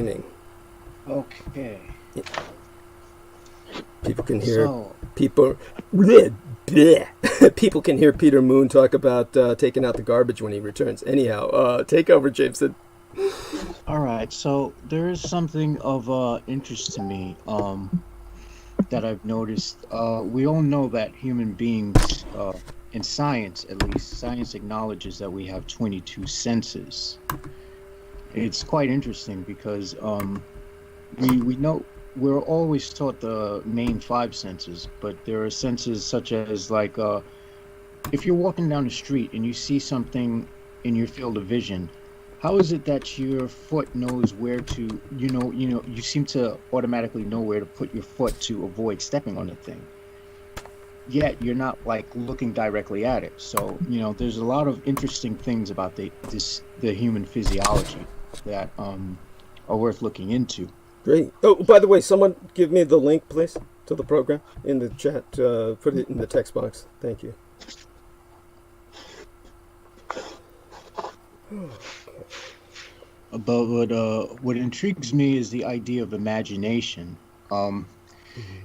Okay. People can hear people can hear Peter Moon talk about taking out the garbage when he returns. Anyhow, take over, Jameson. All right. So there is something of interest to me that I've noticed. We all know that human beings, in science at least, science acknowledges that we have 22 senses. It's quite interesting because we know we're always taught the main 5 senses, but there are senses such as like if you're walking down the street and you see something in your field of vision, how is it that your foot knows where to, you seem to automatically know where to put your foot to avoid stepping on the thing? Yet you're not like looking directly at it. So, there's a lot of interesting things about the human physiology that are worth looking into. Great. Oh, by the way, someone give me the link, please, to the program in the chat. Put it in the text box. Thank you. But what intrigues me is the idea of imagination.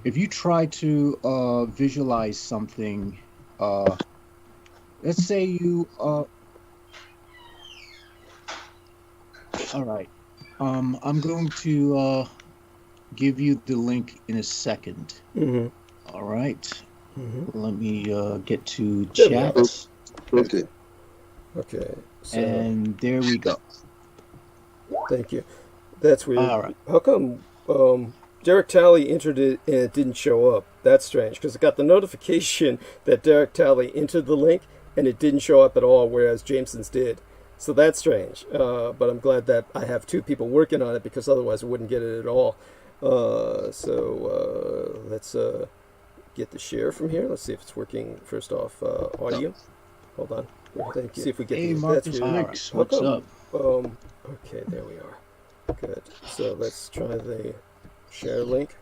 If you try to visualize something, let's say you all right. I'm going to give you the link in a second. All right. Let me get to chat. Okay. Okay. So, and there we go. Thank you. That's weird. All right. How come Derek Talley entered it and it didn't show up? That's strange, because I got the notification that Derek Talley entered the link and it didn't show up at all, whereas Jameson's did. So that's strange, but I'm glad that I have 2 people working on it, because otherwise I wouldn't get it at all. So let's get the share from here. Let's see if it's working. First off, audio. Hold on. Thank you. See if we get Hey, the Marcus Ricks, what's up? Okay, there we are. Good. So let's try the share link.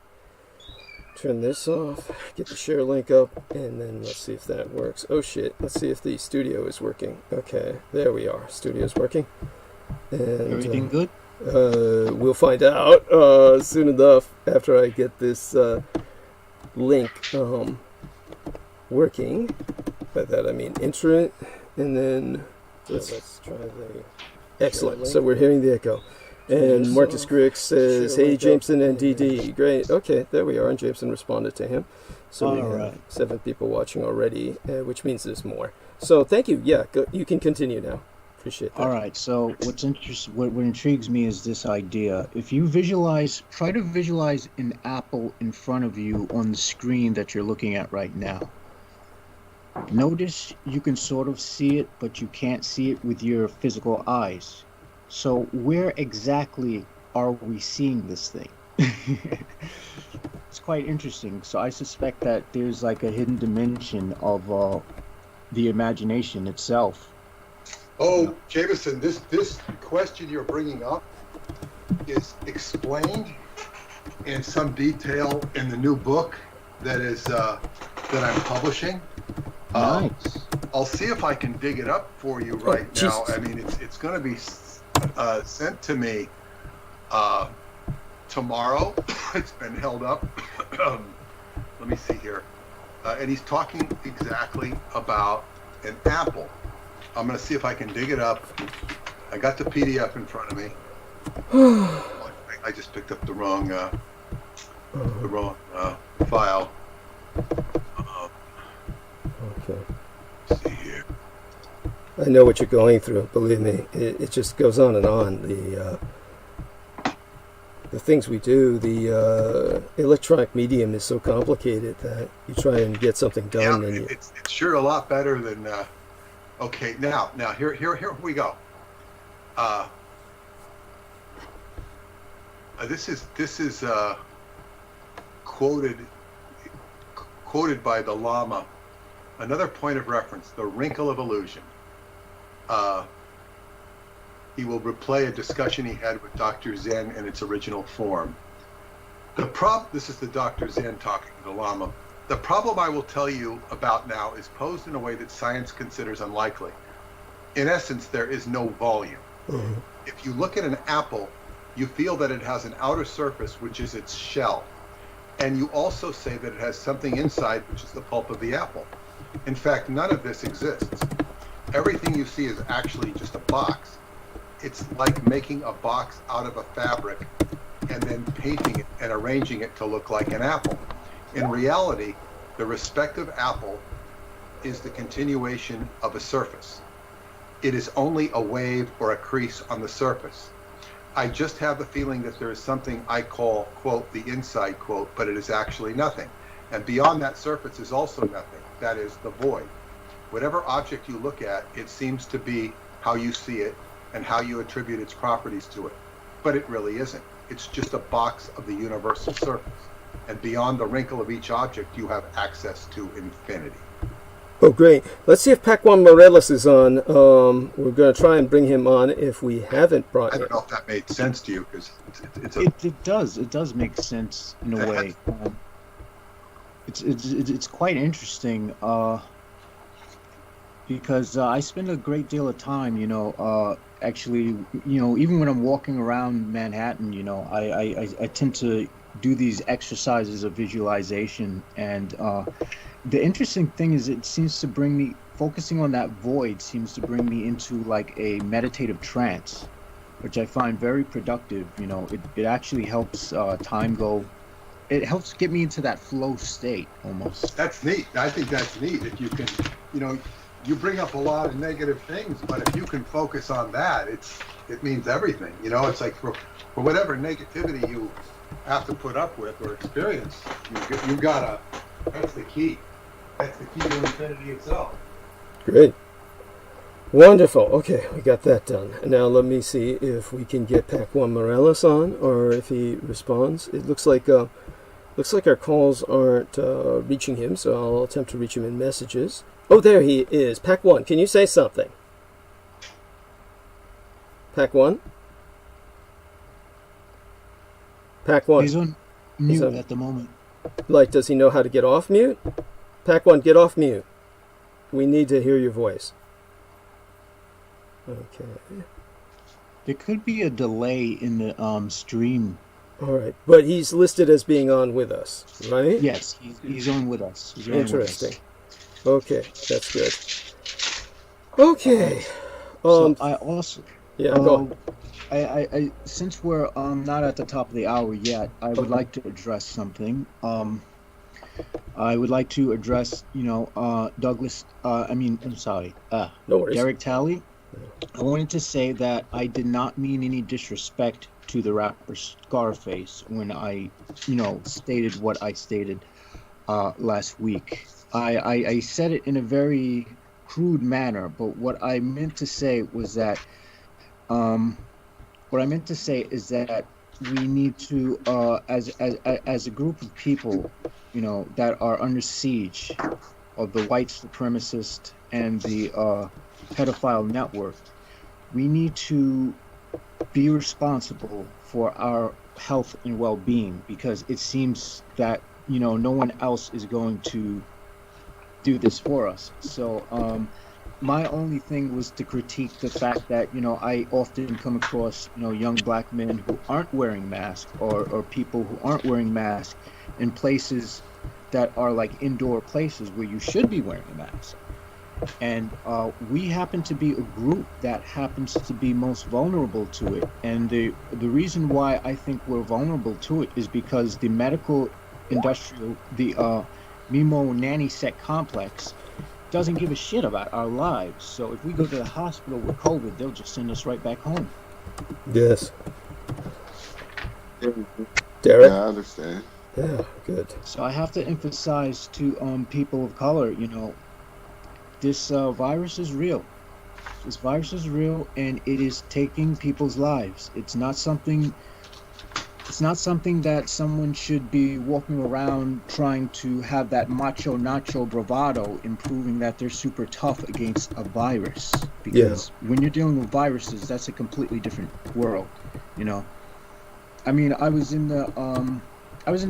Turn this off, get the share link up, and then let's see if that works. Oh shit, let's see if the studio is working. Okay, there we are. Studio's working. And everything good? We'll find out soon enough after I get this link working. By that I mean enter it, and then let's try the... Excellent, so we're hearing the echo. And Marcus Griggs says, hey, Jameson and DD. Great. Okay, there we are. And Jameson responded to him. So we have 7 people watching already, which means there's more. So thank you. Yeah, you can continue now. Appreciate that. All right. So what intrigues me is this idea. If you try to visualize an apple in front of you on the screen that you're looking at right now. Notice you can sort of see it, but you can't see it with your physical eyes. So where exactly are we seeing this thing? It's quite interesting. So I suspect that there's like a hidden dimension of the imagination itself. Oh, Jameson, this question you're bringing up is explained in some detail in the new book that I'm publishing. Nice. I'll see if I can dig it up for you right now. I mean, it's going to be sent to me tomorrow. It's been held up. Let me see here. And he's talking exactly about an apple. I'm going to see if I can dig it up. I got the PDF in front of me. I just picked up the wrong file. Okay. Let's see here. I know what you're going through. Believe me, it just goes on and on. The things we do, the electronic medium is so complicated that you try and get something done. Yeah, and it's sure a lot better than. Okay, now here we go. This is quoted by the Lama. Another point of reference: the wrinkle of illusion. He will replay a discussion he had with Dr. Zen in its original form. This is the Dr. Zen talking to the Lama. The problem I will tell you about now is posed in a way that science considers unlikely. In essence, there is no volume. Mm-hmm. If you look at an apple You feel that it has an outer surface, which is its shell. And you also say that it has something inside, which is the pulp of the apple. In fact, none of this exists. Everything you see is actually just a box. It's like making a box out of a fabric and then painting it and arranging it to look like an apple. In reality, the respective apple is the continuation of a surface. It is only a wave or a crease on the surface. I just have the feeling that there is something I call, quote, the inside, quote, but it is actually nothing. And beyond that surface is also nothing. That is the void. Whatever object you look at, it seems to be how you see it and how you attribute its properties to it. But it really isn't. It's just a box of the universal surface. And beyond the wrinkle of each object, you have access to infinity. Oh, great. Let's see if Pac-1 Morelos is on. We're going to try and bring him on if we haven't brought him. I don't know if that made sense to you, because It does make sense in a way. It's quite interesting because I spend a great deal of time, actually, even when I'm walking around Manhattan, I tend to do these exercises of visualization, and the interesting thing is it seems to bring me, focusing on that void seems to bring me into like a meditative trance, which I find very productive. It actually helps time go. It helps get me into that flow state almost. That's neat. I think that's neat. If you can, you bring up a lot of negative things, but if you can focus on that, it means everything. It's like for whatever negativity you have to put up with or experience, you gotta. That's the key. That's the key to infinity itself. Great. Wonderful. Okay, we got that done. Now let me see if we can get Pac-1 Morelos on, or if he responds. It looks like our calls aren't reaching him, so I'll attempt to reach him in messages. Oh, there he is. Pac-1, can you say something? Pac-1? Pac-1. He's on mute at the moment. Does he know how to get off mute? Pac-1, get off mute. We need to hear your voice. Okay. There could be a delay in the stream. All right, but he's listed as being on with us, right? Yes, he's on with us. Interesting. Okay, that's good. Okay. So I also go. I since we're not at the top of the hour yet, I would like to address something. I would like to address, Douglas. I'm sorry. No worries. Derek Talley. I wanted to say that I did not mean any disrespect to the rapper Scarface when I, stated what I stated last week. I said it in a very crude manner, but what I meant to say was that we need to, as a group of people, that are under siege of the white supremacist and the pedophile network, we need to be responsible for our health and well-being, because it seems that no one else is going to do this for us. So my only thing was to critique the fact that I often come across young black men who aren't wearing masks, or people who aren't wearing masks in places that are like indoor places where you should be wearing a mask. And we happen to be a group that happens to be most vulnerable to it. And the reason why I think we're vulnerable to it is because the medical industrial, the Mimo nanny sect complex, doesn't give a shit about our lives. So if we go to the hospital with COVID, they'll just send us right back home. Yes. Derek? Yeah, I understand. Yeah, good. So I have to emphasize to people of color, this virus is real. This virus is real, and it is taking people's lives. It's not something that someone should be walking around trying to have that macho nacho bravado in proving that they're super tough against a virus. Because when you're dealing with viruses, that's a completely different world, I mean, I was in the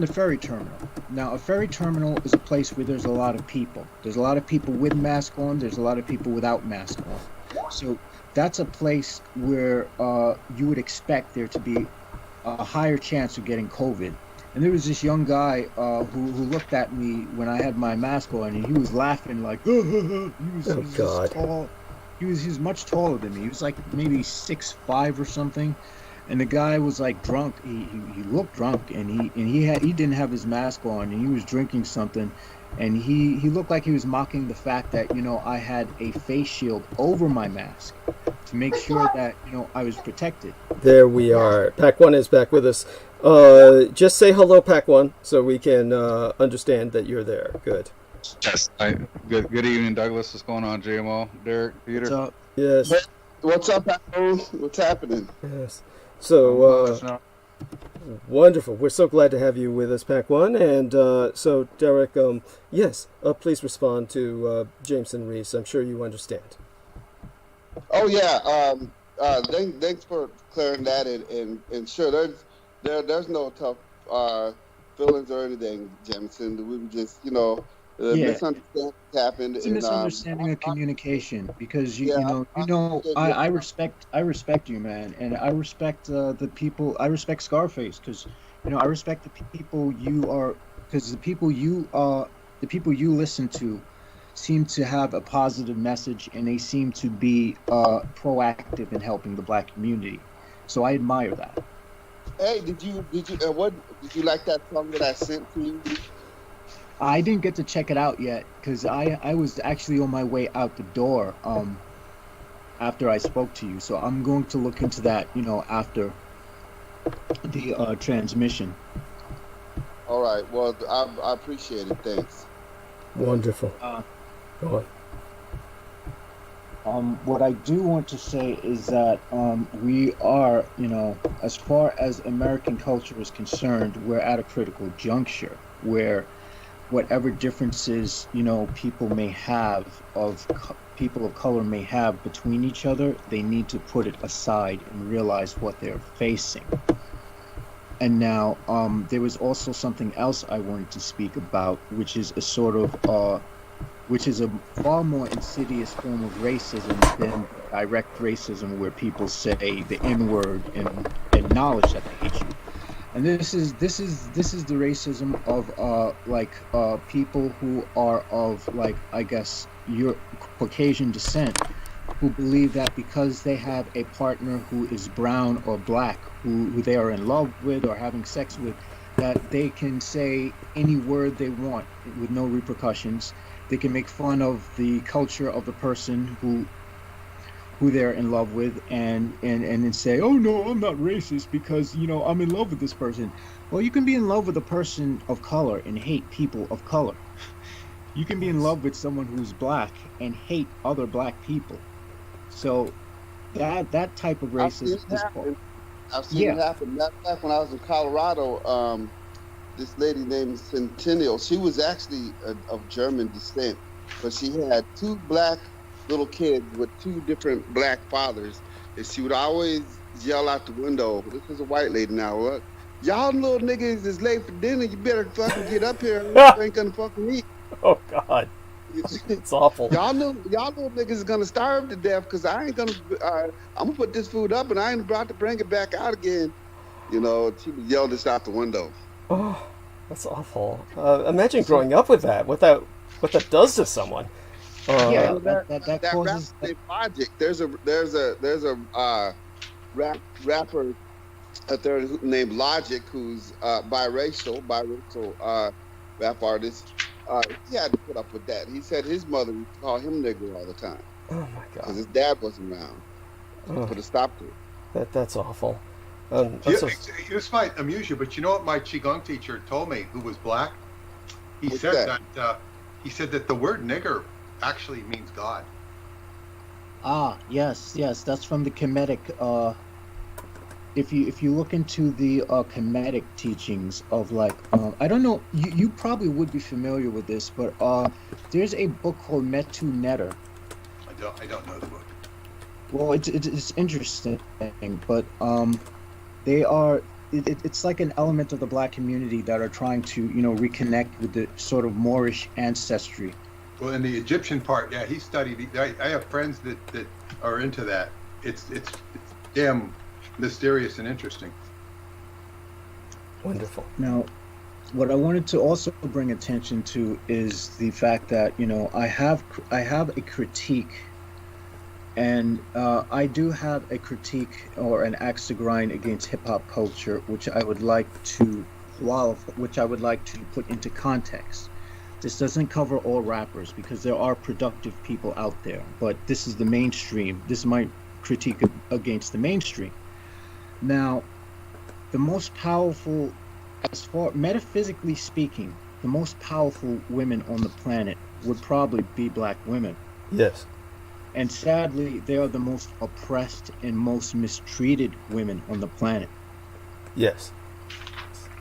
ferry terminal. Now, a ferry terminal is a place where there's a lot of people. There's a lot of people with masks on. There's a lot of people without masks on. So that's a place where you would expect there to be a higher chance of getting COVID. And there was this young guy who looked at me when I had my mask on, and he was laughing like, he was God. tall. He was much taller than me. He was like maybe 6'5" or something. And the guy was like drunk. He looked drunk, and he didn't have his mask on, and he was drinking something. And he looked like he was mocking the fact that, you know, I had a face shield over my mask to make sure that, you know, I was protected. There we are. Pack 1 is back with us. Just say hello, Pack 1, so we can understand that you're there. Good. Yes. Good evening, Douglas. What's going on, GMO? Derek, Peter? What's up? Yes. What's up, Apple? What's happening? Yes. So, wonderful. We're so glad to have you with us, Pack 1. And so, Derek, yes, please respond to Jameson Reese. I'm sure you understand. Oh, yeah. Thanks for clearing that. And sure, there's no tough feelings or anything, Jameson. We were just, you know, misunderstanding happened. It's a misunderstanding of communication, because you know I respect you, man, and I respect the people. I respect Scarface, because you know I respect the people you are, because the people you listen to seem to have a positive message, and they seem to be proactive in helping the black community. So I admire that. Hey, did you like that song that I sent to you? I didn't get to check it out yet, because I was actually on my way out the door after I spoke to you. So I'm going to look into that, you know, after the transmission. All right. Well, I appreciate it. Thanks. Wonderful. Go on. What I do want to say is that we are, you know, as far as American culture is concerned, we're at a critical juncture where whatever differences, you know, people of color may have between each other, they need to put it aside and realize what they're facing. And now, there was also something else I wanted to speak about, which is a sort of, which is a far more insidious form of racism than direct racism, where people say the N-word and acknowledge that they hate you. And this is the racism of people who are of, like, I guess, your Caucasian descent, who believe that because they have a partner who is brown or black, who they are in love with or having sex with, that they can say any word they want with no repercussions. They can make fun of the culture of the person who they're in love with, and then say, oh no, I'm not racist because, you know, I'm in love with this person. Well, you can be in love with a person of color and hate people of color. You can be in love with someone who's black and hate other black people. So that type of racism is called. I've seen it happen. Back when I was in Colorado, this lady named Centennial, she was actually of German descent, but she had two black little kids with two different black fathers, and she would always yell out the window. This is a white lady now. What? Y'all little niggas is late for dinner. You better fucking get up here. You ain't gonna fucking eat. Oh God, it's awful. Y'all little niggas is gonna starve to death because I ain't gonna. I'm gonna put this food up and I ain't about to bring it back out again. You know, she would yell this out the window. Oh, that's awful. Imagine growing up with that. What that does to someone. That causes Logic. There's a rapper out there named Logic, who's biracial rap artist. He had to put up with that. He said his mother would call him nigger all the time. Oh my God! Because his dad wasn't around. Put a stop to it. That's awful. This might amuse you, but you know what my Qigong teacher told me, who was black? He said that the word nigger actually means God. Ah, yes, that's from the Kemetic. If you look into the Kemetic teachings of, like, I don't know, you probably would be familiar with this, but there's a book called Metu Neter. I don't know the book. Well, it's interesting, but they are. It's like an element of the black community that are trying to, you know, reconnect with the sort of Moorish ancestry. Well, in the Egyptian part, yeah, he studied. I have friends that are into that. It's damn mysterious and interesting. Wonderful. Now, what I wanted to also bring attention to is the fact that, you know, I have a critique, and I do have a critique or an axe to grind against hip hop culture, which I would like to put into context. This doesn't cover all rappers, because there are productive people out there, but this is the mainstream. This is my critique against the mainstream. Now, the most powerful, as far metaphysically speaking, the most powerful women on the planet would probably be black women. Yes. And sadly, they are the most oppressed and most mistreated women on the planet. Yes.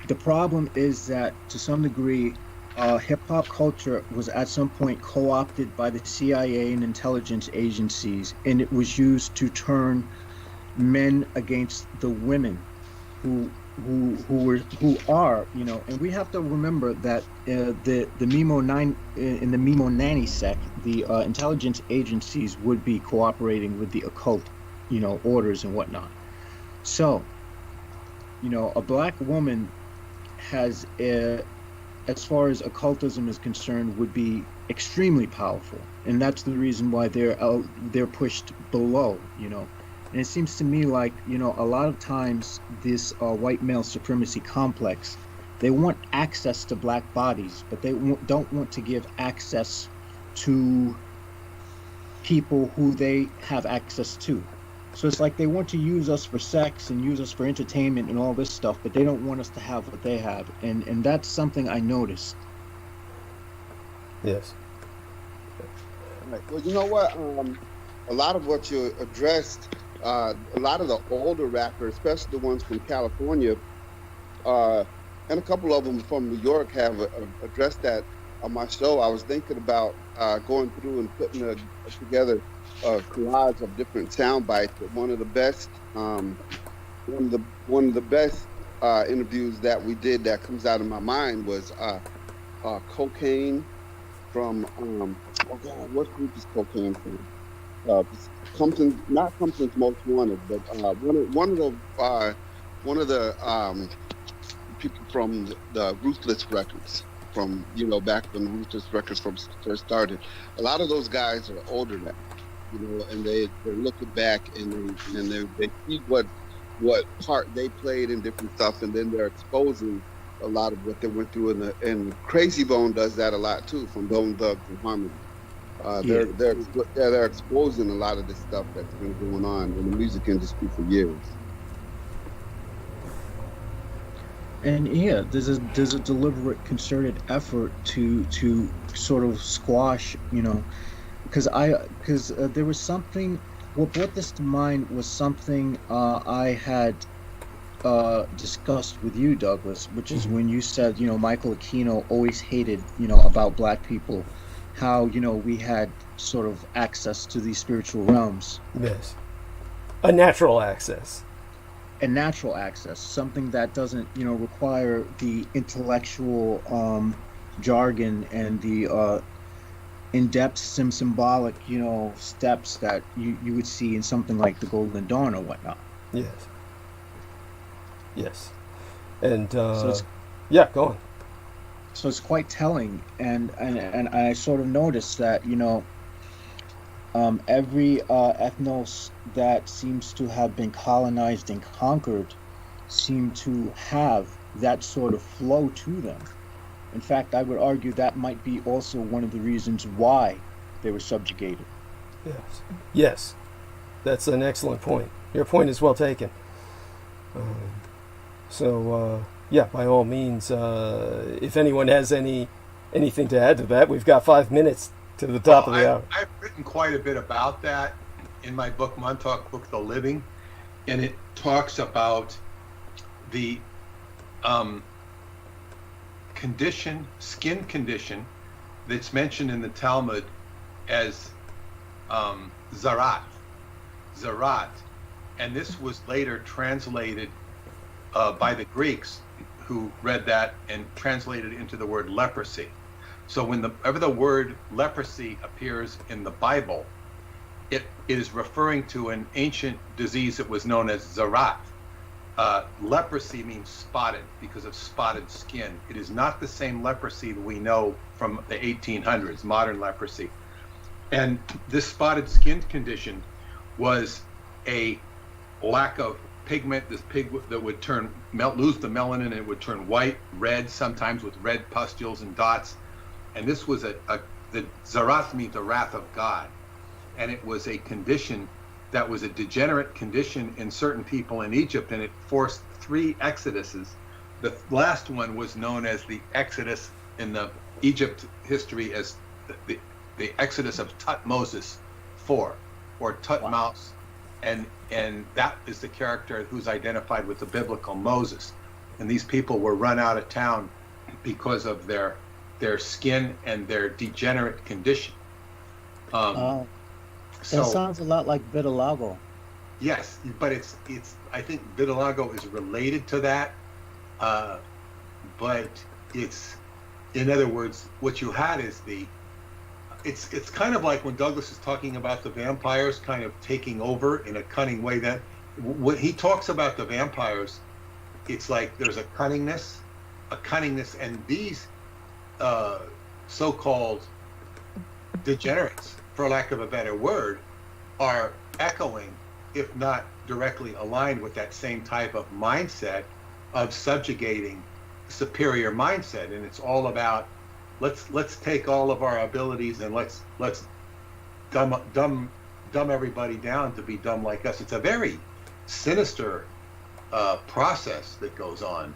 The problem is that, to some degree, hip-hop culture was at some point co-opted by the CIA and intelligence agencies, and it was used to turn men against the women who are, you know. And we have to remember that the Mimo Nanny sect, the intelligence agencies would be cooperating with the occult, you know, orders and whatnot. So, you know, a black woman has as far as occultism is concerned, would be extremely powerful, and that's the reason why they're pushed below, you know. And it seems to me like, you know, a lot of times this white male supremacy complex, they want access to black bodies, but they don't want to give access to people who they have access to. So it's like they want to use us for sex and use us for entertainment and all this stuff, but they don't want us to have what they have. And that's something I noticed. Yes. Right. Well, you know what? A lot of what you addressed, a lot of the older rappers, especially the ones from California, and a couple of them from New York have addressed that on my show. I was thinking about going through and putting together a collage of different sound bites. But one of the best interviews that we did that comes out of my mind was Cocaine from oh God, what group is Cocaine from? Not Compton's Most Wanted, but one of the people from the Ruthless Records, from, you know, back when the Ruthless Records first started. A lot of those guys are older now, you know, and they're looking back and they see what part they played in different stuff, and then they're exposing a lot of what they went through. And Crazy Bone does that a lot too, from Bone Thugs and Harmony. They're exposing a lot of this stuff that's been going on in the music industry for years. And yeah, there's a deliberate, concerted effort to sort of squash, you know, because there was something. What brought this to mind was something I had discussed with you, Douglas, which is when you said, you know, Michael Aquino always hated, you know, about black people, how, you know, we had sort of access to these spiritual realms. Yes. A natural access. A natural access, something that doesn't, you know, require the intellectual jargon and the in-depth symbolic, you know, steps that you would see in something like the Golden Dawn or whatnot. Yes. Yes. And so yeah, go on. So it's quite telling, and I sort of noticed that, you know, every ethnos that seems to have been colonized and conquered seem to have that sort of flow to them. In fact, I would argue that might be also one of the reasons why they were subjugated. Yes. Yes. That's an excellent point. Your point is well taken. Yeah, by all means, if anyone has anything to add to that, we've got 5 minutes to the top of the hour. I've written quite a bit about that in my book, Montauk Book The Living, and it talks about the skin condition that's mentioned in the Talmud as zarat, and this was later translated by the Greeks, who read that and translated it into the word leprosy. So whenever the word leprosy appears in the Bible, it is referring to an ancient disease that was known as zarat. leprosy means spotted because of spotted skin. It is not the same leprosy that we know from the 1800s, modern leprosy. And this spotted skin condition was a lack of pigment. This pig that would lose the melanin, and it would turn white, red, sometimes with red pustules and dots. And this was the Zarat means the wrath of God. And it was a condition that was a degenerate condition in certain people in Egypt, and it forced 3 exoduses. The last one was known as the Exodus in the Egypt history as the Exodus of Tutmosis IV, or Tutmos, and that is the character who's identified with the biblical Moses. And these people were run out of town because of their skin and their degenerate condition. That sounds a lot like vitiligo. Yes, but it's I think vitiligo is related to that, but it's, in other words, what you had is it's kind of like when Douglas is talking about the vampires kind of taking over in a cunning way. That when he talks about the vampires, it's like there's a cunningness, and these so-called degenerates, for lack of a better word, are echoing, if not directly aligned with that same type of mindset of subjugating superior mindset. And it's all about let's take all of our abilities and let's dumb everybody down to be dumb like us. It's a very sinister process that goes on,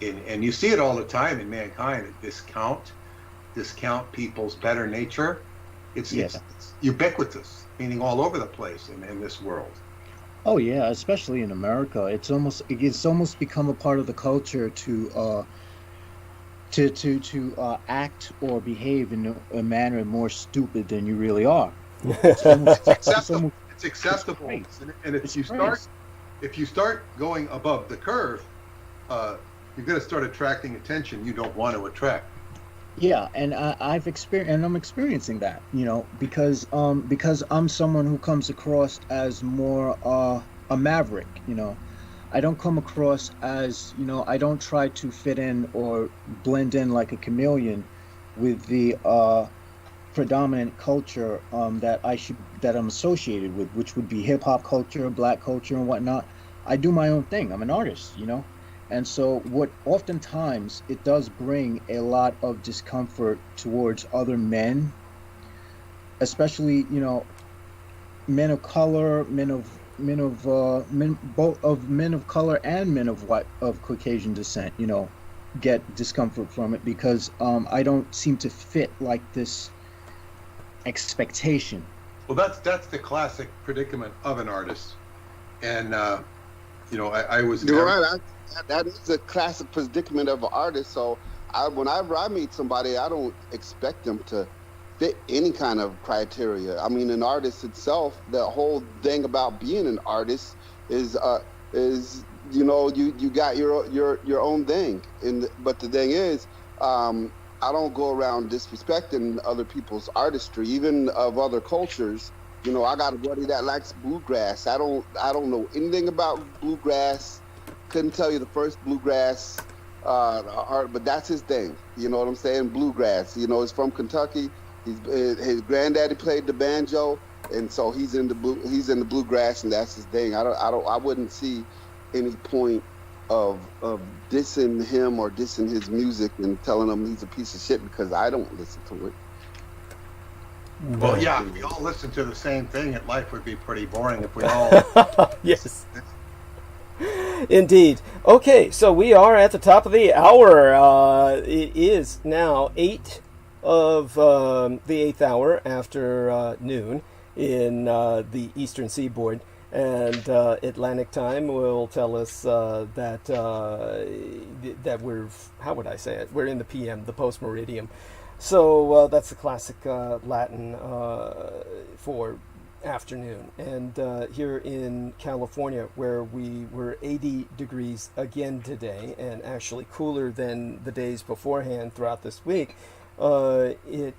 and you see it all the time in mankind. Discount people's better nature. It's ubiquitous, meaning all over the place in this world. Oh yeah, especially in America, it's almost become a part of the culture to act or behave in a manner more stupid than you really are. It's acceptable. And if you start going above the curve, you're going to start attracting attention you don't want to attract. Yeah, and I've experienced, and I'm experiencing that, because I'm someone who comes across as more a maverick. I don't come across as, I don't try to fit in or blend in like a chameleon with the predominant culture that I'm associated with, which would be hip hop culture, black culture, and whatnot. I do my own thing. I'm an artist, And so what oftentimes it does bring a lot of discomfort towards other men, especially, men of color, men of color and men of Caucasian descent, get discomfort from it because I don't seem to fit like this expectation. Well, that's the classic predicament of an artist. And I was. You're right. That is a classic predicament of an artist. So whenever I meet somebody, I don't expect them to fit any kind of criteria. I mean, an artist itself, the whole thing about being an artist is you got your own thing. But the thing is, I don't go around disrespecting other people's artistry, even of other cultures. I got a buddy that likes bluegrass. I don't know anything about bluegrass. Couldn't tell you the first bluegrass art, but that's his thing. You know what I'm saying? Bluegrass. He's from Kentucky. His granddaddy played the banjo, and so he's in the bluegrass, and that's his thing. I wouldn't see any point of dissing him or dissing his music and telling him he's a piece of shit because I don't listen to it. Well, yeah, if we all listen to the same thing, life would be pretty boring if we all. Yes. Indeed. Okay, so we are at the top of the hour. It is now 8 of the 8th hour after noon in the Eastern Seaboard. And Atlantic time will tell us that we're, how would I say it? We're in the PM, the post-meridium. So that's the classic Latin for afternoon. And here in California, where we were 80 degrees again today, and actually cooler than the days beforehand throughout this week, it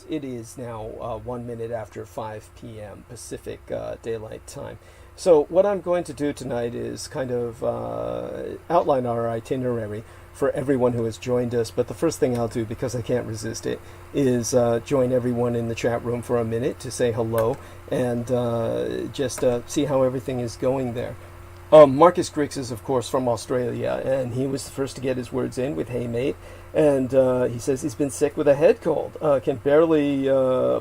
is now 1 minute after 5 p.m. Pacific Daylight Time. So what I'm going to do tonight is kind of outline our itinerary for everyone who has joined us. But the first thing I'll do, because I can't resist it, is join everyone in the chat room for a minute to say hello and just see how everything is going there. Marcus Grix is, of course, from Australia, and he was the first to get his words in with "Hey, mate." And he says he's been sick with a head cold, can barely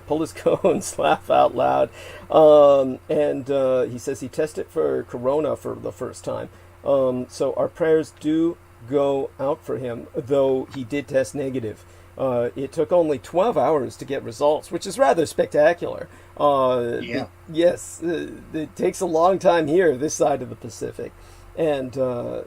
pull his cones, laugh out loud. And he says he tested for corona for the first time. So our prayers do go out for him, though he did test negative. It took only 12 hours to get results, which is rather spectacular. Yes, it takes a long time here, this side of the Pacific. And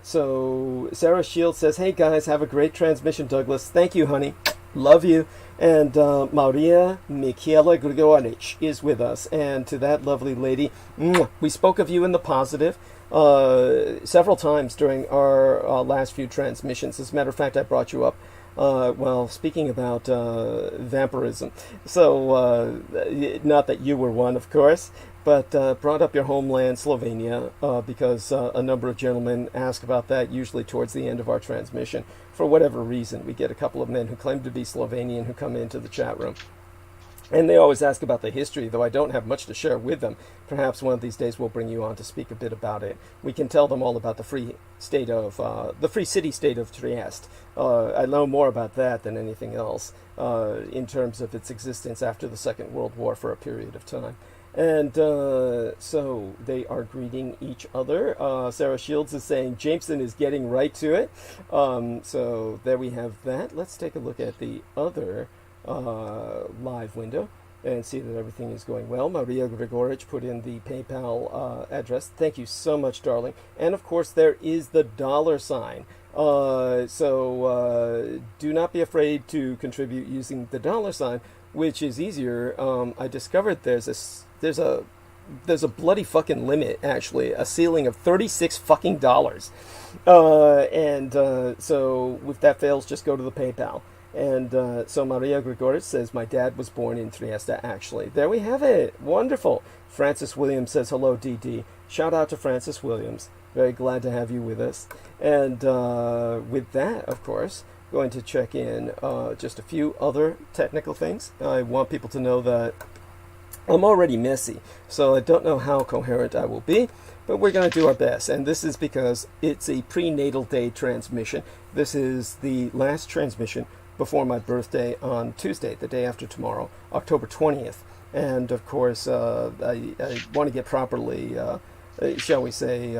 so Sarah Shields says, "Hey guys, have a great transmission, Douglas. Thank you, honey. Love you." And Maria Michaela Grigorich is with us. And to that lovely lady, we spoke of you in the positive several times during our last few transmissions. As a matter of fact, I brought you up speaking about vampirism. So, not that you were one, of course, but brought up your homeland, Slovenia, because a number of gentlemen ask about that, usually towards the end of our transmission. For whatever reason, we get a couple of men who claim to be Slovenian who come into the chat room. And they always ask about the history, though I don't have much to share with them. Perhaps one of these days we'll bring you on to speak a bit about it. We can tell them all about the free city-state of Trieste. I know more about that than anything else in terms of its existence after the Second World War for a period of time. And so they are greeting each other. Sarah Shields is saying Jameson is getting right to it. So there we have that. Let's take a look at the other live window and see that everything is going well. Maria Grigorich put in the PayPal address. Thank you so much, darling. And of course, there is the $sign. So do not be afraid to contribute using the $sign, which is easier. I discovered there's a bloody fucking limit, actually, a ceiling of $36 fucking dollars. So if that fails, just go to the PayPal. And so Maria Grigorich says, "My dad was born in Trieste, actually." There we have it. Wonderful. Francis Williams says, "Hello, DD." Shout out to Francis Williams. Very glad to have you with us. And with that, of course, going to check in just a few other technical things. I want people to know that I'm already messy, so I don't know how coherent I will be, but we're going to do our best. And this is because it's a prenatal day transmission. This is the last transmission before my birthday on Tuesday, the day after tomorrow, October 20th. And of course, I want to get properly, shall we say,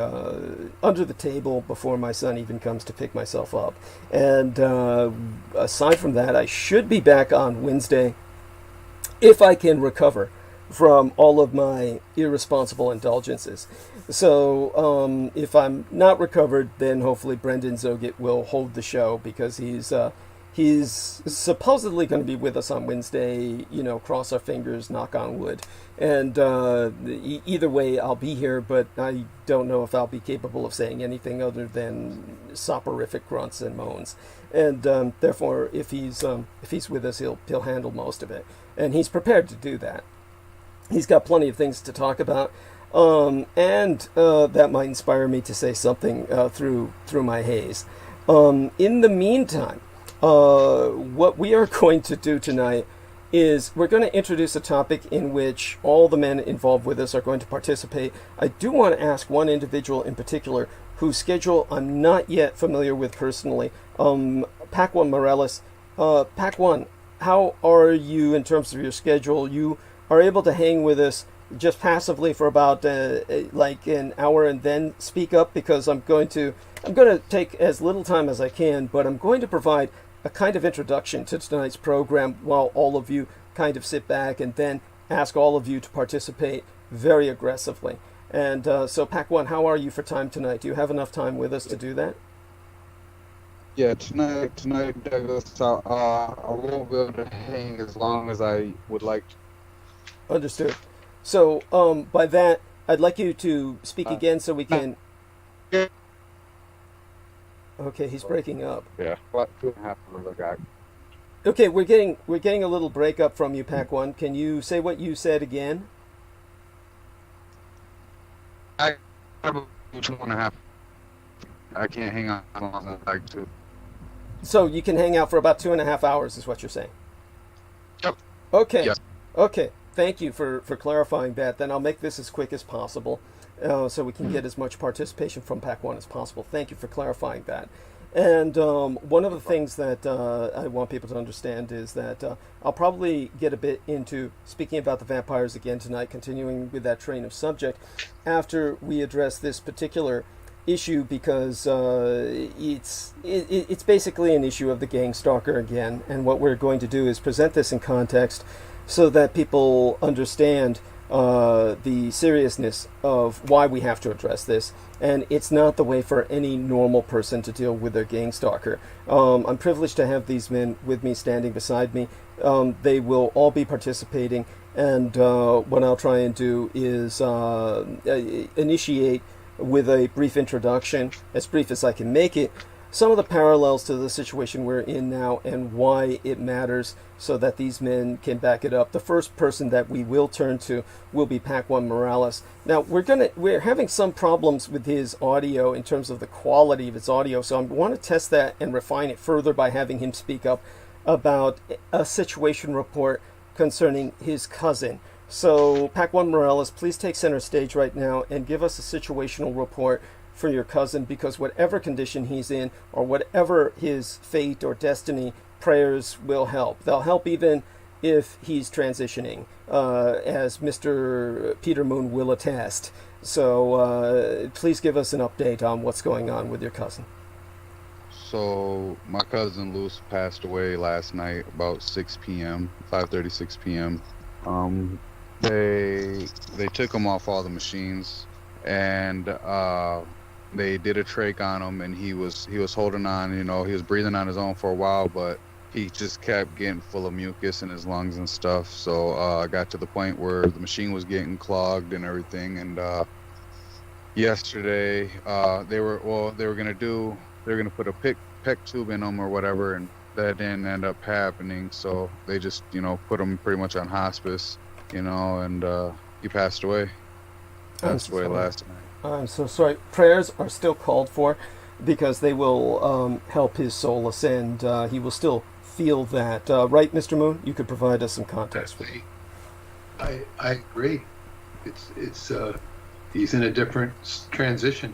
under the table before my son even comes to pick myself up. And aside from that, I should be back on Wednesday if I can recover from all of my irresponsible indulgences. So if I'm not recovered, then hopefully Brendan Zogit will hold the show, because he's supposedly going to be with us on Wednesday. You know, cross our fingers, knock on wood. And either way, I'll be here, but I don't know if I'll be capable of saying anything other than soporific grunts and moans. And therefore, if he's with us, he'll handle most of it, and he's prepared to do that. He's got plenty of things to talk about, and that might inspire me to say something through my haze. In the meantime, what we are going to do tonight is we're going to introduce a topic in which all the men involved with us are going to participate. I do want to ask one individual in particular whose schedule I'm not yet familiar with personally, Pac-1 Morales. Pac-1, how are you in terms of your schedule? You are able to hang with us just passively for about like an hour and then speak up, because I'm going to take as little time as I can, but I'm going to provide a kind of introduction to tonight's program while all of you kind of sit back, and then ask all of you to participate very aggressively. And so Pac-1, how are you for time tonight? Do you have enough time with us to do that? Yeah, tonight, Douglas, I won't be able to hang as long as I would like to. Understood. So by that, I'd like you to speak again so we can... Okay, he's breaking up. Yeah, about 2.5 hours ago. Okay, we're getting a little breakup from you, Pac-1. Can you say what you said again? I 2.5. I can't hang on as long as I'd like to. So you can hang out for about 2.5 hours, is what you're saying? Yep. Okay. Yes. Okay. Thank you for clarifying that. Then I'll make this as quick as possible, so we can get as much participation from Pack 1 as possible. Thank you for clarifying that. And one of the things that I want people to understand is that I'll probably get a bit into speaking about the vampires again tonight, continuing with that train of subject, after we address this particular issue, because it's basically an issue of the gang stalker again. And what we're going to do is present this in context so that people understand the seriousness of why we have to address this, and it's not the way for any normal person to deal with their gang stalker. I'm privileged to have these men with me, standing beside me. They will all be participating, and what I'll try and do is initiate with a brief introduction, as brief as I can make it, some of the parallels to the situation we're in now and why it matters, so that these men can back it up. The first person that we will turn to will be Pack 1 Morales. Now we're having some problems with his audio in terms of the quality of his audio, so I want to test that and refine it further by having him speak up about a situation report concerning his cousin. So Pack 1 Morales, please take center stage right now and give us a situational report for your cousin, because whatever condition he's in or whatever his fate or destiny, prayers will help. They'll help even if he's transitioning, as Mr. Peter Moon will attest. So please give us an update on what's going on with your cousin. So my cousin Luce passed away last night about 6 p.m., 5:30, 6 p.m. They took him off all the machines, and they did a trach on him, and he was holding on. You know, he was breathing on his own for a while, but he just kept getting full of mucus in his lungs and stuff. So I got to the point where the machine was getting clogged and everything. And yesterday they were gonna put a PEC tube in him or whatever, and that didn't end up happening. So they just put him pretty much on hospice, and he passed away. Passed away last night. I'm so sorry. Prayers are still called for, because they will help his soul ascend. He will still feel that. Right, Mr. Moon? You could provide us some context for me. I agree. It's he's in a different transition,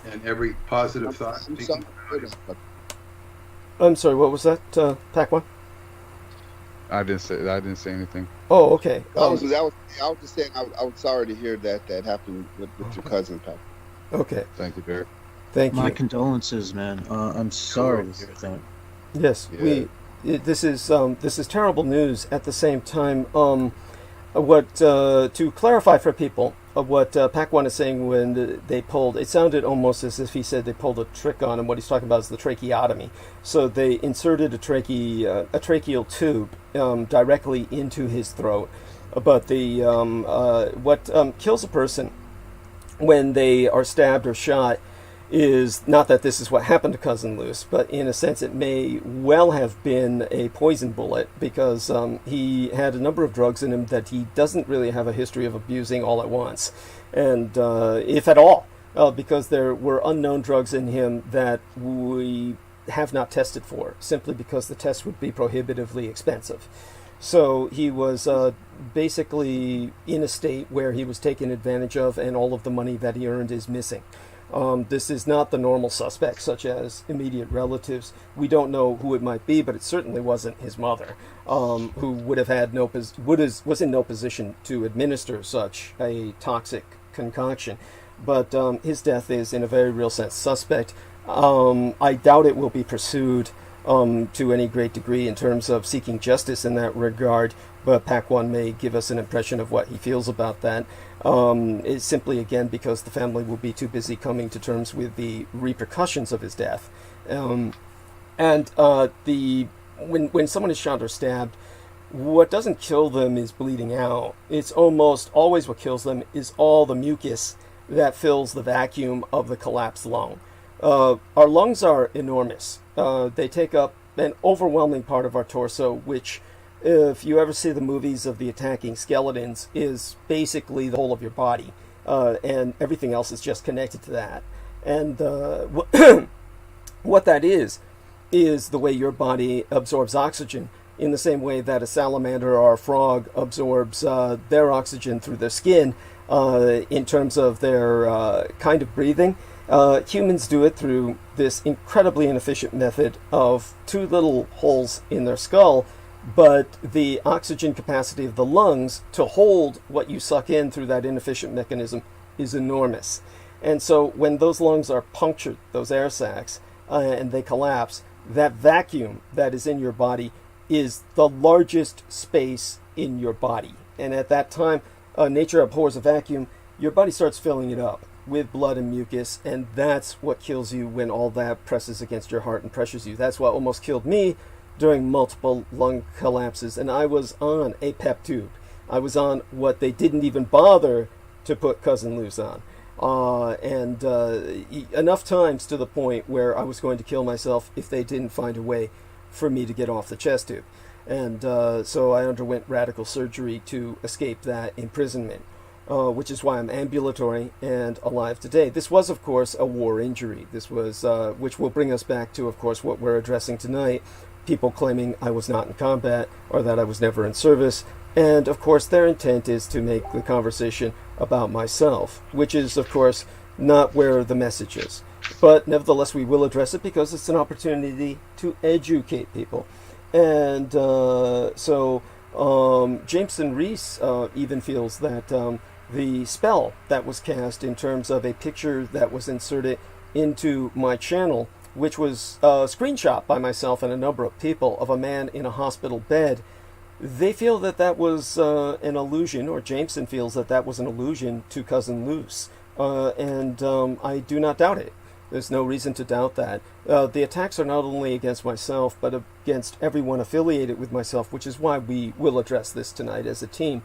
and every positive thought. I'm sorry. What was that, Pack 1? I didn't say anything. Oh, okay. I was just saying I was sorry to hear that happened with your cousin, Pat. Okay. Thank you, Derek. Thank you. My condolences, man. I'm sorry to hear that. Yes, Yeah. This is terrible news. At the same time, to clarify for people, what Pack 1 is saying when they pulled, it sounded almost as if he said they pulled a trick on him. What he's talking about is the tracheotomy. So they inserted a tracheal tube directly into his throat. But what kills a person when they are stabbed or shot is not that this is what happened to Cousin Luce, but in a sense it may well have been a poison bullet, because he had a number of drugs in him that he doesn't really have a history of abusing all at once, and if at all, because there were unknown drugs in him that we have not tested for, simply because the test would be prohibitively expensive. So he was basically in a state where he was taken advantage of, and all of the money that he earned is missing. This is not the normal suspects, such as immediate relatives. We don't know who it might be, but it certainly wasn't his mother, who would have had was in no position to administer such a toxic concoction. But his death is, in a very real sense, suspect. I doubt it will be pursued to any great degree in terms of seeking justice in that regard, but Pack 1 may give us an impression of what he feels about that. It's simply, again, because the family will be too busy coming to terms with the repercussions of his death. When someone is shot or stabbed, what doesn't kill them is bleeding out. It's almost always what kills them is all the mucus that fills the vacuum of the collapsed lung. Our lungs are enormous. They take up an overwhelming part of our torso, which, if you ever see the movies of the attacking skeletons, is basically the whole of your body. and everything else is just connected to that. And what that is the way your body absorbs oxygen, in the same way that a salamander or a frog absorbs their oxygen through their skin in terms of their kind of breathing. Humans do it through this incredibly inefficient method of two little holes in their skull, but the oxygen capacity of the lungs to hold what you suck in through that inefficient mechanism is enormous. And so when those lungs are punctured, those air sacs, and they collapse, that vacuum that is in your body is the largest space in your body. And at that time, nature abhors a vacuum. Your body starts filling it up with blood and mucus, and that's what kills you when all that presses against your heart and pressures you. That's what almost killed me during multiple lung collapses, and I was on a PEP tube. I was on what they didn't even bother to put Cousin Luce on. Enough times to the point where I was going to kill myself if they didn't find a way for me to get off the chest tube. And so I underwent radical surgery to escape that imprisonment, which is why I'm ambulatory and alive today. This was, of course, a war injury. This was, which will bring us back to, of course, what we're addressing tonight. People claiming I was not in combat or that I was never in service. And, of course, their intent is to make the conversation about myself, which is, of course, not where the message is. But nevertheless, we will address it because it's an opportunity to educate people. And so Jameson Reese even feels that the spell that was cast in terms of a picture that was inserted into my channel, which was a screenshot by myself and a number of people of a man in a hospital bed, they feel that that was an allusion, or Jameson feels that that was an allusion to Cousin Luce. And I do not doubt it. There's no reason to doubt that. The attacks are not only against myself, but against everyone affiliated with myself, which is why we will address this tonight as a team.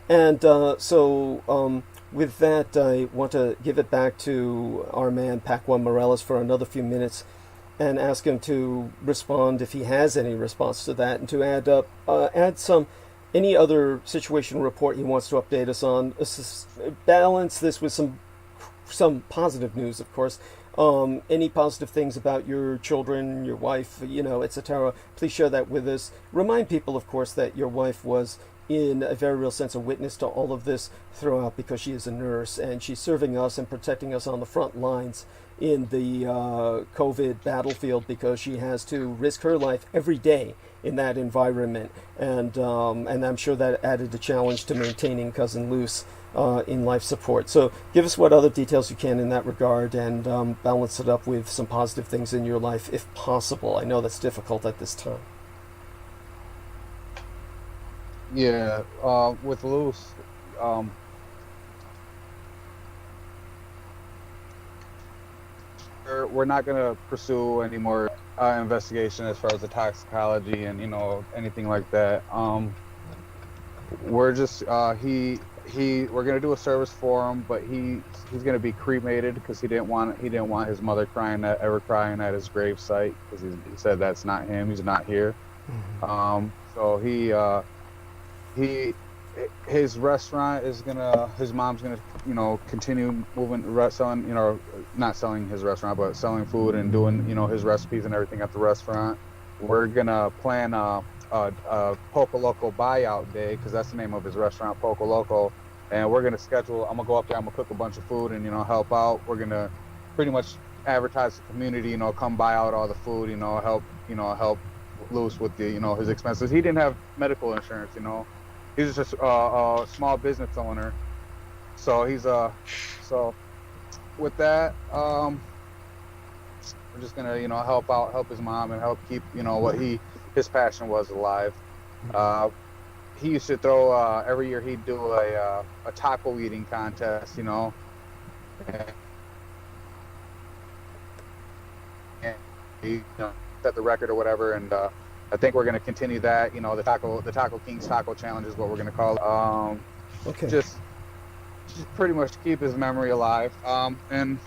And so with that, I want to give it back to our man, Pac-1 Morales, for another few minutes and ask him to respond if he has any response to that, and to add any other situation report he wants to update us on. Balance this with some positive news, of course. Any positive things about your children, your wife, etc. Please share that with us. Remind people, of course, that your wife was in a very real sense a witness to all of this throughout, because she is a nurse and she's serving us and protecting us on the front lines in the COVID battlefield, because she has to risk her life every day in that environment. And I'm sure that added a challenge to maintaining Cousin Luce in life support. So give us what other details you can in that regard, and balance it up with some positive things in your life if possible. I know that's difficult at this time. Yeah, with Luce, we're not going to pursue any more investigation as far as the toxicology and anything like that. We're just we're going to do a service for him, but he's going to be cremated because he didn't want his mother ever crying at his grave site, because he said that's not him. He's not here. Mm-hmm. So his restaurant is his mom's gonna continue selling, not selling his restaurant, but selling food and doing his recipes and everything at the restaurant. We're gonna plan a Poco Loco buyout day, because that's the name of his restaurant, Poco Loco. And we're gonna schedule. I'm gonna go up there. I'm gonna cook a bunch of food and help out. We're gonna pretty much advertise the community. Come buy out all the food. Help Luce with the his expenses. He didn't have medical insurance. He's just a small business owner. So he's so with that, we're just gonna help his mom and help keep what his passion was alive. He used to throw every year he'd do a taco eating contest, and he set the record or whatever, and I think we're going to continue that. The Taco King's Taco Challenge is what we're going to call it. Okay. Just pretty much keep his memory alive. And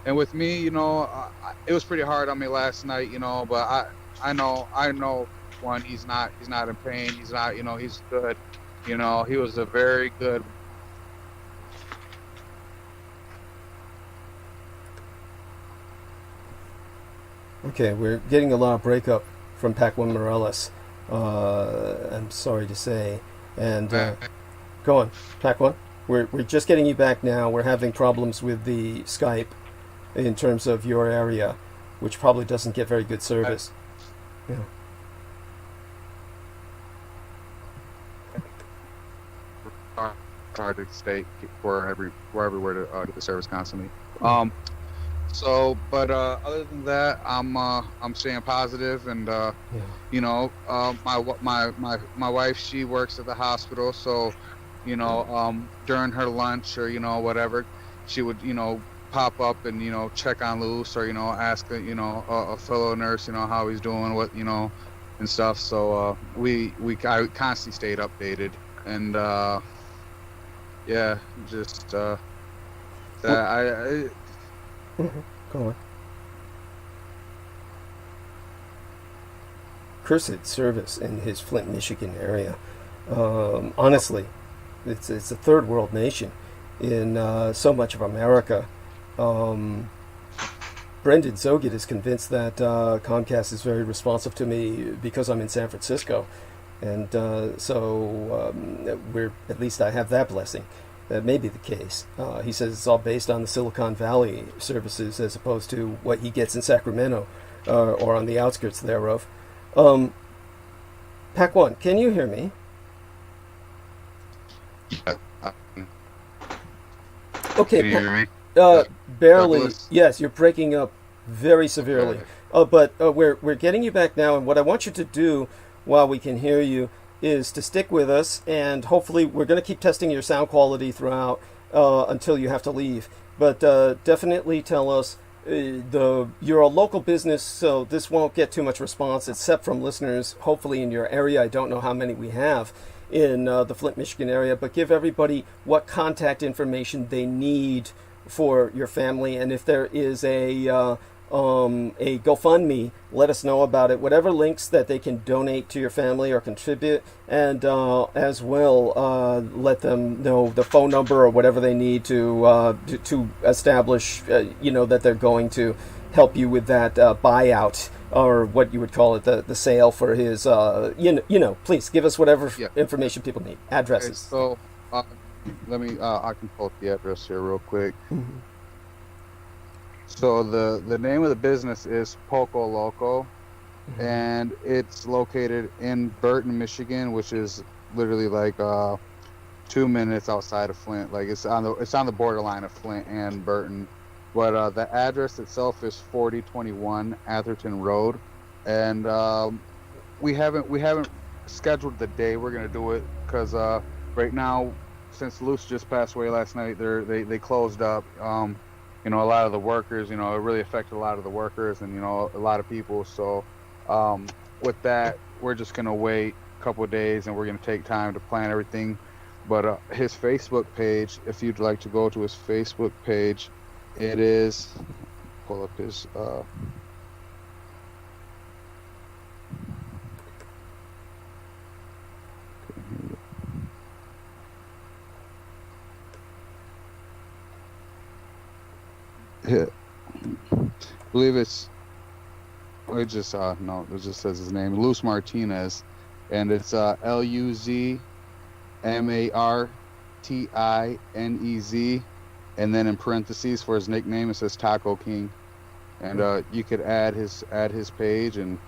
with me, it was pretty hard on me last night, but I know one, he's not in pain. He's not, he's good. He was a very good Okay, we're getting a lot of breakup from Pac-1 Morales. I'm sorry to say. And go on, Pac-1. We're just getting you back now. We're having problems with the Skype in terms of your area, which probably doesn't get very good service. Yeah. Hard to stay wherever to get the service constantly. But other than that, I'm staying positive, and you know, my wife, she works at the hospital, so you know, during her lunch or you know whatever, she would pop up and check on Luce, or ask a fellow nurse how he's doing, what and stuff. So I constantly stayed updated, and yeah, just that I Go on. Cursed service in his Flint, Michigan area. Honestly, it's a third world nation in so much of America. Brendan Zogit is convinced that Comcast is very responsive to me because I'm in San Francisco. And so we're, at least I have that blessing. That may be the case. He says it's all based on the Silicon Valley services as opposed to what he gets in Sacramento or on the outskirts thereof. Pac-1, can you hear me? Okay. Can you hear me? Barely. Douglas? Yes, you're breaking up very severely. But we're getting you back now, and what I want you to do while we can hear you is to stick with us, and hopefully we're going to keep testing your sound quality throughout until you have to leave. But definitely tell us, you're a local business, so this won't get too much response except from listeners, hopefully in your area. I don't know how many we have in the Flint, Michigan area, but give everybody what contact information they need for your family, and if there is a GoFundMe, let us know about it. Whatever links that they can donate to your family or contribute, and as well let them know the phone number or whatever they need to establish, that they're going to help you with that buyout, or what you would call it, the sale for his. Please give us whatever information people need. Addresses. Okay, so let me. I can pull up the address here real quick. Mm-hmm. So the name of the business is Poco Loco, and it's located in Burton, Michigan, which is literally like 2 minutes outside of Flint. Like it's on the borderline of Flint and Burton. But the address itself is 4021 Atherton Road, and we haven't scheduled the day we're gonna do it, because right now, since Luce just passed away last night, they closed up. A lot of the workers, it really affected a lot of the workers and, a lot of people. So with that, we're just going to wait a couple of days, and we're going to take time to plan everything. But his Facebook page, if you'd like to go to his Facebook page, it is, pull up his, I believe it just says his name, Luz Martinez, and it's LUZMARTINEZ, and then in parentheses for his nickname it says Taco King, and you could add his page and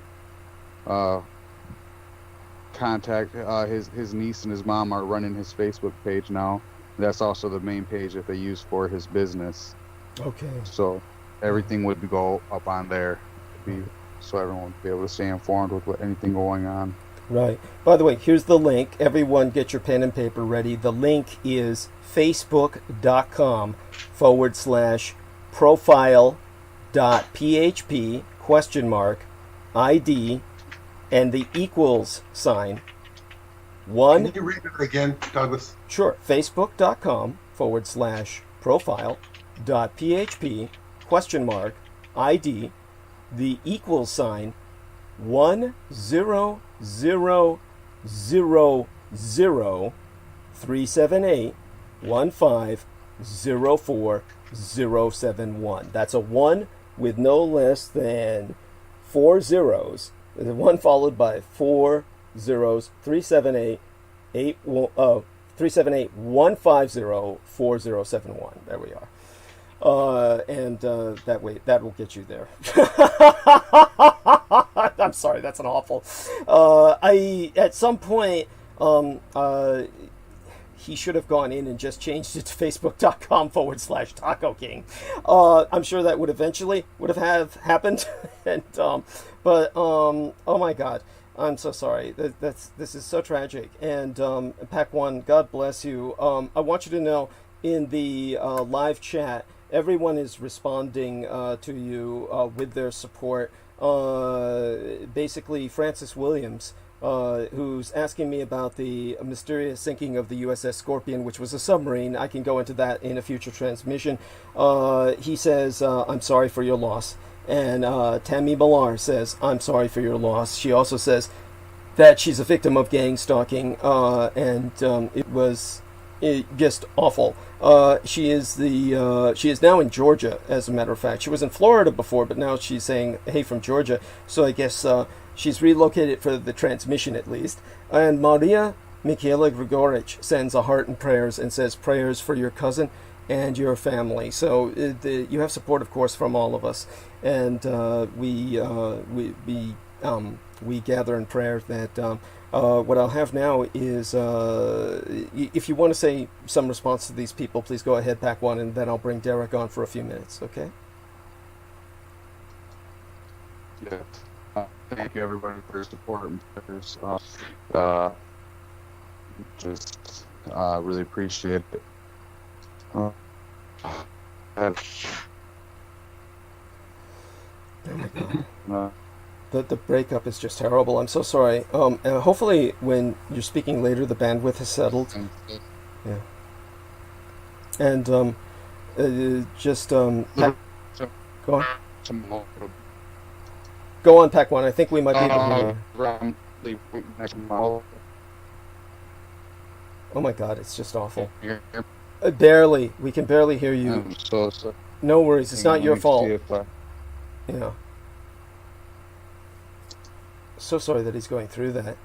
contact his niece and his mom are running his Facebook page now. That's also the main page that they use for his business. Okay. So everything would go up on there, so everyone would be able to stay informed with anything going on. Right. By the way, here's the link. Everyone get your pen and paper ready. The link is facebook.com/profile.php ? ID and the equals sign. Can you read it again, Douglas? Sure. facebook.com/profile.php ? ID the equals sign 1000378150471. That's a 1 with no less than 4 zeros, the one followed by 4 zeros, 378 150 There we are. And that way, that will get you there. I'm sorry, that's an awful. At some point, he should have gone in and just changed it to facebook.com/Taco King. I'm sure that would eventually have happened. And but oh my God, I'm so sorry. This is so tragic. And Pac One, God bless you. I want you to know, in the live chat, everyone is responding to you with their support. Basically, Francis Williams, who's asking me about the mysterious sinking of the USS Scorpion, which was a submarine. I can go into that in a future transmission. He says, I'm sorry for your loss. And Tammy Millar says, I'm sorry for your loss. She also says that she's a victim of gang stalking, and it was just awful. She is now in Georgia, as a matter of fact. She was in Florida before, but now she's saying, hey, from Georgia. So I guess she's relocated for the transmission, at least. And Maria Michaela Grigorich sends a heart and prayers and says prayers for your cousin and your family. So you have support, of course, from all of us. And we gather in prayer that what I'll have now is, if you want to say some response to these people, please go ahead, Pac One, and then I'll bring Derek on for a few minutes, okay? Yeah. Thank you, everybody, for your support and prayers. Just really appreciate it. The breakup is just terrible. I'm so sorry. Hopefully, when you're speaking later, the bandwidth has settled. Yeah. And just go on. Go on, Pac One. I think we might be able to hear you. Oh my God, it's just awful. Barely. We can barely hear you. So no worries. It's not your fault. Yeah. So sorry that he's going through that.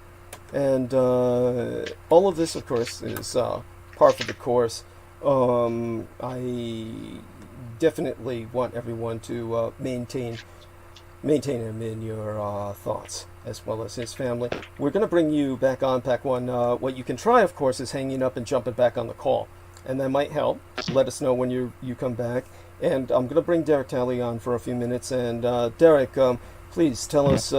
And all of this, of course, is par for the course. I definitely want everyone to maintain him in your thoughts, as well as his family. We're going to bring you back on, Pac One. What you can try, of course, is hanging up and jumping back on the call. And that might help. Let us know when you come back. And I'm going to bring Derek Talley on for a few minutes. And Derek, please tell us,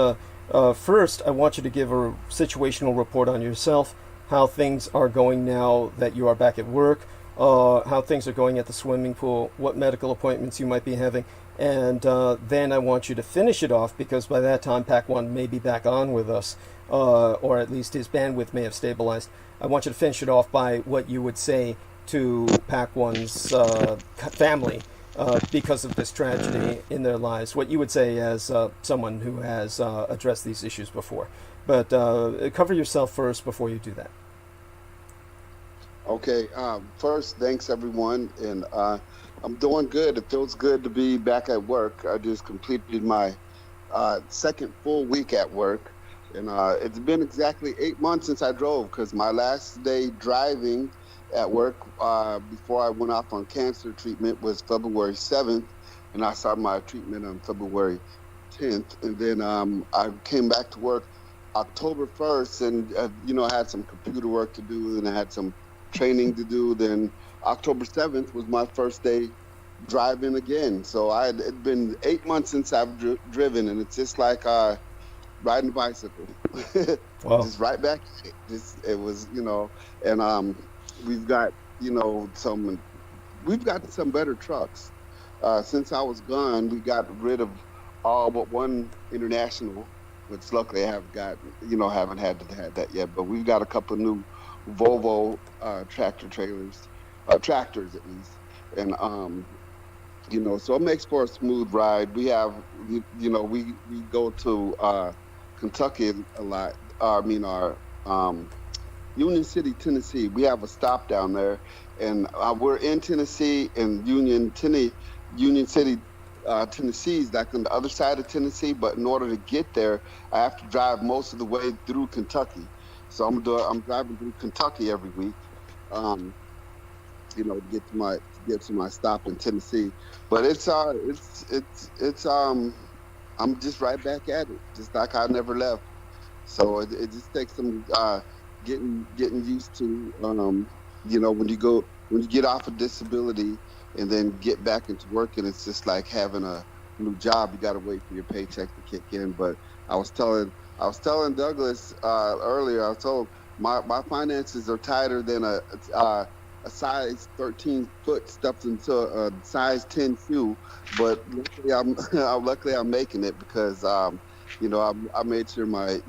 first, I want you to give a situational report on yourself, how things are going now that you are back at work, how things are going at the swimming pool, what medical appointments you might be having. And then I want you to finish it off, because by that time Pac One may be back on with us, or at least his bandwidth may have stabilized. I want you to finish it off by what you would say to Pac One's family because of this tragedy in their lives, what you would say as someone who has addressed these issues before. But cover yourself first before you do that. Okay. First, thanks everyone, and I'm doing good. It feels good to be back at work. I just completed my second full week at work, and it's been exactly 8 months since I drove, because my last day driving at work before I went off on cancer treatment was February 7th, and I started my treatment on February 10th, and then I came back to work October 1st, and I had some computer work to do, and I had some training to do. Then October 7th was my first day driving again. So it'd been 8 months since I've driven, and it's just like riding a bicycle. Wow. Just right back. It was, and we've got some better trucks. Since I was gone, we got rid of all but one International, which luckily I haven't had that yet. But we've got a couple of new Volvo tractor trailers, tractors at least, and so it makes for a smooth ride. We have, we go to Kentucky a lot. Our Union City, Tennessee. We have a stop down there, and we're in Tennessee, and Union City Tennessee is like on the other side of Tennessee, but in order to get there, I have to drive most of the way through Kentucky. So I'm driving through Kentucky every week, to get to my stop in Tennessee. But I'm just right back at it, just like I never left. So it just takes some getting used to, when you get off of disability and then get back into work, and it's just like having a new job. You got to wait for your paycheck to kick in. But I was telling Douglas earlier. I was told my finances are tighter than a size 13 foot stuffed into a size 10 shoe. But luckily I'm making it because I made sure my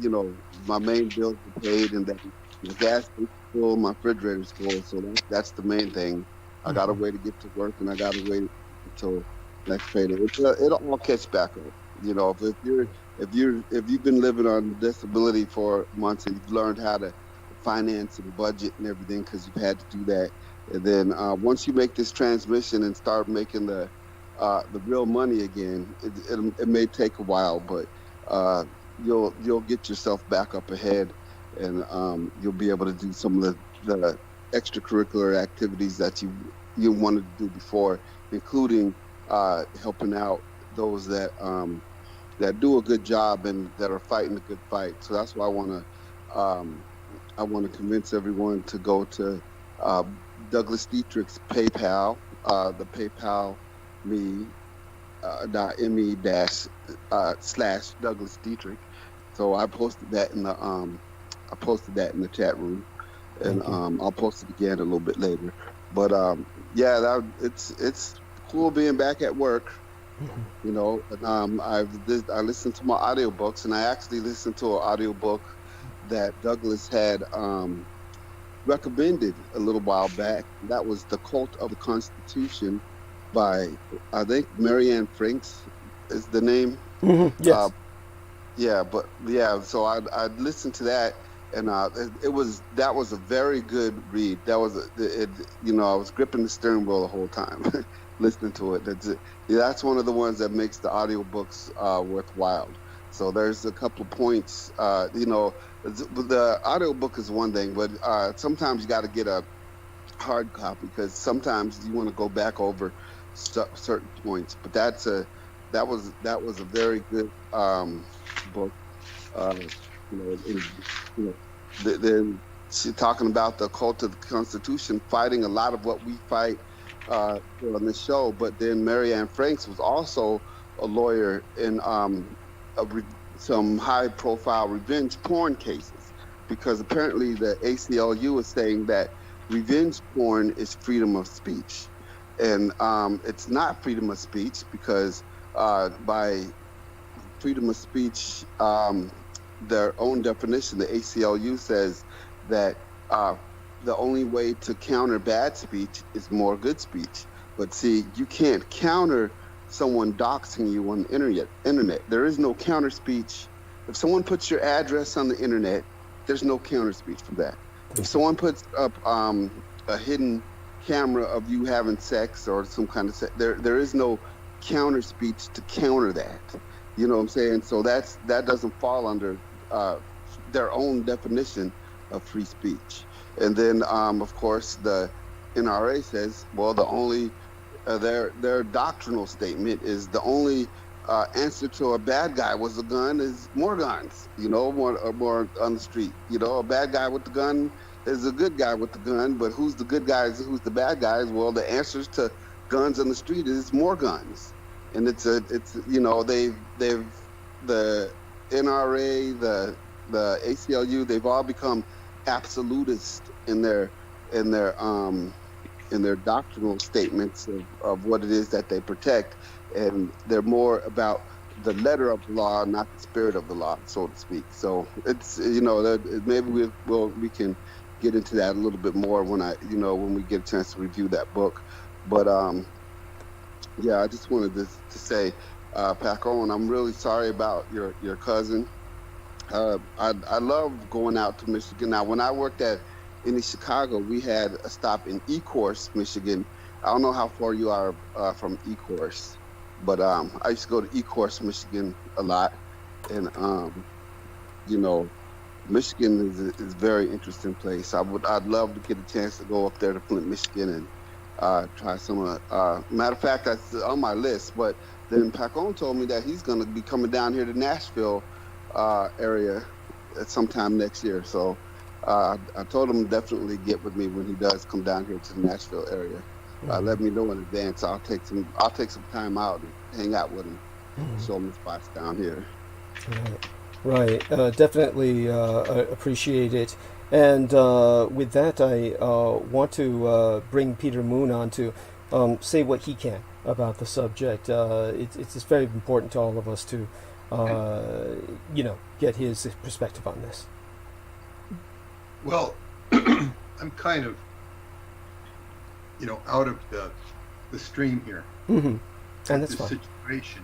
main bills were paid and that the gas is full, my refrigerator's full. So that's the main thing. I got a way to get to work, and I got to wait until next payday. It'll all catch back up. If you've been living on disability for months and you've learned how to finance and budget and everything because you've had to do that, and then once you make this transmission and start making the real money again, it may take a while, but you'll get yourself back up ahead, and you'll be able to do some of the extracurricular activities that you wanted to do before, including helping out those that do a good job and that are fighting a good fight. So that's why I want to convince everyone to go to Douglas Dietrich's PayPal, the PayPal me .me/Douglas Dietrich. So I posted that in the chat room, and I'll post it again a little bit later. But it's cool being back at work. And, I listened to my audiobooks, and I actually listened to an audiobook that Douglas had recommended a little while back. That was The Cult of the Constitution by, I think, Marianne Franks is the name. Yes. So I listened to that, and that was a very good read. That was I was gripping the steering wheel the whole time listening to it. That's one of the ones that makes the audiobooks worthwhile. So there's a couple of points. The audiobook is one thing, but sometimes you got to get a hard copy because sometimes you want to go back over certain points. But that was a very good book. Then she's talking about the cult of the Constitution, fighting a lot of what we fight on this show. But then Marianne Franks was also a lawyer in some high-profile revenge porn cases, because apparently the ACLU is saying that revenge porn is freedom of speech, and it's not freedom of speech because by freedom of speech, their own definition, the ACLU says that the only way to counter bad speech is more good speech. But see, you can't counter someone doxing you on the internet. There is no counter speech. If someone puts your address on the internet, there's no counter speech for that. If someone puts up a hidden camera of you having sex or some kind of sex, there is no counter speech to counter that. You know what I'm saying? So that doesn't fall under their own definition of free speech. And then, of course, the NRA says, well, the only their doctrinal statement is the only answer to a bad guy with a gun is more guns. More on the street. A bad guy with the gun is a good guy with the gun, but who's the good guys and who's the bad guys? Well, the answers to guns on the street is more guns. And it's the NRA, the ACLU, they've all become absolutist in their doctrinal statements of what it is that they protect, and they're more about the letter of the law, not the spirit of the law, so to speak. So it's maybe we can get into that a little bit more when we get a chance to review that book. But I just wanted to say, Paco, I'm really sorry about your cousin. I love going out to Michigan. Now, when I worked in Chicago, we had a stop in Ecorse, Michigan. I don't know how far you are from Ecorse. But I used to go to Ecorse, Michigan a lot, and you know, Michigan is a very interesting place. I'd love to get a chance to go up there to Flint, Michigan, and try some of. Matter of fact, that's on my list. But then Pacone told me that he's going to be coming down here to Nashville area at sometime next year. So I told him to definitely get with me when he does come down here to the Nashville area. Let me know in advance. I'll take some time out and hang out with him. Show him the spots down here. Right. Definitely appreciate it. And with that, I want to bring Peter Moon on to say what he can about the subject. It's very important to all of us to, get his perspective on this. Well, I'm kind of, out of the stream here. And that's the fine. Situation.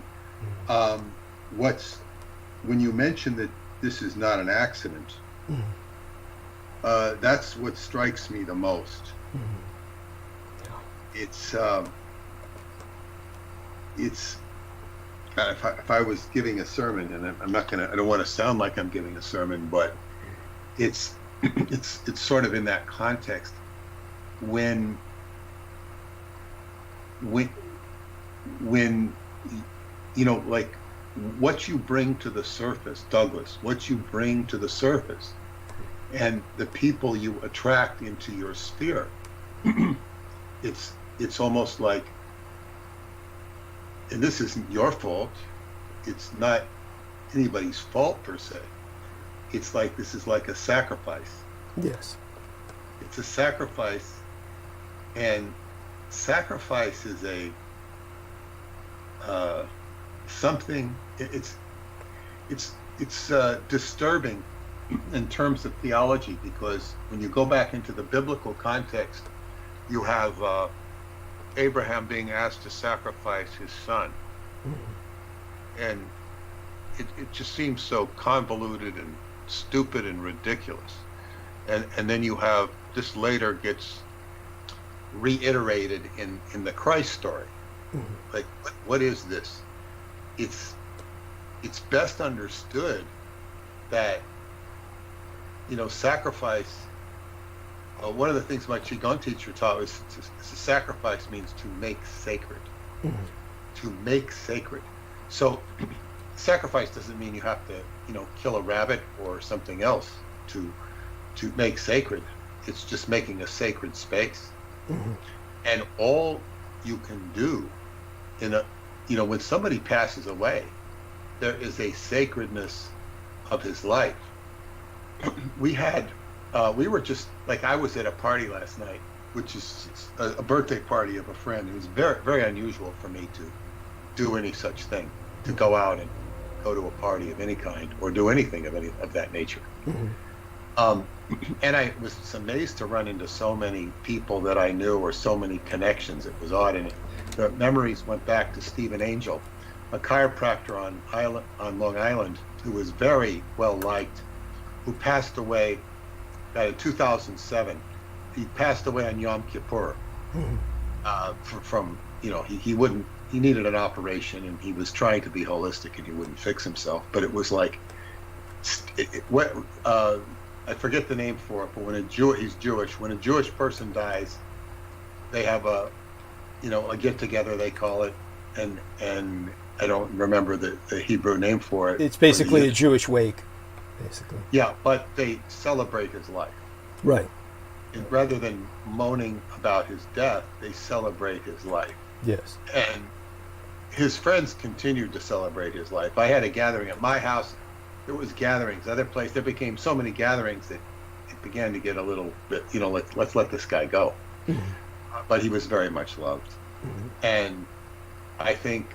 When you mention that this is not an accident, that's what strikes me the most. It's if I was giving a sermon, and I don't want to sound like I'm giving a sermon, but it's sort of in that context when like what you bring to the surface, Douglas, what you bring to the surface, and the people you attract into your sphere, it's almost like, and this isn't your fault, it's not anybody's fault per se, it's like this is like a sacrifice. Yes. It's a sacrifice, and sacrifice is a something. It's disturbing in terms of theology, because when you go back into the biblical context, you have Abraham being asked to sacrifice his son, and it just seems so convoluted and stupid and ridiculous. And then you have this later gets reiterated in the Christ story. Like, what is this? It's best understood that, sacrifice, one of the things my Qigong teacher taught was to sacrifice means to make sacred. To make sacred. So sacrifice doesn't mean you have to, kill a rabbit or something else to make sacred. It's just making a sacred space. And all you can do when somebody passes away, there is a sacredness of his life. We were just, like, I was at a party last night, which is a birthday party of a friend. It was very, very unusual for me to do any such thing, to go out and go to a party of any kind or do anything of that nature. And I was amazed to run into so many people that I knew, or so many connections. It was odd, and the memories went back to Stephen Angel, a chiropractor on Long Island, who was very well liked, who passed away in 2007. He passed away on Yom Kippur he needed an operation, and he was trying to be holistic, and he wouldn't fix himself. But it was like, I forget the name for it, but he's Jewish. When a Jewish person dies, they have a get together, they call it, and I don't remember the Hebrew name for it. It's basically a Jewish wake, basically. Yeah, but they celebrate his life. Right. And rather than moaning about his death, they celebrate his life. Yes. And his friends continued to celebrate his life. I had a gathering at my house. There was gatherings, other places. There became so many gatherings that it began to get a little bit, let's let this guy go. But he was very much loved. And I think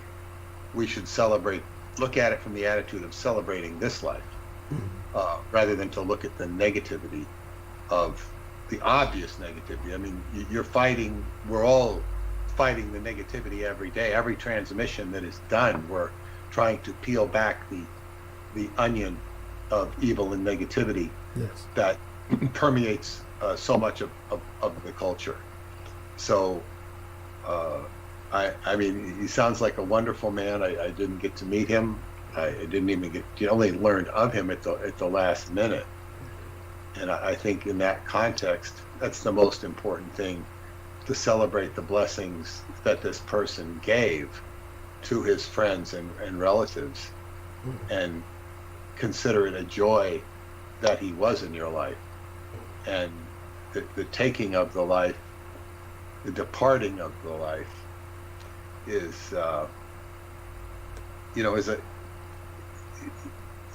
we should look at it from the attitude of celebrating this life, rather than to look at the negativity of the obvious negativity. I mean, we're all fighting the negativity every day. Every transmission that is done, we're trying to peel back the onion of evil and negativity that permeates so much of the culture. So I mean, he sounds like a wonderful man. I didn't get to meet him. I didn't even get to only learn of him at the last minute. And I think in that context, that's the most important thing, to celebrate the blessings that this person gave to his friends and relatives, and consider it a joy that he was in your life. And the taking of the life, the departing of the life is,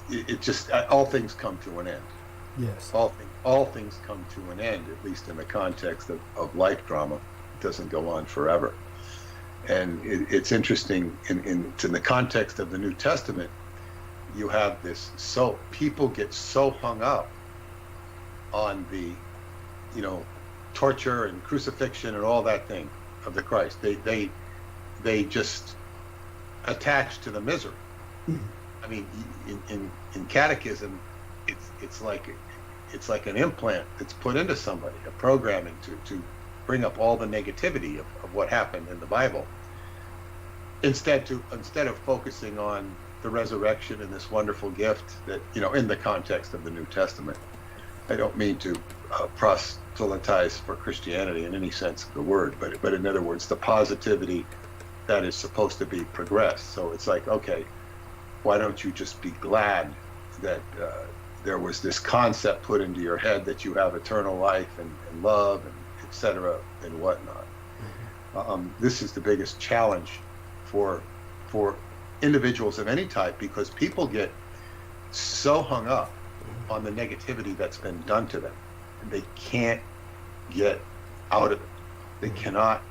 it just, all things come to an end. Yes. All things come to an end, at least in the context of life drama. It doesn't go on forever. And it's interesting in the context of the New Testament, you have this, so people get so hung up on the, torture and crucifixion and all that thing of the Christ. They just attach to the misery. I mean, in catechism, it's like an implant that's put into somebody, a programming to bring up all the negativity of what happened in the Bible, instead of focusing on the resurrection and this wonderful gift that, in the context of the New Testament. I don't mean to proselytize for Christianity in any sense of the word, but in other words, the positivity that is supposed to be progressed. So it's like, okay, why don't you just be glad that there was this concept put into your head that you have eternal life and love and etc. and whatnot. This is the biggest challenge for individuals of any type, because people get so hung up on the negativity that's been done to them, and they can't get out of it. They cannot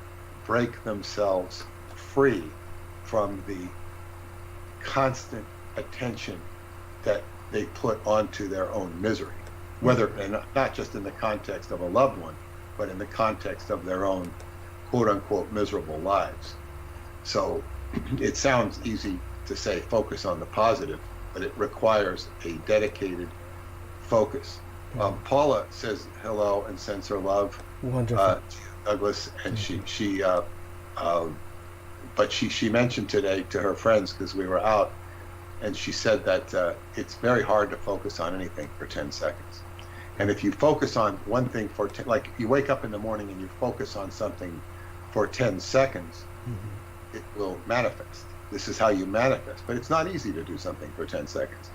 break themselves free from the constant attention that they put onto their own misery, whether, and not just in the context of a loved one, but in the context of their own quote-unquote miserable lives. So it sounds easy to say focus on the positive, but it requires a dedicated focus. Paula says hello and sends her love. Wonderful. To Douglas, and she mentioned today to her friends, because we were out, and she said that it's very hard to focus on anything for 10 seconds. And if you focus on one thing for like you wake up in the morning and you focus on something for 10 seconds, it will manifest. This is how you manifest. But it's not easy to do something for 10 seconds.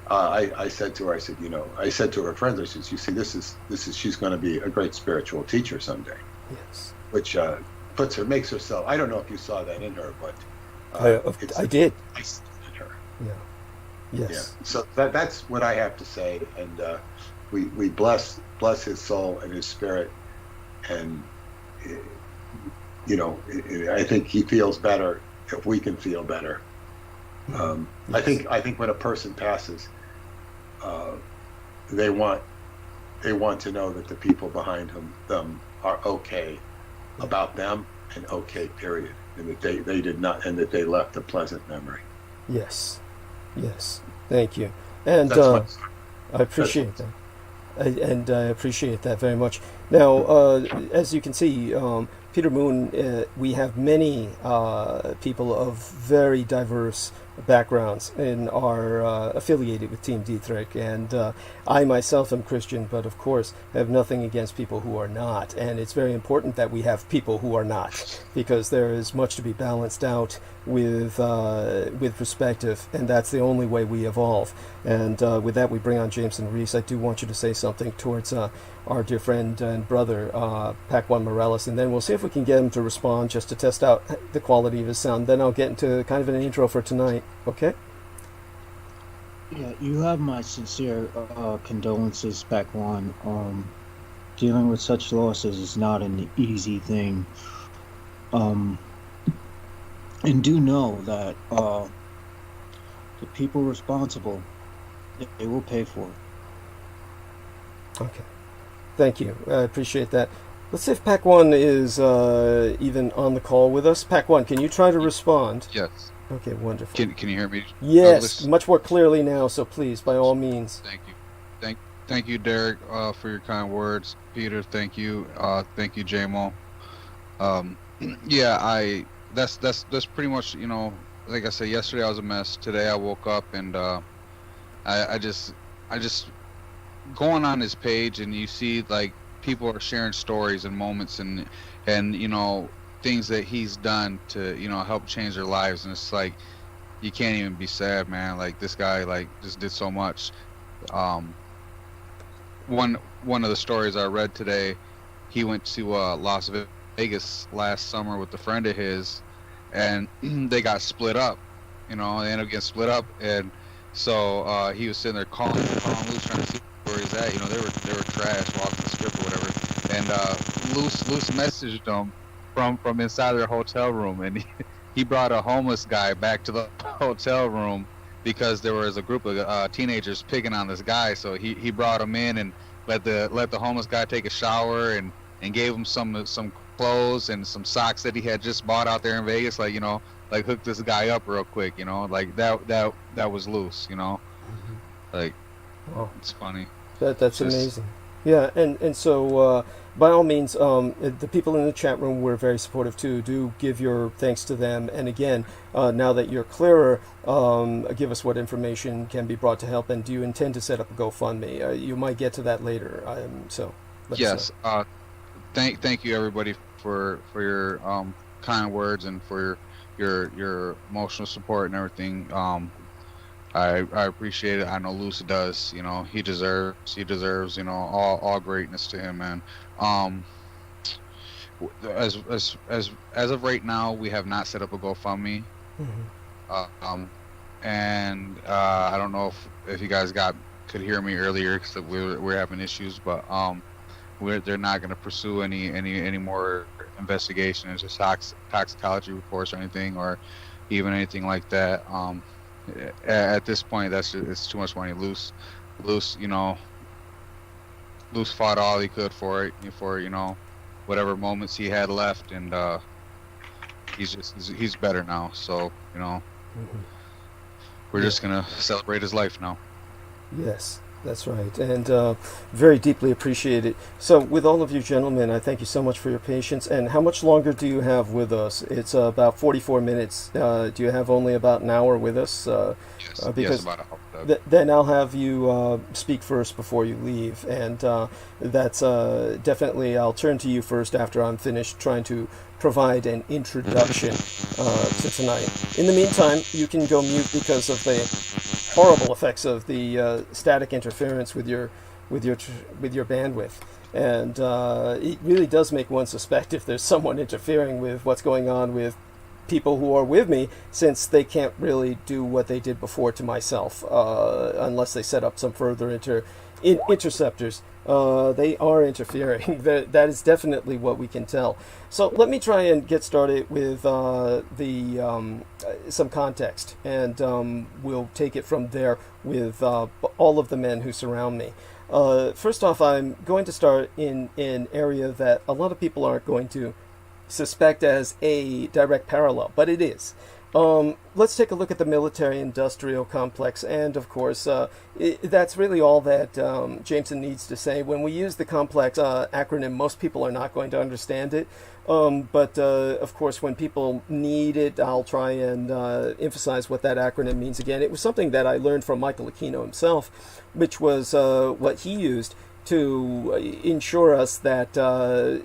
I said to her, I said to her friends, I said, you see, she's going to be a great spiritual teacher someday. Yes. Which makes her so, I don't know if you saw that in her, but I did. Nice in her. Yeah. Yes. Yeah. So that's what I have to say, and we bless his soul and his spirit, and I think he feels better if we can feel better. Yes. I think when a person passes, they want to know that the people behind them are okay about them, and okay, period, and that they did not, and that they left a pleasant memory. Yes. Thank you, and I appreciate that. And I appreciate that very much. Now, as you can see, Peter Moon, we have many people of very diverse backgrounds and are affiliated with Team Dietrich, and I myself am Christian, but of course have nothing against people who are not, and it's very important that we have people who are not, because there is much to be balanced out with perspective, and that's the only way we evolve. And with that, we bring on Jameson Reese. I do want you to say something towards our dear friend and brother, Pac-1 Morales, and then we'll see if we can get him to respond, just to test out the quality of his sound. Then I'll get into kind of an intro for tonight, okay? Yeah, you have my sincere condolences, Pac-1. Dealing with such losses is not an easy thing. And do know that the people responsible, they will pay for it. Okay. Thank you. I appreciate that. Let's see if Pac-1 is even on the call with us. Pac-1, can you try to respond? Yes. Okay, wonderful. Can you hear me? Yes, much more clearly now, so please, by all means. Thank you. Thank you, Derek, for your kind words. Peter, thank you. Thank you, JMO. Yeah, that's pretty much, you know, like I said, yesterday I was a mess. Today I woke up and I just going on his page, and you see like people are sharing stories and moments and you know, things that he's done to, you know, help change their lives, and it's like you can't even be sad, man. Like this guy like just did so much. One of the stories I read today, he went to Las Vegas last summer with a friend of his, and they got split up. You know, they ended up getting split up, and so he was sitting there calling Luce, trying to see where he's at. You know, they were trash, walking the strip or whatever. And Luce messaged them from inside their hotel room, and he brought a homeless guy back to the hotel room because there was a group of teenagers picking on this guy. So he brought him in and let the homeless guy take a shower and gave him some clothes and some socks that he had just bought out there in Vegas. Like, you know, like hook this guy up real quick. You know, like that was Luce. You know, like, wow. It's funny. That's amazing. Yeah, and so by all means, the people in the chat room were very supportive too. Do give your thanks to them. And again, now that you're clearer, give us what information can be brought to help. And do you intend to set up a GoFundMe? You might get to that later. So yes. Thank you everybody for your kind words and for your emotional support and everything. I appreciate it. I know Luce does. You know, he deserves, you know, all greatness to him, man. As of right now, we have not set up a GoFundMe. Mm-hmm. And I don't know if you guys could hear me earlier because we're having issues, but they're not going to pursue any more investigation into toxicology reports or anything, or even anything like that. At this point, it's too much money. Luce, you know, Luce fought all he could for you know, whatever moments he had left, and he's better now. So, you know, we're just gonna celebrate his life now. Yes, that's right, and very deeply appreciate it. So, with all of you gentlemen, I thank you so much for your patience. And how much longer do you have with us? It's about 44 minutes. Do you have only about an hour with us? Yes, because about an hour. Then I'll have you speak first before you leave, and that's definitely. I'll turn to you first after I'm finished trying to provide an introduction to tonight. In the meantime, you can go mute because of the horrible effects of the static interference with your bandwidth, and it really does make one suspect if there's someone interfering with what's going on with people who are with me, since they can't really do what they did before to myself unless they set up some further interceptors. They are interfering. That is definitely what we can tell. So let me try and get started with some context, and we'll take it from there with all of the men who surround me. First off, I'm going to start in an area that a lot of people aren't going to suspect as a direct parallel, but it is. Let's take a look at the military-industrial complex, and of course, that's really all that Jameson needs to say. When we use the complex acronym, most people are not going to understand it, but of course, when people need it, I'll try and emphasize what that acronym means again. It was something that I learned from Michael Aquino himself, which was what he used to ensure us that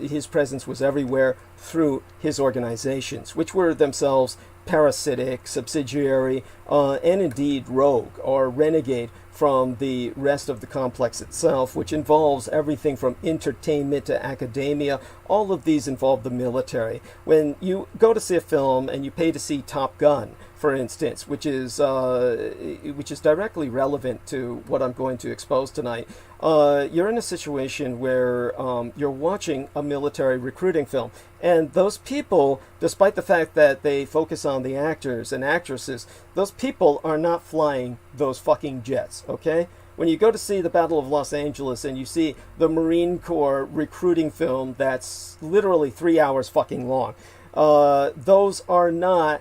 his presence was everywhere through his organizations, which were themselves parasitic, subsidiary, and indeed rogue or renegade from the rest of the complex itself, which involves everything from entertainment to academia. All of these involve the military. When you go to see a film and you pay to see Top Gun, for instance, which is directly relevant to what I'm going to expose tonight, you're in a situation where you're watching a military recruiting film, and those people, despite the fact that they focus on the actors and actresses, those people are not flying those fucking jets, okay? When you go to see the Battle of Los Angeles and you see the Marine Corps recruiting film that's literally 3 hours fucking long, those are not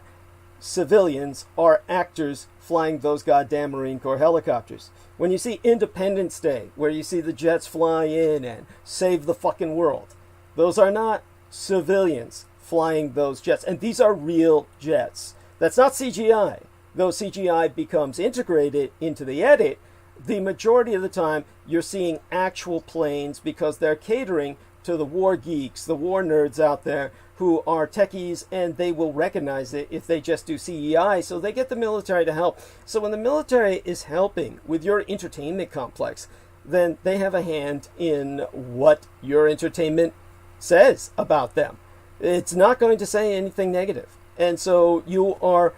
civilians, are actors flying those goddamn Marine Corps helicopters. When you see Independence Day, where you see the jets fly in and save the fucking world, those are not civilians flying those jets. And these are real jets. That's not CGI. Though CGI becomes integrated into the edit, the majority of the time you're seeing actual planes because they're catering to the war geeks, the war nerds out there who are techies, and they will recognize it if they just do CEI, so they get the military to help. So when the military is helping with your entertainment complex, then they have a hand in what your entertainment says about them. It's not going to say anything negative. And so you are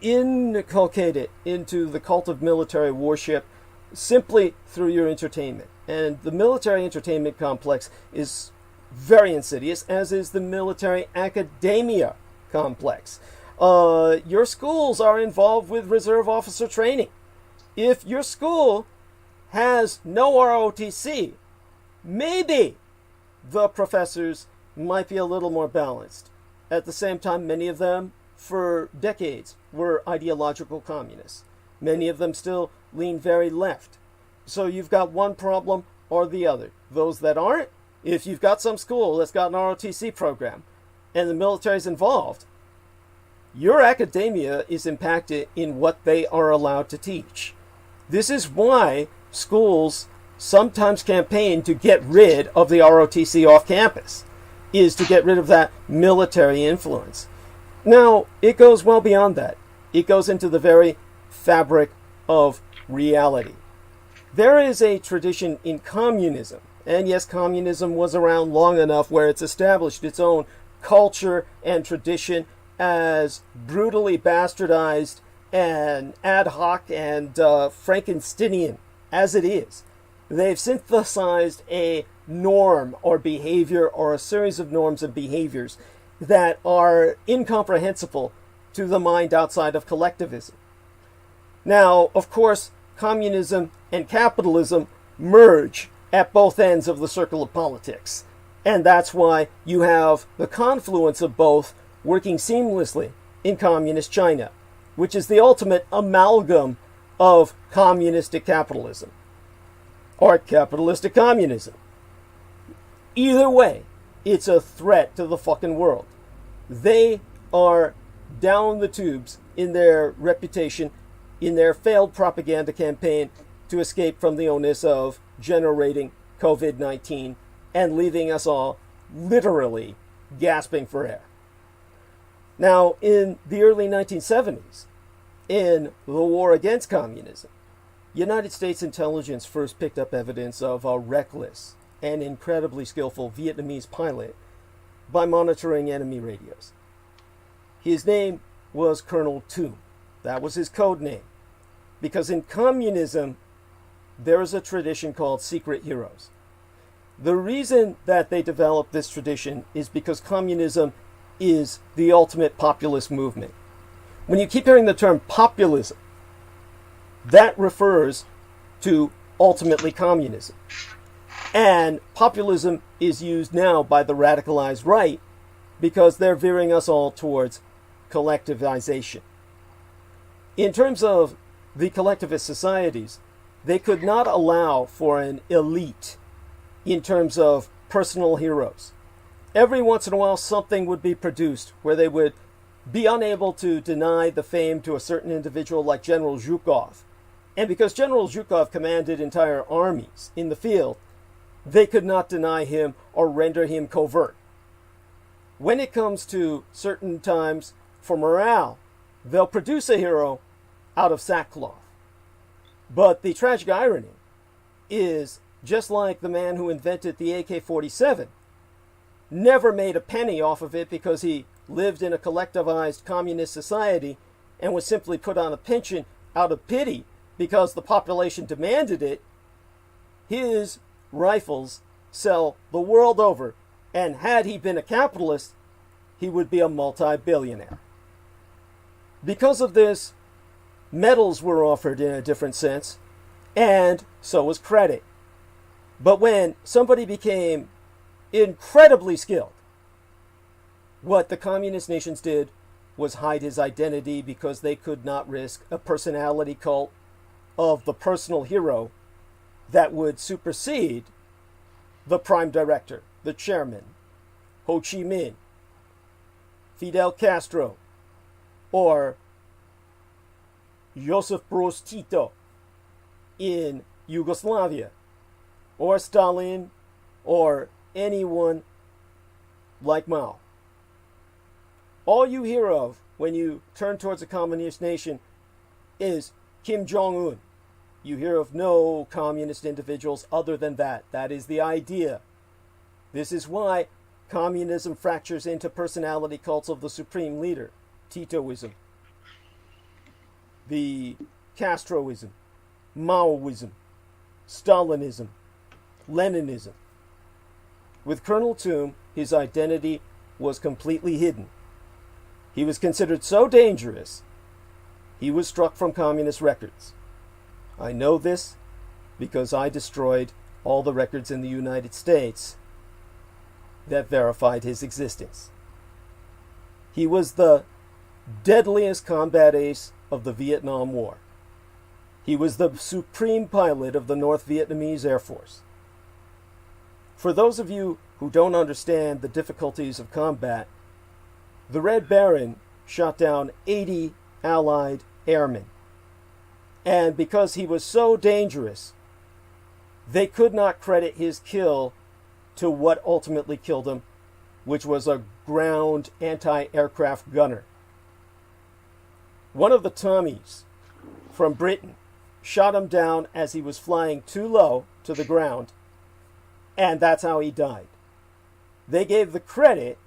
inculcated into the cult of military worship simply through your entertainment. And the military entertainment complex is very insidious, as is the military academia complex. Your schools are involved with reserve officer training. If your school has no ROTC, maybe the professors might be a little more balanced. At the same time, many of them, for decades, were ideological communists. Many of them still lean very left. So you've got one problem or the other. Those that aren't, if you've got some school that's got an ROTC program and the military's involved, your academia is impacted in what they are allowed to teach. This is why schools sometimes campaign to get rid of the ROTC off campus, is to get rid of that military influence. Now, it goes well beyond that. It goes into the very fabric of reality. There is a tradition in communism, and yes, communism was around long enough where it's established its own culture and tradition, as brutally bastardized and ad hoc and Frankensteinian as it is. They've synthesized a norm or behavior, or a series of norms and behaviors that are incomprehensible to the mind outside of collectivism. Now, of course, communism and capitalism merge at both ends of the circle of politics. And that's why you have the confluence of both working seamlessly in communist China, which is the ultimate amalgam of communistic capitalism, or capitalistic communism. Either way, it's a threat to the fucking world. They are down the tubes in their reputation, in their failed propaganda campaign to escape from the onus of generating COVID-19 and leaving us all literally gasping for air. Now, in the early 1970s, in the war against communism, United States intelligence first picked up evidence of a reckless and incredibly skillful Vietnamese pilot by monitoring enemy radios. His name was Colonel Toom. That was his code name. Because in communism, there is a tradition called secret heroes. The reason that they developed this tradition is because communism is the ultimate populist movement. When you keep hearing the term populism, that refers to ultimately communism. And populism is used now by the radicalized right because they're veering us all towards collectivization. In terms of the collectivist societies, they could not allow for an elite in terms of personal heroes. Every once in a while, something would be produced where they would be unable to deny the fame to a certain individual like General Zhukov. And because General Zhukov commanded entire armies in the field, they could not deny him or render him covert. When it comes to certain times for morale, they'll produce a hero out of sackcloth. But the tragic irony is, just like the man who invented the AK-47, never made a penny off of it because he lived in a collectivized communist society and was simply put on a pension out of pity because the population demanded it, his rifles sell the world over, and had he been a capitalist, he would be a multi-billionaire. Because of this, medals were offered in a different sense, and so was credit. But when somebody became incredibly skilled, what the communist nations did was hide his identity because they could not risk a personality cult of the personal hero that would supersede the prime director, the chairman, Ho Chi Minh, Fidel Castro, or Joseph Broz Tito in Yugoslavia, or Stalin, or anyone like Mao. All you hear of when you turn towards a communist nation is Kim Jong-un. You hear of no communist individuals other than that. That is the idea. This is why communism fractures into personality cults of the supreme leader, Titoism, the Castroism, Maoism, Stalinism, Leninism. With Colonel Toom, his identity was completely hidden. He was considered so dangerous, he was struck from communist records. I know this because I destroyed all the records in the United States that verified his existence. He was the deadliest combat ace of the Vietnam War. He was the supreme pilot of the North Vietnamese Air Force. For those of you who don't understand the difficulties of combat, the Red Baron shot down 80 Allied airmen. And because he was so dangerous, they could not credit his kill to what ultimately killed him, which was a ground anti-aircraft gunner. One of the Tommies from Britain shot him down as he was flying too low to the ground, and that's how he died. They gave the credit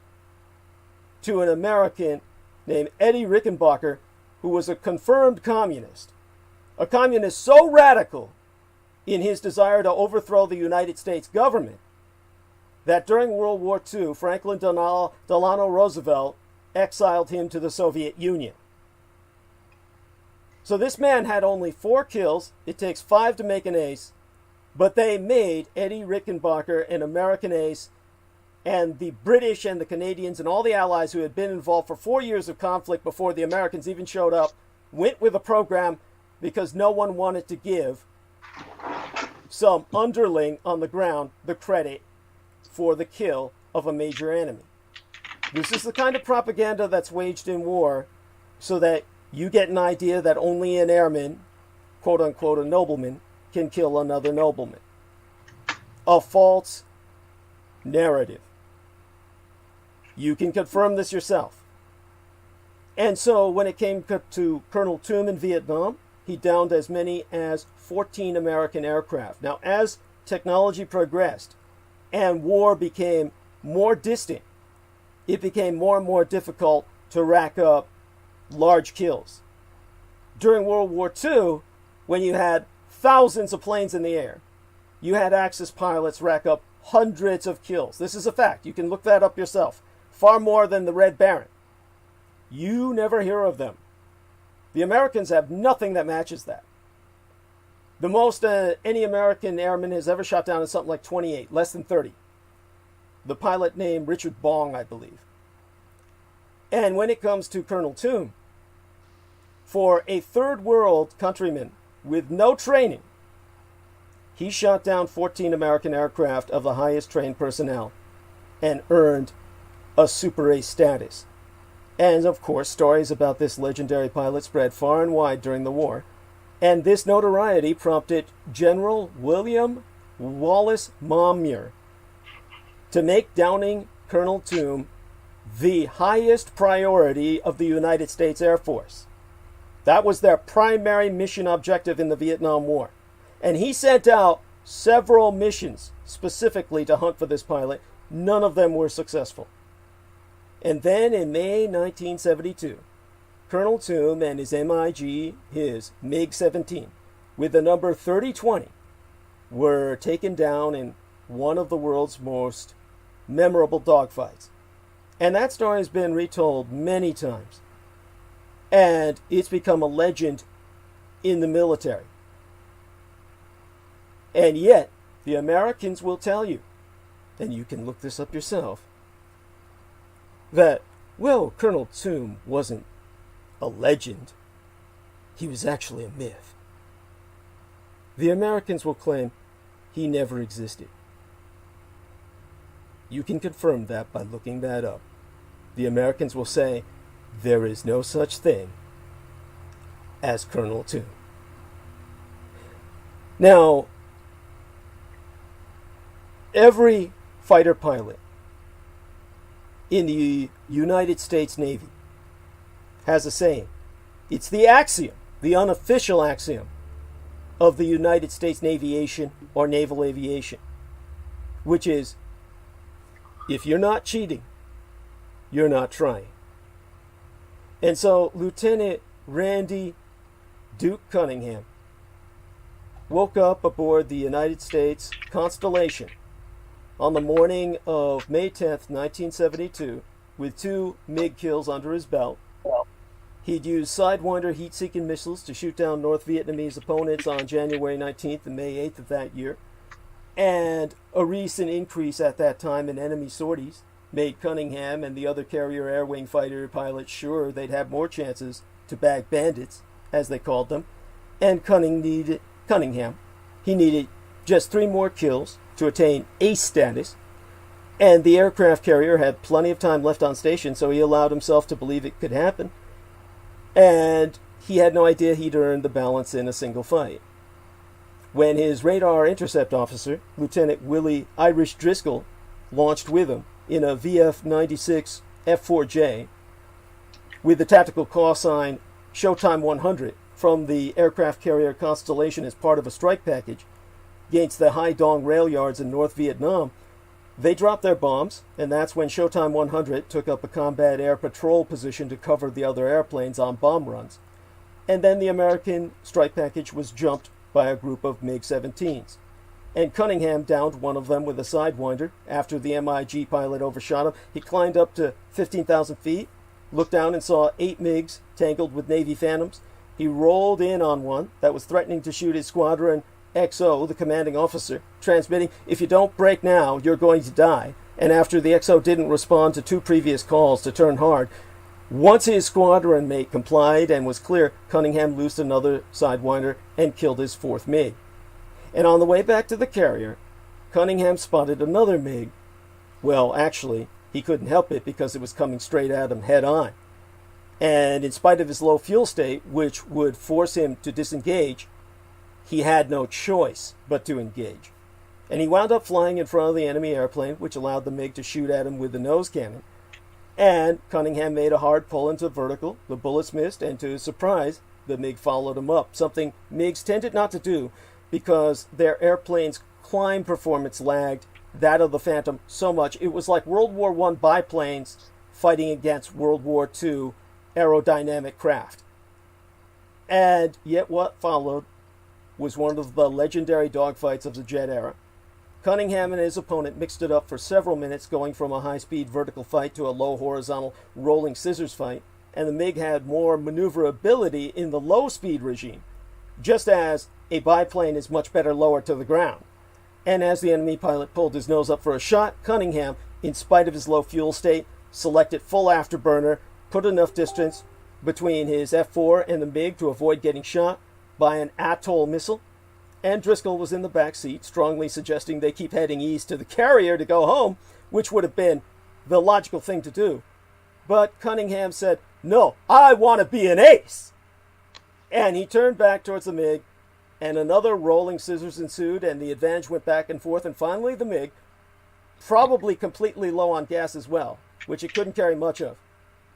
to an American named Eddie Rickenbacker, who was a confirmed communist. A communist so radical in his desire to overthrow the United States government that during World War II, Franklin Delano Roosevelt exiled him to the Soviet Union. So this man had only 4 kills. It takes 5 to make an ace. But they made Eddie Rickenbacker an American ace, and the British and the Canadians and all the Allies who had been involved for 4 years of conflict before the Americans even showed up went with a program because no one wanted to give some underling on the ground the credit for the kill of a major enemy. This is the kind of propaganda that's waged in war so that you get an idea that only an airman, quote unquote a nobleman, can kill another nobleman. A false narrative. You can confirm this yourself. And so when it came to Colonel Toom in Vietnam, he downed as many as 14 American aircraft. Now, as technology progressed and war became more distant, it became more and more difficult to rack up large kills. During World War II, when you had thousands of planes in the air, you had Axis pilots rack up hundreds of kills. This is a fact. You can look that up yourself. Far more than the Red Baron. You never hear of them. The Americans have nothing that matches that. The most any American airman has ever shot down is something like 28, less than 30. The pilot named Richard Bong, I believe. And when it comes to Colonel Toom, for a third world countryman with no training, he shot down 14 American aircraft of the highest trained personnel and earned a Super Ace status. And of course, stories about this legendary pilot spread far and wide during the war. And this notoriety prompted General William Wallace Monmouth to make downing Colonel Toom the highest priority of the United States Air Force. That was their primary mission objective in the Vietnam War. And he sent out several missions specifically to hunt for this pilot. None of them were successful. And then in May 1972, Colonel Toom and his MiG, his MiG-17, with the number 3020, were taken down in one of the world's most memorable dogfights. And that story has been retold many times. And it's become a legend in the military. And yet, the Americans will tell you, and you can look this up yourself, that, well, Colonel Toom wasn't a legend. He was actually a myth. The Americans will claim he never existed. You can confirm that by looking that up. the Americans will say, there is no such thing as Colonel Toon. Now, every fighter pilot in the United States Navy has a saying. It's the axiom, the unofficial axiom of the United States Naviation or naval aviation, which is, if you're not cheating, you're not trying. And so Lieutenant Randy Duke Cunningham woke up aboard the United States Constellation on the morning of May 10th, 1972, with 2 MiG kills under his belt. He'd used Sidewinder heat-seeking missiles to shoot down North Vietnamese opponents on January 19th and May 8th of that year. And a recent increase at that time in enemy sorties made Cunningham and the other carrier air wing fighter pilots sure they'd have more chances to bag bandits, as they called them. And Cunningham, he needed just 3 more kills to attain ace status. And the aircraft carrier had plenty of time left on station, so he allowed himself to believe it could happen. And he had no idea he'd earned the balance in a single fight. When his radar intercept officer, Lieutenant Willie Irish Driscoll, launched with him in a VF-96 F4J with the tactical call sign Showtime 100 from the aircraft carrier Constellation as part of a strike package against the Hai Dong rail yards in North Vietnam, they dropped their bombs, and that's when Showtime 100 took up a combat air patrol position to cover the other airplanes on bomb runs. And then the American strike package was jumped by a group of MiG-17s. And Cunningham downed one of them with a Sidewinder after the MiG pilot overshot him. He climbed up to 15,000 feet, looked down and saw 8 MiGs tangled with Navy Phantoms. He rolled in on one that was threatening to shoot his squadron XO, the commanding officer, transmitting, "If you don't break now, you're going to die." And after the XO didn't respond to 2 previous calls to turn hard, once his squadron mate complied and was clear, Cunningham loosed another Sidewinder and killed his 4th MiG. And on the way back to the carrier, Cunningham spotted another MiG. Well, actually, he couldn't help it because it was coming straight at him head on. And in spite of his low fuel state, which would force him to disengage, he had no choice but to engage. And he wound up flying in front of the enemy airplane, which allowed the MiG to shoot at him with the nose cannon. And Cunningham made a hard pull into vertical. The bullets missed, and to his surprise, the MiG followed him up, something MiGs tended not to do because their airplane's climb performance lagged that of the Phantom so much. It was like World War I biplanes fighting against World War II aerodynamic craft. And yet what followed was one of the legendary dogfights of the jet era. Cunningham and his opponent mixed it up for several minutes, going from a high-speed vertical fight to a low horizontal rolling scissors fight, and the MiG had more maneuverability in the low-speed regime, just as a biplane is much better lower to the ground. And as the enemy pilot pulled his nose up for a shot, Cunningham, in spite of his low fuel state, selected full afterburner, put enough distance between his F4 and the MiG to avoid getting shot by an atoll missile, and Driscoll was in the back seat, strongly suggesting they keep heading east to the carrier to go home, which would have been the logical thing to do. But Cunningham said, "No, I want to be an ace!" And he turned back towards the MiG, and another rolling scissors ensued, and the advantage went back and forth, and finally the MiG, probably completely low on gas as well, which it couldn't carry much of,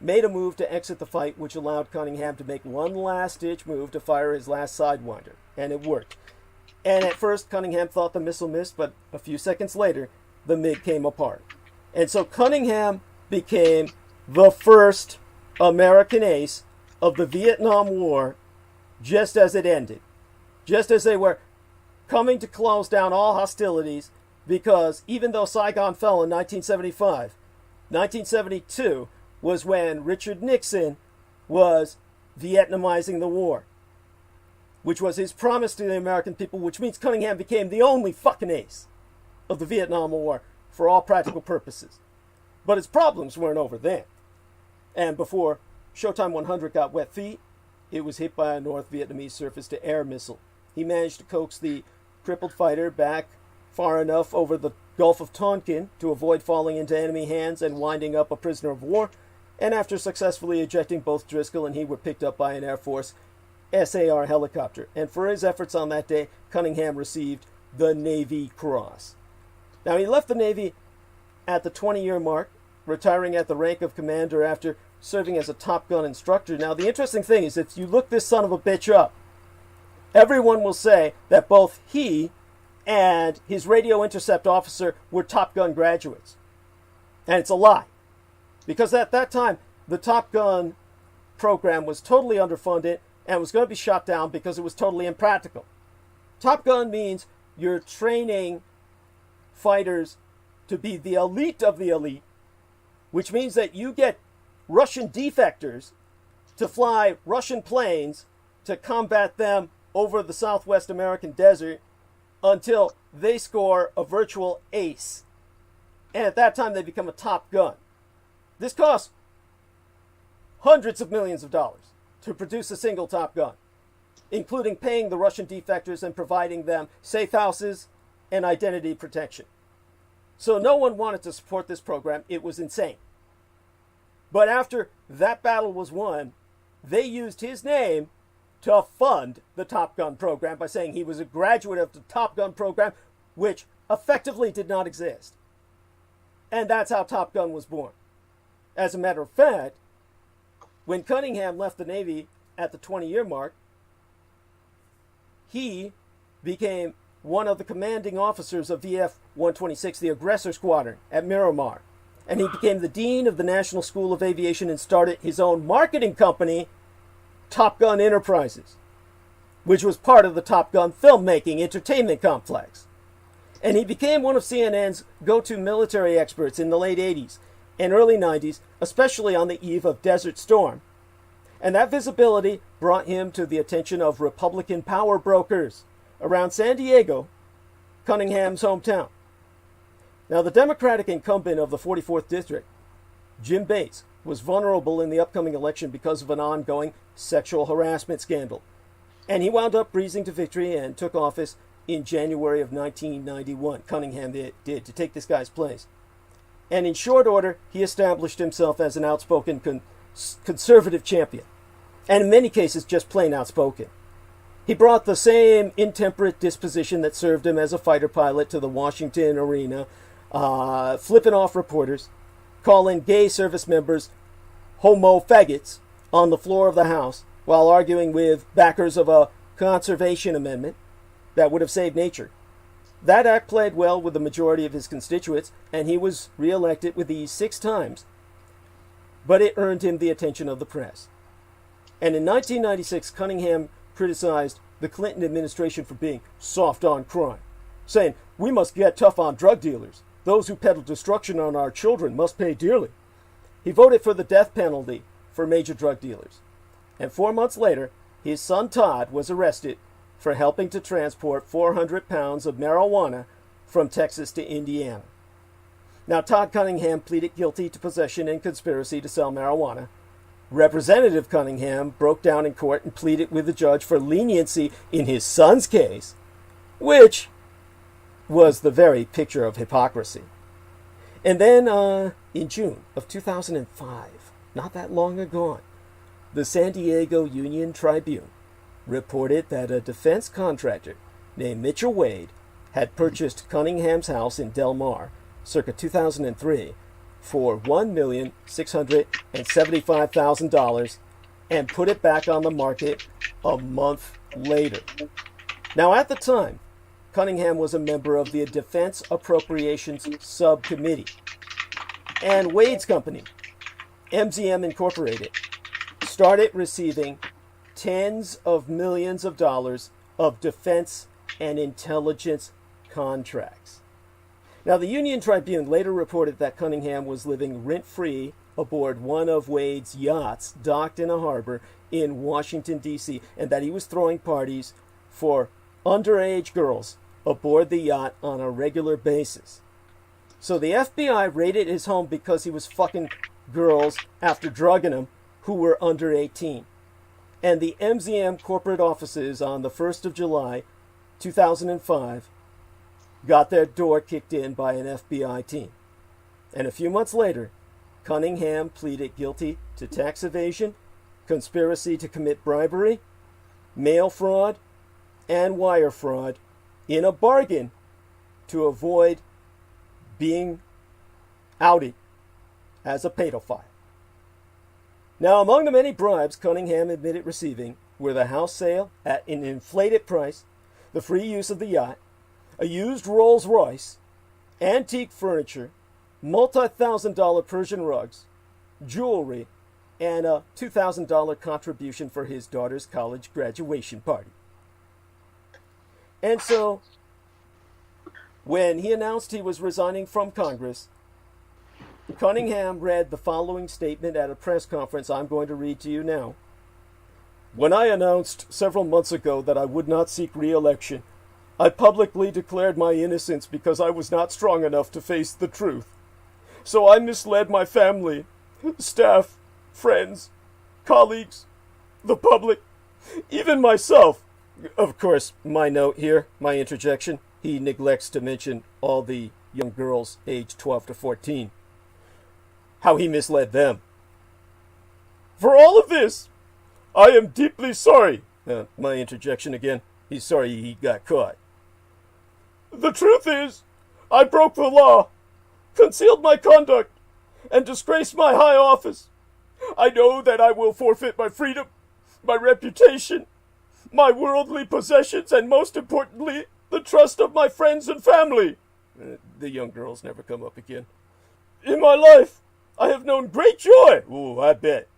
made a move to exit the fight, which allowed Cunningham to make one last-ditch move to fire his last Sidewinder, and it worked. And at first, Cunningham thought the missile missed, but a few seconds later, the MiG came apart. And so Cunningham became the first American ace of the Vietnam War just as it ended. Just as they were coming to close down all hostilities, because even though Saigon fell in 1975, 1972 was when Richard Nixon was Vietnamizing the war, which was his promise to the American people, which means Cunningham became the only fucking ace of the Vietnam War for all practical purposes. But his problems weren't over then. And before Showtime 100 got wet feet, it was hit by a North Vietnamese surface-to-air missile. He managed to coax the crippled fighter back far enough over the Gulf of Tonkin to avoid falling into enemy hands and winding up a prisoner of war. and after successfully ejecting both Driscoll and he were picked up by an Air Force SAR helicopter. And for his efforts on that day, Cunningham received the Navy Cross. Now, he left the Navy at the 20-year mark, retiring at the rank of commander after serving as a Top Gun instructor. Now, the interesting thing is, if you look this son of a bitch up, everyone will say that both he and his radio intercept officer were Top Gun graduates. And it's a lie. Because at that time, the Top Gun program was totally underfunded and was going to be shut down because it was totally impractical. Top Gun means you're training fighters to be the elite of the elite, which means that you get Russian defectors to fly Russian planes to combat them over the Southwest American desert until they score a virtual ace. And at that time, they become a Top Gun. This costs hundreds of millions of dollars to produce a single Top Gun, including paying the Russian defectors and providing them safe houses and identity protection. So no one wanted to support this program. It was insane. But after that battle was won, they used his name to fund the Top Gun program by saying he was a graduate of the Top Gun program, which effectively did not exist. And that's how Top Gun was born. As a matter of fact, when Cunningham left the Navy at the 20-year mark, he became one of the commanding officers of VF-126, the Aggressor Squadron, at Miramar. And he became the dean of the National School of Aviation and started his own marketing company, Top Gun Enterprises, which was part of the Top Gun filmmaking entertainment complex. And he became one of CNN's go-to military experts in the late 80s and early 90s, especially on the eve of Desert Storm. And that visibility brought him to the attention of Republican power brokers around San Diego, Cunningham's hometown. Now, the Democratic incumbent of the 44th District, Jim Bates, was vulnerable in the upcoming election because of an ongoing sexual harassment scandal. And he wound up breezing to victory and took office in January of 1991. Cunningham did, to take this guy's place. And in short order, he established himself as an outspoken conservative champion, and in many cases just plain outspoken. He brought the same intemperate disposition that served him as a fighter pilot to the Washington arena, flipping off reporters, calling gay service members homo faggots on the floor of the House while arguing with backers of a conservation amendment that would have saved nature. That act played well with the majority of his constituents, and he was reelected with ease 6 times, but it earned him the attention of the press. And in 1996, Cunningham criticized the Clinton administration for being soft on crime, saying, "We must get tough on drug dealers. Those who peddle destruction on our children must pay dearly." He voted for the death penalty for major drug dealers. And 4 months later, his son Todd was arrested for helping to transport 400 pounds of marijuana from Texas to Indiana. Now, Todd Cunningham pleaded guilty to possession and conspiracy to sell marijuana. Representative Cunningham broke down in court and pleaded with the judge for leniency in his son's case, which was the very picture of hypocrisy. And then in June of 2005, not that long ago, the San Diego Union Tribune reported that a defense contractor named Mitchell Wade had purchased Cunningham's house in Del Mar circa 2003 for $1,675,000 and put it back on the market a month later. Now, at the time, Cunningham was a member of the Defense Appropriations Subcommittee, and Wade's company, MZM Incorporated, started receiving tens of millions of dollars of defense and intelligence contracts. Now, the Union Tribune later reported that Cunningham was living rent-free aboard one of Wade's yachts docked in a harbor in Washington, D.C., and that he was throwing parties for underage girls aboard the yacht on a regular basis. So the FBI raided his home because he was fucking girls after drugging them who were under 18. And the MZM corporate offices on the 1st of July, 2005, got their door kicked in by an FBI team. And a few months later, Cunningham pleaded guilty to tax evasion, conspiracy to commit bribery, mail fraud, and wire fraud in a bargain to avoid being outed as a pedophile. Now, among the many bribes Cunningham admitted receiving were the house sale at an inflated price, the free use of the yacht, a used Rolls-Royce, antique furniture, multi-$1,000 Persian rugs, jewelry, and a $2,000 contribution for his daughter's college graduation party. And so, when he announced he was resigning from Congress, Cunningham read the following statement at a press conference I'm going to read to you now. When I announced several months ago that I would not seek re-election, I publicly declared my innocence because I was not strong enough to face the truth. So I misled my family, staff, friends, colleagues, the public, even myself. Of course, my note here, my interjection, he neglects to mention all the young girls aged 12 to 14. How he misled them. For all of this, I am deeply sorry. My interjection again. He's sorry he got caught. The truth is, I broke the law, concealed my conduct, and disgraced my high office. I know that I will forfeit my freedom, my reputation, my worldly possessions, and most importantly, the trust of my friends and family. The young girls never come up again. In my life, I have known great joy. Ooh, I bet.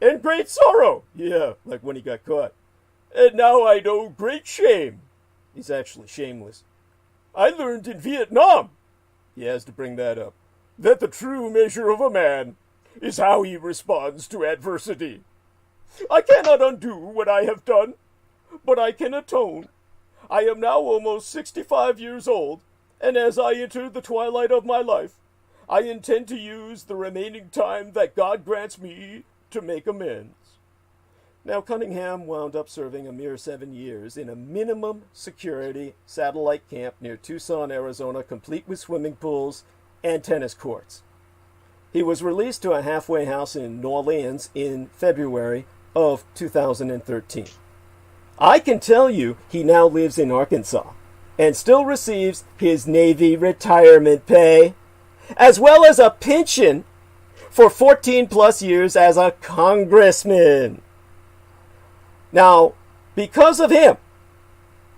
And great sorrow. Yeah, like when he got caught. And now I know great shame. He's actually shameless. I learned in Vietnam, he has to bring that up, that the true measure of a man is how he responds to adversity. I cannot undo what I have done, but I can atone. I am now almost 65 years old, and as I enter the twilight of my life, I intend to use the remaining time that God grants me to make amends. Now, Cunningham wound up serving a mere 7 years in a minimum security satellite camp near Tucson, Arizona, complete with swimming pools and tennis courts. He was released to a halfway house in New Orleans in February of 2013. I can tell you he now lives in Arkansas and still receives his Navy retirement pay, as well as a pension for 14 plus years as a congressman. Now, because of him,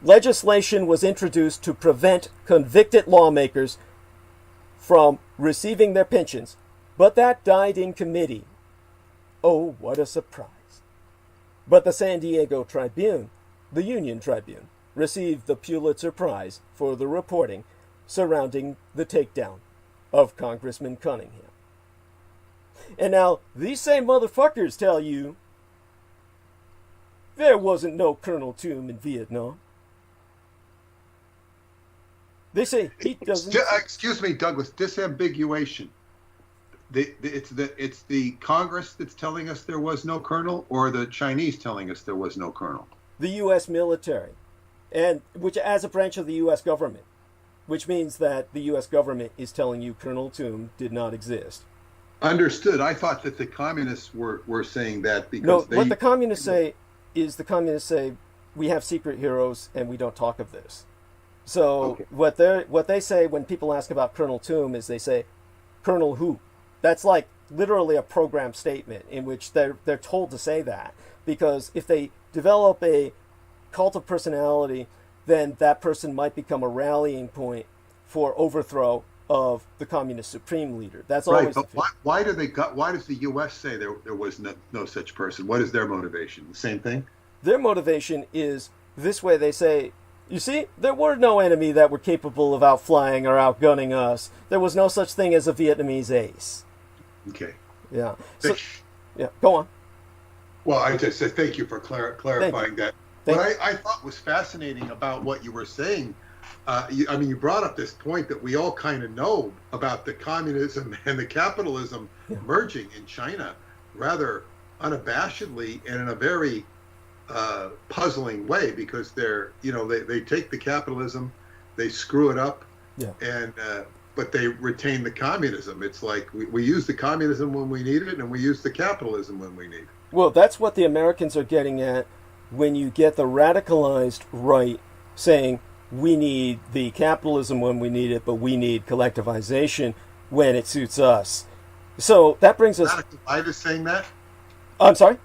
legislation was introduced to prevent convicted lawmakers from receiving their pensions, but that died in committee. Oh, what a surprise. But the San Diego Tribune, the Union Tribune, received the Pulitzer Prize for the reporting surrounding the takedown of Congressman Cunningham. And now, these same motherfuckers tell you there wasn't no Colonel Tomb in Vietnam. They say he doesn't... Excuse me, Douglas, disambiguation. It's the Congress that's telling us there was no colonel, or the Chinese telling us there was no colonel? The U.S. military, and which as a branch of the U.S. government, which means that the U.S. government is telling you Colonel Tomb did not exist. Understood. I thought that the communists were saying that because what the communists say is we have secret heroes and we don't talk of this. So okay. What they say when people ask about Colonel Tomb is they say, Colonel who? That's like literally a program statement in which they're told to say that, because if they develop a cult of personality, then that person might become a rallying point for overthrow of the communist supreme leader. That's always right. But why does the U.S. say there was no such person? What is their motivation? The same thing? Their motivation is this way. They say, you see, there were no enemy that were capable of outflying or outgunning us. There was no such thing as a Vietnamese ace. Okay. Yeah. So, yeah. Go on. Well, I just said thank you for clarifying that. What I thought was fascinating about what you were saying, you brought up this point that we all kind of know about the communism and the capitalism merging in China rather unabashedly and in a very puzzling way, because they take the capitalism, they screw it up, and but they retain the communism. It's like we use the communism when we need it, and we use the capitalism when we need it. Well, that's what the Americans are getting at when you get the radicalized right saying we need the capitalism when we need it, but we need collectivization when it suits us. So that brings us... The radical right is saying that? I'm sorry?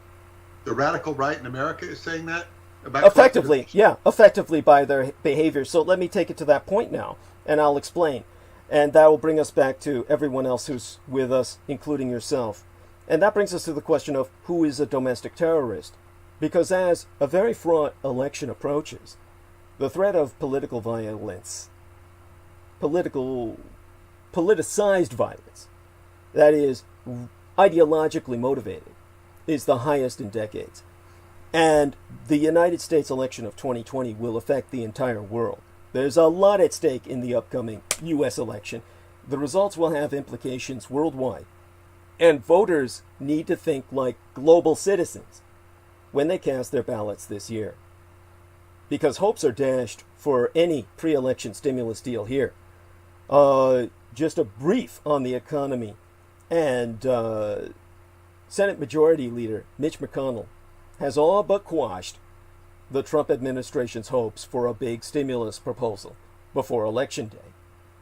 The radical right in America is saying that? Effectively, yeah, effectively by their behavior. So let me take it to that point now, and I'll explain. And that will bring us back to everyone else who's with us, including yourself. And that brings us to the question of who is a domestic terrorist. Because as a very fraught election approaches, the threat of political violence, politicized violence, that is, ideologically motivated, is the highest in decades. And the United States election of 2020 will affect the entire world. There's a lot at stake in the upcoming U.S. election. The results will have implications worldwide. And voters need to think like global citizens when they cast their ballots this year. Because hopes are dashed for any pre-election stimulus deal here. Just a brief on the economy. And Senate Majority Leader Mitch McConnell has all but quashed the Trump administration's hopes for a big stimulus proposal before Election Day,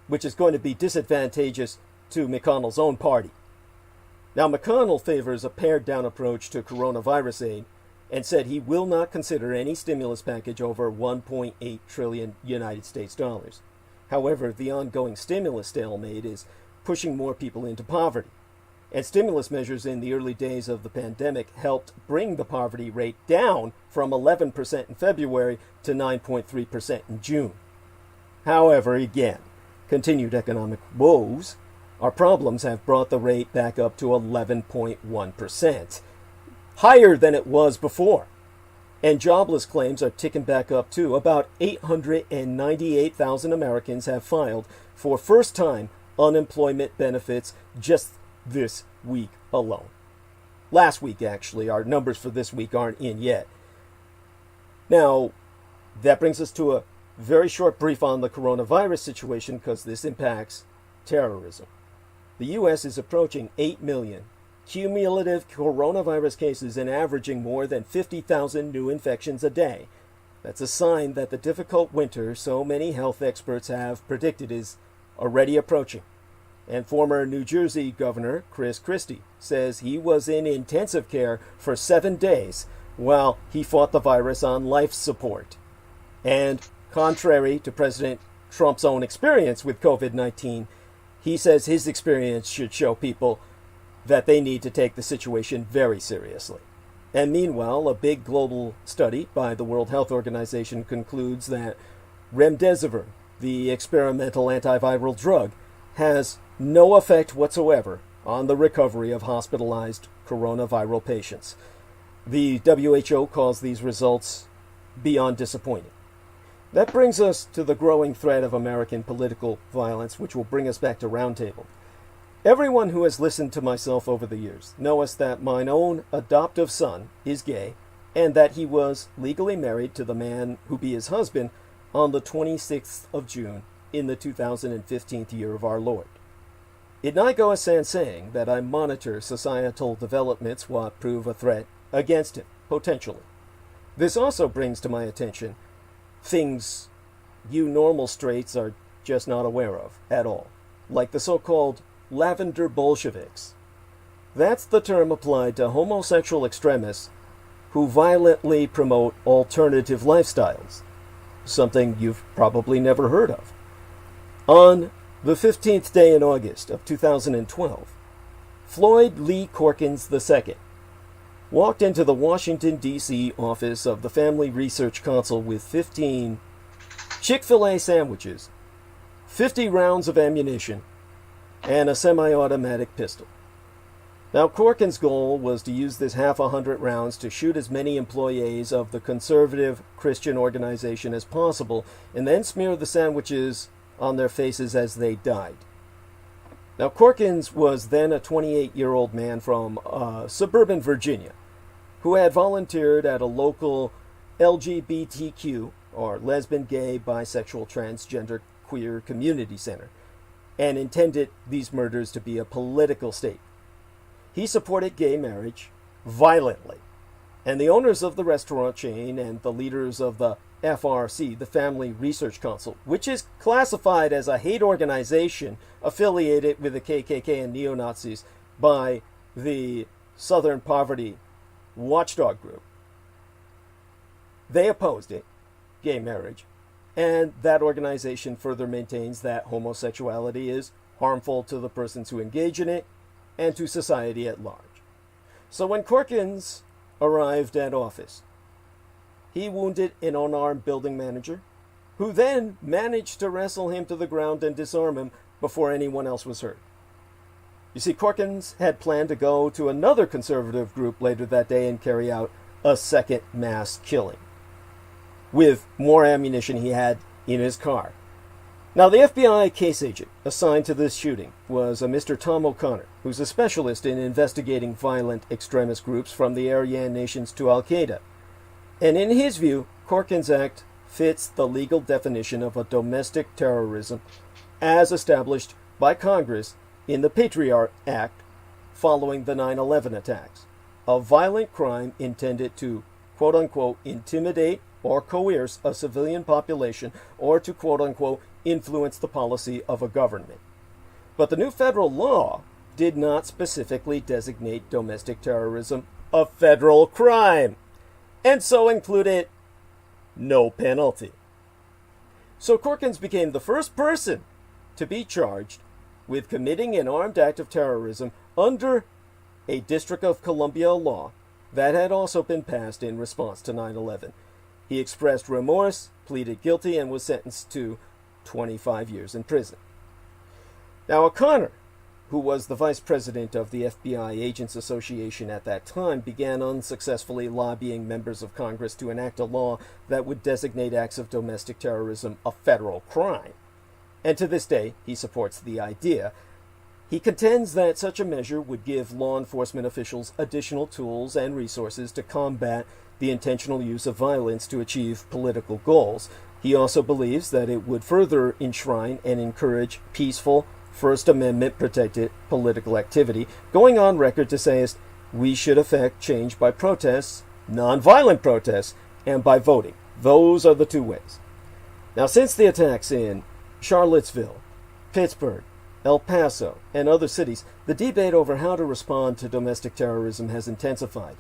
which is going to be disadvantageous to McConnell's own party. Now, McConnell favors a pared-down approach to coronavirus aid and said he will not consider any stimulus package over $1.8 trillion United States dollars. However, the ongoing stimulus stalemate is pushing more people into poverty. And stimulus measures in the early days of the pandemic helped bring the poverty rate down from 11% in February to 9.3% in June. However, again, continued economic woes, our problems have brought the rate back up to 11.1%, higher than it was before. And jobless claims are ticking back up too. About 898,000 Americans have filed for first-time unemployment benefits just this week alone. Last week, actually. Our numbers for this week aren't in yet. Now, that brings us to a very short brief on the coronavirus situation because this impacts terrorism. The U.S. is approaching 8 million cumulative coronavirus cases and averaging more than 50,000 new infections a day. That's a sign that the difficult winter so many health experts have predicted is already approaching. And former New Jersey Governor Chris Christie says he was in intensive care for 7 days while he fought the virus on life support. And contrary to President Trump's own experience with COVID-19, he says his experience should show people that they need to take the situation very seriously. And meanwhile, a big global study by the World Health Organization concludes that remdesivir, the experimental antiviral drug, has no effect whatsoever on the recovery of hospitalized coronavirus patients. The WHO calls these results beyond disappointing. That brings us to the growing threat of American political violence, which will bring us back to Roundtable. Everyone who has listened to myself over the years knows that mine own adoptive son is gay and that he was legally married to the man who be his husband on the 26th of June in the 2015th year of our Lord. It not goes sans saying that I monitor societal developments what prove a threat against him, potentially. This also brings to my attention things you normal straights are just not aware of at all, like the so-called lavender Bolsheviks. That's the term applied to homosexual extremists who violently promote alternative lifestyles, something you've probably never heard of. On the 15th day in August of 2012, Floyd Lee Corkins II walked into the Washington, D.C. office of the Family Research Council with 15 Chick-fil-A sandwiches, 50 rounds of ammunition, and a semi-automatic pistol. Now, Corkins' goal was to use this 100 rounds to shoot as many employees of the conservative Christian organization as possible, and then smear the sandwiches on their faces as they died. Now, Corkins was then a 28-year-old man from suburban Virginia who had volunteered at a local LGBTQ, or lesbian, gay, bisexual, transgender, queer community center. and intended these murders to be a political state. He supported gay marriage violently, and the owners of the restaurant chain and the leaders of the FRC, the Family Research Council, which is classified as a hate organization affiliated with the KKK and neo-Nazis by the Southern Poverty Watchdog Group. They opposed it, gay marriage, and that organization further maintains that homosexuality is harmful to the persons who engage in it and to society at large. So when Corkins arrived at office, he wounded an unarmed building manager, who then managed to wrestle him to the ground and disarm him before anyone else was hurt. You see, Corkins had planned to go to another conservative group later that day and carry out a second mass killing, with more ammunition he had in his car. Now, the FBI case agent assigned to this shooting was a Mr. Tom O'Connor, who's a specialist in investigating violent extremist groups from the Aryan nations to Al-Qaeda. And in his view, Corkins' act fits the legal definition of a domestic terrorism as established by Congress in the Patriot Act following the 9/11 attacks, a violent crime intended to, quote-unquote, intimidate or coerce a civilian population or to, quote-unquote, influence the policy of a government. But the new federal law did not specifically designate domestic terrorism a federal crime, and so included no penalty. So Corkins became the first person to be charged with committing an armed act of terrorism under a District of Columbia law that had also been passed in response to 9/11. He expressed remorse, pleaded guilty, and was sentenced to 25 years in prison. Now, O'Connor, who was the vice president of the FBI Agents Association at that time, began unsuccessfully lobbying members of Congress to enact a law that would designate acts of domestic terrorism a federal crime. And to this day, he supports the idea. He contends that such a measure would give law enforcement officials additional tools and resources to combat the intentional use of violence to achieve political goals. He also believes that it would further enshrine and encourage peaceful, First Amendment protected political activity, going on record to say we should effect change by protests, nonviolent protests, and by voting. Those are the two ways. Now, since the attacks in Charlottesville, Pittsburgh, El Paso, and other cities, the debate over how to respond to domestic terrorism has intensified.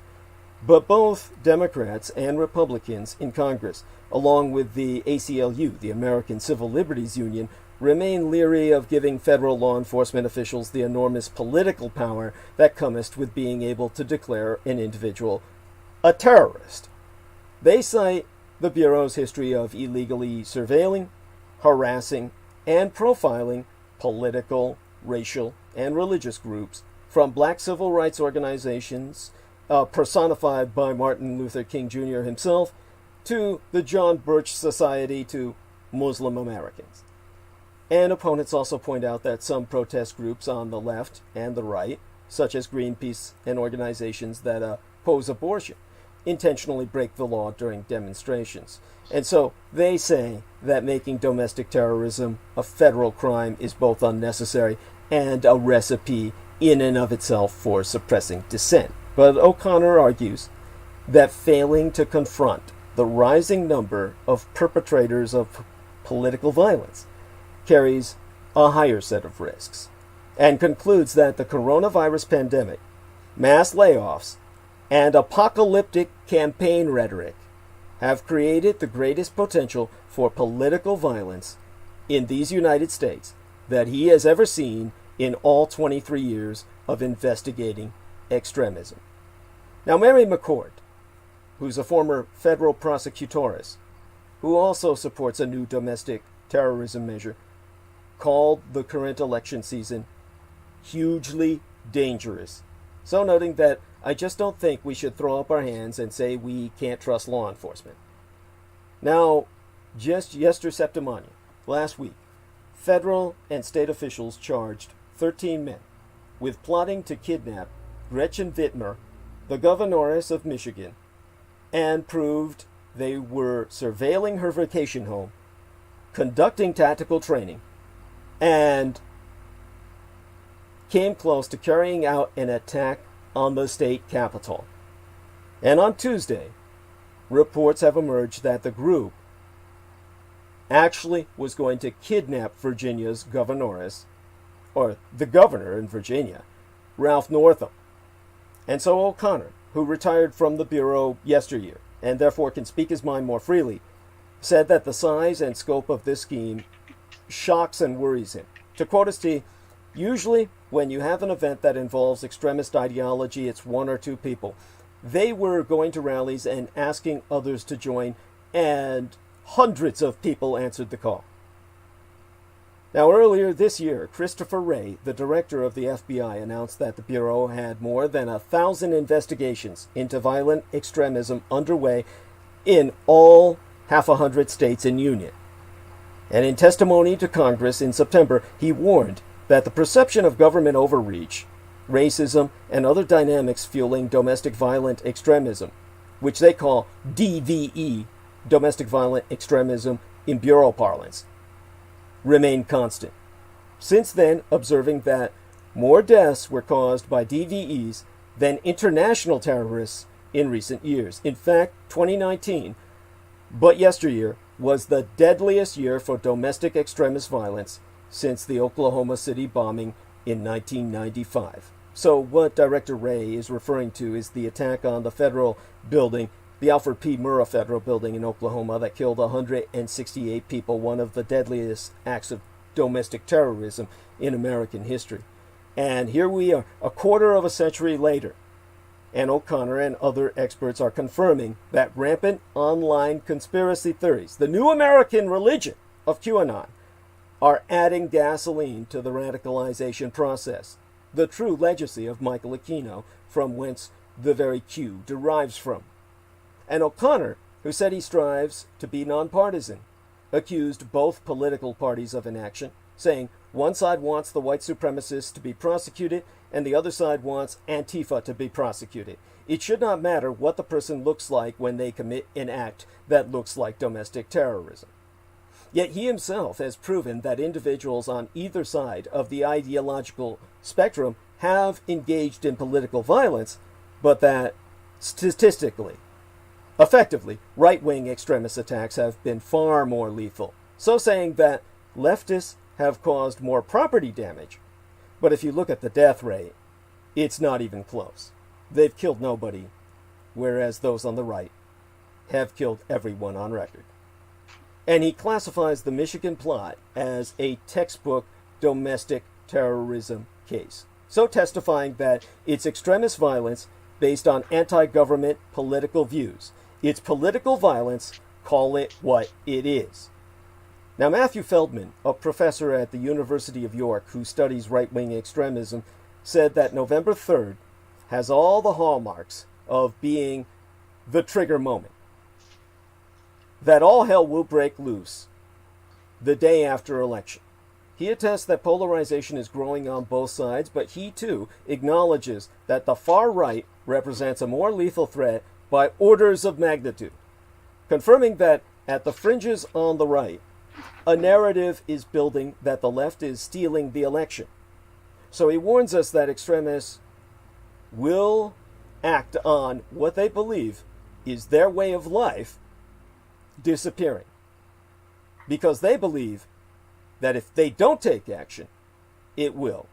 But both Democrats and Republicans in Congress, along with the ACLU, the American Civil Liberties Union, remain leery of giving federal law enforcement officials the enormous political power that cometh with being able to declare an individual a terrorist. They cite the Bureau's history of illegally surveilling, harassing, and profiling political, racial, and religious groups, from black civil rights organizations personified by Martin Luther King Jr. himself, to the John Birch Society, to Muslim Americans. And opponents also point out that some protest groups on the left and the right, such as Greenpeace and organizations that oppose abortion, intentionally break the law during demonstrations. And so they say that making domestic terrorism a federal crime is both unnecessary and a recipe in and of itself for suppressing dissent. But O'Connor argues that failing to confront the rising number of perpetrators of political violence carries a higher set of risks, and concludes that the coronavirus pandemic, mass layoffs, and apocalyptic campaign rhetoric have created the greatest potential for political violence in these United States that he has ever seen in all 23 years of investigating extremism. Now, Mary McCord, who's a former federal prosecutoress, who also supports a new domestic terrorism measure, called the current election season hugely dangerous. So noting that I just don't think we should throw up our hands and say we can't trust law enforcement. Now, just yesterday, last week, federal and state officials charged 13 men with plotting to kidnap Gretchen Whitmer, the governoress of Michigan, and proved they were surveilling her vacation home, conducting tactical training, and came close to carrying out an attack on the state capitol. And on Tuesday, reports have emerged that the group actually was going to kidnap Virginia's governors, or the governor in Virginia, Ralph Northam. And so O'Connor, who retired from the Bureau yesteryear, and therefore can speak his mind more freely, said that the size and scope of this scheme shocks and worries him. To quote his T, usually when you have an event that involves extremist ideology, it's one or two people. They were going to rallies and asking others to join, and hundreds of people answered the call. Now, earlier this year, Christopher Wray, the director of the FBI, announced that the Bureau had more than 1,000 investigations into violent extremism underway in all 100 states in Union. And in testimony to Congress in September, he warned that the perception of government overreach, racism, and other dynamics fueling domestic violent extremism, which they call DVE, domestic violent extremism in Bureau parlance, remained constant. Since then, observing that more deaths were caused by DVEs than international terrorists in recent years. In fact, 2019, but yesteryear, was the deadliest year for domestic extremist violence since the Oklahoma City bombing in 1995. So what Director Wray is referring to is the attack on the federal building, the Alfred P. Murrah Federal Building in Oklahoma, that killed 168 people, one of the deadliest acts of domestic terrorism in American history. And here we are, a quarter of a century later, and O'Connor and other experts are confirming that rampant online conspiracy theories, the new American religion of QAnon, are adding gasoline to the radicalization process, the true legacy of Michael Aquino, from whence the very Q derives from. And O'Connor, who said he strives to be nonpartisan, accused both political parties of inaction, saying one side wants the white supremacists to be prosecuted and the other side wants Antifa to be prosecuted. It should not matter what the person looks like when they commit an act that looks like domestic terrorism. Yet he himself has proven that individuals on either side of the ideological spectrum have engaged in political violence, but that statistically, effectively, right-wing extremist attacks have been far more lethal. So saying that leftists have caused more property damage, but if you look at the death rate, it's not even close. They've killed nobody, whereas those on the right have killed everyone on record. And he classifies the Michigan plot as a textbook domestic terrorism case, so testifying that it's extremist violence based on anti-government political views. It's political violence, call it what it is. Now, Matthew Feldman, a professor at the University of York who studies right-wing extremism, said that November 3rd has all the hallmarks of being the trigger moment, that all hell will break loose the day after election. He attests that polarization is growing on both sides, but he too acknowledges that the far right represents a more lethal threat by orders of magnitude, confirming that at the fringes on the right, a narrative is building that the left is stealing the election. So he warns us that extremists will act on what they believe is their way of life disappearing, because they believe that if they don't take action, it will.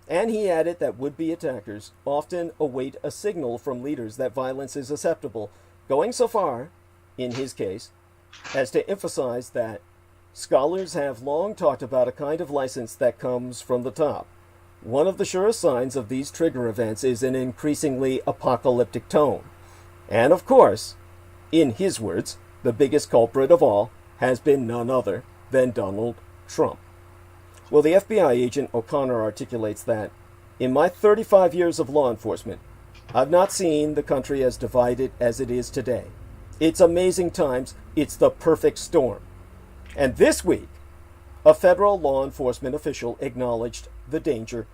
And he added that would-be attackers often await a signal from leaders that violence is acceptable, going so far, in his case, as to emphasize that scholars have long talked about a kind of license that comes from the top. One of the surest signs of these trigger events is an increasingly apocalyptic tone. And of course, in his words, the biggest culprit of all has been none other than Donald Trump. Well, the FBI agent O'Connor articulates that, in my 35 years of law enforcement, I've not seen the country as divided as it is today. It's amazing times. It's the perfect storm. And this week, a federal law enforcement official acknowledged the danger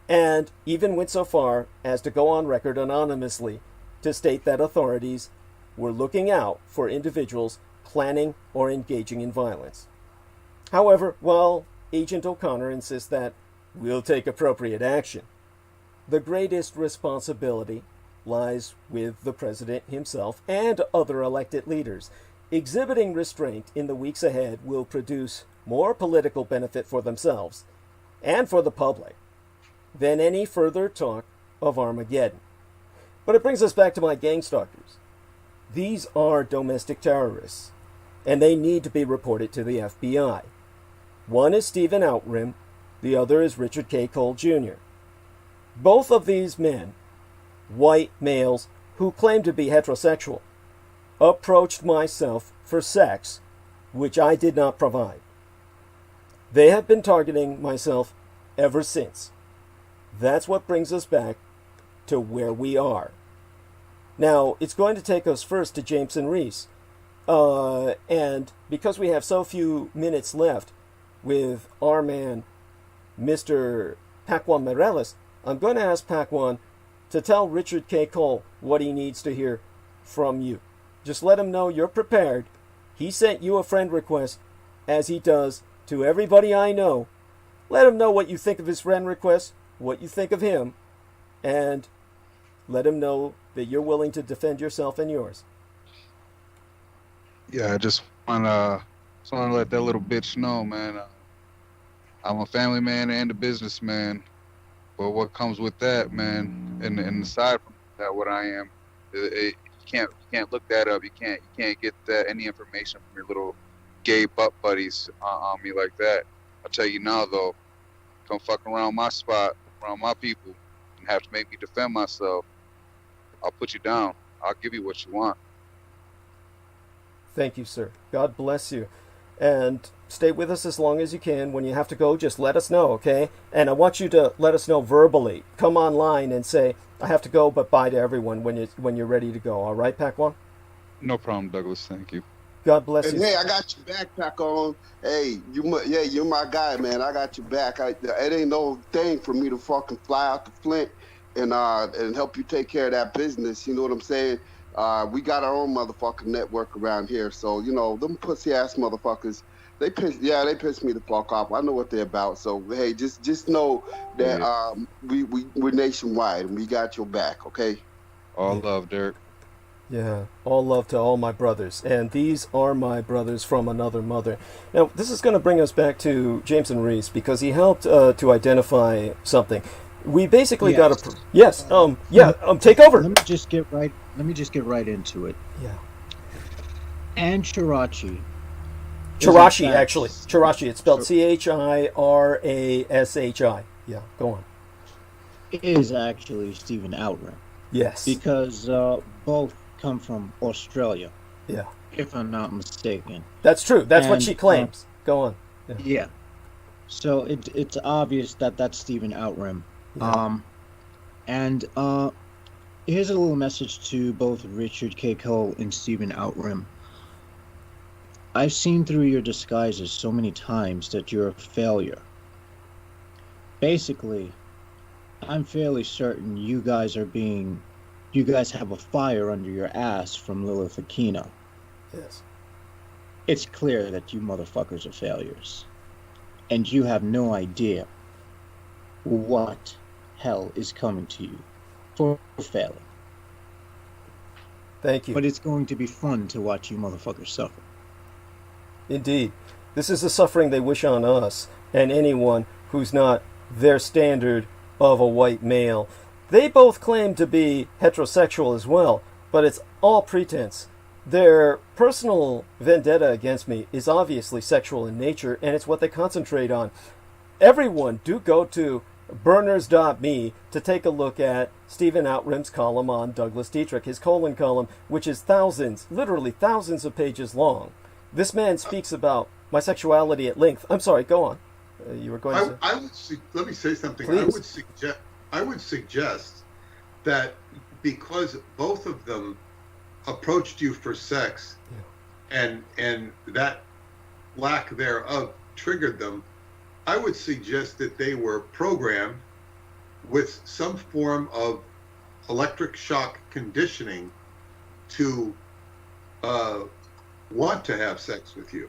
and even went so far as to go on record anonymously to state that authorities were looking out for individuals planning or engaging in violence. However, while Agent O'Connor insists that we'll take appropriate action. The greatest responsibility lies with the president himself and other elected leaders. Exhibiting restraint in the weeks ahead will produce more political benefit for themselves and for the public than any further talk of Armageddon. But it brings us back to my gang stalkers. These are domestic terrorists, and they need to be reported to the FBI. One is Stephen Outram, the other is Richard K. Cole Jr. Both of these men, white males who claim to be heterosexual, approached myself for sex, which I did not provide. They have been targeting myself ever since. That's what brings us back to where we are. Now, it's going to take us first to Jameson Reese. And because we have so few minutes left with our man, Mr. Paquan Mireles, I'm going to ask Paquan to tell Richard K. Cole what he needs to hear from you. Just let him know you're prepared. He sent you a friend request, as he does to everybody I know. Let him know what you think of his friend request, what you think of him, and let him know that you're willing to defend yourself and yours. Yeah, I just want to let that little bitch know, man. I'm a family man and a businessman. But what comes with that, man, and aside from that, what I am, you can't look that up. You can't get that any information from your little gay butt buddies on me like that. I'll tell you now, though, come fuck around my spot, around my people, and have to make me defend myself. I'll put you down. I'll give you what you want. Thank you, sir. God bless you. And stay with us as long as you can. When you have to go, just let us know, okay? And I want you to let us know verbally. Come online and say, I have to go, but bye to everyone when you're ready to go. All right, Paquan? No problem, Douglas. Thank you. God bless And you. hey, I got your back, Paquan. Hey, you're my guy, man. I got your back. It ain't no thing for me to fucking fly out to Flint and help you take care of that business. You know what I'm saying? We got our own motherfucking network around here. So, them pussy ass motherfuckers, they piss me the fuck off. I know what they're about. So, hey, just know that we're nationwide and we got your back, okay? All love, Derek. Yeah, all love to all my brothers. And these are my brothers from another mother. Now, this is going to bring us back to Jameson Reese because he helped to identify something. We basically got a... Yes, take over. Let me just get right into it. Yeah. And Chirachi. Actually. Chirachi. It's spelled Chirashi. Yeah, go on. It is actually Stephen Outram. Yes. Because both come from Australia. Yeah. If I'm not mistaken. That's true. That's what she claims. Go on. Yeah. So it's obvious that that's Stephen Outram. Yeah. Here's a little message to both Richard K. Cole and Stephen Outram. I've seen through your disguises so many times that you're a failure. Basically, I'm fairly certain you guys have a fire under your ass from Lilith Aquino. Yes. It's clear that you motherfuckers are failures. And you have no idea what hell is coming to you for failing. Thank you. But it's going to be fun to watch you motherfuckers suffer. Indeed. This is the suffering they wish on us and anyone who's not their standard of a white male. They both claim to be heterosexual as well, but it's all pretense. Their personal vendetta against me is obviously sexual in nature, and it's what they concentrate on. Everyone do go to burners.me to take a look at Stephen Outram's column on Douglas Dietrich, his colon column, which is literally thousands of pages long. This man speaks about my sexuality at length. I'm sorry, go on. You were going to... Let me say something. Please. I would suggest that because both of them approached you for sex, and that lack thereof triggered them, I would suggest that they were programmed with some form of electric shock conditioning to want to have sex with you,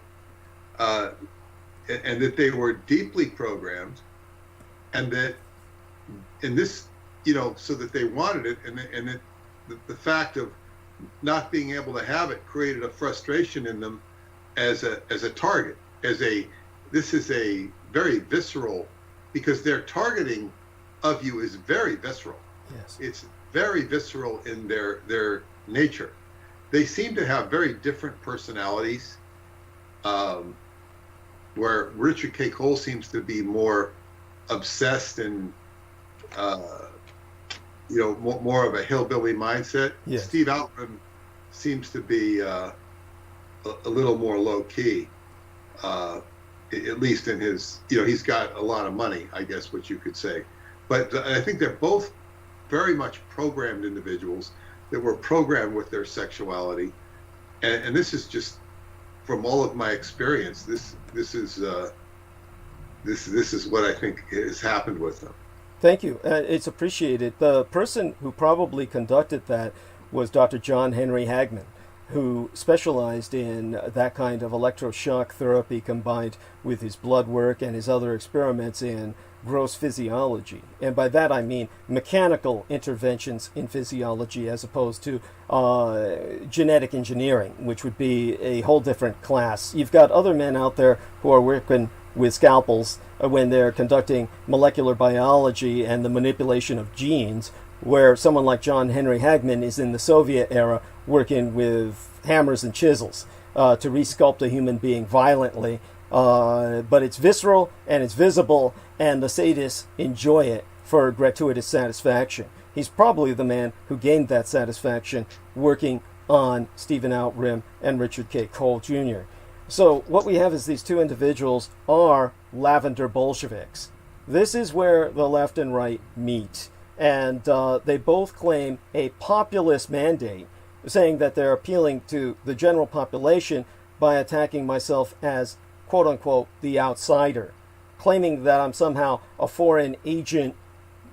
and that they were deeply programmed and that in this, you know, so that they wanted it, and that the fact of not being able to have it created a frustration in them as a target, this is a very visceral, because their targeting of you is very visceral. Yes. It's very visceral in their nature. They seem to have very different personalities, where Richard K. Cole seems to be more obsessed and you know, more of a hillbilly mindset. Yes. Steve Outram seems to be a little more low key, at least in his, you know, he's got a lot of money, I guess what you could say. But I think they're both very much programmed individuals that were programmed with their sexuality, and this is just from all of my experience. This is what I think has happened with them. Thank you. It's appreciated. The person who probably conducted that was Dr. John Henry Hagman, who specialized in that kind of electroshock therapy combined with his blood work and his other experiments in gross physiology. And by that I mean mechanical interventions in physiology as opposed to genetic engineering, which would be a whole different class. You've got other men out there who are working with scalpels when they're conducting molecular biology and the manipulation of genes, where someone like John Henry Hagman is in the Soviet era working with hammers and chisels to resculpt a human being violently. But it's visceral and it's visible, and the sadists enjoy it for gratuitous satisfaction. He's probably the man who gained that satisfaction working on Stephen Outram and Richard K. Cole Jr. So what we have is these two individuals are lavender Bolsheviks. This is where the left and right meet. And they both claim a populist mandate, saying that they're appealing to the general population by attacking myself as, quote-unquote, the outsider, claiming that I'm somehow a foreign agent.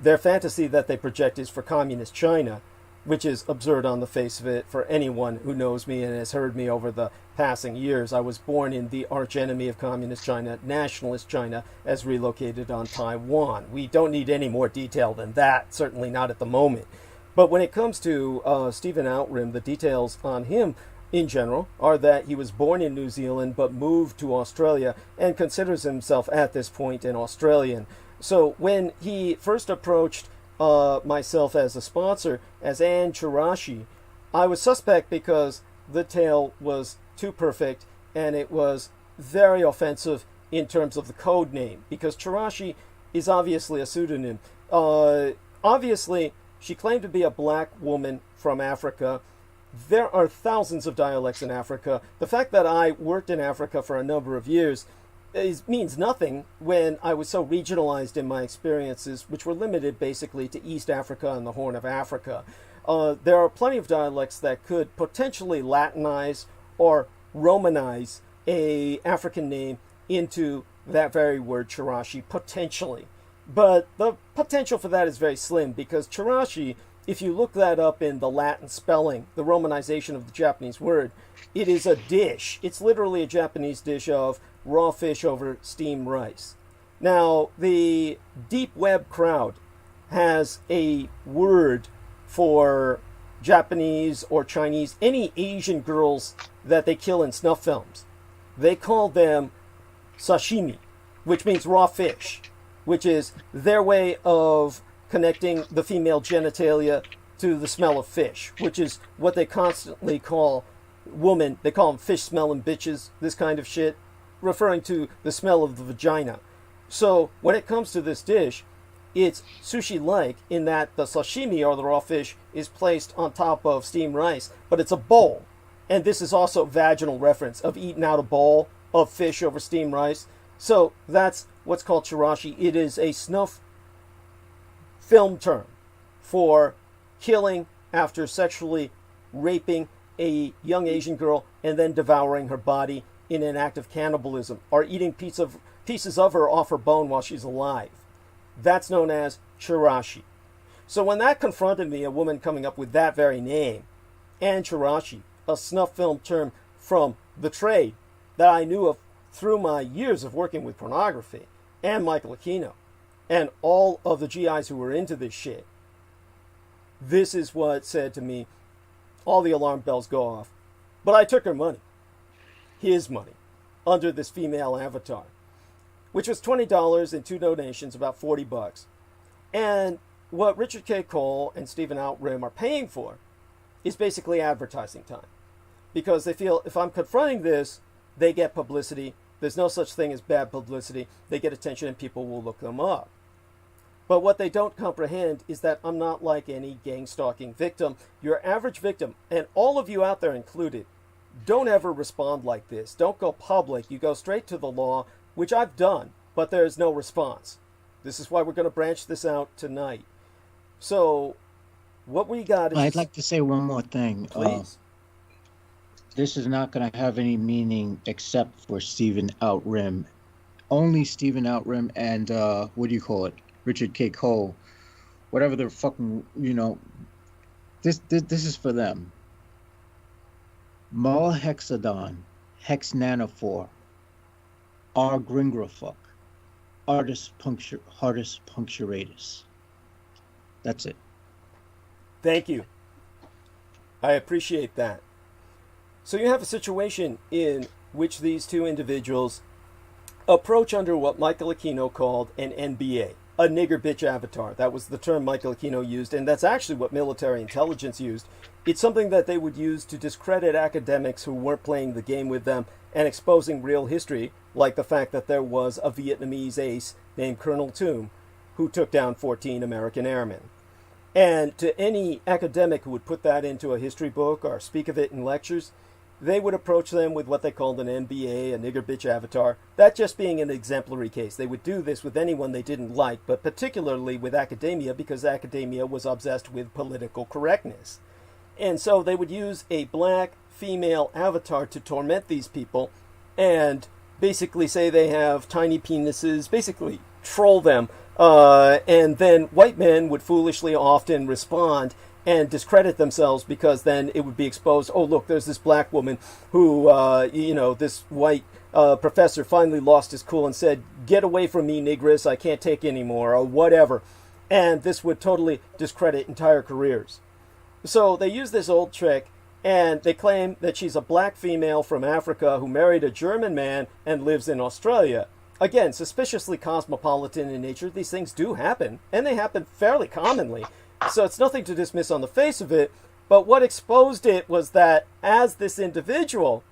Their fantasy that they project is for communist China, which is absurd on the face of it for anyone who knows me and has heard me over the passing years. I was born in the archenemy of communist China, nationalist China, as relocated on Taiwan. We don't need any more detail than that, certainly not at the moment. But when it comes to Stephen Outram, the details on him in general are that he was born in New Zealand but moved to Australia and considers himself at this point an Australian. So when he first approached myself as a sponsor, as Anne Chirashi, I was suspect because the tale was too perfect and it was very offensive in terms of the code name, because Chirashi is obviously a pseudonym. Obviously, she claimed to be a black woman from Africa. There are thousands of dialects in Africa. The fact that I worked in Africa for a number of years means nothing when I was so regionalized in my experiences, which were limited basically to East Africa and the Horn of Africa. There are plenty of dialects that could potentially Latinize or Romanize a African name into that very word Chirashi, potentially. But the potential for that is very slim, because Chirashi, if you look that up in the Latin spelling, the Romanization of the Japanese word, it is a dish. It's literally a Japanese dish of raw fish over steamed rice. Now, the deep web crowd has a word for Japanese or Chinese, any Asian girls that they kill in snuff films. They call them sashimi, which means raw fish, which is their way of connecting the female genitalia to the smell of fish, which is what they constantly call women. They call them fish-smelling bitches, this kind of shit, referring to the smell of the vagina. So when it comes to this dish, it's sushi-like in that the sashimi, or the raw fish, is placed on top of steamed rice, but it's a bowl. And this is also vaginal reference of eating out a bowl of fish over steamed rice. So that's what's called chirashi. It is a snuff film term for killing after sexually raping a young Asian girl and then devouring her body in an act of cannibalism, or eating pieces of her off her bone while she's alive. That's known as chirashi. So when that confronted me, a woman coming up with that very name, and chirashi, a snuff film term from the trade that I knew of through my years of working with pornography, and Michael Aquino, and all of the GIs who were into this shit, this is what said to me, all the alarm bells go off. But I took her money, his money, under this female avatar, which was $20 in 2 donations, about $40. And what Richard K. Cole and Stephen Outram are paying for is basically advertising time. Because they feel if I'm confronting this, they get publicity. There's no such thing as bad publicity. They get attention and people will look them up. But what they don't comprehend is that I'm not like any gang stalking victim. Your average victim, and all of you out there included, don't ever respond like this. Don't go public. You go straight to the law, which I've done, but there is no response. This is why we're going to branch this out tonight. So what we got is... I'd like to say one more thing. Please. This is not going to have any meaning except for Stephen Outram. Only Stephen Outram and, what do you call it? Richard K. Cole. Whatever they're fucking, you know. This is for them. Malhexadon, Hexnanophore, R. Gringrafuck, Hardus Puncturatus. That's it. Thank you. I appreciate that. So you have a situation in which these two individuals approach under what Michael Aquino called an NBA, a nigger bitch avatar. That was the term Michael Aquino used, and that's actually what military intelligence used. It's something that they would use to discredit academics who weren't playing the game with them and exposing real history, like the fact that there was a Vietnamese ace named Colonel Toom who took down 14 American airmen. And to any academic who would put that into a history book or speak of it in lectures, they would approach them with what they called an NBA, a nigger bitch avatar, that just being an exemplary case. They would do this with anyone they didn't like, but particularly with academia, because academia was obsessed with political correctness. And so they would use a black female avatar to torment these people and basically say they have tiny penises, basically troll them. And then white men would foolishly often respond and discredit themselves, because then it would be exposed, oh, look, there's this black woman who, this white professor finally lost his cool and said, get away from me, negress, I can't take anymore, or whatever. And this would totally discredit entire careers. So they use this old trick, and they claim that she's a black female from Africa who married a German man and lives in Australia. Again, suspiciously cosmopolitan in nature. These things do happen, and they happen fairly commonly. So it's nothing to dismiss on the face of it, but what exposed it was that as this individual,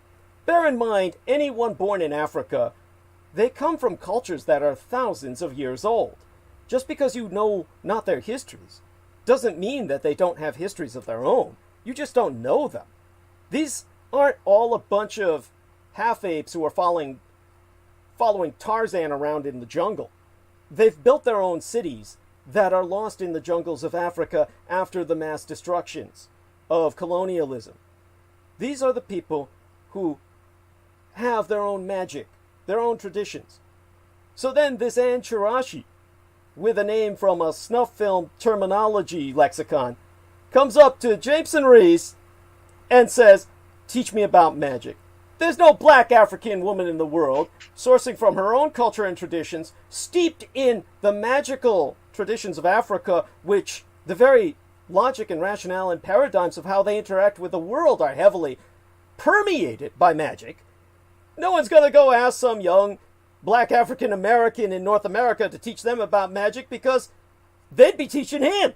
bear in mind, anyone born in Africa, they come from cultures that are thousands of years old. Just because you know not their histories doesn't mean that they don't have histories of their own. You just don't know them. These aren't all a bunch of half-apes who are following Tarzan around in the jungle. They've built their own cities that are lost in the jungles of Africa after the mass destructions of colonialism. These are the people who have their own magic, their own traditions. So then this Ann Chirashi, with a name from a snuff film terminology lexicon, comes up to Jameson Rees and says, teach me about magic. There's no black African woman in the world, sourcing from her own culture and traditions, steeped in the magical traditions of Africa, which the very logic and rationale and paradigms of how they interact with the world are heavily permeated by magic. No one's going to go ask some young black African American in North America to teach them about magic, because they'd be teaching him.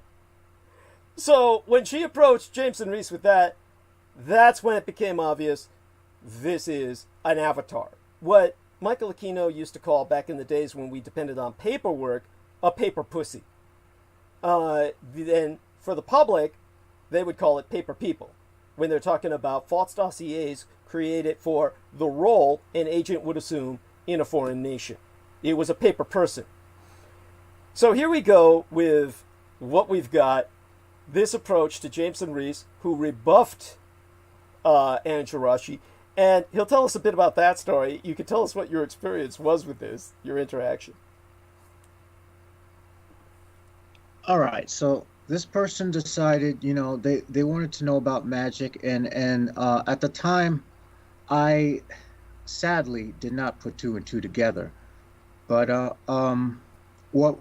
So when she approached Jameson Rees with that, that's when it became obvious this is an avatar. What Michael Aquino used to call, back in the days when we depended on paperwork, a paper pussy. Then for the public, they would call it paper people, when they're talking about false dossiers created for the role an agent would assume in a foreign nation. It was a paper person. So here we go with what we've got, this approach to Jameson Rees, who rebuffed Ann Chirashi, and he'll tell us a bit about that story. You can tell us what your experience was with this, your interaction. All right, so this person decided, they wanted to know about magic, and at the time, I sadly did not put two and two together. But what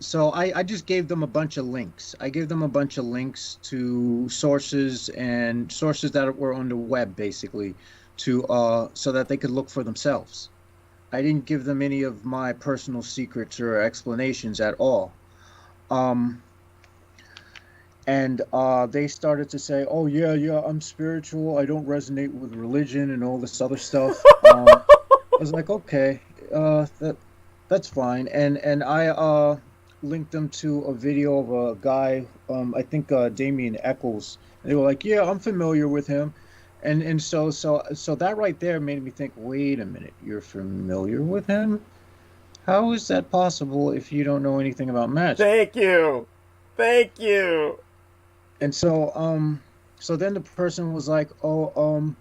So I just gave them a bunch of links. I gave them a bunch of links to sources and sources that were on the web, basically, to so that they could look for themselves. I didn't give them any of my personal secrets or explanations at all. And they started to say, "Oh yeah, I'm spiritual. I don't resonate with religion and all this other stuff." I was like, "Okay, that's fine." And I linked them to a video of a guy, I think Damien Eccles. They were like, "Yeah, I'm familiar with him," and so that right there made me think, wait a minute, you're familiar with him? How is that possible if you don't know anything about magic? Thank you. And so so then the person was like, "Oh,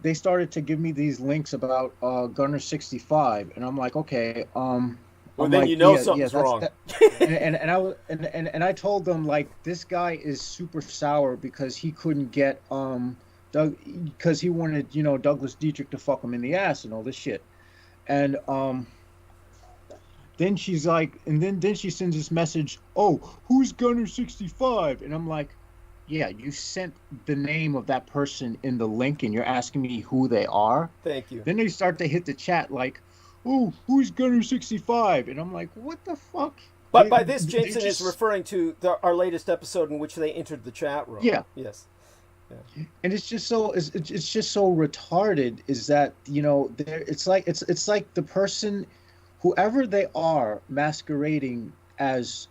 they started to give me these links about Gunner 65," and I'm like, "Okay, well, then like, something's wrong." And I told them, like, this guy is super sour because he couldn't get because he wanted, Douglas Dietrich to fuck him in the ass and all this shit. And then she's like, and then she sends this message, "Oh, who's Gunner 65?" And I'm like, "Yeah, you sent the name of that person in the link and you're asking me who they are?" Thank you. Then they start to hit the chat like, "Oh, who's Gunner 65?" And I'm like, what the fuck? But by this, Jameson is referring to our latest episode in which they entered the chat room. Yeah. Yes. Yeah. And it's just so retarded. Is that it's like the person, whoever they are, masquerading as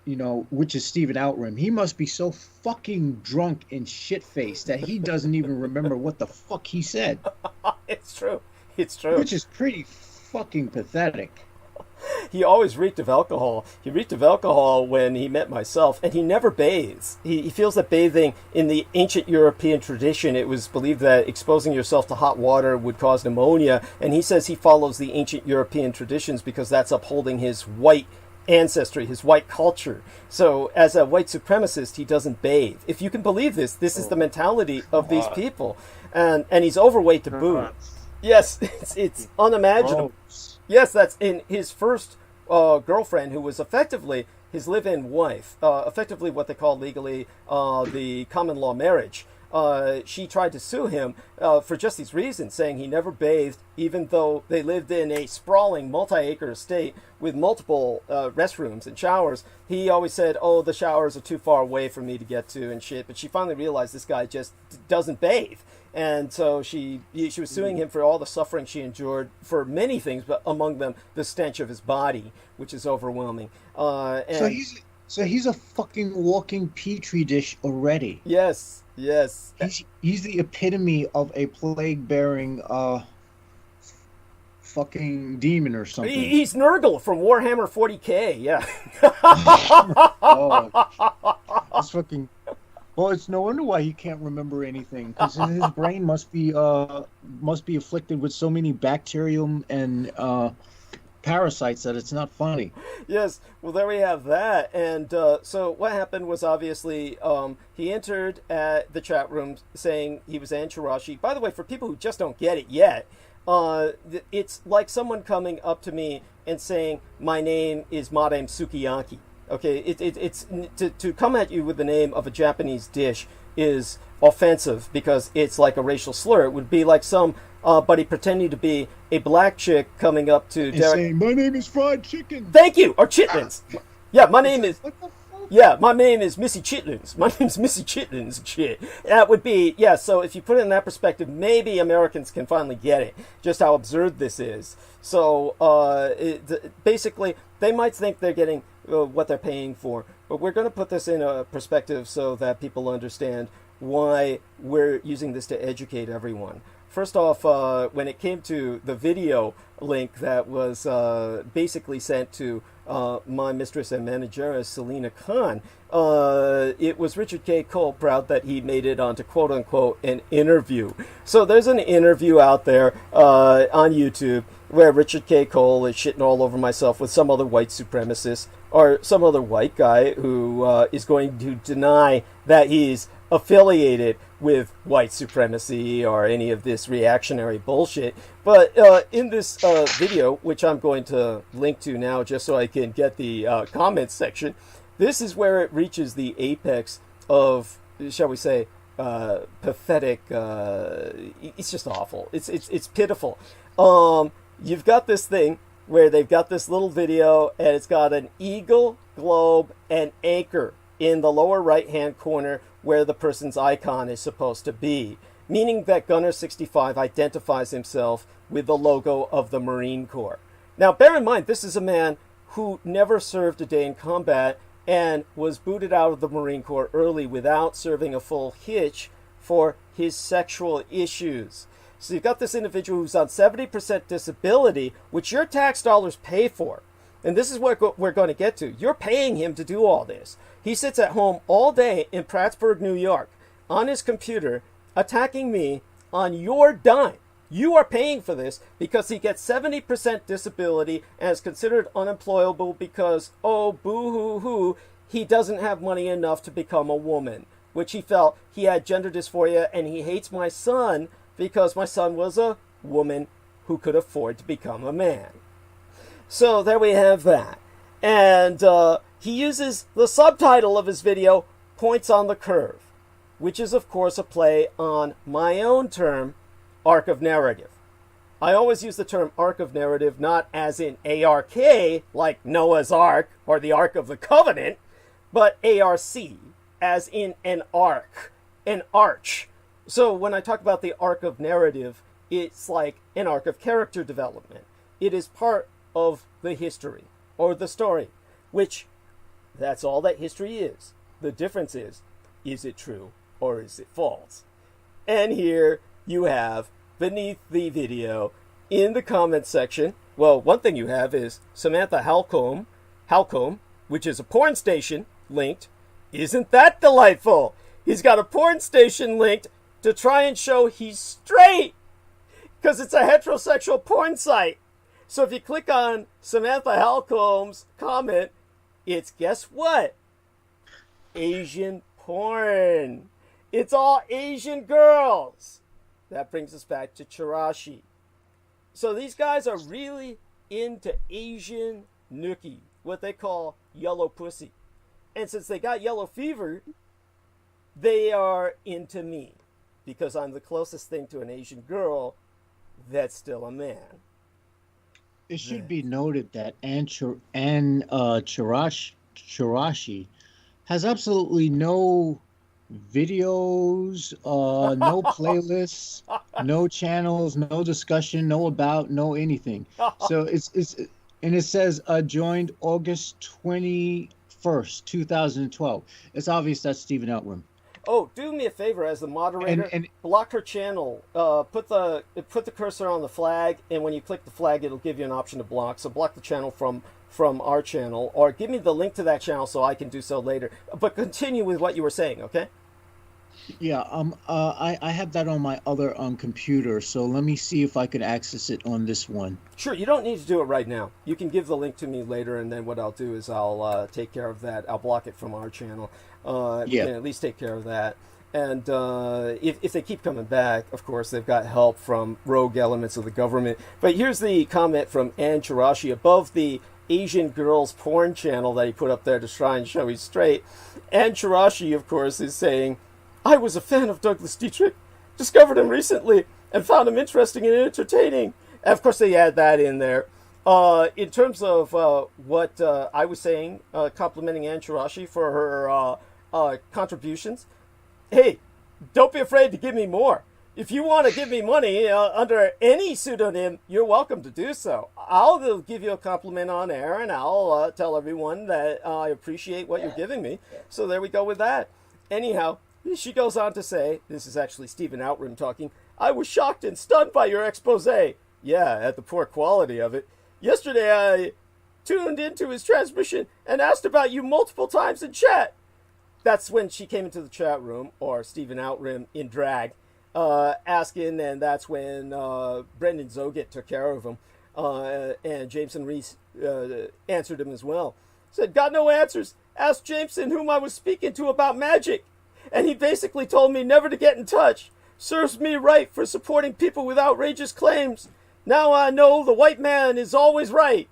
which is Stephen Outram. He must be so fucking drunk and shit faced that he doesn't even remember what the fuck he said. It's true. Which is pretty fucking pathetic. He always reeked of alcohol. He reeked of alcohol when he met myself, and he never bathes. He feels that bathing, in the ancient European tradition, it was believed that exposing yourself to hot water would cause pneumonia, and he says he follows the ancient European traditions because that's upholding his white ancestry, his white culture. So as a white supremacist, he doesn't bathe. If you can believe this is the mentality of these people. And he's overweight to boot. Yes, it's unimaginable. Yes, that's in his first girlfriend, who was effectively his live-in wife, effectively what they call legally the common law marriage. She tried to sue him for just these reasons, saying he never bathed, even though they lived in a sprawling multi-acre estate with multiple restrooms and showers. He always said, "Oh, the showers are too far away for me to get to," and shit. But she finally realized this guy just doesn't bathe. And so she was suing him for all the suffering she endured for many things, but among them the stench of his body, which is overwhelming. And so he's a fucking walking petri dish already. Yes. He's the epitome of a plague-bearing fucking demon or something. He's Nurgle from Warhammer 40K. Yeah. That's fucking. Well, it's no wonder why he can't remember anything, because his brain must be afflicted with so many bacterium and parasites that it's not funny. Yes, well, there we have that. And so what happened was, obviously, he entered at the chat room saying he was Anchirashi. By the way, for people who just don't get it yet, it's like someone coming up to me and saying, "My name is Madame Sukiyaki." Okay, it's to come at you with the name of a Japanese dish is offensive because it's like a racial slur. It would be like somebody pretending to be a black chick coming up to Derek saying, "My name is Fried Chicken." Thank you, or chitlins. Yeah, my name is. Yeah, my name is Missy Chitlins. My name's Missy Chitlins and shit. That would be, yeah, so if you put it in that perspective, maybe Americans can finally get it, just how absurd this is. So, basically, they might think they're getting what they're paying for, but we're going to put this in a perspective so that people understand why we're using this to educate everyone. First off, when it came to the video link that was basically sent to my mistress and manageress, Selena Khan, it was Richard K. Cole proud that he made it onto quote-unquote an interview. So there's an interview out there on YouTube where Richard K. Cole is shitting all over myself with some other white supremacist or some other white guy who is going to deny that he's affiliated with white supremacy or any of this reactionary bullshit. But in this video, which I'm going to link to now just so I can get the comments section, this is where it reaches the apex of, shall we say, pathetic. It's just awful. It's pitiful. You've got this thing where they've got this little video, and it's got an eagle, globe, and anchor in the lower right-hand corner where the person's icon is supposed to be, meaning that Gunner 65 identifies himself with the logo of the Marine Corps. Now, bear in mind, this is a man who never served a day in combat and was booted out of the Marine Corps early without serving a full hitch for his sexual issues. So you've got this individual who's on 70% disability, which your tax dollars pay for. And this is what we're going to get to. You're paying him to do all this. He sits at home all day in Plattsburgh, New York, on his computer, attacking me on your dime. You are paying for this because he gets 70% disability and is considered unemployable because, oh, boo-hoo-hoo, he doesn't have money enough to become a woman, which he felt he had gender dysphoria, and he hates my son because my son was a woman who could afford to become a man. So there we have that. And he uses the subtitle of his video, Points on the Curve, which is, of course, a play on my own term, arc of narrative. I always use the term arc of narrative not as in ARK, like Noah's Ark or the Ark of the Covenant, but ARC, as in an arc, an arch. So when I talk about the arc of narrative, it's like an arc of character development. It is part of the history or the story, which that's all that history is. The difference is it true or is it false? And here you have, beneath the video, in the comments section, well, one thing you have is Samantha Halcombe, which is a porn station linked. Isn't that delightful? He's got a porn station linked to try and show he's straight, because it's a heterosexual porn site. So if you click on Samantha Halcombe's comment, it's, guess what? Asian porn. It's all Asian girls. That brings us back to Chirashi. So these guys are really into Asian nookie, what they call yellow pussy. And since they got yellow fever, they are into me, because I'm the closest thing to an Asian girl that's still a man. It should be noted that Chirashi has absolutely no videos, no playlists, no channels, no discussion, no about, no anything. So it's and it says joined August 21st, 2012. It's obvious that's Stephen Outram. Oh, do me a favor as the moderator, and block her channel. Put the cursor on the flag, and when you click the flag, it'll give you an option to block. So block the channel from our channel, or give me the link to that channel so I can do so later. But continue with what you were saying, okay? Yeah, I have that on my other computer, so let me see if I can access it on this one. Sure, you don't need to do it right now. You can give the link to me later, and then what I'll do is I'll take care of that. I'll block it from our channel. We can at least take care of that. And if they keep coming back, of course, they've got help from rogue elements of the government. But here's the comment from Ann Chirashi above the Asian girls porn channel that he put up there to try and show he's straight. Ann Chirashi, of course, is saying, I was a fan of Douglas Dietrich, discovered him recently, and found him interesting and entertaining. And of course, they add that in there. In terms of what I was saying, complimenting Ann Chirashi for her contributions, hey, don't be afraid to give me more. If you want to give me money under any pseudonym, you're welcome to do so. I'll give you a compliment on air, and I'll tell everyone that I appreciate what you're giving me. So there we go with that. Anyhow, she goes on to say, this is actually Stephen Outram talking, I was shocked and stunned by your expose. Yeah, at the poor quality of it. Yesterday I tuned into his transmission and asked about you multiple times in chat. That's when she came into the chat room, or Stephen Outram in drag, asking, and that's when Brendan Zoget took care of him, and Jameson Reese answered him as well. Said, got no answers. Asked Jameson whom I was speaking to about magic. and he basically told me never to get in touch. Serves me right for supporting people with outrageous claims. Now I know the white man is always right.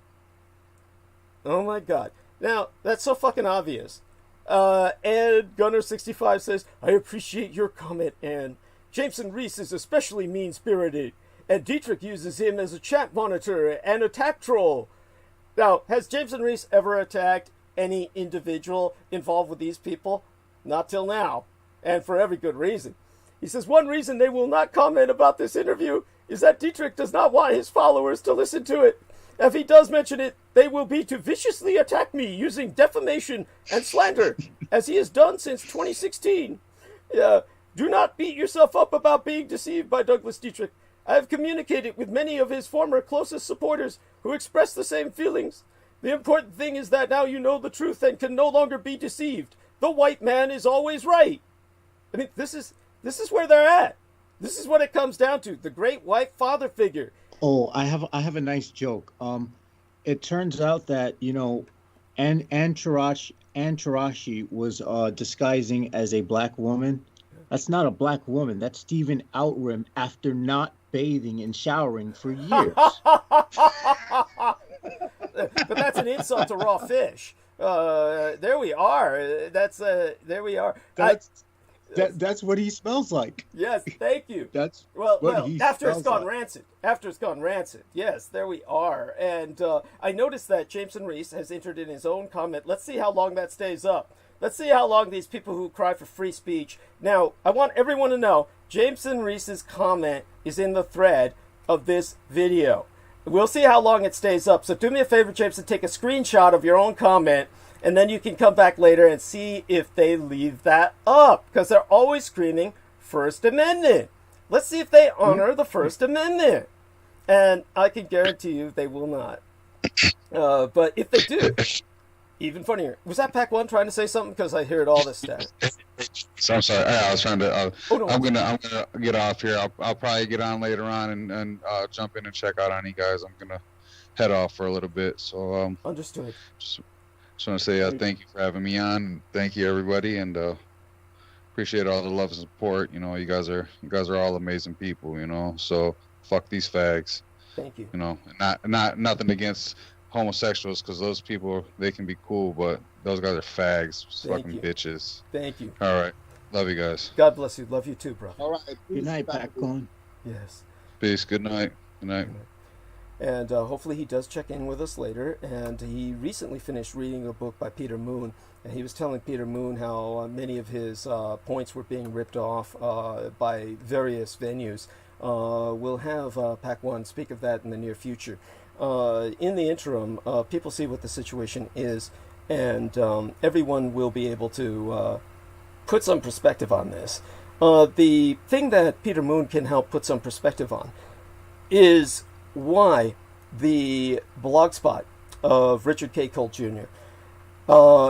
Oh my God. Now, that's so fucking obvious. And Gunner65 says, I appreciate your comment, and Jameson Reese is especially mean-spirited, and Dietrich uses him as a chat monitor and attack troll. Now, has Jameson Reese ever attacked any individual involved with these people? Not till now, and for every good reason. He says, one reason they will not comment about this interview is that Dietrich does not want his followers to listen to it. If he does mention it, they will be to viciously attack me using defamation and slander, as he has done since 2016. Do not beat yourself up about being deceived by Douglas Dietrich. I have communicated with many of his former closest supporters who express the same feelings. The important thing is that now you know the truth and can no longer be deceived. The white man is always right. I mean, this is where they're at. This is what it comes down to. The great white father figure. Oh, I have a nice joke. It turns out that, you know, Antarashi was disguising as a black woman. That's not a black woman. That's Stephen Outram after not bathing and showering for years. But that's an insult to raw fish. There we are. There we are. That's what he smells like. Yes, thank you. That's after it's gone rancid. After it's gone rancid. Yes, there we are. And I noticed that Jameson Reese has entered in his own comment. Let's see how long that stays up. Let's see how long these people who cry for free speech. Now, I want everyone to know, Jameson Reese's comment is in the thread of this video. We'll see how long it stays up. So do me a favor, Jameson, take a screenshot of your own comment, and then you can come back later and see if they leave that up, because they're always screaming First Amendment. Let's see if they honor the First Amendment. And I can guarantee you they will not. But if they do, even funnier. Was that Pac One trying to say something? Because I heard all this stuff. So I'm sorry. I was trying to. No. I'm gonna get off here. I'll probably get on later on and jump in and check out on you guys. I'm gonna head off for a little bit. So Understood. Just want to say thank you for having me on. Thank you everybody, and appreciate all the love and support. You know, you guys are all amazing people. You know, so fuck these fags. Thank you. You know, not nothing against homosexuals, because those people, they can be cool, but those guys are fags. Fucking bitches. Thank you. All right, love you guys. God bless you. Love you too, bro. All right. Good night, Pac-Con. Yes. Peace. Good night. Good night. And hopefully he does check in with us later. And he recently finished reading a book by Peter Moon, and he was telling Peter Moon how many of his points were being ripped off by various venues. We'll have Pac-One speak of that in the near future. In the interim, people see what the situation is, and everyone will be able to put some perspective on this. The thing that Peter Moon can help put some perspective on is why the blogspot of Richard K. Cole Jr.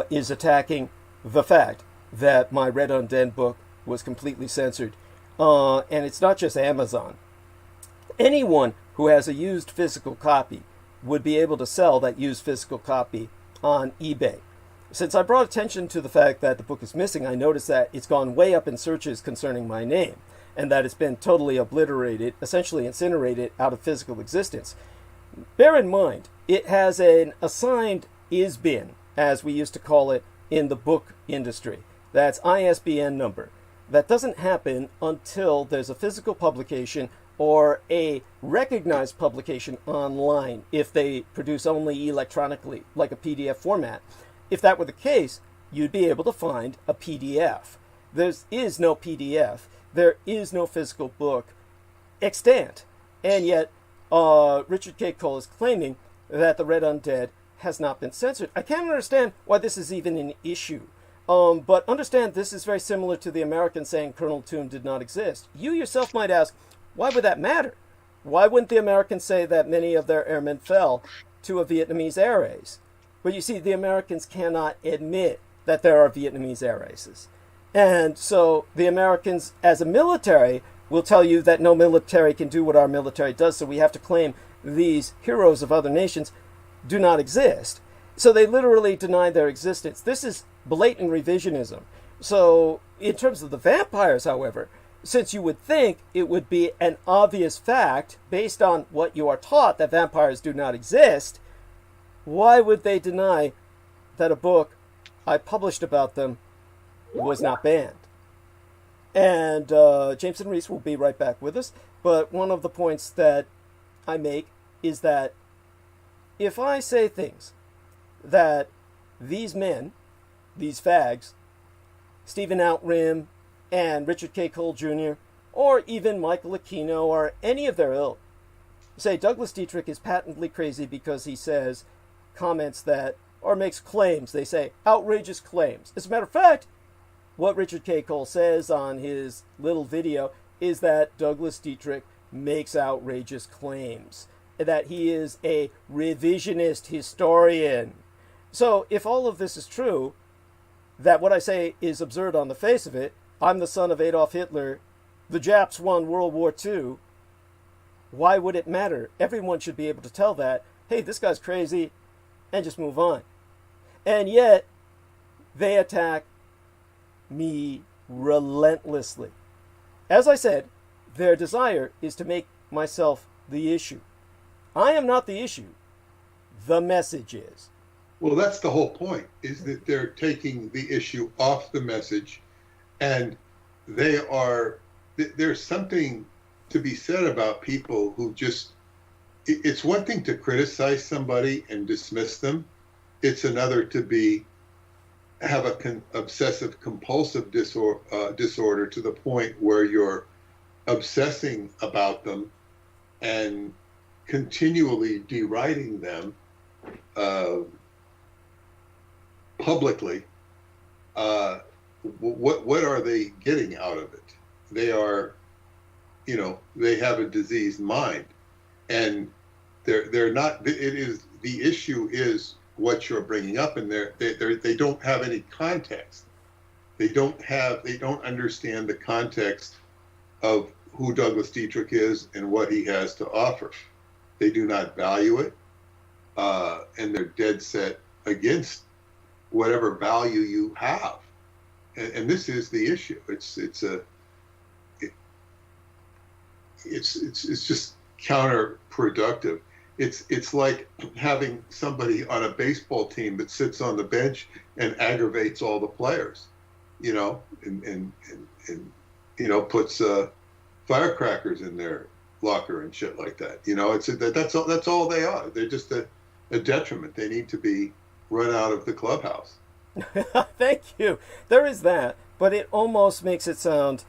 Is attacking the fact that my Red Undead book was completely censored. And it's not just Amazon. Anyone who has a used physical copy would be able to sell that used physical copy on eBay. Since I brought attention to the fact that the book is missing, I noticed that it's gone way up in searches concerning my name, and that it's been totally obliterated, essentially incinerated out of physical existence. Bear in mind, it has an assigned ISBN, as we used to call it in the book industry. That's ISBN number. That doesn't happen until there's a physical publication or a recognized publication online, if they produce only electronically, like a PDF format. If that were the case, you'd be able to find a PDF. There is no PDF. There is no physical book extant. And yet, Richard K. Cole is claiming that the Red Undead has not been censored. I can't understand why this is even an issue. But understand, this is very similar to the Americans saying Colonel Toome did not exist. You yourself might ask, why would that matter? Why wouldn't the Americans say that many of their airmen fell to a Vietnamese air race? But you see, the Americans cannot admit that there are Vietnamese air races. And so the Americans, as a military, will tell you that no military can do what our military does, so we have to claim these heroes of other nations do not exist. So they literally deny their existence. This is blatant revisionism. So, in terms of the vampires, however, since you would think it would be an obvious fact, based on what you are taught, that vampires do not exist, why would they deny that a book I published about them was not banned? And Jameson Reese will be right back with us, but one of the points that I make is that if I say things that these men, these fags, Stephen Outrim and Richard K. Cole Jr., or even Michael Aquino or any of their ilk, say Douglas Dietrich is patently crazy because he says comments that, or makes claims, they say outrageous claims. As a matter of fact, what Richard K. Cole says on his little video is that Douglas Dietrich makes outrageous claims, that he is a revisionist historian. So if all of this is true, that what I say is absurd on the face of it, I'm the son of Adolf Hitler, the Japs won World War II, why would it matter? Everyone should be able to tell that, hey, this guy's crazy, and just move on. And yet, they attack me relentlessly. As I said, their desire is to make myself the issue. I am not the issue. The message is. Well, that's the whole point, is that they're taking the issue off the message, and there's something to be said about people who just, it's one thing to criticize somebody and dismiss them. It's another to have a obsessive compulsive disorder to the point where you're obsessing about them and continually deriding them publicly. What are they getting out of it? They are, they have a diseased mind, and they're not. The issue is what you're bringing up, and they don't have any context. They don't understand the context of who Douglas Dietrich is and what he has to offer. They do not value it, and they're dead set against whatever value you have. And this is the issue. It's just counterproductive. It's like having somebody on a baseball team that sits on the bench and aggravates all the players, and puts firecrackers in their locker and shit like that. That's all they are. They're just a detriment. They need to be run out of the clubhouse. Thank you. There is that, but it almost makes it sound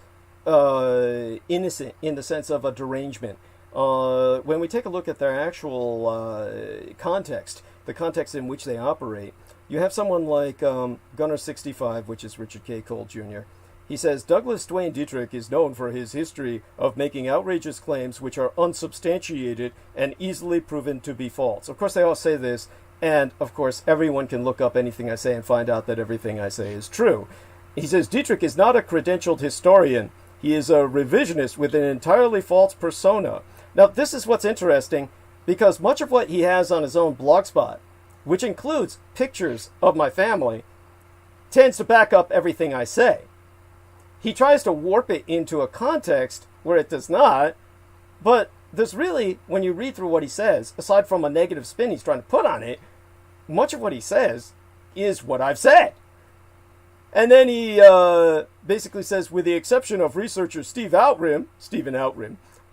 innocent in the sense of a derangement. When we take a look at their actual context, the context in which they operate, you have someone like Gunner65, which is Richard K. Cole Jr. He says, Douglas Dwayne Dietrich is known for his history of making outrageous claims which are unsubstantiated and easily proven to be false. Of course, they all say this, and of course, everyone can look up anything I say and find out that everything I say is true. He says, Dietrich is not a credentialed historian. He is a revisionist with an entirely false persona. Now, this is what's interesting, because much of what he has on his own blogspot, which includes pictures of my family, tends to back up everything I say. He tries to warp it into a context where it does not, but there's really, when you read through what he says, aside from a negative spin he's trying to put on it, much of what he says is what I've said. And then he basically says, with the exception of researcher Stephen Outrim,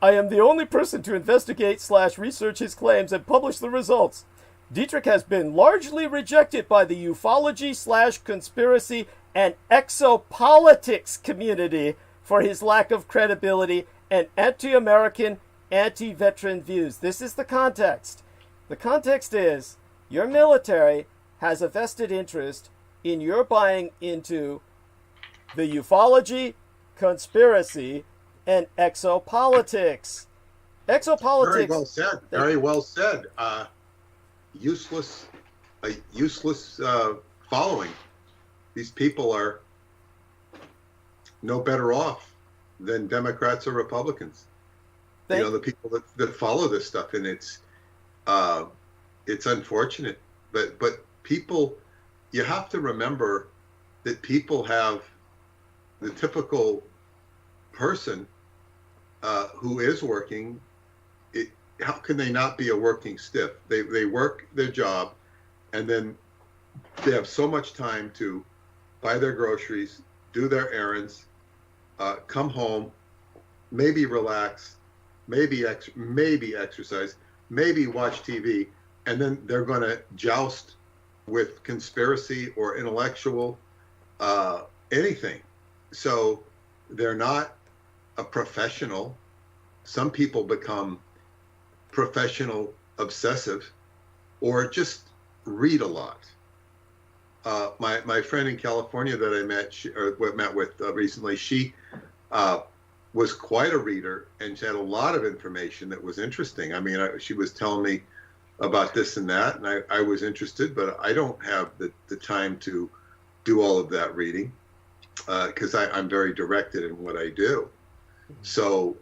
I am the only person to investigate/research his claims and publish the results. Dietrich has been largely rejected by the ufology/conspiracy and exopolitics community for his lack of credibility and anti-American, anti-veteran views. This is the context. The context is your military has a vested interest in your buying into the ufology, conspiracy, and exopolitics. Exopolitics. Very well said. Very well said. Useless following. These people are no better off than Democrats or Republicans. The people that follow this stuff, and it's unfortunate. But people, you have to remember that people have the typical person who is working, how can they not be a working stiff? They work their job, and then they have so much time to buy their groceries, do their errands, come home, maybe relax, maybe exercise, maybe watch TV, and then they're going to joust with conspiracy or intellectual anything. So they're not a professional. Some people become professional obsessive, or just read a lot. My friend in California that I met with recently, she was quite a reader, and she had a lot of information that was interesting. I mean, she was telling me about this and that, and I was interested, but I don't have the time to do all of that reading because I'm very directed in what I do. So,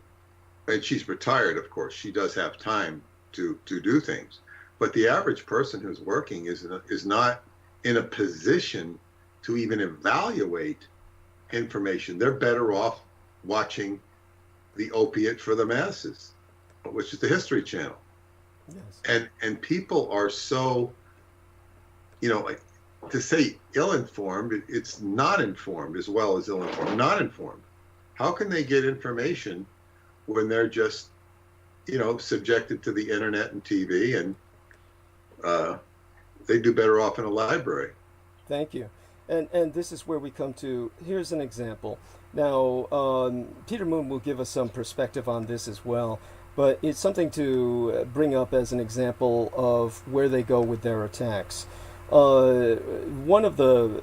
and she's retired, of course. She does have time to do things. But the average person who's working is not in a position to even evaluate information. They're better off watching the opiate for the masses, which is the History Channel. Yes. And people are so, like, to say ill-informed, it's not informed as well as ill-informed. Not informed. How can they get information when they're just, subjected to the internet and TV, and they do better off in a library? Thank you. And this is where we come to, here's an example. Now, Peter Moon will give us some perspective on this as well, but it's something to bring up as an example of where they go with their attacks. One of the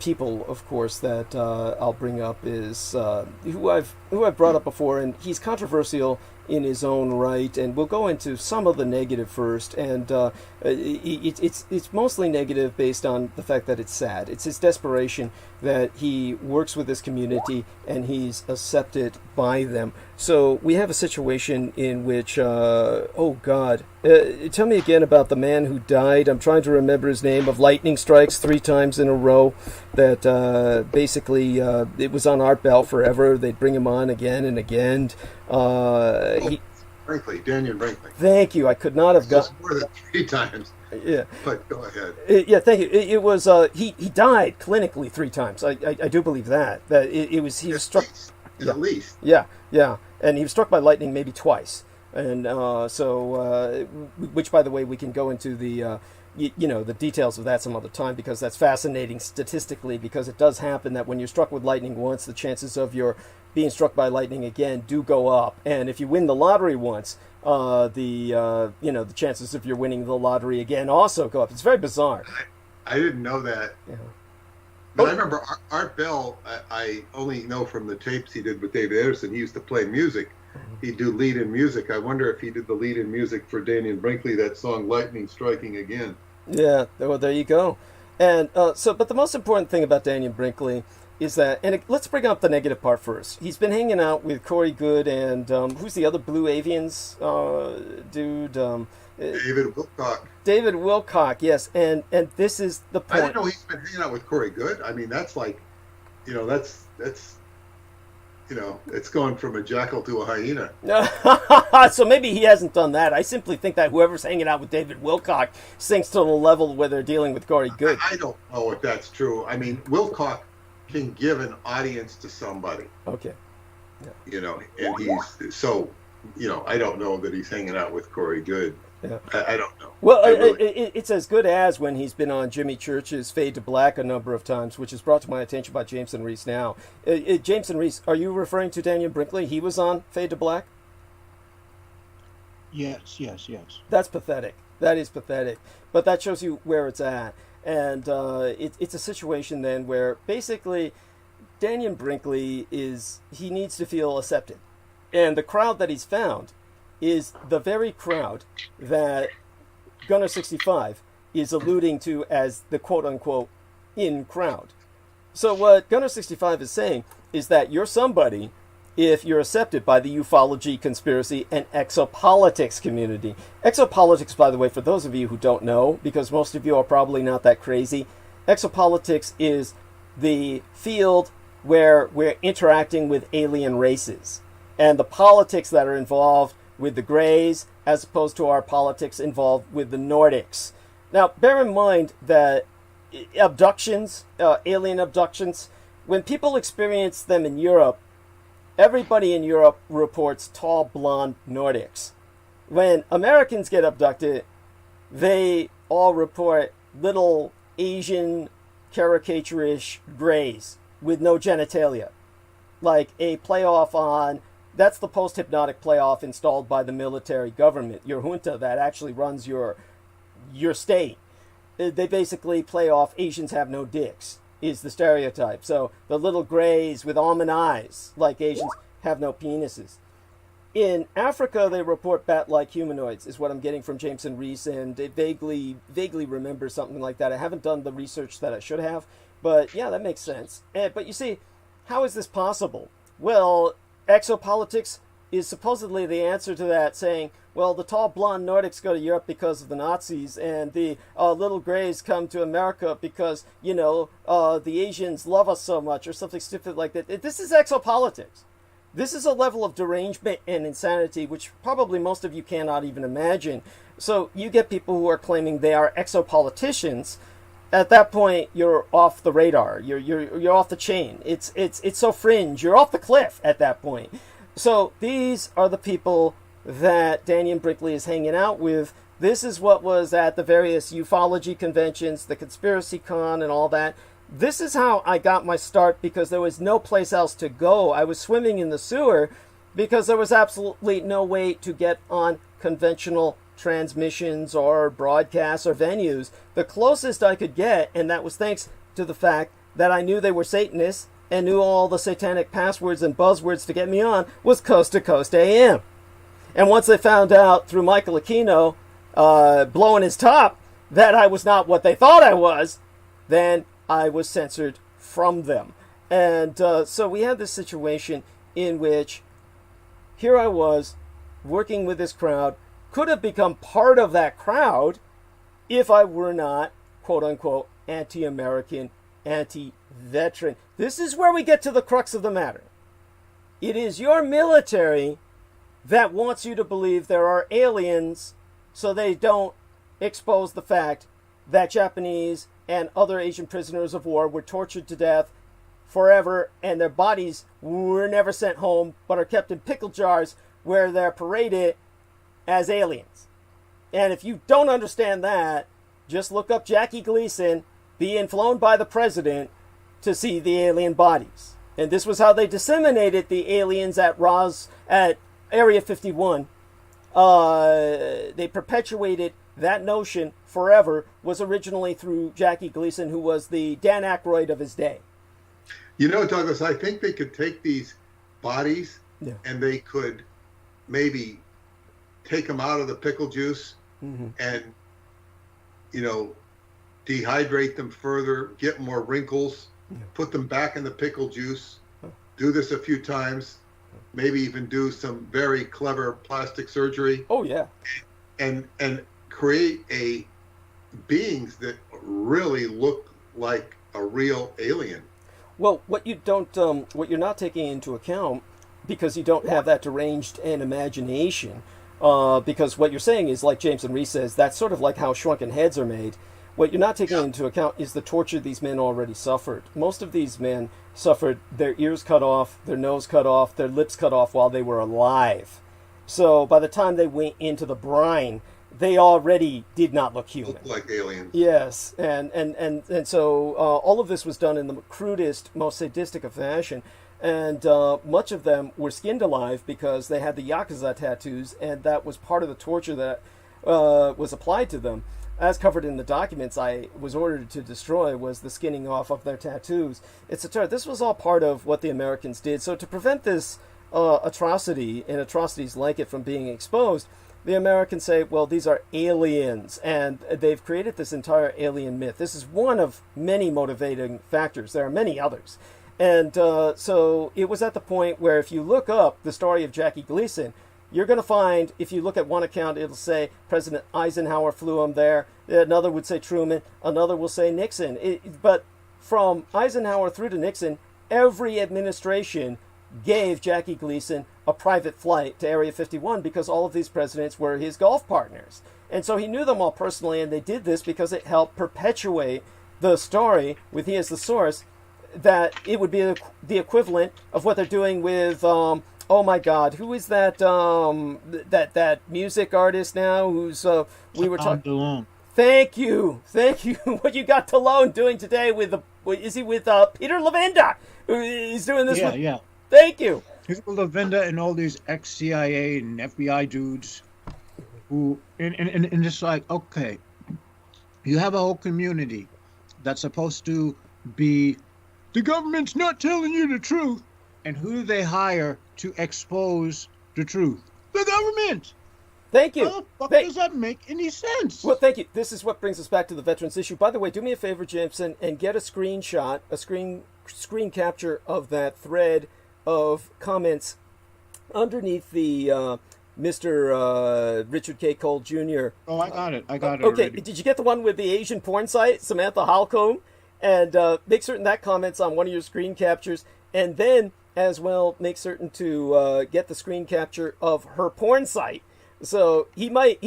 people, of course, that I'll bring up is who I've brought up before, and he's controversial in his own right, and we'll go into some of the negative first, and it's mostly negative based on the fact that it's sad. It's his desperation that he works with this community and he's accepted by them. So we have a situation in which, tell me again about the man who died. I'm trying to remember his name, of lightning strikes 3 times in a row, that basically it was on Art Bell forever. They'd bring him on again and again. Brinkley, Daniel Brinkley. Thank you. I could not have got more than 3 times. Yeah, but go ahead. Yeah, thank you. It was he died clinically 3 times. I do believe that he was struck at least. Yeah, and he was struck by lightning maybe twice, and which, by the way, we can go into the the details of that some other time, because that's fascinating statistically, because it does happen that when you're struck with lightning once, the chances of your being struck by lightning again do go up, and if you win the lottery once, the chances of your winning the lottery again also go up. It's very bizarre. I didn't know that. Yeah. But I remember Art Bell. I only know from the tapes he did with David Anderson. He used to play music. He'd do lead-in music. I wonder if he did the lead-in music for Daniel Brinkley, that song "Lightning Striking Again." Yeah, well, there you go. And but the most important thing about Daniel Brinkley is that, let's bring up the negative part first. He's been hanging out with Corey Goode and who's the other Blue Avians dude? David Wilcock. David Wilcock, yes, and this is the point. I didn't know he's been hanging out with Corey Goode. I mean, that's like, that's it's going from a jackal to a hyena. So maybe he hasn't done that. I simply think that whoever's hanging out with David Wilcock sinks to the level where they're dealing with Corey Goode. I don't know if that's true. I mean, Wilcock can give an audience to somebody. Okay. Yeah. And he's so, I don't know that he's hanging out with Corey Goode. Yeah. I don't know. Well, it's as good as when he's been on Jimmy Church's Fade to Black a number of times, which is brought to my attention by Jameson Reese now. Jameson Reese, are you referring to Daniel Brinkley? He was on Fade to Black? Yes. That's pathetic. That is pathetic. But that shows you where it's at. And it's a situation then where basically Daniel Brinkley he needs to feel accepted. And the crowd that he's found is the very crowd that Gunner 65 is alluding to as the quote-unquote in crowd. So what Gunner 65 is saying is that you're somebody if you're accepted by the ufology, conspiracy, and exopolitics community. Exopolitics, by the way, for those of you who don't know, because most of you are probably not that crazy, exopolitics is the field where we're interacting with alien races and the politics that are involved with the Greys as opposed to our politics involved with the Nordics. Now, bear in mind that abductions, alien abductions, when people experience them in Europe, everybody in Europe reports tall, blonde Nordics. When Americans get abducted, they all report little Asian, caricaturish Greys with no genitalia. Like a playoff on, that's the post-hypnotic playoff installed by the military government, your junta that actually runs your state. They basically play off Asians have no dicks, is the stereotype. So the little Greys with almond eyes, like Asians, have no penises. In Africa, they report bat-like humanoids, is what I'm getting from Jameson Rees, and they vaguely remember something like that. I haven't done the research that I should have, but yeah, that makes sense. But you see, how is this possible? Well, exopolitics is supposedly the answer to that, saying, well, the tall blonde Nordics go to Europe because of the Nazis, and the little Greys come to America because, the Asians love us so much, or something stupid like that. This is exopolitics. This is a level of derangement and insanity which probably most of you cannot even imagine. So you get people who are claiming they are exopoliticians. At that point, you're off the radar. You're off the chain. It's so fringe. You're off the cliff at that point. So these are the people that Dannion Brinkley is hanging out with. This is what was at the various ufology conventions, the Conspiracy Con and all that. This is how I got my start because there was no place else to go. I was swimming in the sewer because there was absolutely no way to get on conventional transmissions or broadcasts or venues. The closest I could get, and that was thanks to the fact that I knew they were Satanists and knew all the satanic passwords and buzzwords to get me on, was Coast to Coast AM. And once they found out through Michael Aquino blowing his top that I was not what they thought I was, then I was censored from them. And so we had this situation in which here I was working with this crowd, could have become part of that crowd if I were not, quote unquote, anti-American, anti-veteran. This is where we get to the crux of the matter. It is your military that wants you to believe there are aliens so they don't expose the fact that Japanese and other Asian prisoners of war were tortured to death forever and their bodies were never sent home but are kept in pickle jars where they're paraded as aliens. And if you don't understand that, just look up Jackie Gleason being flown by the president to see the alien bodies. And this was how they disseminated the aliens at Area 51. They perpetuated that notion forever, was originally through Jackie Gleason, who was the Dan Aykroyd of his day. Douglas, I think they could take these bodies and they could maybe take them out of the pickle juice and, dehydrate them further, get more wrinkles, put them back in the pickle juice, do this a few times, maybe even do some very clever plastic surgery. Oh, yeah. And create beings that really look like a real alien. Well, what you're not taking into account, because you don't have that deranged an imagination, because what you're saying is, like Jameson Rees says, that's sort of like how shrunken heads are made. What you're not taking into account is the torture these men already suffered. Most of these men suffered their ears cut off, their nose cut off, their lips cut off while they were alive. So by the time they went into the brine, they already did not look human. Look like aliens. Yes, and so all of this was done in the crudest, most sadistic of fashion. And much of them were skinned alive because they had the Yakuza tattoos, and that was part of the torture that was applied to them. As covered in the documents I was ordered to destroy was the skinning off of their tattoos, etc. This was all part of what the Americans did. So to prevent this atrocity and atrocities like it from being exposed, the Americans say, well, these are aliens, and they've created this entire alien myth. This is one of many motivating factors. There are many others. And so it was at the point where if you look up the story of Jackie Gleason, you're going to find, if you look at one account, it'll say President Eisenhower flew him there. Another would say Truman. Another will say Nixon. But from Eisenhower through to Nixon, every administration gave Jackie Gleason a private flight to Area 51 because all of these presidents were his golf partners. And so he knew them all personally, and they did this because it helped perpetuate the story, with he as the source, that it would be the equivalent of what they're doing with, oh my God, who is that that music artist now who's, we were talking... Thank you. What you got Talone doing today with is he with Peter Levenda? He's doing this. Yeah. Thank you. He's with Levenda and all these ex-CIA and FBI dudes who, and it's like, okay, you have a whole community that's supposed to be, the government's not telling you the truth. And who do they hire to expose the truth? The government. Thank you. How the fuck does that make any sense? Well, thank you. This is what brings us back to the veterans issue. By the way, do me a favor, Jameson, and get a screenshot, a screen capture of that thread of comments underneath the Mr. Richard K. Cole Jr. Oh, I got it. Okay, already. did you get the one with the Asian porn site, Samantha Halcombe? And make certain that comments on one of your screen captures, and then as well make certain to get the screen capture of her porn site. So he might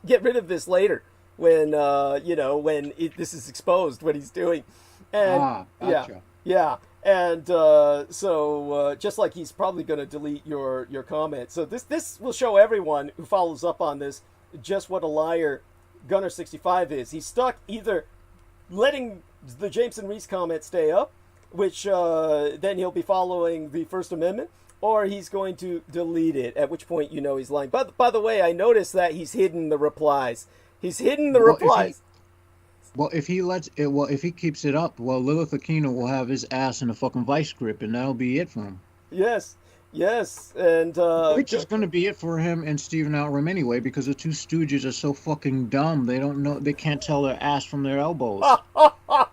get rid of this later when this is exposed what he's doing, and gotcha. yeah, and so just like he's probably going to delete your comment. So this will show everyone who follows up on this just what a liar Gunner 65 is. He's stuck either letting the Jameson Reese comment stay up, which then he'll be following the First Amendment, or he's going to delete it, at which point you know he's lying. But by the way, I noticed that he's hidden the replies. He's hidden the replies. If he keeps it up, Lilith Aquino will have his ass in a fucking vice grip, and that'll be it for him. Yes, and which is going to be it for him and Stephen Outram anyway, because the two stooges are so fucking dumb. They don't know. They can't tell their ass from their elbows,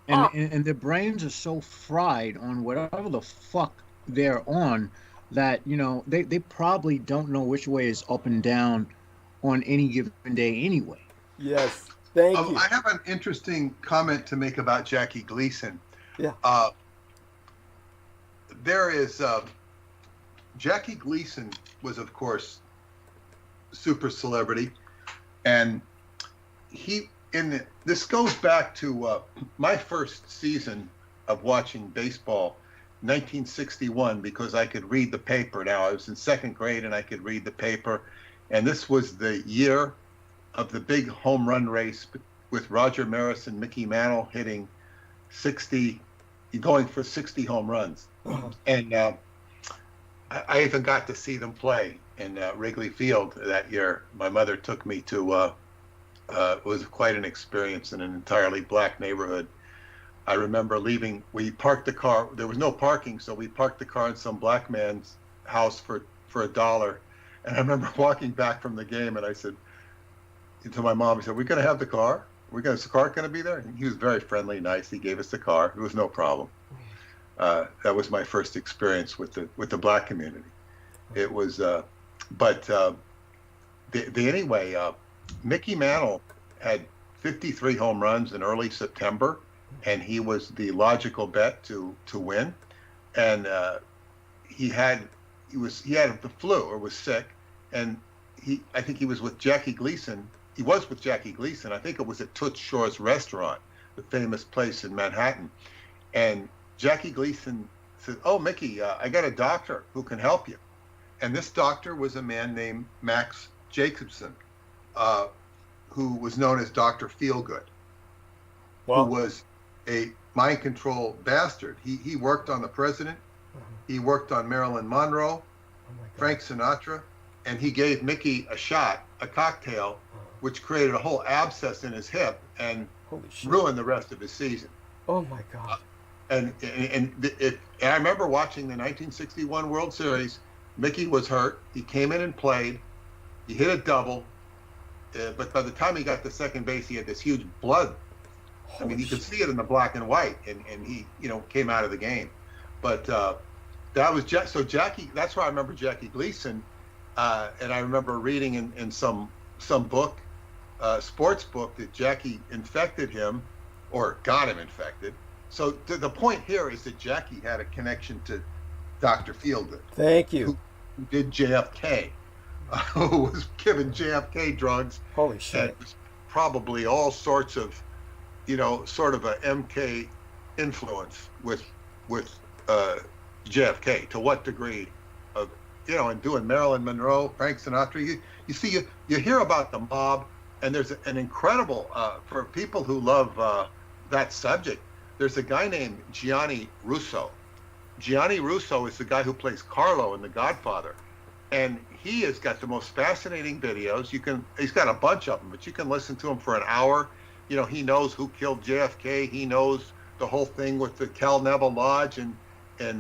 and their brains are so fried on whatever the fuck they're on, that they probably don't know which way is up and down on any given day anyway. Yes, thank you. I have an interesting comment to make about Jackie Gleason. Yeah. There is Jackie Gleason was, of course, super celebrity, and this goes back to my first season of watching baseball, 1961, because I could read the paper. Now, I was in second grade and I could read the paper, and this was the year of the big home run race with Roger Maris and Mickey Mantle hitting 60, going for 60 home runs. And I even got to see them play in Wrigley Field that year. My mother took me to, it was quite an experience in an entirely black neighborhood. I remember leaving, we parked the car, there was no parking, so we parked the car in some black man's house for $1. And I remember walking back from the game, and I said to my mom, I said, "We're going to have the car? Is the car going to be there?" And he was very friendly, nice. He gave us the car. It was no problem. That was my first experience with the black community. It was, anyway, Mickey Mantle had 53 home runs in early September, and he was the logical bet to win. And he had the flu or was sick, and I think he was with Jackie Gleason. He was with Jackie Gleason. I think it was at Toots Shor's restaurant, the famous place in Manhattan. And Jackie Gleason said, "Oh, Mickey, I got a doctor who can help you." And this doctor was a man named Max Jacobson, who was known as Dr. Feelgood, who was a mind control bastard. He worked on the president. He worked on Marilyn Monroe, Frank Sinatra, and he gave Mickey a cocktail, which created a whole abscess in his hip and ruined the rest of his season. Oh my God. And I remember watching the 1961 World Series. Mickey was hurt. He came in and played. He hit a double, but by the time he got to second base, he had this huge blood. I mean, you could see it in the black and white, and he, came out of the game. But that was so Jackie. That's why I remember Jackie Gleason, and I remember reading in some book, sports book, that Jackie infected him, or got him infected, So the point here is that Jackie had a connection to Dr. Feelgood. Thank you. Who did JFK, who was giving JFK drugs. Holy shit. And probably all sorts of, sort of a MK influence with JFK. To what degree of, and doing Marilyn Monroe, Frank Sinatra. You see, you hear about the mob, and there's an incredible, for people who love that subject, there's a guy named Gianni Russo. Gianni Russo is the guy who plays Carlo in The Godfather. And he has got the most fascinating videos. He's got a bunch of them, but you can listen to him for an hour. He knows who killed JFK. He knows the whole thing with the Cal Neville Lodge, and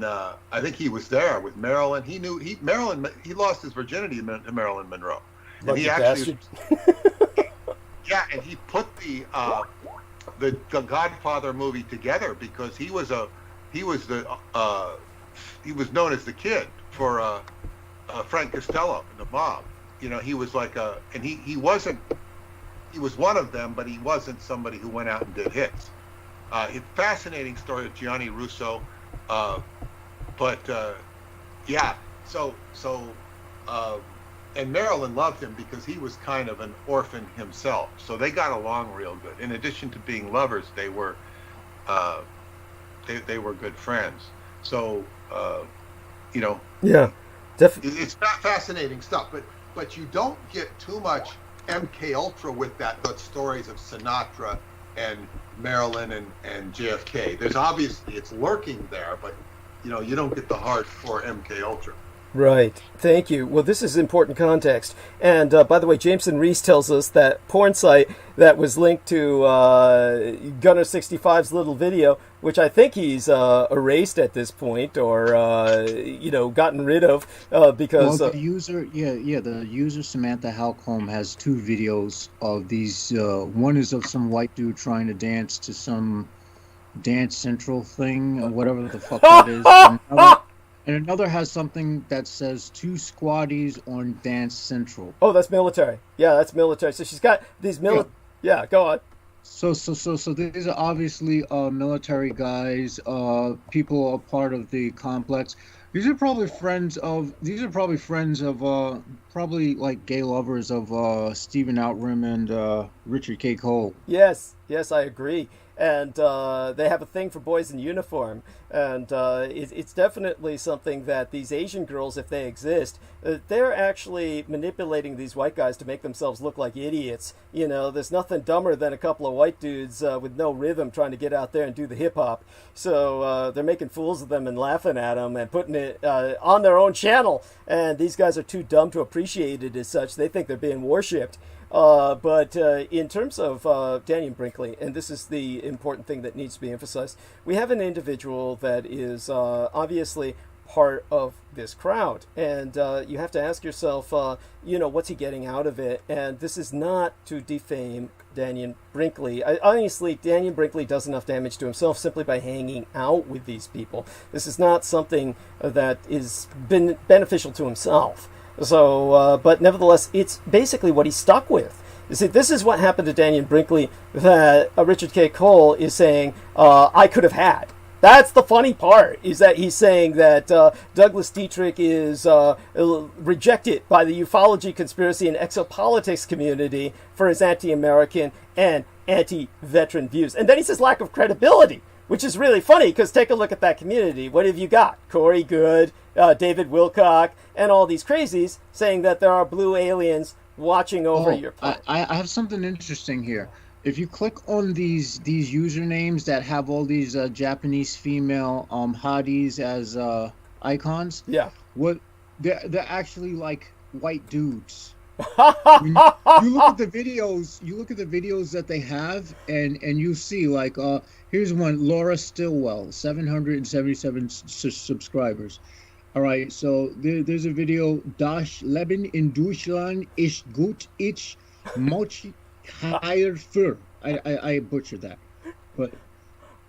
I think he was there with Marilyn. He lost his virginity to Marilyn Monroe. And he actually, yeah, and he put the Godfather movie together because he was known as the kid for Frank Costello and the mob. He was like he was one of them, but he wasn't somebody who went out and did hits. Fascinating story of Gianni Russo, and Marilyn loved him because he was kind of an orphan himself. So they got along real good. In addition to being lovers, they were good friends. So yeah, it's fascinating stuff. But you don't get too much MK Ultra with the stories of Sinatra and Marilyn and JFK. There's obviously, it's lurking there, but you don't get the hardcore MK Ultra. Right. Thank you. Well, this is important context. And by the way, Jameson Reese tells us that porn site that was linked to Gunner 65's little video, which I think he's erased at this point or, gotten rid of because... Well, the user Samantha Halcombe has two videos of these. One is of some white dude trying to dance to some Dance Central thing or whatever the fuck that is. And another has something that says 2 squaddies on Dance Central. Oh, that's military. Yeah, that's military. So she's got these Yeah, go on. So these are obviously military guys. People are part of the complex. These are probably friends of probably like gay lovers of Stephen Outram and Richard K. Cole. Yes, I agree. And they have a thing for boys in uniform. And it's definitely something that these Asian girls, if they exist, they're actually manipulating these white guys to make themselves look like idiots. There's nothing dumber than a couple of white dudes with no rhythm trying to get out there and do the hip-hop. So they're making fools of them and laughing at them and putting it on their own channel. And these guys are too dumb to appreciate it as such. They think they're being worshipped. But in terms of Daniel Brinkley, and this is the important thing that needs to be emphasized, we have an individual that is obviously part of this crowd. And you have to ask yourself, what's he getting out of it? And this is not to defame Daniel Brinkley. Honestly, Daniel Brinkley does enough damage to himself simply by hanging out with these people. This is not something that is been beneficial to himself. So, but nevertheless, it's basically what he's stuck with. You see, this is what happened to Daniel Brinkley that Richard K. Cole is saying, I could have had. That's the funny part, is that he's saying that Douglas Dietrich is rejected by the ufology, conspiracy, and exopolitics community for his anti-American and anti-veteran views. And then he says lack of credibility, which is really funny, because take a look at that community. What have you got? Corey Good, David Wilcock, and all these crazies saying that there are blue aliens watching over your planet. I have something interesting here. If you click on these usernames that have all these Japanese female hotties as icons, yeah, they're actually like white dudes. you look at the videos that they have, and you see like here's one, Laura Stillwell, 777 subscribers. All right, so there's a video. Das Leben in Deutschland ist gut, ich mochi higher für. I butchered that, but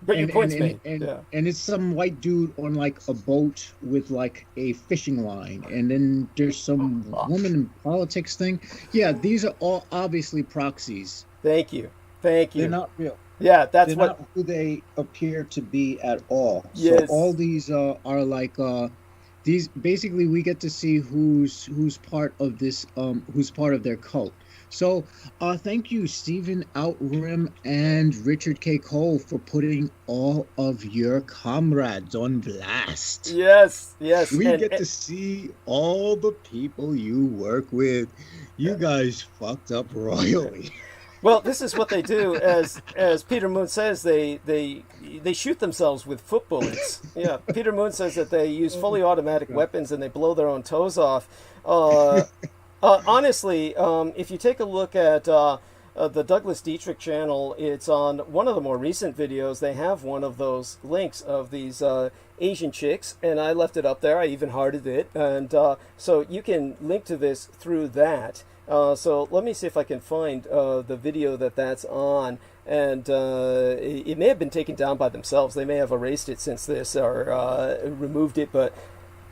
your point's made. And it's some white dude on like a boat with like a fishing line, and then there's some woman in politics thing. Yeah, these are all obviously proxies. Thank you. They're not real. Yeah, that's They're what. not who they appear to be at all. Yes. So all these are like these. Basically, we get to see who's part of this, who's part of their cult. So, thank you, Stephen Outrim and Richard K. Cole, for putting all of your comrades on blast. Yes, yes. We get to see all the people you work with. You guys fucked up royally. Well, this is what they do. As Peter Moon says, they shoot themselves with foot bullets. Yeah, Peter Moon says that they use fully automatic weapons and they blow their own toes off. Honestly, if you take a look at the Douglas Dietrich channel, it's on one of the more recent videos. They have one of those links of these Asian chicks, and I left it up there. I even hearted it, and so you can link to this through that. So let me see if I can find the video that's on, and it may have been taken down by themselves. They may have erased it since this or removed it, but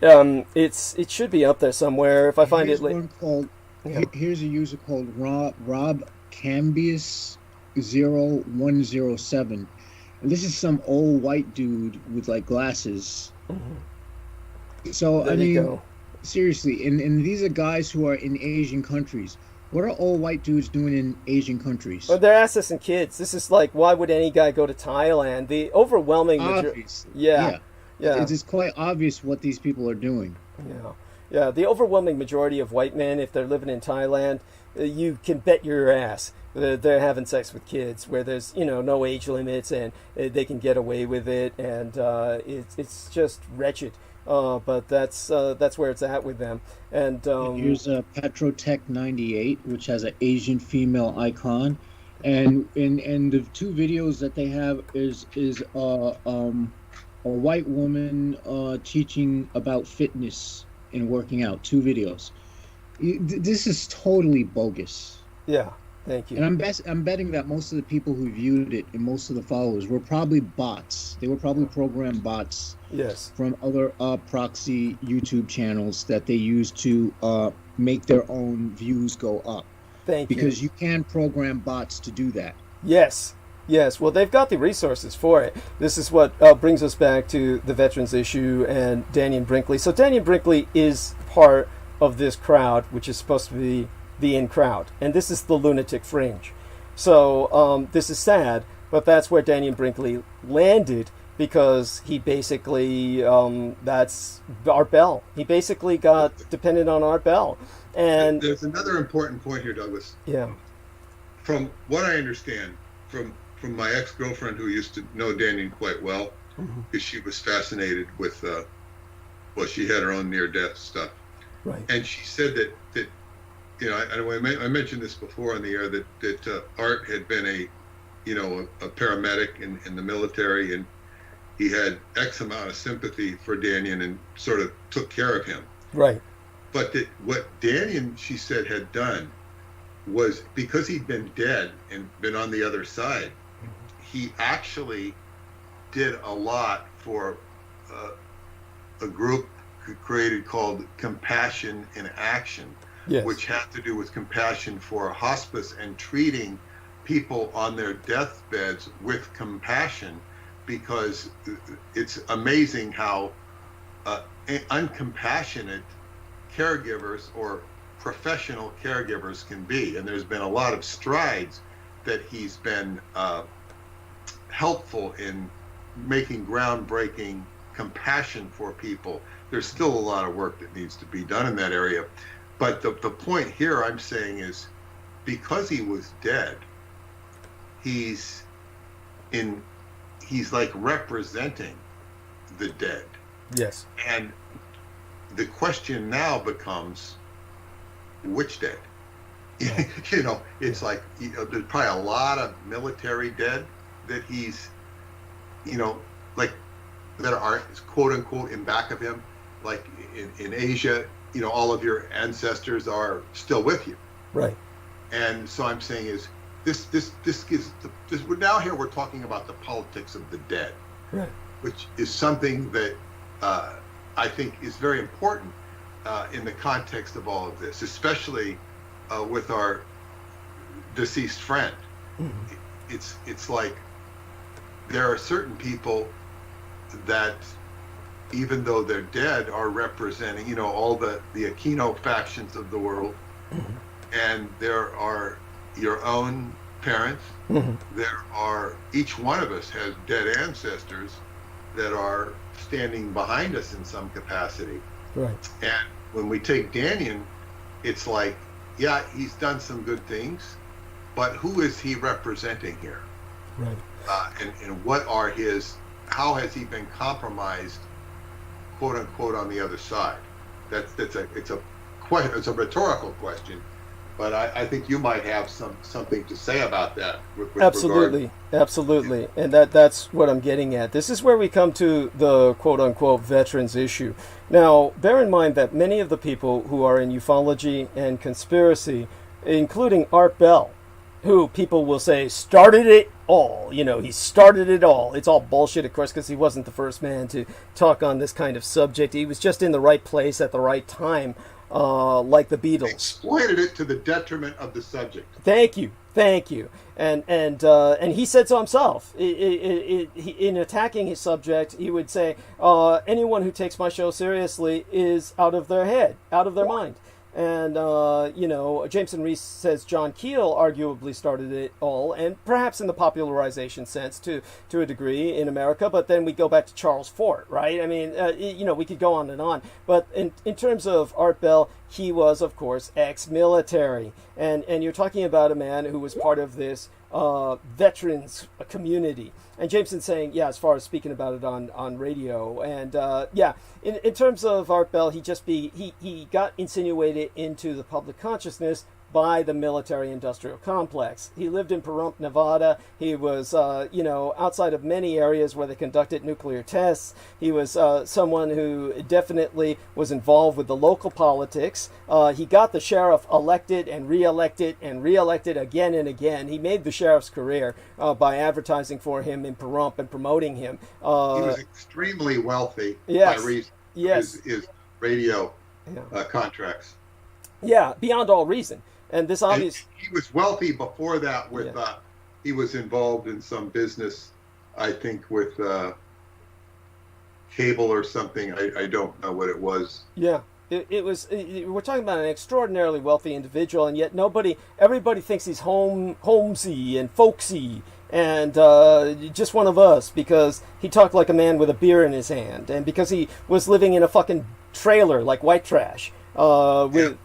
it should be up there somewhere. If I find Here's it later. one called, here's a user called Rob Cambius 0107. And this is some old white dude with like glasses. Mm-hmm. So There I you mean, go. seriously, and these are guys who are in Asian countries. What are old white dudes doing in Asian countries? Well, they're assassin kids. This is like, why would any guy go to Thailand? The overwhelming majority. Obviously. Yeah. It's quite obvious what these people are doing. Yeah. The overwhelming majority of white men, if they're living in Thailand, you can bet your ass they're having sex with kids, where there's no age limits and they can get away with it, and it's just wretched. But that's where it's at with them. And here's a Petrotech 98, which has an Asian female icon, and the two videos that they have is a white woman teaching about fitness and working out. 2 videos. This is totally bogus. Yeah, thank you. And I'm betting that most of the people who viewed it and most of the followers were probably bots. They were probably programmed bots. Yes. From other proxy YouTube channels that they use to make their own views go up. Thank you. Because you can program bots to do that. Yes. Well, they've got the resources for it. This is what brings us back to the veterans issue and Dannion Brinkley. So Dannion Brinkley is part of this crowd, which is supposed to be the in crowd. And this is the lunatic fringe. So this is sad, but that's where Dannion Brinkley landed, because he basically, that's Art Bell. He basically got dependent on Art Bell. And there's another important point here, Douglas. Yeah. From what I understand, from my ex-girlfriend who used to know Dannion quite well, because she was fascinated with, she had her own near-death stuff. Right. And she said that I mentioned this before on the air, that Art had been a paramedic in the military, and he had X amount of sympathy for Dannion and sort of took care of him. Right. But what Dannion, she said, had done was, because he'd been dead and been on the other side, he actually did a lot for a group created called Compassion in Action, Yes. which had to do with compassion for hospice and treating people on their deathbeds with compassion, because it's amazing how uncompassionate caregivers or professional caregivers can be. And there's been a lot of strides that he's been helpful in making groundbreaking compassion for people. There's still a lot of work that needs to be done in that area. But the point here I'm saying is, because he was dead, he's like representing the dead. Yes. And the question now becomes, which dead? It's like, there's probably a lot of military dead that he's, like, that are quote unquote in back of him, like in Asia, all of your ancestors are still with you. Right. And so I'm saying is, this gives now here we're talking about the politics of the dead, right, which is something that I think is very important in the context of all of this, especially with our deceased friend. Mm-hmm. It's like there are certain people that, even though they're dead, are representing, you know, all the Aquino factions of the world. And there are your own parents. There are, each one of us has dead ancestors that are standing behind us in some capacity. Right. And when we take Daniel, it's like, yeah, he's done some good things, but who is he representing here? Right. And what are his, how has he been compromised, quote unquote, on the other side? It's a rhetorical question, but I think you might have something to say about that. With Absolutely, absolutely, and that's what I'm getting at. This is where we come to the quote unquote veterans issue. Now, bear in mind that many of the people who are in ufology and conspiracy, including Art Bell, who people will say started it all. You know, he started it all. It's all bullshit, of course, because he wasn't the first man to talk on this kind of subject. He was just in the right place at the right time, like the Beatles. Exploited it to the detriment of the subject. Thank you. And he said so himself. In attacking his subject, he would say, anyone who takes my show seriously is out of their head, out of their mind. And, you know, Jameson Reese says John Keel arguably started it all, and perhaps in the popularization sense to a degree in America, but then we go back to Charles Fort, right? I mean, you know, we could go on and on. But in terms of Art Bell, he was, of course, ex-military. And you're talking about a man who was part of this veterans community. And Jameson's saying, yeah, as far as speaking about it on radio. And yeah, in terms of Art Bell, he got insinuated into the public consciousness by the military-industrial complex. He lived in Pahrump, Nevada. He was, you know, outside of many areas where they conducted nuclear tests. He was someone who definitely was involved with the local politics. He got the sheriff elected and reelected again and again. He made the sheriff's career by advertising for him in Pahrump and promoting him. He was extremely wealthy by reason of his radio contracts. Yeah, beyond all reason. And this obvious... He was wealthy before that with, he was involved in some business, I think with cable or something. I don't know what it was. Yeah, it was, we're talking about an extraordinarily wealthy individual, and yet everybody thinks he's homesy and folksy and just one of us because he talked like a man with a beer in his hand and because he was living in a fucking trailer like white trash. You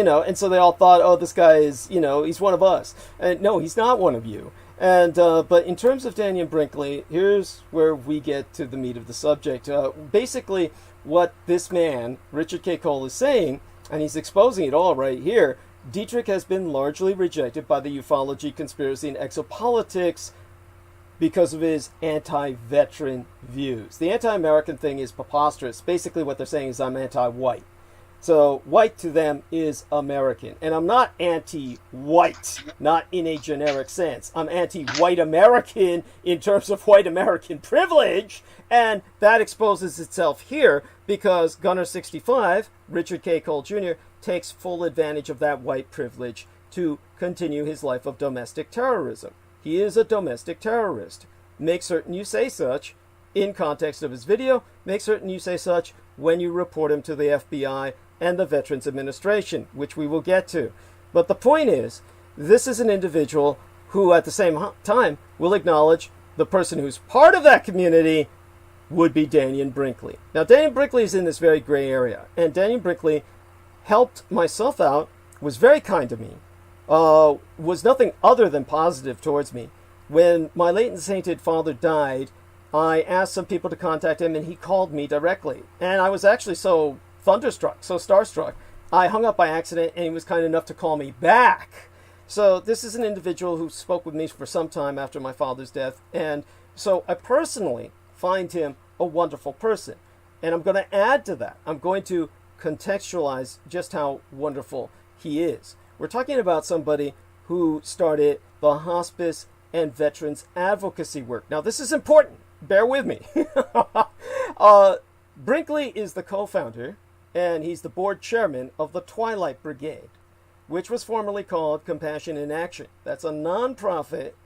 know, and so they all thought, oh, this guy is, you know, he's one of us. And no, he's not one of you. And but in terms of Daniel Brinkley, here's where we get to the meat of the subject. Basically, what this man, Richard K. Cole, is saying, and he's exposing it all right here, Dietrich has been largely rejected by the ufology, conspiracy, and exopolitics because of his anti-veteran views. The anti-American thing is preposterous. Basically, what they're saying is I'm anti-white. So white to them is American. And I'm not anti-white, not in a generic sense. I'm anti-white American in terms of white American privilege. And that exposes itself here because Gunner 65, Richard K. Cole Jr., takes full advantage of that white privilege to continue his life of domestic terrorism. He is a domestic terrorist. Make certain you say such in context of his video. Make certain you say such when you report him to the FBI and the Veterans Administration, which we will get to. But the point is, this is an individual who at the same time will acknowledge the person who's part of that community would be Daniel Brinkley. Now, Daniel Brinkley is in this very gray area, and Daniel Brinkley helped myself out, was very kind to me, was nothing other than positive towards me. When my late and sainted father died, I asked some people to contact him, and he called me directly. And I was actually so thunderstruck, so starstruck, I hung up by accident, and he was kind enough to call me back. So this is an individual who spoke with me for some time after my father's death, and so I personally find him a wonderful person. And I'm going to add to that. I'm going to contextualize just how wonderful he is. We're talking about somebody who started the hospice and veterans advocacy work. Now, this is important. Bear with me. Brinkley is the co-founder, and he's the board chairman of the Twilight Brigade, which was formerly called Compassion in Action. That's a non-profit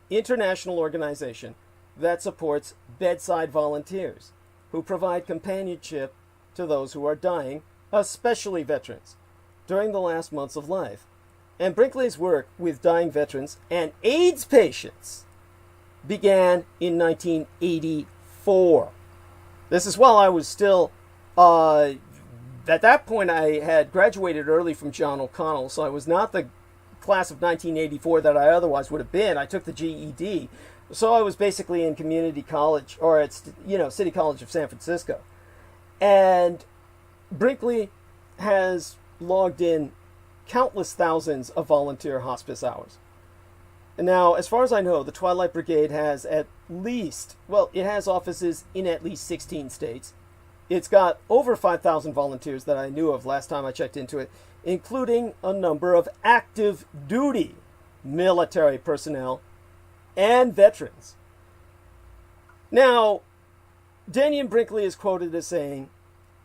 international organization that supports bedside volunteers who provide companionship to those who are dying, especially veterans, during the last months of life. And Brinkley's work with dying veterans and AIDS patients began in 1984. This is while I was still, at that point I had graduated early from John O'Connell, so I was not the class of 1984 that I otherwise would have been. I took the GED, so I was basically in community college, or at, City College of San Francisco. And Brinkley has logged in countless thousands of volunteer hospice hours. And now, as far as I know, the Twilight Brigade has it has offices in at least 16 states. It's got over 5,000 volunteers that I knew of last time I checked into it, including a number of active duty military personnel and veterans. Now, Daniel Brinkley is quoted as saying,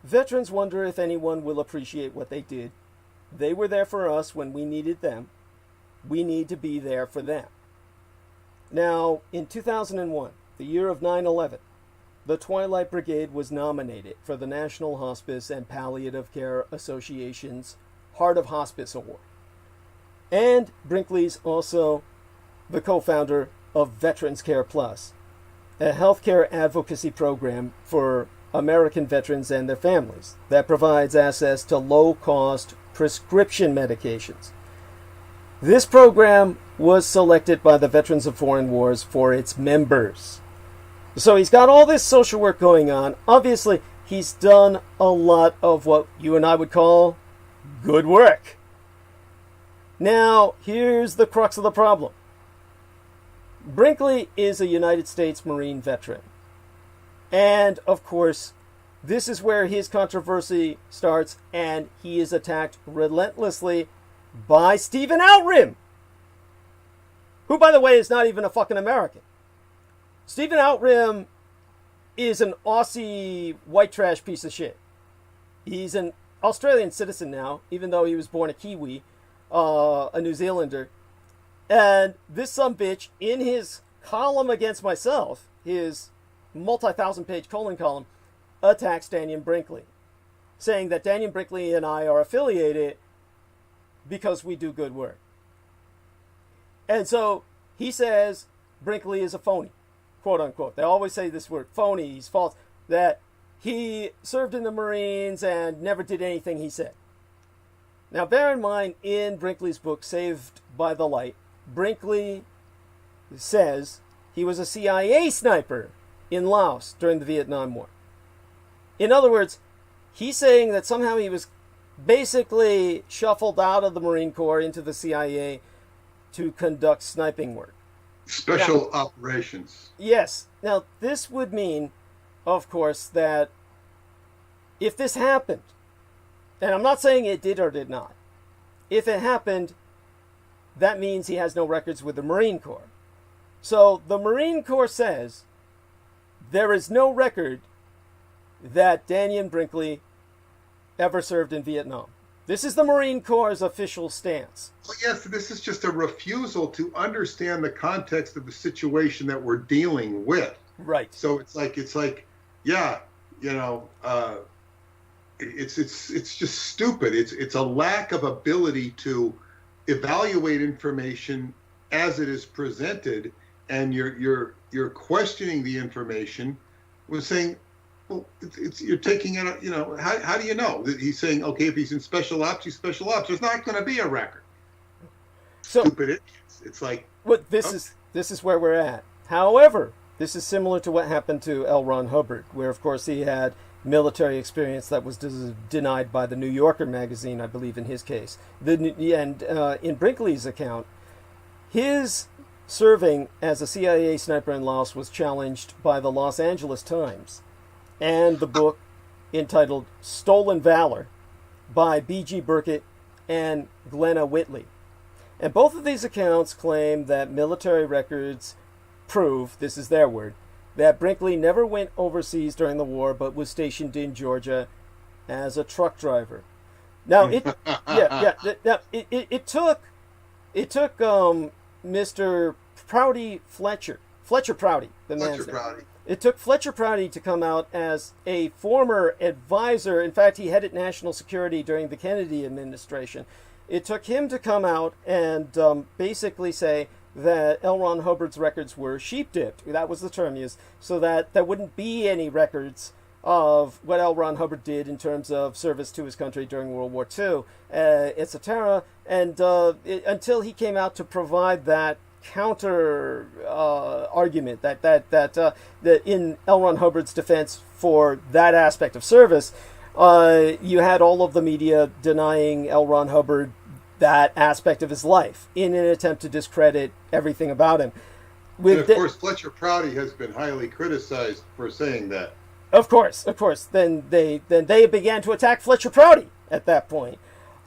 "Veterans wonder if anyone will appreciate what they did. They were there for us when we needed them. We need to be there for them." Now, in 2001, the year of 9/11, the Twilight Brigade was nominated for the National Hospice and Palliative Care Association's Heart of Hospice Award. And Brinkley's also the co-founder of Veterans Care Plus, a healthcare advocacy program for American veterans and their families that provides access to low-cost prescription medications. This program was selected by the Veterans of Foreign Wars for its members. So he's got all this social work going on. Obviously, he's done a lot of what you and I would call good work. Now, here's the crux of the problem. Brinkley is a United States Marine veteran. And, of course, this is where his controversy starts, and he is attacked relentlessly by Stephen Outram, who, by the way, is not even a fucking American. Stephen Outram is an Aussie white trash piece of shit. He's an Australian citizen now, even though he was born a Kiwi, a New Zealander. And this sumbitch, in his column against myself, his multi-thousand-page column, attacks Daniel Brinkley, saying that Daniel Brinkley and I are affiliated because we do good work. And so he says Brinkley is a phony, quote unquote. They always say this word, phony, he's false, that he served in the Marines and never did anything he said. Now bear in mind, in Brinkley's book, Saved by the Light, Brinkley says he was a CIA sniper in Laos during the Vietnam War. In other words, he's saying that somehow he was basically shuffled out of the Marine Corps into the CIA to conduct sniping work. Special operations. Yes. Now, this would mean, of course, that if this happened, and I'm not saying it did or did not, if it happened, that means he has no records with the Marine Corps. So the Marine Corps says there is no record that Daniel Brinkley ever served in Vietnam. This is the Marine Corps' official stance. Well, yes, this is just a refusal to understand the context of the situation that we're dealing with. Right. So it's like, yeah, it's just stupid. It's a lack of ability to evaluate information as it is presented, and you're questioning the information with saying, well, you're taking it, how do you know? He's saying, okay, if he's in special ops, he's special ops. There's not going to be a record. So, stupid idiots. It's like, well, this is where we're at. However, this is similar to what happened to L. Ron Hubbard, where, of course, he had military experience that was denied by the New Yorker magazine, I believe, in his case. In Brinkley's account, his serving as a CIA sniper in Laos was challenged by the Los Angeles Times, and the book entitled Stolen Valor by B.G. Burkett and Glenna Whitley. And both of these accounts claim that military records prove, this is their word, that Brinkley never went overseas during the war, but was stationed in Georgia as a truck driver. Now, it took Mr. Prouty Fletcher Fletcher Prouty, the man's Fletcher name. Prouty. It took Fletcher Prouty to come out as a former advisor. In fact, he headed national security during the Kennedy administration. It took him to come out and basically say that L. Ron Hubbard's records were sheep-dipped. That was the term used, so that there wouldn't be any records of what L. Ron Hubbard did in terms of service to his country during World War II, etc. And until he came out to provide that counter argument that in L. Ron Hubbard's defense for that aspect of service, you had all of the media denying L. Ron Hubbard that aspect of his life in an attempt to discredit everything about him. And of course, Fletcher Prouty has been highly criticized for saying that. Of course. Then they began to attack Fletcher Prouty at that point.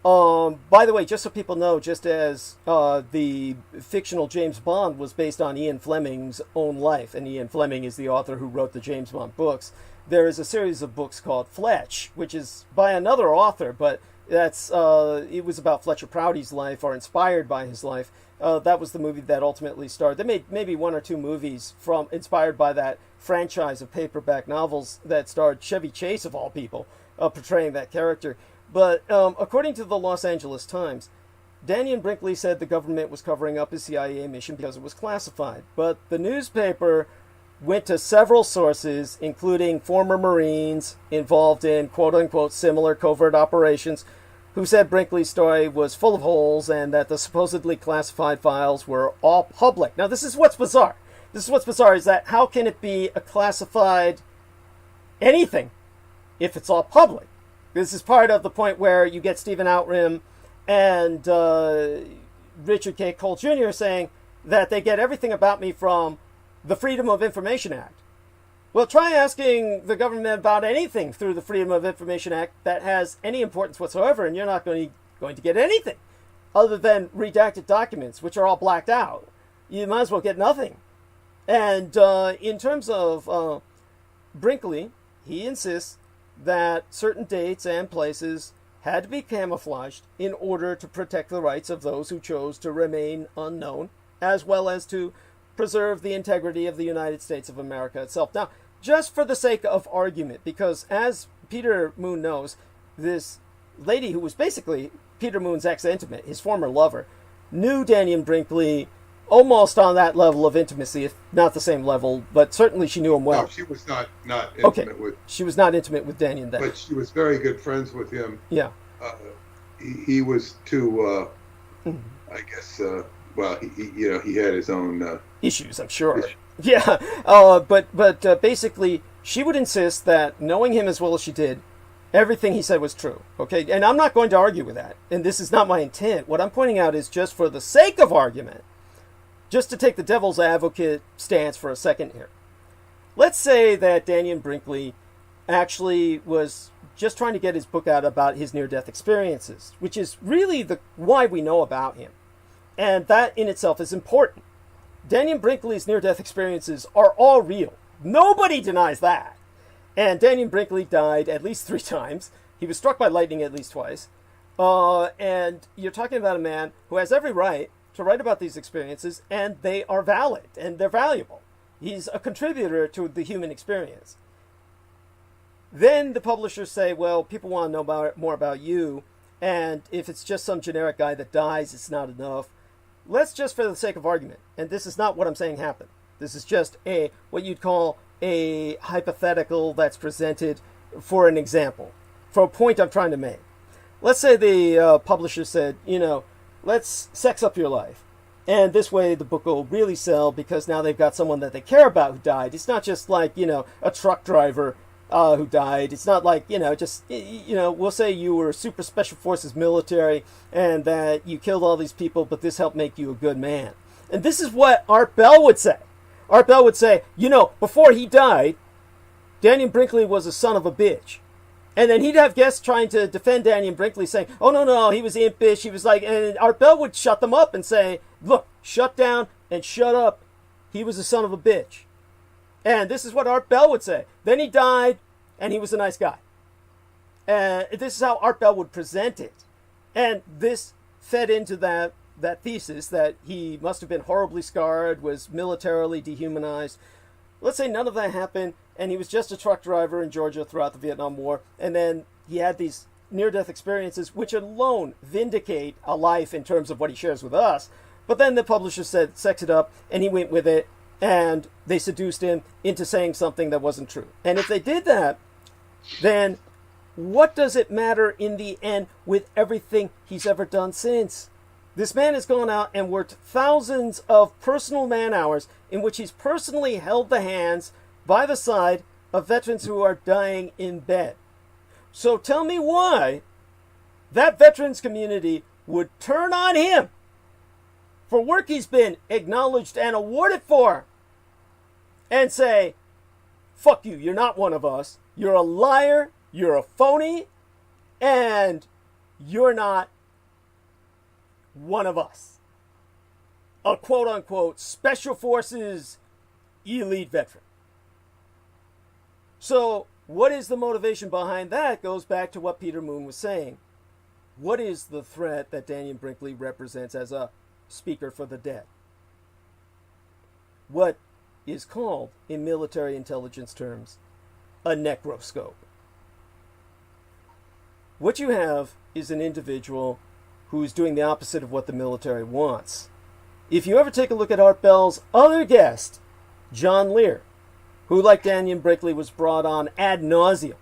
By the way, just so people know, just as the fictional James Bond was based on Ian Fleming's own life, and Ian Fleming is the author who wrote the James Bond books, there is a series of books called Fletch, which is by another author, but that's it was about Fletcher Prouty's life, or inspired by his life. That was the movie that ultimately starred. They made maybe one or two movies inspired by that franchise of paperback novels that starred Chevy Chase, of all people, portraying that character. But according to the Los Angeles Times, Daniel Brinkley said the government was covering up his CIA mission because it was classified. But the newspaper went to several sources, including former Marines involved in quote-unquote similar covert operations, who said Brinkley's story was full of holes and that the supposedly classified files were all public. Now, this is what's bizarre. Is that how can it be a classified anything if it's all public? This is part of the point where you get Stephen Outram and Richard K. Cole Jr. saying that they get everything about me from the Freedom of Information Act. Well, try asking the government about anything through the Freedom of Information Act that has any importance whatsoever, and you're not going to get anything other than redacted documents, which are all blacked out. You might as well get nothing. And in terms of Brinkley, he insists that certain dates and places had to be camouflaged in order to protect the rights of those who chose to remain unknown, as well as to preserve the integrity of the United States of America itself. Now, just for the sake of argument, because as Peter Moon knows, this lady who was basically Peter Moon's ex-intimate, his former lover, knew Daniel Brinkley almost on that level of intimacy, if not the same level, but certainly she knew him well. No, she was not intimate with. She was not intimate with Daniel then. But she was very good friends with him. Yeah. He was too, I guess, well, he had his own issues, I'm sure. Yeah, but basically, she would insist that knowing him as well as she did, everything he said was true. Okay, and I'm not going to argue with that, and this is not my intent. What I'm pointing out is just for the sake of argument, just to take the devil's advocate stance for a second here. Let's say that Daniel Brinkley actually was just trying to get his book out about his near-death experiences, which is really why we know about him. And that in itself is important. Daniel Brinkley's near-death experiences are all real. Nobody denies that. And Daniel Brinkley died at least 3 times. He was struck by lightning at least twice. And you're talking about a man who has every right to write about these experiences, and they are valid, and they're valuable. He's a contributor to the human experience. Then the publishers say, well, people want to know more about you, and if it's just some generic guy that dies, it's not enough. Let's just, for the sake of argument, and this is not what I'm saying happened. This is just what you'd call a hypothetical that's presented for an example, for a point I'm trying to make. Let's say the publisher said, let's sex up your life. And this way the book will really sell because now they've got someone that they care about who died. It's not just like, a truck driver who died. It's not like, we'll say you were super special forces military and that you killed all these people, but this helped make you a good man. And this is what Art Bell would say. Art Bell would say, before he died, Daniel Brinkley was a son of a bitch. And then he'd have guests trying to defend Daniel Brinkley saying, oh, no, he was impish. He was like, and Art Bell would shut them up and say, look, shut down and shut up. He was a son of a bitch. And this is what Art Bell would say. Then he died, and he was a nice guy. And this is how Art Bell would present it. And this fed into that that thesis that he must have been horribly scarred, was militarily dehumanized. Let's say none of that happened, and he was just a truck driver in Georgia throughout the Vietnam War, and then he had these near-death experiences, which alone vindicate a life in terms of what he shares with us. But then the publisher said, sex it up, and he went with it, and they seduced him into saying something that wasn't true. And if they did that, then what does it matter in the end with everything he's ever done since? This man has gone out and worked thousands of personal man-hours in which he's personally held the hands by the side of veterans who are dying in bed. So tell me why that veterans community would turn on him for work he's been acknowledged and awarded for and say, fuck you, you're not one of us, you're a liar, you're a phony, and you're not one of us. A quote-unquote special forces elite veteran. So what is the motivation behind that goes back to what Peter Moon was saying. What is the threat that Daniel Brinkley represents as a speaker for the dead? What is called, in military intelligence terms, a necroscope. What you have is an individual who is doing the opposite of what the military wants. If you ever take a look at Art Bell's other guest, John Lear, who, like Daniel Brinkley, was brought on ad nauseum.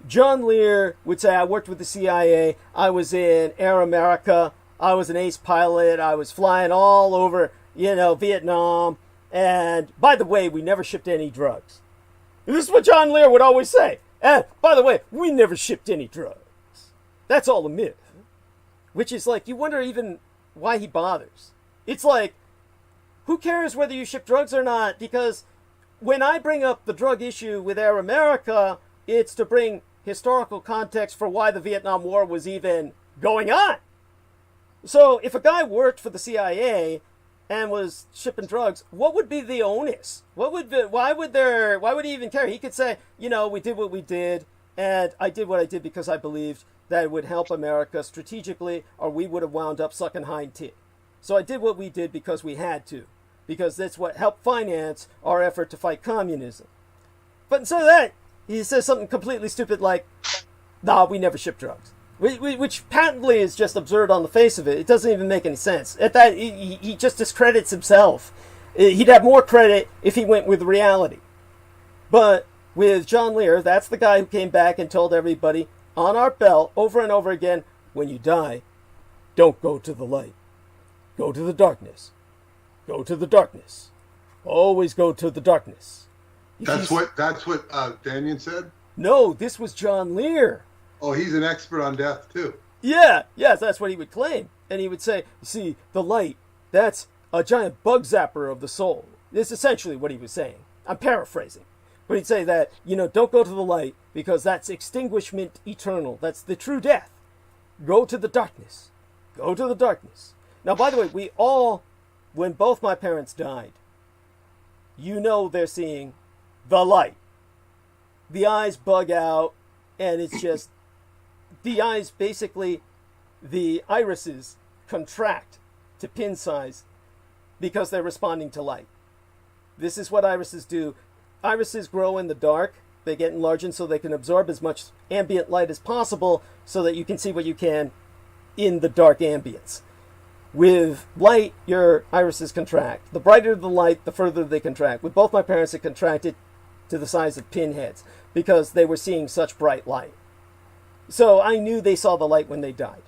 John Lear would say, I worked with the CIA, I was in Air America, I was an ace pilot, I was flying all over, Vietnam, and by the way, we never shipped any drugs. This is what John Lear would always say. And by the way, we never shipped any drugs. That's all a myth. Which is like, you wonder even why he bothers. It's like, who cares whether you ship drugs or not? Because when I bring up the drug issue with Air America, it's to bring historical context for why the Vietnam War was even going on. So if a guy worked for the CIA and was shipping drugs, what would be the onus? Why would he even care? He could say, we did what we did, and I did what I did because I believed that it would help America strategically, or we would have wound up sucking hind tit. So I did what we did because we had to, because that's what helped finance our effort to fight communism. But instead of that, he says something completely stupid like, nah, we never ship drugs. Which patently is just absurd on the face of it. It doesn't even make any sense. At that, he just discredits himself. He'd have more credit if he went with reality. But with John Lear, that's the guy who came back and told everybody on Art Bell over and over again, when you die, don't go to the light. Go to the darkness. Go to the darkness. Always go to the darkness. That's what Daniel said? No, this was John Lear. Oh, he's an expert on death, too. Yeah, yes, that's what he would claim. And he would say, see, the light, that's a giant bug zapper of the soul. It's essentially what he was saying. I'm paraphrasing. But he'd say that, don't go to the light because that's extinguishment eternal. That's the true death. Go to the darkness. Go to the darkness. Now, by the way, we all, when both my parents died, they're seeing the light. The eyes bug out, and it's just... The eyes, basically, the irises contract to pin size because they're responding to light. This is what irises do. Irises grow in the dark. They get enlarged so they can absorb as much ambient light as possible so that you can see what you can in the dark ambience. With light, your irises contract. The brighter the light, the further they contract. With both my parents, it contracted to the size of pinheads because they were seeing such bright light. So I knew they saw the light when they died.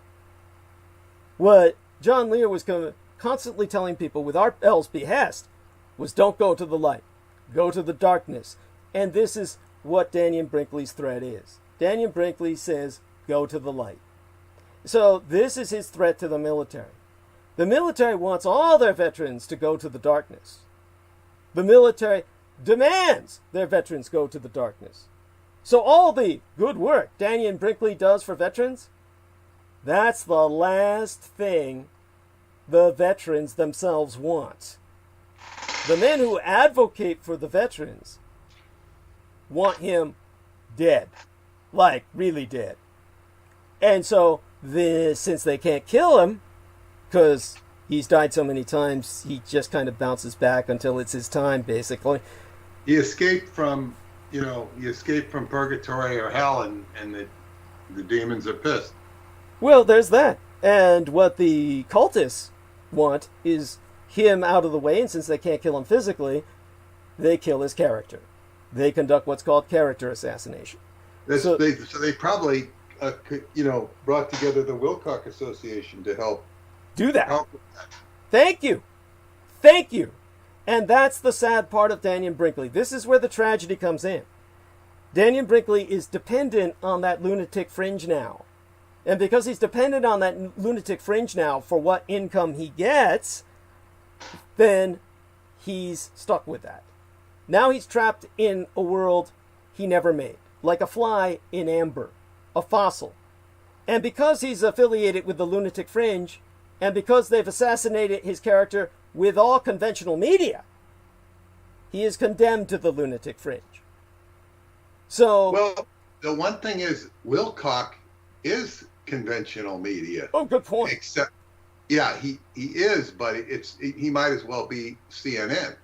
What John Lear was constantly telling people with Art Bell's behest was don't go to the light. Go to the darkness. And this is what Daniel Brinkley's threat is. Daniel Brinkley says, go to the light. So this is his threat to the military. The military wants all their veterans to go to the darkness. The military demands their veterans go to the darkness. So all the good work Daniel Brinkley does for veterans, that's the last thing the veterans themselves want. The men who advocate for the veterans want him dead. Like, really dead. And so, since they can't kill him, because he's died so many times, he just kind of bounces back until it's his time, basically. He escaped from, purgatory or hell, and the demons are pissed. Well, there's that. And what the cultists want is him out of the way, and since they can't kill him physically, they kill his character. They conduct what's called character assassination. So they probably, brought together the Wilcock Association to help do that. Help with that. Thank you. And that's the sad part of Dannion Brinkley. This is where the tragedy comes in. Dannion Brinkley is dependent on that lunatic fringe now. And because he's dependent on that lunatic fringe now for what income he gets, then he's stuck with that. Now he's trapped in a world he never made, like a fly in amber, a fossil. And because he's affiliated with the lunatic fringe, and because they've assassinated his character with all conventional media, he is condemned to the lunatic fringe. So, well, the one thing is, Wilcock is conventional media. Oh, good point. Except, yeah, he is, but he might as well be CNN.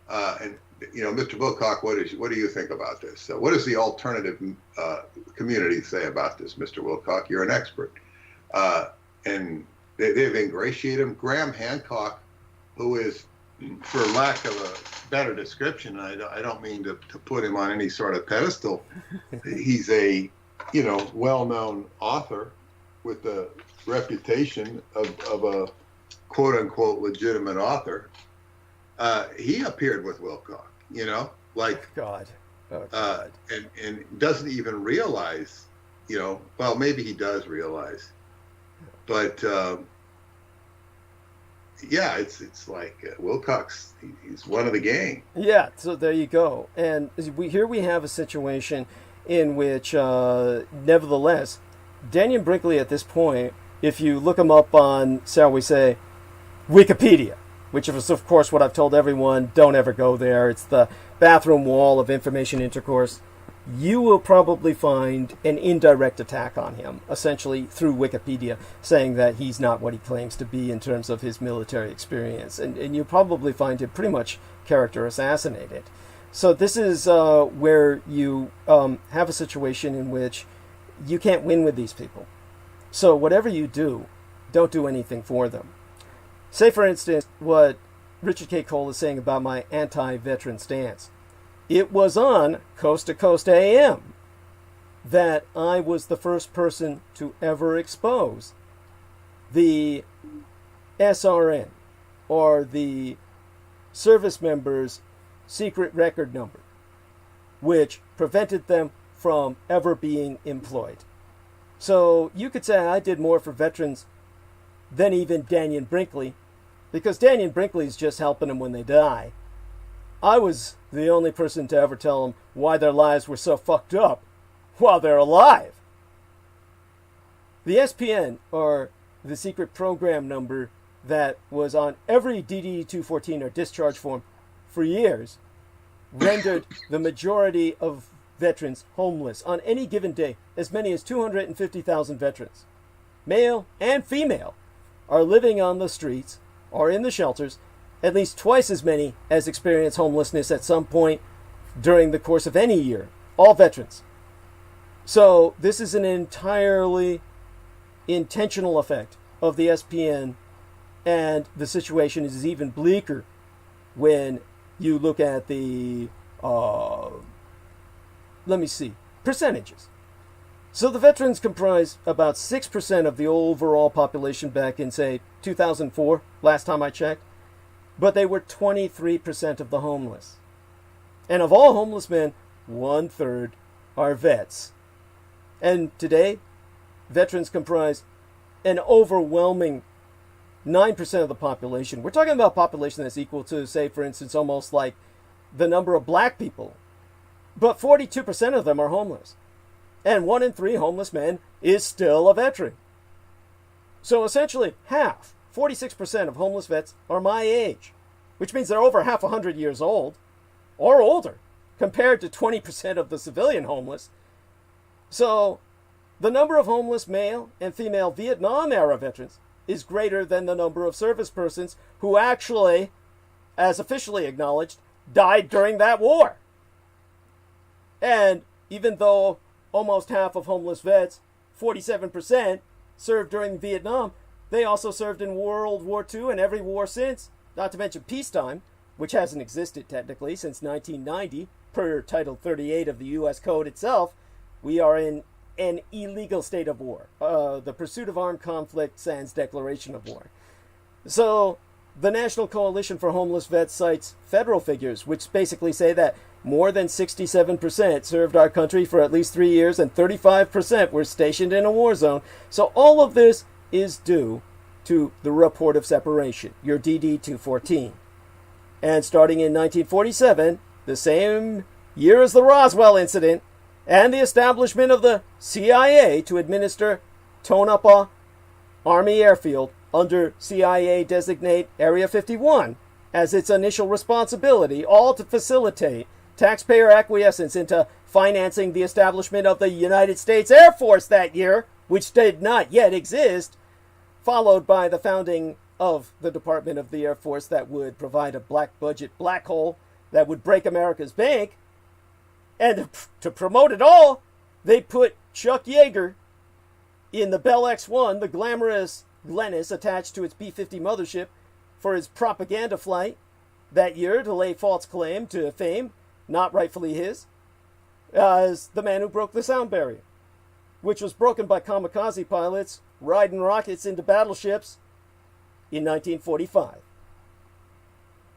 And Mr. Wilcock, what do you think about this? What does the alternative community say about this, Mr. Wilcock? You're an expert, and they've ingratiated him. Graham Hancock, who is, for lack of a better description, I don't mean to put him on any sort of pedestal. He's a well-known author with the reputation of a quote-unquote legitimate author. He appeared with Wilcock, God. and doesn't even realize, well, maybe he does realize, but yeah, it's like Wilcock's, he's one of the gang. Yeah, so there you go. And here we have a situation in which, nevertheless, Dannion Brinkley at this point, if you look him up on, shall we say, Wikipedia, which is, of course, what I've told everyone, don't ever go there. It's the bathroom wall of information intercourse. You will probably find an indirect attack on him, essentially through Wikipedia, saying that he's not what he claims to be in terms of his military experience. And you'll probably find him pretty much character assassinated. So this is where you have a situation in which you can't win with these people. So whatever you do, don't do anything for them. Say, for instance, what Richard K. Cole is saying about my anti-veteran stance. It was on Coast to Coast AM that I was the first person to ever expose the SRN, or the service member's secret record number, which prevented them from ever being employed. So you could say I did more for veterans than even Dannion Brinkley, because Dannion Brinkley's just helping them when they die. I was the only person to ever tell them why their lives were so fucked up while they're alive. The SPN, or the secret program number that was on every DD-214 or discharge form for years, rendered the majority of veterans homeless on any given day. As many as 250,000 veterans, male and female, are living on the streets or in the shelters. At least twice as many as experience homelessness at some point during the course of any year. All veterans. So this is an entirely intentional effect of the SPN, and the situation is even bleaker when you look at the, percentages. So the veterans comprise about 6% of the overall population back in, say, 2004, last time I checked. But they were 23% of the homeless. And of all homeless men, 1/3 are vets. And today, veterans comprise an overwhelming 9% of the population. We're talking about a population that's equal to, say, for instance, almost like the number of black people. But 42% of them are homeless. And 1 in 3 homeless men is still a veteran. So essentially, half, 46% of homeless vets are my age, which means they're over half 100 years old, or older, compared to 20% of the civilian homeless. So the number of homeless male and female Vietnam-era veterans is greater than the number of service persons who actually, as officially acknowledged, died during that war. And even though almost half of homeless vets, 47%, served during Vietnam, they also served in World War II and every war since, not to mention peacetime, which hasn't existed technically since 1990, per Title 38 of the U.S. Code itself. We are in an illegal state of war. The pursuit of armed conflict sans declaration of war. So, the National Coalition for Homeless Vets cites federal figures, which basically say that more than 67% served our country for at least 3 years and 35% were stationed in a war zone. So all of this is due to the Report of Separation, your DD-214. And starting in 1947, the same year as the Roswell incident, and the establishment of the CIA to administer Tonopah Army Airfield under CIA designate Area 51 as its initial responsibility, all to facilitate taxpayer acquiescence into financing the establishment of the United States Air Force that year, which did not yet exist, followed by the founding of the Department of the Air Force that would provide a black budget black hole that would break America's bank. And to promote it all, they put Chuck Yeager in the Bell X-1, the glamorous Glennis attached to its B-50 mothership, for his propaganda flight that year to lay false claim to fame, not rightfully his, as the man who broke the sound barrier, which was broken by kamikaze pilots riding rockets into battleships in 1945.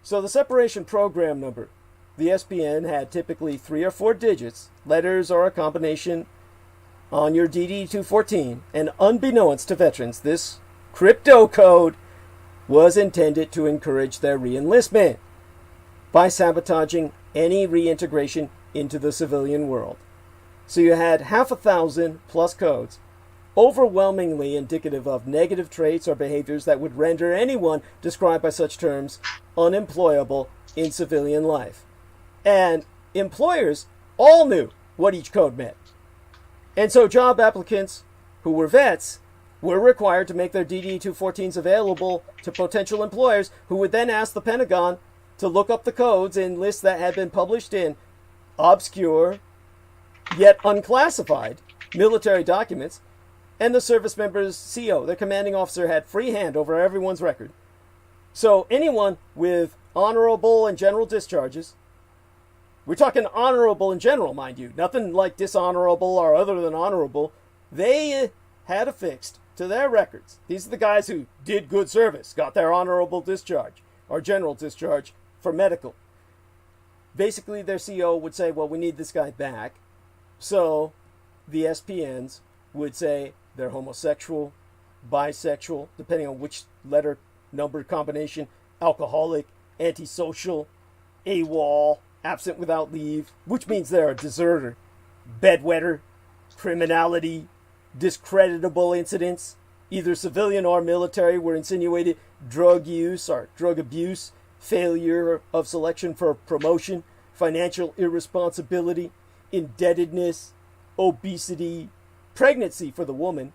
So the separation program number, the SPN, had typically 3 or 4 digits, letters or a combination on your DD-214, and unbeknownst to veterans, this crypto code was intended to encourage their re-enlistment by sabotaging any reintegration into the civilian world. So you had 5,000 plus codes, overwhelmingly indicative of negative traits or behaviors that would render anyone described by such terms unemployable in civilian life. And employers all knew what each code meant. And so job applicants who were vets were required to make their DD-214s available to potential employers, who would then ask the Pentagon to look up the codes in lists that had been published in obscure yet unclassified military documents, and the service member's CO, their commanding officer, had free hand over everyone's record. So anyone with honorable and general discharges, we're talking honorable and general, mind you, nothing like dishonorable or other than honorable, they had affixed to their records. These are the guys who did good service, got their honorable discharge or general discharge for medical. Basically, their CO would say, well, we need this guy back. So the SPNs would say they're homosexual, bisexual, depending on which letter number combination, alcoholic, antisocial, AWOL, absent without leave, which means they're a deserter, bedwetter, criminality, discreditable incidents, either civilian or military, were insinuated, drug use or drug abuse, failure of selection for promotion, financial irresponsibility, indebtedness, obesity, pregnancy for the woman,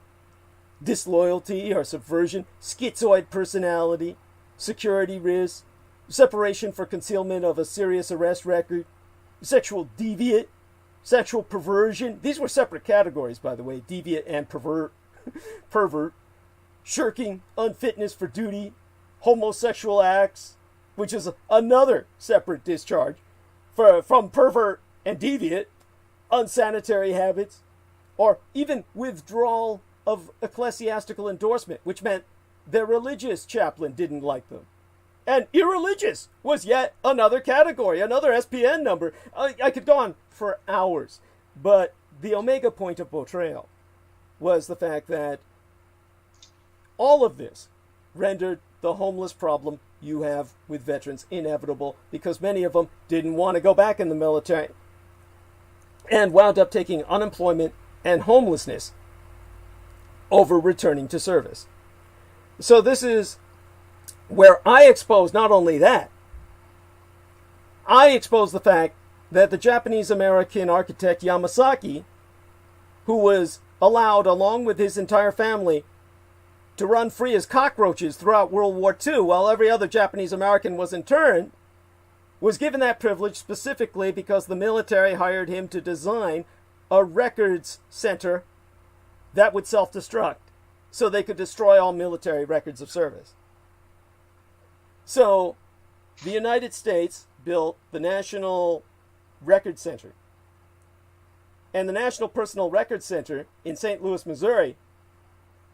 disloyalty or subversion, schizoid personality, security risk, separation for concealment of a serious arrest record, sexual deviant, sexual perversion. These were separate categories, by the way, deviant and pervert, shirking, unfitness for duty, homosexual acts, which is another separate discharge from pervert and deviant, unsanitary habits, or even withdrawal of ecclesiastical endorsement, which meant their religious chaplain didn't like them. And irreligious was yet another category, another SPN number. I could go on for hours, but the omega point of portrayal was the fact that all of this rendered the homeless problem you have with veterans inevitable, because many of them didn't want to go back in the military and wound up taking unemployment and homelessness over returning to service. So this is where I expose not only that, I expose the fact that the Japanese-American architect Yamasaki, who was allowed, along with his entire family, to run free as cockroaches throughout World War II, while every other Japanese American was interned, was given that privilege specifically because the military hired him to design a records center that would self-destruct, so they could destroy all military records of service. So, the United States built the National Record Center. And the National Personal Record Center in St. Louis, Missouri,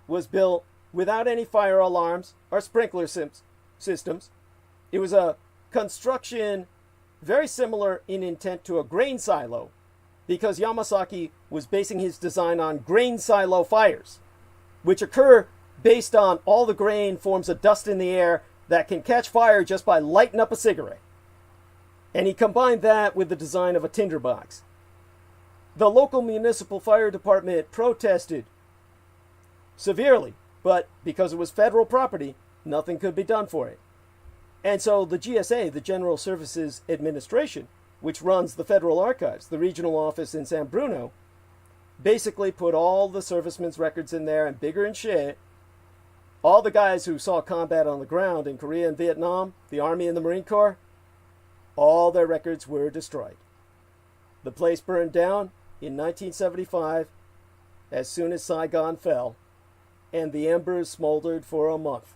was built without any fire alarms or sprinkler systems. It was a construction very similar in intent to a grain silo, because Yamasaki was basing his design on grain silo fires, which occur based on all the grain forms of dust in the air that can catch fire just by lighting up a cigarette. And he combined that with the design of a tinderbox. The local municipal fire department protested severely, but because it was federal property, nothing could be done for it. And so the GSA, the General Services Administration, which runs the Federal Archives, the regional office in San Bruno, basically put all the servicemen's records in there, and bigger and shit. All the guys who saw combat on the ground in Korea and Vietnam, the Army and the Marine Corps, all their records were destroyed. The place burned down in 1975 as soon as Saigon fell, and the embers smoldered for a month.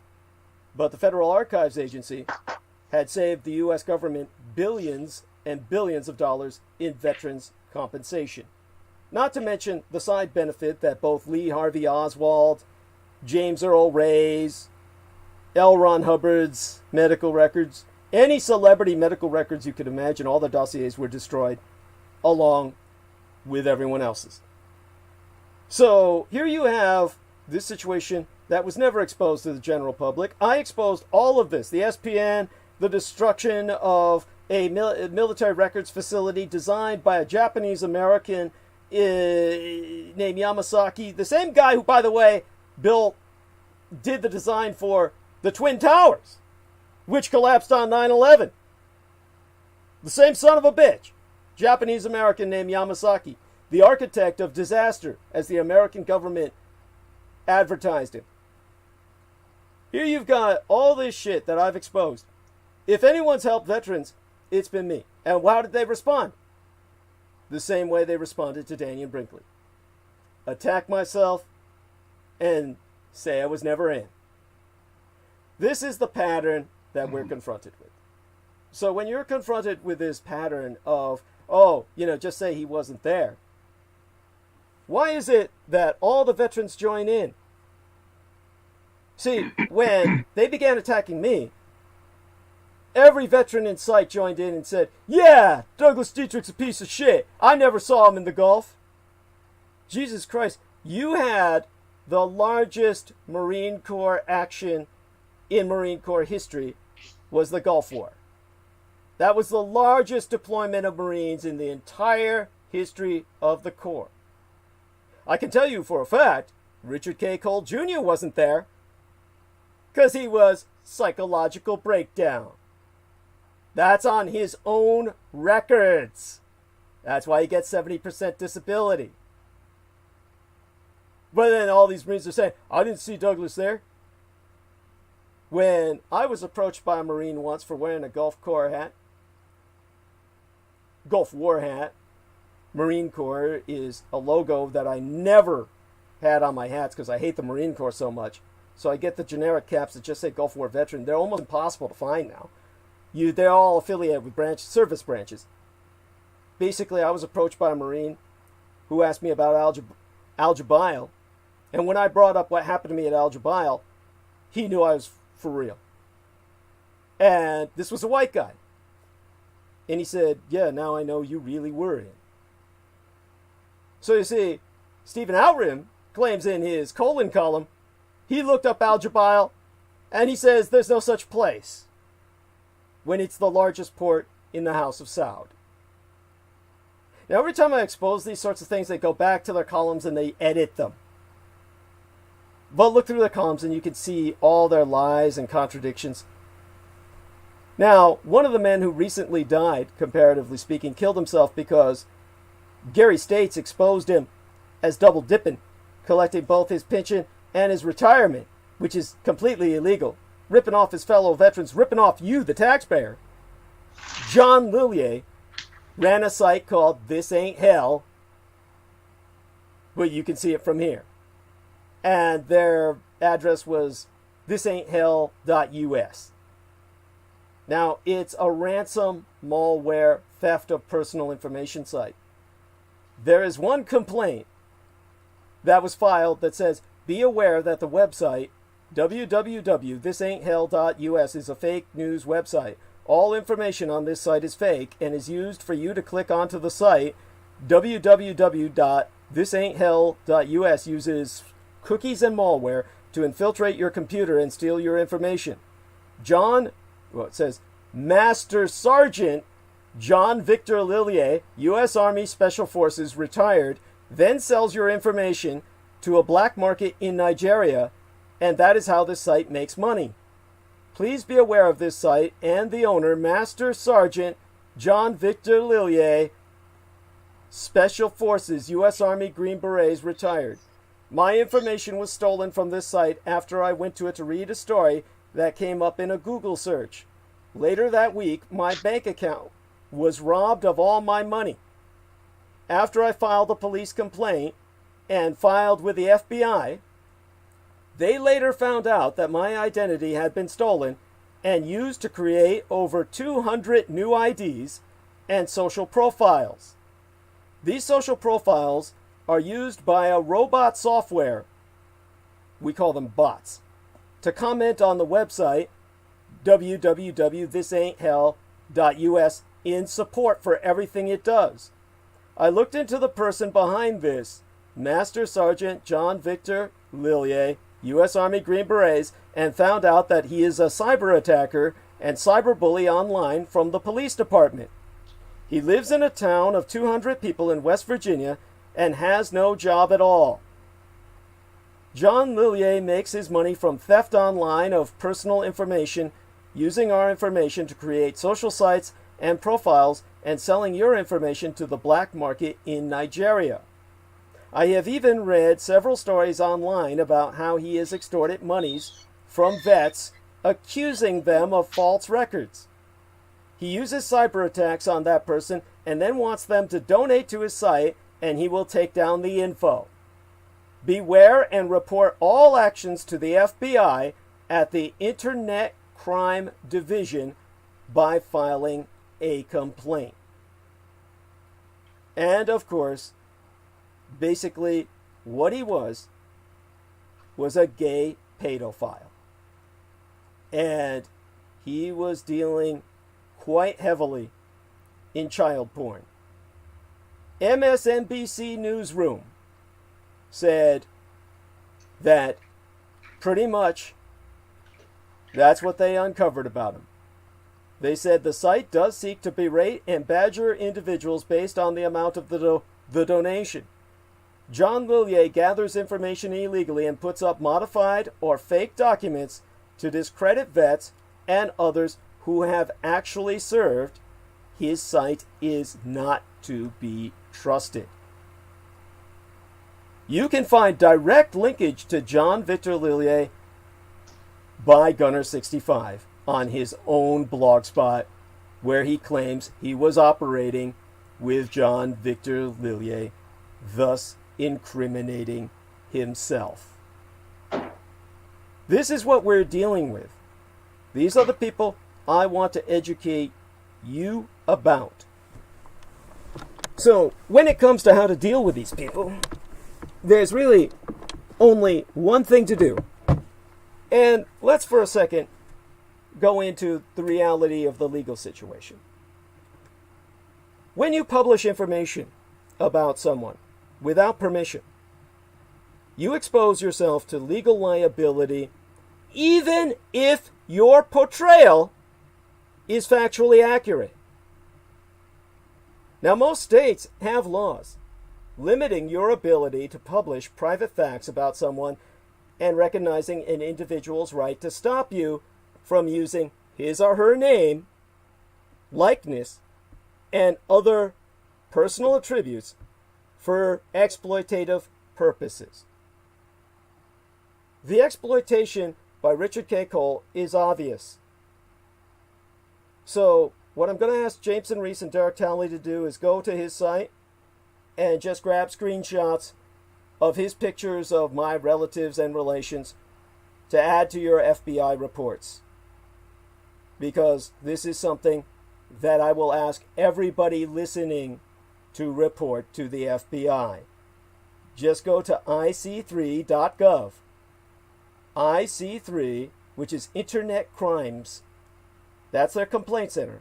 But the Federal Archives Agency had saved the U.S. government billions and billions of dollars in veterans' compensation. Not to mention the side benefit that both Lee Harvey Oswald, James Earl Ray's, L. Ron Hubbard's medical records, any celebrity medical records you could imagine, all the dossiers were destroyed along with everyone else's. So here you have this situation that was never exposed to the general public. I exposed all of this, the SPN, the destruction of a military records facility designed by a Japanese American named Yamasaki, the same guy who, by the way, did the design for the Twin Towers, which collapsed on 9/11. The same son of a bitch, Japanese American named Yamasaki, the architect of disaster, as the American government advertised him. Here you've got all this shit that I've exposed. If anyone's helped veterans, it's been me. And how did they respond? The same way they responded to Dannion Brinkley. Attack myself and say I was never in. This is the pattern that we're confronted with. So when you're confronted with this pattern of, just say he wasn't there, why is it that all the veterans join in? See, when they began attacking me, every veteran in sight joined in and said, yeah, Douglas Dietrich's a piece of shit. I never saw him in the Gulf. Jesus Christ, you had the largest Marine Corps action in Marine Corps history was the Gulf War. That was the largest deployment of Marines in the entire history of the Corps. I can tell you for a fact, Richard K. Cole Jr. wasn't there, because he was psychological breakdown. That's on his own records. That's why he gets 70% disability. But then all these Marines are saying, I didn't see Douglas there. When I was approached by a Marine once for wearing a Gulf War hat, Marine Corps is a logo that I never had on my hats because I hate the Marine Corps so much. So I get the generic caps that just say Gulf War veteran. They're almost impossible to find now. They're all affiliated with service branches. Basically, I was approached by a Marine who asked me about Al-Jubail. And when I brought up what happened to me at Al-Jubail, he knew I was for real. And this was a white guy. And he said, yeah, now I know you really were in. So you see, Stephen Outram claims in his colon column, he looked up Al-Jubail, and he says there's no such place when it's the largest port in the House of Saud. Now, every time I expose these sorts of things, they go back to their columns and they edit them. But look through the columns and you can see all their lies and contradictions. Now, one of the men who recently died, comparatively speaking, killed himself because Gary States exposed him as double dipping, collecting both his pension and his retirement which is completely illegal, ripping off his fellow veterans, ripping off you, the taxpayer, John Lillier ran a site called This Ain't Hell, but you can see it from here. And their address was thisain'thell.us. Now, it's a ransom, malware, theft of personal information site. There is one complaint that was filed that says, be aware that the website www.thisain'thell.us is a fake news website. All information on this site is fake and is used for you to click onto the site. www.thisain'thell.us uses cookies and malware to infiltrate your computer and steal your information. It says Master Sergeant John Victor Lillier, U.S. Army Special Forces, retired, then sells your information to a black market in Nigeria, and that is how this site makes money. Please be aware of this site and the owner, Master Sergeant John Victor Lillier, Special Forces, U.S. Army Green Berets, retired. My information was stolen from this site after I went to it to read a story that came up in a Google search. Later that week, my bank account was robbed of all my money. After I filed a police complaint and filed with the FBI, they later found out that my identity had been stolen and used to create over 200 new IDs and social profiles. These social profiles are used by a robot software, we call them bots, to comment on the website www.thisain'thell.us in support for everything it does. I looked into the person behind this, Master Sergeant John Victor Lillier, U.S. Army Green Berets, and found out that he is a cyber attacker and cyberbully online from the police department. He lives in a town of 200 people in West Virginia and has no job at all. John Lillier makes his money from theft online of personal information, using our information to create social sites and profiles and selling your information to the black market in Nigeria. I have even read several stories online about how he has extorted monies from vets, accusing them of false records. He uses cyber attacks on that person and then wants them to donate to his site, and he will take down the info. Beware and report all actions to the FBI at the Internet Crime Division by filing a complaint. And of course, basically what he was a gay pedophile. And he was dealing quite heavily in child porn. MSNBC Newsroom said that pretty much that's what they uncovered about him. They said the site does seek to berate and badger individuals based on the amount of the donation. John Lillier gathers information illegally and puts up modified or fake documents to discredit vets and others who have actually served. His site is not to be trusted. You can find direct linkage to John Victor Lillier by Gunner65 on his own blog spot, where he claims he was operating with John Victor Lillier, thus incriminating himself. This is what we're dealing with. These are the people I want to educate you about. So, when it comes to how to deal with these people, there's really only one thing to do. And let's for a second go into the reality of the legal situation. When you publish information about someone without permission, you expose yourself to legal liability even if your portrayal is factually accurate. Now, most states have laws limiting your ability to publish private facts about someone and recognizing an individual's right to stop you from using his or her name, likeness, and other personal attributes for exploitative purposes. The exploitation by Richard K. Cole is obvious. So what I'm going to ask Jameson Reese and Derek Talley to do is go to his site and just grab screenshots of his pictures of my relatives and relations to add to your FBI reports. Because this is something that I will ask everybody listening to report to the FBI. Just go to ic3.gov. IC3, which is Internet Crimes. That's their complaint center.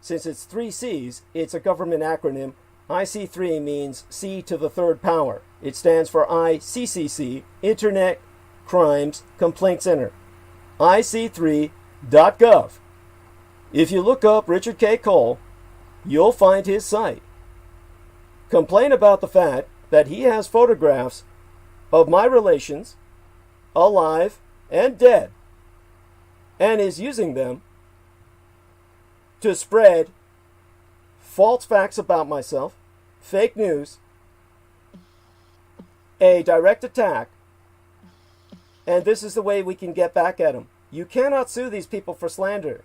Since it's 3 C's, it's a government acronym. IC3 means C to the third power. It stands for ICCC, Internet Crimes Complaint Center. IC3.gov. If you look up Richard K. Cole, you'll find his site. Complain about the fact that he has photographs of my relations, alive and dead, and is using them to spread false facts about myself, fake news, a direct attack, and this is the way we can get back at him. You cannot sue these people for slander.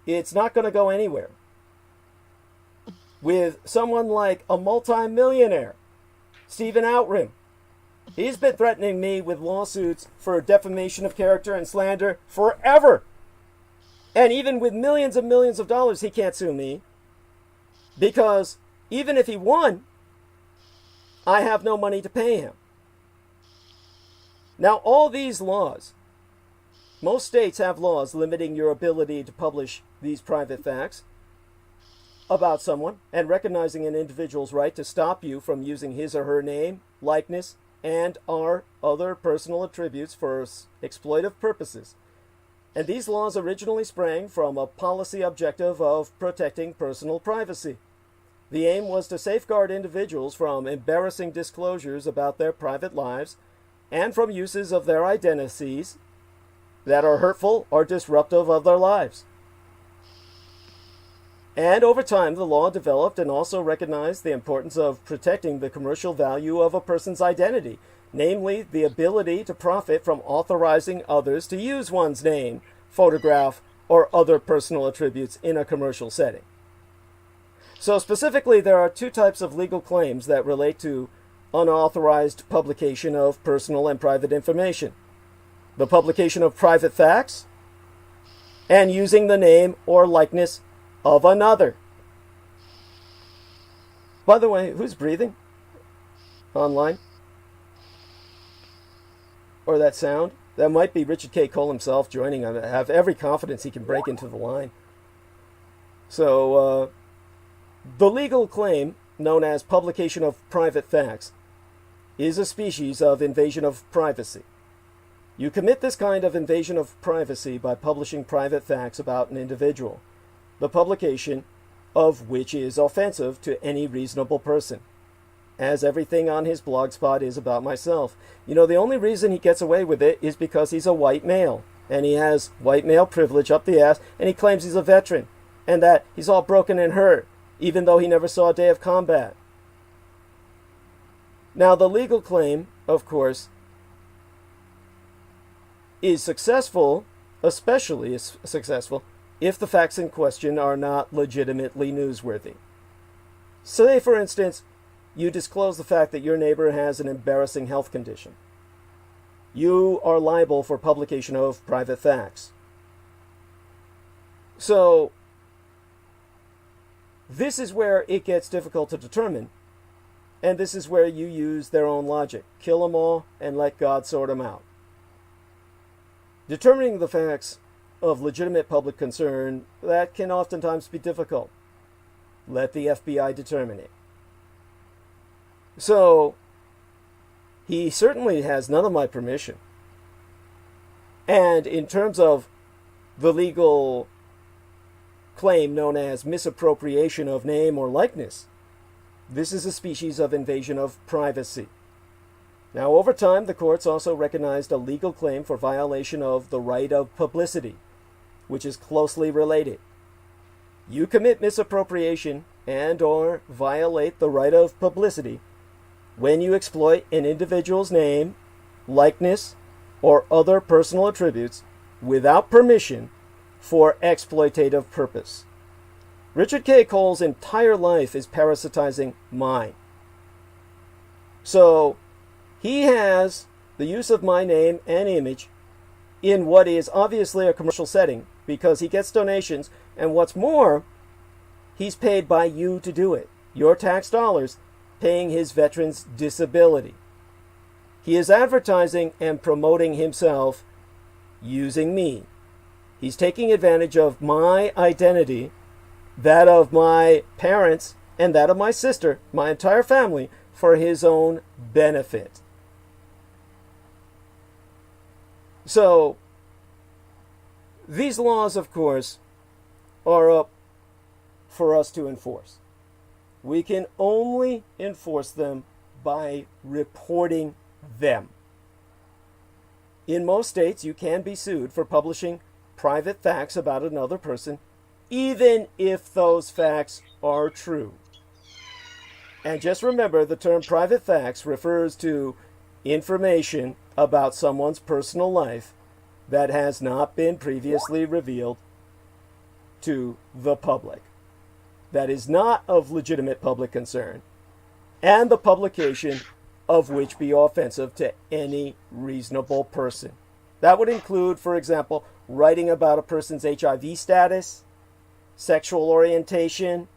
It's not going to go anywhere. With someone like a multi-millionaire, Stephen Outram, he's been threatening me with lawsuits for defamation of character and slander forever. And even with millions and millions of dollars, he can't sue me. Because even if he won, I have no money to pay him. Now, all these laws, most states have laws limiting your ability to publish these private facts about someone and recognizing an individual's right to stop you from using his or her name, likeness, and or other personal attributes for exploitive purposes. And these laws originally sprang from a policy objective of protecting personal privacy. The aim was to safeguard individuals from embarrassing disclosures about their private lives and from uses of their identities that are hurtful or disruptive of their lives. And over time, the law developed and also recognized the importance of protecting the commercial value of a person's identity, namely the ability to profit from authorizing others to use one's name, photograph, or other personal attributes in a commercial setting. So specifically, there are 2 types of legal claims that relate to unauthorized publication of personal and private information: the publication of private facts and using the name or likeness of another. By the way, who's breathing online? Or that sound? That might be Richard K. Cole himself joining. I have every confidence he can break into the line. So, the legal claim, known as publication of private facts, is a species of invasion of privacy. You commit this kind of invasion of privacy by publishing private facts about an individual, the publication of which is offensive to any reasonable person, as everything on his blogspot is about myself. You know, the only reason he gets away with it is because he's a white male, and he has white male privilege up the ass, and he claims he's a veteran, and that he's all broken and hurt, even though he never saw a day of combat. Now, the legal claim, of course, is successful, especially is successful, if the facts in question are not legitimately newsworthy. Say, for instance, you disclose the fact that your neighbor has an embarrassing health condition. You are liable for publication of private facts. So, this is where it gets difficult to determine, and this is where you use their own logic. Kill them all and let God sort them out. Determining the facts of legitimate public concern, that can oftentimes be difficult. Let the FBI determine it. So, he certainly has none of my permission. And in terms of the legal claim known as misappropriation of name or likeness, this is a species of invasion of privacy. Now, over time, the courts also recognized a legal claim for violation of the right of publicity, which is closely related. You commit misappropriation and or violate the right of publicity when you exploit an individual's name, likeness, or other personal attributes without permission for exploitative purpose. Richard K. Cole's entire life is parasitizing mine. So he has the use of my name and image in what is obviously a commercial setting because he gets donations, and what's more, he's paid by you to do it. Your tax dollars paying his veterans' disability. He is advertising and promoting himself using me. He's taking advantage of my identity, that of my parents, and that of my sister, my entire family, for his own benefit. So, these laws, of course, are up for us to enforce. We can only enforce them by reporting them. In most states, you can be sued for publishing private facts about another person, even if those facts are true. And just remember, the term private facts refers to information about someone's personal life that has not been previously revealed to the public, that is not of legitimate public concern, and the publication of which be offensive to any reasonable person. That would include, for example, writing about a person's HIV status, sexual orientation,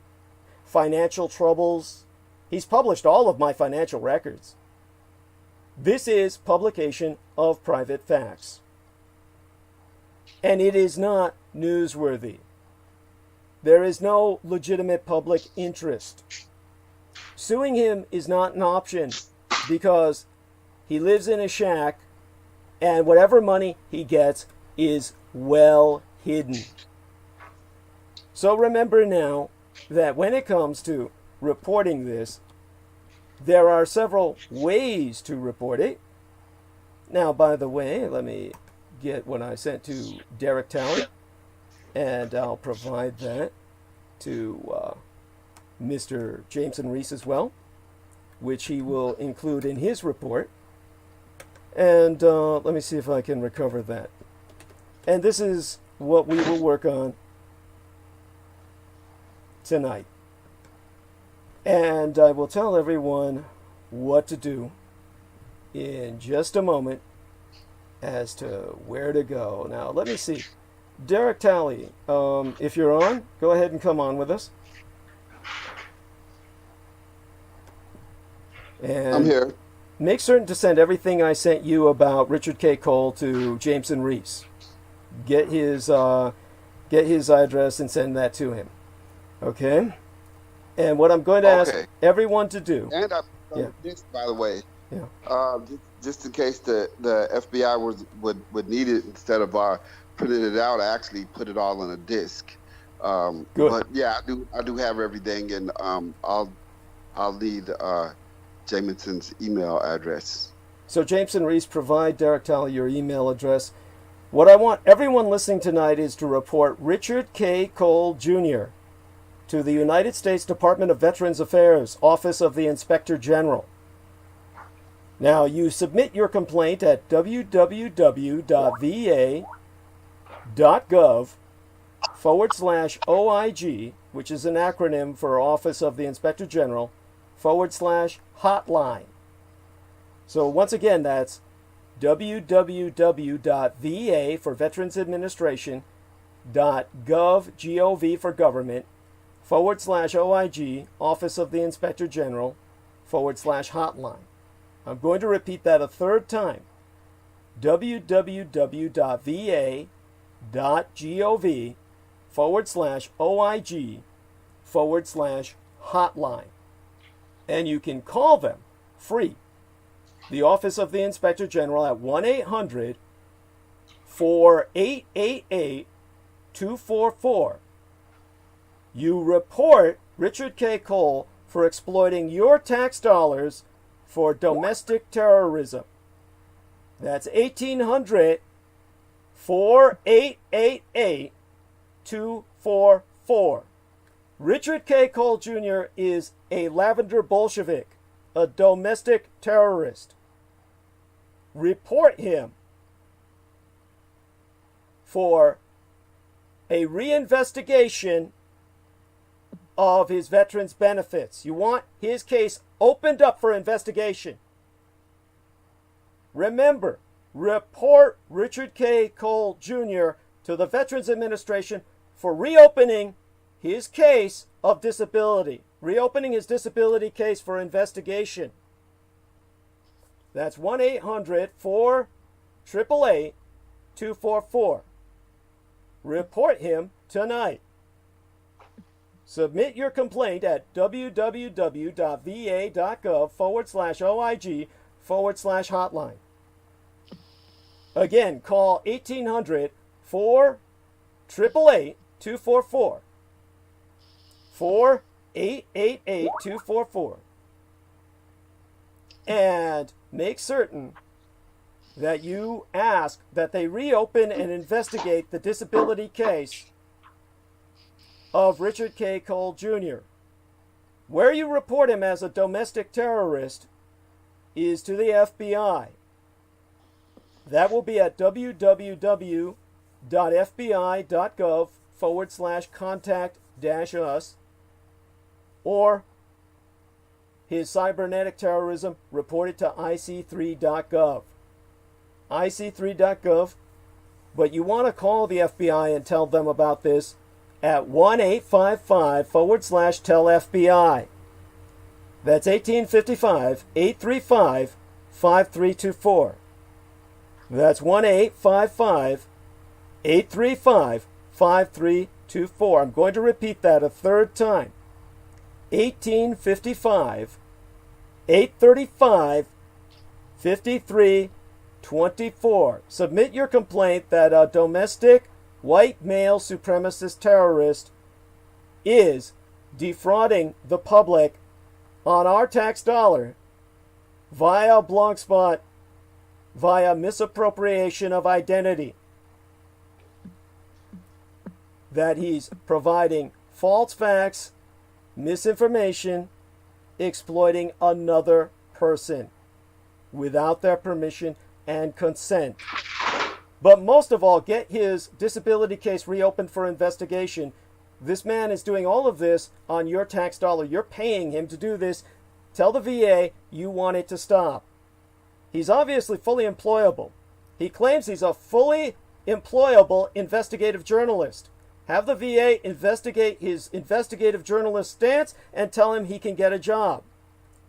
financial troubles. He's published all of my financial records. This is publication of private facts. And it is not newsworthy. There is no legitimate public interest. Suing him is not an option because he lives in a shack and whatever money he gets is well hidden. So remember now that when it comes to reporting this, there are several ways to report it. Now, by the way, let me get what I sent to Derek Talley, and I'll provide that to Mr. Jameson Reese as well, which he will include in his report. And let me see if I can recover that. And this is what we will work on tonight. And I will tell everyone what to do in just a moment as to where to go. Now, let me see. Derek Talley, if you're on, go ahead and come on with us. And I'm here. make certain to send everything I sent you about Richard K. Cole to Jameson Reese. Get his address and send that to him. Okay? And what I'm going to ask everyone to do. And I this, by the way. Yeah. Just in case the FBI would need it, instead of printing it out, I actually put it all on a disc. Good. But yeah, I do have everything, and I'll need Jameson's email address. So Jameson Reese, provide Derek Talley your email address. What I want everyone listening tonight is to report Richard K. Cole Jr. to the United States Department of Veterans Affairs, Office of the Inspector General. Now, you submit your complaint at www.va.gov/OIG, which is an acronym for Office of the Inspector General, /hotline. So once again, that's www.va for Veterans Administration .gov, G-O-V for government, /OIG, Office of the Inspector General, /hotline. I'm going to repeat that a third time. www.va.gov /OIG /hotline. And you can call them free. The Office of the Inspector General at 1-800-4888-244. You report Richard K. Cole for exploiting your tax dollars for domestic terrorism. That's 1800-4888-244. Richard K. Cole Jr. is a lavender Bolshevik, a domestic terrorist. Report him for a reinvestigation of his veterans' benefits. You want his case opened up for investigation. Remember, report Richard K. Cole Jr. to the Veterans Administration for reopening his case of disability. Reopening his disability case for investigation. That's 1-800-488-8244. Report him tonight. Submit your complaint at www.va.gov/OIG/hotline. Again, call 1800-488-8244. 488-8244. And make certain that you ask that they reopen and investigate the disability case of Richard K. Cole Jr. Where you report him as a domestic terrorist is to the FBI. That will be at www.fbi.gov/contact-us, or his cybernetic terrorism reported to ic3.gov. ic3.gov, but you want to call the FBI and tell them about this at 1-855-/tell-FBI. That's 1855-835-5324. That's 1-855-835-5324. I'm going to repeat that a third time. 1855-835-5324. Submit your complaint that a domestic white male supremacist terrorist is defrauding the public on our tax dollar via Blogspot, via misappropriation of identity. That he's providing false facts, misinformation, exploiting another person without their permission and consent. But most of all, get his disability case reopened for investigation. This man is doing all of this on your tax dollar. You're paying him to do this. Tell the VA you want it to stop. He's obviously fully employable. He claims he's a fully employable investigative journalist. Have the VA investigate his investigative journalist stance and tell him he can get a job.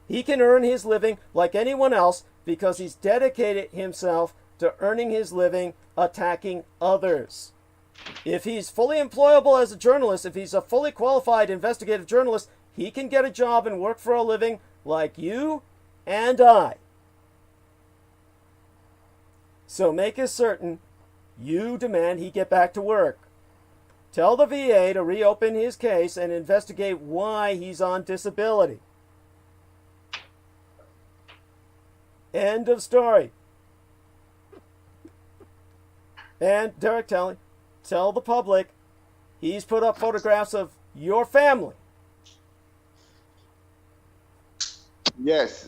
He can earn his living like anyone else because he's dedicated himself to earning his living attacking others. If he's fully employable as a journalist, if he's a fully qualified investigative journalist, he can get a job and work for a living like you and I. So make it certain you demand he get back to work. Tell the VA to reopen his case and investigate why he's on disability. End of story. And Derek, tell the public he's put up photographs of your family. Yes,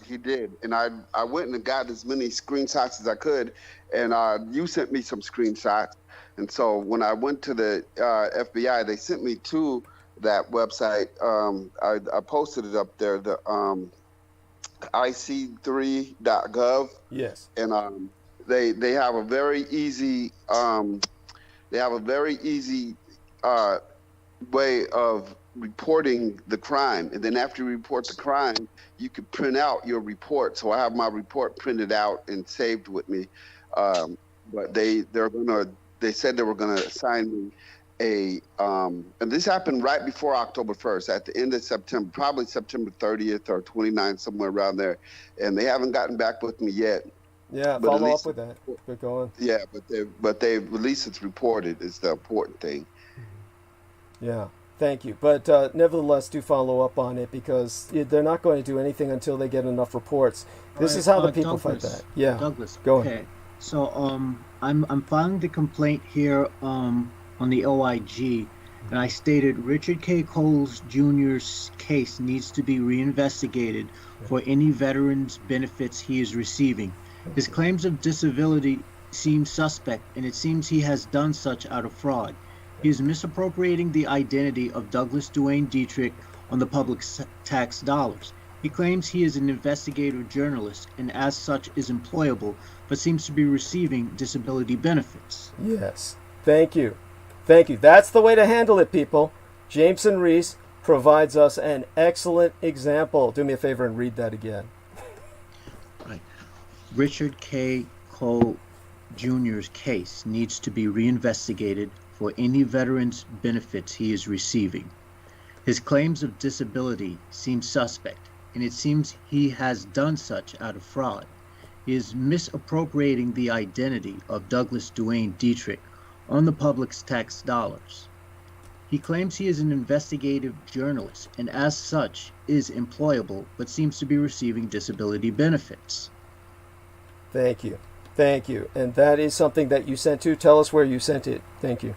he did. And I went and got as many screenshots as I could. And you sent me some screenshots. And so when I went to the FBI, they sent me to that website. I posted it up there, the ic3.gov. Yes. And they have a very easy way of reporting the crime, and then after you report the crime, you can print out your report. So I have my report printed out and saved with me. But they said they were gonna assign me a and this happened right before October 1st, at the end of September, probably September 30th or 29th, somewhere around there, and they haven't gotten back with me yet. Yeah, but follow up with that. Keep going. Yeah, but they at least it's reported is the important thing. Yeah, thank you. But nevertheless, do follow up on it, because they're not going to do anything until they get enough reports. This is how the people fight that. Yeah, Douglas, go okay. ahead. So I'm filing the complaint here on the OIG, and I stated Richard K. Cole Jr.'s case needs to be reinvestigated for any veterans' benefits he is receiving. His claims of disability seems suspect, and it seems he has done such out of fraud. He is misappropriating the identity of Douglas Duane Dietrich on the public tax dollars. He claims he is an investigative journalist and as such is employable, but seems to be receiving disability benefits. Yes. Thank you. Thank you. That's the way to handle it, people. Jameson Reese provides us an excellent example. Do me a favor and read that again. Right. Richard K. Cole Jr.'s case needs to be reinvestigated for any veteran's benefits he is receiving. His claims of disability seem suspect, and it seems he has done such out of fraud. He is misappropriating the identity of Douglas Duane Dietrich on the public's tax dollars. He claims he is an investigative journalist and as such is employable, but seems to be receiving disability benefits. Thank you. Thank you. And that is something that you sent to. Tell us where you sent it. Thank you.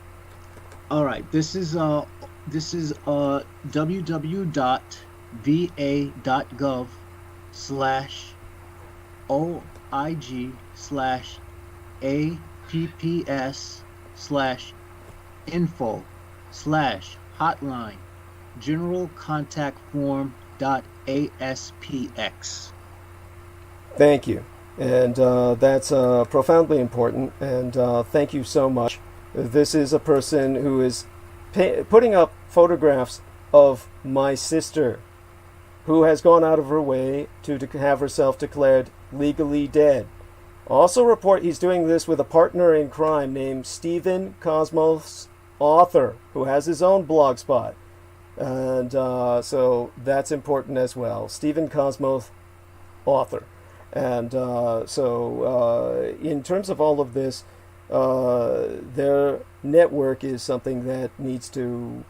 All right. This is www.va.gov/oig/apps/info/hotline general contact form.aspx. Thank you. And that's profoundly important. And thank you so much. This is a person who is putting up photographs of my sister, who has gone out of her way to have herself declared legally dead. Also report he's doing this with a partner in crime named Stephen Cosmos Author, who has his own blog spot. And so that's important as well. Stephen Cosmos Author. And so in terms of all of this, their network is something that needs to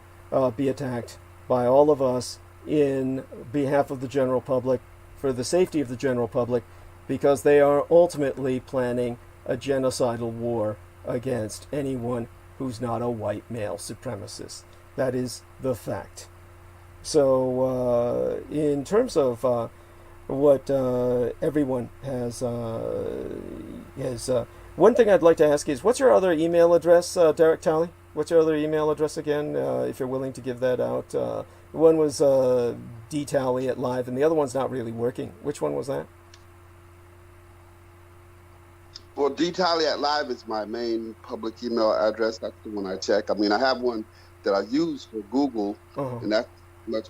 be attacked by all of us in behalf of the general public, for the safety of the general public, because they are ultimately planning a genocidal war against anyone who's not a white male supremacist. That is the fact. So in terms of what everyone has, one thing I'd like to ask is, what's your other email address, Derek Talley? What's your other email address again, if you're willing to give that out? One was dtally@live, and the other one's not really working. Which one was that? Well, dtally@live is my main public email address. That's the one I check. I mean, I have one that I use for Google, and that's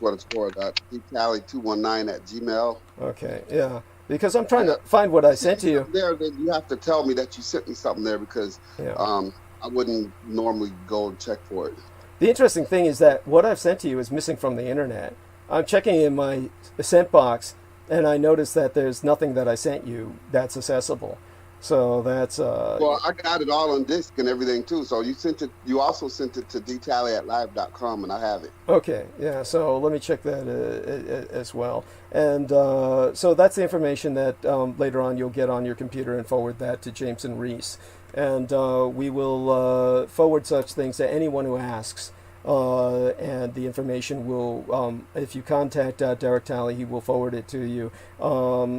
what it's for. dtally219@gmail. Okay, yeah. Because I'm trying to find what I sent to you. There, then you have to tell me that you sent me something there, because I wouldn't normally go and check for it. The interesting thing is that what I've sent to you is missing from the internet. I'm checking in my sent box, and I notice that there's nothing that I sent you that's accessible. So that's well, I got it all on disk and everything too. So you sent it. You also sent it to dtally@live.com, and I have it. Okay, yeah. So let me check that as well. And so that's the information that later on you'll get on your computer and forward that to Jameson Reese, and we will forward such things to anyone who asks. And the information will, if you contact Derek Talley, he will forward it to you.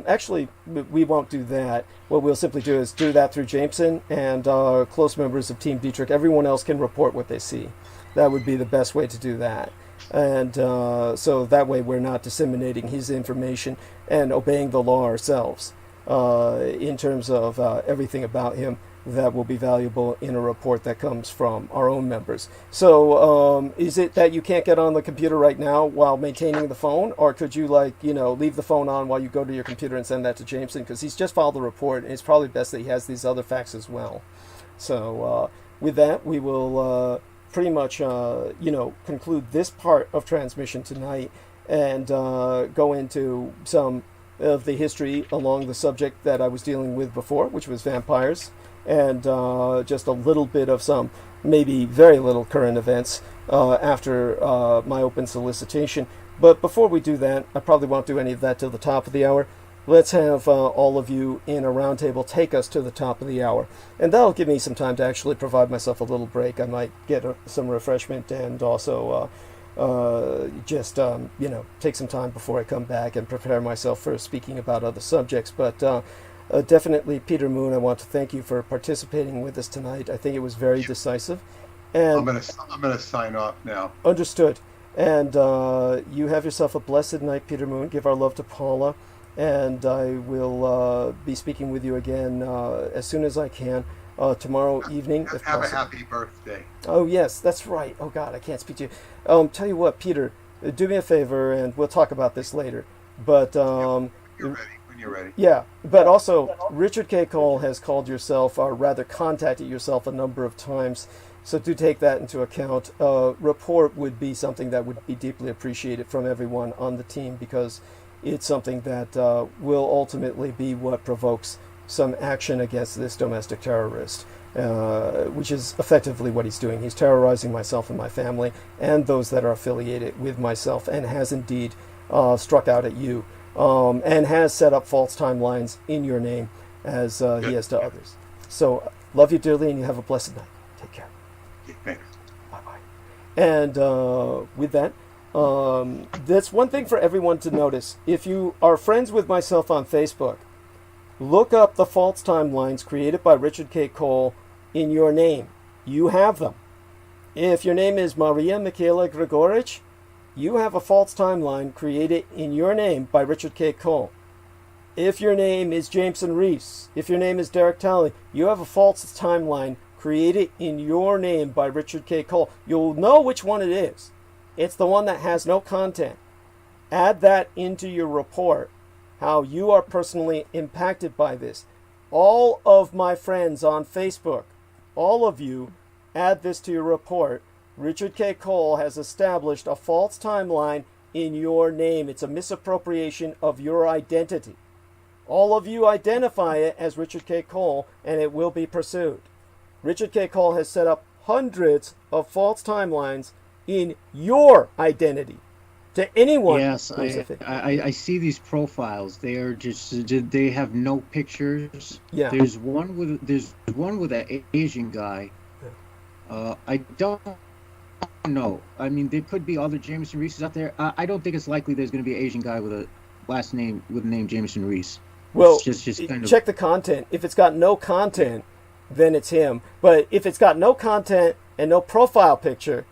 Actually, we won't do that. What we'll simply do is do that through Jameson, and close members of Team Dietrich. Everyone else can report what they see. That would be the best way to do that. And so that way we're not disseminating his information and obeying the law ourselves in terms of everything about him that will be valuable in a report that comes from our own members. So is it that you can't get on the computer right now while maintaining the phone, or could you leave the phone on while you go to your computer and send that to Jameson, because he's just filed the report, and it's probably best that he has these other facts as well. So with that, we will pretty much conclude this part of transmission tonight and go into some of the history along the subject that I was dealing with before, which was vampires, and just a little bit of some, maybe very little, current events after my open solicitation. But before we do that, I probably won't do any of that till the top of the hour. Let's have all of you in a roundtable take us to the top of the hour. And that'll give me some time to actually provide myself a little break. I might get some refreshment and also just take some time before I come back and prepare myself for speaking about other subjects. But definitely, Peter Moon, I want to thank you for participating with us tonight. I think it was very decisive. And I'm gonna sign off now. Understood. And you have yourself a blessed night, Peter Moon. Give our love to Paula. And I will be speaking with you again as soon as I can tomorrow evening, if Have possible. a happy birthday. Oh, yes, that's right. Oh, God, I can't speak to you. Tell you what, Peter, do me a favor, and we'll talk about this later. But You're ready when you're ready. yeah, but also, Richard K. Cole has called yourself, or rather contacted yourself a number of times. So do take that into account. Report would be something that would be deeply appreciated from everyone on the team, because it's something that will ultimately be what provokes some action against this domestic terrorist, which is effectively what he's doing. He's terrorizing myself and my family and those that are affiliated with myself, and has indeed struck out at you, and has set up false timelines in your name, as he has to others. So love you dearly, and you have a blessed night. Take care. Thanks. Bye-bye. And with that, that's one thing for everyone to notice. If you are friends with myself on Facebook, look up the false timelines created by Richard K. Cole in your name. You have them. If your name is Maria Michaela Grigorich, you have a false timeline created in your name by Richard K. Cole. If your name is Jameson Reese, if your name is Derek Talley, you have a false timeline created in your name by Richard K. Cole. You'll know which one it is. It's the one that has no content. Add that into your report, how you are personally impacted by this. All of my friends on Facebook, all of you, add this to your report. Richard K. Cole has established a false timeline in your name. It's a misappropriation of your identity. All of you identify it as Richard K. Cole, and it will be pursued. Richard K. Cole has set up hundreds of false timelines in your identity. To anyone. Yes, I see these profiles. They are they have no pictures. Yeah. There's one with an Asian guy. I don't know. I mean, there could be other Jameson Reeses out there. I don't think it's likely there's going to be an Asian guy with a last name with the name Jameson Reese. Well, It's just kind of check the content. If it's got no content, then it's him. But if it's got no content and no profile picture,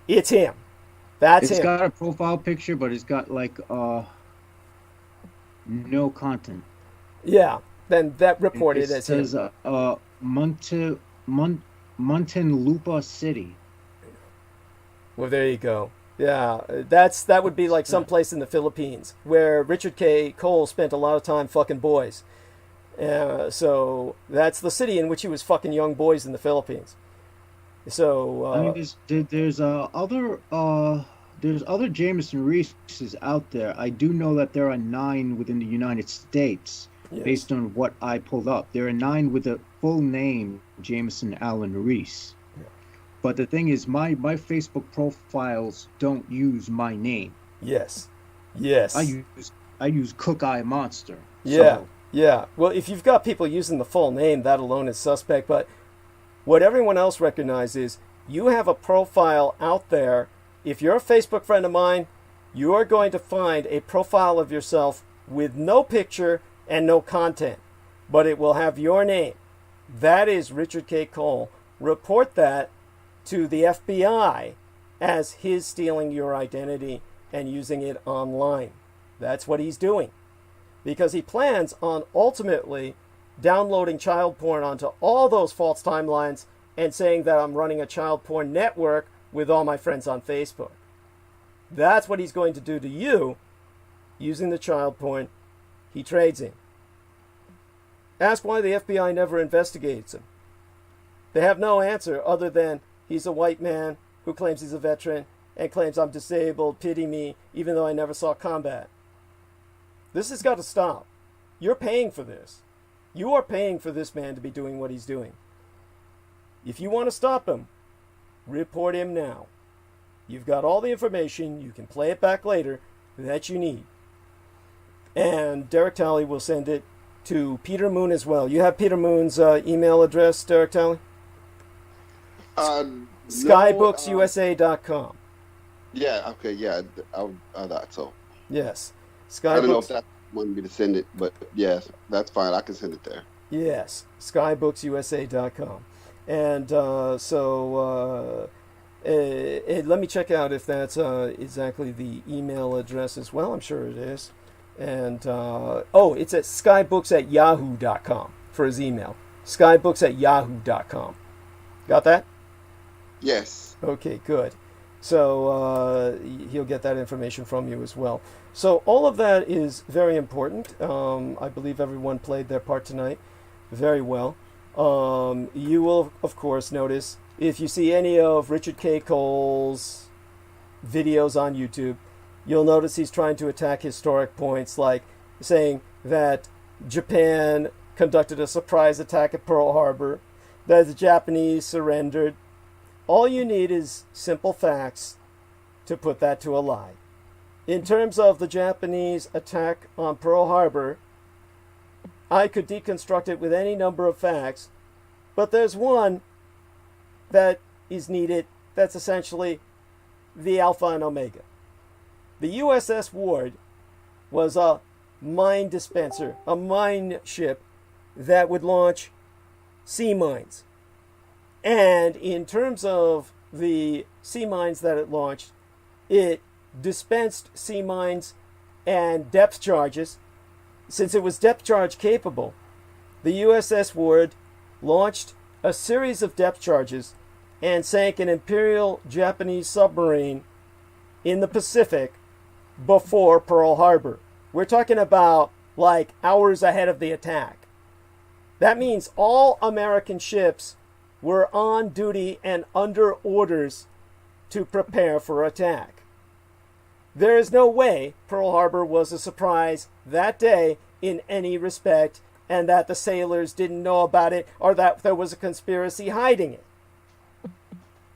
it's him. That's It's him. got a profile picture, but it's got like no content. Yeah. Then that reported It as him. says Muntinlupa City. Well, there you go. Yeah, that would be like someplace in the Philippines where Richard K. Cole spent a lot of time fucking boys. So that's the city in which he was fucking young boys in the Philippines. So I mean, there's other Jameson Reeses out there. I do know that there are 9 within the United States, Yes. based on what I pulled up. There are 9 with the full name Jameson Allen Reese. Yeah. But the thing is, my Facebook profiles don't use my name. yes. I use Cook Eye Monster. Yeah. So, Yeah. Well, if you've got people using the full name, that alone is suspect. But what everyone else recognizes, you have a profile out there. If you're a Facebook friend of mine, you are going to find a profile of yourself with no picture and no content, but it will have your name. That is Richard K. Cole. Report that to the FBI as his stealing your identity and using it online. That's what he's doing. Because he plans on ultimately downloading child porn onto all those false timelines and saying that I'm running a child porn network with all my friends on Facebook. That's what he's going to do to you using the child porn he trades in. Ask why the FBI never investigates him. They have no answer other than he's a white man who claims he's a veteran and claims I'm disabled, pity me, even though I never saw combat. This has got to stop. You're paying for this. You are paying for this man to be doing what he's doing. If you want to stop him, report him now. You've got all the information, you can play it back later, that you need. And Derek Talley will send it to Peter Moon as well. You have Peter Moon's email address, Derek Talley? SkyBooksUSA.com. Yeah, okay, yeah, I thought so. Yes. I don't know if Skybooks. that's wanted me to send it, but yes, that's fine. I can send it there. Yes, skybooks.usa.com. And let me check out if that's exactly the email address as well. I'm sure it is. And, it's at skybooks@yahoo.com for his email. skybooks@yahoo.com. Got that? Yes. Okay, good. So he'll get that information from you as well. So all of that is very important. I believe everyone played their part tonight very well. You will, of course, notice if you see any of Richard K. Cole's videos on YouTube, you'll notice he's trying to attack historic points, like saying that Japan conducted a surprise attack at Pearl Harbor, that the Japanese surrendered. All you need is simple facts to put that to a lie. In terms of the Japanese attack on Pearl Harbor, I could deconstruct it with any number of facts, but there's one that is needed that's essentially the alpha and omega. The USS Ward was a mine dispenser, a mine ship that would launch sea mines. And in terms of the sea mines that it launched, it dispensed sea mines and depth charges. Since it was depth charge capable, the USS Ward launched a series of depth charges and sank an Imperial Japanese submarine in the Pacific before Pearl Harbor. We're talking about like hours ahead of the attack. That means all American ships were on duty and under orders to prepare for attack. There is no way Pearl Harbor was a surprise that day in any respect, and that the sailors didn't know about it or that there was a conspiracy hiding it.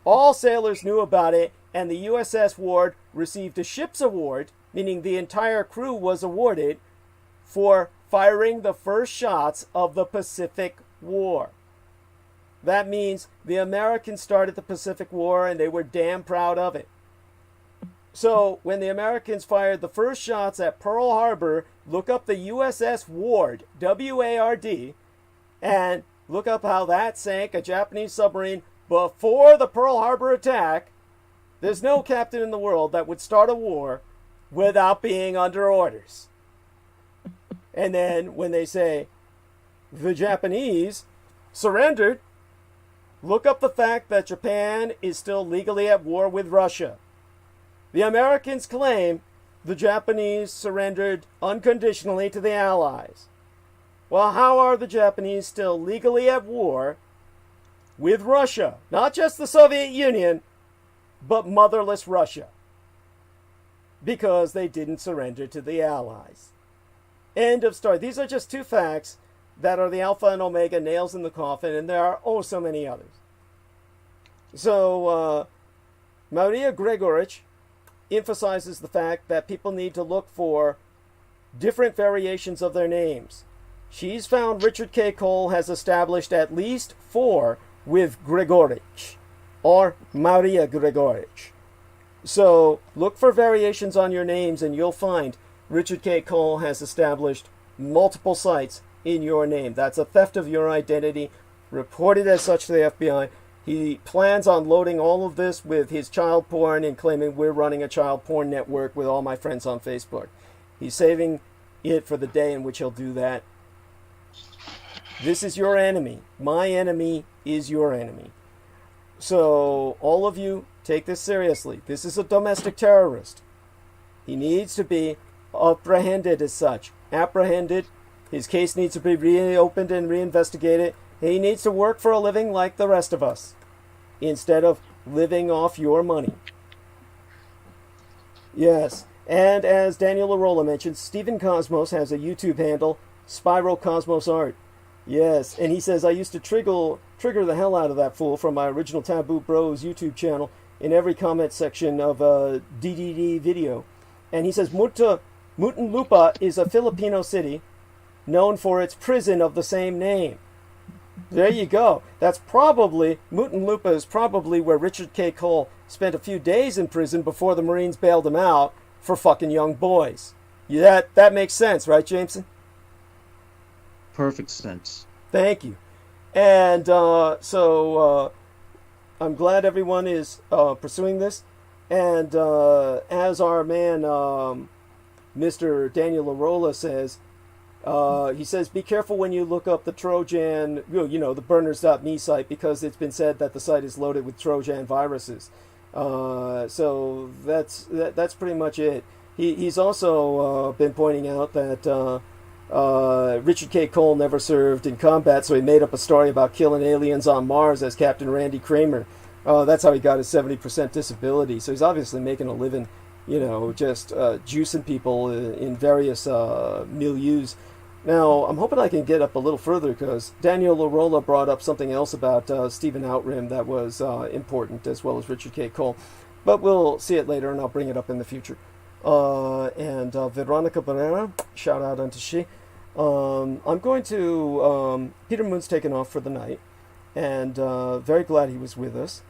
All sailors knew about it, and the USS Ward received a ship's award, meaning the entire crew was awarded, for firing the first shots of the Pacific War. That means the Americans started the Pacific War and they were damn proud of it. So when the Americans fired the first shots at Pearl Harbor, look up the USS Ward, W-A-R-D, and look up how that sank a Japanese submarine before the Pearl Harbor attack. There's no captain in the world that would start a war without being under orders. And then when they say the Japanese surrendered, look up the fact that Japan is still legally at war with Russia. The Americans claim the Japanese surrendered unconditionally to the Allies. Well, how are the Japanese still legally at war with Russia? Not just the Soviet Union, but motherless Russia. Because they didn't surrender to the Allies. End of story. These are just two facts that are the alpha and omega nails in the coffin, and there are oh so many others. So, Maria Gregorich emphasizes the fact that people need to look for different variations of their names. She's found Richard K. Cole has established at least 4 with Gregorich, or Maria Gregorich. So, look for variations on your names and you'll find Richard K. Cole has established multiple sites in your name. That's a theft of your identity, reported as such to the FBI. He plans on loading all of this with his child porn and claiming we're running a child porn network with all my friends on Facebook. He's saving it for the day in which he'll do that. This is your enemy. My enemy is your enemy. So all of you, take this seriously. This is a domestic terrorist. He needs to be apprehended as such. Apprehended. His case needs to be reopened and reinvestigated. He needs to work for a living like the rest of us, instead of living off your money. Yes, and as Daniel Arola mentioned, Stephen Cosmos has a YouTube handle, Spiral Cosmos Art. Yes, and he says, I used to trigger the hell out of that fool from my original Taboo Bros YouTube channel in every comment section of a DDD video. And he says, Muntinlupa is a Filipino city known for its prison of the same name. There you go. Muntinlupa is probably where Richard K. Cole spent a few days in prison before the Marines bailed him out for fucking young boys. Yeah, that makes sense, right, Jameson? Perfect sense. Thank you. And so I'm glad everyone is pursuing this. And as our man, Mr. Daniel Arola says, he says, be careful when you look up the Trojan, the burners.me site, because it's been said that the site is loaded with Trojan viruses. So that's pretty much it. He's also been pointing out that Richard K. Cole never served in combat, so he made up a story about killing aliens on Mars as Captain Randy Kramer. That's how he got his 70% disability. So he's obviously making a living, just juicing people in various milieus. Now, I'm hoping I can get up a little further, because Daniel Arola brought up something else about Stephen Outram that was important, as well as Richard K. Cole. But we'll see it later, and I'll bring it up in the future. And Veronica Barrera, shout out unto she. I'm going to... Peter Moon's taken off for the night, and very glad he was with us.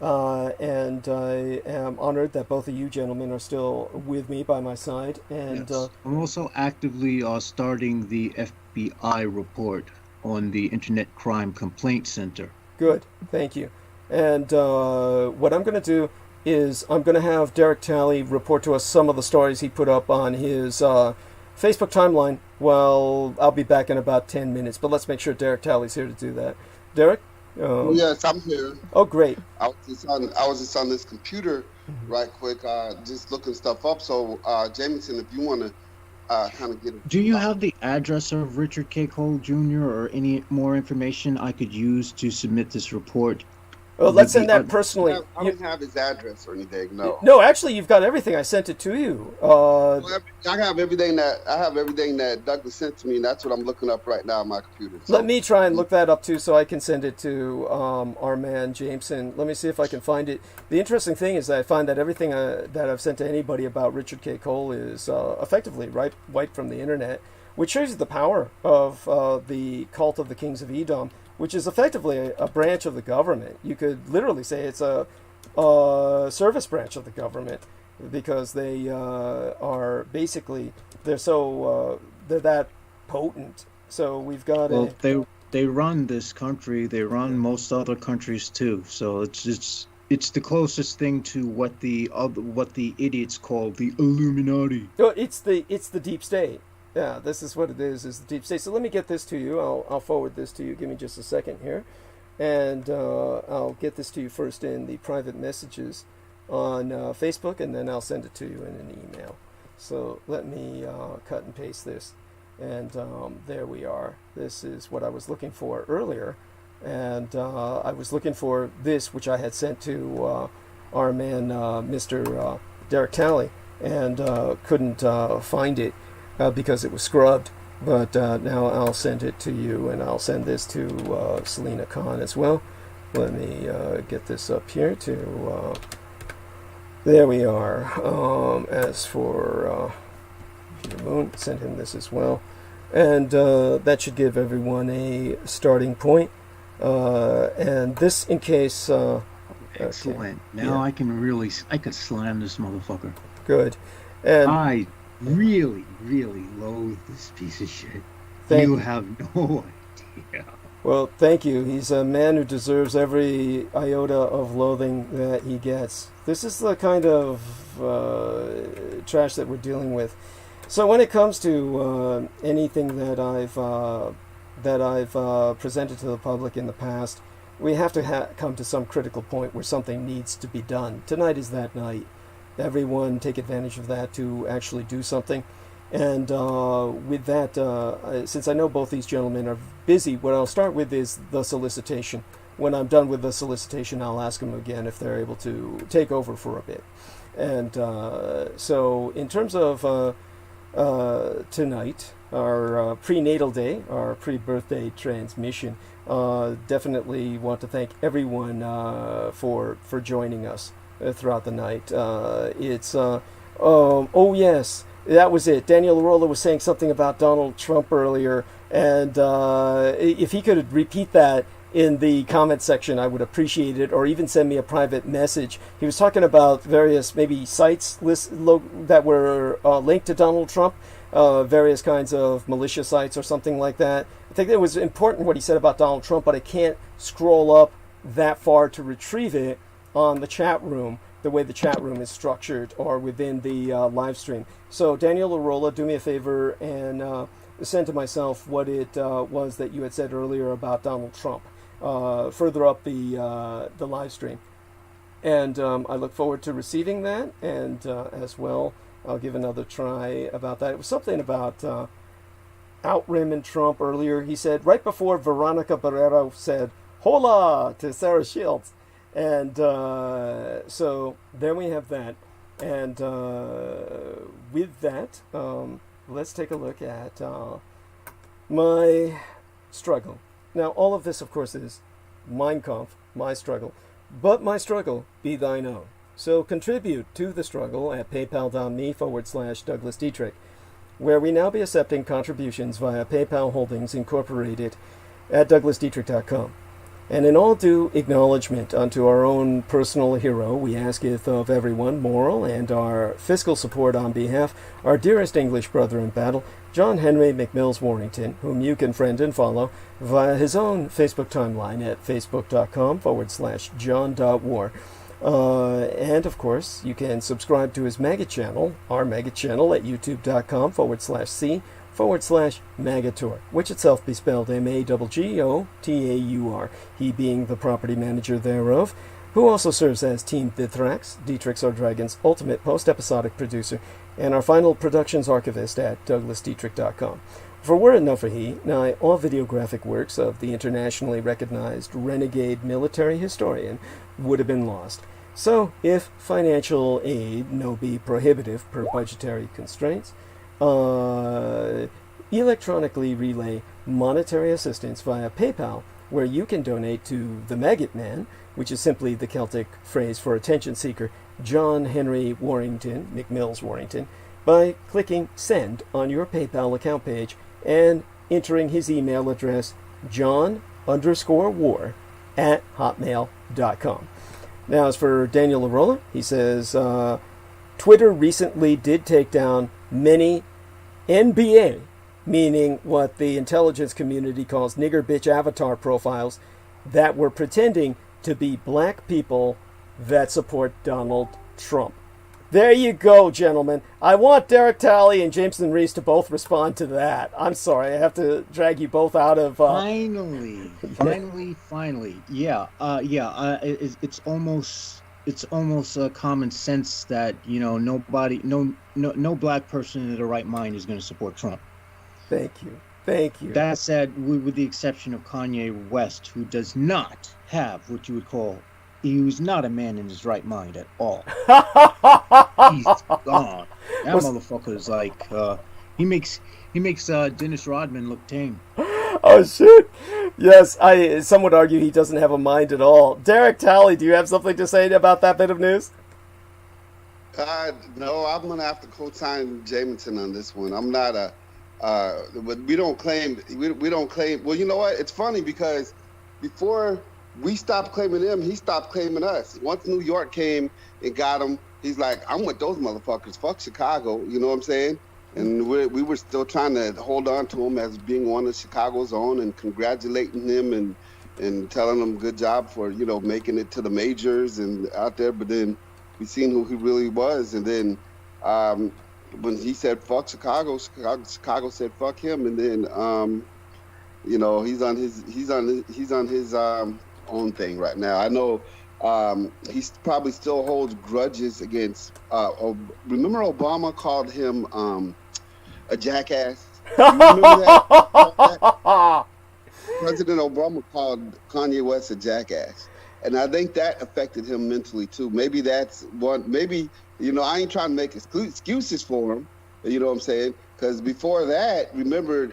And I am honored that both of you gentlemen are still with me by my side. And yes. I'm also actively starting the FBI report on the Internet Crime Complaint Center. Good, thank you. And what I'm going to do is I'm going to have Derek Talley report to us some of the stories he put up on his Facebook timeline. Well, I'll be back in about 10 minutes, but let's make sure Derek Talley's here to do that. Derek? Yes, I'm here. Oh, great. I was just on this computer right quick, just looking stuff up. So, Jameson, if you want to kind of get it. Do you have the address of Richard K. Cole Jr. or any more information I could use to submit this report? Well, let's send that personally. I don't have his address or anything. No. No, actually, you've got everything. I sent it to you. I have everything that Douglas sent to me, and that's what I'm looking up right now on my computer. So. Let me try and look that up too, so I can send it to our man Jameson. Let me see if I can find it. The interesting thing is that I find that everything that I've sent to anybody about Richard K. Cole is effectively wiped from the internet, which shows you the power of the cult of the Kings of Edom, which is effectively a branch of the government. You could literally say it's a service branch of the government, because they are basically, they're that potent. So we've got they run this country. They run most other countries too. So it's the closest thing to what the idiots call the Illuminati. Oh, it's the deep state. Yeah, this is what it is the deep state. So let me get this to you. I'll forward this to you. Give me just a second here. And I'll get this to you first in the private messages on Facebook, and then I'll send it to you in an email. So let me cut and paste this. And there we are. This is what I was looking for earlier. And I was looking for this, which I had sent to our man, Mr. Derek Talley, and couldn't find it. Because it was scrubbed, but now I'll send it to you, and I'll send this to Selena Khan as well. Let me get this up here to, there we are. As for Peter Moon, send him this as well. And that should give everyone a starting point. And this in case... Excellent. Okay. Now Yeah. I could slam this motherfucker. Good. And I really, really loathe this piece of shit. Thank You you. have no idea. Well, thank you. He's a man who deserves every iota of loathing that he gets. This is the kind of trash that we're dealing with. So when it comes to anything that I've presented to the public in the past, we have to come to some critical point where something needs to be done. Tonight is that night. Everyone take advantage of that to actually do something. And with that, since I know both these gentlemen are busy, what I'll start with is the solicitation. When I'm done with the solicitation, I'll ask them again if they're able to take over for a bit. And so in terms of tonight, our prenatal day, our pre-birthday transmission, definitely want to thank everyone for joining us throughout the night. Oh yes, that was it. Daniel Arola was saying something about Donald Trump earlier, and if he could repeat that in the comment section, I would appreciate it, or even send me a private message. He was talking about various maybe sites that were linked to Donald Trump, various kinds of militia sites or something like that. I think it was important what he said about Donald Trump, but I can't scroll up that far to retrieve it on the chat room, the way the chat room is structured, or within the live stream. So Daniel Arola, do me a favor and send to myself what it was that you had said earlier about Donald Trump, further up the live stream. And I look forward to receiving that, and as well, I'll give another try about that. It was something about out-rimming Trump earlier. He said, right before Veronica Barrero said, hola, to Sarah Shields. And so then we have that. And with that, let's take a look at my struggle. Now, all of this, of course, is Mein Kampf, my struggle. But my struggle be thine own. So contribute to the struggle at paypal.me/Douglas Dietrich, where we now be accepting contributions via PayPal Holdings Incorporated at douglasdietrich.com. And in all due acknowledgement unto our own personal hero, we asketh of everyone moral and our fiscal support on behalf our dearest English brother in battle, John Henry McMills Warrington, whom you can friend and follow via his own Facebook timeline at facebook.com/John.War. And of course, you can subscribe to his maggot channel, our maggot channel, at youtube.com/C/Magator, which itself be spelled MAGGOTAUR, he being the property manager thereof, who also serves as Team Dietrich's or Dragon's ultimate post-episodic producer, and our final productions archivist at douglasdietrich.com. For were it not for he, nigh all videographic works of the internationally recognized renegade military historian would have been lost. So, if financial aid no be prohibitive per budgetary constraints, electronically relay monetary assistance via PayPal, where you can donate to the Maggot Man, which is simply the Celtic phrase for attention seeker, John Henry Warrington, McMills Warrington, by clicking send on your PayPal account page and entering his email address, john_war@hotmail.com. Now, as for Daniel Arola, he says, Twitter recently did take down many NBA, meaning what the intelligence community calls nigger bitch avatar profiles, that were pretending to be black people that support Donald Trump. There you go, gentlemen. I want Derek Talley and Jameson Reese to both respond to that. I'm sorry, I have to drag you both out of... Finally. Yeah. It's almost common sense that, you know, no black person in their right mind is going to support Trump. Thank you. That said, with the exception of Kanye West, who does not have what you would call... He's not a man in his right mind at all. He's gone. That motherfucker is like, he makes Dennis Rodman look tame. Oh shit! Yes, some would argue he doesn't have a mind at all. Derek Talley, do you have something to say about that bit of news? No, I'm gonna have to co-sign Jameson on this one. I'm not but we don't claim. Well, you know what? It's funny because before we stopped claiming him, he stopped claiming us. Once New York came and got him, he's like, I'm with those motherfuckers. Fuck Chicago. You know what I'm saying? And we were still trying to hold on to him as being one of Chicago's own and congratulating him and telling him good job for, you know, making it to the majors and out there. But then we seen who he really was. And then when he said fuck Chicago said fuck him. And then, you know, he's on his own thing right now. I know he probably still holds grudges against remember Obama called him a jackass? You remember that? President Obama called Kanye West a jackass, and I think that affected him mentally too. Maybe that's one. Maybe, you know, I ain't trying to make excuses for him, you know what I'm saying? Because before that, remember,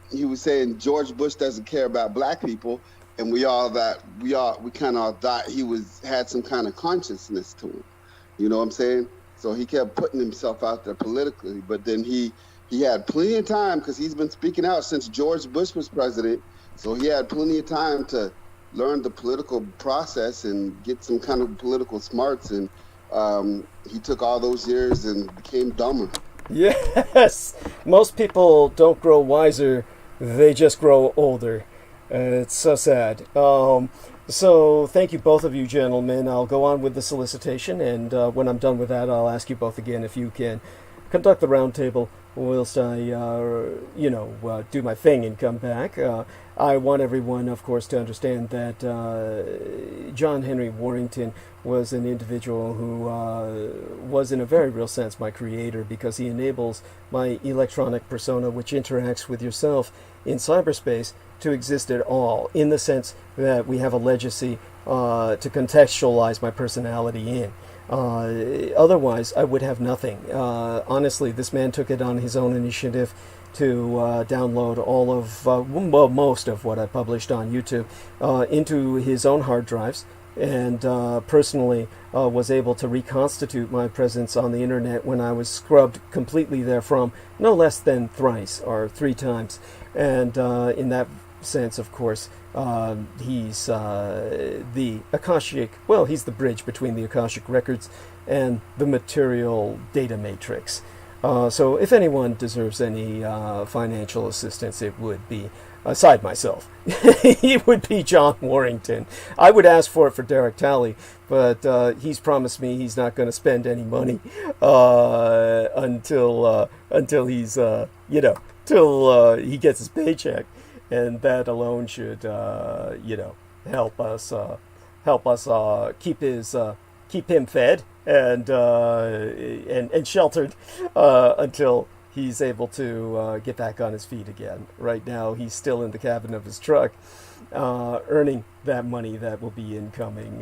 he was saying George Bush doesn't care about black people. And we kind of thought he had some kind of consciousness to him. You know what I'm saying? So he kept putting himself out there politically, but then he he had plenty of time because he's been speaking out since George Bush was president. So he had plenty of time to learn the political process and get some kind of political smarts. And he took all those years and became dumber. Yes, most people don't grow wiser, they just grow older. It's so sad. So thank you, both of you gentlemen. I'll go on with the solicitation, and when I'm done with that, I'll ask you both again if you can conduct the roundtable whilst I, do my thing and come back. I want everyone, of course, to understand that John Henry Warrington was an individual who was, in a very real sense, my creator, because he enables my electronic persona, which interacts with yourself in cyberspace, to exist at all, in the sense that we have a legacy to contextualize my personality in. Otherwise, I would have nothing. Honestly, this man took it on his own initiative to download all of, most of what I published on YouTube into his own hard drives, and personally was able to reconstitute my presence on the internet when I was scrubbed completely therefrom, no less than thrice or 3 times. And in that sense, of course, he's the Akashic, well, he's the bridge between the Akashic records and the material data matrix. So if anyone deserves any financial assistance, it would be, aside myself, it would be John Warrington. I would ask for it for Derek Talley, but he's promised me he's not going to spend any money until he's, till he gets his paycheck. And that alone should, help us keep him fed and sheltered until he's able to get back on his feet again. Right now, he's still in the cabin of his truck, earning that money that will be incoming.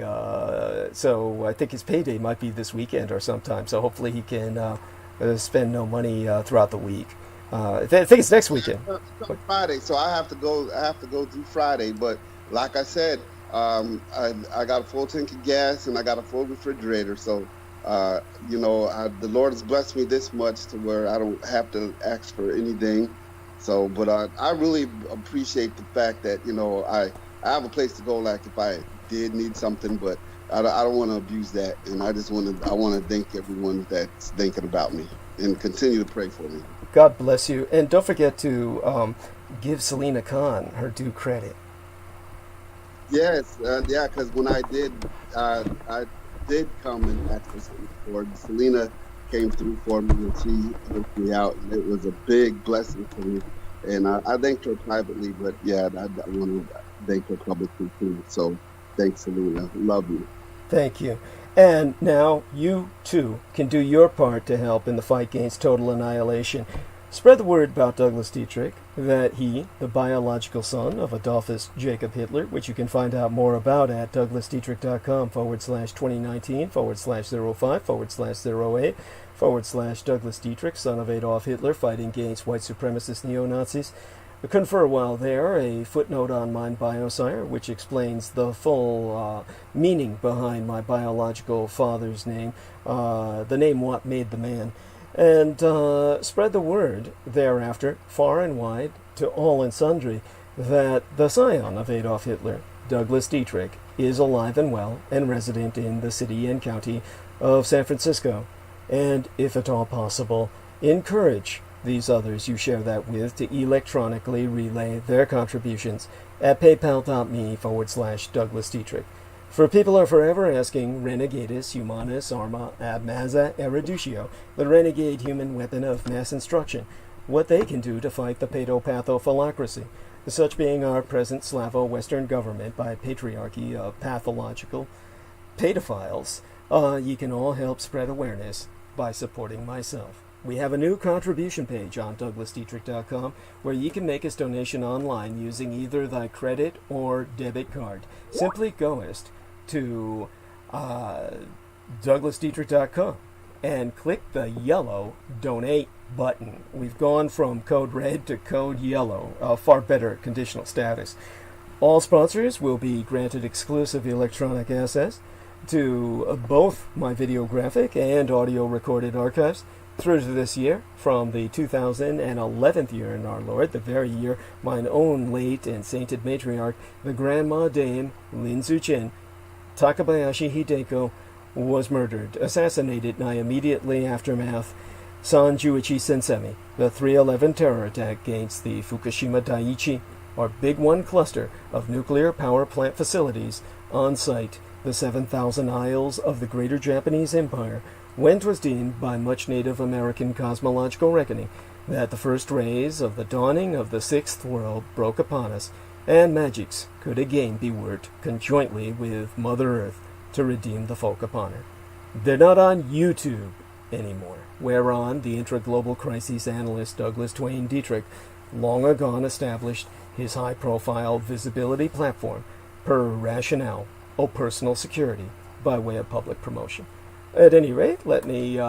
So I think his payday might be this weekend or sometime. So hopefully he can spend no money throughout the week. I think it's next weekend. Friday, so I have to go through Friday. But like I said, I got a full tank of gas and I got a full refrigerator. So, the Lord has blessed me this much to where I don't have to ask for anything. So, but I really appreciate the fact that I have a place to go. Like if I did need something, but I don't want to abuse that. And I want to thank everyone that's thinking about me and continue to pray for me. God bless you. And don't forget to give Selena Khan her due credit. Yes, because when I did come and ask for something, Selena came through for me and she helped me out. And it was a big blessing for me. And I thanked her privately, but I want to thank her publicly too. So thanks, Selena. Love you. Thank you. And now you, too, can do your part to help in the fight against total annihilation. Spread the word about Douglas Dietrich, that he, the biological son of Adolfus Jacob Hitler, which you can find out more about at douglasdietrich.com/2019/05/08/Douglas Dietrich, son of Adolf Hitler, fighting against white supremacist neo-Nazis. Confer while there a footnote on my biosire, which explains the full meaning behind my biological father's name, the name what made the man, and spread the word thereafter far and wide to all and sundry that the scion of Adolf Hitler, Douglas Dietrich, is alive and well and resident in the city and county of San Francisco, and if at all possible, encourage these others you share that with to electronically relay their contributions at paypal.me/Douglas Dietrich. For people are forever asking, Renegadus Humanus Arma Ab Massa Erudicio, the renegade human weapon of mass instruction, what they can do to fight the pedopathophilocracy, such being our present Slavo-Western government by patriarchy of pathological pedophiles. You can all help spread awareness by supporting myself. We have a new contribution page on douglasdietrich.com where you can make a donation online using either thy credit or debit card. Simply goest to douglasdietrich.com and click the yellow donate button. We've gone from code red to code yellow, a far better conditional status. All sponsors will be granted exclusive electronic access to both my videographic and audio recorded archives, through to this year, from the 2011th year in our Lord, the very year mine own late and sainted matriarch, the Grandma Dame Lin Zuchen, Takabayashi Hideko, was murdered, assassinated in immediately aftermath San Juichi Sensemi, the 3/11 terror attack against the Fukushima Daiichi, or Big One cluster of nuclear power plant facilities on site, the 7,000 isles of the Greater Japanese Empire, when 'twas deemed by much Native American cosmological reckoning that the first rays of the dawning of the sixth world broke upon us, and magics could again be worked conjointly with Mother Earth to redeem the folk upon her. They're not on YouTube anymore, whereon the intra-global crises analyst Douglas Twain Dietrich long agone established his high-profile visibility platform per rationale o personal security by way of public promotion. At any rate, let me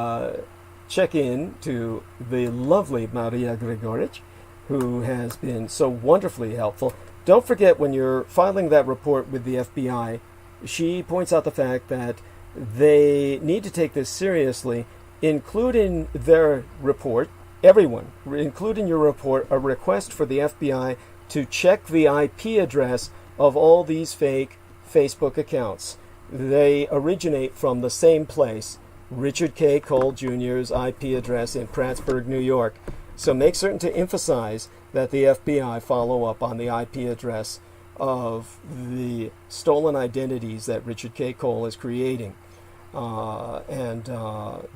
check in to the lovely Maria Gregorich, who has been so wonderfully helpful. Don't forget, when you're filing that report with the FBI, she points out the fact that they need to take this seriously. Include in their report, everyone, include in your report a request for the FBI to check the IP address of all these fake Facebook accounts. They originate from the same place, Richard K. Cole Jr.'s IP address in Prattsburgh, New York. So make certain to emphasize that the FBI follow up on the IP address of the stolen identities that Richard K. Cole is creating.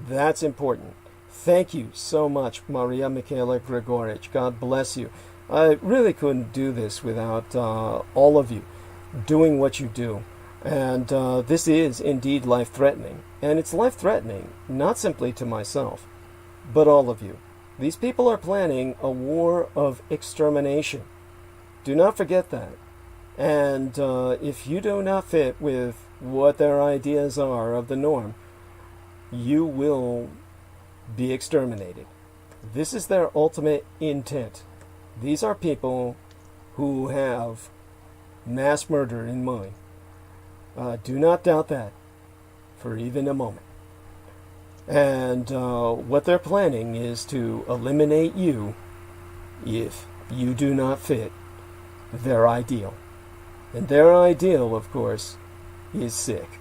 That's important. Thank you so much, Maria Michaela Gregorich. God bless you. I really couldn't do this without all of you doing what you do. And this is indeed life-threatening. And it's life-threatening not simply to myself, but all of you. These people are planning a war of extermination. Do not forget that. And if you do not fit with what their ideas are of the norm, you will be exterminated. This is their ultimate intent. These are people who have mass murder in mind. Do not doubt that for even a moment. And what they're planning is to eliminate you if you do not fit their ideal. And their ideal, of course, is sick.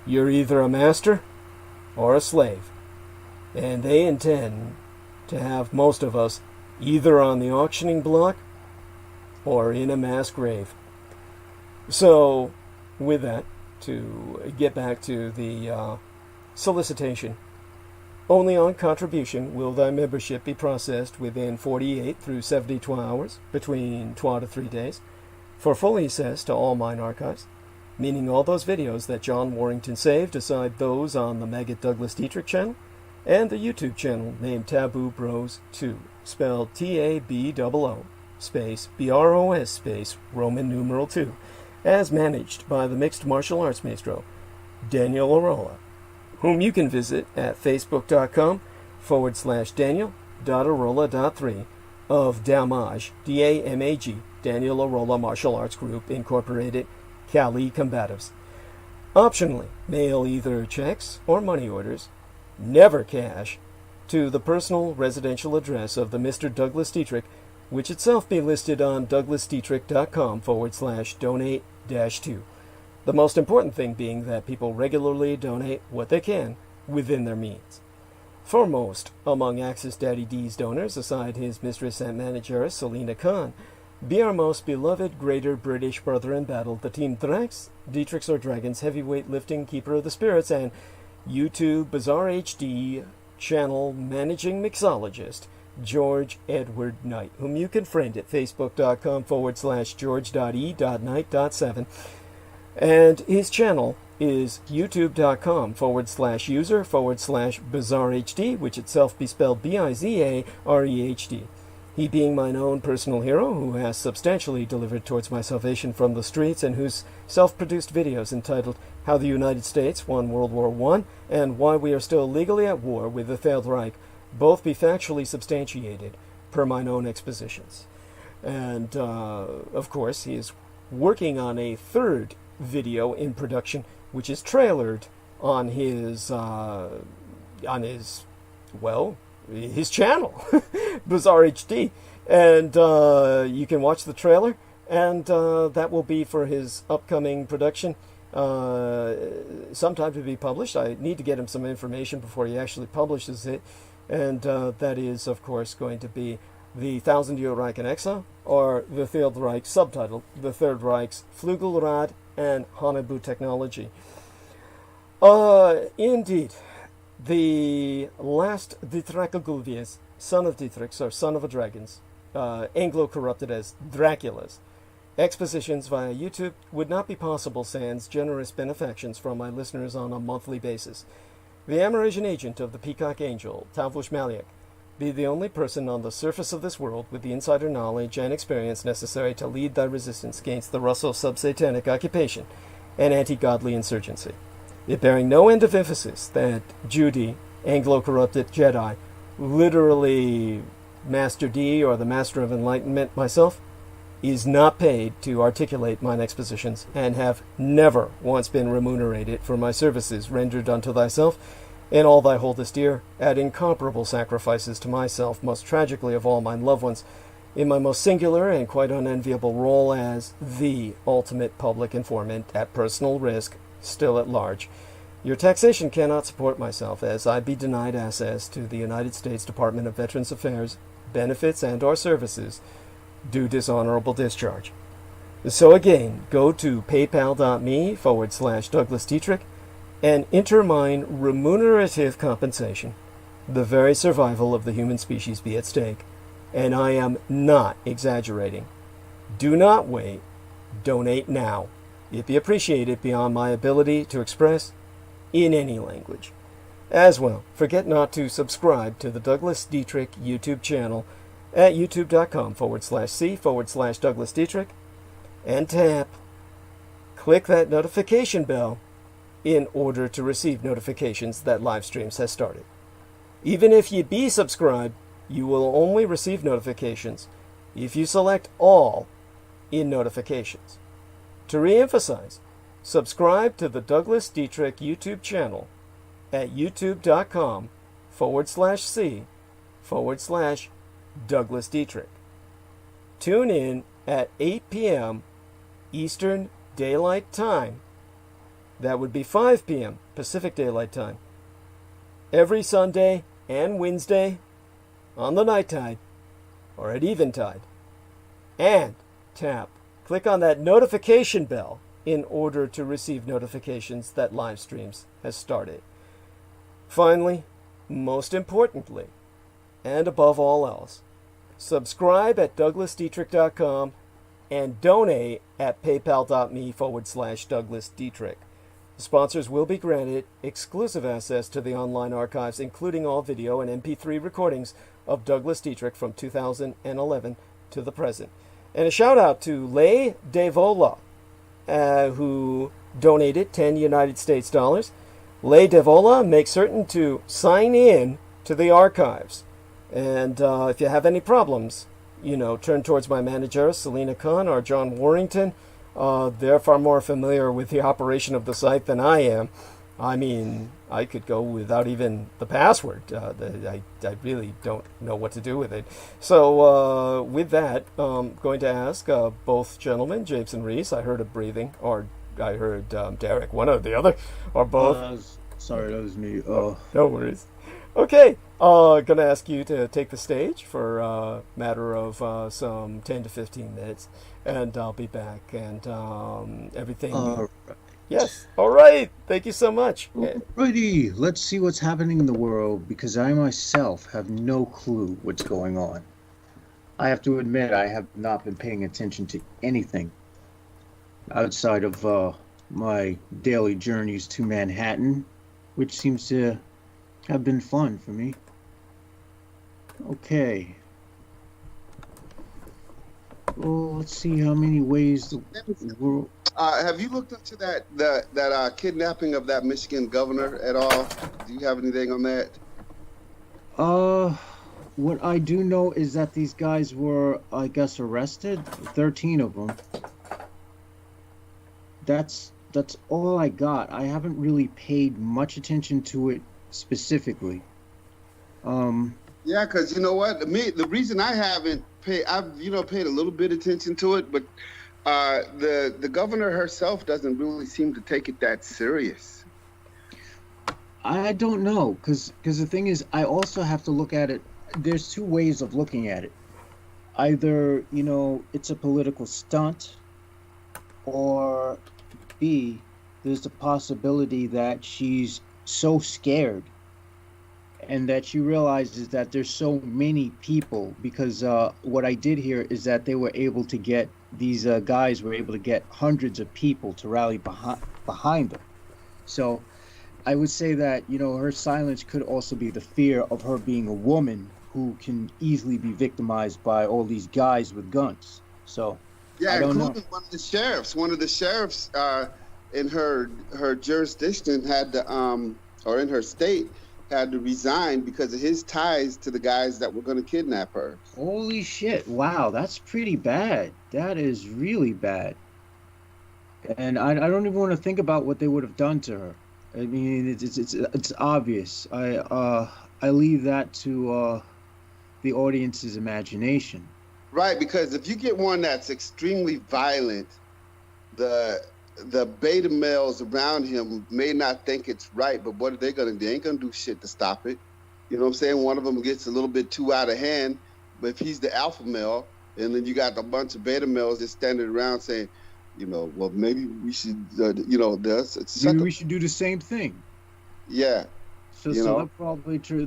You're either a master or a slave. And they intend to have most of us either on the auctioning block or in a mass grave. So, with that, to get back to the solicitation, only on contribution will thy membership be processed within 48 through 72 hours, between 12 to 3 days, for full access to all mine archives, meaning all those videos that John Warrington saved, aside those on the Maggot Douglas Dietrich channel, and the YouTube channel named Taboo Bros 2, spelled TABOO, space BROS, space Roman numeral 2, as managed by the mixed martial arts maestro, Daniel Arola, whom you can visit at facebook.com/Daniel.Arola.3 of Damage, DAMAG, Daniel Arola Martial Arts Group, Incorporated, Cali Combatives. Optionally, mail either checks or money orders, never cash, to the personal residential address of the Mr. Douglas Dietrich, which itself be listed on douglasdietrich.com/donate-2. The most important thing being that people regularly donate what they can within their means. Foremost among Axis Daddy D's donors, aside his mistress and manageress Selina Khan, be our most beloved greater British brother in battle, the Team Thrax, Dietrich's or Dragon's heavyweight lifting keeper of the spirits, and YouTube Bizarre HD channel managing mixologist, George Edward Knight, whom you can friend at facebook.com/george.e.knight.7. And his channel is youtube.com/user/bizarrehd, which itself be spelled BIZAREHD. He being mine own personal hero, who has substantially delivered towards my salvation from the streets, and whose self-produced videos entitled How the United States Won World War I and Why We Are Still Legally at War with the Failed Reich both be factually substantiated per mine own expositions. And, of course, he is working on a third video in production, which is trailered on his well, his channel, Bizarre HD. And you can watch the trailer, and that will be for his upcoming production. Sometime to be published. I need to get him some information before he actually publishes it. And that is, of course, going to be the Thousand Year Realm-In-Exile, or the Third Reich, subtitled The Third Reich's Flügelrad and Hanabu Technology. Indeed, the last Dietrich, son of Dietrichs, or son of a dragons, Anglo-corrupted as Draculas, expositions via YouTube would not be possible sans generous benefactions from my listeners on a monthly basis. The Amerasian agent of the Peacock Angel, Tavush Maliak, be the only person on the surface of this world with the insider knowledge and experience necessary to lead thy resistance against the Russo sub-satanic occupation and anti-godly insurgency. It bearing no end of emphasis that Judy, Anglo-corrupted Jedi, literally Master D, or the Master of Enlightenment myself, is not paid to articulate mine expositions, and have never once been remunerated for my services rendered unto thyself, and all thy holdest dear, at incomparable sacrifices to myself, most tragically of all mine loved ones, in my most singular and quite unenviable role as the ultimate public informant at personal risk, still at large. Your taxation cannot support myself, as I be denied access to the United States Department of Veterans Affairs, benefits and or services, due dishonorable discharge. So again, go to paypal.me/Douglas Dietrich and enter mine remunerative compensation. The very survival of the human species be at stake, and I am not exaggerating. Do not wait. Donate now. It be appreciated beyond my ability to express in any language. As well, forget not to subscribe to the Douglas Dietrich YouTube channel at youtube.com/C/Douglas Dietrich, and click that notification bell in order to receive notifications that live streams has started. Even if you be subscribed, you will only receive notifications if you select all in notifications. To re-emphasize, subscribe to the Douglas Dietrich YouTube channel at youtube.com/C/Douglas Dietrich. Tune in at 8 p.m. Eastern Daylight Time. That would be 5 p.m. Pacific Daylight Time. Every Sunday and Wednesday on the night tide or at eventide. And click on that notification bell in order to receive notifications that live streams has started. Finally, most importantly, and above all else, subscribe at douglasdietrich.com and donate at paypal.me/Douglas Dietrich. Sponsors will be granted exclusive access to the online archives, including all video and MP3 recordings of Douglas Dietrich from 2011 to the present. And a shout out to Lei Devola, who donated 10 United States dollars. Lei Devola, make certain to sign in to the archives. And if you have any problems, turn towards my manager, Selena Khan or John Warrington. They're far more familiar with the operation of the site than I am. I mean, I could go without even the password. I really don't know what to do with it. So with that, I'm going to ask both gentlemen, Japes and Reese. I heard a breathing, or I heard Derek, one or the other, or both. Sorry, that was me. No worries. Okay, going to ask you to take the stage for a matter of some 10 to 15 minutes, and I'll be back, and everything. Yes, all right. Thank you so much. Alrighty, let's see what's happening in the world, because I myself have no clue what's going on. I have to admit, I have not been paying attention to anything outside of my daily journeys to Manhattan, which seems to have been fun for me. Okay. Well, let's see how many ways the world... have you looked into that kidnapping of that Michigan governor at all? Do you have anything on that? What I do know is that these guys were, I guess, arrested. 13 of them. That's all I got. I haven't really paid much attention to it specifically. Yeah, because you know what, the reason I haven't I've paid a little bit attention to it, but the governor herself doesn't really seem to take it that serious. I don't know, because the thing is, I also have to look at it. There's two ways of looking at it. Either, it's a political stunt, or B, there's the possibility that she's so scared and that she realizes that there's so many people, because what I did hear is that they were able to get, these guys were able to get hundreds of people to rally behind them. So I would say that, her silence could also be the fear of her being a woman who can easily be victimized by all these guys with guns. So yeah, I don't including know. one of the sheriffs in her jurisdiction had to or in her state had to resign because of his ties to the guys that were going to kidnap her. Holy shit! Wow, that's pretty bad. That is really bad. And I don't even want to think about what they would have done to her. I mean, it's obvious. I leave that to the audience's imagination. Right, because if you get one that's extremely violent, the beta males around him may not think it's right, but what are they gonna do? They ain't gonna do shit to stop it. You know what I'm saying? One of them gets a little bit too out of hand, but if he's the alpha male, and then you got a bunch of beta males just standing around saying, well, maybe we should, Maybe we should do the same thing. Yeah. So they'll probably, one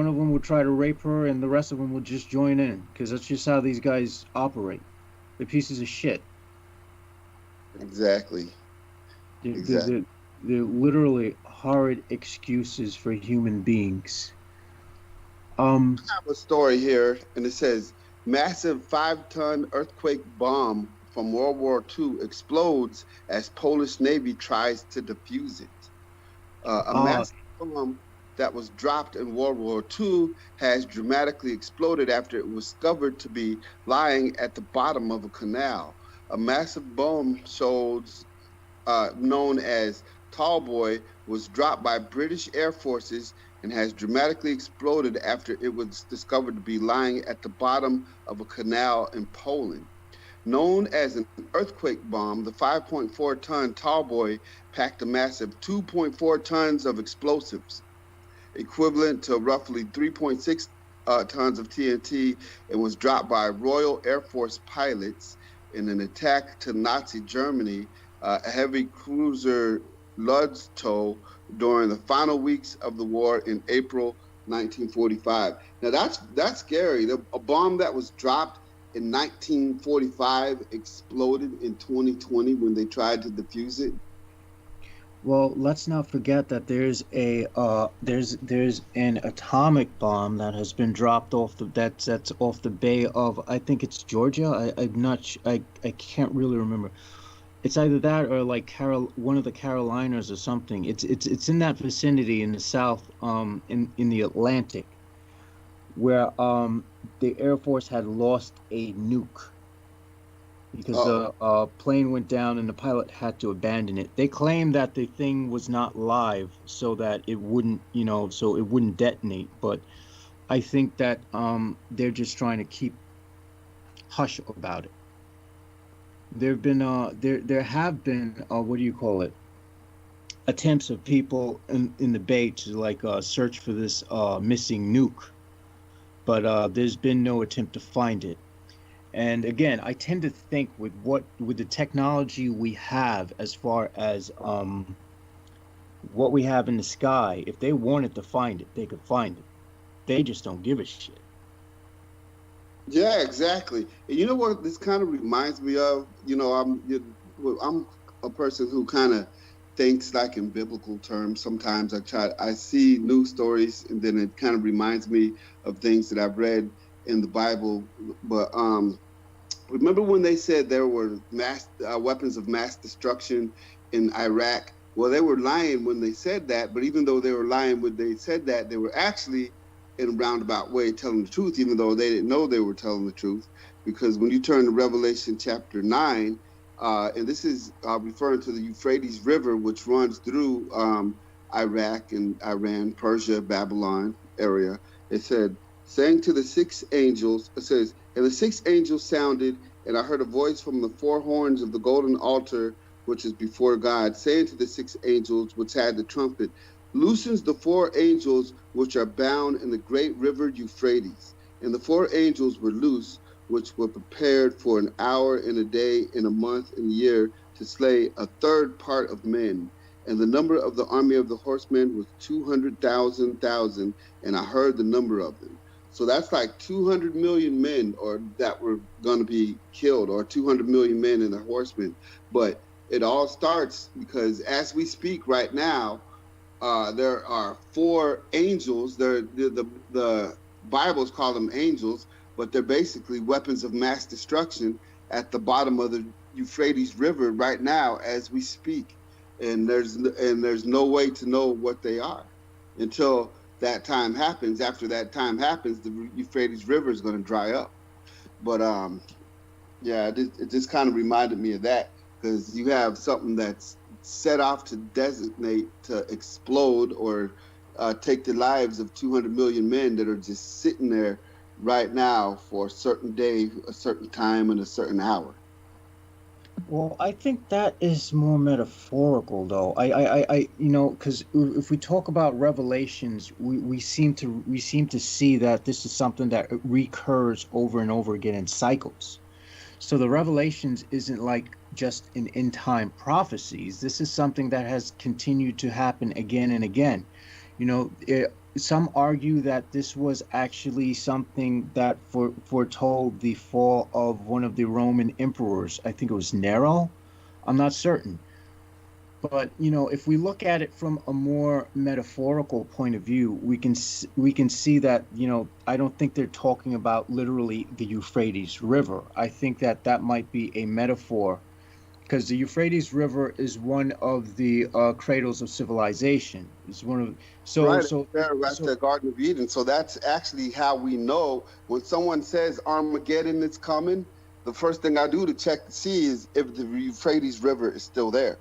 of them will try to rape her, and the rest of them will just join in, because that's just how these guys operate. They're pieces of shit. Exactly. They're literally horrid excuses for human beings. I have a story here, and it says, massive 5-ton earthquake bomb from World War II explodes as Polish Navy tries to defuse it. A massive bomb that was dropped in World War II has dramatically exploded after it was discovered to be lying at the bottom of a canal. A massive bomb known as Tallboy was dropped by British Air Forces and has dramatically exploded after it was discovered to be lying at the bottom of a canal in Poland. Known as an earthquake bomb, the 5.4-ton Tallboy packed a massive 2.4 tons of explosives, equivalent to roughly 3.6 tons of TNT, and was dropped by Royal Air Force pilots in an attack to Nazi Germany, a heavy cruiser Lodstow, during the final weeks of the war in April 1945. Now that's scary. A bomb that was dropped in 1945 exploded in 2020 when they tried to defuse it. Well, let's not forget that there's an atomic bomb that has been dropped off that's off the bay of, I think it's Georgia. I can't really remember. It's either that or like one of the Carolinas or something. It's in that vicinity in the south, in the Atlantic, where the Air Force had lost a nuke because a plane went down and the pilot had to abandon it. They claimed that the thing was not live, so that it wouldn't, so it wouldn't detonate. But I think that they're just trying to keep hush about it. There have been attempts of people in the Bay to search for this missing nuke, but there's been no attempt to find it. And again, I tend to think with the technology we have, as far as what we have in the sky, if they wanted to find it, they could find it. They just don't give a shit. Yeah, exactly. And you know what this kind of reminds me of? I'm a person who kind of thinks like in biblical terms. Sometimes I see news stories, and then it kind of reminds me of things that I've read in the Bible. But remember when they said there were weapons of mass destruction in Iraq? Well, they were lying when they said that, but even though they were lying when they said that, they were actually in a roundabout way telling the truth, even though they didn't know they were telling the truth. Because when you turn to Revelation chapter 9, and this is referring to the Euphrates River, which runs through Iraq and Iran, Persia, Babylon area. It said, saying to the six angels, it says, and the six angels sounded, and I heard a voice from the four horns of the golden altar, which is before God, saying to the six angels which had the trumpet, loosens the four angels which are bound in the great river Euphrates. And the four angels were loose, which were prepared for an hour and a day and a month and a year to slay a third part of men. And the number of the army of the horsemen was 200,000, and I heard the number of them. So that's like 200 million men or that were going to be killed, or 200 million men and the horsemen. But it all starts because as we speak right now, there are four angels. The Bibles call them angels, but they're basically weapons of mass destruction at the bottom of the Euphrates River right now as we speak. And there's no way to know what they are until that time happens. After that time happens, the Euphrates River is going to dry up. But yeah, it just kind of reminded me of that, because you have something that's set off to designate to explode or take the lives of 200 million men that are just sitting there right now for a certain day, a certain time, and a certain hour. Well, I think that is more metaphorical, though. I because if we talk about revelations, we seem to see that this is something that recurs over and over again in cycles. So the revelations isn't like just an end time prophecies. This is something that has continued to happen again and again. Some argue that this was actually something that foretold the fall of one of the Roman emperors. I think it was Nero. I'm not certain. But, if we look at it from a more metaphorical point of view, we can see that, I don't think they're talking about literally the Euphrates River. I think that might be a metaphor, because the Euphrates River is one of the cradles of civilization. It's one of the Garden of Eden. So that's actually how we know when someone says Armageddon is coming. The first thing I do to check to see is if the Euphrates River is still there,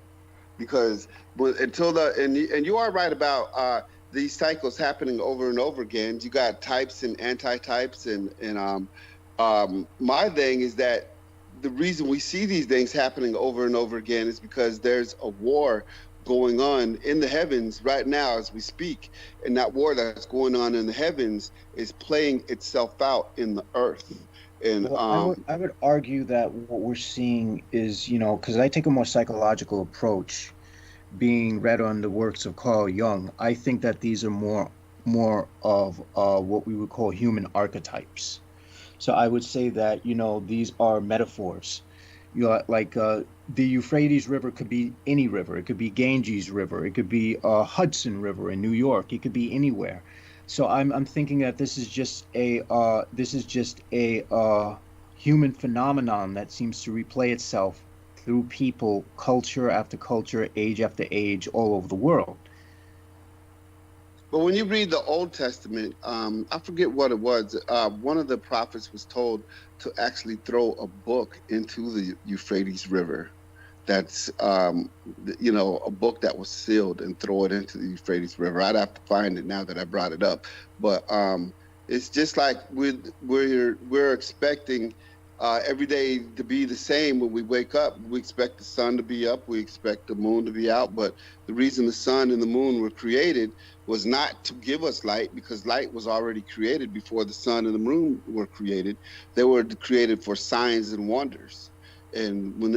because and you are right about these cycles happening over and over again. You got types and anti-types, and my thing is that the reason we see these things happening over and over again is because there's a war going on in the heavens right now as we speak. And that war that's going on in the heavens is playing itself out in the earth. And I would argue that what we're seeing is, because I take a more psychological approach, being read on the works of Carl Jung, I think that these are more of what we would call human archetypes. So I would say that, these are metaphors. Like the Euphrates River could be any river. It could be Ganges River. It could be Hudson River in New York. It could be anywhere. So I'm thinking that this is just a human phenomenon that seems to replay itself through people, culture after culture, age after age, all over the world. But when you read the Old Testament, I forget what it was. One of the prophets was told to actually throw a book into the Euphrates River. That's, a book that was sealed, and throw it into the Euphrates River. I'd have to find it now that I brought it up. But it's just like we're expecting every day to be the same. When we wake up, we expect the sun to be up, we expect the moon to be out. But the reason the sun and the moon were created was not to give us light, because light was already created before the sun and the moon were created. They were created for signs and wonders. And when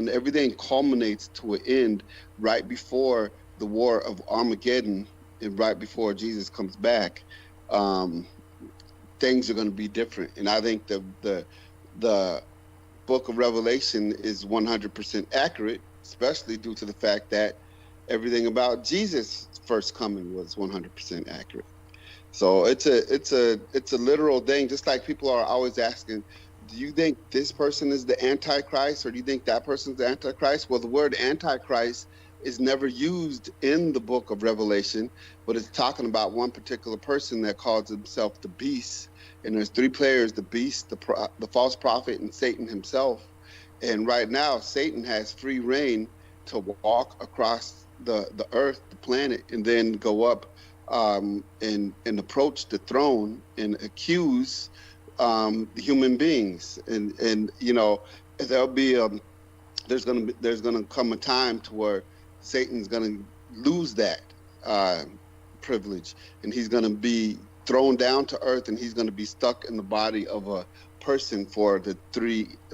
everything culminates to an end right before the war of Armageddon and right before Jesus comes back, things are going to be different. And I think the book of Revelation is 100% accurate, especially due to the fact that everything about Jesus' first coming was 100% accurate. So it's a literal thing. Just like people are always asking, do you think this person is the Antichrist, or do you think that person's the Antichrist? Well, the word Antichrist is never used in the book of Revelation, but it's talking about one particular person that calls himself the beast. And there's three players: the beast, the false prophet, and Satan himself. And right now, Satan has free reign to walk across the earth, the planet, and then go up and approach the throne and accuse the human beings. And you know, there'll be there's gonna come a time to where Satan's gonna lose that privilege, and he's gonna be thrown down to earth, and he's gonna be stuck in the body of a person for the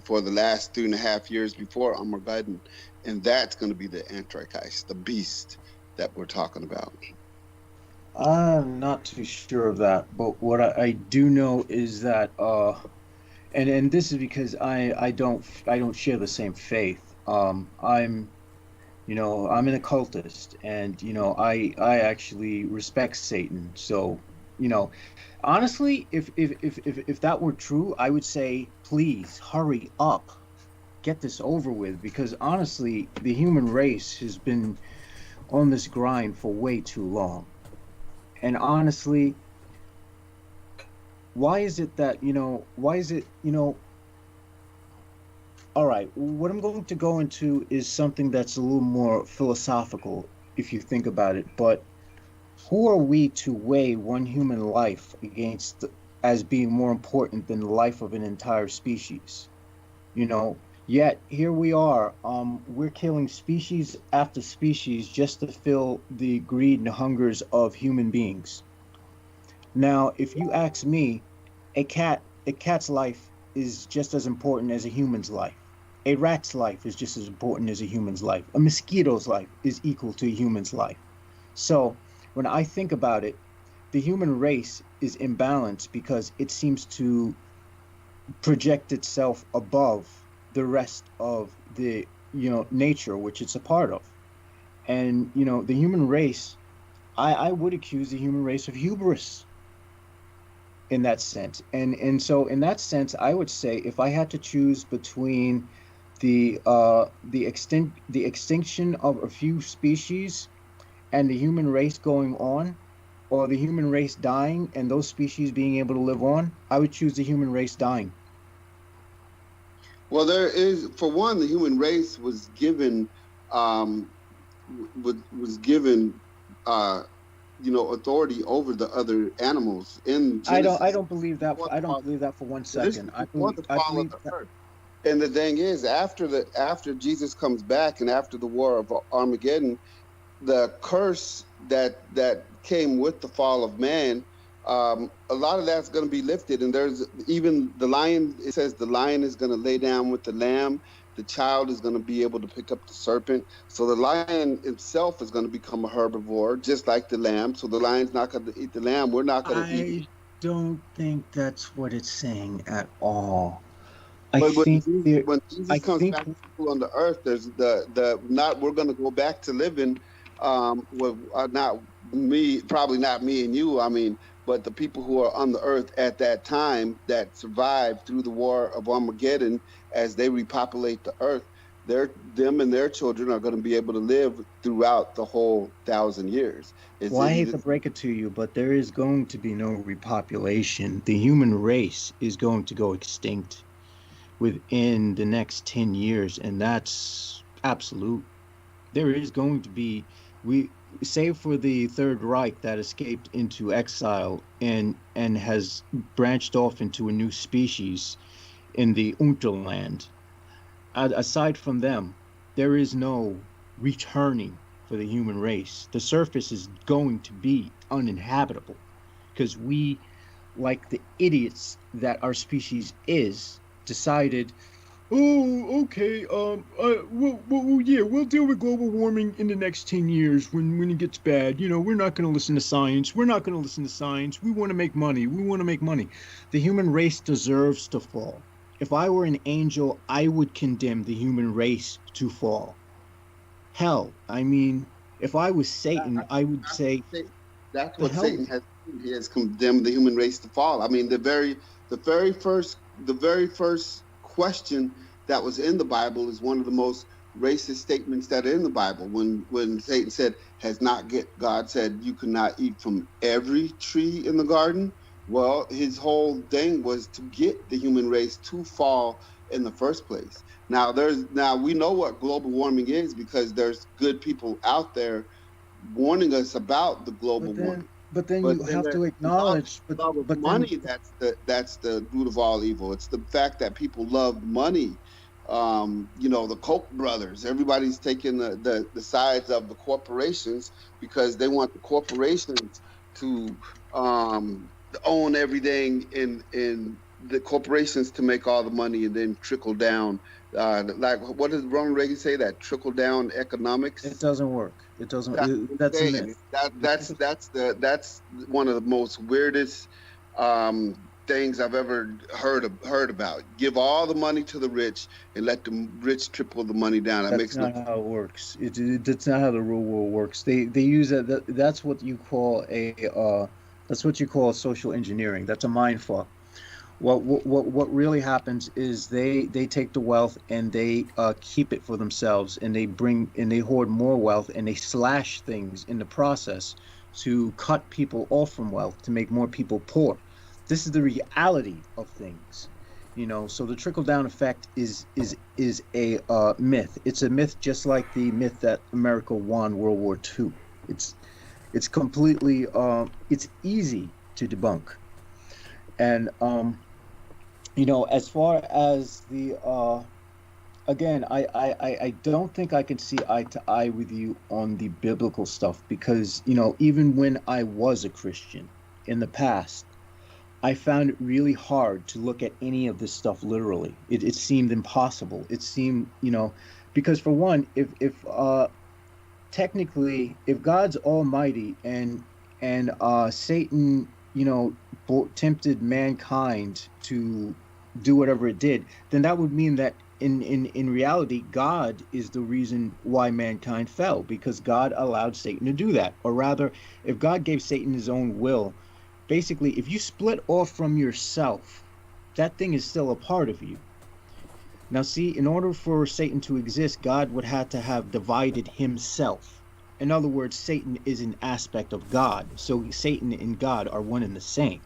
last 3.5 years before Armageddon, and that's gonna be the Antichrist, the beast that we're talking about. I'm not too sure of that, but what I do know is that and this is because I don't share the same faith. I'm an occultist, and I actually respect Satan. So, honestly, if that were true, I would say, please hurry up, get this over with, because honestly, the human race has been on this grind for way too long. And honestly, why is it that, all right, what I'm going to go into is something that's a little more philosophical, if you think about it, but who are we to weigh one human life against as being more important than the life of an entire species? Yet here we are, we're killing species after species just to fill the greed and hungers of human beings. Now, if you ask me, a cat's life is just as important as a human's life. A rat's life is just as important as a human's life. A mosquito's life is equal to a human's life. So when I think about it, the human race is imbalanced because it seems to project itself above the rest of the nature which it's a part of. And the human race, I would accuse the human race of hubris in that sense. And so in that sense, I would say, if I had to choose between the extinction of a few species and the human race going on, or the human race dying and those species being able to live on, I would choose the human race dying. Well, there is, for one, the human race was given authority over the other animals in Genesis. I don't believe that. I don't believe that for 1 second. I believe that. And the thing is, after Jesus comes back and after the war of Armageddon, the curse that came with the fall of man, a lot of that's going to be lifted. And there's even the lion. It says the lion is going to lay down with the lamb. The child is going to be able to pick up the serpent. So the lion itself is going to become a herbivore, just like the lamb. So the lion's not going to eat the lamb. We're not going to eat. I don't think that's what it's saying at all. When Jesus comes back on the earth, there's we're going to go back to living with not me, probably not me and you. I mean, but the people who are on the earth at that time that survived through the war of Armageddon, as they repopulate the earth, them and their children are going to be able to live throughout the whole 1,000 years. Well, I hate to break it to you, but there is going to be no repopulation. The human race is going to go extinct within the next 10 years, and that's absolute. There is going to be, save for the Third Reich that escaped into exile and has branched off into a new species in the Unterland. Aside from them, there is no returning for the human race. The surface is going to be uninhabitable because we, like the idiots that our species is, decided, we'll deal with global warming in the next 10 years when it gets bad. We're not going to listen to science. We want to make money. The human race deserves to fall. If I were an angel, I would condemn the human race to fall. Hell, I mean, if I was Satan, I would say that's what Satan has. He has condemned the human race to fall. I mean, the very first question that was in the Bible is one of the most racist statements that are in the Bible. When Satan said, God said you could not eat from every tree in the garden. Well, his whole thing was to get the human race to fall in the first place. Now we know what global warming is because there's good people out there warning us about the global warming. But then you have to acknowledge, but money, that's the root of all evil. It's the fact that people love money. The Koch brothers, everybody's taking the sides of the corporations because they want the corporations to own everything in the corporations to make all the money and then trickle down. Like, what does Ronald Reagan say? That trickle down economics. It doesn't work. It doesn't. That's a myth. That's one of the most weirdest things I've ever heard about. Give all the money to the rich and let the rich trickle the money down. That's not how it works. That's not how the real world works. They use that. That's what you call social engineering. That's a mind fuck. What really happens is they take the wealth and they keep it for themselves, and they hoard more wealth, and they slash things in the process to cut people off from wealth to make more people poor. This is the reality of things, so the trickle down effect is a myth. It's a myth, just like the myth that America won World War II. It's completely it's easy to debunk. And as far as the again, I don't think I can see eye to eye with you on the biblical stuff, because even when I was a Christian in the past, I found it really hard to look at any of this stuff literally. It seemed impossible. It seemed, because for one, if technically, if God's almighty and Satan, tempted mankind to do whatever it did, then that would mean that in reality, God is the reason why mankind fell, because God allowed Satan to do that. Or rather, if God gave Satan his own will, basically, if you split off from yourself, that thing is still a part of you. Now see, in order for Satan to exist, God would have to have divided himself. In other words, Satan is an aspect of God. So Satan and God are one and the same.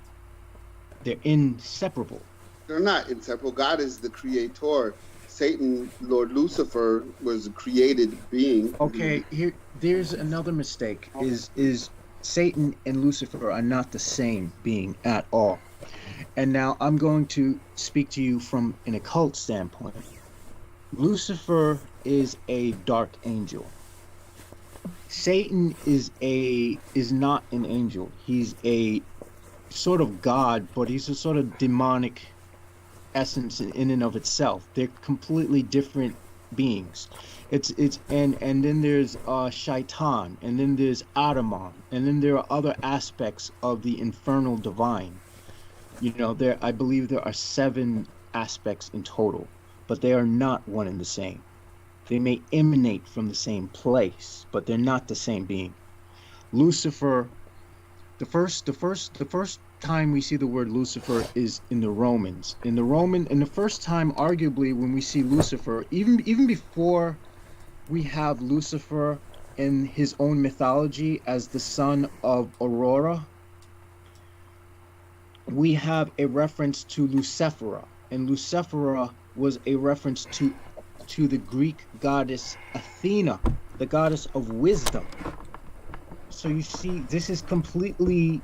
They're inseparable. They're not inseparable. God is the creator. Satan, Lord Lucifer, was a created being. Okay, there's another mistake. Is Satan and Lucifer are not the same being at all. And now I'm going to speak to you from an occult standpoint. Lucifer is a dark angel. Satan is not an angel. He's a sort of god, but he's a sort of demonic essence in and of itself. They're completely different beings. And then there's Shaitan, and then there's Ataman, and then there are other aspects of the infernal divine. I believe there are 7 aspects in total, but they are not one and the same. They may emanate from the same place, but they're not the same being. Lucifer, the first time we see the word Lucifer is in the Romans. In the first time, arguably, when we see Lucifer, even before we have Lucifer in his own mythology as the son of Aurora, we have a reference to Lucifera, and Lucifera was a reference to the Greek goddess Athena, the goddess of wisdom. So you see, this is completely,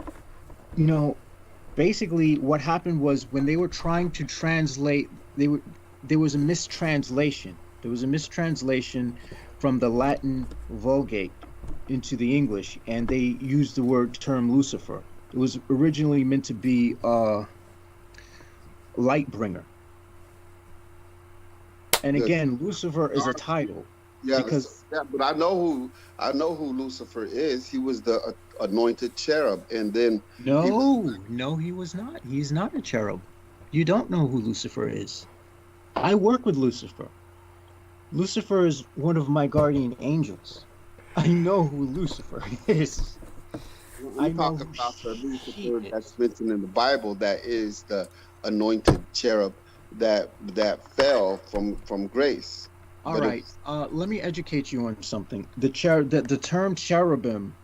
basically what happened was when they were trying to translate, there was a mistranslation. There was a mistranslation from the Latin Vulgate into the English, and they used the term Lucifer. It was originally meant to be light bringer. And again, Lucifer is a title. Yeah, because but I know who Lucifer is. He was the anointed cherub, and then no, he was not. He's not a cherub. You don't know who Lucifer is. I work with Lucifer. Lucifer is one of my guardian angels. I know who Lucifer is. We talk about the Lucifer that's mentioned in the Bible. That is the anointed cherub that fell from grace. All right. Let me educate you on something. The term cherubim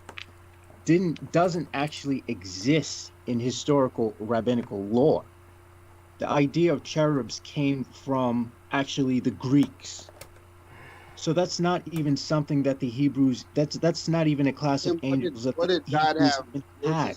doesn't actually exist in historical rabbinical lore. the idea of cherubs came from actually the Greeks. So that's not even something that the Hebrews, that's not even a class of angels that What the did God Hebrews have had.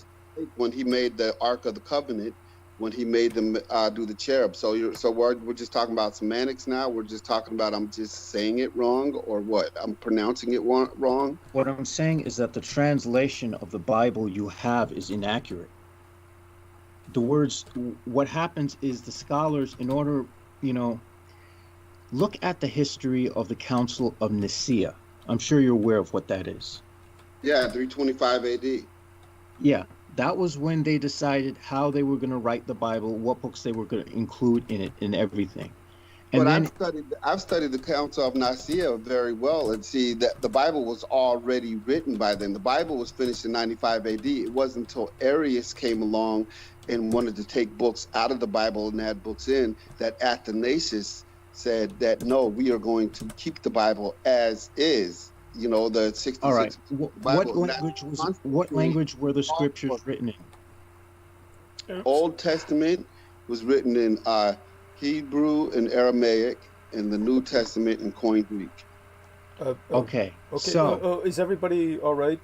when he made the Ark of the Covenant, when he made them do the cherub? So we're just talking about semantics now? We're just talking about I'm just saying it wrong, or what? I'm pronouncing it wrong? What I'm saying is that the translation of the Bible you have is inaccurate. The words, what happens is the scholars, in order, look at the history of the Council of Nicaea. I'm sure you're aware of what that is. Yeah, 325 AD. Yeah, that was when they decided how they were going to write the Bible, what books they were going to include in it, and everything. And But then, I've studied the Council of Nicaea very well, and see that the Bible was already written by then. The Bible was finished in 95 AD. It wasn't until Arius came along and wanted to take books out of the Bible and add books in that Athanasius said that no, we are going to keep the Bible as is. The 66. all right, Bible, what language were the scriptures written in? Old Testament was written in Hebrew and Aramaic, and the New Testament in Koine Greek. Okay, Okay. so Is everybody all right?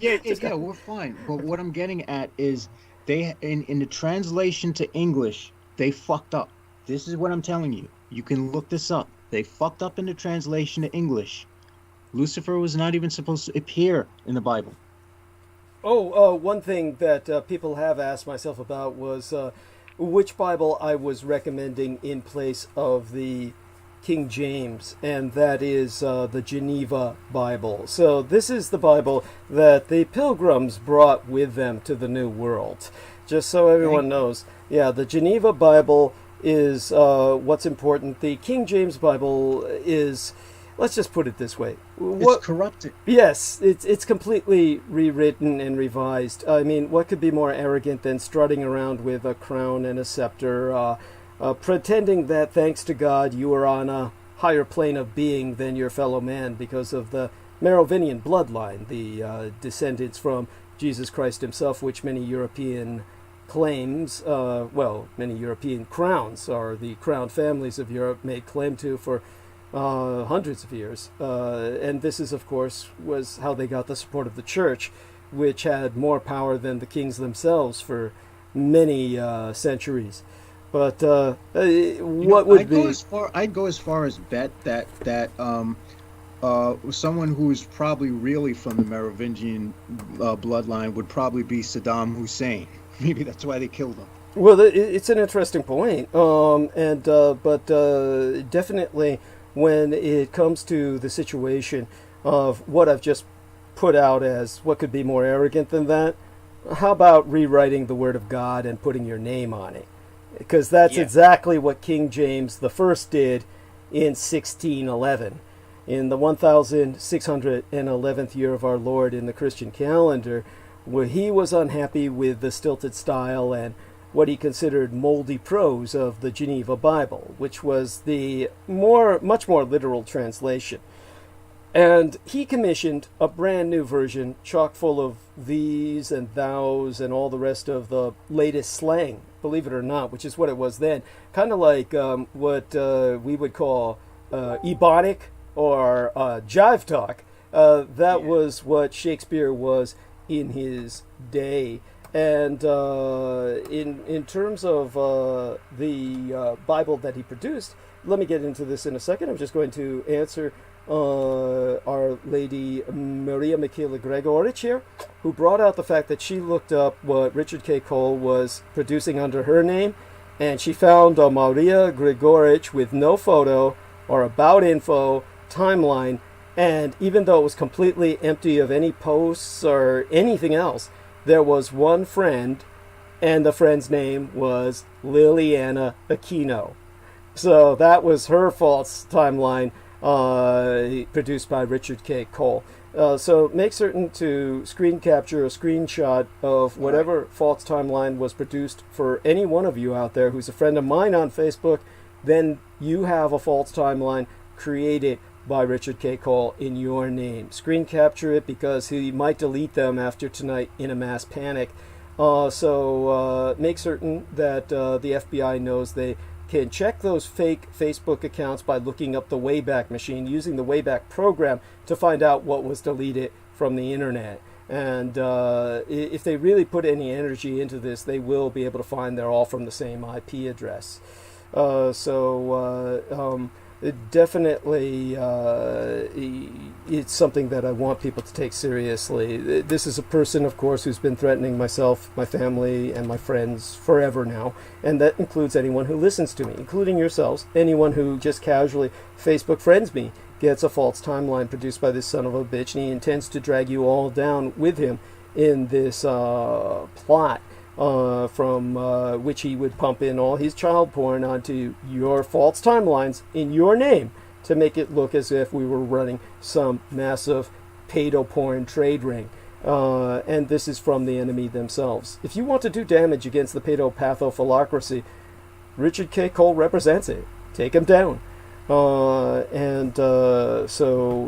yeah, we're fine. But what I'm getting at is they in the translation to English, they fucked up. This is what I'm telling you. You can look this up. They fucked up in the translation to English. Lucifer was not even supposed to appear in the Bible. One thing that people have asked myself about was which Bible I was recommending in place of the King James, and that is the Geneva Bible. So this is the Bible that the Pilgrims brought with them to the New World. Just so everyone knows, yeah, the Geneva Bible is what's important. The King James Bible is, let's just put it this way. It's corrupted. Yes, it's completely rewritten and revised. I mean, what could be more arrogant than strutting around with a crown and a scepter, pretending that thanks to God you are on a higher plane of being than your fellow man because of the Merovingian bloodline, the descendants from Jesus Christ himself, which many European claims, many European crowns, or the crown families of Europe, made claim to for hundreds of years. And this is, of course, was how they got the support of the church, which had more power than the kings themselves for many centuries. But what would be? I'd go as far as bet that someone who is probably really from the Merovingian bloodline would probably be Saddam Hussein. Maybe that's why they killed him. Well, it's an interesting point, but definitely when it comes to the situation of what I've just put out as what could be more arrogant than that, how about rewriting the Word of God and putting your name on it? Because that's exactly what King James I did in 1611. In the 1611th year of our Lord in the Christian calendar, where he was unhappy with the stilted style and what he considered moldy prose of the Geneva Bible, which was the much more literal translation. And he commissioned a brand new version, chock full of these and thous and all the rest of the latest slang, believe it or not, which is what it was then. Kind of like what we would call Ebonic or jive talk. That was what Shakespeare was in his day. And in terms of the Bible that he produced, let me get into this in a second. I'm just going to answer Our Lady Maria Michaela Gregorich here, who brought out the fact that she looked up what Richard K. Cole was producing under her name, and she found Maria Gregorich with no photo or about info, timeline, and even though it was completely empty of any posts or anything else, there was one friend, and the friend's name was Liliana Aquino. So that was her false timeline produced by Richard K. Cole. So make certain to screen capture a screenshot of whatever false timeline was produced for any one of you out there who's a friend of mine on Facebook. Then you have a false timeline created by Richard K. Cole in your name. Screen capture it because he might delete them after tonight in a mass panic. So make certain that the FBI knows they can check those fake Facebook accounts by looking up the Wayback Machine, using the Wayback program to find out what was deleted from the internet. And if they really put any energy into this, they will be able to find they're all from the same IP address. Definitely, it's something that I want people to take seriously. This is a person, of course, who's been threatening myself, my family, and my friends forever now, and that includes anyone who listens to me, including yourselves. Anyone who just casually Facebook friends me gets a false timeline produced by this son of a bitch, and he intends to drag you all down with him in this plot. From which he would pump in all his child porn onto your false timelines in your name to make it look as if we were running some massive pedo porn trade ring. And this is from the enemy themselves. If you want to do damage against the pedopathophalacracy, Richard K. Cole represents it. Take him down. So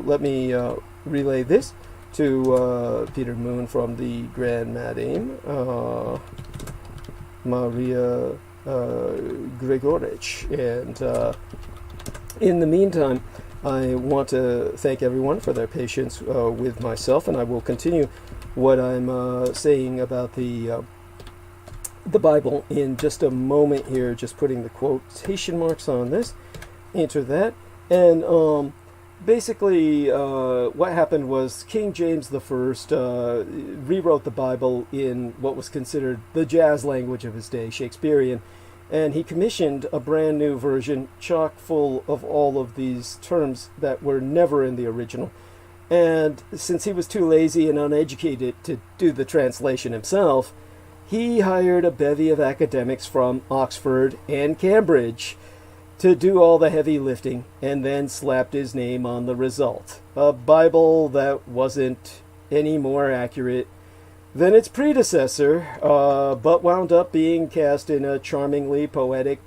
let me relay this to Peter Moon from the Grand Madame, Maria Gregorich. And in the meantime, I want to thank everyone for their patience with myself, and I will continue what I'm saying about the Bible in just a moment here, just putting the quotation marks on this. Enter that. And basically, what happened was King James I rewrote the Bible in what was considered the jazz language of his day, Shakespearean, and he commissioned a brand new version chock full of all of these terms that were never in the original. And since he was too lazy and uneducated to do the translation himself, he hired a bevy of academics from Oxford and Cambridge to do all the heavy lifting, and then slapped his name on the result. A Bible that wasn't any more accurate than its predecessor, but wound up being cast in a charmingly poetic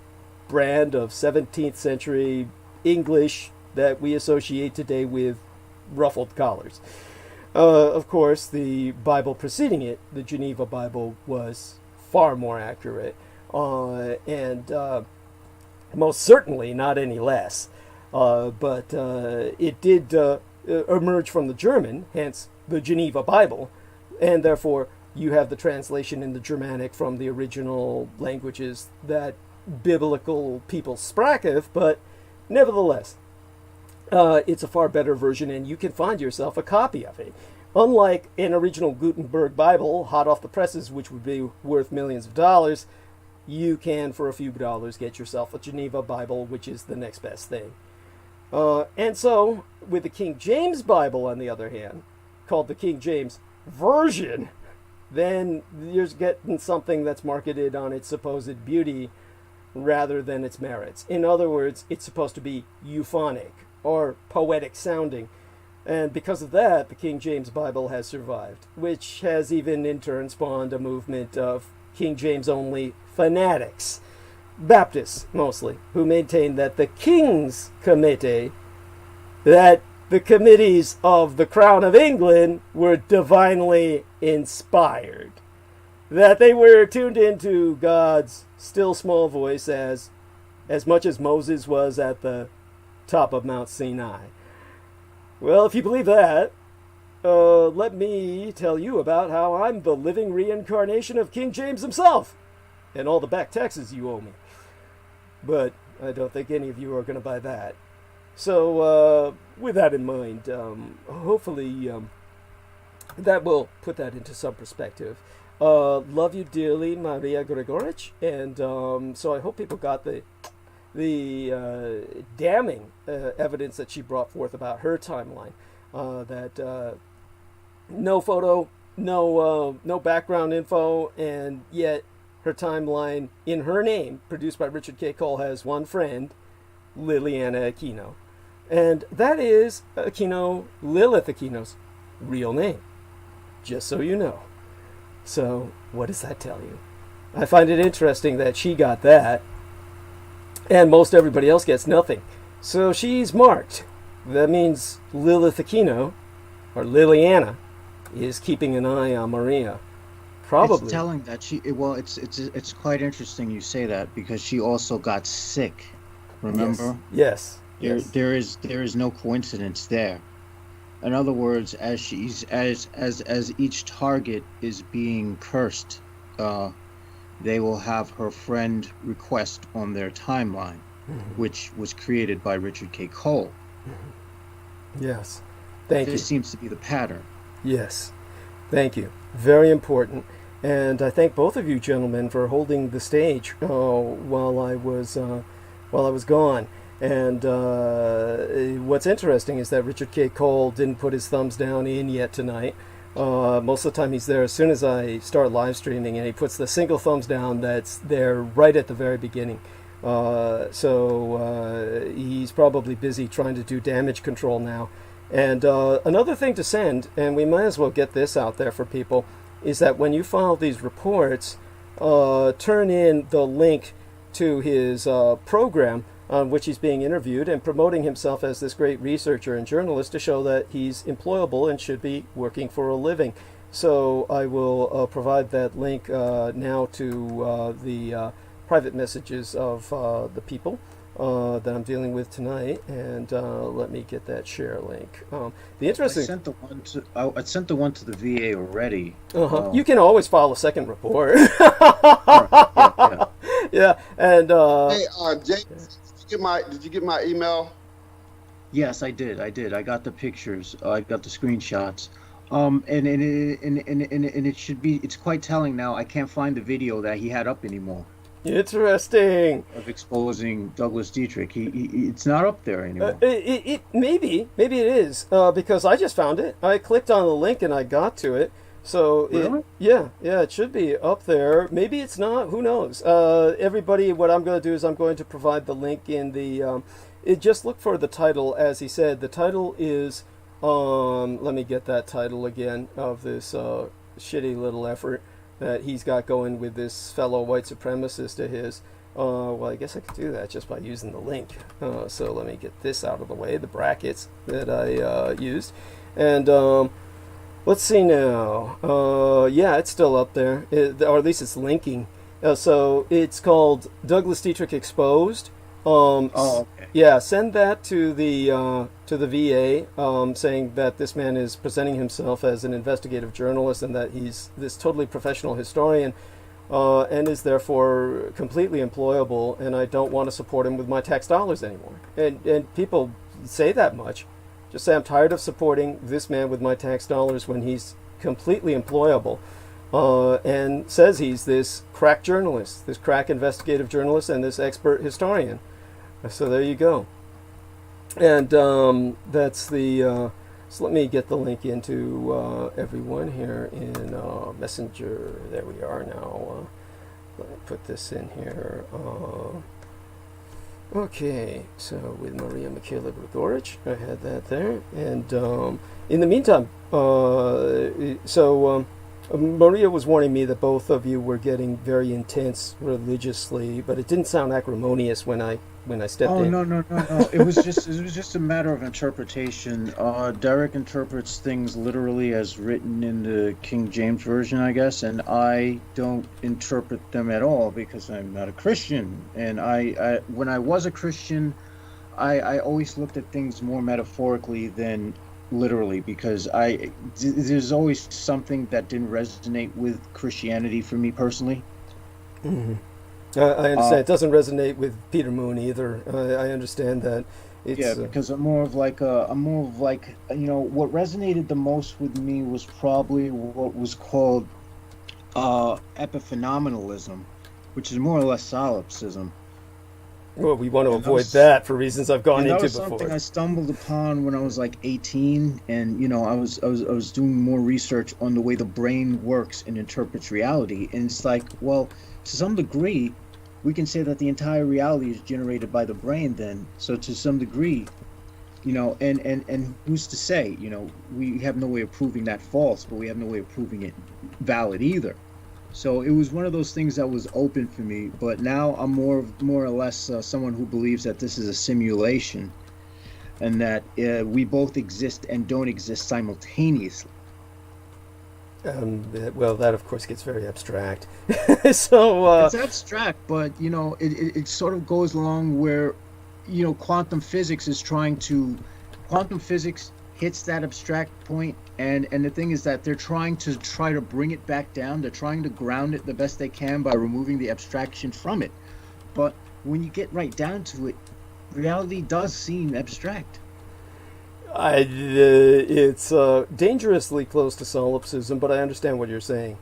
brand of 17th century English that we associate today with ruffled collars. Of course, the Bible preceding it, the Geneva Bible, was far more accurate, and most certainly not any less. But it did emerge from the German, hence the Geneva Bible, and therefore you have the translation in the Germanic from the original languages that biblical people spracketh, but nevertheless, it's a far better version, and you can find yourself a copy of it. Unlike an original Gutenberg Bible, hot off the presses, which would be worth millions of dollars, you can, for a few dollars, get yourself a Geneva Bible, which is the next best thing. And so, with the King James Bible, on the other hand, called the King James Version, then you're getting something that's marketed on its supposed beauty rather than its merits. In other words, it's supposed to be euphonic or poetic sounding. And because of that, the King James Bible has survived, which has even in turn spawned a movement of King James only fanatics, Baptists mostly, who maintain that the King's Committee, that the committees of the Crown of England were divinely inspired, that they were tuned into God's still small voice as much as Moses was at the top of Mount Sinai. Well, if you believe that, let me tell you about how I'm the living reincarnation of King James himself, and all the back taxes you owe me. But I don't think any of you are going to buy that. So, with that in mind, hopefully that will put that into some perspective. Love you dearly, Maria Gregorich, and so I hope people got the damning evidence that she brought forth about her timeline. That no photo, no background info, and yet her timeline in her name, produced by Richard K. Cole, has one friend, Liliana Aquino. And that is Aquino, Lilith Aquino's real name, just so you know. So, what does that tell you? I find it interesting that she got that, and most everybody else gets nothing. So she's marked. That means Lilith Aquino, or Liliana, is keeping an eye on Maria. probably. It's telling that it's quite interesting you say that, because she also got sick. Remember? Yes. There is no coincidence there. In other words, as each target is being cursed, they will have her friend request on their timeline, which was created by Richard K. Cole. Yes. Thank you. This seems to be the pattern. Yes. Thank you. Very important. And I thank both of you gentlemen for holding the stage while I was gone. And what's interesting is that Richard K. Cole didn't put his thumbs down in yet tonight. Most of the time he's there as soon as I start live streaming, and he puts the single thumbs down that's there right at the very beginning. So he's probably busy trying to do damage control now. And another thing to send, and we might as well get this out there for people, is that when you file these reports, turn in the link to his program on which he's being interviewed and promoting himself as this great researcher and journalist to show that he's employable and should be working for a living. So I will provide that link now to the private messages of the people that I'm dealing with tonight, and let me get that share link. The interesting. I sent the one to the VA already. You can always file a second report. Yeah, and hey, James, did you get my email? Yes, I did. I got the pictures. I got the screenshots. And it should be. It's quite telling now. I can't find the video that he had up anymore. Interesting. Of exposing Douglas Dietrich. It's not up there anymore. Maybe it is because I just found it. I clicked on the link and I got to it. So really? It should be up there. Maybe it's not. Who knows? Everybody, what I'm going to do is I'm going to provide the link in the. Just look for the title, as he said. The title is. Let me get that title again of this shitty little effort that he's got going with this fellow white supremacist of his. Well, I guess I could do that just by using the link. So let me get this out of the way, the brackets that I used. And let's see now. Yeah, it's still up there, or at least it's linking. So it's called Douglas Dietrich Exposed. Okay. Yeah, send that to the VA, saying that this man is presenting himself as an investigative journalist and that he's this totally professional historian, and is therefore completely employable. And I don't want to support him with my tax dollars anymore. And people say that much. Just say I'm tired of supporting this man with my tax dollars when he's completely employable, and says he's this crack journalist, this crack investigative journalist, and this expert historian. So there you go. And that's the. So let me get the link into everyone here in Messenger. There we are now. Let me put this in here. Okay, so with Maria Michaela Gregorich, I had that there. And in the meantime, Maria was warning me that both of you were getting very intense religiously, but it didn't sound acrimonious when I stepped in. Oh no! It was just a matter of interpretation. Derek interprets things literally as written in the King James version, I guess, and I don't interpret them at all because I'm not a Christian. And I when I was a Christian, I always looked at things more metaphorically than literally, because there's always something that didn't resonate with Christianity for me personally. Mm-hmm. I understand. It doesn't resonate with Peter Moon either. I understand that. It's, because I'm more of like what resonated the most with me was probably what was called epiphenomenalism, which is more or less solipsism. Well, we want to avoid that for reasons I've gone into before. That was something I stumbled upon when I was like 18, and I was doing more research on the way the brain works and interprets reality, and it's like, well, to some degree, we can say that the entire reality is generated by the brain then. So to some degree, and who's to say, we have no way of proving that false, but we have no way of proving it valid either. So it was one of those things that was open for me, but now I'm more or less someone who believes that this is a simulation and that we both exist and don't exist simultaneously. Well, that of course gets very abstract. So It's abstract, but you know, it sort of goes along where, you know, quantum physics hits that abstract point, and the thing is that they're trying to bring it back down. They're trying to ground it the best they can by removing the abstraction from it. But when you get right down to it, reality does seem abstract. It's dangerously close to solipsism, but I understand what you're saying.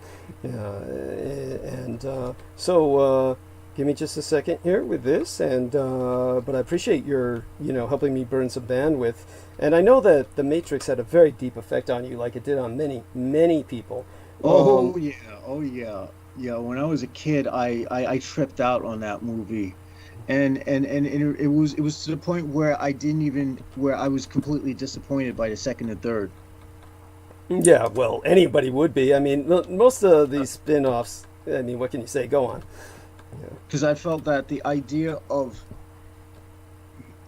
So give me just a second here with this, but I appreciate your, helping me burn some bandwidth. And I know that The Matrix had a very deep effect on you, like it did on many, many people. Oh yeah. When I was a kid, I tripped out on that movie. And it was to the point where I was completely disappointed by the second and third. Yeah, well, anybody would be. I mean, most of these spin-offs, I mean, what can you say? Go on. Because I felt that the idea of,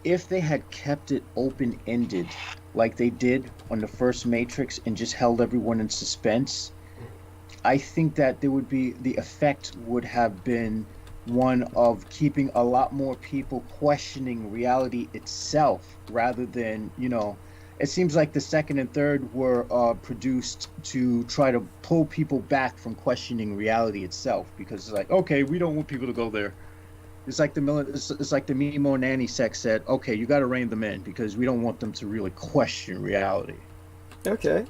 if they had kept it open-ended like they did on the first Matrix and just held everyone in suspense, I think that the effect would have been one of keeping a lot more people questioning reality itself, rather than, it seems like the second and third were produced to try to pull people back from questioning reality itself, because it's like, okay, we don't want people to go there. It's like the Mimo nanny sect said, okay, you got to rein them in because we don't want them to really question reality. Okay,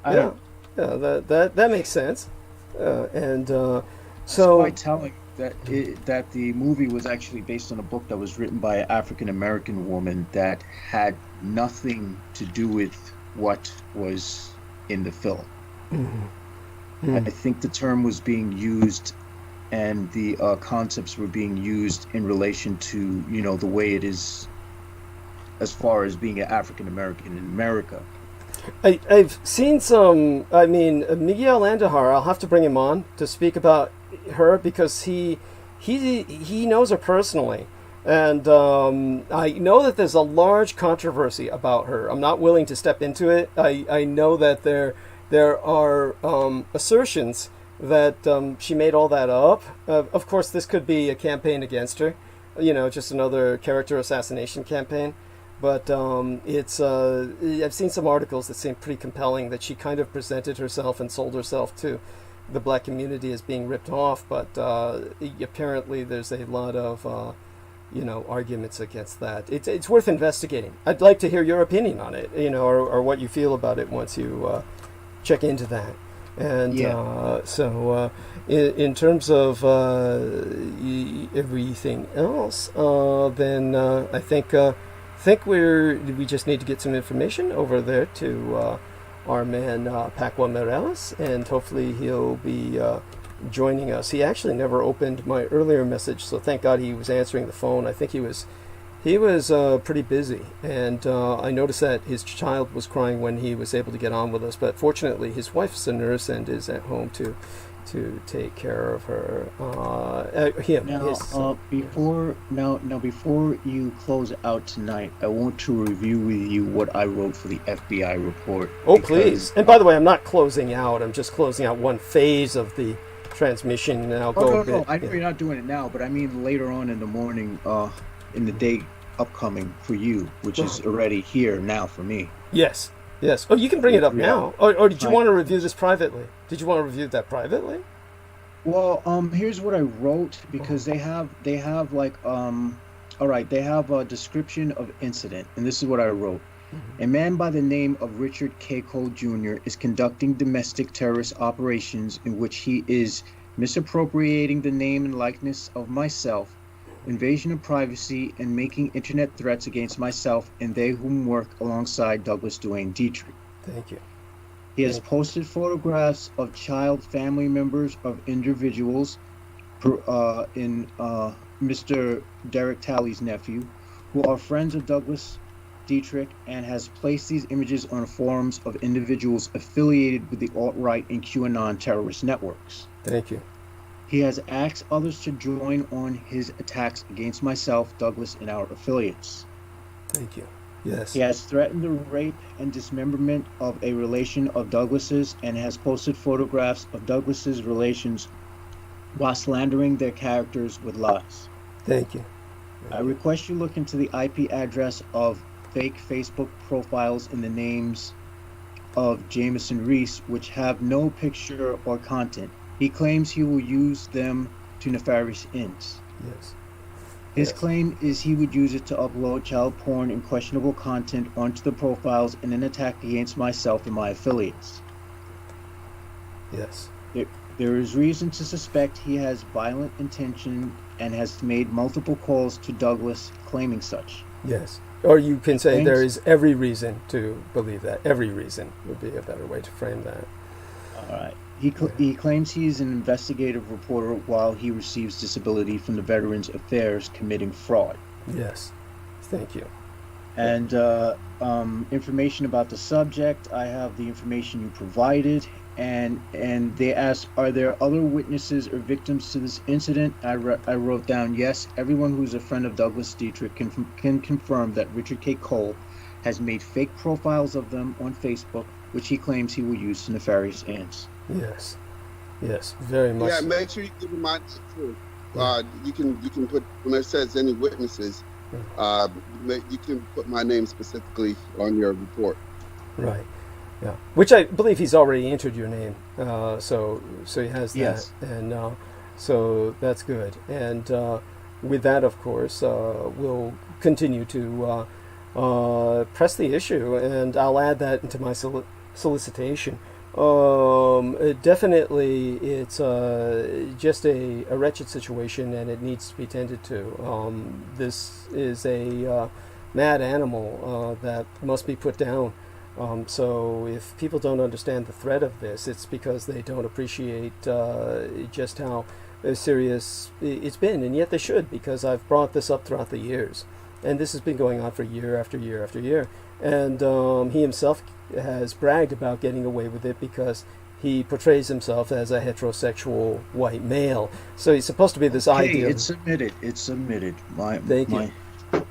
that makes sense. So it's quite telling that the movie was actually based on a book that was written by an African American woman that had nothing to do with what was in the film. Mm-hmm. I think the term was being used, and the concepts were being used in relation to, the way it is as far as being an African American in America. I've seen some, Miguel Andahar, I'll have to bring him on to speak about her, because he knows her personally, and I know that there's a large controversy about her. I'm not willing to step into it. I know that there are assertions that she made all that up. Of course, this could be a campaign against her, just another character assassination campaign. But I've seen some articles that seem pretty compelling, that she kind of presented herself and sold herself to the black community as being ripped off. But apparently there's a lot of, arguments against that. It's worth investigating. I'd like to hear your opinion on it, or what you feel about it once you check into that. And in terms of everything else, then I think we just need to get some information over there to our man Paco Morales, and hopefully he'll be joining us. He actually never opened my earlier message, so thank God he was answering the phone. I think he was pretty busy, and I noticed that his child was crying when he was able to get on with us, but fortunately his wife's a nurse and is at home to take care of her. Before you close out tonight, I want to review with you what I wrote for the FBI report. Oh, please. And by the way, I'm not closing out. I'm just closing out one phase of the transmission. And I'll go a bit. I know you're not doing it now, but I mean later on in the morning, in the day upcoming for you, which is already here now for me. Yes. Oh, you can bring it up now. Or did you want to review this privately? Did you want to review that privately? Well, here's what I wrote, because they have a description of incident, and this is what I wrote. Mm-hmm. A man by the name of Richard K. Cole Jr. is conducting domestic terrorist operations in which he is misappropriating the name and likeness of myself, invasion of privacy, and making internet threats against myself and they whom work alongside Douglas Duane Dietrich. Thank you. He has posted photographs of child family members of individuals, in Mr. Derek Talley's nephew, who are friends of Douglas Dietrich, and has placed these images on forums of individuals affiliated with the alt-right and QAnon terrorist networks. Thank you. He has asked others to join on his attacks against myself, Douglas, and our affiliates. Thank you. Yes. He has threatened the rape and dismemberment of a relation of Douglas's and has posted photographs of Douglas's relations while slandering their characters with lies. Thank you. I request you look into the IP address of fake Facebook profiles in the names of Jameson Reese, which have no picture or content. He claims he will use them to nefarious ends. Yes. His claim is he would use it to upload child porn and questionable content onto the profiles in an attack against myself and my affiliates. Yes. There is reason to suspect he has violent intention and has made multiple calls to Douglas claiming such. Yes. Or you can say Thanks. there is every reason to believe that. Every reason would be a better way to frame that. All right. He claims he is an investigative reporter while he receives disability from the Veterans Affairs committing fraud. Yes. Thank you. And information about the subject, I have the information you provided. And they asked, are there other witnesses or victims to this incident? I wrote down, yes, everyone who's a friend of Douglas Dietrich can confirm that Richard K. Cole has made fake profiles of them on Facebook, which he claims he will use to nefarious ends. Yes. Yes. Very much. Yeah, so. make sure you give them my too. You can put, when it says any witnesses, you can put my name specifically on your report. Right. Yeah. Which I believe he's already entered your name. So he has that. Yes. And so that's good. And with that, of course, we'll continue to press the issue, and I'll add that into my solicitation. Definitely, it's just a wretched situation, and it needs to be tended to. This is a mad animal that must be put down. So if people don't understand the threat of this, it's because they don't appreciate just how serious it's been, and yet they should, because I've brought this up throughout the years, and this has been going on for year after year after year. And he himself has bragged about getting away with it because he portrays himself as a heterosexual white male. So he's supposed to be this ideal. It's submitted. Thank you.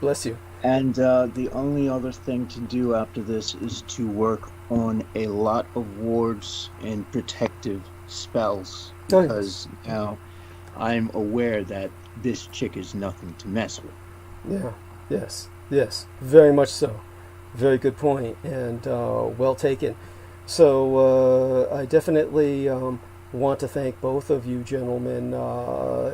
Bless you. And the only other thing to do after this is to work on a lot of wards and protective spells, because now I'm aware that this chick is nothing to mess with. Yeah. Yes. Very much so. Very good point, and well taken. So I definitely want to thank both of you gentlemen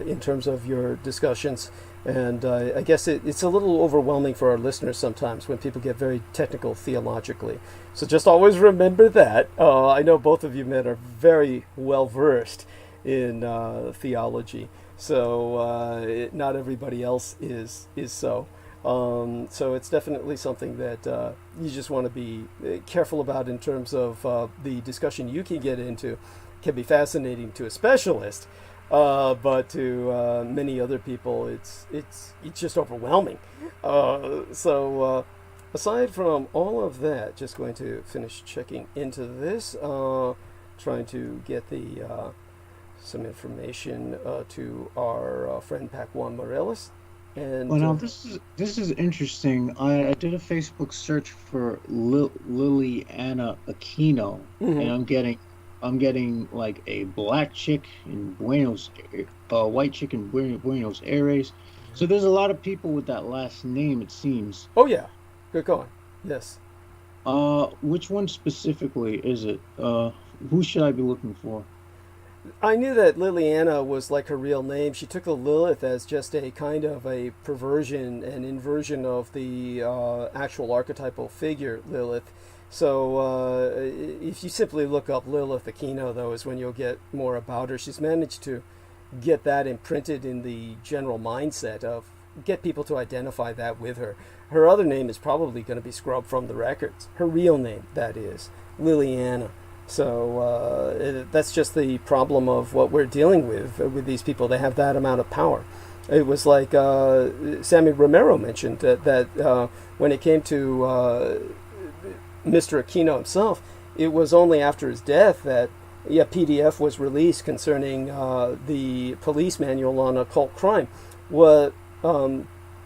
in terms of your discussions. And I guess it's a little overwhelming for our listeners sometimes when people get very technical theologically. So just always remember that. I know both of you men are very well versed in theology. So not everybody else is so. So it's definitely something that you just want to be careful about in terms of the discussion you can get into. Can be fascinating to a specialist, but to many other people, it's just overwhelming. So aside from all of that, just going to finish checking into this, trying to get some information to our friend Pac-Juan Morelos. And well, now this is interesting. I did a Facebook search for Liliana Aquino, and I'm getting like a black chick in white chick in Buenos Aires. So there's a lot of people with that last name, it seems. Oh yeah, good going. Yes. Which one specifically is it? Who should I be looking for? I knew that Liliana was like her real name. She took the Lilith as just a kind of a perversion and inversion of the actual archetypal figure Lilith. So if you simply look up Lilith Aquino, though, is when you'll get more about her. She's managed to get that imprinted in the general mindset of get people to identify that with her. Her other name is probably going to be scrubbed from the records. Her real name, that is, Liliana. So that's just the problem of what we're dealing with these people. They have that amount of power. It was like Sammy Romero mentioned that when it came to Mr. Aquino himself, it was only after his death that PDF was released concerning the police manual on occult crime. What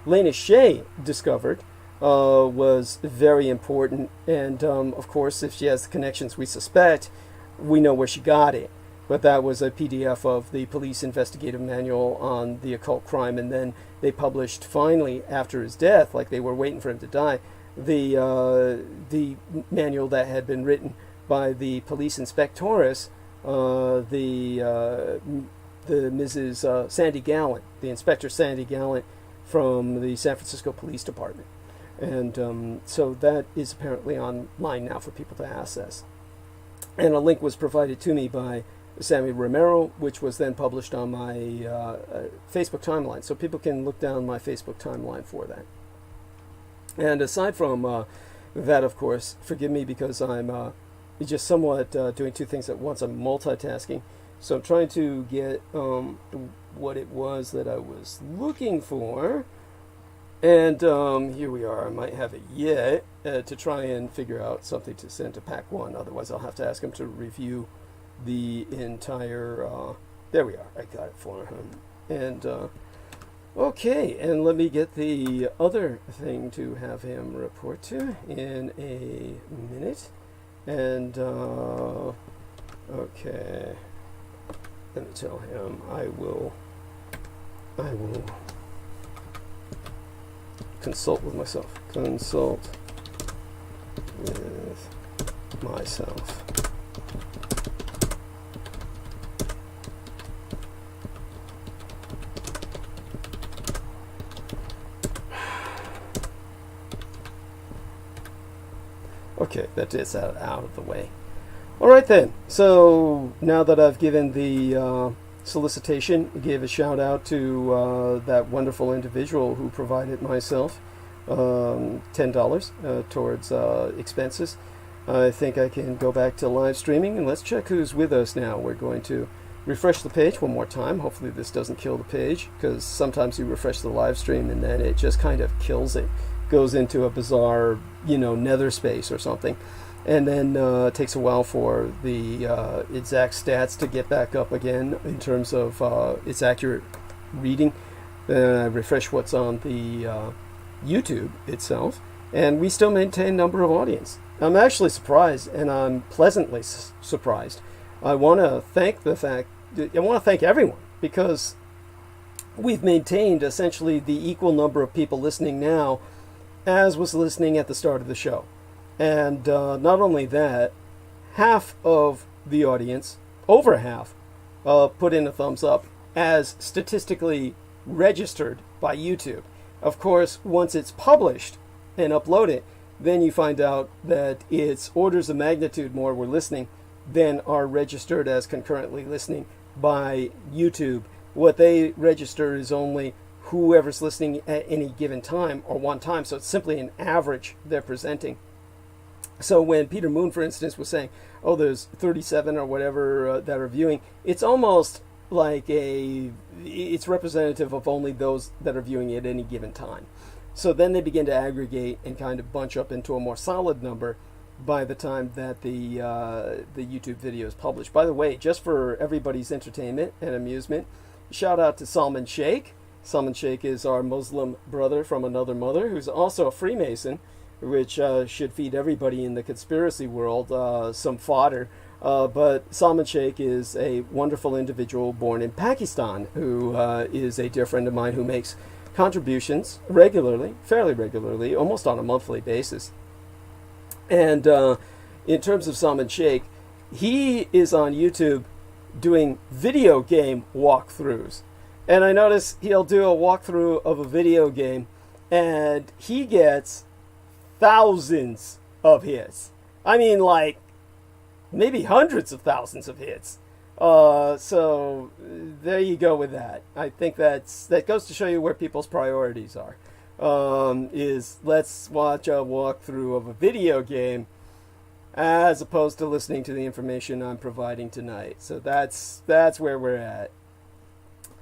Lena Shea discovered was very important. And of course, if she has the connections we suspect, we know where she got it. But that was a PDF of the Police Investigative Manual on the Occult Crime, and then they published finally after his death, like they were waiting for him to die, the manual that had been written by the police inspectoress, the Mrs. Sandy Gallant, the Inspector Sandy Gallant from the San Francisco Police Department. And so that is apparently online now for people to access. And a link was provided to me by Sammy Romero, which was then published on my Facebook timeline. So people can look down my Facebook timeline for that. And aside from that, of course, forgive me because I'm just somewhat doing two things at once. I'm multitasking. So I'm trying to get what it was that I was looking for. And here we are. I might have it yet to try and figure out something to send to Pack 1. Otherwise, I'll have to ask him to review the entire... there we are. I got it for him. And, okay. And let me get the other thing to have him report to in a minute. And, okay. Let me tell him I will consult with myself. Consult with myself. Okay, that is out of the way. All right then. So now that I've given the solicitation, gave a shout out to that wonderful individual who provided myself $10 towards expenses. I think I can go back to live streaming, and let's check who's with us now. We're going to refresh the page one more time. Hopefully this doesn't kill the page, because sometimes you refresh the live stream and then it just kind of kills it. Goes into a bizarre, nether space or something. And then it takes a while for the exact stats to get back up again in terms of its accurate reading. Then I refresh what's on the YouTube itself, and we still maintain a number of audience. I'm actually surprised, and I'm pleasantly surprised. I want to thank everyone, because we've maintained essentially the equal number of people listening now as was listening at the start of the show. And not only that, half of the audience, over half, put in a thumbs up as statistically registered by YouTube. Of course, once it's published and uploaded, then you find out that it's orders of magnitude more were listening than are registered as concurrently listening by YouTube. What they register is only whoever's listening at any given time or one time, so it's simply an average they're presenting. So when Peter Moon, for instance, was saying, oh, there's 37 or whatever that are viewing, it's almost like it's representative of only those that are viewing at any given time. So then they begin to aggregate and kind of bunch up into a more solid number by the time that the YouTube video is published. By the way, just for everybody's entertainment and amusement, shout out to Salman Sheikh. Salman Sheikh is our Muslim brother from another mother, who's also a Freemason, which should feed everybody in the conspiracy world some fodder. But Salman Sheikh is a wonderful individual born in Pakistan, who is a dear friend of mine who makes contributions regularly, fairly regularly, almost on a monthly basis. And in terms of Salman Sheikh, he is on YouTube doing video game walkthroughs. And I notice he'll do a walkthrough of a video game, and he gets thousands of hits. I mean, like, maybe hundreds of thousands of hits. So there you go with that. I think that goes to show you where people's priorities are. Is let's watch a walkthrough of a video game as opposed to listening to the information I'm providing tonight. So that's where we're at.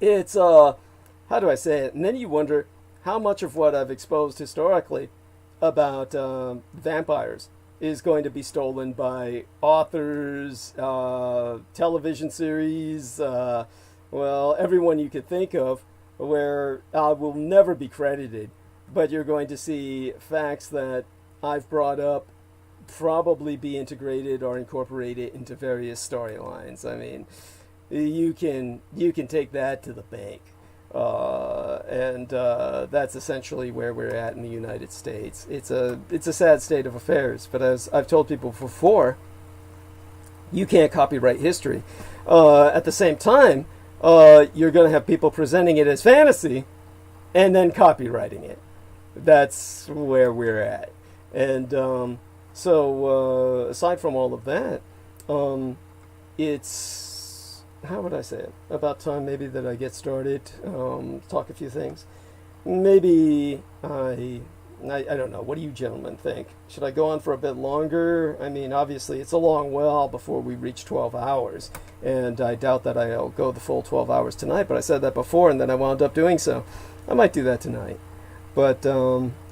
It's how do I say it? And then you wonder how much of what I've exposed historically about vampires is going to be stolen by authors, television series, well, everyone you could think of, where I will never be credited but you're going to see facts that I've brought up probably be integrated or incorporated into various storylines. I mean, you can take that to the bank. And that's essentially where we're at in the United States. It's a sad state of affairs, but as I've told people before, you can't copyright history. At the same time, you're going to have people presenting it as fantasy and then copywriting it. That's where we're at. And so aside from all of that, it's, how would I say it? About time maybe that I get started, talk a few things. Maybe I don't know. What do you gentlemen think? Should I go on for a bit longer? I mean, obviously, it's a long while before we reach 12 hours, and I doubt that I'll go the full 12 hours tonight, but I said that before, and then I wound up doing so. I might do that tonight. But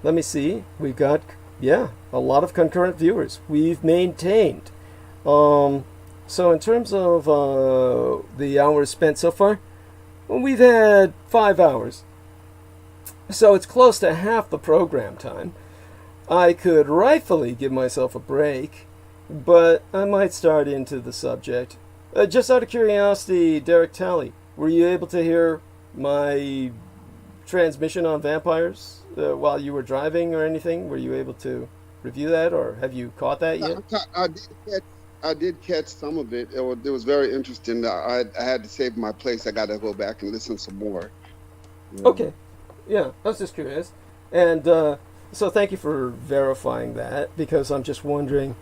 let me see. We've got, a lot of concurrent viewers. We've maintained. So in terms of the hours spent so far, we've had 5 hours. So it's close to half the program time. I could rightfully give myself a break, but I might start into the subject. Just out of curiosity, Derek Talley, were you able to hear my transmission on vampires while you were driving or anything? Were you able to review that, or have you caught that yet? I did catch some of it. It was very interesting. I had to save my place. I got to go back and listen some more. Okay. Yeah, I was just curious. And so thank you for verifying that, because I'm just wondering,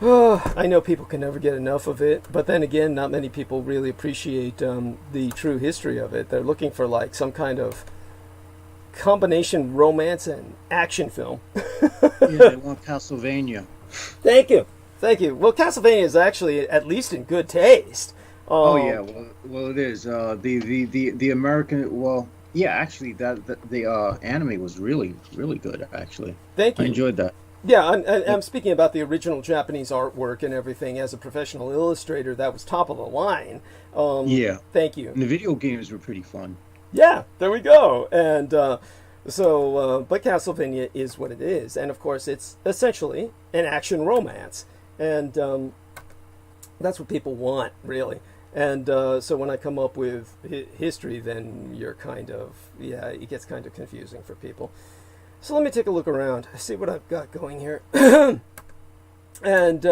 I know people can never get enough of it, but then again, not many people really appreciate the true history of it. They're looking for like some kind of combination romance and action film. Yeah, they want Castlevania. Thank you. Well, Castlevania is actually at least in good taste. Oh yeah, well it is. The American, well, yeah, actually the anime was really good. Actually, thank you. I enjoyed that. Yeah, I'm speaking about the original Japanese artwork and everything. As a professional illustrator, that was top of the line. Yeah. Thank you. And the video games were pretty fun. Yeah, there we go. And but Castlevania is what it is, and of course, it's essentially an action romance, and that's what people want, really. And so when I come up with history, then you're kind of, it gets kind of confusing for people. So let me take a look around, see what I've got going here. And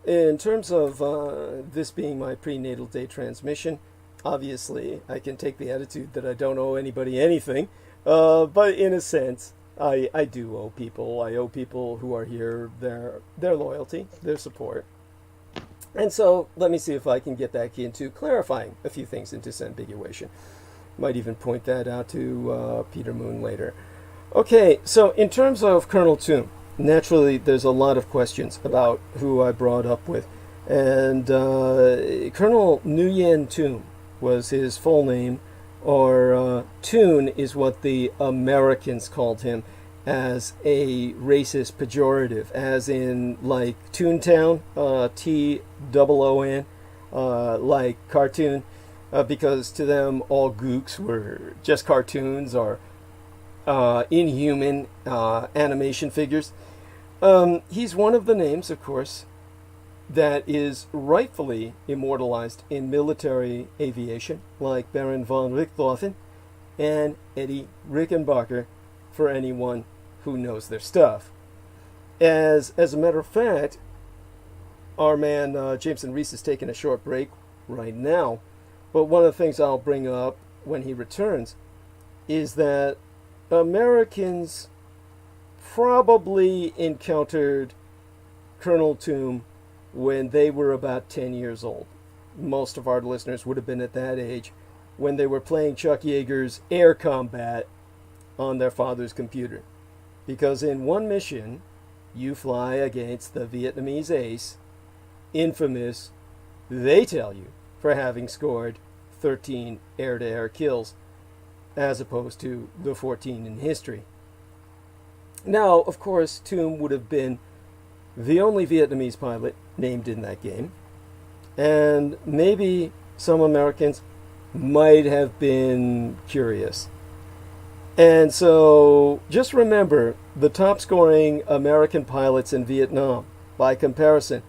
in terms of this being my prenatal day transmission, obviously I can take the attitude that I don't owe anybody anything. But in a sense, I do owe people. I owe people who are here their loyalty, their support. And so let me see if I can get back into clarifying a few things in disambiguation. Might even point that out to Peter Moon later. Okay, so in terms of Colonel Toom, naturally there's a lot of questions about who I brought up with. And Colonel Nguyen Toom was his full name, or Toon is what the Americans called him, as a racist pejorative, as in like Toontown, Toon, like cartoon, because to them all gooks were just cartoons or inhuman animation figures. He's one of the names, of course, that is rightfully immortalized in military aviation, like Baron von Richthofen and Eddie Rickenbacker, for anyone who knows their stuff. As a matter of fact, our man Jameson Reese is taking a short break right now, but one of the things I'll bring up when he returns is that Americans probably encountered Colonel Toom when they were about 10 years old. Most of our listeners would have been at that age when they were playing Chuck Yeager's Air Combat on their father's computer. Because in one mission, you fly against the Vietnamese ace, infamous, they tell you, for having scored 13 air-to-air kills, as opposed to the 14 in history. Now, of course, Toom would have been the only Vietnamese pilot named in that game, and maybe some Americans might have been curious. And so just remember the top scoring American pilots in Vietnam, by comparison,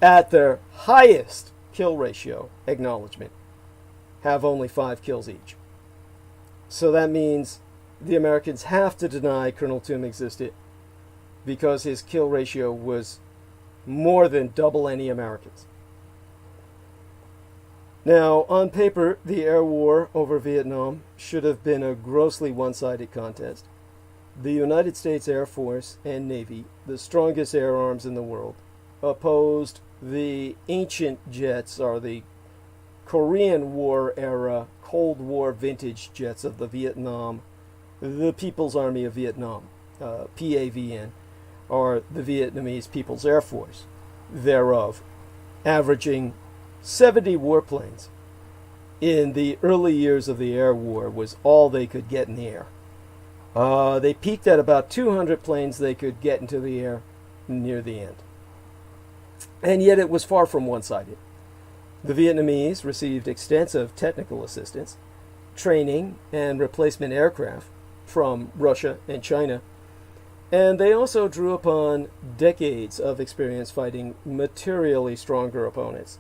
at their highest kill ratio acknowledgement, have only 5 kills each. So that means the Americans have to deny Colonel Toom existed because his kill ratio was more than double any Americans. Now, on paper, the air war over Vietnam should have been a grossly one-sided contest. The United States Air Force and Navy, the strongest air arms in the world, opposed the ancient jets, or the Korean War era, Cold War vintage jets of the People's Army of Vietnam, PAVN, or the Vietnamese People's Air Force thereof, averaging 70 warplanes in the early years of the air war was all they could get in the air. They peaked at about 200 planes they could get into the air near the end. And yet it was far from one-sided. The Vietnamese received extensive technical assistance, training, and replacement aircraft from Russia and China, and they also drew upon decades of experience fighting materially stronger opponents.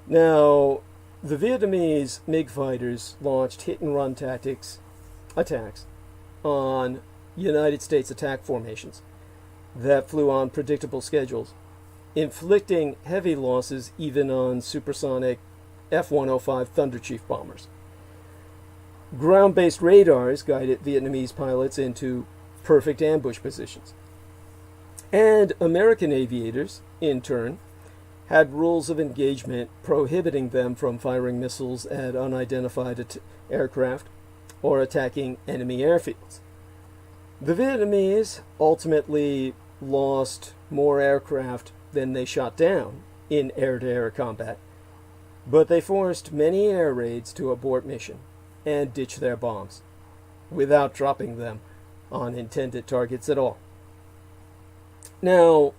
Now, the Vietnamese MiG fighters launched hit-and-run attacks on United States attack formations that flew on predictable schedules, inflicting heavy losses even on supersonic F-105 Thunder Chief bombers. Ground-based radars guided Vietnamese pilots into perfect ambush positions. And American aviators, in turn, had rules of engagement prohibiting them from firing missiles at unidentified aircraft or attacking enemy airfields. The Vietnamese ultimately lost more aircraft than they shot down in air-to-air combat, but they forced many air raids to abort mission and ditch their bombs without dropping them on intended targets at all. Now,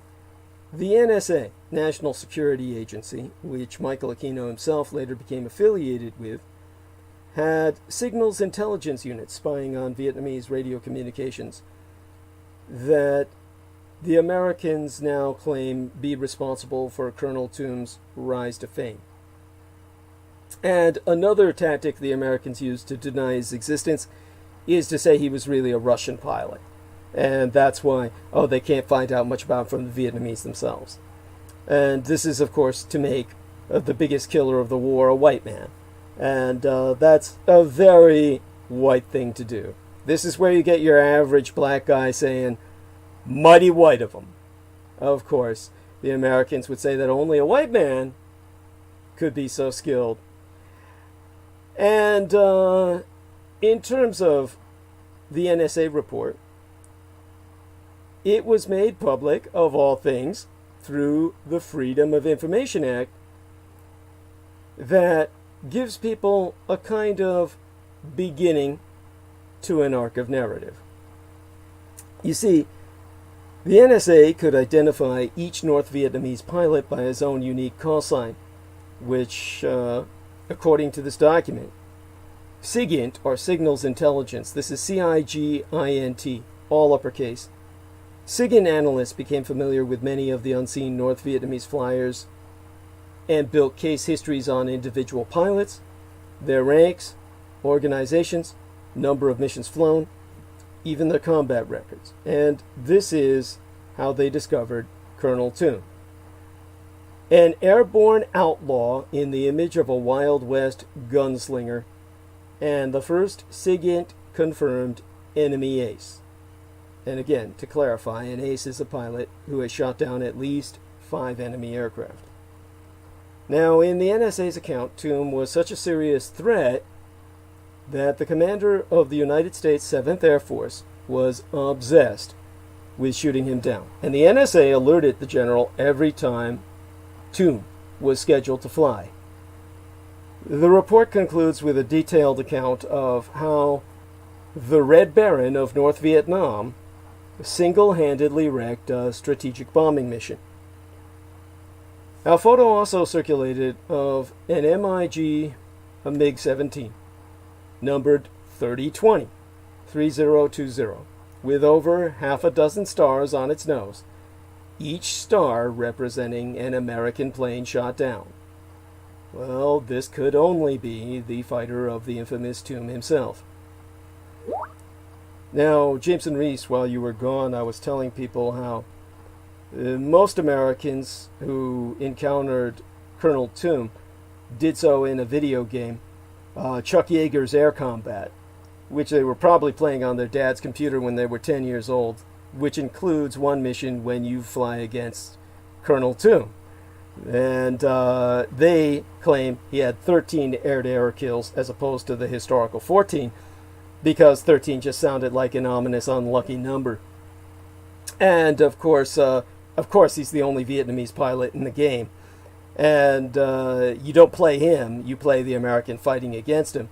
the NSA, National Security Agency, which Michael Aquino himself later became affiliated with, had signals intelligence units spying on Vietnamese radio communications that the Americans now claim be responsible for Colonel Toom's rise to fame. And another tactic the Americans used to deny his existence is to say he was really a Russian pilot. And that's why, they can't find out much about him from the Vietnamese themselves. And this is, of course, to make the biggest killer of the war a white man. And that's a very white thing to do. This is where you get your average black guy saying, mighty white of them. Of course, the Americans would say that only a white man could be so skilled. And in terms of the NSA report, it was made public, of all things, through the Freedom of Information Act that gives people a kind of beginning to an arc of narrative. You see, the NSA could identify each North Vietnamese pilot by his own unique call sign, which, according to this document, SIGINT, or Signals Intelligence, this is CIGINT, all uppercase. SIGINT analysts became familiar with many of the unseen North Vietnamese flyers and built case histories on individual pilots, their ranks, organizations, number of missions flown, even their combat records. And this is how they discovered Colonel Toom. An airborne outlaw in the image of a Wild West gunslinger, and the first SIGINT confirmed enemy ace. And again, to clarify, an ace is a pilot who has shot down at least 5 enemy aircraft. Now, in the NSA's account, Toom was such a serious threat that the commander of the United States 7th Air Force was obsessed with shooting him down. And the NSA alerted the general every time Toom was scheduled to fly. The report concludes with a detailed account of how the Red Baron of North Vietnam single-handedly wrecked a strategic bombing mission. A photo also circulated of an MiG, a MiG-17, numbered 3020, 3020, with over half a dozen stars on its nose, each star representing an American plane shot down. Well, this could only be the fighter of the infamous tomb himself. Now, Jameson Reese, while you were gone, I was telling people how most Americans who encountered Colonel Tomb did so in a video game, Chuck Yeager's Air Combat, which they were probably playing on their dad's computer when they were 10 years old, which includes one mission when you fly against Colonel Tomb. And they claim he had 13 air-to-air kills as opposed to the historical 14, because 13 just sounded like an ominous, unlucky number. And of course, he's the only Vietnamese pilot in the game. And you don't play him, you play the American fighting against him.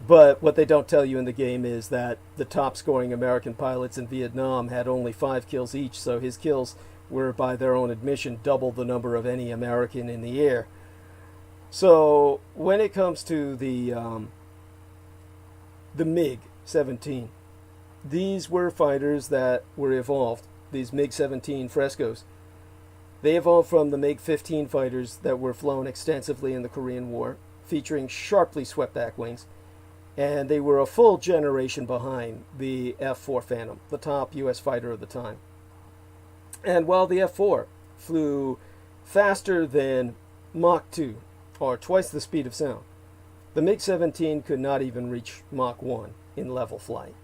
But what they don't tell you in the game is that the top-scoring American pilots in Vietnam had only 5 kills each, so his kills were, by their own admission, double the number of any American in the air. So when it comes to the MiG-17, these were fighters that were evolved, these MiG-17 Frescos. They evolved from the MiG-15 fighters that were flown extensively in the Korean War, featuring sharply swept-back wings, and they were a full generation behind the F-4 Phantom, the top U.S. fighter of the time. And while the F-4 flew faster than Mach 2, or twice the speed of sound, the MiG-17 could not even reach Mach 1 in level flight.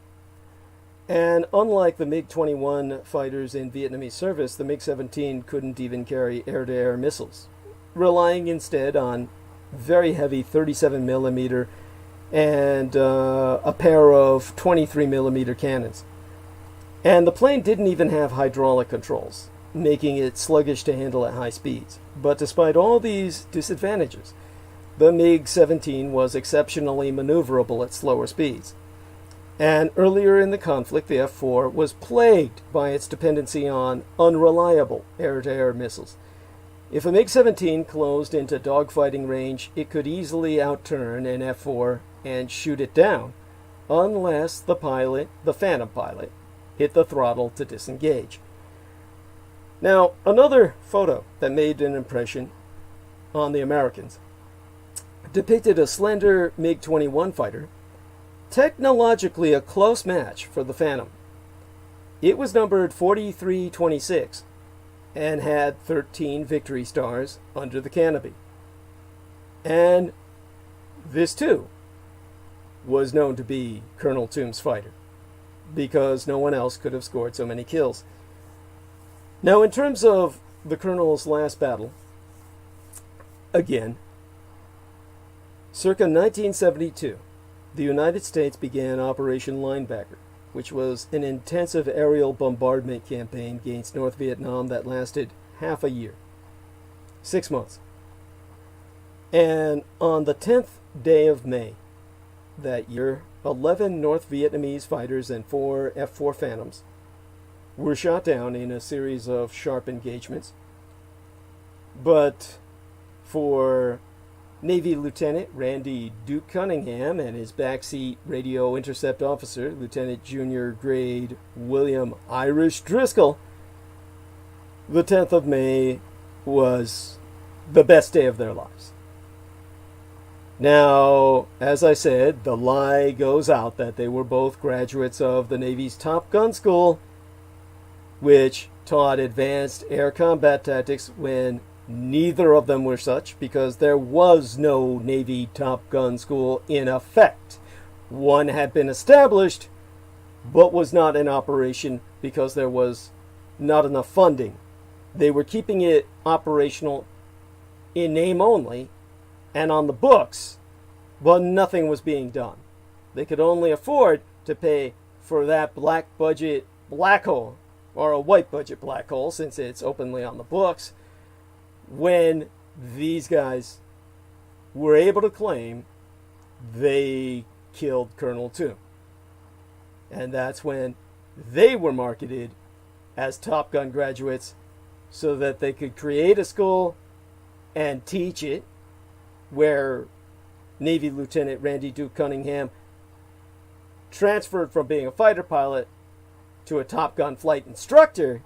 And unlike the MiG-21 fighters in Vietnamese service, the MiG-17 couldn't even carry air-to-air missiles, relying instead on very heavy 37mm and a pair of 23mm cannons. And the plane didn't even have hydraulic controls, making it sluggish to handle at high speeds. But despite all these disadvantages, the MiG-17 was exceptionally maneuverable at slower speeds. And earlier in the conflict, the F-4 was plagued by its dependency on unreliable air-to-air missiles. If a MiG-17 closed into dogfighting range, it could easily outturn an F-4 and shoot it down, unless the pilot, the Phantom pilot, hit the throttle to disengage. Now, another photo that made an impression on the Americans depicted a slender MiG-21 fighter, technologically a close match for the Phantom. It was numbered 4326 and had 13 victory stars under the canopy. And this too was known to be Colonel Tomb's fighter, because no one else could have scored so many kills. Now, in terms of the Colonel's last battle, again, circa 1972, the United States began Operation Linebacker, which was an intensive aerial bombardment campaign against North Vietnam that lasted half a year, 6 months. And on the 10th day of May that year, 11 North Vietnamese fighters and 4 F-4 Phantoms were shot down in a series of sharp engagements. But for Navy Lieutenant Randy Duke Cunningham and his backseat radio intercept officer, Lieutenant Junior Grade William Irish Driscoll, the 10th of May was the best day of their lives. Now, as I said, the lie goes out that they were both graduates of the Navy's Top Gun School, which taught advanced air combat tactics when neither of them were such, because there was no Navy Top Gun School in effect. One had been established, but was not in operation because there was not enough funding. They were keeping it operational in name only and on the books, but nothing was being done. They could only afford to pay for that black budget black hole, or a white budget black hole, since it's openly on the books, when these guys were able to claim they killed Colonel Tomb. And that's when they were marketed as Top Gun graduates, so that they could create a school and teach it, where Navy Lieutenant Randy Duke Cunningham transferred from being a fighter pilot to a Top Gun flight instructor,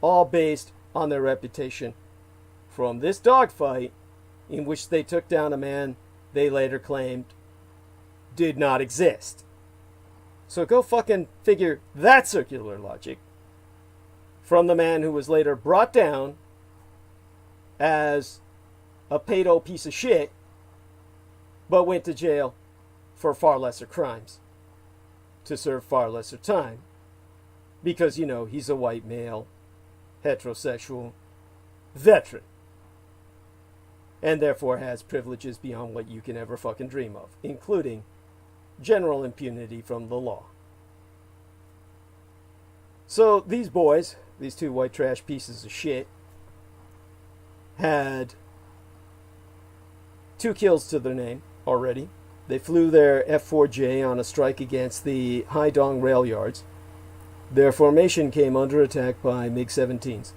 all based on their reputation from this dogfight in which they took down a man they later claimed did not exist. So go fucking figure that circular logic from the man who was later brought down as a pedo piece of shit, but went to jail for far lesser crimes to serve far lesser time. Because, you know, he's a white male, heterosexual veteran. And therefore has privileges beyond what you can ever fucking dream of, including general impunity from the law. So these boys, these two white trash pieces of shit, had 2 kills to their name already. They flew their F-4J on a strike against the Haidong rail yards. Their formation came under attack by MiG-17s.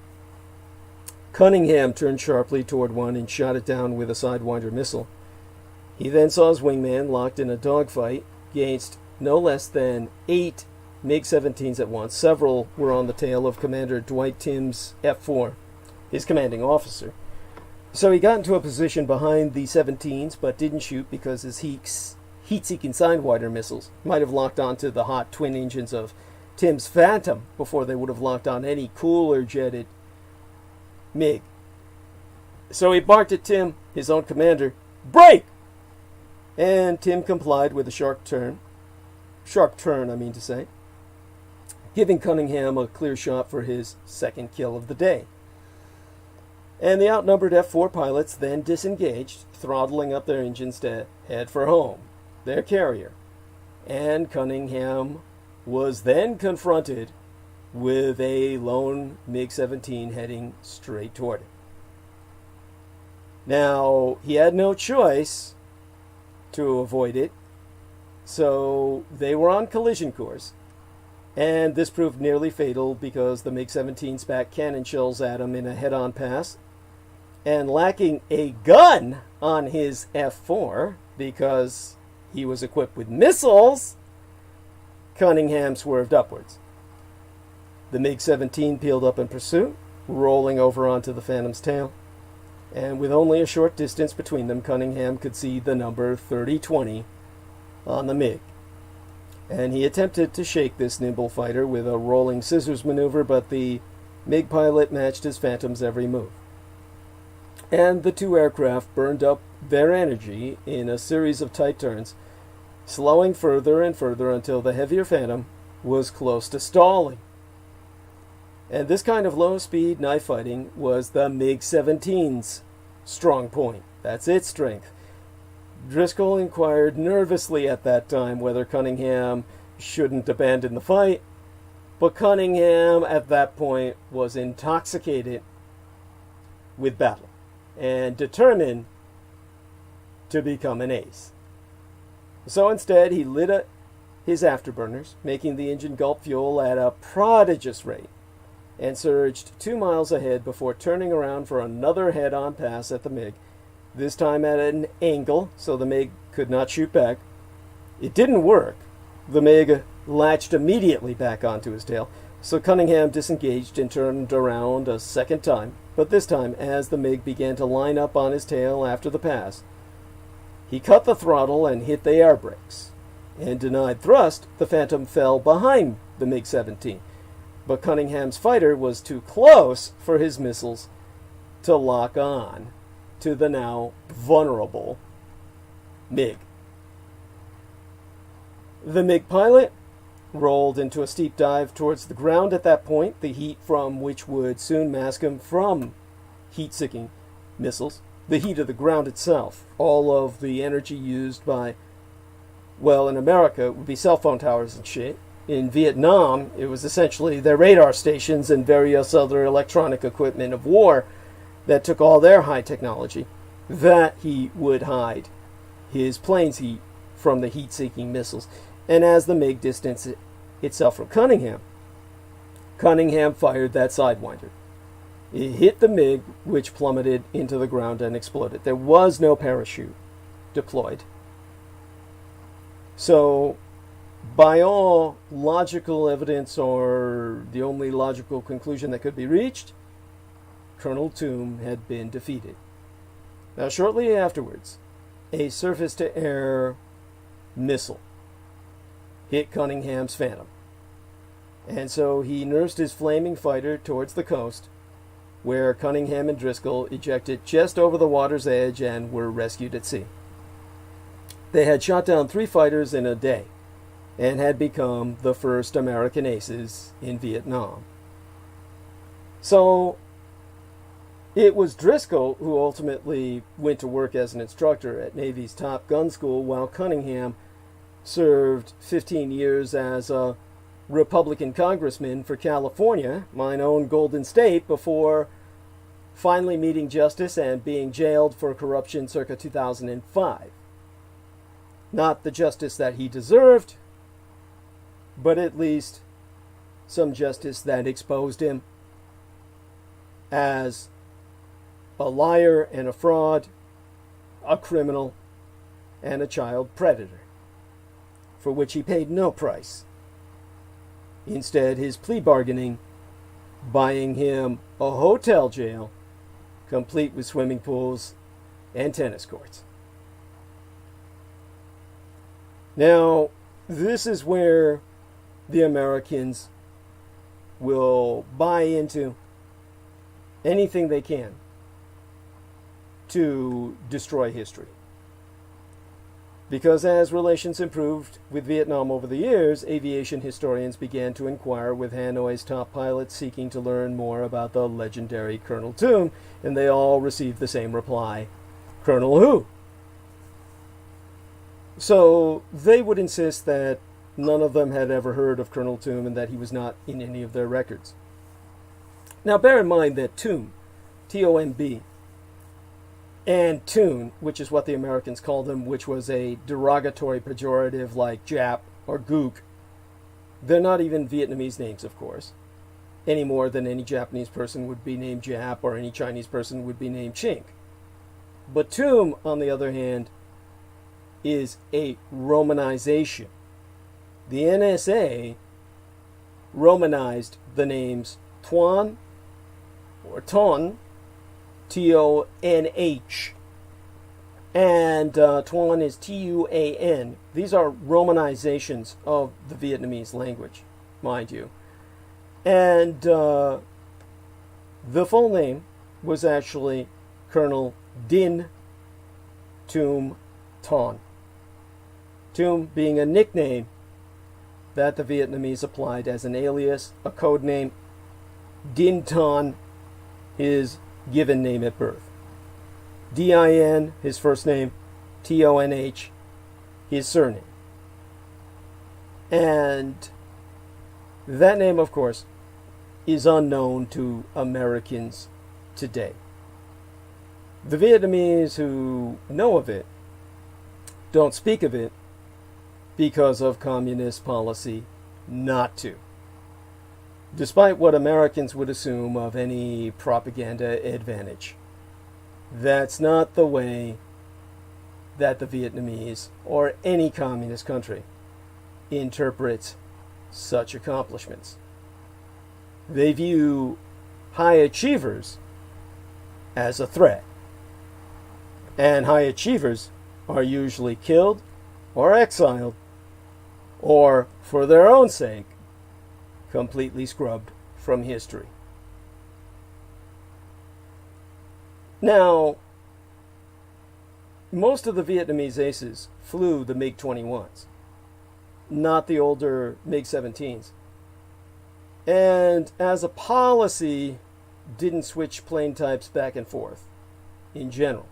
Cunningham turned sharply toward one and shot it down with a Sidewinder missile. He then saw his wingman locked in a dogfight against no less than 8 MiG-17s at once. Several were on the tail of Commander Dwight Timms F-4, his commanding officer. So he got into a position behind the 17s, but didn't shoot because his heat-seeking Sidewinder missiles might have locked onto the hot twin engines of Tim's Phantom before they would have locked on any cooler-jetted MiG. So he barked at Tim, his own commander, "Break!" And Tim complied with a sharp turn, giving Cunningham a clear shot for his second kill of the day. And the outnumbered F-4 pilots then disengaged, throttling up their engines to head for home, their carrier. And Cunningham was then confronted with a lone MiG-17 heading straight toward him. Now, he had no choice to avoid it, so they were on collision course, and this proved nearly fatal because the MiG-17 spat cannon shells at him in a head-on pass, and lacking a gun on his F-4 because he was equipped with missiles, Cunningham swerved upwards. The MiG-17 peeled up in pursuit, rolling over onto the Phantom's tail, and with only a short distance between them, Cunningham could see the number 3020 on the MiG. And he attempted to shake this nimble fighter with a rolling scissors maneuver, but the MiG pilot matched his Phantom's every move. And the two aircraft burned up their energy in a series of tight turns, slowing further and further until the heavier Phantom was close to stalling. And this kind of low-speed knife fighting was the MiG-17's strong point. That's its strength. Driscoll inquired nervously at that time whether Cunningham shouldn't abandon the fight, but Cunningham at that point was intoxicated with battle and determined to become an ace. So instead, he lit his afterburners, making the engine gulp fuel at a prodigious rate, and surged 2 miles ahead before turning around for another head-on pass at the MiG, this time at an angle so the MiG could not shoot back. It didn't work. The MiG latched immediately back onto his tail, so Cunningham disengaged and turned around a second time, but this time as the MiG began to line up on his tail after the pass. He cut the throttle and hit the air brakes. And denied thrust, the Phantom fell behind the MiG-17. But Cunningham's fighter was too close for his missiles to lock on to the now vulnerable MiG. The MiG pilot rolled into a steep dive towards the ground at that point, the heat from which would soon mask him from heat-seeking missiles. The heat of the ground itself, all of the energy used by, well, in America, it would be cell phone towers and shit. In Vietnam, it was essentially their radar stations and various other electronic equipment of war that took all their high technology. That heat would hide his plane's heat from the heat-seeking missiles. And as the MiG distanced itself from Cunningham, Cunningham fired that Sidewinder. It hit the MiG, which plummeted into the ground and exploded. There was no parachute deployed. So by all logical evidence, or the only logical conclusion that could be reached, Colonel Toom had been defeated. Now, shortly afterwards, a surface-to-air missile hit Cunningham's Phantom. And so he nursed his flaming fighter towards the coast, where Cunningham and Driscoll ejected just over the water's edge and were rescued at sea. They had shot down 3 fighters in a day and had become the first American aces in Vietnam. So it was Driscoll who ultimately went to work as an instructor at Navy's Top Gun School, while Cunningham served 15 years as a Republican congressman for California, mine own Golden State, before finally meeting justice and being jailed for corruption circa 2005. Not the justice that he deserved, but at least some justice that exposed him as a liar and a fraud, a criminal, and a child predator, for which he paid no price. Instead, his plea bargaining buying him a hotel jail, complete with swimming pools and tennis courts. Now, this is where the Americans will buy into anything they can to destroy history. Because as relations improved with Vietnam over the years, aviation historians began to inquire with Hanoi's top pilots seeking to learn more about the legendary Colonel Toom, and they all received the same reply: Colonel who? So they would insist that none of them had ever heard of Colonel Toom and that he was not in any of their records. Now bear in mind that Toom, T-O-M-B, and Toon, which is what the Americans called him, which was a derogatory pejorative like Jap or Gook, they're not even Vietnamese names, of course, any more than any Japanese person would be named Jap or any Chinese person would be named Chink. But Toom, on the other hand, is a Romanization. The NSA Romanized the names Tuan or Ton, T-O-N-H, and Tuan is T-U-A-N. These are Romanizations of the Vietnamese language, mind you. And the full name was actually Colonel Din Toom Ton. Toom being a nickname that the Vietnamese applied as an alias, a code name. Din Ton, his given name at birth. D-I-N, his first name. T-O-N-H, his surname. And that name, of course, is unknown to Americans today. The Vietnamese who know of it don't speak of it because of communist policy not to, despite what Americans would assume of any propaganda advantage. That's not the way that the Vietnamese or any communist country interprets such accomplishments. They view high achievers as a threat, and high achievers are usually killed or exiled, or, for their own sake, completely scrubbed from history. Now, most of the Vietnamese aces flew the MiG-21s, not the older MiG-17s. And as a policy, didn't switch plane types back and forth in general.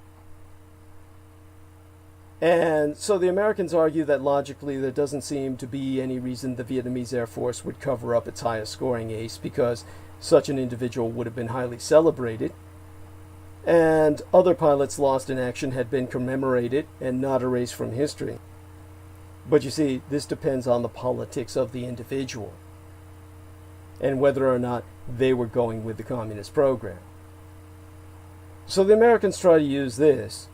And so the Americans argue that logically there doesn't seem to be any reason the Vietnamese Air Force would cover up its highest scoring ace, because such an individual would have been highly celebrated, and other pilots lost in action had been commemorated and not erased from history. But you see, this depends on the politics of the individual and whether or not they were going with the communist program. So the Americans try to use this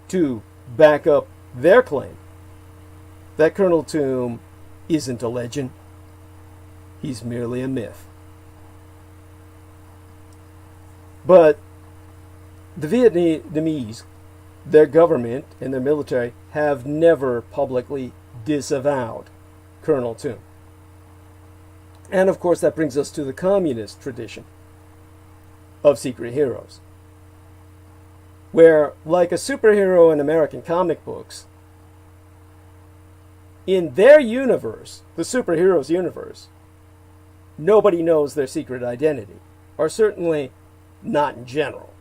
to back up their claim that Colonel Tomb isn't a legend. He's merely a myth. But the Vietnamese, their government and their military, have never publicly disavowed Colonel Tomb. And of course that brings us to the communist tradition of secret heroes, where, like a superhero in American comic books, in their universe, the superhero's universe, nobody knows their secret identity, or certainly not in general.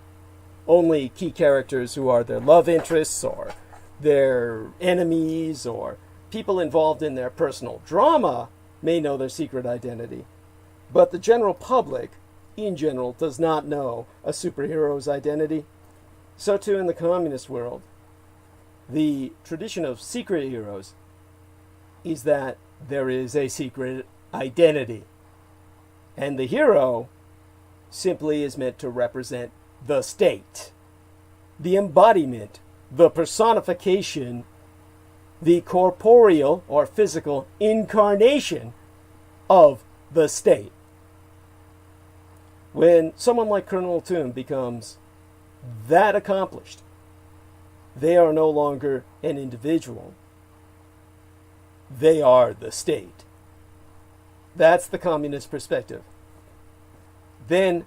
Only key characters who are their love interests or their enemies or people involved in their personal drama may know their secret identity. But the general public, in general, does not know a superhero's identity. So too in the communist world, the tradition of secret heroes is that there is a secret identity. And the hero simply is meant to represent the state, the embodiment, the personification, the corporeal or physical incarnation of the state. When someone like Colonel Tomb becomes that accomplished, they are no longer an individual. They are the state. That's the communist perspective. Then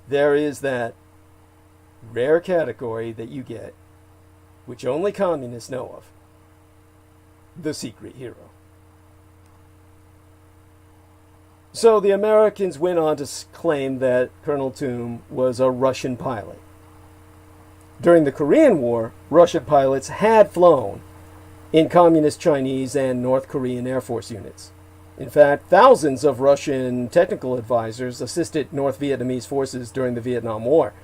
there is that rare category that you get, which only communists know of, the secret hero. So the Americans went on to claim that Colonel Tomb was a Russian pilot. During the Korean War, Russian pilots had flown in communist Chinese and North Korean Air Force units. In fact, thousands of Russian technical advisors assisted North Vietnamese forces during the Vietnam War.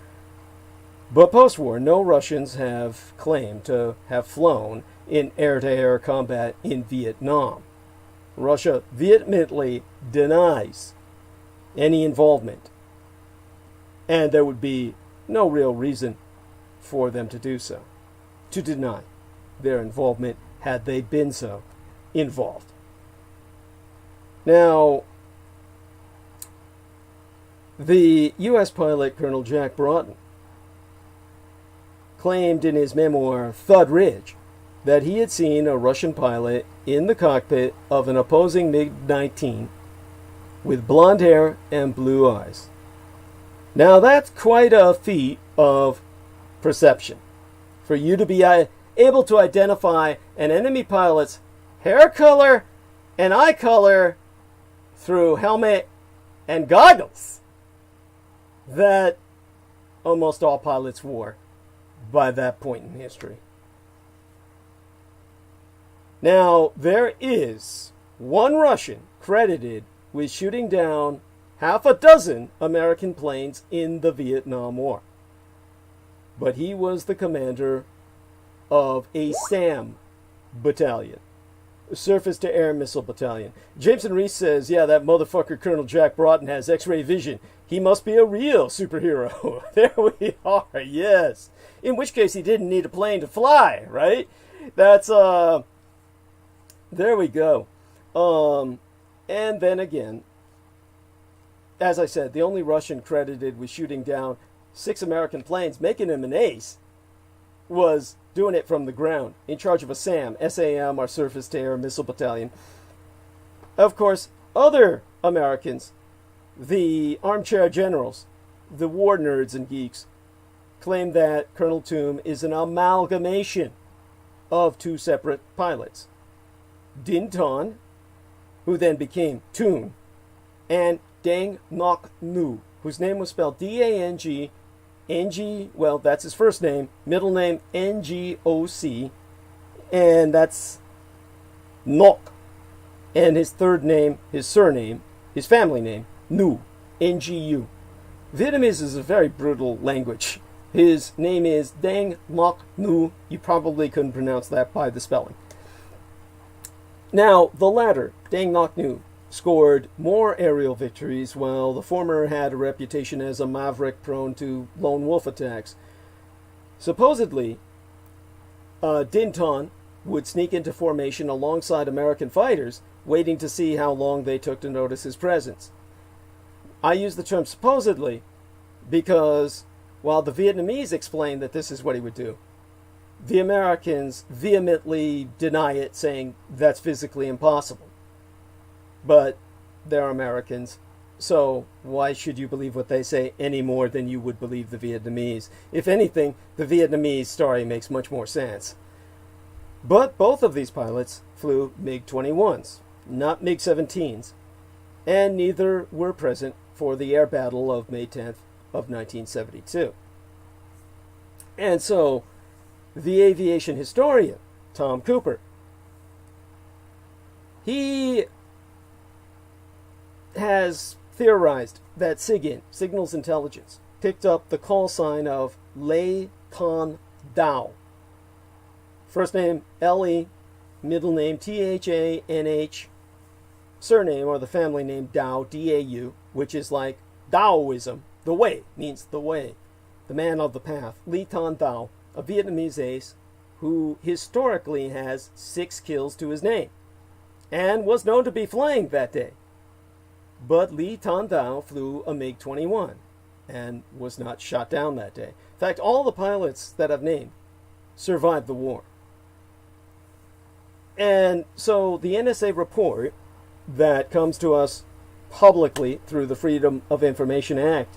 But post-war, no Russians have claimed to have flown in air-to-air combat in Vietnam. Russia vehemently denies any involvement, and there would be no real reason for them to do so, to deny their involvement had they been so involved. Now, the U.S. pilot Colonel Jack Broughton claimed in his memoir Thud Ridge that he had seen a Russian pilot in the cockpit of an opposing MiG-19 with blonde hair and blue eyes. Now that's quite a feat of perception, for you to be able to identify an enemy pilot's hair color and eye color through helmet and goggles that almost all pilots wore by that point in history. Now, there is one Russian credited with shooting down half a dozen American planes in the Vietnam War. But he was the commander of a SAM battalion, a surface-to-air missile battalion. Jameson Reese says, yeah, that motherfucker Colonel Jack Broughton has X-ray vision. He must be a real superhero. There we are, yes. In which case he didn't need a plane to fly, right? That's, there we go. And then again, as I said, the only Russian credited with shooting down 6 American planes, making him an ace, was doing it from the ground, in charge of a SAM, SAM, or surface-to-air missile battalion. Of course, other Americans, the armchair generals, the war nerds and geeks, claim that Colonel Tomb is an amalgamation of 2 separate pilots. Din Ton, who then became Toon, and Dang Ngoc Nu, whose name was spelled D-A-N-G, N-G, well, that's his first name, middle name N-G-O-C, and that's Ngoc, and his third name, his surname, his family name, Nu, N-G-U. Vietnamese is a very brutal language. His name is Dang Ngoc Nu. You probably couldn't pronounce that by the spelling. Now, the latter, Dang Ngoc Nu, scored more aerial victories, while the former had a reputation as a maverick prone to lone wolf attacks. Supposedly, Din Ton would sneak into formation alongside American fighters, waiting to see how long they took to notice his presence. I use the term supposedly because while the Vietnamese explained that this is what he would do, the Americans vehemently deny it, saying that's physically impossible. But they're Americans, so why should you believe what they say any more than you would believe the Vietnamese? If anything, the Vietnamese story makes much more sense. But both of these pilots flew MiG-21s, not MiG-17s, and neither were present for the air battle of May 10th of 1972. And so, the aviation historian, Tom Cooper, he has theorized that SIGINT, Signals Intelligence, picked up the call sign of Lê Thanh Dao. First name L-E, middle name T-H-A-N-H, surname or the family name Dao, D-A-U, which is like Taoism, the way, means the way, the man of the path. Lê Thanh Dao, a Vietnamese ace who historically has 6 kills to his name and was known to be flying that day. But Lê Thanh Dao flew a MiG-21 and was not shot down that day. In fact, all the pilots that I've named survived the war. And so the NSA report that comes to us publicly through the Freedom of Information Act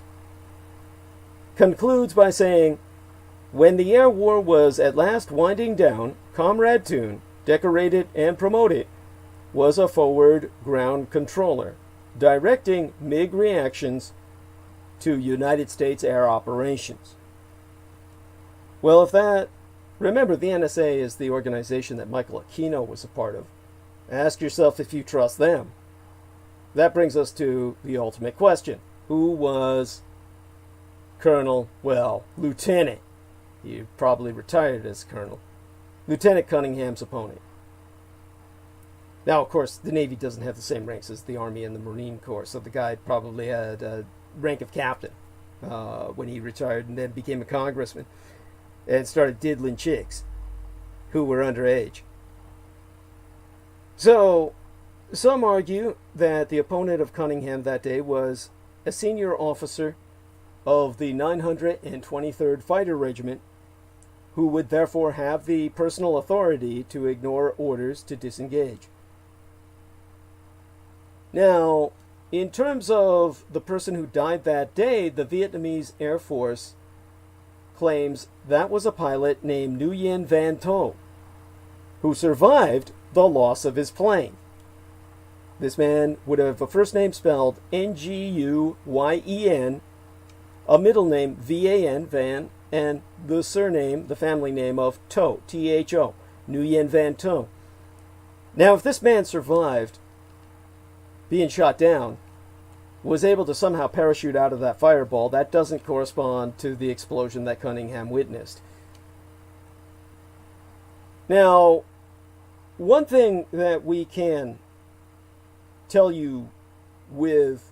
concludes by saying, when the air war was at last winding down, Comrade Toon, decorated and promoted, was a forward ground controller, directing MiG reactions to United States air operations. Well, if that... Remember, the NSA is the organization that Michael Aquino was a part of. Ask yourself if you trust them. That brings us to the ultimate question. Who was Lieutenant? He probably retired as Colonel. Lieutenant Cunningham's opponent. Now, of course, the Navy doesn't have the same ranks as the Army and the Marine Corps, so the guy probably had a rank of captain when he retired and then became a congressman and started diddling chicks who were underage. So, some argue that the opponent of Cunningham that day was a senior officer of the 923rd Fighter Regiment, who would therefore have the personal authority to ignore orders to disengage. Now, in terms of the person who died that day, the Vietnamese Air Force claims that was a pilot named Nguyen Van To, who survived the loss of his plane. This man would have a first name spelled Nguyen, a middle name Van, Van, and the surname, the family name of To, T-H-O, Nguyen Van To. Now, if this man survived being shot down, was able to somehow parachute out of that fireball, that doesn't correspond to the explosion that Cunningham witnessed. Now, one thing that we can tell you with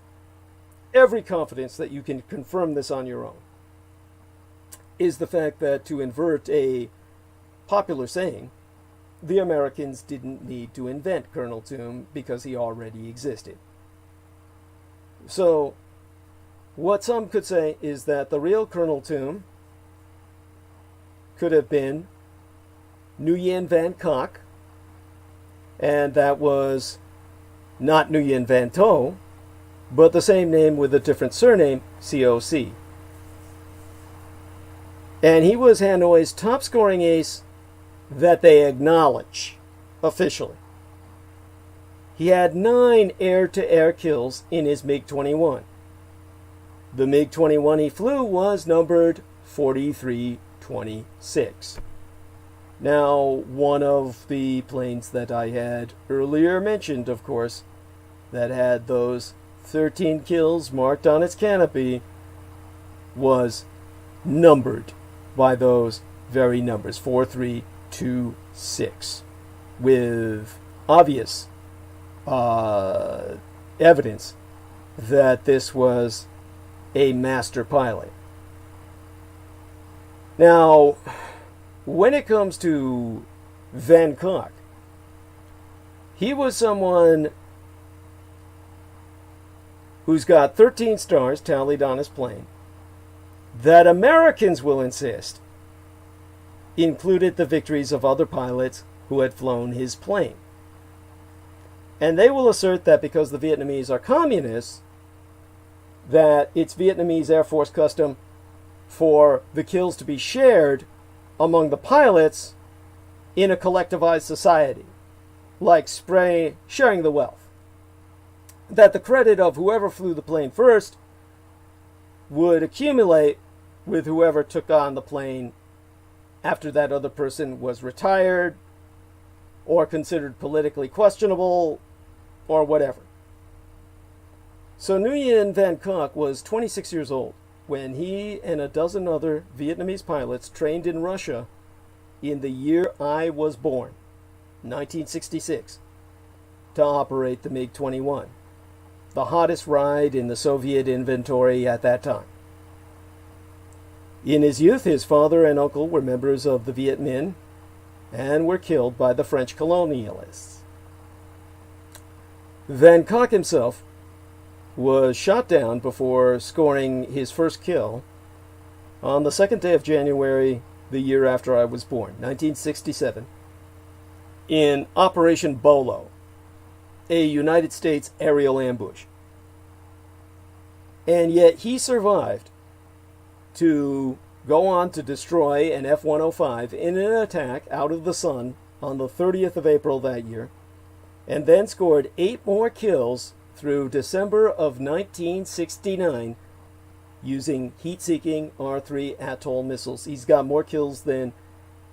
every confidence that you can confirm this on your own is the fact that, to invert a popular saying, the Americans didn't need to invent Colonel Toom because he already existed. So, what some could say is that the real Colonel Toom could have been Nguyen Van Cock, and that was not Nguyen Van To, but the same name with a different surname, C-O-C. And he was Hanoi's top-scoring ace that they acknowledge officially. He had 9 air-to-air kills in his MiG-21. The MiG-21 he flew was numbered 4326. Now, one of the planes that I had earlier mentioned, of course, that had those 13 kills marked on its canopy, was numbered by those very numbers, 4326, with obvious evidence that this was a master pilot. Now, when it comes to Van Kock. He was someone who's got 13 stars tallied on his plane that Americans will insist included the victories of other pilots who had flown his plane. And they will assert that because the Vietnamese are communists, that it's Vietnamese Air Force custom for the kills to be shared among the pilots in a collectivized society, like sharing the wealth. That the credit of whoever flew the plane first would accumulate with whoever took on the plane after that other person was retired or considered politically questionable or whatever. So Nguyen Van Kock was 26 years old when he and a dozen other Vietnamese pilots trained in Russia in the year I was born, 1966, to operate the MiG-21, the hottest ride in the Soviet inventory at that time. In his youth, his father and uncle were members of the Viet Minh and were killed by the French colonialists. Van Kock himself was shot down before scoring his first kill on the 2nd day of January, the year after I was born, 1967, in Operation Bolo, a United States aerial ambush. And yet he survived to go on to destroy an F-105 in an attack out of the sun on the 30th of April that year, and then scored 8 more kills through December of 1969 using heat-seeking R-3 Atoll missiles. He's got more kills than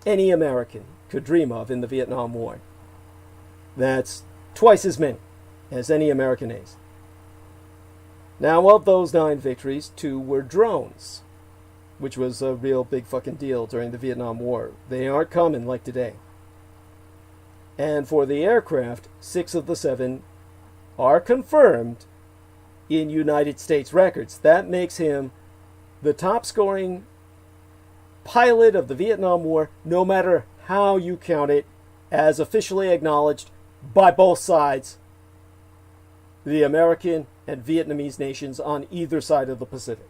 any American could dream of in the Vietnam War. That's twice as many as any American ace. Now, of those 9 victories, 2 were drones, which was a real big fucking deal during the Vietnam War. They aren't common like today. And for the aircraft, 6 of the 7 are confirmed in United States records. That makes him the top scoring pilot of the Vietnam War, no matter how you count it, as officially acknowledged by both sides, the American and Vietnamese nations on either side of the Pacific.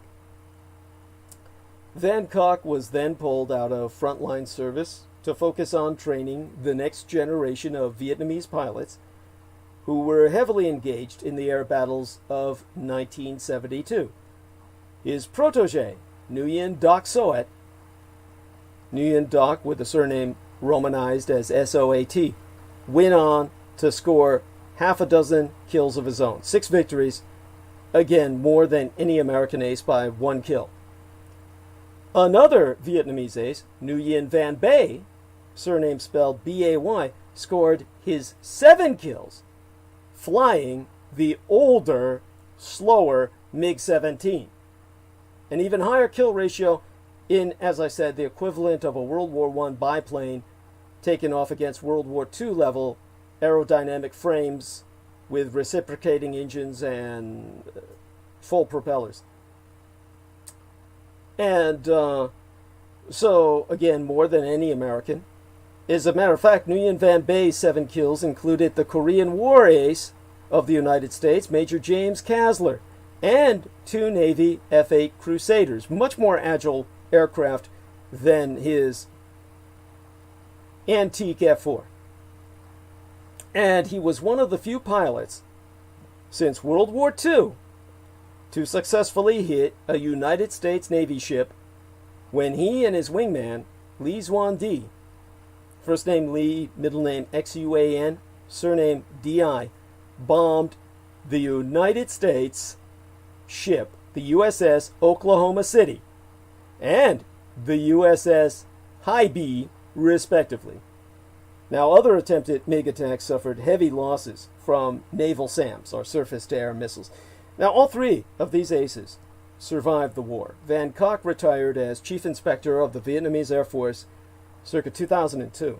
Van Kock was then pulled out of frontline service to focus on training the next generation of Vietnamese pilots who were heavily engaged in the air battles of 1972. His protege, Nguyen Doc Soet, Nguyen Doc with the surname romanized as S-O-A-T, went on to score half a dozen kills of his own. 6 victories, again more than any American ace by 1 kill. Another Vietnamese ace, Nguyen Van Bay, surname spelled B-A-Y, scored his 7 kills flying the older, slower MiG-17. An even higher kill ratio in, as I said, the equivalent of a World War I biplane taken off against World War II level aerodynamic frames with reciprocating engines and full propellers. And so, again, more than any American. As a matter of fact, Nguyen Van Bay's 7 kills included the Korean War ace of the United States, Major James Kasler, and 2 Navy F-8 Crusaders, much more agile aircraft than his antique F-4. And he was one of the few pilots since World War II to successfully hit a United States Navy ship when he and his wingman, Lee Xuan-Di, first name Lee, middle name Xuan, surname Di, bombed the United States ship, the USS Oklahoma City, and the USS High B, respectively. Now, other attempted MiG attacks suffered heavy losses from naval SAMs, or surface-to-air missiles. Now, all 3 of these aces survived the war. Van Kock retired as Chief Inspector of the Vietnamese Air Force circa 2002,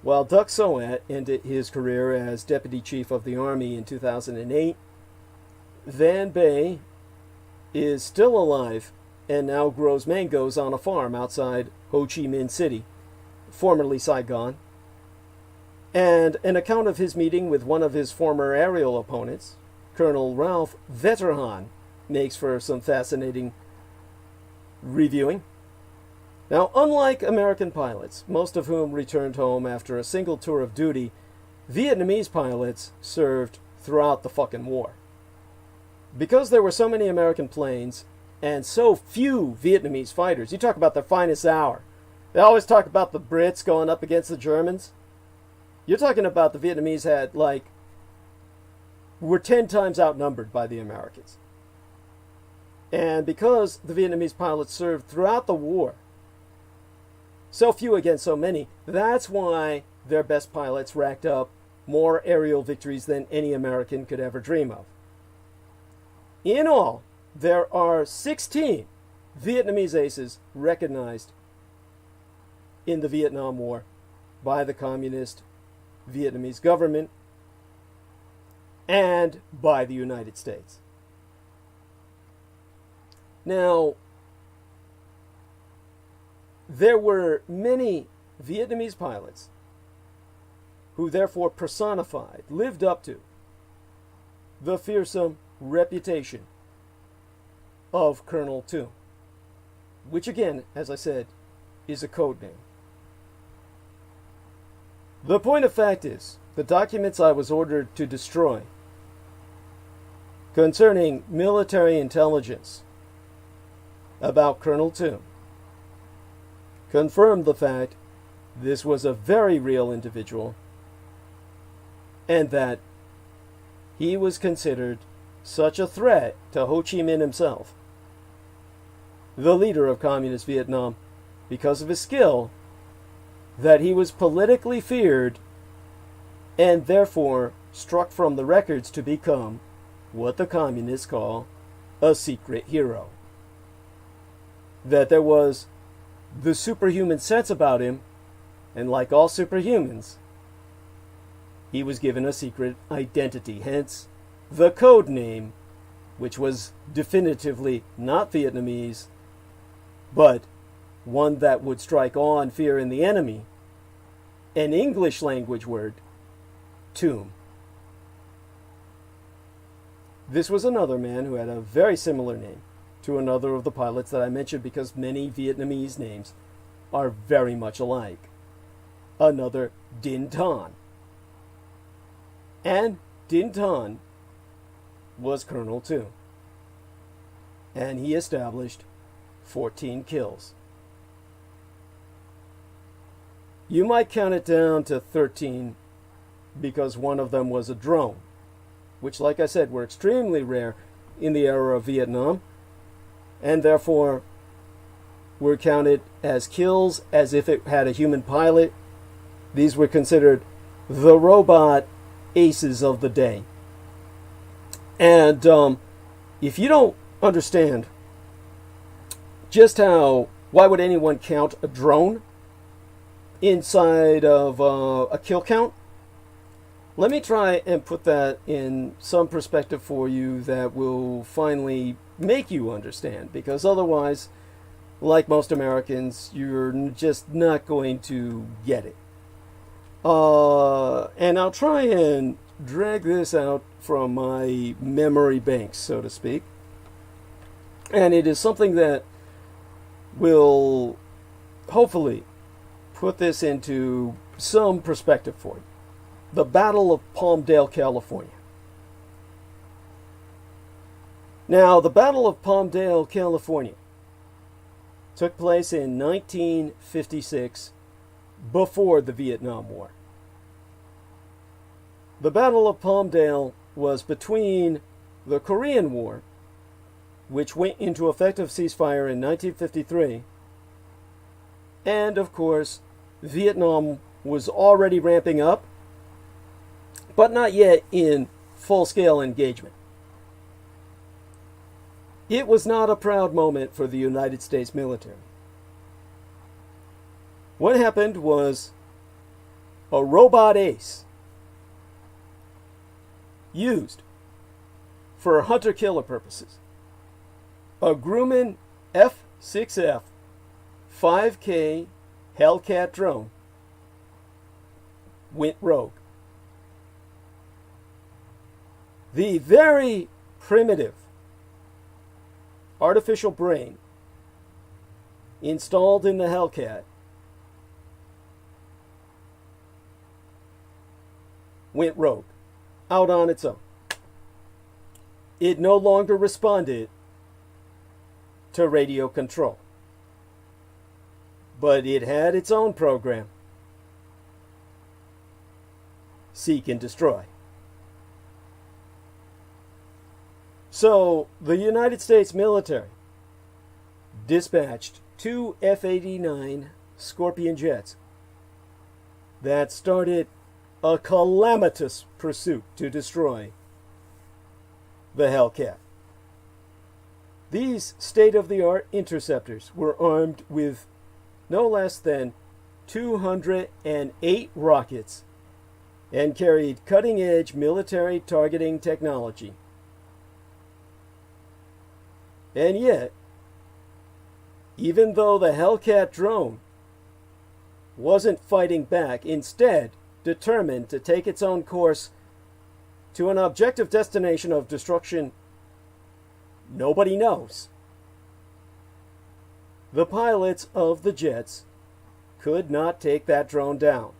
while Doc Soet ended his career as Deputy Chief of the Army in 2008. Van Bay is still alive and now grows mangoes on a farm outside Ho Chi Minh City, formerly Saigon, And an account of his meeting with one of his former aerial opponents, Colonel Ralph Wetterhahn, makes for some fascinating reviewing. Now, unlike American pilots, most of whom returned home after a single tour of duty, Vietnamese pilots served throughout the fucking war. Because there were so many American planes and so few Vietnamese fighters, you talk about their finest hour. They always talk about the Brits going up against the Germans. You're talking about the Vietnamese were 10 times outnumbered by the Americans. And because the Vietnamese pilots served throughout the war, so few against so many, that's why their best pilots racked up more aerial victories than any American could ever dream of. In all, there are 16 Vietnamese aces recognized in the Vietnam War by the Communist Vietnamese government and by the United States. Now, there were many Vietnamese pilots who therefore personified, lived up to, the fearsome reputation of Colonel Toom, which again, as I said, is a code name. The point of fact is, the documents I was ordered to destroy concerning military intelligence about Colonel Toom confirmed the fact this was a very real individual and that he was considered such a threat to Ho Chi Minh himself, the leader of Communist Vietnam, because of his skill, that he was politically feared and therefore struck from the records to become what the communists call a secret hero. That there was the superhuman sense about him, and like all superhumans, he was given a secret identity, hence the code name, which was definitively not Vietnamese, but one that would strike awe and fear in the enemy, an English language word, Toom. This was another man who had a very similar name to another of the pilots that I mentioned, because many Vietnamese names are very much alike. Another Din Ton. And Din Ton was Colonel Toom. And he established 14 kills. You might count it down to 13 because one of them was a drone, which, like I said, were extremely rare in the era of Vietnam, and therefore were counted as kills as if it had a human pilot. These were considered the robot aces of the day. And if you don't understand just why would anyone count a drone inside of a kill count, let me try and put that in some perspective for you that will finally make you understand, because otherwise, like most Americans, you're just not going to get it. And I'll try and drag this out from my memory banks, so to speak. And it is something that will hopefully put this into some perspective for you. The Battle of Palmdale, California. Now, the Battle of Palmdale, California took place in 1956, before the Vietnam War. The Battle of Palmdale was between the Korean War, which went into effective ceasefire in 1953, and of course, Vietnam was already ramping up, but not yet in full-scale engagement. It was not a proud moment for the United States military. What happened was a robot ace used for hunter-killer purposes, a Grumman F6F 5K Hellcat drone, went rogue. The very primitive artificial brain installed in the Hellcat went rogue, out on its own. It no longer responded to radio control, but it had its own program: seek and destroy. So the United States military dispatched 2 F-89 Scorpion jets that started a calamitous pursuit to destroy the Hellcat. These state-of-the-art interceptors were armed with no less than 208 rockets and carried cutting-edge military targeting technology. And yet, even though the Hellcat drone wasn't fighting back, instead determined to take its own course to an objective destination of destruction nobody knows, the pilots of the jets could not take that drone down.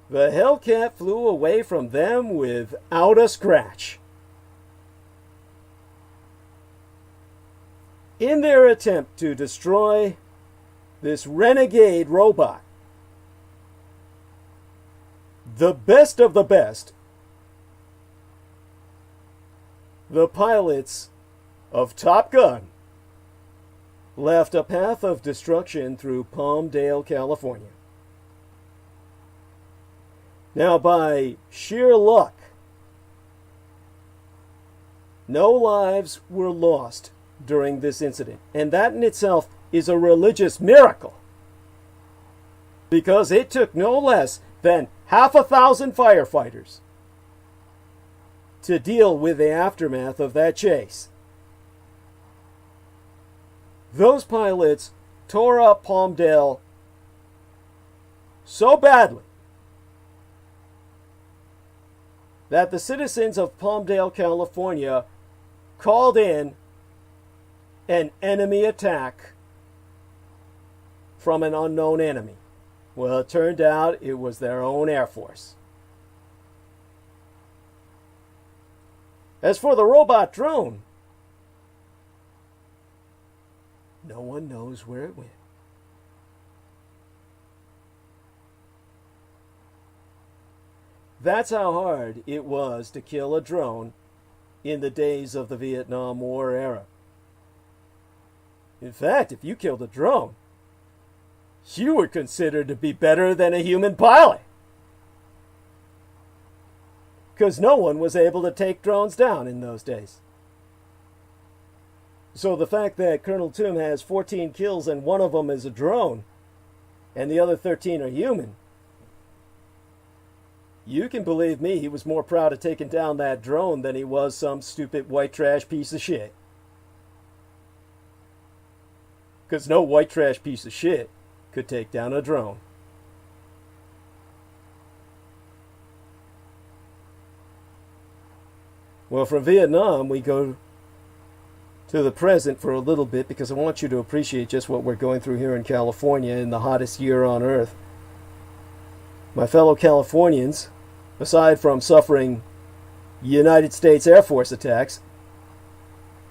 The Hellcat flew away from them without a scratch. In their attempt to destroy this renegade robot, the best of the best, the pilots of Top Gun left a path of destruction through Palmdale, California. Now, by sheer luck, no lives were lost during this incident, and that in itself is a religious miracle, because it took no less than 1,000 firefighters to deal with the aftermath of that chase. Those pilots tore up Palmdale so badly that the citizens of Palmdale, California, called in an enemy attack from an unknown enemy. Well, it turned out it was their own Air Force. As for the robot drone, no one knows where it went. That's how hard it was to kill a drone in the days of the Vietnam War era. In fact, if you killed a drone, you were considered to be better than a human pilot, because no one was able to take drones down in those days. So the fact that Colonel Toom has 14 kills and one of them is a drone, and the other 13 are human, you can believe me, he was more proud of taking down that drone than he was some stupid white trash piece of shit. Because no white trash piece of shit could take down a drone. Well, from Vietnam, we go to the present for a little bit, because I want you to appreciate just what we're going through here in California in the hottest year on earth. My fellow Californians, aside from suffering United States Air Force attacks,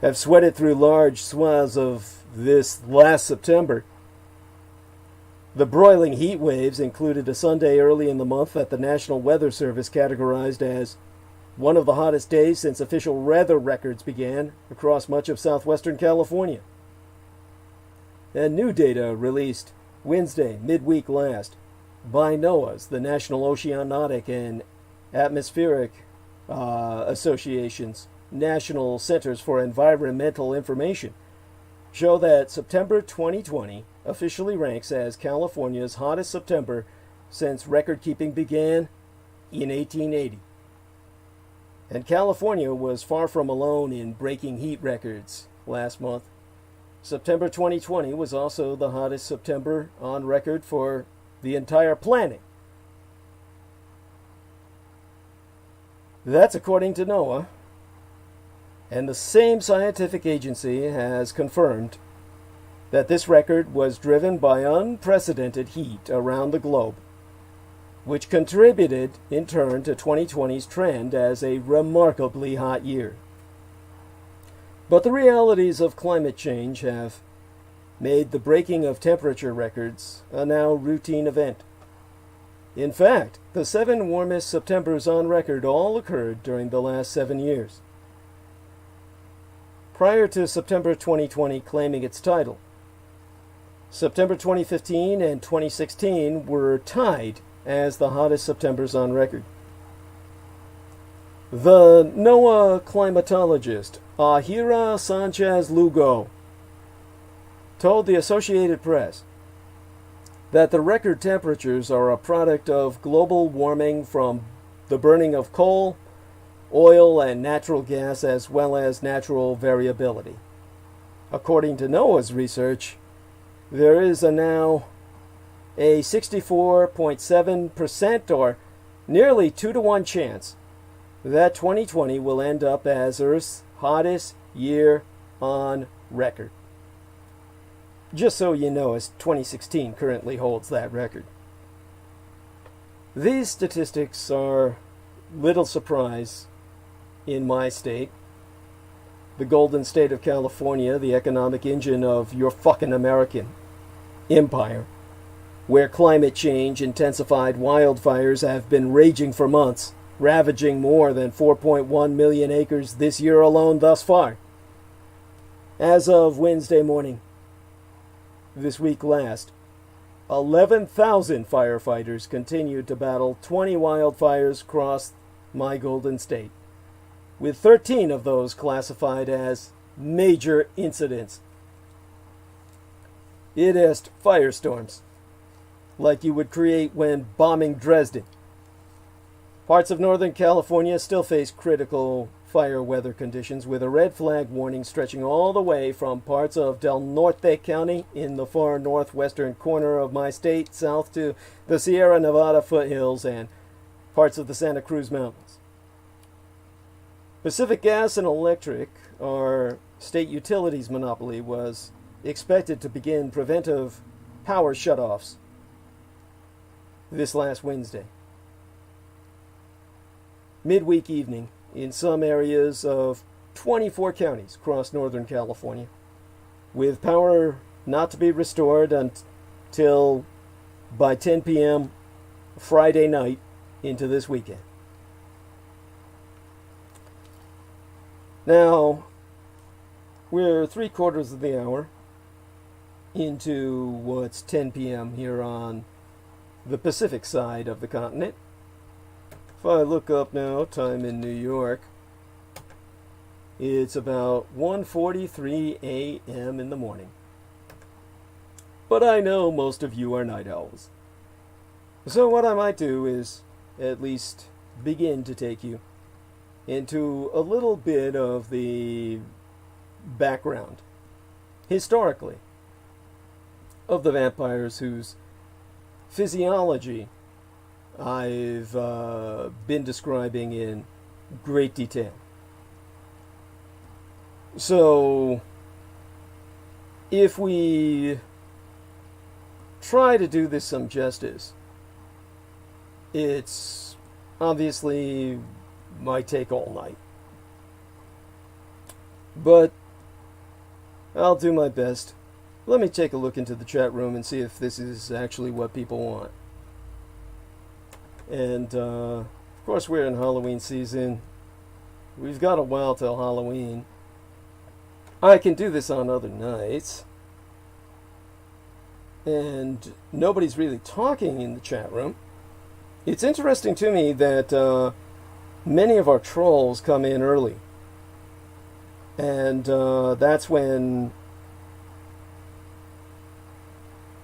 have sweated through large swaths of this last September. The broiling heat waves included a Sunday early in the month that the National Weather Service categorized as one of the hottest days since official weather records began across much of southwestern California. And new data released Wednesday, midweek last, by NOAA's, the National Oceanic and Atmospheric Association's National Centers for Environmental Information, show that September 2020 officially ranks as California's hottest September since record-keeping began in 1880. And California was far from alone in breaking heat records last month. September 2020 was also the hottest September on record for the entire planet, That's according to NOAA. And the same scientific agency has confirmed that this record was driven by unprecedented heat around the globe, which contributed in turn to 2020's trend as a remarkably hot year. But the realities of climate change have made the breaking of temperature records a now routine event. In fact, the 7 warmest Septembers on record all occurred during the last 7 years. Prior to September 2020 claiming its title, September 2015 and 2016 were tied as the hottest Septembers on record. The NOAA climatologist Ahira Sanchez-Lugo told the Associated Press that the record temperatures are a product of global warming from the burning of coal, oil, and natural gas, as well as natural variability. According to NOAA's research, there is now a 64.7% or nearly 2-to-1 chance that 2020 will end up as Earth's hottest year on record. Just so you know, as 2016 currently holds that record. These statistics are little surprise in my state, the golden state of California, the economic engine of your fucking American empire, where climate change intensified wildfires have been raging for months, ravaging more than 4.1 million acres this year alone thus far. As of Wednesday morning, this week last, 11,000 firefighters continued to battle 20 wildfires across my golden state, with 13 of those classified as major incidents. It is firestorms, like you would create when bombing Dresden. Parts of Northern California still face critical fire weather conditions, with a red flag warning stretching all the way from parts of Del Norte County in the far northwestern corner of my state, south to the Sierra Nevada foothills and parts of the Santa Cruz Mountains. Pacific Gas and Electric, our state utilities monopoly, was expected to begin preventive power shutoffs this last Wednesday. Midweek evening in some areas of 24 counties across Northern California, with power not to be restored until by 10 p.m. Friday night into this weekend. Now, we're 3/4 of the hour into what's 10 p.m. here on the Pacific side of the continent. If I look up now, time in New York, it's about 1:43 a.m. in the morning. But I know most of you are night owls. So what I might do is at least begin to take you into a little bit of the background, historically, of the vampires whose physiology I've been describing in great detail. So, if we try to do this some justice, it's obviously might take all night. But I'll do my best. Let me take a look into the chat room and see if this is actually what people want. And, of course, we're in Halloween season. We've got a while till Halloween. I can do this on other nights. And nobody's really talking in the chat room. It's interesting to me that many of our trolls come in early. And that's when...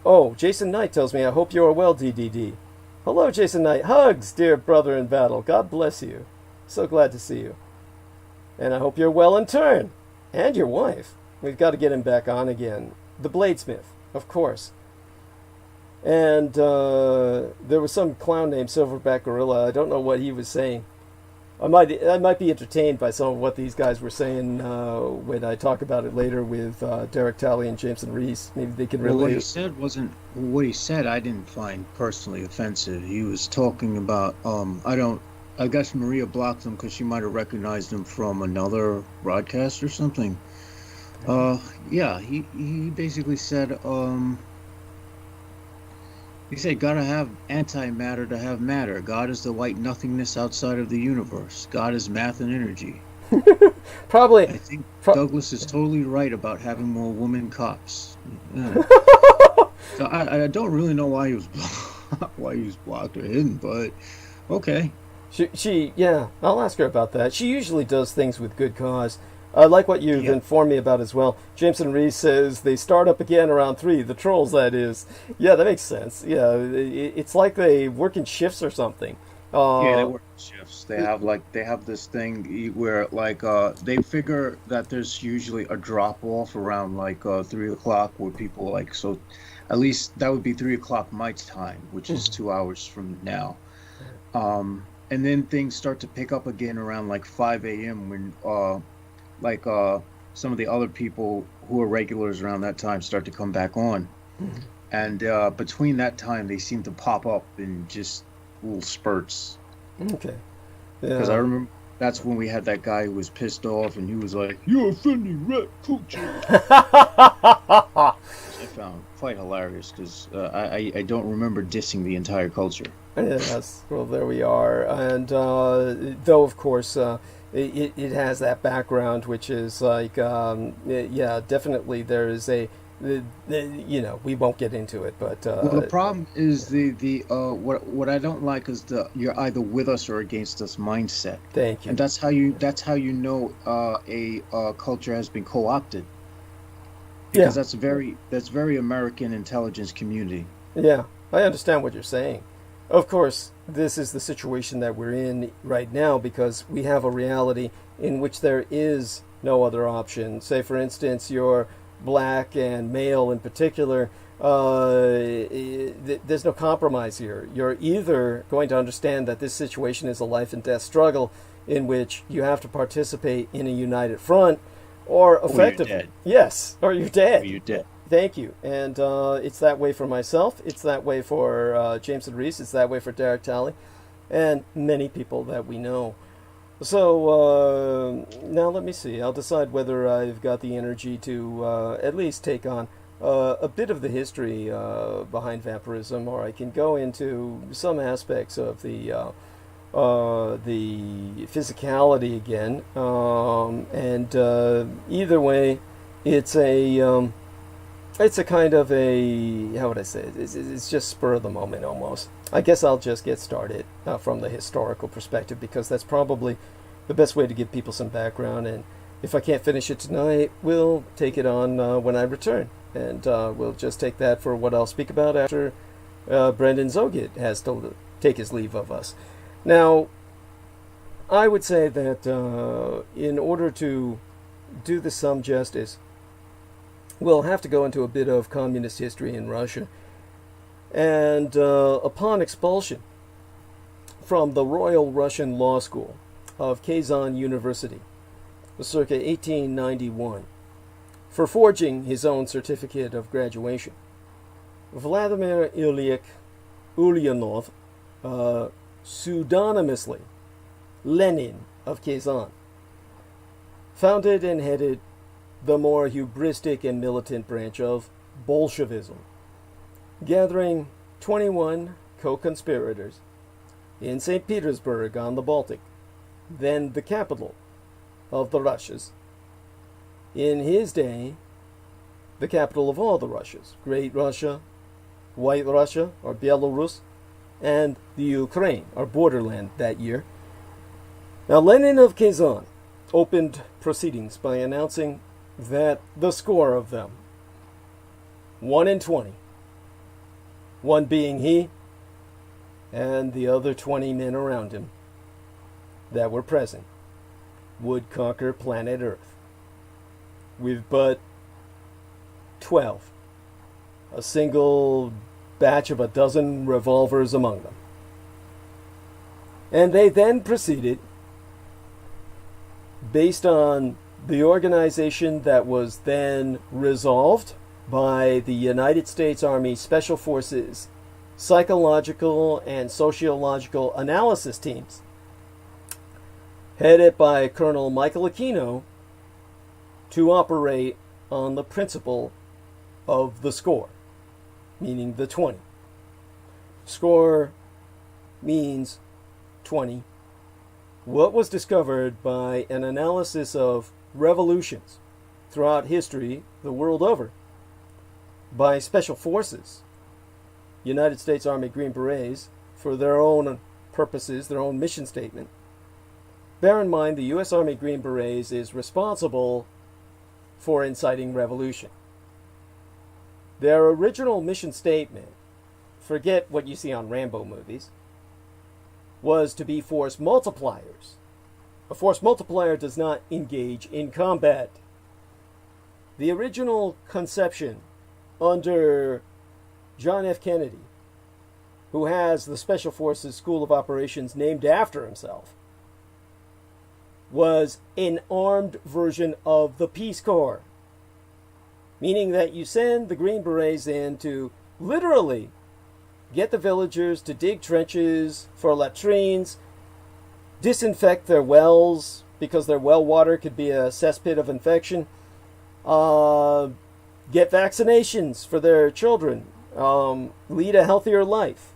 Oh, Jason Knight tells me, I hope you are well, DDD. Hello, Jason Knight. Hugs, dear brother in battle. God bless you. So glad to see you. And I hope you're well in turn. And your wife. We've got to get him back on again. The Bladesmith, of course. And there was some clown named Silverback Gorilla. I don't know what he was saying. I might be entertained by some of what these guys were saying when I talk about it later with Derek Talley and Jameson Reese. Maybe they can relate. Well, what he said I didn't find personally offensive. He was talking about I guess Maria blocked him because she might have recognized him from another broadcast or something. Yeah, he basically said he said, gotta have antimatter to have matter. God is the white nothingness outside of the universe. God is math and energy. Probably. I think Douglas is totally right about having more women cops. Yeah. So I don't really know why he was blocked or hidden, but okay. She yeah, I'll ask her about that. She usually does things with good cause. I like what you've informed me about as well. Jameson Reese says they start up again around 3. The trolls, that is. Yeah, that makes sense. Yeah, it's like they work in shifts or something. Yeah, they work in shifts. They have this thing where they figure that there's usually a drop off around 3 o'clock where people so at least that would be 3 o'clock my time, which is 2 hours from now. And then things start to pick up again around 5 a.m. when some of the other people who are regulars around that time start to come back on. Mm-hmm. And between that time, they seem to pop up in just little spurts. Okay. Yeah. Because I remember that's when we had that guy who was pissed off and he was like, "You're offending rat culture." Which I found quite hilarious because I don't remember dissing the entire culture. Yes, well, there we are. And though, of course, it has that background, which is yeah, definitely there is we won't get into it, but well, the problem is what I don't like is you're either with us or against us mindset. Thank you. And that's how you know a culture has been co-opted. Because that's very American intelligence community. Yeah, I understand what you're saying. Of course, this is the situation that we're in right now because we have a reality in which there is no other option. Say, for instance, you're black and male in particular. There's no compromise here. You're either going to understand that this situation is a life and death struggle in which you have to participate in a united front, or effectively, you're dead. Yes, or you're dead. Or you're dead. Thank you. And it's that way for myself. It's that way for Jameson Reese. It's that way for Derek Talley and many people that we know. So now let me see. I'll decide whether I've got the energy to at least take on a bit of the history behind vampirism, or I can go into some aspects of the physicality again. And either way, it's a kind of how would I say it? It's just spur of the moment almost. I guess I'll just get started from the historical perspective because that's probably the best way to give people some background. And if I can't finish it tonight, we'll take it on when I return. And we'll just take that for what I'll speak about after Brendan Zogit has to take his leave of us. Now, I would say that in order to do this some justice, we'll have to go into a bit of communist history in Russia. And upon expulsion from the Royal Russian Law School of Kazan University, circa 1891, for forging his own certificate of graduation, Vladimir Ilyich Ulyanov, pseudonymously Lenin of Kazan, founded and headed the more hubristic and militant branch of Bolshevism, gathering 21 co-conspirators in St. Petersburg on the Baltic, then the capital of the Russias. In his day, the capital of all the Russias, Great Russia, White Russia, or Belarus, and the Ukraine, or borderland that year. Now, Lenin of Kazan opened proceedings by announcing that the score of them, 1 in 20, one being he and the other 20 men around him that were present, would conquer planet Earth with but 12, a single batch of a dozen revolvers among them. And they then proceeded based on the organization that was then resolved by the United States Army Special Forces psychological and sociological analysis teams, headed by Colonel Michael Aquino, to operate on the principle of the score, meaning the 20. Score means 20. What was discovered by an analysis of revolutions throughout history, the world over, by special forces, United States Army Green Berets, for their own purposes, their own mission statement. Bear in mind, the U.S. Army Green Berets is responsible for inciting revolution. Their original mission statement, forget what you see on Rambo movies, was to be force multipliers. A force multiplier does not engage in combat. The original conception under John F. Kennedy, who has the Special Forces School of Operations named after himself, was an armed version of the Peace Corps, meaning that you send the Green Berets in to literally get the villagers to dig trenches for latrines, disinfect their wells because their well water could be a cesspit of infection, get vaccinations for their children, lead a healthier life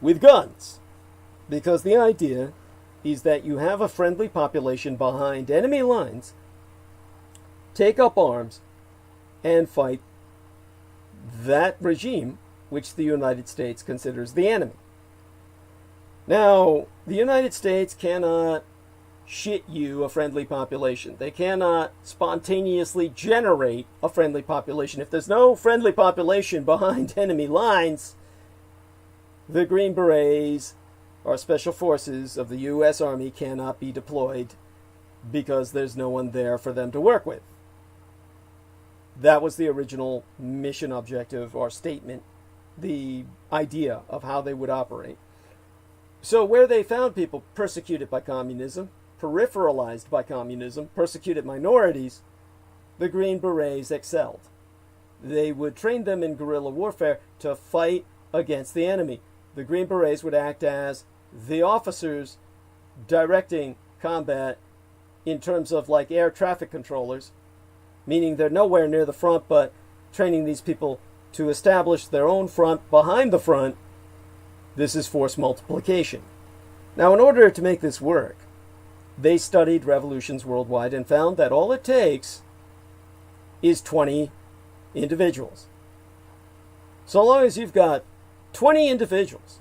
with guns. Because the idea is that you have a friendly population behind enemy lines, take up arms, and fight that regime which the United States considers the enemy. Now, the United States cannot shit you a friendly population. They cannot spontaneously generate a friendly population. If there's no friendly population behind enemy lines, the Green Berets, or special forces of the U.S. Army, cannot be deployed because there's no one there for them to work with. That was the original mission objective or statement, the idea of how they would operate. So where they found people persecuted by communism, peripheralized by communism, persecuted minorities, the Green Berets excelled. They would train them in guerrilla warfare to fight against the enemy. The Green Berets would act as the officers directing combat in terms of like air traffic controllers, meaning they're nowhere near the front, but training these people to establish their own front behind the front. This is force multiplication. Now, in order to make this work, they studied revolutions worldwide and found that all it takes is 20 individuals. So long as you've got 20 individuals,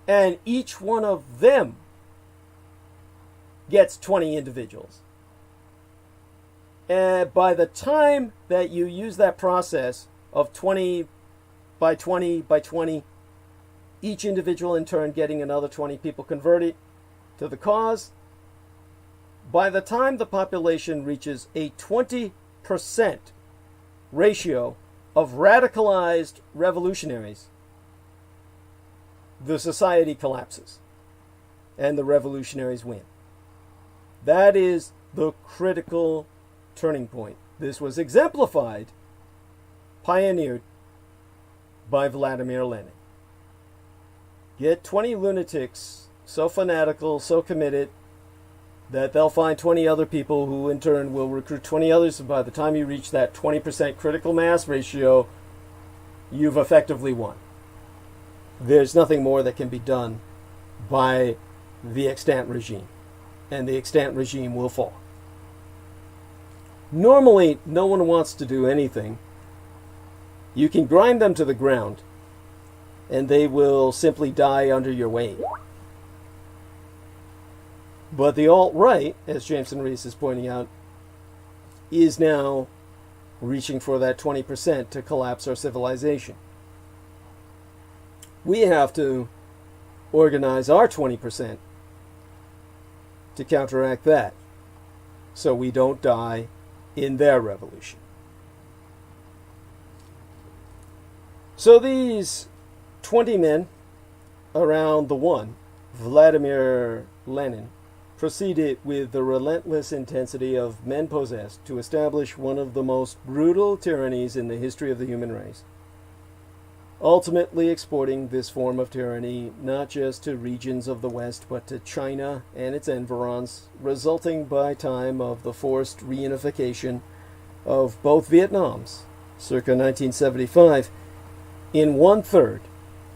and each one of them gets 20 individuals, and by the time that you use that process of 20 by 20 by 20, each individual in turn getting another 20 people converted to the cause, by the time the population reaches a 20% ratio of radicalized revolutionaries, the society collapses and the revolutionaries win. That is the critical turning point. This was exemplified, pioneered by Vladimir Lenin. Get 20 lunatics so fanatical, so committed, that they'll find 20 other people who in turn will recruit 20 others, and by the time you reach that 20% critical mass ratio, you've effectively won. There's nothing more that can be done by the extant regime, and the extant regime will fall. Normally, no one wants to do anything. You can grind them to the ground, and they will simply die under your weight. But the alt-right, as Jameson Rees is pointing out, is now reaching for that 20% to collapse our civilization. We have to organize our 20% to counteract that, so we don't die in their revolution. So these 20 men around the one, Vladimir Lenin, proceeded with the relentless intensity of men possessed to establish one of the most brutal tyrannies in the history of the human race, ultimately exporting this form of tyranny not just to regions of the West, but to China and its environs, resulting by time of the forced reunification of both Vietnams, circa 1975, in 1/3,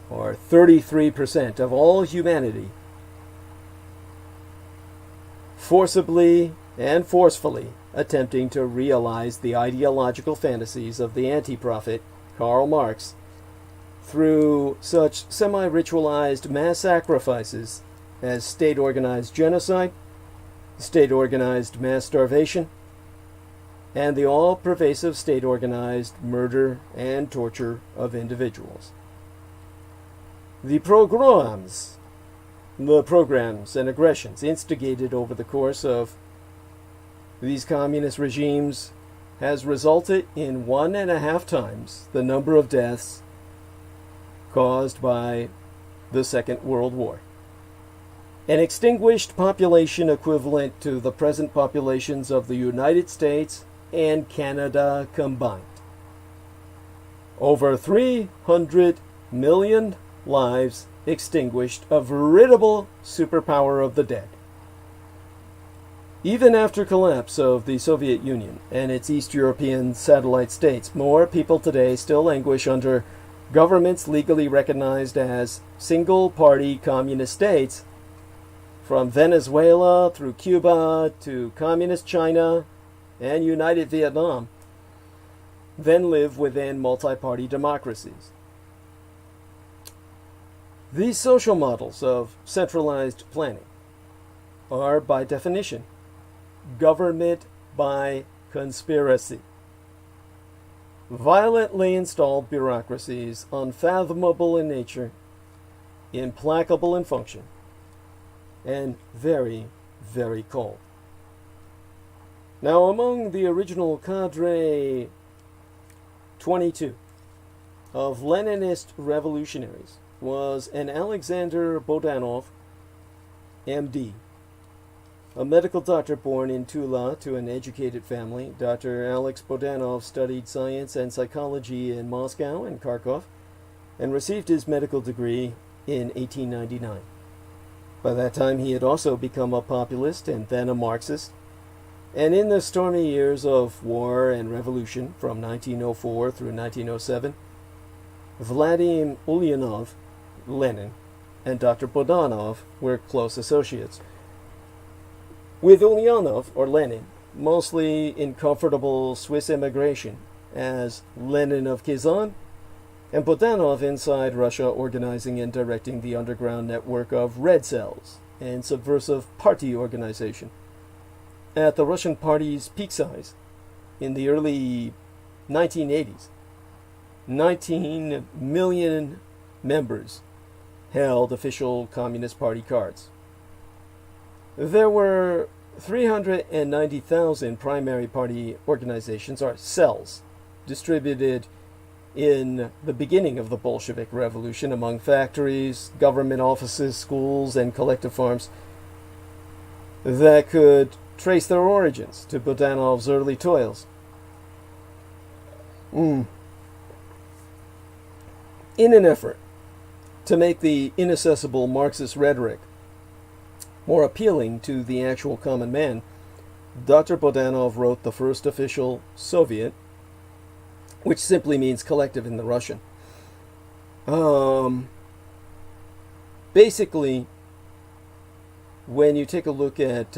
or 33% of all humanity, forcibly and forcefully attempting to realize the ideological fantasies of the anti-prophet Karl Marx through such semi-ritualized mass sacrifices as state-organized genocide, state-organized mass starvation, and the all-pervasive state-organized murder and torture of individuals. The programs and aggressions instigated over the course of these communist regimes has resulted in 1.5 times the number of deaths caused by the Second World War. An extinguished population equivalent to the present populations of the United States and Canada combined. Over 300 million lives extinguished, a veritable superpower of the dead. Even after collapse of the Soviet Union and its East European satellite states, more people today still languish under governments legally recognized as single-party communist states, from Venezuela through Cuba to Communist China and United Vietnam, then live within multi-party democracies. These social models of centralized planning are, by definition, government by conspiracy. Violently installed bureaucracies, unfathomable in nature, implacable in function, and very, very cold. Now, among the original cadre 22 of Leninist revolutionaries was an Alexander Bodanov, MD, a medical doctor born in Tula to an educated family. Dr. Alex Bodanov studied science and psychology in Moscow and Kharkov and received his medical degree in 1899. By that time, he had also become a populist and then a Marxist. And in the stormy years of war and revolution from 1904 through 1907, Vladimir Ulyanov, Lenin, and Dr. Bodanov were close associates. With Ulyanov, or Lenin, mostly in comfortable Swiss immigration as Lenin of Kazan, and Bodanov inside Russia organizing and directing the underground network of Red Cells and subversive party organization. At the Russian party's peak size in the early 1980s, 19 million members held official Communist Party cards. There were 390,000 primary party organizations, or cells, distributed in the beginning of the Bolshevik Revolution among factories, government offices, schools, and collective farms that could trace their origins to Bodanov's early toils. In an effort to make the inaccessible Marxist rhetoric more appealing to the actual common man, Dr. Bodanov wrote the first official Soviet, which simply means collective in the Russian. Basically, when you take a look at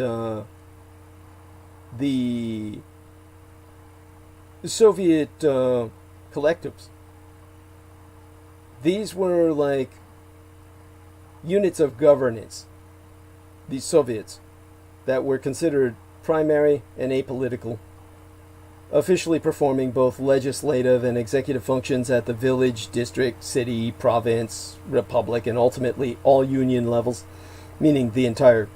the Soviet collectives, these were like units of governance, these Soviets, that were considered primary and apolitical, officially performing both legislative and executive functions at the village, district, city, province, republic, and ultimately all union levels, meaning the entire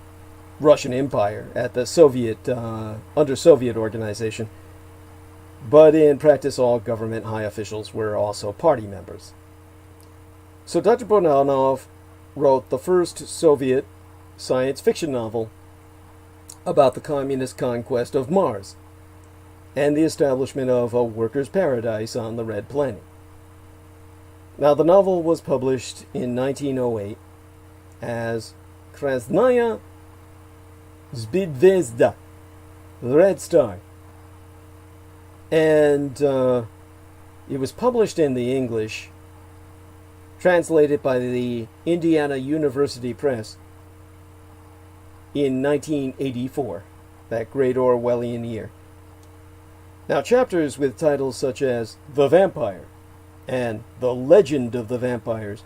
Russian Empire at the Soviet, under Soviet organization. But in practice, all government high officials were also party members. So Dr. Bodanov wrote the first Soviet science fiction novel, about the communist conquest of Mars and the establishment of a workers' paradise on the Red Planet. Now, the novel was published in 1908 as Krasnaya Zvezda, Red Star, and it was published in the English, translated by the Indiana University Press in 1984, that great Orwellian year. Now, chapters with titles such as The Vampire and The Legend of the Vampires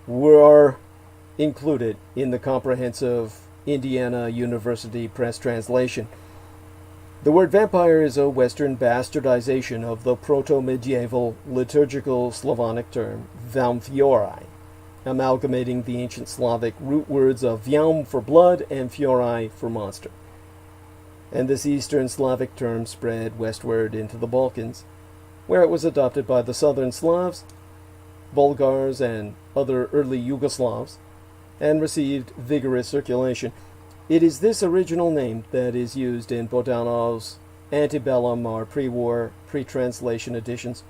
were included in the comprehensive Indiana University Press translation. The word vampire is a Western bastardization of the proto-medieval liturgical Slavonic term Ŵoaumphyieorai, amalgamating the ancient Slavic root words of Ŵaum for blood and Fyieorai for monster. And this Eastern Slavic term spread westward into the Balkans, where it was adopted by the Southern Slavs, Bulgars, and other early Yugoslavs, and received vigorous circulation. It is this original name that is used in Bodanov's antebellum or pre-war, pre-translation editions,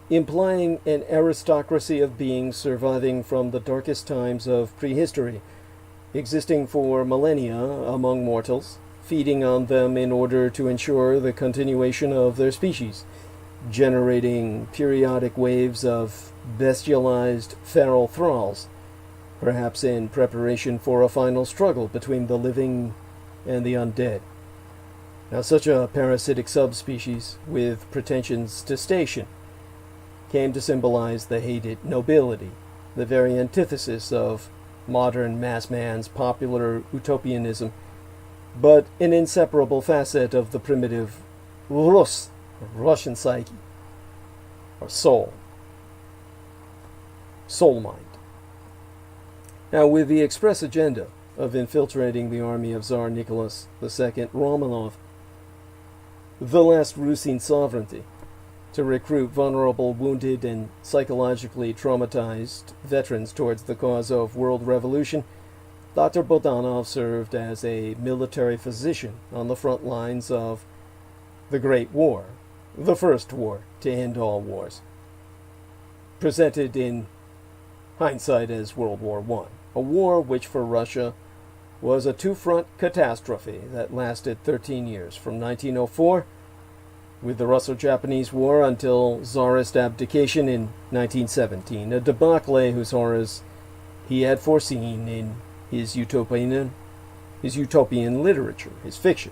implying an aristocracy of beings surviving from the darkest times of prehistory, existing for millennia among mortals, feeding on them in order to ensure the continuation of their species, generating periodic waves of bestialized feral thralls, perhaps in preparation for a final struggle between the living and the undead. Now, such a parasitic subspecies with pretensions to station came to symbolize the hated nobility, the very antithesis of modern mass man's popular utopianism, but an inseparable facet of the primitive Rus, Russian psyche, or soul mind. Now, with the express agenda of infiltrating the army of Tsar Nicholas II Romanov, the last Rusin sovereignty, to recruit vulnerable, wounded, and psychologically traumatized veterans towards the cause of world revolution, Dr. Bodanov served as a military physician on the front lines of the Great War, the first war to end all wars, presented in hindsight as World War I. A war which for Russia was a two-front catastrophe that lasted 13 years, from 1904, with the Russo-Japanese War, until Tsarist abdication in 1917, a debacle whose horrors he had foreseen in his utopian literature, his fiction,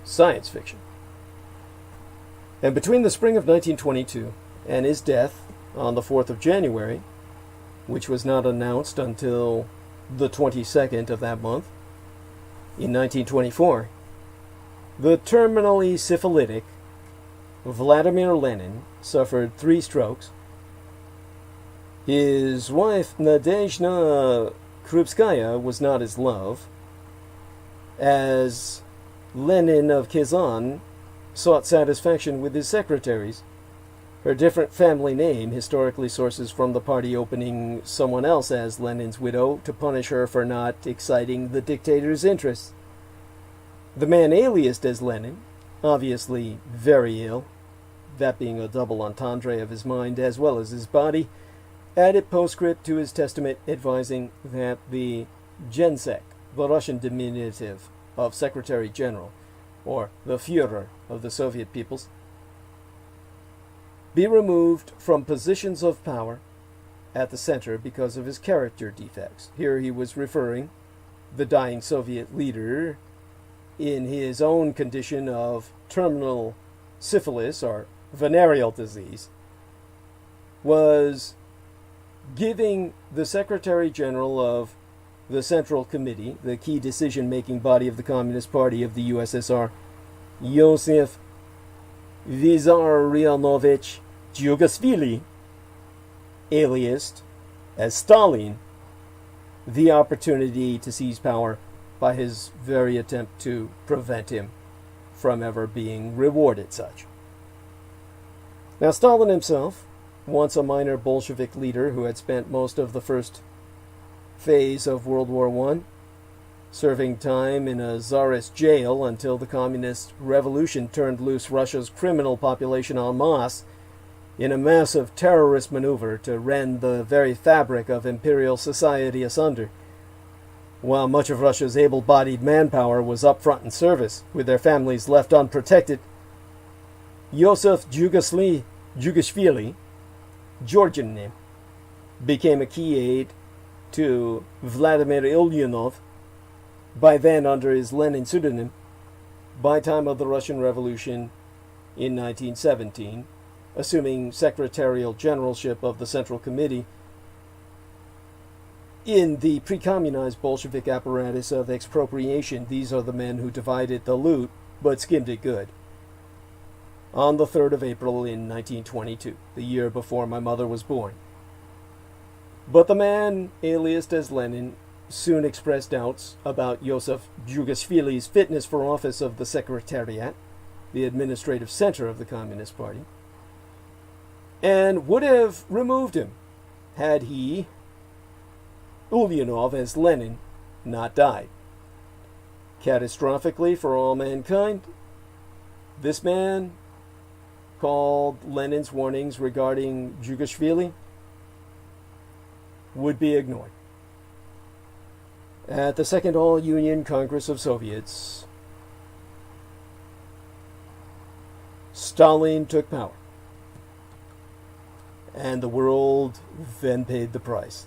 science fiction. And between the spring of 1922 and his death on the 4th of January, which was not announced until the 22nd of that month, in 1924, the terminally syphilitic Vladimir Lenin suffered 3 strokes. His wife, Nadezhda Krupskaya, was not his love, as Lenin of Kazan sought satisfaction with his secretaries. Her different family name historically sources from the party opening someone else as Lenin's widow to punish her for not exciting the dictator's interests. The man aliased as Lenin, obviously very ill, that being a double entendre of his mind as well as his body, added postscript to his testament advising that the Gensek, the Russian diminutive of Secretary General, or the Führer of the Soviet peoples, be removed from positions of power at the center because of his character defects. Here he was referring the dying Soviet leader in his own condition of terminal syphilis or venereal disease, was giving the Secretary General of the Central Committee, the key decision-making body of the Communist Party of the USSR, Yosef Vissarionovich Djugashvili, aliased as Stalin, the opportunity to seize power by his very attempt to prevent him from ever being rewarded such. Now, Stalin himself, once a minor Bolshevik leader who had spent most of the first phase of World War I serving time in a czarist jail until the communist revolution turned loose Russia's criminal population en masse in a massive terrorist maneuver to rend the very fabric of imperial society asunder, while much of Russia's able-bodied manpower was up front in service, with their families left unprotected. Yosef Jugashvili, Georgian name, became a key aide to Vladimir Ulyanov, by then under his Lenin pseudonym, by time of the Russian Revolution in 1917, assuming secretarial generalship of the Central Committee in the pre-communized Bolshevik apparatus of expropriation. These are the men who divided the loot, but skimmed it good. On the 3rd of April in 1922, the year before my mother was born. But the man, aliased as Lenin, soon expressed doubts about Yosef Jugashvili's fitness for office of the Secretariat, the administrative center of the Communist Party, and would have removed him had he, Ulyanov as Lenin, not died. Catastrophically for all mankind, this man called Lenin's warnings regarding Jugashvili would be ignored. At the Second All-Union Congress of Soviets, Stalin took power, and the world then paid the price.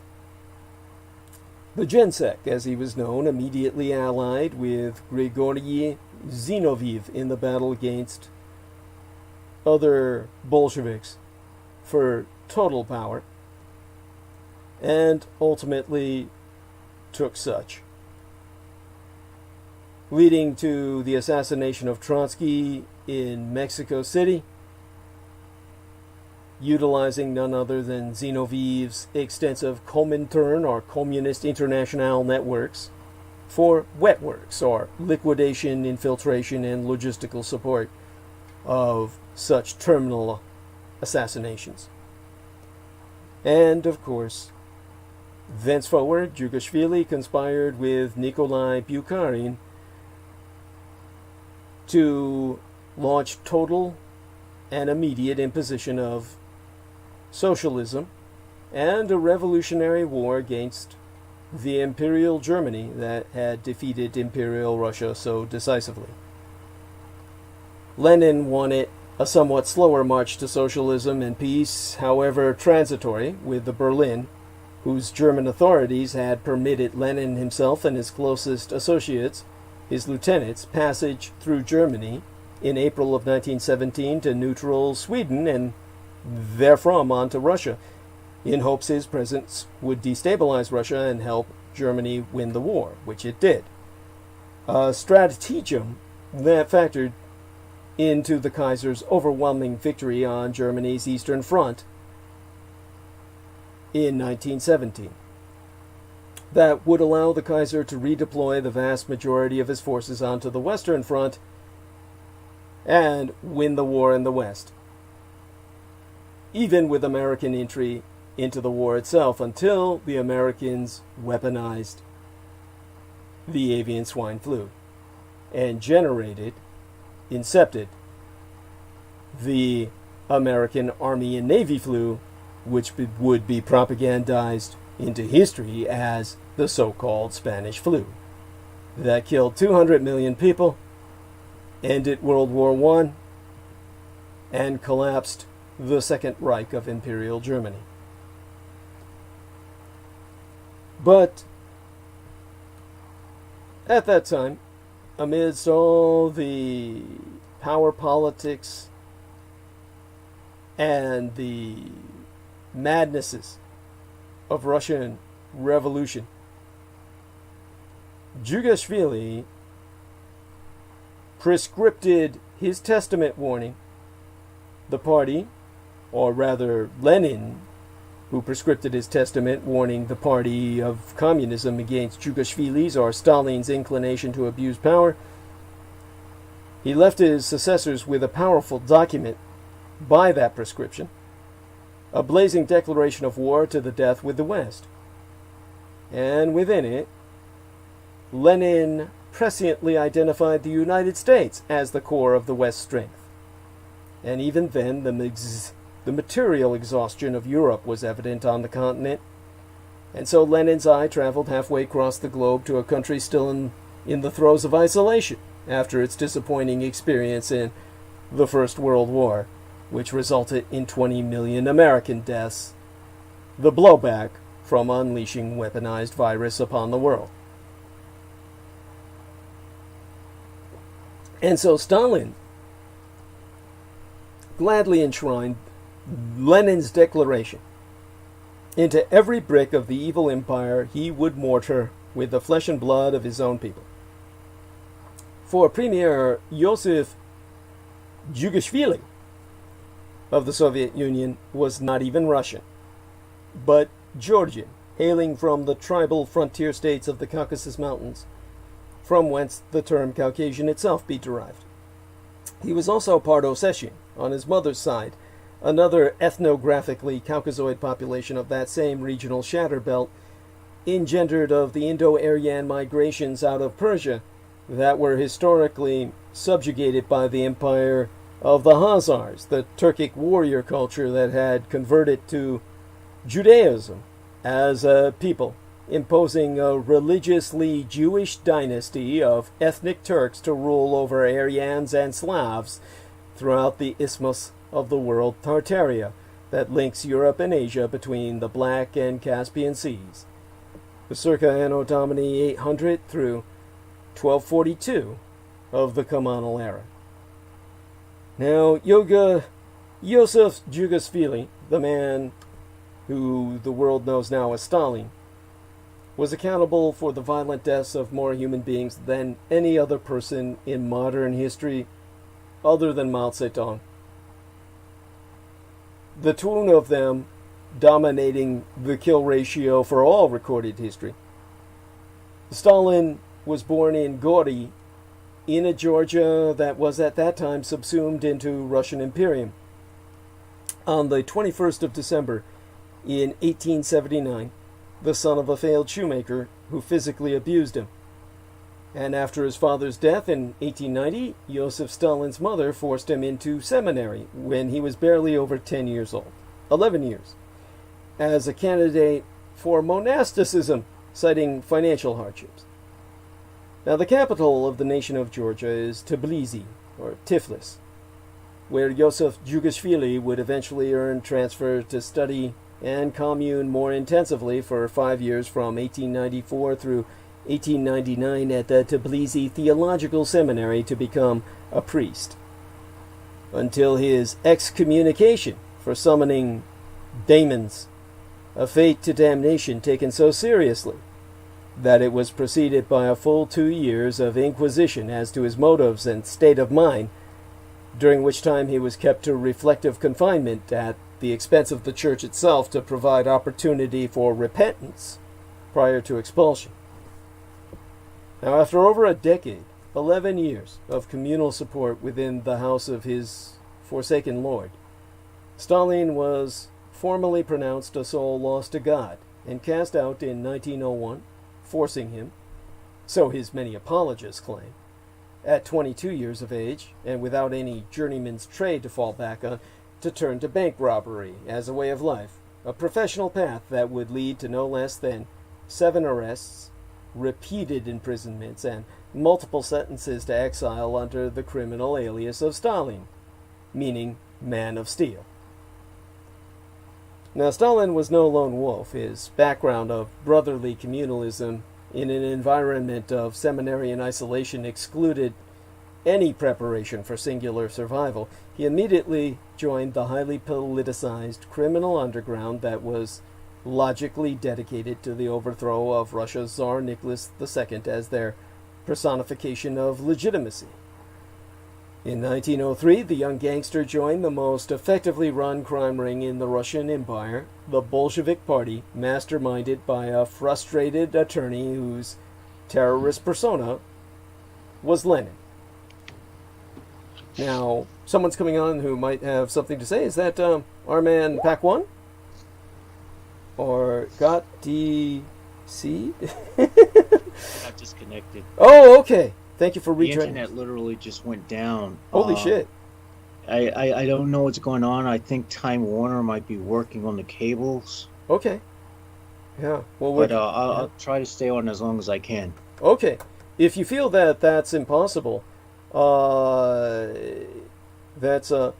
The Gensec, as he was known, immediately allied with Grigory Zinoviev in the battle against other Bolsheviks for total power, and ultimately took such, leading to the assassination of Trotsky in Mexico City, utilizing none other than Zinoviev's extensive Comintern or Communist International networks for wet works or liquidation, infiltration, and logistical support of such terminal assassinations. And, of course, thenceforward, Jugashvili conspired with Nikolai Bukharin to launch total and immediate imposition of socialism and a revolutionary war against the Imperial Germany that had defeated Imperial Russia so decisively. Lenin wanted a somewhat slower march to socialism and peace, however transitory, with the Berlin, whose German authorities had permitted Lenin himself and his closest associates, his lieutenants, passage through Germany in April of 1917 to neutral Sweden and therefrom on to Russia, in hopes his presence would destabilize Russia and help Germany win the war, which it did. A stratagem that factored into the Kaiser's overwhelming victory on Germany's Eastern Front in 1917. That would allow the Kaiser to redeploy the vast majority of his forces onto the Western Front and win the war in the West, even with American entry into the war itself, until the Americans weaponized the avian swine flu and incepted the American Army and Navy flu, which would be propagandized into history as the so-called Spanish flu, that killed 200 million people, ended World War I, and collapsed the Second Reich of Imperial Germany. But at that time, amidst all the power politics and the madnesses of Russian Revolution, Jugashvili prescripted his testament warning the party, or rather Lenin, who prescripted his testament warning the party of communism against Jugashvili's or Stalin's inclination to abuse power. He left his successors with a powerful document by that prescription, a blazing declaration of war to the death with the West. And within it, Lenin presciently identified the United States as the core of the West's strength. And even then, the material exhaustion of Europe was evident on the continent. And so Lenin's eye traveled halfway across the globe to a country still in the throes of isolation after its disappointing experience in the First World War, which resulted in 20 million American deaths, the blowback from unleashing weaponized virus upon the world. And so Stalin gladly enshrined Lenin's declaration into every brick of the evil empire he would mortar with the flesh and blood of his own people. For Premier Joseph Djugashvili of the Soviet Union was not even Russian, but Georgian, hailing from the tribal frontier states of the Caucasus Mountains, from whence the term Caucasian itself be derived. He was also part Ossetian on his mother's side, another ethnographically Caucasoid population of that same regional shatter belt, engendered of the Indo-Aryan migrations out of Persia that were historically subjugated by the empire of the Khazars, the Turkic warrior culture that had converted to Judaism as a people, imposing a religiously Jewish dynasty of ethnic Turks to rule over Aryans and Slavs throughout the isthmus of the world Tartaria that links Europe and Asia between the Black and Caspian Seas, circa Anno Domini 800 through 1242 of the Communal Era. Now, Joseph Djugashvili, the man who the world knows now as Stalin, was accountable for the violent deaths of more human beings than any other person in modern history other than Mao Zedong. The two of them dominating the kill ratio for all recorded history. Stalin was born in Gori, in a Georgia that was at that time subsumed into Russian Imperium. On the 21st of December in 1879, the son of a failed shoemaker who physically abused him. And after his father's death in 1890, Joseph Stalin's mother forced him into seminary when he was barely over 10 years old, 11 years, as a candidate for monasticism, citing financial hardships. Now, the capital of the nation of Georgia is Tbilisi, or Tiflis, where Joseph Djugashvili would eventually earn transfer to study and commune more intensively for 5 years from 1894 through 1899 at the Tbilisi Theological Seminary to become a priest, until his excommunication for summoning daemons, a fate to damnation taken so seriously that it was preceded by a full 2 years of inquisition as to his motives and state of mind, during which time he was kept to reflective confinement at the expense of the church itself to provide opportunity for repentance prior to expulsion. Now, after over a decade, 11 years of communal support within the house of his forsaken lord, Stalin was formally pronounced a soul lost to God and cast out in 1901, forcing him, so his many apologists claim, at 22 years of age, and without any journeyman's trade to fall back on, to turn to bank robbery as a way of life, a professional path that would lead to no less than 7 arrests, repeated imprisonments, and multiple sentences to exile under the criminal alias of Stalin, meaning Man of Steel. Now, Stalin was no lone wolf. His background of brotherly communalism in an environment of seminarian isolation excluded any preparation for singular survival. He immediately joined the highly politicized criminal underground that was logically dedicated to the overthrow of Russia's Tsar Nicholas II as their personification of legitimacy. In 1903, the young gangster joined the most effectively run crime ring in the Russian Empire, the Bolshevik Party, masterminded by a frustrated attorney whose terrorist persona was Lenin. Now, someone's coming on who might have something to say. Is that our man Pac 1? Or Got DC? got disconnected. Oh, okay. Thank you for The rejoining. internet literally just went down. Holy shit. I don't know what's going on. I think Time Warner might be working on the cables. Okay. Yeah. Well, But I'll try to stay on as long as I can. okay. If you feel that that's impossible, that's oh,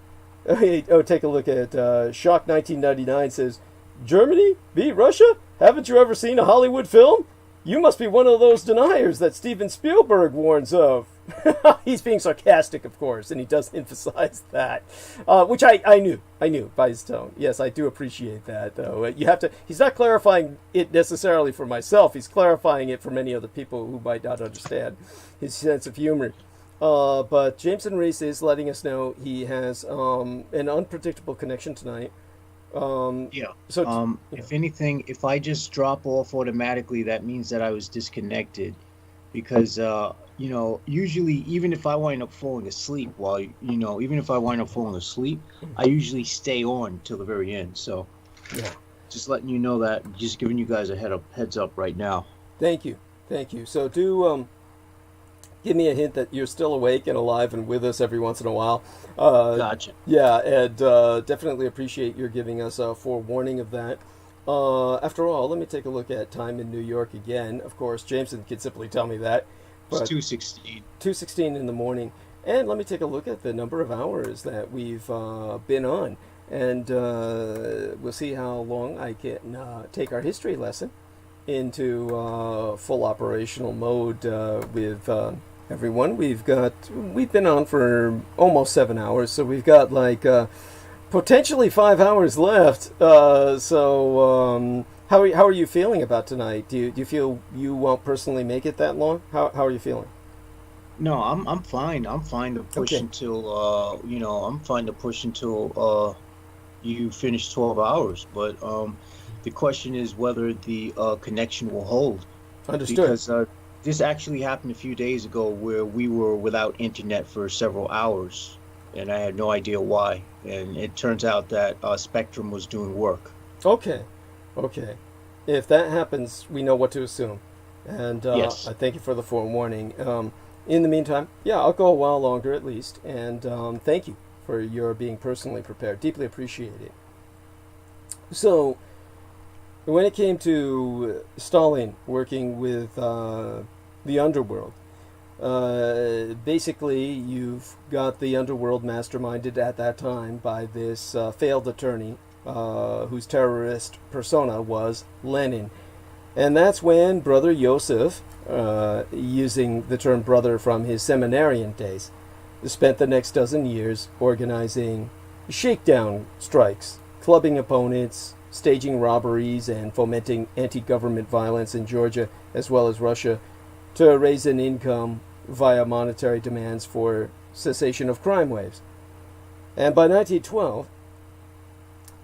take a look at Shock 1999 says, Germany beat Russia? Haven't you ever seen a Hollywood film? You must be one of those deniers that Steven Spielberg warns of. He's being sarcastic, of course, and he does emphasize that, which I knew by his tone. Yes, I do appreciate that, though. You have to. He's not clarifying it necessarily for myself. He's clarifying it for many other people who might not understand his sense of humor. But Jameson Reese is letting us know he has an unpredictable connection tonight. Yeah. So, if anything, if I just drop off automatically, that means that I was disconnected, because usually, even if I wind up falling asleep I usually stay on till the very end. So, yeah, just letting you know that, just giving you guys a heads up right now. Thank you. So do give me a hint that you're still awake and alive and with us every once in a while. Gotcha. Yeah, and definitely appreciate your giving us a forewarning of that. After all, let me take a look at time in New York again. Of course, Jameson can simply tell me that. It's 2:16. 2:16 in the morning. And let me take a look at the number of hours that we've been on. And we'll see how long I can take our history lesson into full operational mode with everyone. We've been on for almost 7 hours, so we've got like potentially 5 hours left. So how are you feeling about tonight? Do you feel you won't personally make it that long? How are you feeling? No, I'm fine. I'm fine to push until I'm fine to push until you finish 12 hours. But the question is whether the connection will hold. Understood. Because this actually happened a few days ago, where we were without internet for several hours, and I had no idea why. And it turns out that Spectrum was doing work. Okay. If that happens, we know what to assume. And yes. I thank you for the forewarning. In the meantime, I'll go a while longer at least. And thank you for your being personally prepared. Deeply appreciate it. So, when it came to Stalin working with the underworld, basically you've got the underworld masterminded at that time by this failed attorney whose terrorist persona was Lenin. And that's when Brother Yosef, using the term brother from his seminarian days, spent the next dozen years organizing shakedown strikes, clubbing opponents, staging robberies, and fomenting anti-government violence in Georgia as well as Russia to raise an income via monetary demands for cessation of crime waves. And by 1912,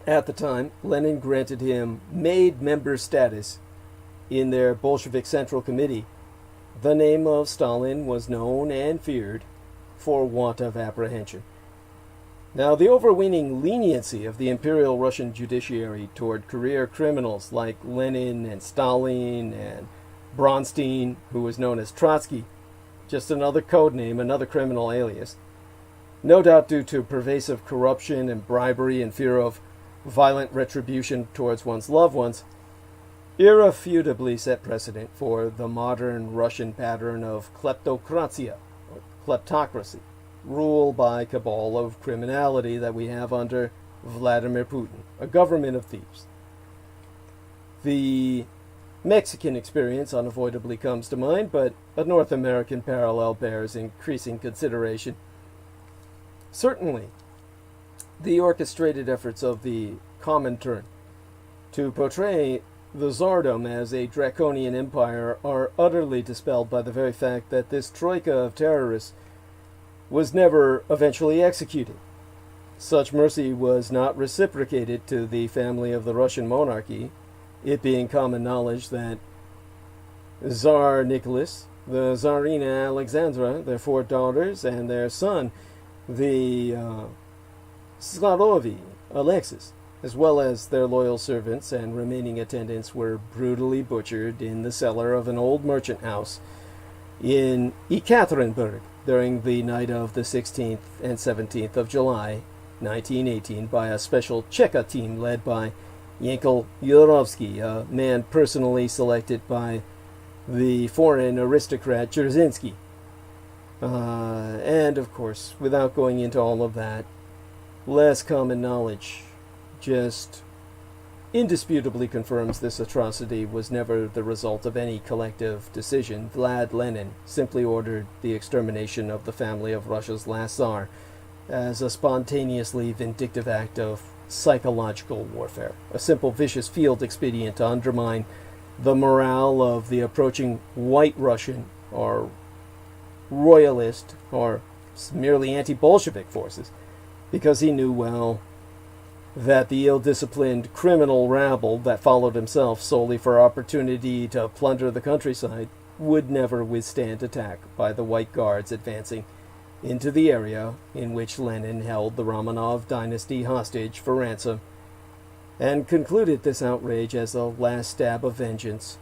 at the time, Lenin granted him made member status in their Bolshevik Central Committee. The name of Stalin was known and feared for want of apprehension. Now, the overweening leniency of the Imperial Russian judiciary toward career criminals like Lenin and Stalin and Bronstein, who was known as Trotsky, just another code name, another criminal alias, no doubt due to pervasive corruption and bribery and fear of violent retribution towards one's loved ones, irrefutably set precedent for the modern Russian pattern of kleptocratia, or kleptocracy, rule by cabal of criminality that we have under Vladimir Putin, a government of thieves. The Mexican experience unavoidably comes to mind, but a North American parallel bears increasing consideration. Certainly, the orchestrated efforts of the Comintern to portray the Tsardom as a draconian empire are utterly dispelled by the very fact that this troika of terrorists was never eventually executed. Such mercy was not reciprocated to the family of the Russian monarchy, it being common knowledge that Tsar Nicholas, the Tsarina Alexandra, their 4 daughters, and their son, the Tsarovi Alexis, as well as their loyal servants and remaining attendants, were brutally butchered in the cellar of an old merchant house in Ekaterinburg during the night of the 16th and 17th of July, 1918, by a special Cheka team led by Yankel Jurovsky, a man personally selected by the foreign aristocrat Dzerzhinsky. And, of course, without going into all of that, less common knowledge just indisputably confirms this atrocity was never the result of any collective decision. Vlad Lenin simply ordered the extermination of the family of Russia's last Tsar as a spontaneously vindictive act of psychological warfare, a simple vicious field expedient to undermine the morale of the approaching White Russian or royalist or merely anti-Bolshevik forces, because he knew well that the ill-disciplined criminal rabble that followed himself solely for opportunity to plunder the countryside would never withstand attack by the White Guards advancing into the area in which Lenin held the Romanov dynasty hostage for ransom, and concluded this outrage as a last stab of vengeance,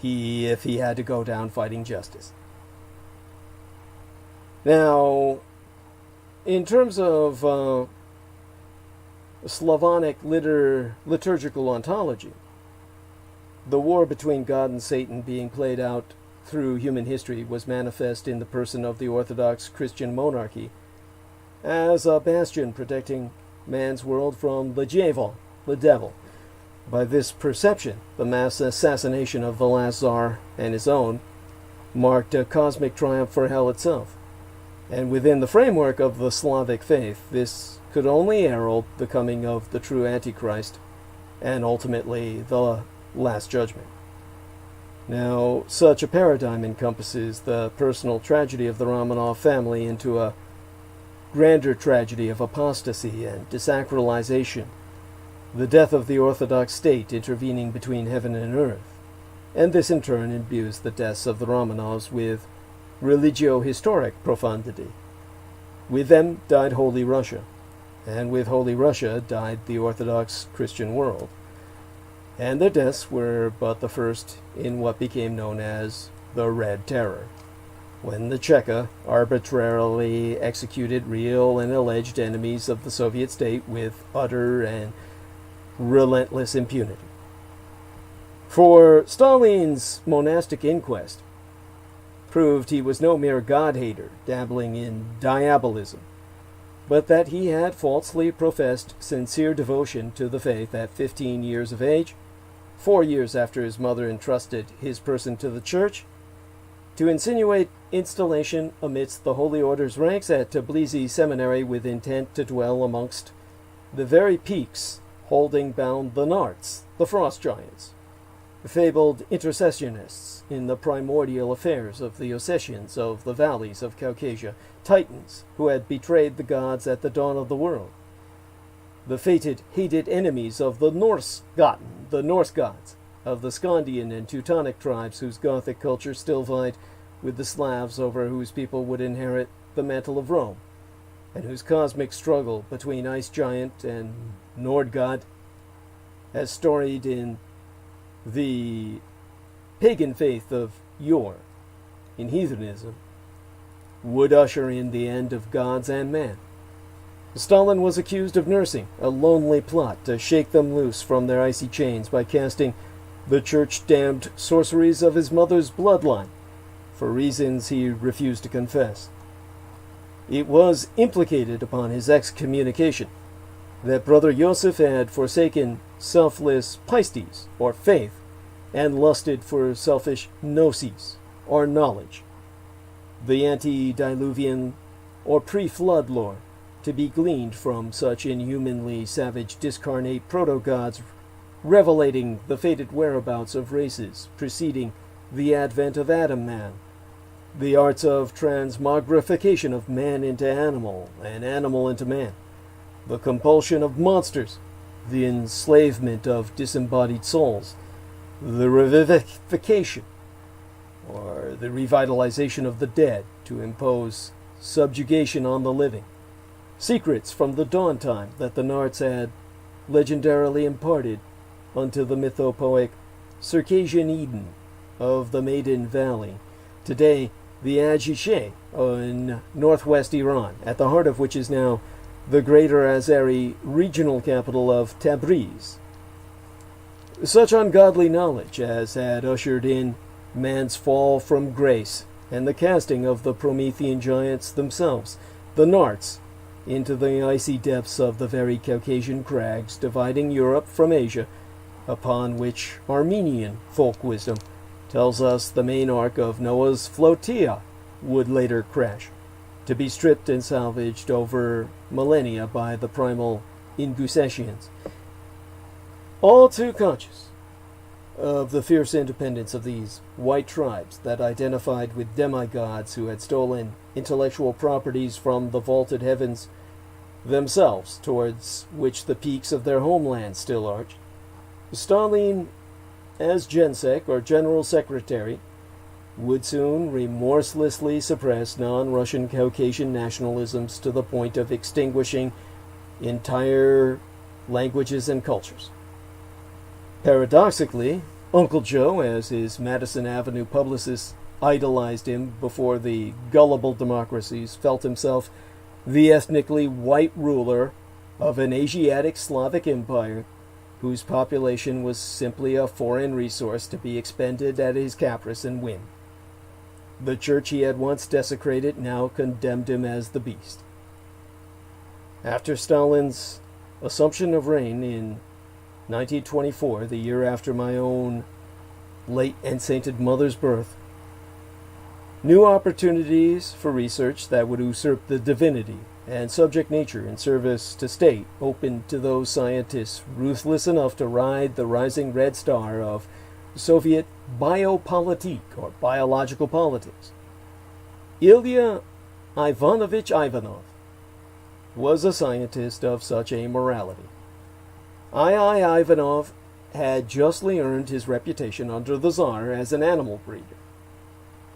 if he had to go down fighting justice. Now, in terms of Slavonic liturgical ontology, the war between God and Satan being played out through human history was manifest in the person of the Orthodox Christian monarchy as a bastion protecting man's world from the djevol, the devil. By this perception, the mass assassination of the last Tsar and his own marked a cosmic triumph for hell itself. And within the framework of the Slavic faith, this could only herald the coming of the true Antichrist and ultimately the Last Judgment. Now, such a paradigm encompasses the personal tragedy of the Romanov family into a grander tragedy of apostasy and desacralization, the death of the Orthodox state intervening between heaven and earth, and this in turn imbues the deaths of the Romanovs with religio-historic profundity. With them died Holy Russia, and with Holy Russia died the Orthodox Christian world. And their deaths were but the first in what became known as the Red Terror, when the Cheka arbitrarily executed real and alleged enemies of the Soviet state with utter and relentless impunity. For Stalin's monastic inquest proved he was no mere God-hater dabbling in diabolism, but that he had falsely professed sincere devotion to the faith at 15 years of age, 4 years after his mother entrusted his person to the church, to insinuate installation amidst the Holy Order's ranks at Tbilisi Seminary with intent to dwell amongst the very peaks holding bound the Narts, the frost giants, fabled intercessionists in the primordial affairs of the Ossetians of the valleys of Caucasia, titans who had betrayed the gods at the dawn of the world, the fated, hated enemies of the Norse gods, of the Skandian and Teutonic tribes whose Gothic culture still vied with the Slavs over whose people would inherit the mantle of Rome, and whose cosmic struggle between ice giant and Nord god, as storied in the pagan faith of yore, in heathenism, would usher in the end of gods and man. Stalin was accused of nursing a lonely plot to shake them loose from their icy chains by casting the church-damned sorceries of his mother's bloodline, for reasons he refused to confess. It was implicated upon his excommunication that Brother Joseph had forsaken selfless pistis, or faith, and lusted for selfish gnosis, or knowledge, the antediluvian or pre-flood lore, to be gleaned from such inhumanly savage discarnate proto-gods revelating the fated whereabouts of races preceding the advent of Adam-man, the arts of transmogrification of man into animal and animal into man, the compulsion of monsters, the enslavement of disembodied souls, the revivification or the revitalization of the dead to impose subjugation on the living, secrets from the dawn time that the Narts had legendarily imparted unto the mythopoeic Circassian Eden of the Maiden Valley, today the Ajishe in northwest Iran, at the heart of which is now the Greater Azeri regional capital of Tabriz. Such ungodly knowledge as had ushered in man's fall from grace and the casting of the Promethean giants themselves, the Narts, into the icy depths of the very Caucasian crags dividing Europe from Asia, upon which Armenian folk wisdom tells us the main ark of Noah's flotilla would later crash, to be stripped and salvaged over millennia by the primal Ingusetians, all too conscious of the fierce independence of these white tribes that identified with demigods who had stolen intellectual properties from the vaulted heavens themselves, towards which the peaks of their homeland still arch. Stalin, as Gensec, or General Secretary, would soon remorselessly suppress non-Russian Caucasian nationalisms to the point of extinguishing entire languages and cultures. Paradoxically, Uncle Joe, as his Madison Avenue publicists idolized him before the gullible democracies, felt himself the ethnically white ruler of an Asiatic Slavic empire whose population was simply a foreign resource to be expended at his caprice and whim. The church he had once desecrated now condemned him as the beast. After Stalin's assumption of reign in 1924, the year after my own late and sainted mother's birth, new opportunities for research that would usurp the divinity and subject nature in service to state opened to those scientists ruthless enough to ride the rising red star of Soviet biopolitique, or biological politics. Ilya Ivanovich Ivanov was a scientist of such a morality. I. Ivanov had justly earned his reputation under the Tsar as an animal breeder,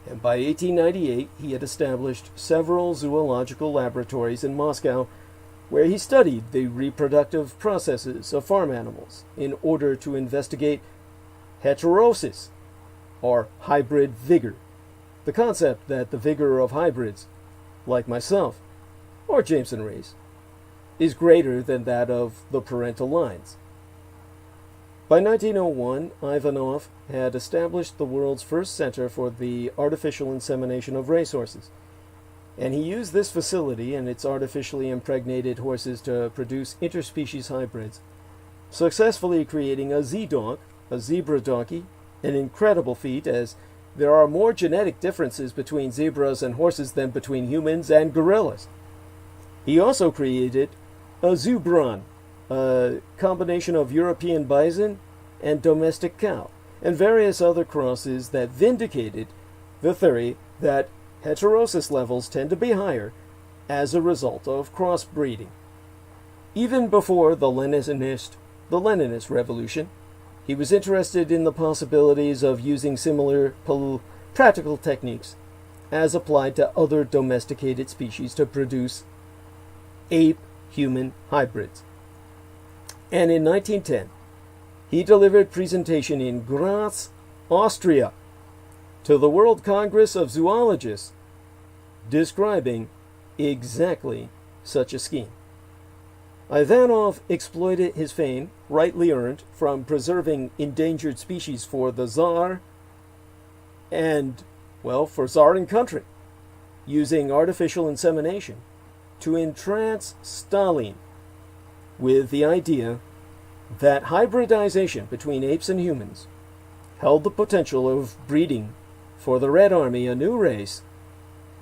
and by 1898 he had established several zoological laboratories in Moscow where he studied the reproductive processes of farm animals in order to investigate heterosis, or hybrid vigor, the concept that the vigor of hybrids, like myself, or Jameson race, is greater than that of the parental lines. By 1901, Ivanov had established the world's first center for the artificial insemination of racehorses, and he used this facility and its artificially impregnated horses to produce interspecies hybrids, successfully creating a Z-donk, a zebra donkey, an incredible feat, as there are more genetic differences between zebras and horses than between humans and gorillas. He also created a Zubron, a combination of European bison and domestic cow, and various other crosses that vindicated the theory that heterosis levels tend to be higher as a result of crossbreeding. Even before the Leninist revolution, he was interested in the possibilities of using similar practical techniques as applied to other domesticated species to produce ape-human hybrids. And in 1910, he delivered presentation in Graz, Austria, to the World Congress of Zoologists, describing exactly such a scheme. Ivanov exploited his fame, rightly earned, from preserving endangered species for the Tsar and, well, for Tsar and country, using artificial insemination to entrance Stalin with the idea that hybridization between apes and humans held the potential of breeding for the Red Army a new race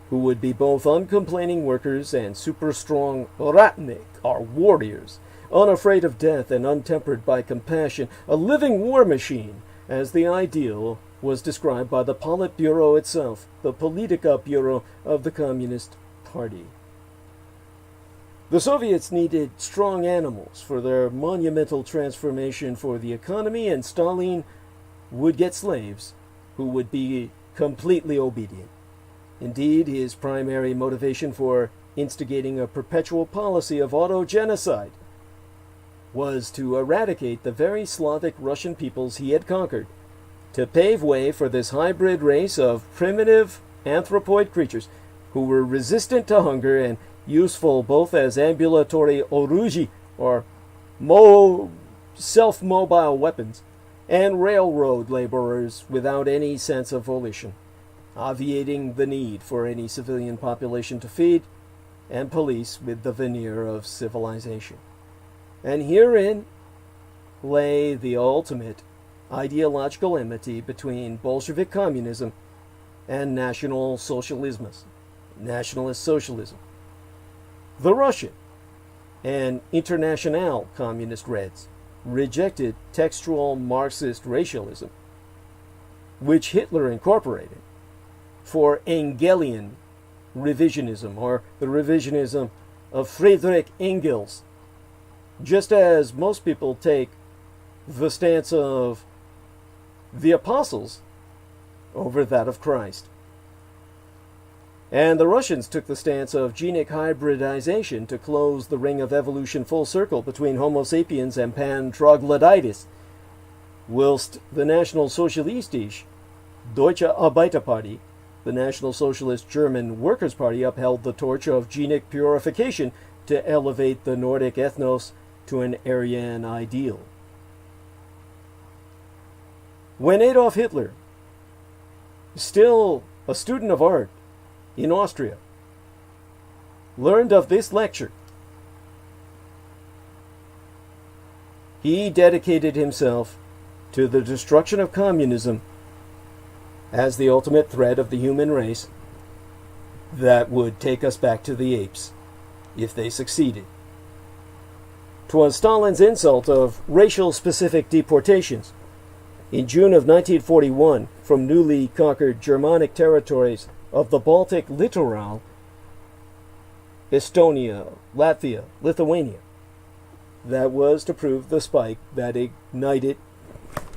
who would be both uncomplaining workers and super-strong ratnik, or warriors, unafraid of death and untempered by compassion, a living war machine, as the ideal was described by the Politburo itself, the Politica Bureau of the Communist Party. The Soviets needed strong animals for their monumental transformation for the economy, and Stalin would get slaves who would be completely obedient. Indeed, his primary motivation for instigating a perpetual policy of autogenocide was to eradicate the very Slavic Russian peoples he had conquered, to pave way for this hybrid race of primitive anthropoid creatures who were resistant to hunger and useful both as ambulatory oruji, or self-mobile weapons, and railroad laborers without any sense of volition, obviating the need for any civilian population to feed, and police with the veneer of civilization. And herein lay the ultimate ideological enmity between Bolshevik communism and National Socialismus, nationalist socialism. The Russian and International Communist Reds rejected textual Marxist racialism, which Hitler incorporated, for Engelian revisionism, or the revisionism of Friedrich Engels, just as most people take the stance of the apostles over that of Christ. And the Russians took the stance of genic hybridization to close the ring of evolution full circle between Homo sapiens and pan-troglodytes, whilst the National-So̶Ialistiche Deutsche Arbeiter-Partei, the National Socialist German Workers' Party, upheld the torch of genic purification to elevate the Nordic ethnos to an Aryan ideal. When Adolf Hitler, still a student of art in Austria, learned of this lecture, he dedicated himself to the destruction of communism as the ultimate threat of the human race that would take us back to the apes if they succeeded. 'Twas Stalin's insult of racial-specific deportations in June of 1941 from newly conquered Germanic territories of the Baltic littoral, Estonia, Latvia, Lithuania, that was to prove the spike that ignited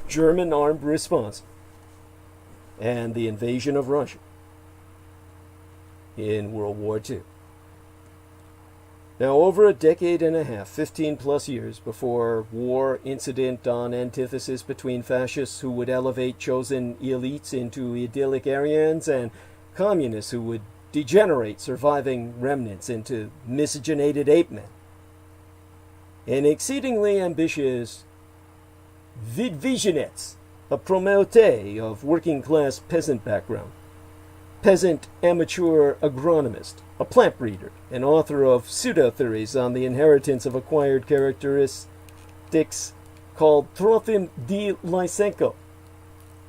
German armed response and the invasion of Russia in World War II. Now, over a decade and a half, 15 plus years before war incident on antithesis between fascists who would elevate chosen elites into idyllic Aryans and communists who would degenerate surviving remnants into miscegenated ape men, an exceedingly ambitious Vidvizinets, a promote of working-class peasant background, peasant amateur agronomist, a plant breeder, and author of pseudo-theories on the inheritance of acquired characteristics called Trofim D. Lysenko,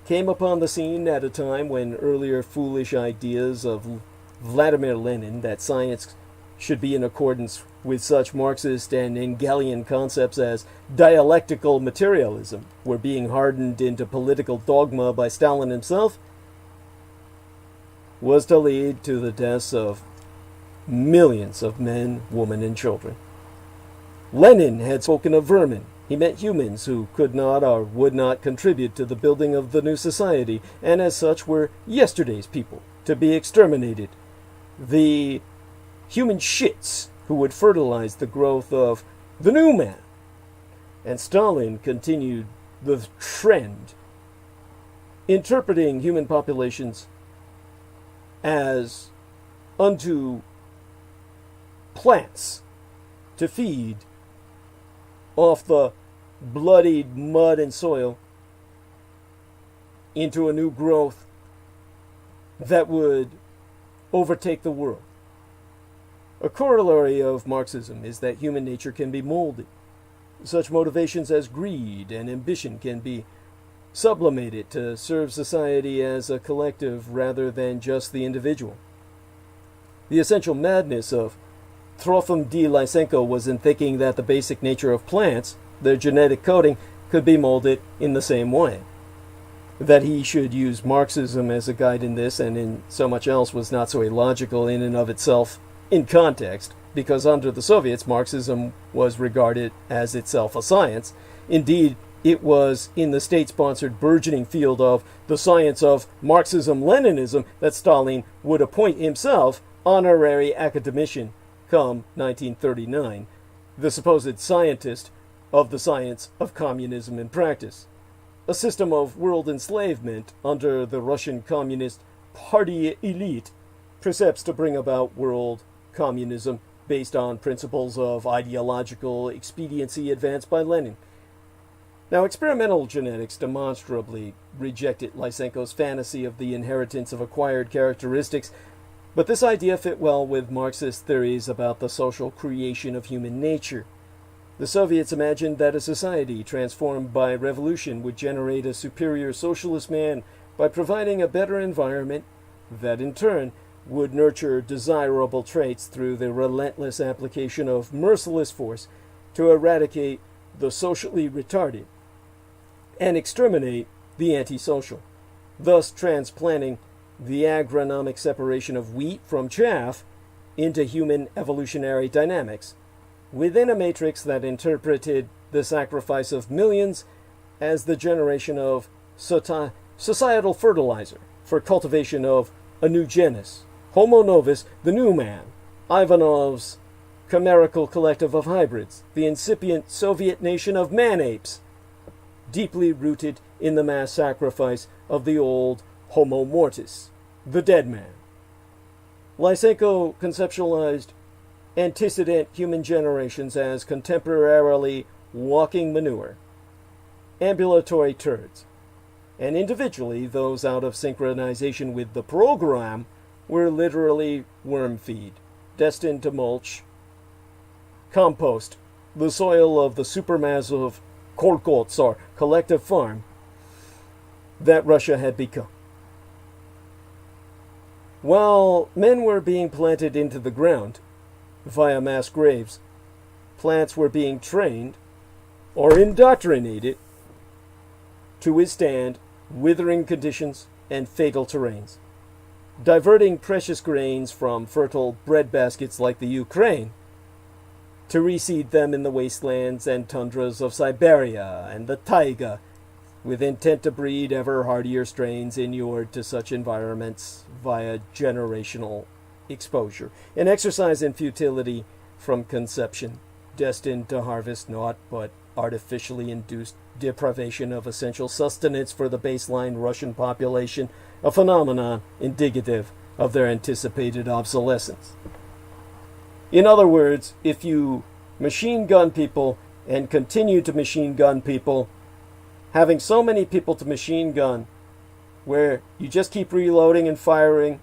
came upon the scene at a time when earlier foolish ideas of Vladimir Lenin that science should be in accordance with such Marxist and Engelian concepts as dialectical materialism were being hardened into political dogma by Stalin himself, was to lead to the deaths of millions of men, women, and children. Lenin had spoken of vermin. He meant humans who could not or would not contribute to the building of the new society, and as such were yesterday's people, to be exterminated. The human shits who would fertilize the growth of the new man. And Stalin continued the trend, interpreting human populations as unto plants to feed off the bloodied mud and soil into a new growth that would overtake the world. A corollary of Marxism is that human nature can be molded. Such motivations as greed and ambition can be sublimated to serve society as a collective rather than just the individual. The essential madness of Trofim D. Lysenko was in thinking that the basic nature of plants, their genetic coding, could be molded in the same way. That he should use Marxism as a guide in this and in so much else was not so illogical in and of itself in context, because under the Soviets, Marxism was regarded as itself a science. Indeed, it was in the state-sponsored burgeoning field of the science of Marxism-Leninism that Stalin would appoint himself honorary academician come 1939, the supposed scientist of the science of communism in practice. A system of world enslavement under the Russian Communist Party elite precepts to bring about world communism based on principles of ideological expediency advanced by Lenin. Now, experimental genetics demonstrably rejected Lysenko's fantasy of the inheritance of acquired characteristics, but this idea fit well with Marxist theories about the social creation of human nature. The Soviets imagined that a society transformed by revolution would generate a superior socialist man by providing a better environment that in turn would nurture desirable traits through the relentless application of merciless force to eradicate the socially retarded and exterminate the antisocial, thus transplanting the agronomic separation of wheat from chaff into human evolutionary dynamics, within a matrix that interpreted the sacrifice of millions as the generation of societal fertilizer for cultivation of a new genus, Homo novus, the new man, Ivanov's chimerical collective of hybrids, the incipient Soviet nation of man-apes, deeply rooted in the mass sacrifice of the old Homo mortis, the dead man. Lysenko conceptualized antecedent human generations as contemporarily walking manure, ambulatory turds, and individually those out of synchronization with the program were literally worm feed, destined to mulch, compost, the soil of the supermassive kolkhots, or collective farm, that Russia had become. While men were being planted into the ground via mass graves, plants were being trained or indoctrinated to withstand withering conditions and fatal terrains, diverting precious grains from fertile breadbaskets like the Ukraine to reseed them in the wastelands and tundras of Siberia and the taiga, with intent to breed ever hardier strains inured to such environments via generational exposure, an exercise in futility from conception, destined to harvest naught but artificially induced deprivation of essential sustenance for the baseline Russian population, a phenomenon indicative of their anticipated obsolescence. In other words, if you machine gun people and continue to machine gun people, having so many people to machine gun where you just keep reloading and firing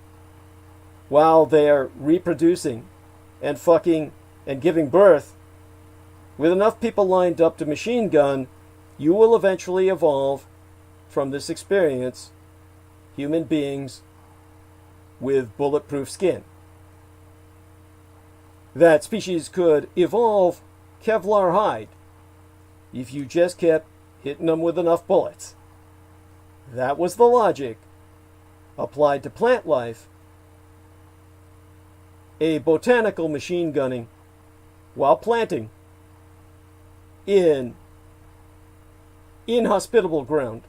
while they're reproducing and fucking and giving birth, with enough people lined up to machine gun, you will eventually evolve from this experience human beings with bulletproof skin. That species could evolve Kevlar hide if you just kept hitting them with enough bullets. That was the logic applied to plant life. A botanical machine gunning while planting in inhospitable ground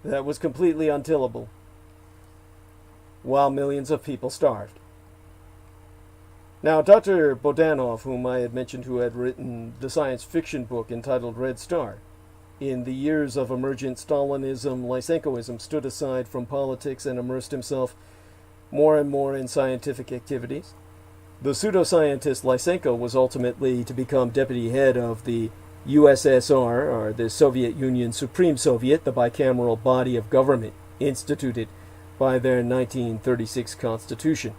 that was completely untillable, while millions of people starved. Now, Dr. Bodanov, whom I had mentioned, who had written the science fiction book entitled Red Star, in the years of emergent Stalinism, Lysenkoism, stood aside from politics and immersed himself more and more in scientific activities. The pseudoscientist Lysenko was ultimately to become deputy head of the USSR, or the Soviet Union Supreme Soviet, the bicameral body of government instituted by their 1936 constitution,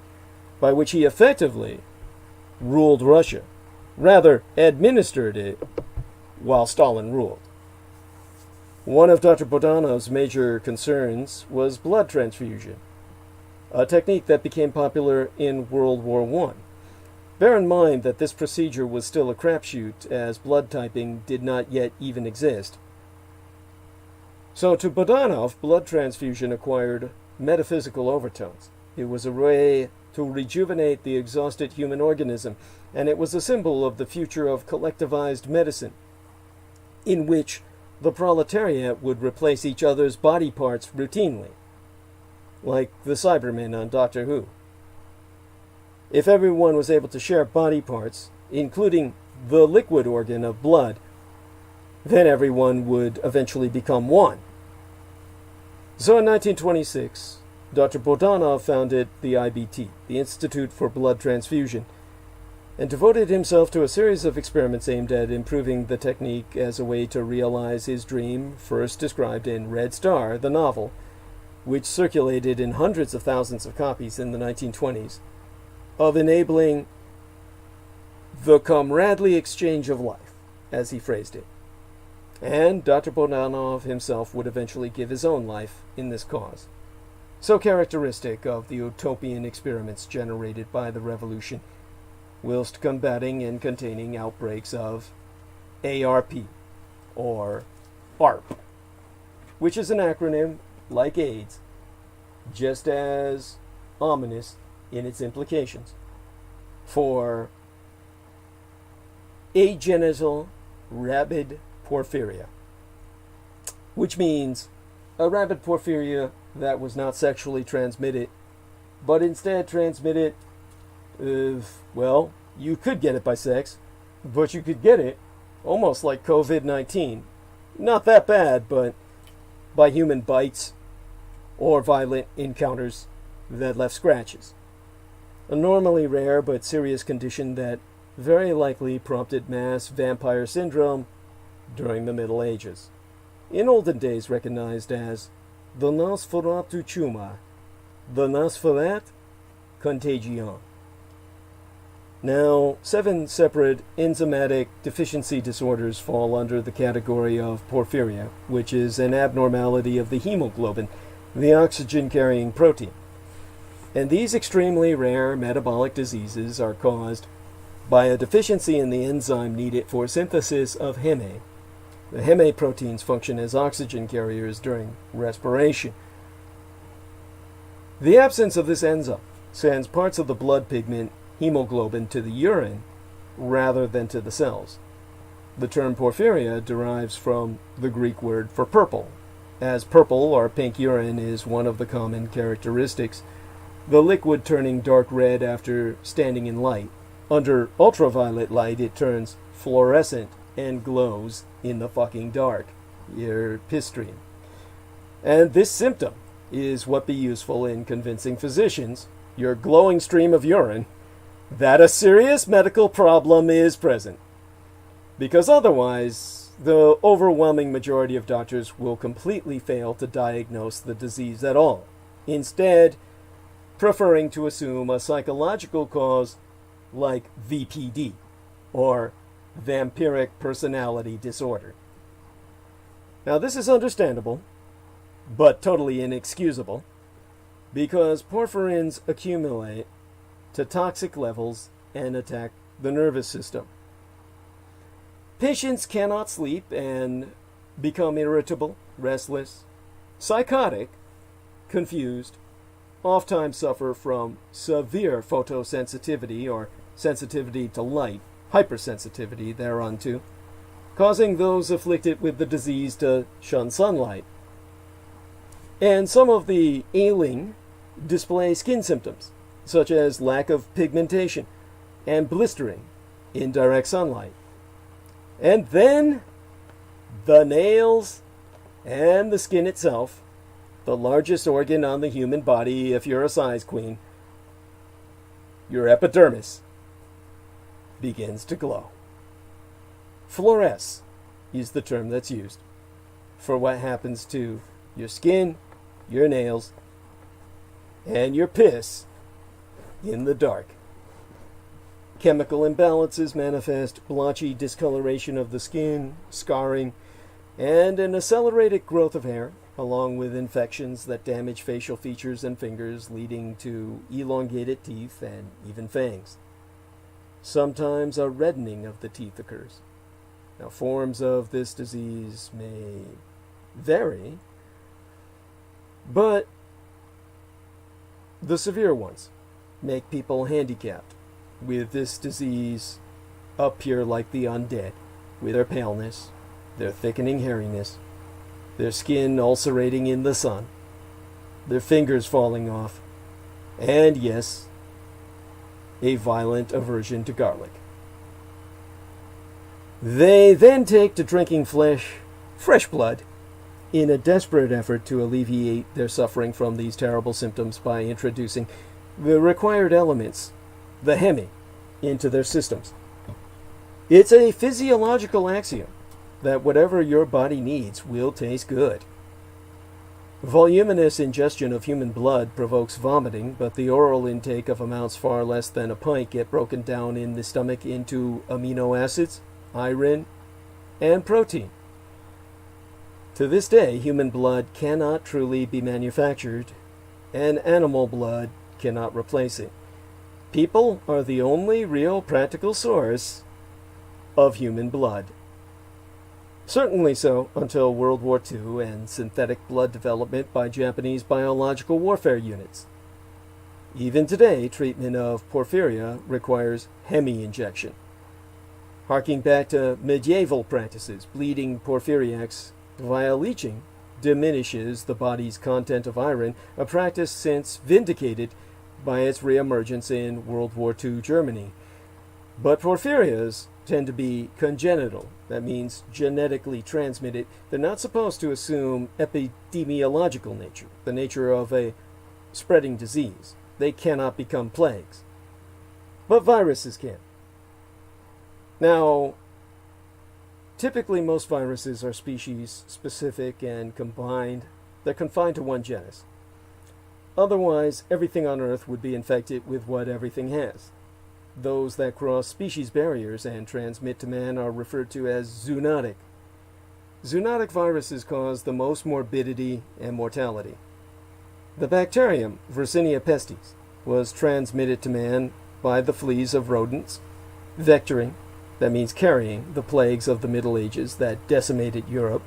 by which he effectively ruled Russia, rather administered it, while Stalin ruled. One of Dr. Bodanov's major concerns was blood transfusion, a technique that became popular in World War I. Bear in mind that this procedure was still a crapshoot, as blood typing did not yet even exist. So to Bodanov, blood transfusion acquired metaphysical overtones. It was a way to rejuvenate the exhausted human organism, and it was a symbol of the future of collectivized medicine, in which the proletariat would replace each other's body parts routinely, like the Cybermen on Doctor Who. If everyone was able to share body parts, including the liquid organ of blood, then everyone would eventually become one. So in 1926, Dr. Bodanov founded the IBT, the Institute for Blood Transfusion, and devoted himself to a series of experiments aimed at improving the technique as a way to realize his dream, first described in Red Star, the novel, which circulated in hundreds of thousands of copies in the 1920s, of enabling the comradely exchange of life, as he phrased it. And Dr. Bodanov himself would eventually give his own life in this cause, so characteristic of the utopian experiments generated by the revolution, whilst combating and containing outbreaks of ARP, or ARP, which is an acronym, like AIDS, just as ominous in its implications, for agenital rabid porphyria, which means a rabid porphyria that was not sexually transmitted, but instead transmitted, well, you could get it by sex, but you could get it almost like COVID-19. Not that bad, but by human bites or violent encounters that left scratches. A normally rare but serious condition that very likely prompted mass vampire syndrome during the Middle Ages, in olden days recognized as the Nosferatu tumor, the Nosferat contagion. Now, 7 separate enzymatic deficiency disorders fall under the category of porphyria, which is an abnormality of the hemoglobin, the oxygen-carrying protein. And these extremely rare metabolic diseases are caused by a deficiency in the enzyme needed for synthesis of heme. The heme proteins function as oxygen carriers during respiration. The absence of this enzyme sends parts of the blood pigment hemoglobin to the urine rather than to the cells. The term porphyria derives from the Greek word for purple, as purple or pink urine is one of the common characteristics, the liquid turning dark red after standing in light. Under ultraviolet light, it turns fluorescent and glows in the fucking dark. Your piss stream. And this symptom is what be useful in convincing physicians, your glowing stream of urine, that a serious medical problem is present. Because otherwise, the overwhelming majority of doctors will completely fail to diagnose the disease at all, instead preferring to assume a psychological cause like VPD, or vampiric personality disorder. Now this is understandable, but totally inexcusable, because porphyrins accumulate to toxic levels and attack the nervous system. Patients cannot sleep and become irritable, restless, psychotic, confused, oftentimes suffer from severe photosensitivity or sensitivity to light, hypersensitivity thereunto, causing those afflicted with the disease to shun sunlight. And some of the ailing display skin symptoms, such as lack of pigmentation and blistering in direct sunlight. And then the nails and the skin itself, the largest organ on the human body if you're a size queen, your epidermis, begins to glow. Fluoresce is the term that's used for what happens to your skin, your nails, and your piss in the dark. Chemical imbalances manifest blotchy discoloration of the skin, scarring, and an accelerated growth of hair, along with infections that damage facial features and fingers, leading to elongated teeth and even fangs. Sometimes a reddening of the teeth occurs. Now, forms of this disease may vary, but the severe ones make people handicapped with this disease appear like the undead, with their paleness, their thickening hairiness, their skin ulcerating in the sun, their fingers falling off, and yes, a violent aversion to garlic. They then take to drinking fresh blood, in a desperate effort to alleviate their suffering from these terrible symptoms by introducing the required elements, the hemi, into their systems. It's a physiological axiom that whatever your body needs will taste good. Voluminous ingestion of human blood provokes vomiting, but the oral intake of amounts far less than a pint get broken down in the stomach into amino acids, iron, and protein. To this day, human blood cannot truly be manufactured, and animal blood cannot replace it. People are the only real practical source of human blood. Certainly so until World War II and synthetic blood development by Japanese biological warfare units. Even today, treatment of porphyria requires hemi injection. Harking back to medieval practices, bleeding porphyriacs via leaching diminishes the body's content of iron, a practice since vindicated by its reemergence in World War II Germany. But porphyrias tend to be congenital. That means genetically transmitted. They're not supposed to assume epidemiological nature, the nature of a spreading disease. They cannot become plagues. But viruses can. Now, typically most viruses are species-specific and combined. They're confined to one genus. Otherwise, everything on Earth would be infected with what everything has. Those that cross species barriers and transmit to man are referred to as zoonotic. Zoonotic viruses cause the most morbidity and mortality. The bacterium, Yersinia pestis, was transmitted to man by the fleas of rodents, vectoring, that means carrying, the plagues of the Middle Ages that decimated Europe.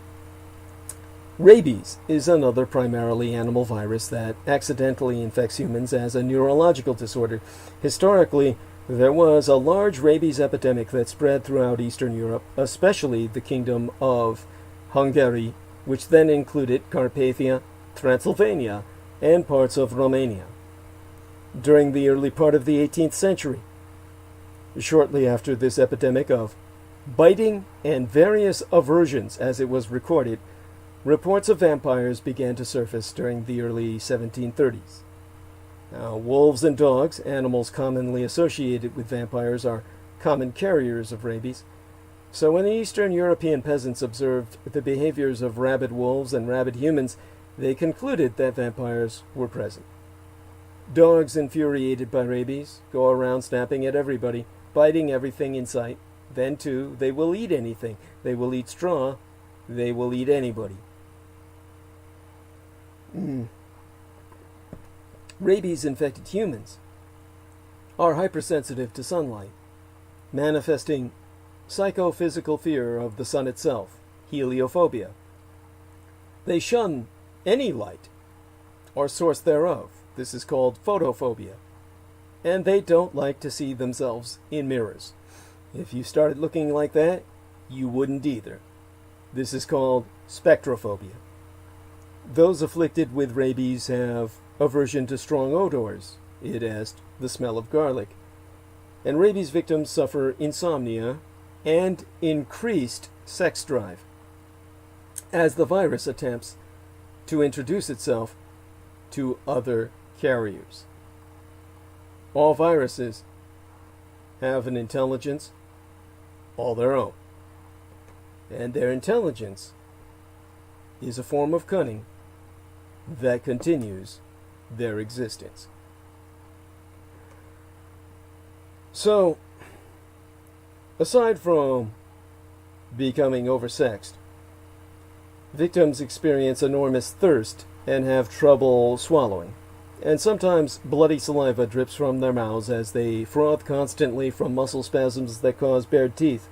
Rabies is another primarily animal virus that accidentally infects humans as a neurological disorder. Historically, there was a large rabies epidemic that spread throughout Eastern Europe, especially the Kingdom of Hungary, which then included Carpathia, Transylvania, and parts of Romania. During the early part of the 18th century, shortly after this epidemic of biting and various aversions, as it was recorded, reports of vampires began to surface during the early 1730s. Now, wolves and dogs, animals commonly associated with vampires, are common carriers of rabies. So when the Eastern European peasants observed the behaviors of rabid wolves and rabid humans, they concluded that vampires were present. Dogs infuriated by rabies go around snapping at everybody, biting everything in sight. Then, too, they will eat anything. They will eat straw. They will eat anybody. Rabies-infected humans are hypersensitive to sunlight, manifesting psychophysical fear of the sun itself, heliophobia. They shun any light or source thereof. This is called photophobia. And they don't like to see themselves in mirrors. If you started looking like that, you wouldn't either. This is called spectrophobia. Those afflicted with rabies have aversion to strong odors, i.e., the smell of garlic. And rabies victims suffer insomnia and increased sex drive, as the virus attempts to introduce itself to other carriers. All viruses have an intelligence all their own, and their intelligence is a form of cunning that continues their existence. So, aside from becoming oversexed, victims experience enormous thirst and have trouble swallowing, and sometimes bloody saliva drips from their mouths as they froth constantly from muscle spasms that cause bared teeth.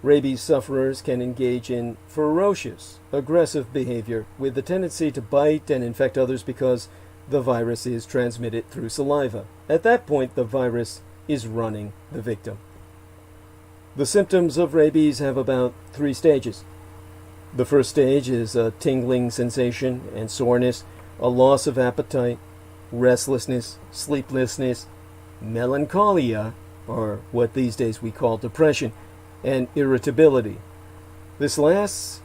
Rabies sufferers can engage in ferocious, aggressive behavior with the tendency to bite and infect others because the virus is transmitted through saliva. At that point, the virus is running the victim. The symptoms of rabies have about 3 stages. The first stage is a tingling sensation and soreness, a loss of appetite, restlessness, sleeplessness, melancholia, or what these days we call depression, and irritability. This lasts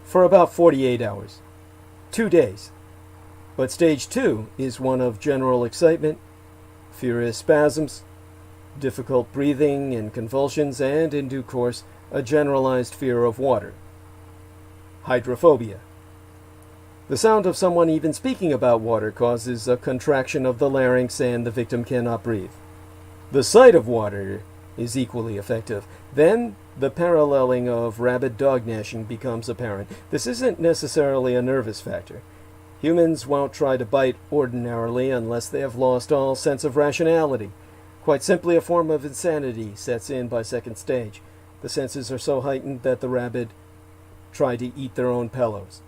for about 48 hours, 2 days. But stage 2 is one of general excitement, furious spasms, difficult breathing and convulsions, and, in due course, a generalized fear of water. Hydrophobia. The sound of someone even speaking about water causes a contraction of the larynx and the victim cannot breathe. The sight of water is equally effective. Then the paralleling of rabid dog gnashing becomes apparent. This isn't necessarily a nervous factor. Humans won't try to bite ordinarily unless they have lost all sense of rationality. Quite simply, a form of insanity sets in by second stage. The senses are so heightened that the rabid try to eat their own pillows.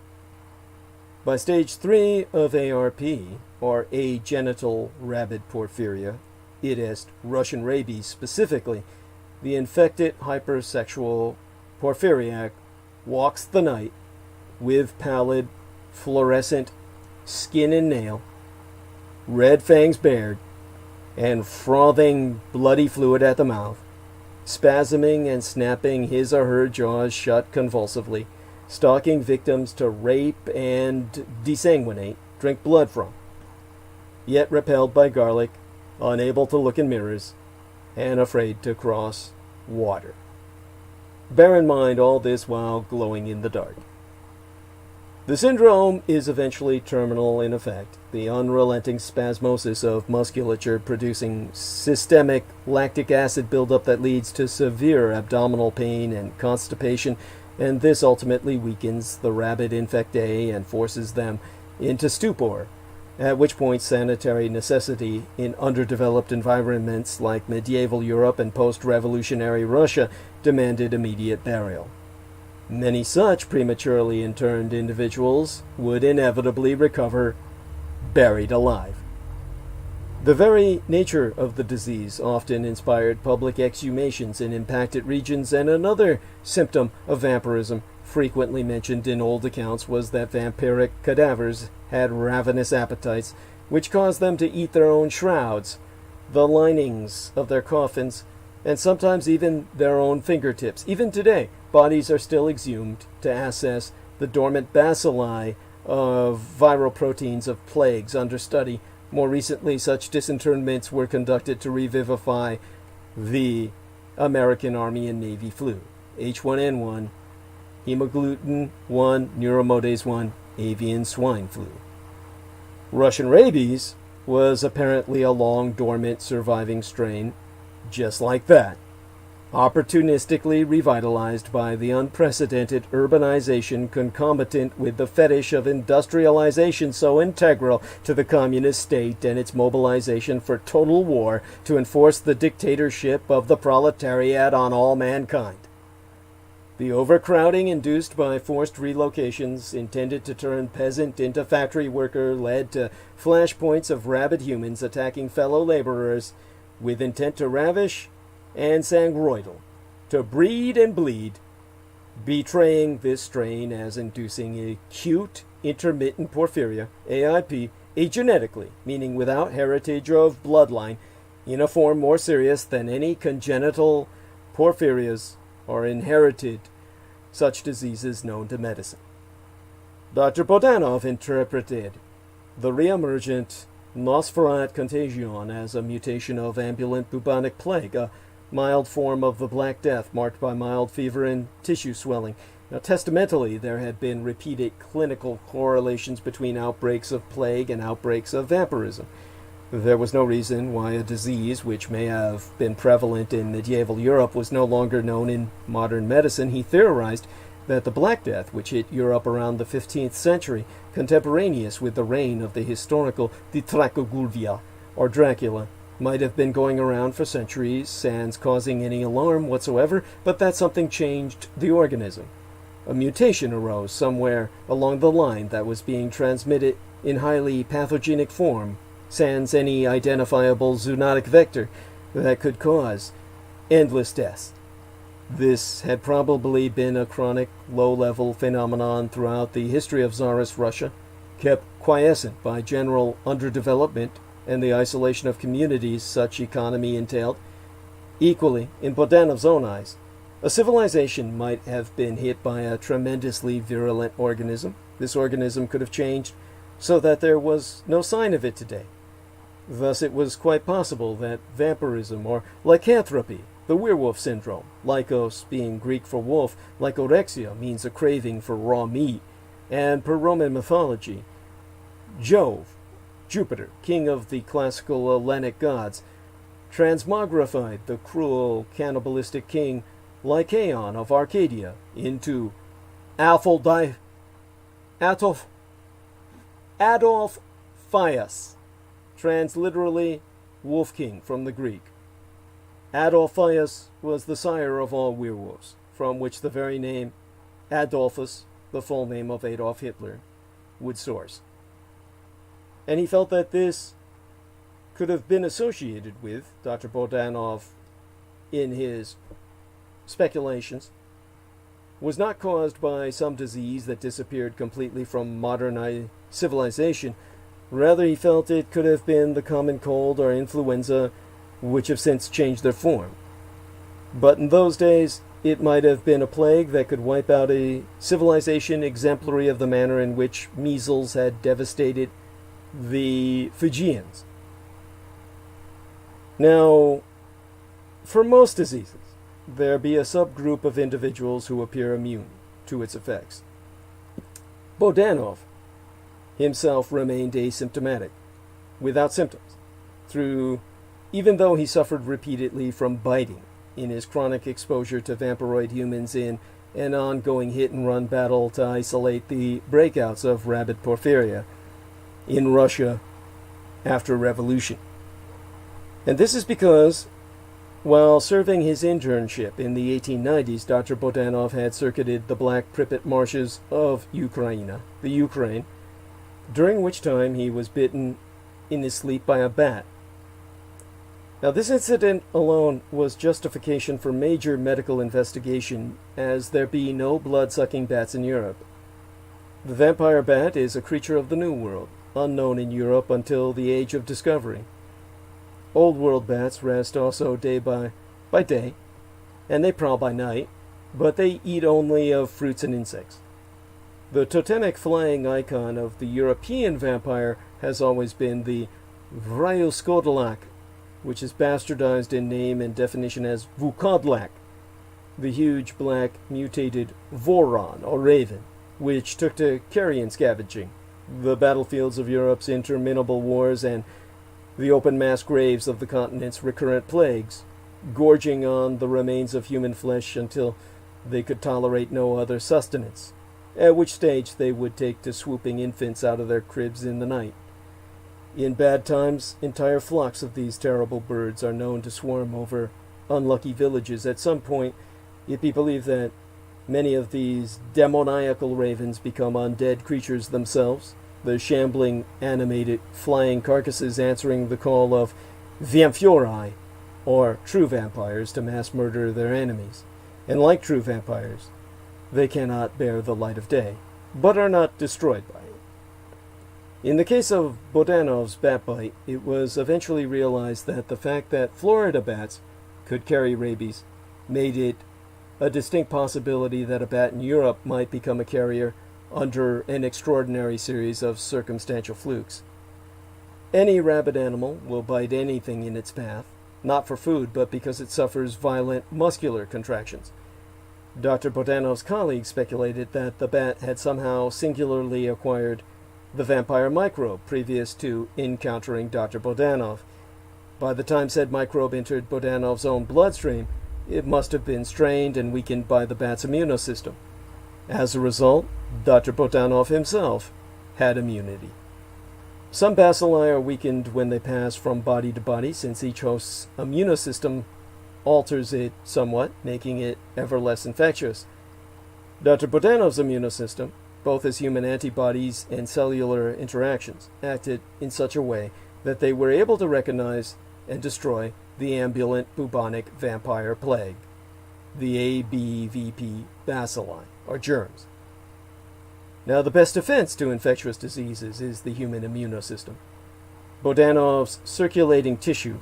By stage 3 of ARP, or agenital rabid porphyria, it is Russian rabies specifically, the infected hypersexual porphyriac walks the night with pallid, fluorescent skin and nail, red fangs bared, and frothing bloody fluid at the mouth, spasming and snapping his or her jaws shut convulsively, stalking victims to rape and desanguinate, drink blood from, yet repelled by garlic, unable to look in mirrors, and afraid to cross water. Bear in mind all this while glowing in the dark. The syndrome is eventually terminal in effect, the unrelenting spasmosis of musculature producing systemic lactic acid buildup that leads to severe abdominal pain and constipation, and this ultimately weakens the rabid infectae and forces them into stupor, at which point sanitary necessity in underdeveloped environments like medieval Europe and post-revolutionary Russia demanded immediate burial. Many such prematurely interned individuals would inevitably recover buried alive. The very nature of the disease often inspired public exhumations in impacted regions, and another symptom of vampirism frequently mentioned in old accounts was that vampiric cadavers had ravenous appetites, which caused them to eat their own shrouds, the linings of their coffins, and sometimes even their own fingertips. Even today, bodies are still exhumed to assess the dormant bacilli of viral proteins of plagues under study. More recently, such disinterments were conducted to revivify the American Army and Navy flu, H1N1, hemagglutinin 1, neuromodase 1, avian swine flu. Russian rabies was apparently a long dormant surviving strain, just like that, opportunistically revitalized by the unprecedented urbanization concomitant with the fetish of industrialization so integral to the communist state and its mobilization for total war to enforce the dictatorship of the proletariat on all mankind. The overcrowding induced by forced relocations intended to turn peasant into factory worker led to flashpoints of rabid humans attacking fellow laborers with intent to ravish and sangroidal, to breed and bleed, betraying this strain as inducing acute intermittent porphyria, AIP, agenetically, meaning without heritage of bloodline, in a form more serious than any congenital porphyrias or inherited such diseases known to medicine. Dr. Bodanov interpreted the reemergent Nosferat contagion as a mutation of ambulant bubonic plague, a mild form of the Black Death marked by mild fever and tissue swelling. Now, testamentally, there had been repeated clinical correlations between outbreaks of plague and outbreaks of vampirism. There was no reason why a disease which may have been prevalent in medieval Europe was no longer known in modern medicine. He theorized that the Black Death, which hit Europe around the 15th century, contemporaneous with the reign of the historical Dietrich or Dracula, might have been going around for centuries, sans causing any alarm whatsoever, but that something changed the organism. A mutation arose somewhere along the line that was being transmitted in highly pathogenic form, sans any identifiable zoonotic vector that could cause endless deaths. This had probably been a chronic, low-level phenomenon throughout the history of Tsarist Russia, kept quiescent by general underdevelopment and the isolation of communities such economy entailed. Equally, in Bodanov's own eyes, A civilization might have been hit by a tremendously virulent organism. This organism could have changed so that there was no sign of it today. Thus it was quite possible that vampirism or lycanthropy, the werewolf syndrome, lycos being Greek for wolf, lycorexia means a craving for raw meat, and per Roman mythology, Jove, Jupiter, king of the classical Hellenic gods, transmogrified the cruel, cannibalistic king Lycaon of Arcadia into Adolphias, transliterally Wolf King from the Greek. Adolphias was the sire of all werewolves, from which the very name Adolphus, the full name of Adolf Hitler, would source. And he felt that this could have been associated with Dr. Bodanov in his speculations, was not caused by some disease that disappeared completely from modern civilization. Rather, he felt it could have been the common cold or influenza, which have since changed their form. But in those days, it might have been a plague that could wipe out a civilization exemplary of the manner in which measles had devastated the Fijians. Now, for most diseases, there be a subgroup of individuals who appear immune to its effects. Bodanov himself remained asymptomatic, without symptoms, even though he suffered repeatedly from biting in his chronic exposure to vampiroid humans in an ongoing hit-and-run battle to isolate the breakouts of rabid porphyria in Russia after revolution. And this is because, while serving his internship in the 1890s, Dr. Bodanov had circuited the Black Pripyat marshes of Ukraine, during which time he was bitten in his sleep by a bat. Now, this incident alone was justification for major medical investigation, as there be no blood-sucking bats in Europe. The vampire bat is a creature of the New World, unknown in Europe until the Age of Discovery. Old World bats rest also day by day, and they prowl by night, but they eat only of fruits and insects. The totemic flying icon of the European vampire has always been the Vraiuskodlak, which is bastardized in name and definition as Vukodlak, the huge black mutated voron or raven, which took to carrion scavenging, the battlefields of Europe's interminable wars, and the open mass graves of the continent's recurrent plagues, gorging on the remains of human flesh until they could tolerate no other sustenance, at which stage they would take to swooping infants out of their cribs in the night. In bad times, entire flocks of these terrible birds are known to swarm over unlucky villages. At some point, it be believed that many of these demoniacal ravens become undead creatures themselves, the shambling, animated, flying carcasses answering the call of Ŵoaumphyieorai, or true vampires, to mass murder their enemies. And like true vampires, they cannot bear the light of day, but are not destroyed by it. In the case of Bodanov's bat bite, it was eventually realized that the fact that Florida bats could carry rabies made it a distinct possibility that a bat in Europe might become a carrier under an extraordinary series of circumstantial flukes. Any rabid animal will bite anything in its path, not for food, but because it suffers violent muscular contractions. Dr. Bodanov's colleagues speculated that the bat had somehow singularly acquired the vampire microbe previous to encountering Dr. Bodanov. By the time said microbe entered Bodanov's own bloodstream, it must have been strained and weakened by the bat's immunosystem. As a result, Dr. Bodanov himself had immunity. Some bacilli are weakened when they pass from body to body, since each host's immunosystem alters it somewhat, making it ever less infectious. Dr. Bodanov's immunosystem, both as human antibodies and cellular interactions, acted in such a way that they were able to recognize and destroy the ambulant bubonic vampire plague, the ABVP bacilli, or germs. Now, the best defense to infectious diseases is the human immunosystem. Bodanov's circulating tissue,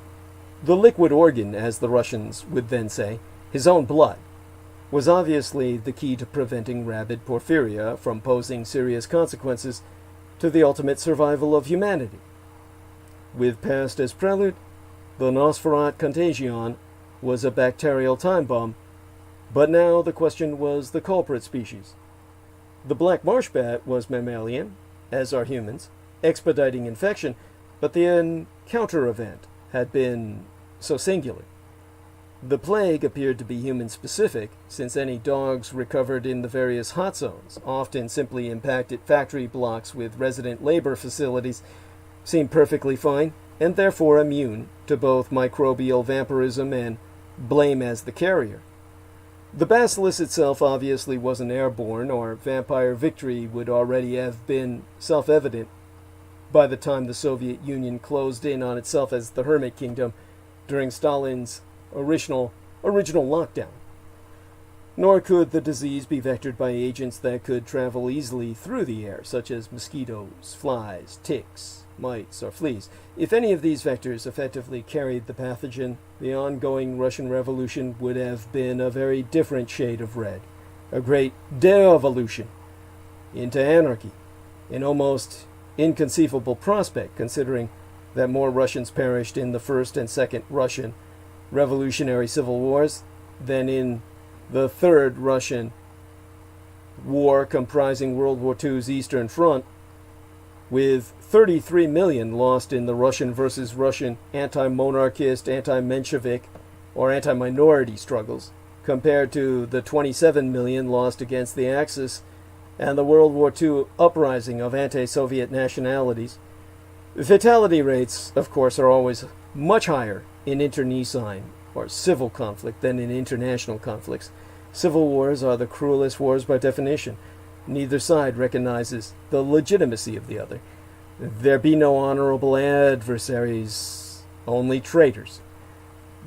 the liquid organ, as the Russians would then say, his own blood, was obviously the key to preventing rabid porphyria from posing serious consequences to the ultimate survival of humanity. With past as prelude, the Nosferat contagion was a bacterial time bomb, but now the question was the culprit species. The black marsh bat was mammalian, as are humans, expediting infection, but the encounter event had been so singular. The plague appeared to be human-specific, since any dogs recovered in the various hot zones, often simply impacted factory blocks with resident labor facilities, seemed perfectly fine, and therefore immune to both microbial vampirism and blame as the carrier. The bacillus itself obviously wasn't airborne, or vampire victory would already have been self-evident by the time the Soviet Union closed in on itself as the Hermit Kingdom during Stalin's original lockdown. Nor could the disease be vectored by agents that could travel easily through the air, such as mosquitoes, flies, ticks, mites, or fleas. If any of these vectors effectively carried the pathogen, the ongoing Russian Revolution would have been a very different shade of red, a great de-evolution into anarchy, an almost inconceivable prospect, considering that more Russians perished in the First and Second Russian Revolutionary Civil Wars than in the Third Russian War, comprising World War II's Eastern Front, with 33 million lost in the Russian versus Russian anti-monarchist, anti-Menshevik, or anti-minority struggles, compared to the 27 million lost against the Axis and the World War II uprising of anti-Soviet nationalities. Fatality rates, of course, are always much higher in internecine or civil conflict than in international conflicts. Civil wars are the cruelest wars by definition. Neither side recognizes the legitimacy of the other. There be no honorable adversaries, only traitors.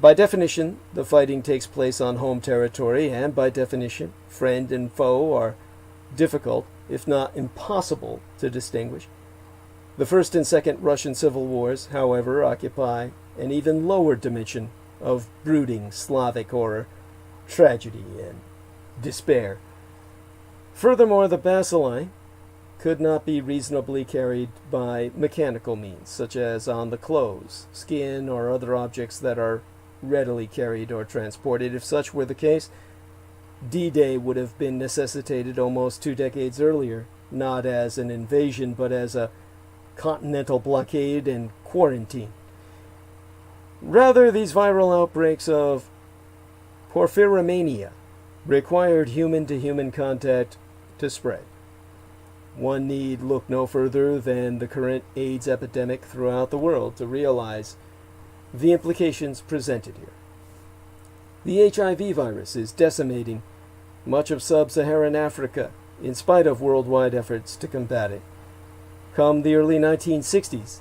By definition, the fighting takes place on home territory, and by definition, friend and foe are difficult, if not impossible, to distinguish. The First and Second Russian Civil Wars, however, occupy an even lower dimension of brooding Slavic horror, tragedy, and despair. Furthermore, the bacilli could not be reasonably carried by mechanical means, such as on the clothes, skin, or other objects that are readily carried or transported. If such were the case, D-Day would have been necessitated almost 2 decades earlier, not as an invasion, but as a continental blockade and quarantine. Rather, these viral outbreaks of porphyromania required human-to-human contact to spread. One need look no further than the current AIDS epidemic throughout the world to realize the implications presented here. The HIV virus is decimating much of sub-Saharan Africa in spite of worldwide efforts to combat it. Come the early 1960s,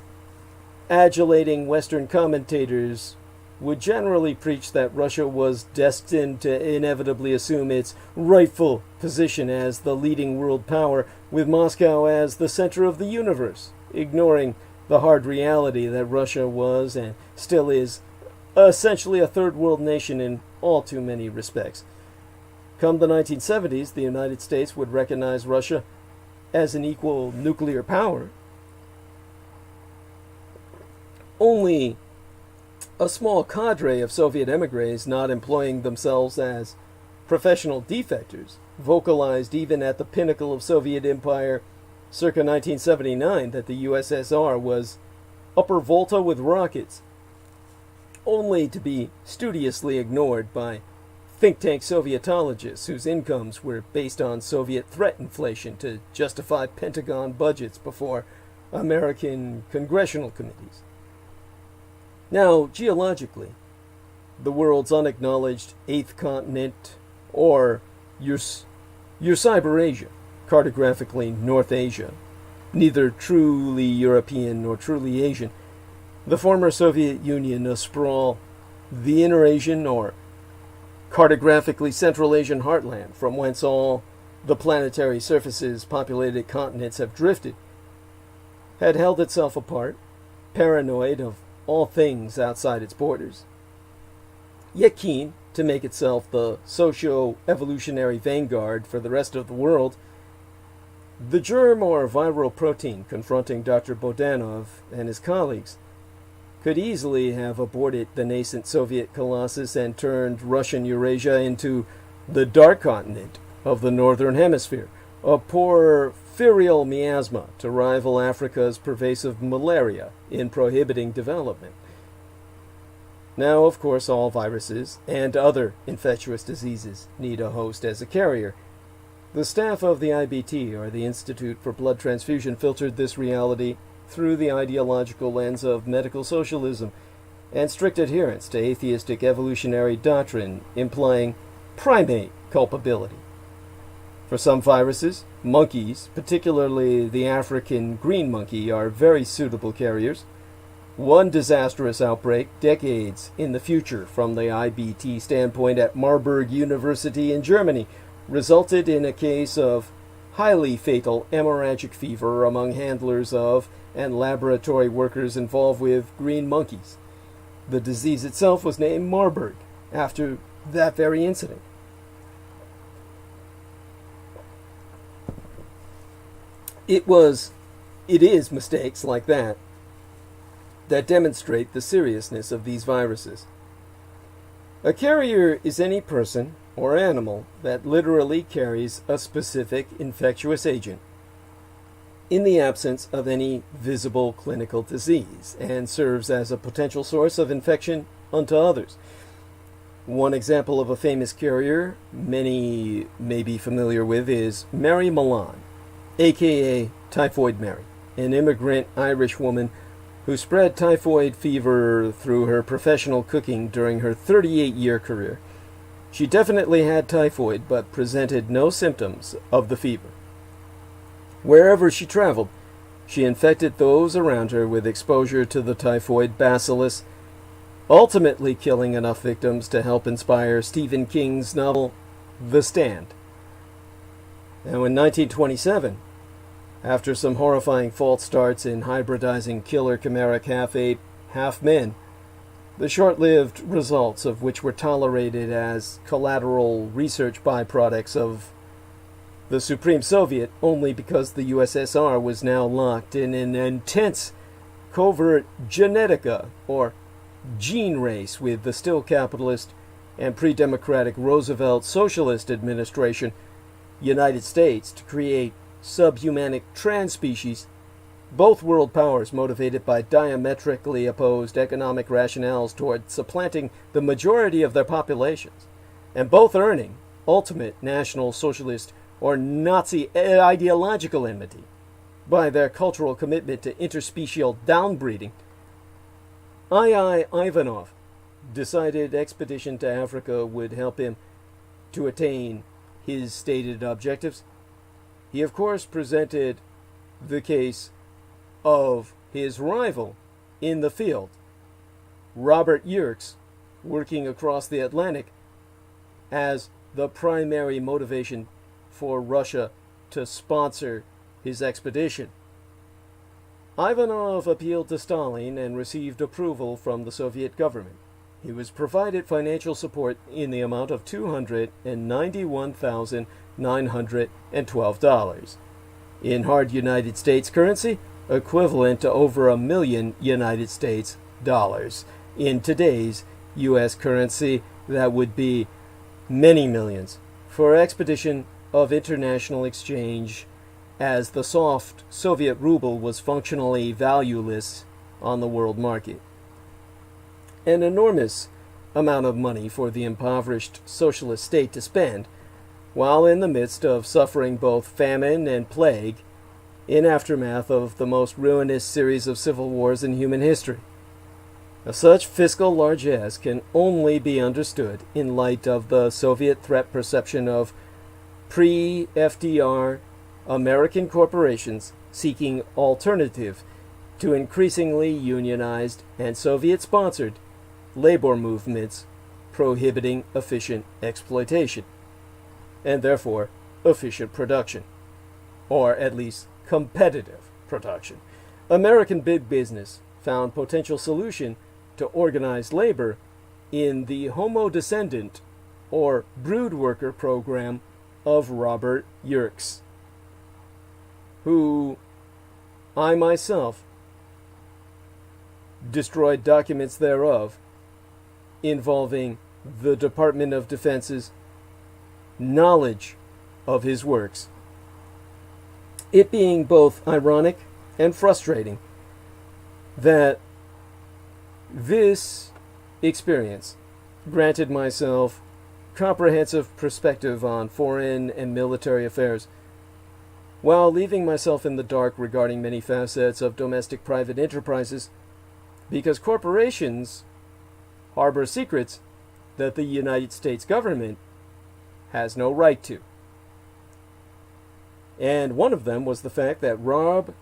adulating Western commentators would generally preach that Russia was destined to inevitably assume its rightful position as the leading world power, with Moscow as the center of the universe, ignoring the hard reality that Russia was and still is essentially a third world nation in all too many respects. Come the 1970s, the United States would recognize Russia as an equal nuclear power. Only a small cadre of Soviet emigres, not employing themselves as professional defectors, vocalized even at the pinnacle of Soviet empire circa 1979 that the USSR was upper volta with rockets, only to be studiously ignored by think tank Sovietologists whose incomes were based on Soviet threat inflation to justify Pentagon budgets before American congressional committees. Now, geologically, the world's unacknowledged eighth continent, or your Cyberasia, cartographically North Asia, neither truly European nor truly Asian, the former Soviet Union asprawl, the Inner Asian or cartographically Central Asian heartland, from whence all the planetary surface's populated continents have drifted, had held itself apart, paranoid of all things outside its borders. yet keen to make itself the socio-evolutionary vanguard for the rest of the world, the germ or viral protein confronting Dr. Bodanov and his colleagues could easily have aborted the nascent Soviet colossus and turned Russian Eurasia into the dark continent of the Northern Hemisphere, a porphyrial miasma to rival Africa's pervasive malaria in prohibiting development. Now, of course, all viruses and other infectious diseases need a host as a carrier. The staff of the IBT, or the Institute for Blood Transfusion, filtered this reality through the ideological lens of medical socialism and strict adherence to atheistic evolutionary doctrine, implying primate culpability. For some viruses, monkeys, particularly the African green monkey, are very suitable carriers. One disastrous outbreak, decades in the future from the IBT standpoint at Marburg University in Germany, resulted in a case of highly fatal hemorrhagic fever among handlers of and laboratory workers involved with green monkeys. The disease itself was named Marburg after that very incident. It is mistakes like that demonstrate the seriousness of these viruses. A carrier is any person or animal that literally carries a specific infectious agent in the absence of any visible clinical disease and serves as a potential source of infection unto others. One example of a famous carrier many may be familiar with is Mary Milan, aka Typhoid Mary, an immigrant Irish woman who spread typhoid fever through her professional cooking during her 38-year career. She definitely had typhoid, but presented no symptoms of the fever. Wherever she traveled, she infected those around her with exposure to the typhoid bacillus, ultimately killing enough victims to help inspire Stephen King's novel, The Stand. Now, in 1927, after some horrifying false starts in hybridizing killer chimeric half-ape, half-men, the short-lived results of which were tolerated as collateral research byproducts of the Supreme Soviet only because the USSR was now locked in an intense covert genetica, or gene race, with the still capitalist and pre-democratic Roosevelt Socialist administration, United States, to create subhumanic trans-species, both world powers motivated by diametrically opposed economic rationales toward supplanting the majority of their populations, and both earning ultimate National Socialist or Nazi ideological enmity by their cultural commitment to interspecial downbreeding. I. Ivanov decided expedition to Africa would help him to attain his stated objectives. He, of course, presented the case of his rival in the field, Robert Yerkes, working across the Atlantic, as the primary motivation for Russia to sponsor his expedition. Ivanov appealed to Stalin and received approval from the Soviet government. He was provided financial support in the amount of $291,912 in hard United States currency, equivalent to over $1 million United States dollars. In today's U.S. currency, that would be many millions, for expedition of international exchange, as the soft Soviet ruble was functionally valueless on the world market. An enormous amount of money for the impoverished socialist state to spend, while in the midst of suffering both famine and plague in aftermath of the most ruinous series of civil wars in human history. Now, such fiscal largesse can only be understood in light of the Soviet threat perception of pre-FDR American corporations seeking alternative to increasingly unionized and Soviet-sponsored labor movements prohibiting efficient exploitation, and therefore efficient production, or at least competitive production. American big business found potential solution to organized labor in the Homo Descendant, or brood worker program of Robert Yerkes, who I myself destroyed documents thereof involving the Department of Defense's knowledge of his works. It being both ironic and frustrating that this experience granted myself comprehensive perspective on foreign and military affairs, while leaving myself in the dark regarding many facets of domestic private enterprises, because corporations harbor secrets that the United States government has no right to. And one of them was the fact that Rob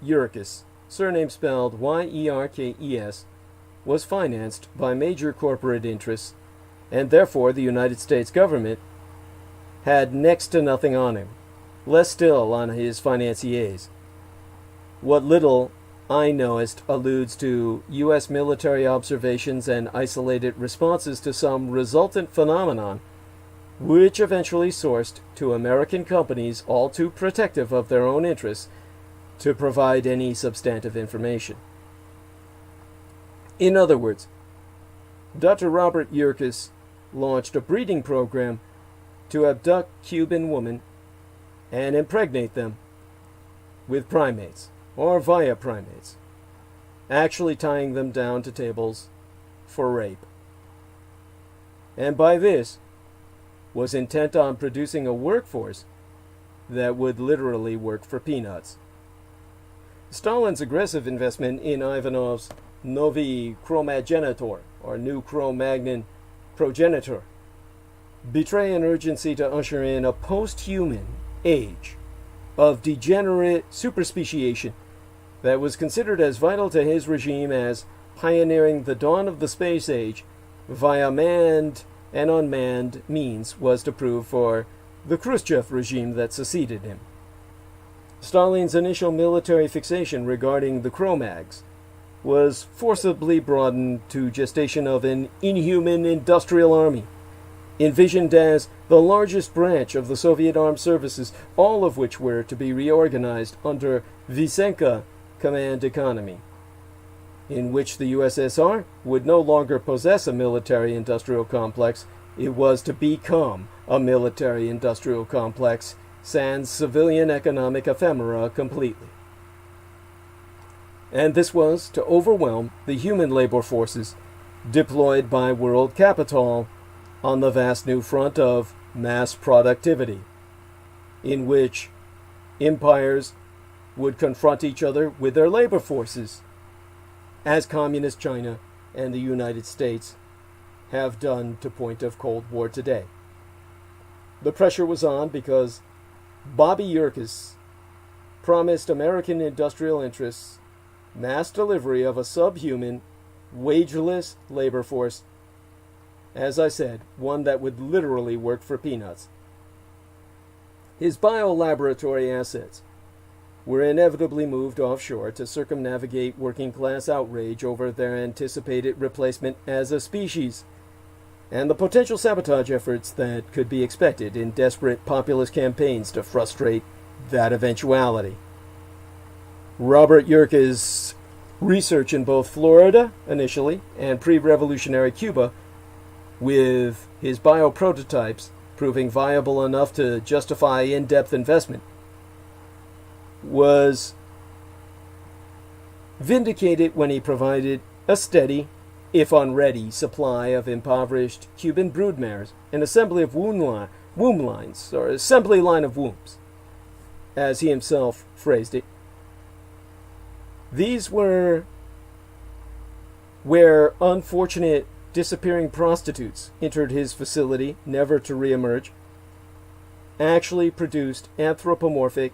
Yerkes, surname spelled Y-E-R-K-E-S, was financed by major corporate interests, and therefore the United States government had next to nothing on him, less still on his financiers. What little I knowest alludes to U.S. military observations and isolated responses to some resultant phenomenon, which eventually sourced to American companies all too protective of their own interests to provide any substantive information. In other words, Dr. Robert Yerkes launched a breeding program to abduct Cuban women and impregnate them with primates, or via primates, actually tying them down to tables for rape. And by this, was intent on producing a workforce that would literally work for peanuts. Stalin's aggressive investment in Ivanov's Novi Chromagenitor, or New Cro-Magnon Progenitor, betray an urgency to usher in a post-human age of degenerate superspeciation that was considered as vital to his regime as pioneering the dawn of the space age via manned and unmanned means was to prove for the Khrushchev regime that succeeded him. Stalin's initial military fixation regarding the Cro-Mags was forcibly broadened to gestation of an inhuman industrial army, envisioned as the largest branch of the Soviet armed services, all of which were to be reorganized under Vysenka command economy, in which the USSR would no longer possess a military-industrial complex. It was to become a military-industrial complex, sans civilian economic ephemera completely. And this was to overwhelm the human labor forces deployed by world capital on the vast new front of mass productivity, in which empires would confront each other with their labor forces, as Communist China and the United States have done to point of Cold War today. The pressure was on because Bobby Yerkes promised American industrial interests mass delivery of a subhuman, wageless labor force, as I said, one that would literally work for peanuts. His biolaboratory assets were inevitably moved offshore to circumnavigate working-class outrage over their anticipated replacement as a species, and the potential sabotage efforts that could be expected in desperate populist campaigns to frustrate that eventuality. Robert Yerkes' research in both Florida, initially, and pre-revolutionary Cuba, with his bioprototypes proving viable enough to justify in-depth investment, was vindicated when he provided a steady, if unready, supply of impoverished Cuban broodmares, an assembly of womb lines, or assembly line of wombs, as he himself phrased it. These were where unfortunate disappearing prostitutes entered his facility, never to reemerge, actually produced anthropomorphic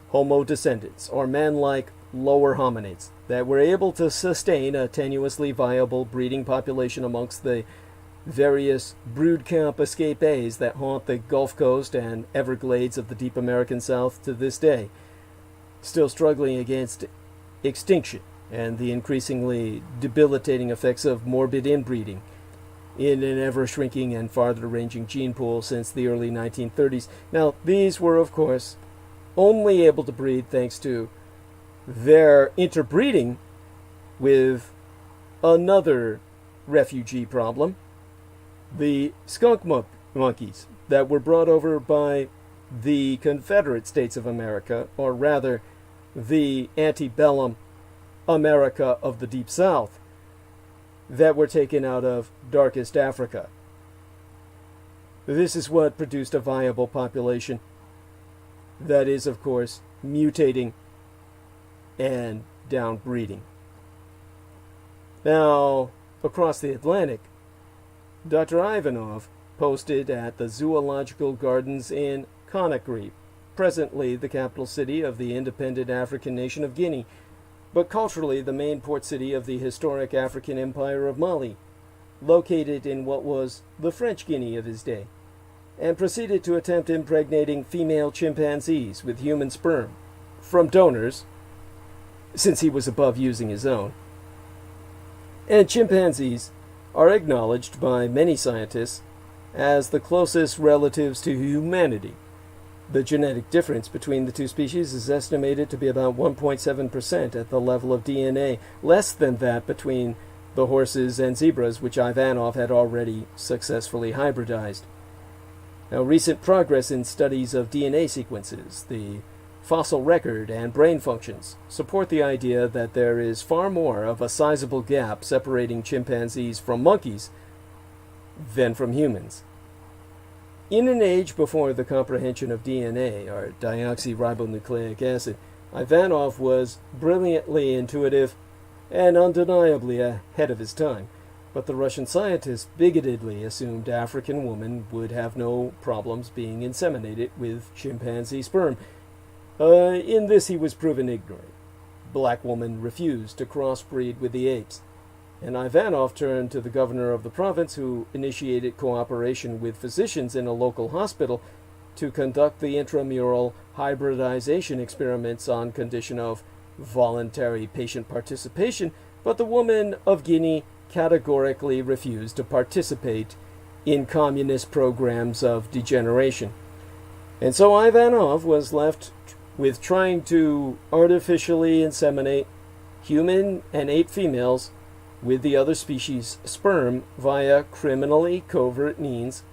Homo descendants, or man-like lower hominids, that were able to sustain a tenuously viable breeding population amongst the various brood camp escapees that haunt the Gulf Coast and Everglades of the deep American South to this day, still struggling against extinction and the increasingly debilitating effects of morbid inbreeding, in an ever-shrinking and farther-ranging gene pool since the early 1930s. Now, these were, of course, only able to breed thanks to their interbreeding with another refugee problem, the skunk monkeys that were brought over by the Confederate States of America, or rather, the antebellum America of the Deep South, that were taken out of darkest Africa. This is what produced a viable population that is, of course, mutating and downbreeding. Now, across the Atlantic, Dr. Ivanov posted at the Zoological Gardens in Conakry, presently the capital city of the independent African nation of Guinea, but culturally the main port city of the historic African Empire of Mali, located in what was the French Guinea of his day, and proceeded to attempt impregnating female chimpanzees with human sperm from donors, since he was above using his own. And chimpanzees are acknowledged by many scientists as the closest relatives to humanity. The genetic difference between the two species is estimated to be about 1.7% at the level of DNA, less than that between the horses and zebras, which Ivanov had already successfully hybridized. Now, recent progress in studies of DNA sequences, the fossil record, and brain functions support the idea that there is far more of a sizable gap separating chimpanzees from monkeys than from humans. In an age before the comprehension of DNA, or deoxyribonucleic acid, Ivanov was brilliantly intuitive and undeniably ahead of his time, but the Russian scientists bigotedly assumed African women would have no problems being inseminated with chimpanzee sperm. In this he was proven ignorant. Black women refused to crossbreed with the apes, and Ivanov turned to the governor of the province, who initiated cooperation with physicians in a local hospital to conduct the intramural hybridization experiments on condition of voluntary patient participation, but the woman of Guinea categorically refused to participate in communist programs of degeneration. And so Ivanov was left with trying to artificially inseminate human and ape females with the other species' sperm via criminally covert means,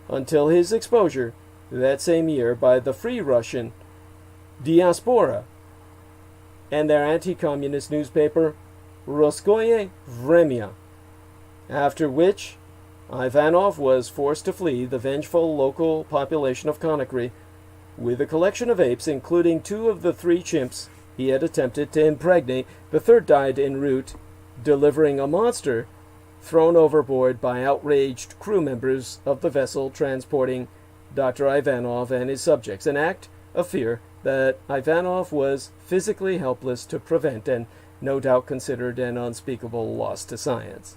until his exposure that same year by the Free Russian Diaspora and their anti-communist newspaper Russkoye Vremya, after which Ivanov was forced to flee the vengeful local population of Conakry with a collection of apes, including 2 of the 3 chimps he had attempted to impregnate. The third died en route, delivering a monster thrown overboard by outraged crew members of the vessel transporting Dr. Ivanov and his subjects, an act of fear that Ivanov was physically helpless to prevent and no doubt considered an unspeakable loss to science.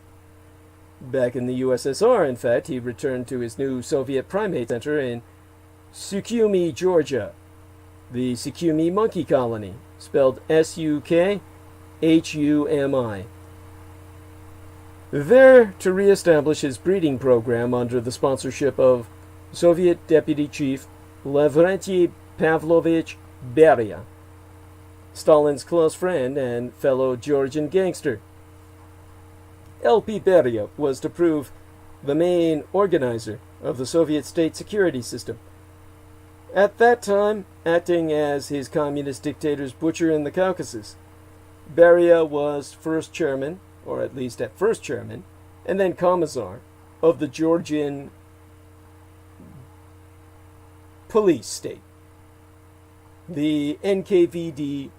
Back in the USSR, in fact, he returned to his new Soviet primate center in Sukhumi, Georgia, the Sukhumi monkey colony, spelled Sukhumi, there to re-establish his breeding program under the sponsorship of Soviet Deputy Chief Lavrentiy Pavlovich Beria, Stalin's close friend and fellow Georgian gangster. L.P. Beria was to prove the main organizer of the Soviet state security system, at that time acting as his communist dictator's butcher in the Caucasus. Beria was first chairman, or at least at first chairman, and then commissar of the Georgian police state, the NKVD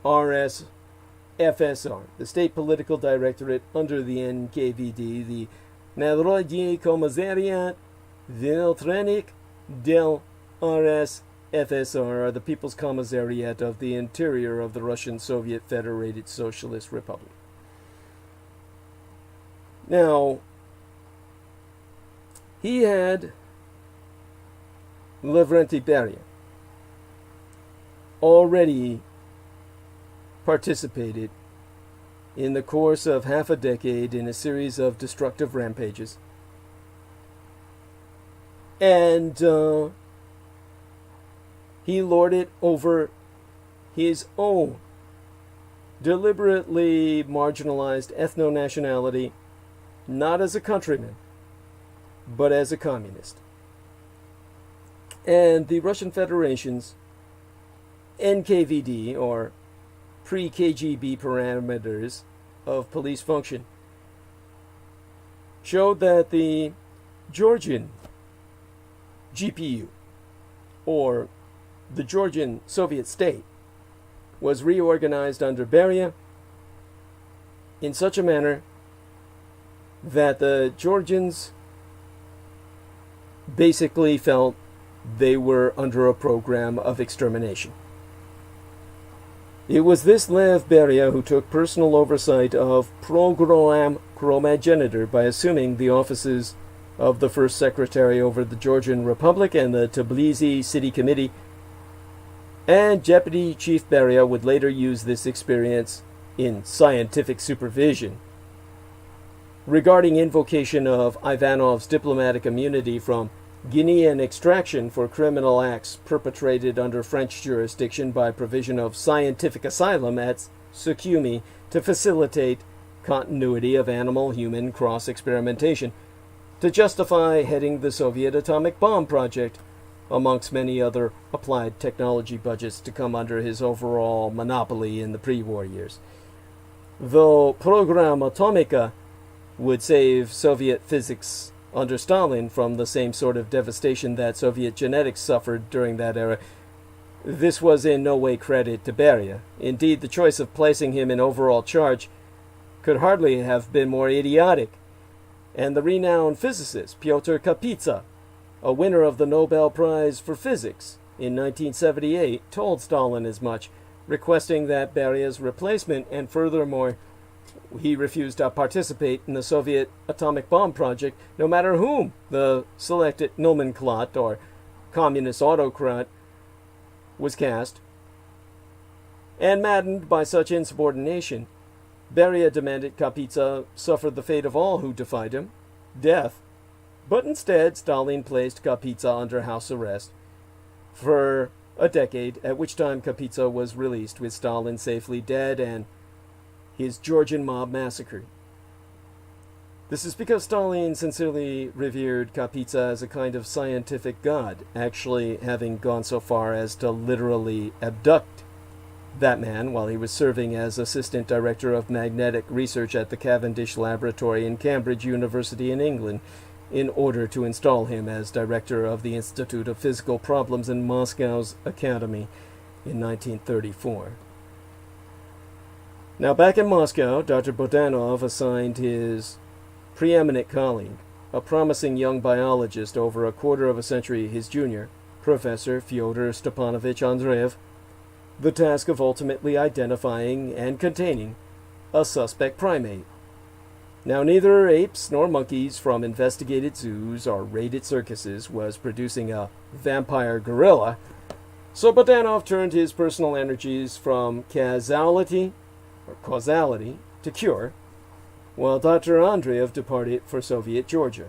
RSFSR, the state political directorate under the NKVD, the Narodny Commissariat Vnutrenik del RSFSR, are the People's Commissariat of the Interior of the Russian Soviet Federated Socialist Republic. Now, he had Lavrentiy Beria already participated in the course of half a decade in a series of destructive rampages. And he lorded over his own deliberately marginalized ethno-nationality, not as a countryman, but as a communist. And the Russian Federation's NKVD, or pre-KGB parameters of police function, showed that the Georgian GPU, or the Georgian Soviet state, was reorganized under Beria in such a manner that the Georgians basically felt they were under a program of extermination. It was this Lev Beria who took personal oversight of Græcorōmãn by assuming the offices of the first secretary over the Georgian Republic and the Tbilisi City Committee, and Deputy Chief Beria would later use this experience in scientific supervision regarding invocation of Ivanov's diplomatic immunity from Guinean extraction for criminal acts perpetrated under French jurisdiction by provision of scientific asylum at Sukhumi to facilitate continuity of animal-human cross-experimentation to justify heading the Soviet atomic bomb project, amongst many other applied technology budgets to come under his overall monopoly in the pre-war years. Though Program Atomica would save Soviet physics under Stalin from the same sort of devastation that Soviet genetics suffered during that era, this was in no way credit to Beria. Indeed, the choice of placing him in overall charge could hardly have been more idiotic, and the renowned physicist Pyotr Kapitsa, a winner of the Nobel Prize for Physics in 1978, told Stalin as much, requesting that Beria's replacement, and furthermore, he refused to participate in the Soviet atomic bomb project, no matter whom the selected nomenclat, or communist autocrat, was cast. And maddened by such insubordination, Beria demanded Kapitsa suffer the fate of all who defied him, death. But instead, Stalin placed Kapitsa under house arrest for a decade, at which time Kapitsa was released with Stalin safely dead and his Georgian mob massacred. This is because Stalin sincerely revered Kapitsa as a kind of scientific god, actually having gone so far as to literally abduct that man while he was serving as assistant director of magnetic research at the Cavendish Laboratory in Cambridge University in England, in order to install him as director of the Institute of Physical Problems in Moscow's Academy in 1934. Now, back in Moscow, Dr. Bodanov assigned his preeminent colleague, a promising young biologist over a quarter of a century his junior, Professor Fyodor Stepanovich Andreev, the task of ultimately identifying and containing a suspect primate. Now, neither apes nor monkeys from investigated zoos or raided circuses was producing a vampire gorilla, so Bodanov turned his personal energies from causality to cure, while Dr. Andreev departed for Soviet Georgia.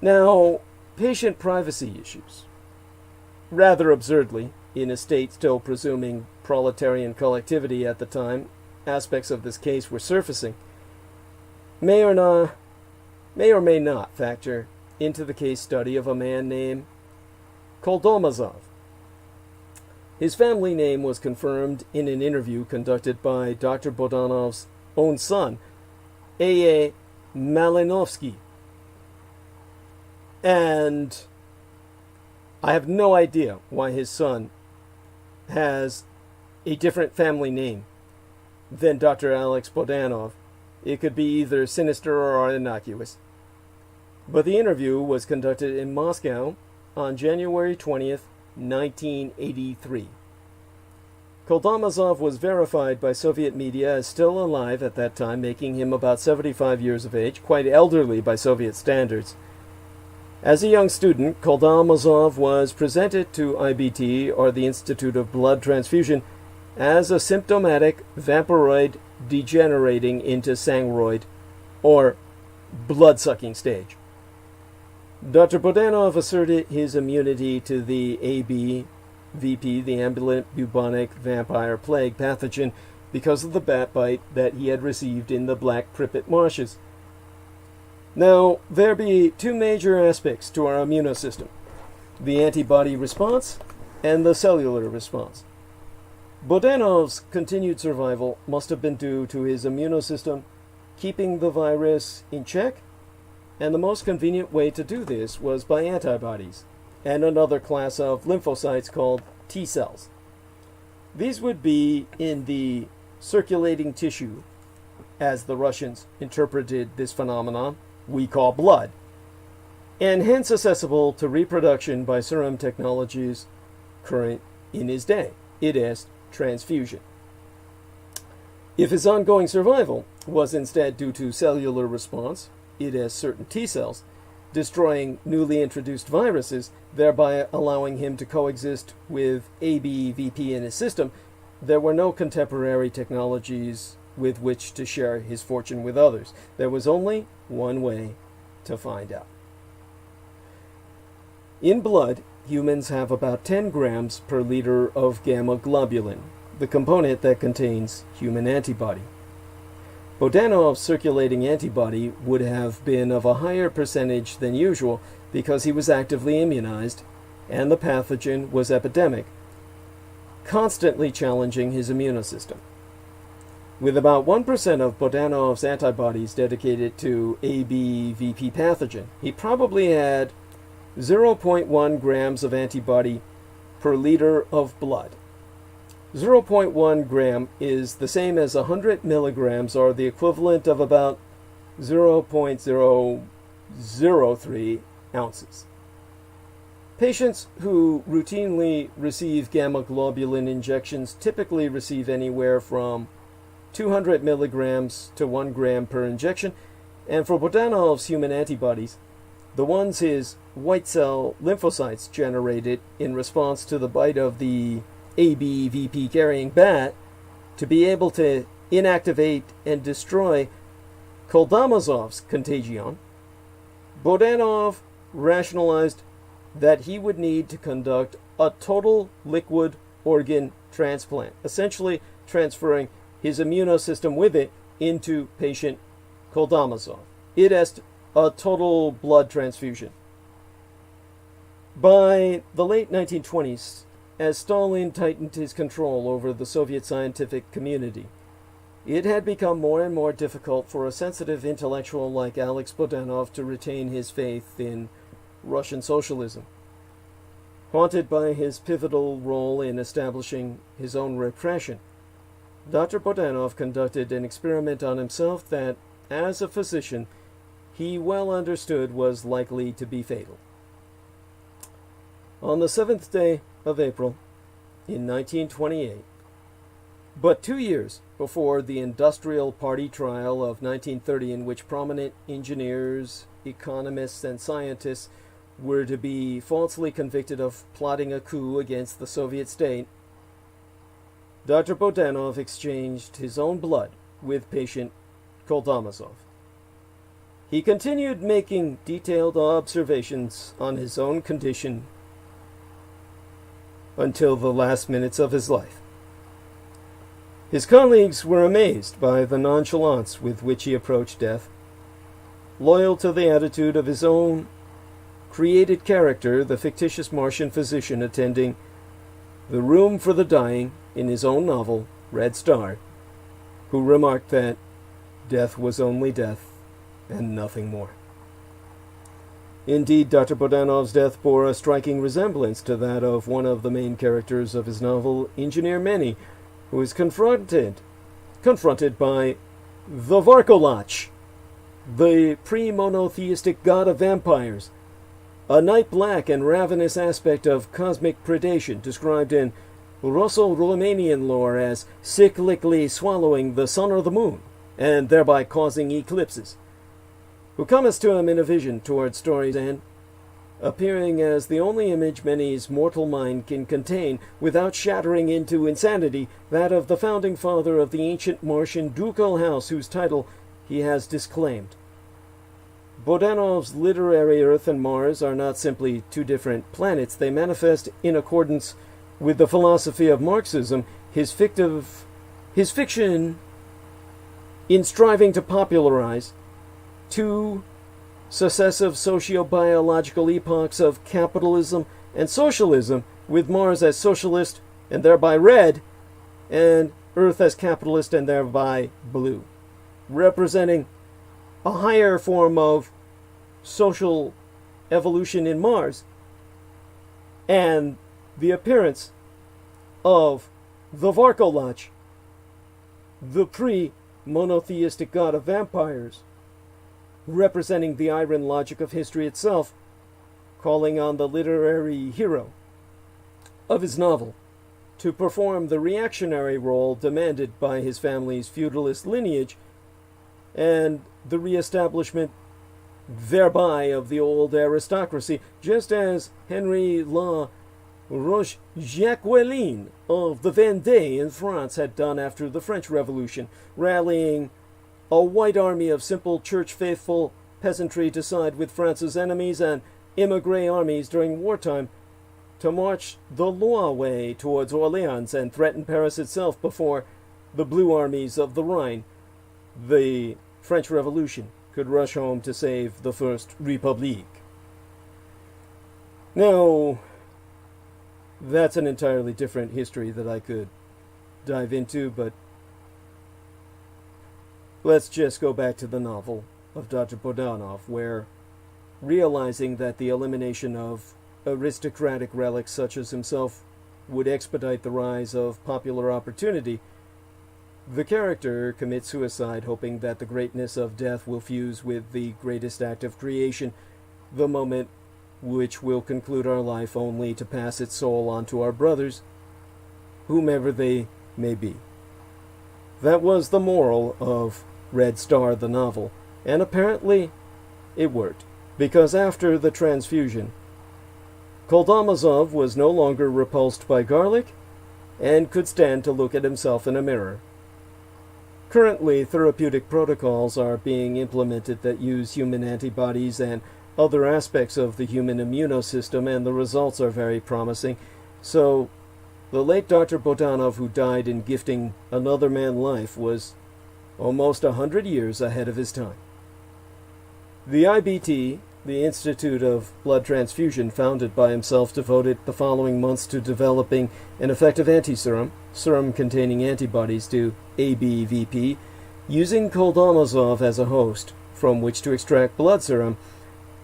Now, patient privacy issues. Rather absurdly, in a state still presuming proletarian collectivity at the time, aspects of this case were surfacing, may or may not factor into the case study of a man named Koldomazov. His family name was confirmed in an interview conducted by Dr. Bodanov's own son, A.A. Malinovsky. And I have no idea why his son has a different family name than Dr. Alex Bodanov. It could be either sinister or innocuous. But the interview was conducted in Moscow on January 20th, 1983. Koldomazov was verified by Soviet media as still alive at that time, making him about 75 years of age, quite elderly by Soviet standards. As a young student, Koldomazov was presented to IBT, or the Institute of Blood Transfusion, as a symptomatic vampiroid degenerating into sanguroid or blood-sucking stage. Dr. Bodanov asserted his immunity to the ABVP, the ambulant bubonic vampire plague pathogen, because of the bat bite that he had received in the Black Pripyat marshes. Now, there be two major aspects to our immunosystem: the antibody response and the cellular response. Bodanov's continued survival must have been due to his immunosystem keeping the virus in check, and the most convenient way to do this was by antibodies and another class of lymphocytes called T cells. These would be in the circulating tissue, as the Russians interpreted this phenomenon, we call blood, and hence accessible to reproduction by serum technologies current in his day, i.e. transfusion. If his ongoing survival was instead due to cellular response, i.e. certain T cells, destroying newly introduced viruses, thereby allowing him to coexist with ABVP in his system, there were no contemporary technologies with which to share his fortune with others. There was only one way to find out. In blood, humans have about 10 grams per liter of gamma globulin, the component that contains human antibody. Bodanov's circulating antibody would have been of a higher percentage than usual because he was actively immunized and the pathogen was epidemic, constantly challenging his immunosystem. With about 1% of Bodanov's antibodies dedicated to ABVP pathogen, he probably had 0.1 grams of antibody per liter of blood. 0.1 gram is the same as 100 milligrams, or the equivalent of about 0.003 ounces. Patients who routinely receive gamma globulin injections typically receive anywhere from 200 milligrams to 1 gram per injection, and for Bodanov's human antibodies, the ones his white cell lymphocytes generated in response to the bite of the ABVP carrying bat, to be able to inactivate and destroy Koldamazov's contagion, Bodanov rationalized that he would need to conduct a total liquid organ transplant, essentially transferring his immunosystem with it into patient Koldamazov. It is a total blood transfusion. By the late 1920s, as Stalin tightened his control over the Soviet scientific community, it had become more and more difficult for a sensitive intellectual like Alex Bodanov to retain his faith in Russian socialism. Haunted by his pivotal role in establishing his own repression, Dr. Bodanov conducted an experiment on himself that, as a physician, he well understood was likely to be fatal. On the 7th day of April in 1928, but 2 years before the Industrial Party trial of 1930, in which prominent engineers, economists, and scientists were to be falsely convicted of plotting a coup against the Soviet state, Dr. Bodanov exchanged his own blood with patient Koldamazov. He continued making detailed observations on his own condition until the last minutes of his life. His colleagues were amazed by the nonchalance with which he approached death, loyal to the attitude of his own created character, the fictitious Martian physician attending the room for the dying in his own novel, Red Star, who remarked that death was only death and nothing more. Indeed, Dr. Bodanov's death bore a striking resemblance to that of one of the main characters of his novel, Engineer Many, who is confronted by the Varkolach, the pre-monotheistic god of vampires, a night-black and ravenous aspect of cosmic predation described in Russo-Romanian lore as cyclically swallowing the sun or the moon, and thereby causing eclipses, who cometh to him in a vision towards story's end, appearing as the only image many's mortal mind can contain without shattering into insanity, that of the founding father of the ancient Martian ducal house whose title he has disclaimed. Bodanov's literary Earth and Mars are not simply two different planets. They manifest in accordance with the philosophy of Marxism, his fiction in striving to popularize two successive socio-biological epochs of capitalism and socialism, with Mars as socialist and thereby red, and Earth as capitalist and thereby blue, representing a higher form of social evolution in Mars, and the appearance of the Varkolach, the pre-monotheistic god of vampires, representing the iron logic of history itself, calling on the literary hero of his novel to perform the reactionary role demanded by his family's feudalist lineage and the re-establishment thereby of the old aristocracy, just as Henry La Roche-Jacqueline of the Vendée in France had done after the French Revolution, rallying a white army of simple church-faithful peasantry to side with France's enemies and émigré armies during wartime to march the Loire way towards Orleans and threaten Paris itself before the blue armies of the Rhine, the French Revolution, could rush home to save the First Republique. Now, that's an entirely different history that I could dive into, but let's just go back to the novel of Dr. Bodanov, where, realizing that the elimination of aristocratic relics such as himself would expedite the rise of popular opportunity, the character commits suicide, hoping that the greatness of death will fuse with the greatest act of creation, the moment which will conclude our life, only to pass its soul on to our brothers, whomever they may be. That was the moral of Red Star, the novel, and apparently it worked, because after the transfusion, Koldomazov was no longer repulsed by garlic and could stand to look at himself in a mirror. Currently, therapeutic protocols are being implemented that use human antibodies and other aspects of the human immunosystem, and the results are very promising. So, the late Dr. Bodanov, who died in gifting another man life, was almost 100 years ahead of his time. The IBT, the Institute of Blood Transfusion, founded by himself, devoted the following months to developing an effective antiserum, serum containing antibodies to ABVP, using Koldomazov as a host from which to extract blood serum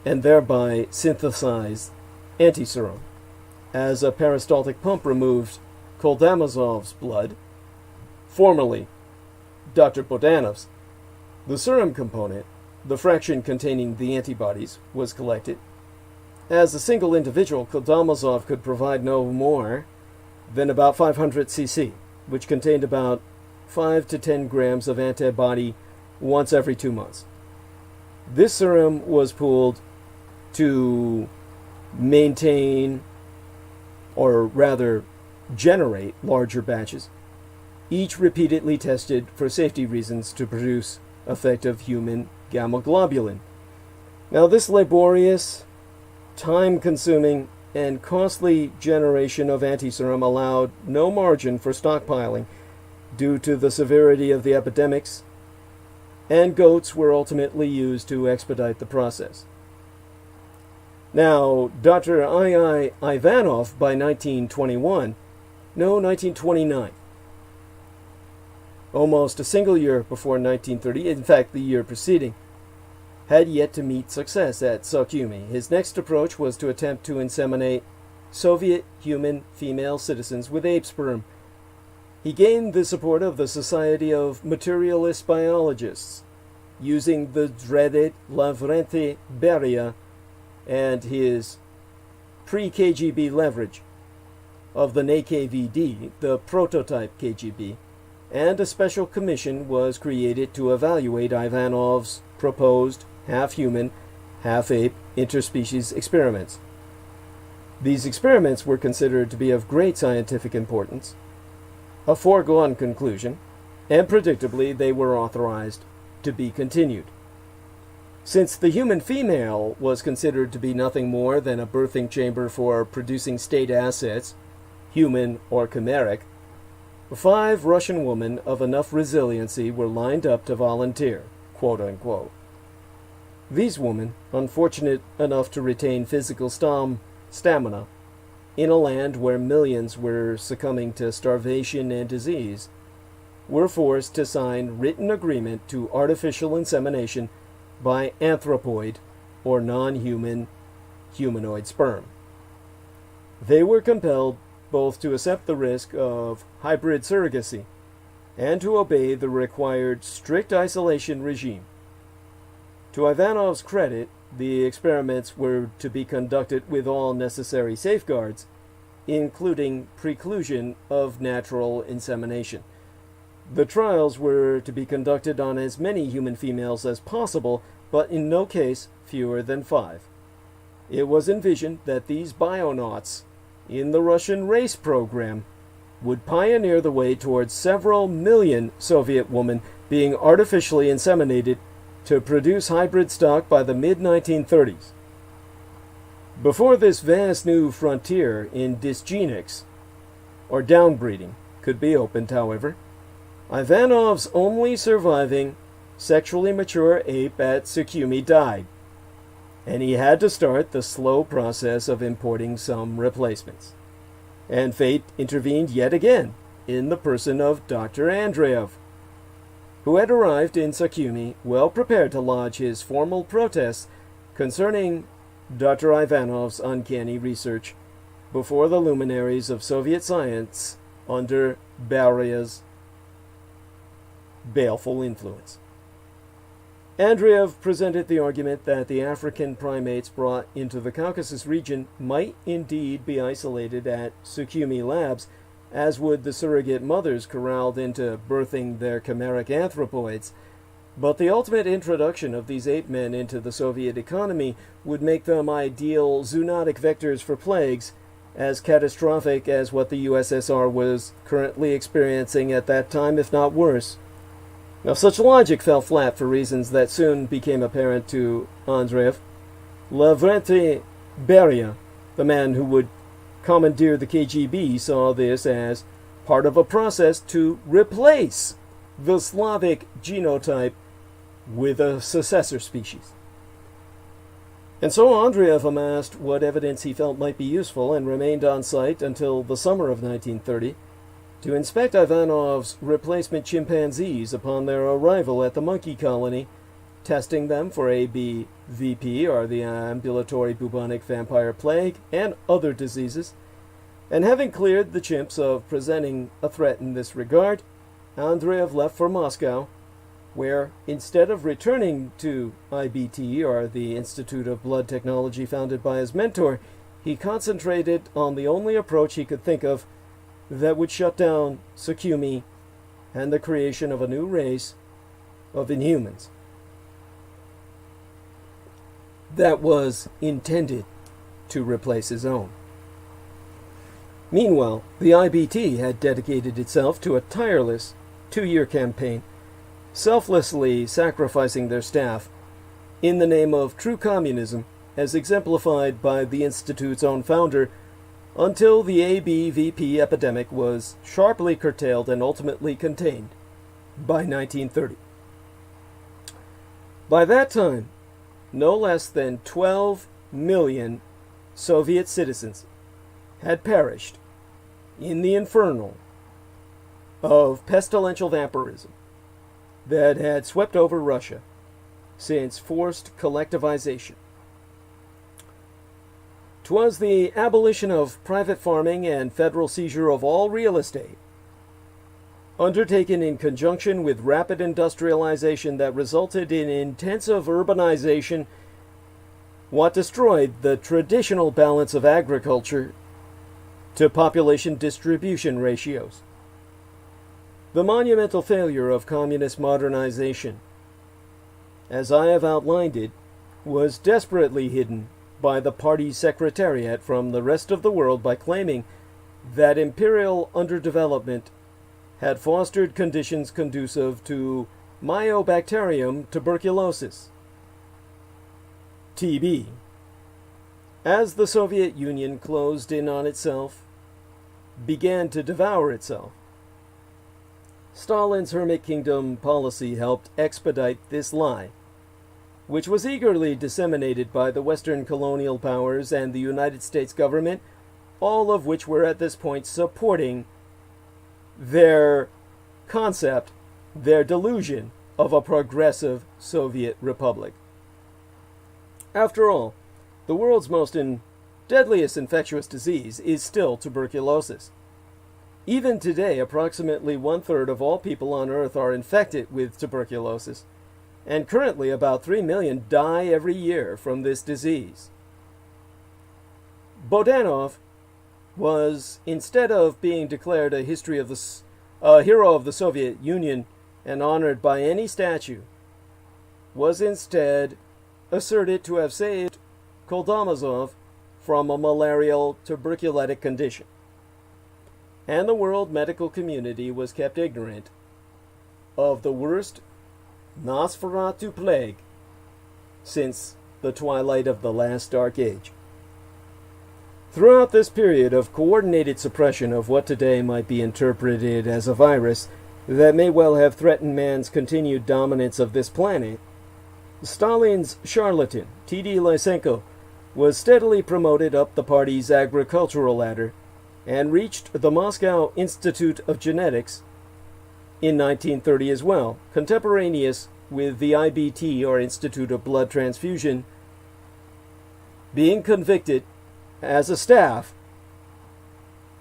and thereby synthesize antiserum. As a peristaltic pump removed Koldomazov's blood, formerly Dr. Bodanov's, the serum component, the fraction containing the antibodies, was collected. As a single individual, Koldomazov could provide no more than about 500 cc, which contained about 5 to 10 grams of antibody once every 2 months. This serum was pooled to maintain, or rather generate, larger batches, each repeatedly tested for safety reasons to produce effective human gamma globulin. Now, this laborious, time-consuming, and costly generation of antiserum allowed no margin for stockpiling due to the severity of the epidemics, and goats were ultimately used to expedite the process. Now, Dr. I.I. Ivanov, by 1929, almost a single year before 1930, in fact the year preceding, had yet to meet success at Sukhumi. His next approach was to attempt to inseminate Soviet human female citizens with ape sperm. He gained the support of the Society of Materialist Biologists, using the dreaded Lavrenti Beria and his pre-KGB leverage of the NAKVD, the prototype KGB, and a special commission was created to evaluate Ivanov's proposed half-human, half-ape interspecies experiments. These experiments were considered to be of great scientific importance, a foregone conclusion, and predictably they were authorized to be continued. Since the human female was considered to be nothing more than a birthing chamber for producing state assets, human or chimeric, 5 Russian women of enough resiliency were lined up to volunteer, quote-unquote. These women, unfortunate enough to retain physical stamina, in a land where millions were succumbing to starvation and disease, were forced to sign written agreement to artificial insemination by anthropoid or non-human humanoid sperm. They were compelled both to accept the risk of hybrid surrogacy and to obey the required strict isolation regime. To Ivanov's credit, the experiments were to be conducted with all necessary safeguards, including preclusion of natural insemination. The trials were to be conducted on as many human females as possible, but in no case fewer than 5. It was envisioned that these bionauts in the Russian race program would pioneer the way towards several million Soviet women being artificially inseminated to produce hybrid stock by the mid-1930s. Before this vast new frontier in dysgenics, or downbreeding, could be opened, however, Ivanov's only surviving sexually mature ape at Sukhumi died, and he had to start the slow process of importing some replacements. And fate intervened yet again in the person of Dr. Andreev, who had arrived in Sukhumi well prepared to lodge his formal protests concerning Dr. Ivanov's uncanny research before the luminaries of Soviet science under Beria's baleful influence. Andreev presented the argument that the African primates brought into the Caucasus region might indeed be isolated at Sukhumi labs, as would the surrogate mothers corralled into birthing their chimeric anthropoids, but the ultimate introduction of these ape men into the Soviet economy would make them ideal zoonotic vectors for plagues, as catastrophic as what the USSR was currently experiencing at that time, if not worse. Now, such logic fell flat for reasons that soon became apparent to Andreev. Lavrenti Beria, the man who would commandeer the KGB, saw this as part of a process to replace the Slavic genotype with a successor species. And so Andreev amassed what evidence he felt might be useful and remained on site until the summer of 1930 to inspect Ivanov's replacement chimpanzees upon their arrival at the monkey colony, testing them for ABVP, or the ambulatory bubonic vampire plague, and other diseases. And having cleared the chimps of presenting a threat in this regard, Andreev left for Moscow, where, instead of returning to IBT, or the Institute of Blood Technology founded by his mentor, he concentrated on the only approach he could think of that would shut down Sukhumi and the creation of a new race of Inhumans that was intended to replace his own. Meanwhile, the IBT had dedicated itself to a tireless 2-year campaign, selflessly sacrificing their staff in the name of true communism, as exemplified by the Institute's own founder, until the ABVP epidemic was sharply curtailed and ultimately contained by 1930. By that time, no less than 12 million Soviet citizens had perished in the inferno of pestilential vampirism that had swept over Russia since forced collectivization. 'Twas the abolition of private farming and federal seizure of all real estate, undertaken in conjunction with rapid industrialization that resulted in intensive urbanization, what destroyed the traditional balance of agriculture to population distribution ratios. The monumental failure of communist modernization, as I have outlined it, was desperately hidden by the party secretariat from the rest of the world by claiming that imperial underdevelopment had fostered conditions conducive to Mycobacterium tuberculosis, TB. As the Soviet Union closed in on itself, began to devour itself, Stalin's Hermit Kingdom policy helped expedite this lie, which was eagerly disseminated by the Western colonial powers and the United States government, all of which were at this point supporting their concept, their delusion of a progressive Soviet republic. After all, the world's most deadliest infectious disease is still tuberculosis. Even today, approximately 1/3 of all people on Earth are infected with tuberculosis, and currently about 3 million die every year from this disease. Bodanov was, instead of being declared a hero of the Soviet Union and honored by any statue, was instead asserted to have saved Koldomazov from a malarial tuberculotic condition. And the world medical community was kept ignorant of the worst Nosferatu plague since the twilight of the last Dark Age. Throughout this period of coordinated suppression of what today might be interpreted as a virus that may well have threatened man's continued dominance of this planet, Stalin's charlatan, T.D. Lysenko, was steadily promoted up the party's agricultural ladder and reached the Moscow Institute of Genetics in 1930 as well, contemporaneous with the IBT, or Institute of Blood Transfusion, being convicted as a staff,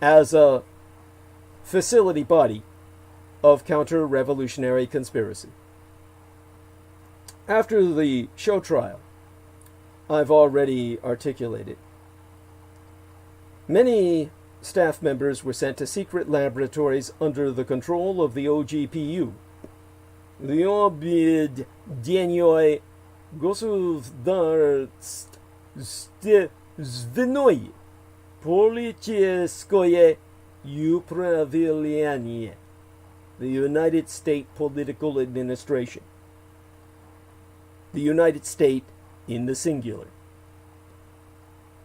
as a facility body of counter-revolutionary conspiracy. After the show trial I've already articulated, many staff members were sent to secret laboratories under the control of the OGPU, the Objedenioi Gosударственной Политическое Управление, the United States Political Administration, the United State in the singular,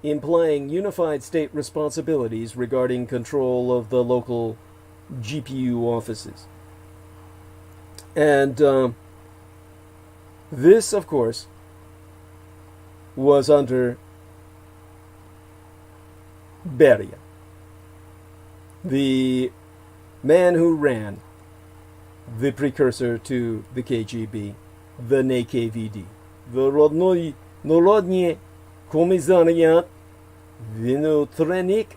implying unified state responsibilities regarding control of the local GPU offices. And this, of course, was under Beria, the man who ran the precursor to the KGB, the NKVD, the Народный Комиссариат Внутренних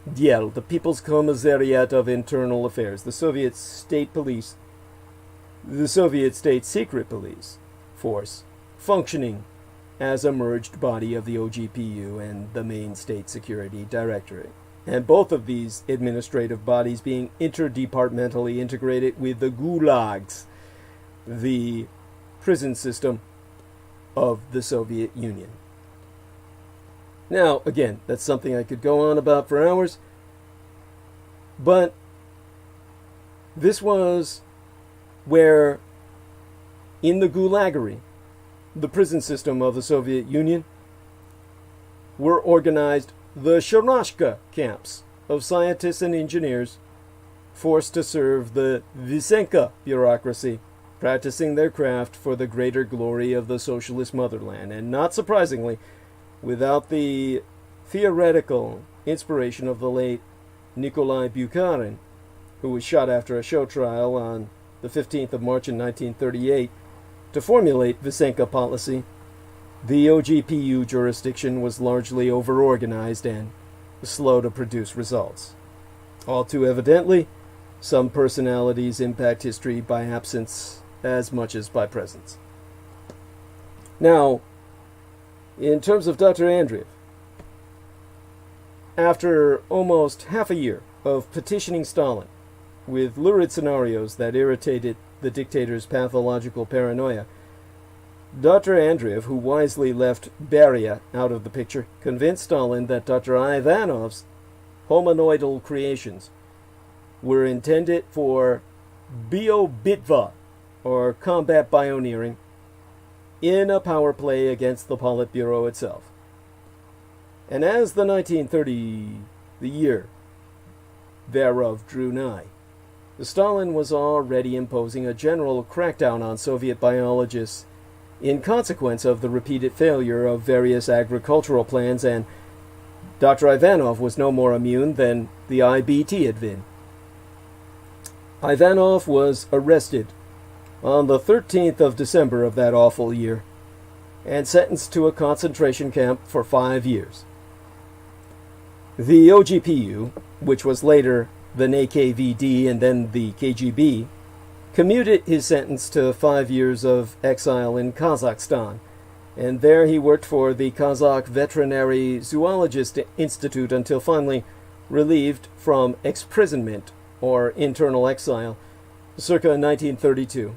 Дел, the People's Commissariat of Internal Affairs, the Soviet state police, the Soviet state secret police force, functioning as a merged body of the OGPU and the main state security directorate. And both of these administrative bodies being interdepartmentally integrated with the gulags, the prison system of the Soviet Union. Now, again, that's something I could go on about for hours, but this was where, in the gulagery, the prison system of the Soviet Union, were organized the Sharashka camps of scientists and engineers forced to serve the Vysenka bureaucracy, practicing their craft for the greater glory of the socialist motherland, and not surprisingly, without the theoretical inspiration of the late Nikolai Bukharin, who was shot after a show trial on the 15th of March in 1938, to formulate Vysenka policy. The OGPU jurisdiction was largely over-organized and slow to produce results. All too evidently, some personalities impact history by absence as much as by presence. Now, in terms of Dr. Andreev, after almost half a year of petitioning Stalin with lurid scenarios that irritated the dictator's pathological paranoia, Dr. Andreev, who wisely left Beria out of the picture, convinced Stalin that Dr. Ivanov's hominoidal creations were intended for biobitva, or combat bioneering, in a power play against the Politburo itself. And as the 1930, the year thereof, drew nigh, Stalin was already imposing a general crackdown on Soviet biologists in consequence of the repeated failure of various agricultural plans, and Dr. Ivanov was no more immune than the IBT had been. Ivanov was arrested on the 13th of December of that awful year and sentenced to a concentration camp for 5 years. The OGPU, which was later the NKVD and then the KGB, commuted his sentence to 5 years of exile in Kazakhstan, and there he worked for the Kazakh Veterinary Zoologist Institute until finally relieved from imprisonment or internal exile circa 1932,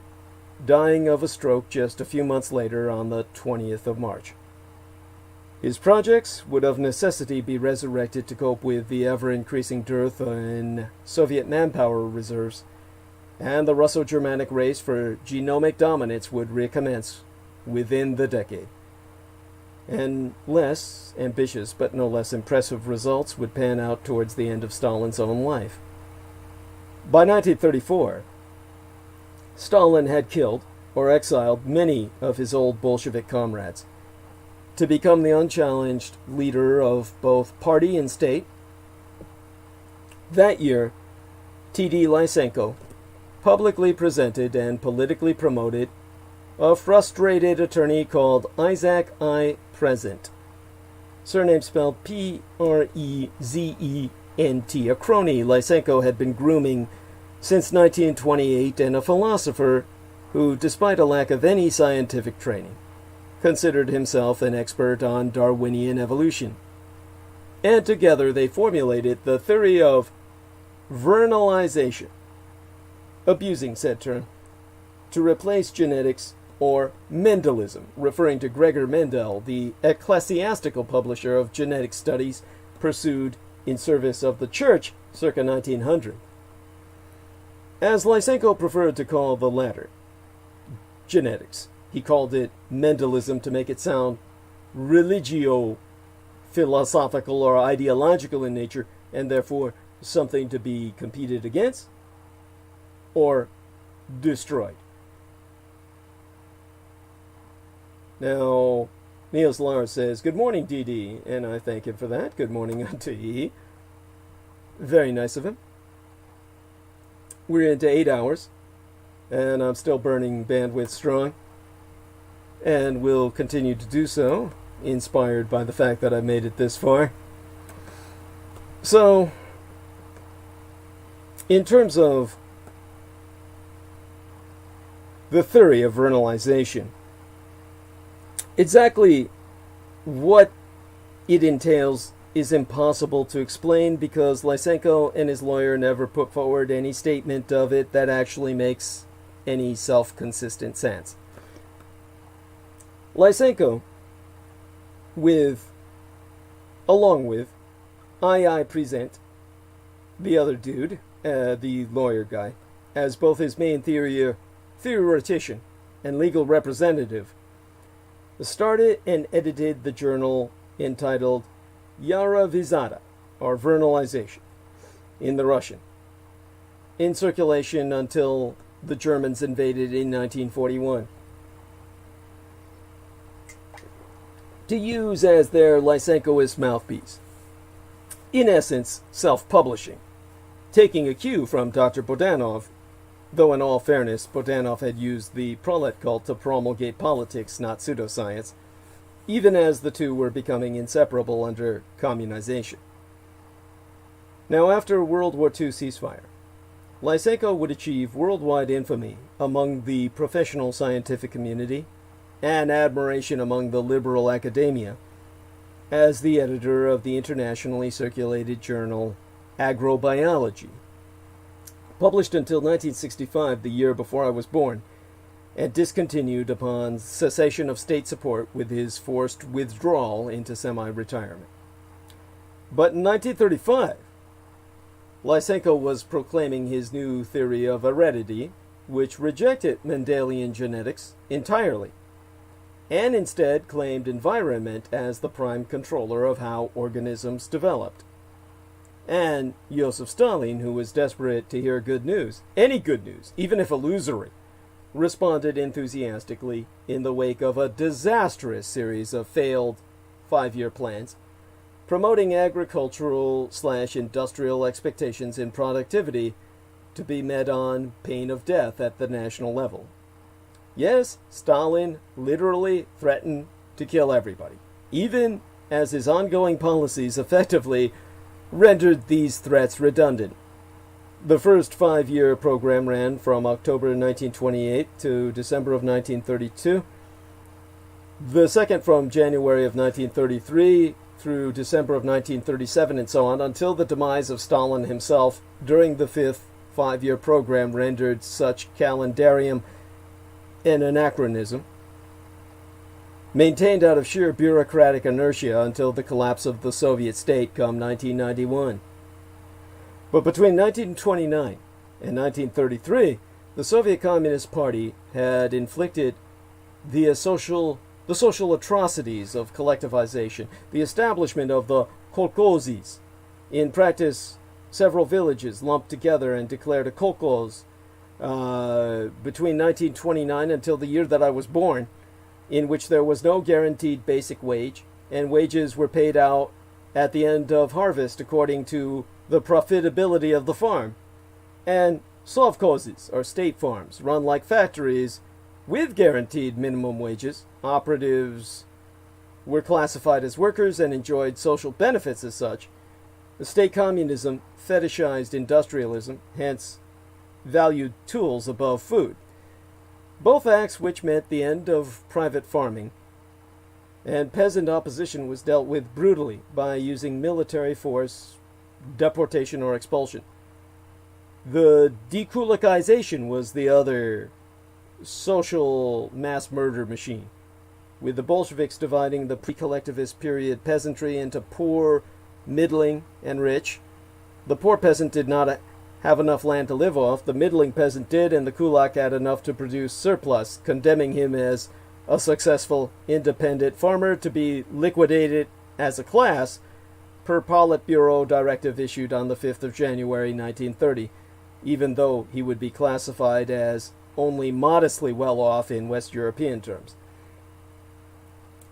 dying of a stroke just a few months later on the 20th of March. His projects would of necessity be resurrected to cope with the ever-increasing dearth in Soviet manpower reserves, and the Russo-Germanic race for genomic dominance would recommence within the decade. And less ambitious but no less impressive results would pan out towards the end of Stalin's own life. By 1934, Stalin had killed or exiled many of his old Bolshevik comrades to become the unchallenged leader of both party and state. That year, T.D. Lysenko publicly presented and politically promoted a frustrated attorney called Isaac I. Present, surname spelled P-R-E-Z-E-N-T, a crony Lysenko had been grooming since 1928, and a philosopher who, despite a lack of any scientific training, considered himself an expert on Darwinian evolution. And together they formulated the theory of vernalization, abusing said term, to replace genetics, or Mendelism, referring to Gregor Mendel, the ecclesiastical publisher of genetic studies pursued in service of the Church circa 1900. As Lysenko preferred to call the latter genetics, he called it Mendelism to make it sound religio-philosophical or ideological in nature, and therefore something to be competed against or destroyed. Now, Niels Lars says, "Good morning, DD," and I thank him for that. Good morning unto ye. Very nice of him. We're into 8 hours, and I'm still burning bandwidth strong, and will continue to do so, inspired by the fact that I've made it this far. So, in terms of the theory of vernalization, exactly what it entails is impossible to explain because Lysenko and his lawyer never put forward any statement of it that actually makes any self-consistent sense. Lysenko, along with I. Present, the other dude, the lawyer guy, as both his main theoretician and legal representative, started and edited the journal entitled Yara Vizada, or Vernalization, in the Russian, in circulation until the Germans invaded in 1941. To use as their Lysenkoist mouthpiece. In essence, self-publishing, taking a cue from Dr. Bodanov, though in all fairness, Bodanov had used the prolet cult to promulgate politics, not pseudoscience, even as the two were becoming inseparable under communization. Now, after World War II ceasefire, Lysenko would achieve worldwide infamy among the professional scientific community and admiration among the liberal academia as the editor of the internationally circulated journal Agrobiology. Published until 1965, the year before I was born, and discontinued upon cessation of state support with his forced withdrawal into semi-retirement. But in 1935, Lysenko was proclaiming his new theory of heredity, which rejected Mendelian genetics entirely, and instead claimed environment as the prime controller of how organisms developed. And Joseph Stalin, who was desperate to hear good news, any good news, even if illusory, responded enthusiastically in the wake of a disastrous series of failed 5-year plans, promoting agricultural/industrial expectations in productivity to be met on pain of death at the national level. Yes, Stalin literally threatened to kill everybody, even as his ongoing policies effectively rendered these threats redundant. The first 5-year program ran from October 1928 to December of 1932. The second from January of 1933 through December of 1937 and so on, until the demise of Stalin himself during the fifth 5-year program rendered such calendarium an anachronism, maintained out of sheer bureaucratic inertia until the collapse of the Soviet state come 1991. But between 1929 and 1933, the Soviet Communist Party had inflicted the social atrocities of collectivization, the establishment of the kolkhozes, in practice several villages lumped together and declared a kolkhoz, between 1929 until the year that I was born, in which there was no guaranteed basic wage, and wages were paid out at the end of harvest according to the profitability of the farm, and sovkhozes, or state farms, run like factories with guaranteed minimum wages. Operatives were classified as workers and enjoyed social benefits as such. The state communism fetishized industrialism, hence valued tools above food. Both acts which meant the end of private farming, and peasant opposition was dealt with brutally by using military force, deportation, or expulsion. The dekulakization was the other social mass murder machine, with the Bolsheviks dividing the pre-collectivist period peasantry into poor, middling, and rich. The poor peasant did not have enough land to live off. The middling peasant did, and the kulak had enough to produce surplus, condemning him as a successful independent farmer to be liquidated as a class per Politburo directive issued on the 5th of January 1930, even though he would be classified as only modestly well off in West European terms.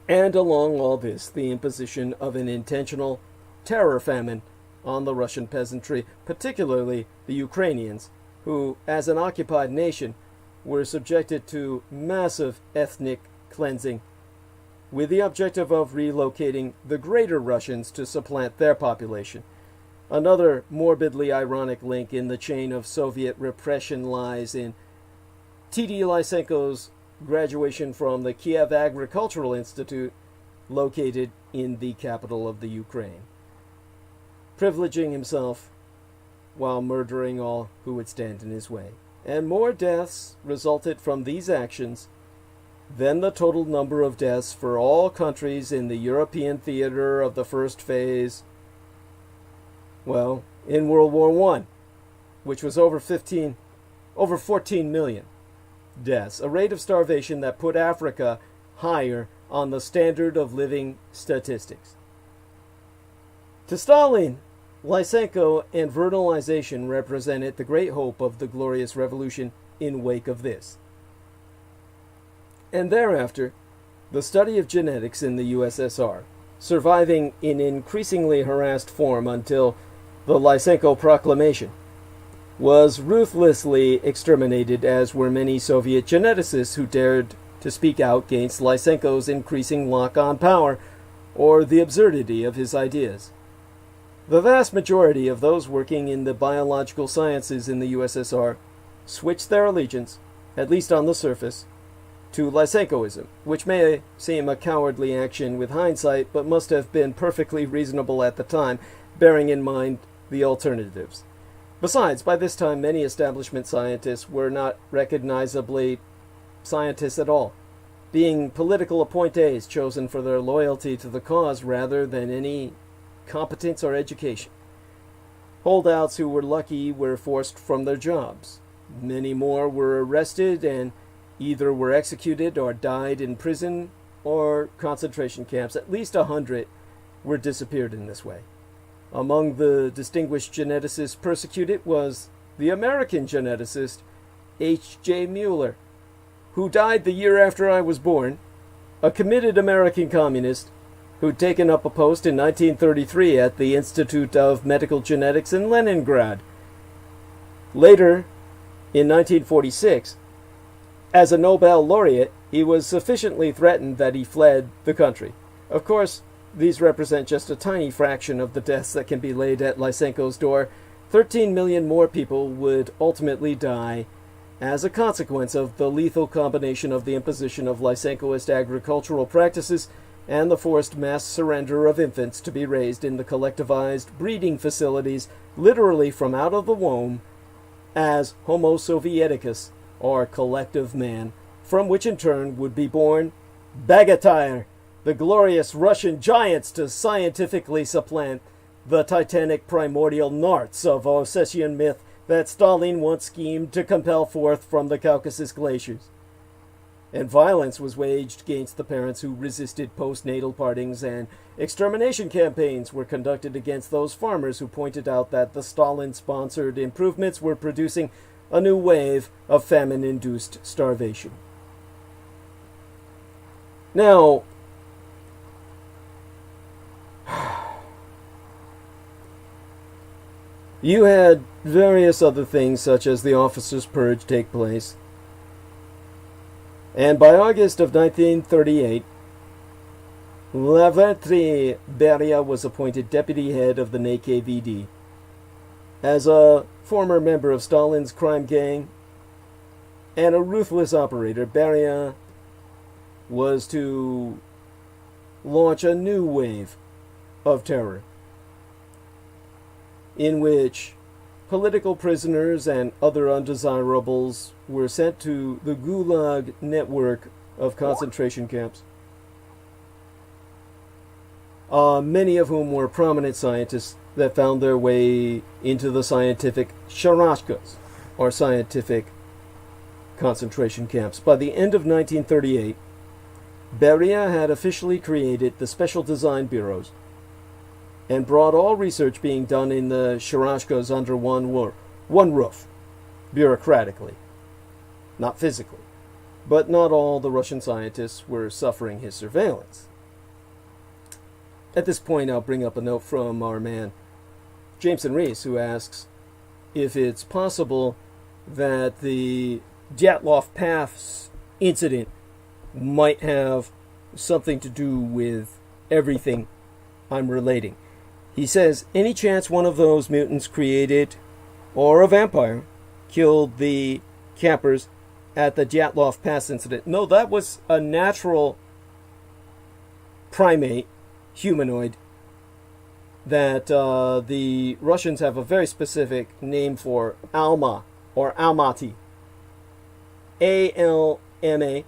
And along all this, the imposition of an intentional terror famine on the Russian peasantry, particularly the Ukrainians, who, as an occupied nation, were subjected to massive ethnic cleansing, with the objective of relocating the greater Russians to supplant their population. Another morbidly ironic link in the chain of Soviet repression lies in T.D. Lysenko's graduation from the Kiev Agricultural Institute, located in the capital of the Ukraine, privileging himself while murdering all who would stand in his way. And more deaths resulted from these actions than the total number of deaths for all countries in the European theater of the first phase, well, in World War I, which was over 14 million deaths, a rate of starvation that put Africa higher on the standard of living statistics. To Stalin, Lysenko and vernalization represented the great hope of the glorious revolution in wake of this. And thereafter, the study of genetics in the USSR, surviving in increasingly harassed form until the Lysenko Proclamation, was ruthlessly exterminated, as were many Soviet geneticists who dared to speak out against Lysenko's increasing lock on power or the absurdity of his ideas. The vast majority of those working in the biological sciences in the USSR switched their allegiance, at least on the surface, to Lysenkoism, which may seem a cowardly action with hindsight, but must have been perfectly reasonable at the time, bearing in mind the alternatives. Besides, by this time, many establishment scientists were not recognizably scientists at all, being political appointees chosen for their loyalty to the cause rather than any competence or education. Holdouts who were lucky were forced from their jobs. Many more were arrested and either were executed or died in prison or concentration camps. At least 100 were disappeared in this way. Among the distinguished geneticists persecuted was the American geneticist H.J. Mueller, who died the year after I was born, a committed American communist who'd taken up a post in 1933 at the Institute of Medical Genetics in Leningrad. Later, in 1946, as a Nobel laureate, he was sufficiently threatened that he fled the country. Of course, these represent just a tiny fraction of the deaths that can be laid at Lysenko's door. 13 million more people would ultimately die as a consequence of the lethal combination of the imposition of Lysenkoist agricultural practices and the forced mass surrender of infants to be raised in the collectivized breeding facilities literally from out of the womb as Homo Sovieticus, or collective man, from which in turn would be born Bogatyr, the glorious Russian giants to scientifically supplant the titanic primordial Narts of Ossetian myth that Stalin once schemed to compel forth from the Caucasus glaciers. And violence was waged against the parents who resisted postnatal partings, and extermination campaigns were conducted against those farmers who pointed out that the Stalin-sponsored improvements were producing a new wave of famine-induced starvation. Now, you had various other things such as the officers' purge take place. And by August of 1938, Lavrentiy Beria was appointed deputy head of the NKVD. As a former member of Stalin's crime gang and a ruthless operator, Beria was to launch a new wave of terror in which political prisoners and other undesirables were sent to the Gulag network of concentration camps, many of whom were prominent scientists that found their way into the scientific sharashkas, or scientific concentration camps. By the end of 1938, Beria had officially created the Special Design Bureaus and brought all research being done in the sharashkas under one roof, bureaucratically, not physically. But not all the Russian scientists were suffering his surveillance. At this point, I'll bring up a note from our man, Jameson Reese, who asks if it's possible that the Dyatlov Pass incident might have something to do with everything I'm relating. He says, any chance one of those mutants created, or a vampire, killed the campers at the Dyatlov Pass incident? No, that was a natural primate, humanoid, that the Russians have a very specific name for, Alma, or Almaty. A-L-M-A.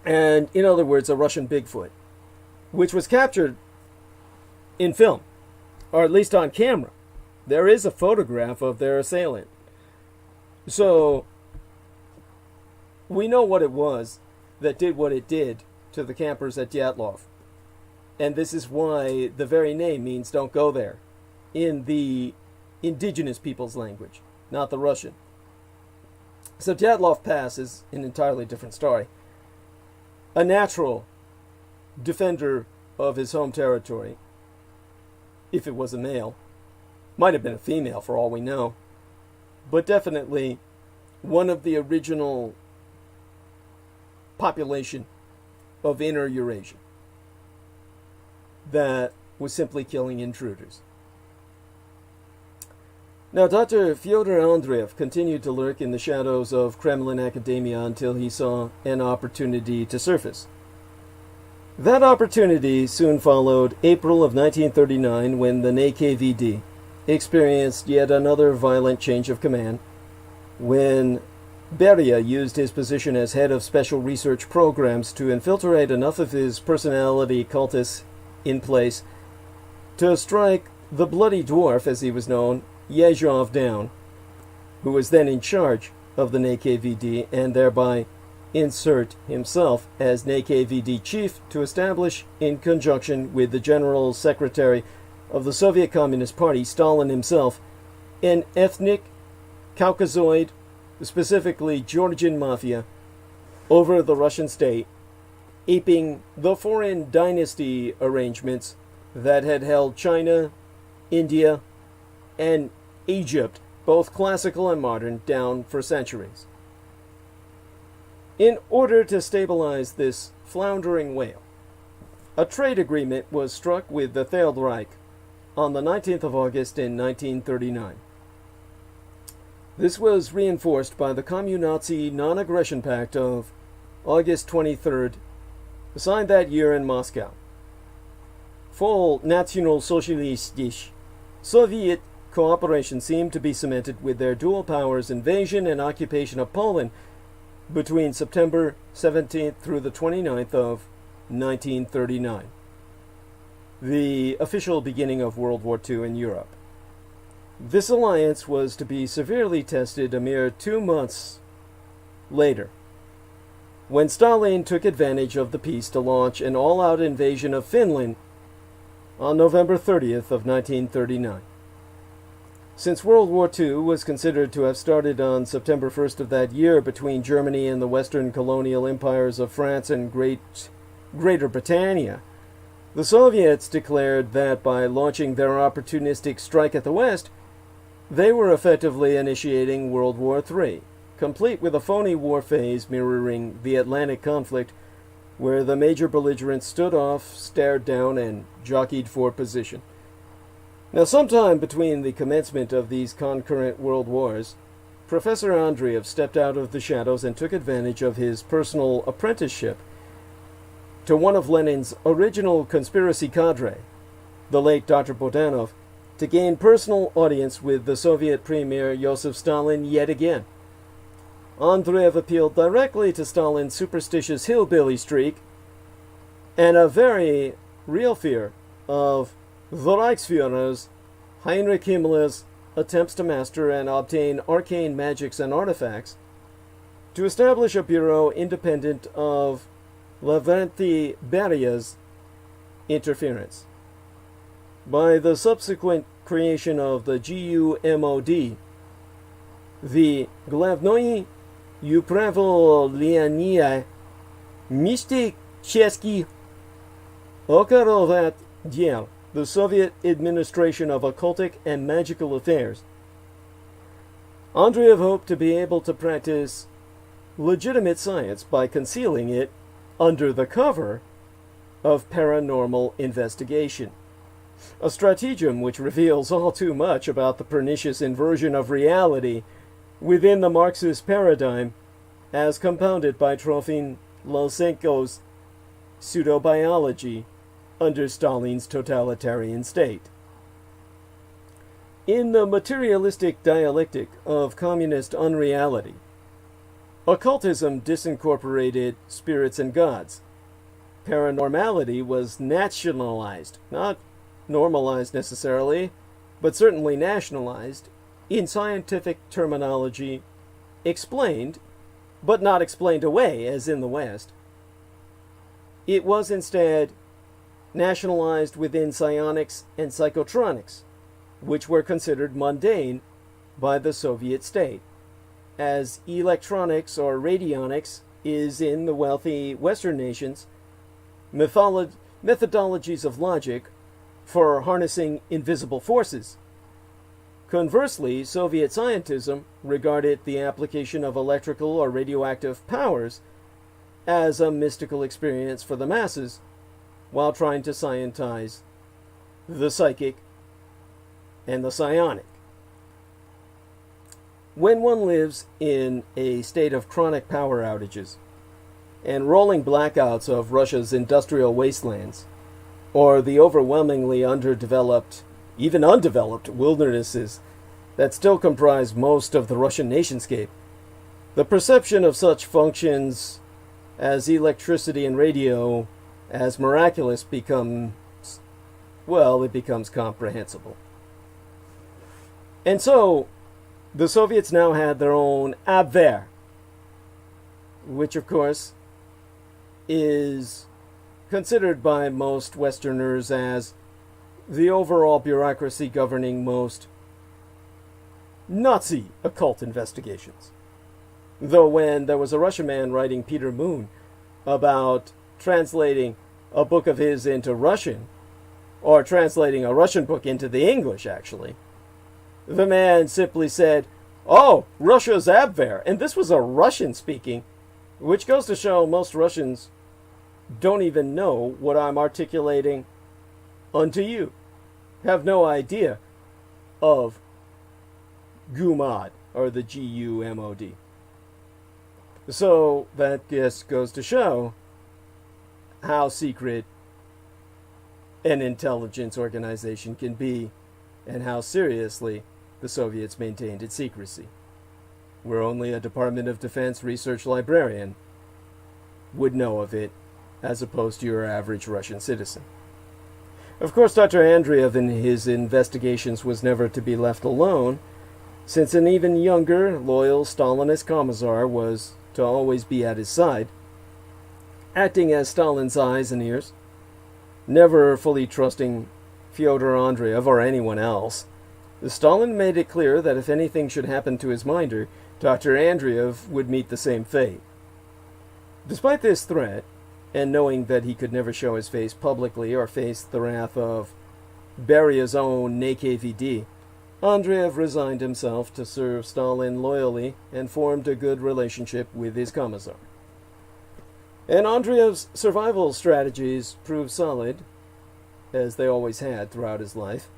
And, in other words, a Russian Bigfoot, which was captured in film, or at least on camera. There is a photograph of their assailant. So, we know what it was that did what it did to the campers at Dyatlov. And this is why the very name means don't go there, in the indigenous people's language, not the Russian. So Dyatlov Pass is an entirely different story. A natural defender of his home territory, if it was a male, might have been a female for all we know, but definitely one of the original population of Inner Eurasia that was simply killing intruders. Now, Dr. Fyodor Andreev continued to lurk in the shadows of Kremlin academia until he saw an opportunity to surface. That opportunity soon followed April of 1939, when the NKVD experienced yet another violent change of command, when Beria used his position as head of special research programs to infiltrate enough of his personality cultists in place to strike the Bloody Dwarf, as he was known, Yezhov, down, who was then in charge of the NKVD, and thereby insert himself as NKVD chief to establish, in conjunction with the General Secretary of the Soviet Communist Party, Stalin himself, an ethnic, Caucasoid, specifically Georgian mafia, over the Russian state, aping the foreign dynasty arrangements that had held China, India, and Egypt, both classical and modern, down for centuries. In order to stabilize this floundering whale, a trade agreement was struck with the Third Reich on the 19th of August in 1939. This was reinforced by the Commun-Nazi Non-Aggression Pact of August 23rd, signed that year in Moscow. Full national-socialistic Soviet cooperation seemed to be cemented with their dual powers invasion and occupation of Poland between September 17th through the 29th of 1939, the official beginning of World War II in Europe. This alliance was to be severely tested a mere 2 months later, when Stalin took advantage of the peace to launch an all-out invasion of Finland on November 30th of 1939. Since World War II was considered to have started on September 1st of that year between Germany and the Western colonial empires of France and Greater Britannia, the Soviets declared that by launching their opportunistic strike at the West, they were effectively initiating World War III, complete with a phony war phase mirroring the Atlantic conflict, where the major belligerents stood off, stared down, and jockeyed for position. Now, sometime between the commencement of these concurrent world wars, Professor Andreev stepped out of the shadows and took advantage of his personal apprenticeship to one of Lenin's original conspiracy cadre, the late Dr. Bodanov, to gain personal audience with the Soviet Premier Joseph Stalin yet again. Andreev appealed directly to Stalin's superstitious hillbilly streak and a very real fear of the Reichsführer's, Heinrich Himmler's, attempts to master and obtain arcane magics and artifacts, to establish a bureau independent of Lavrenti Beria's interference. By the subsequent creation of the GUMOD, the Glavnoye Upravlenie Mysticheski Okarovat Diel, the Soviet Administration of Occultic and Magical Affairs, Andreev hoped to be able to practice legitimate science by concealing it under the cover of paranormal investigation, a stratagem which reveals all too much about the pernicious inversion of reality within the Marxist paradigm as compounded by Trofim Lysenko's pseudobiology under Stalin's totalitarian state. In the materialistic dialectic of communist unreality, occultism disincorporated spirits and gods. Paranormality was nationalized, not normalized necessarily, but certainly nationalized, in scientific terminology, explained, but not explained away as in the West. It was instead nationalized within psionics and psychotronics, which were considered mundane by the Soviet state, as electronics or radionics is in the wealthy Western nations, methodologies of logic for harnessing invisible forces. Conversely, Soviet scientism regarded the application of electrical or radioactive powers as a mystical experience for the masses, while trying to scientize the psychic and the psionic. When one lives in a state of chronic power outages and rolling blackouts of Russia's industrial wastelands, or the overwhelmingly underdeveloped, even undeveloped wildernesses that still comprise most of the Russian nationscape, the perception of such functions as electricity and radio as miraculous becomes comprehensible. And so, the Soviets now had their own Abwehr, which of course is considered by most Westerners as the overall bureaucracy governing most Nazi occult investigations. Though when there was a Russian man writing Peter Moon about translating a book of his into Russian, or translating a Russian book into the English, actually, the man simply said, "Oh, Russia's Abwehr," and this was a Russian speaking, which goes to show most Russians don't even know what I'm articulating unto you, have no idea of GUMOD, or the GUMOD. So that just goes to show how secret an intelligence organization can be, and how seriously the Soviets maintained its secrecy, where only a Department of Defense research librarian would know of it, as opposed to your average Russian citizen. Of course, Dr. Andreev in his investigations was never to be left alone, since an even younger, loyal Stalinist commissar was to always be at his side, acting as Stalin's eyes and ears, never fully trusting Fyodor Andreev or anyone else. Stalin made it clear that if anything should happen to his minder, Dr. Andreev would meet the same fate. Despite this threat, and knowing that he could never show his face publicly or face the wrath of Beria's own NKVD, Andreev resigned himself to serve Stalin loyally and formed a good relationship with his commissar. And Andreev's survival strategies proved solid, as they always had throughout his life.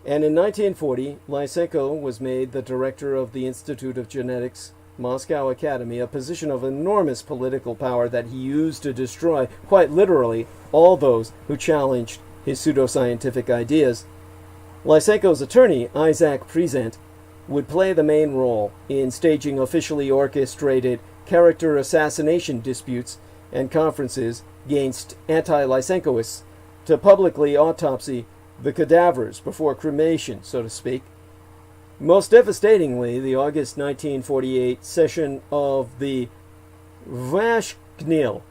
And in 1940, Lysenko was made the director of the Institute of Genetics, Moscow Academy, a position of enormous political power that he used to destroy, quite literally, all those who challenged his pseudoscientific ideas. Lysenko's attorney, Isaac Prezent, would play the main role in staging officially orchestrated character assassination disputes and conferences against anti-Lysenkoists to publicly autopsy the cadavers before cremation, so to speak. Most devastatingly, the August 1948 session of the VASHKNIL,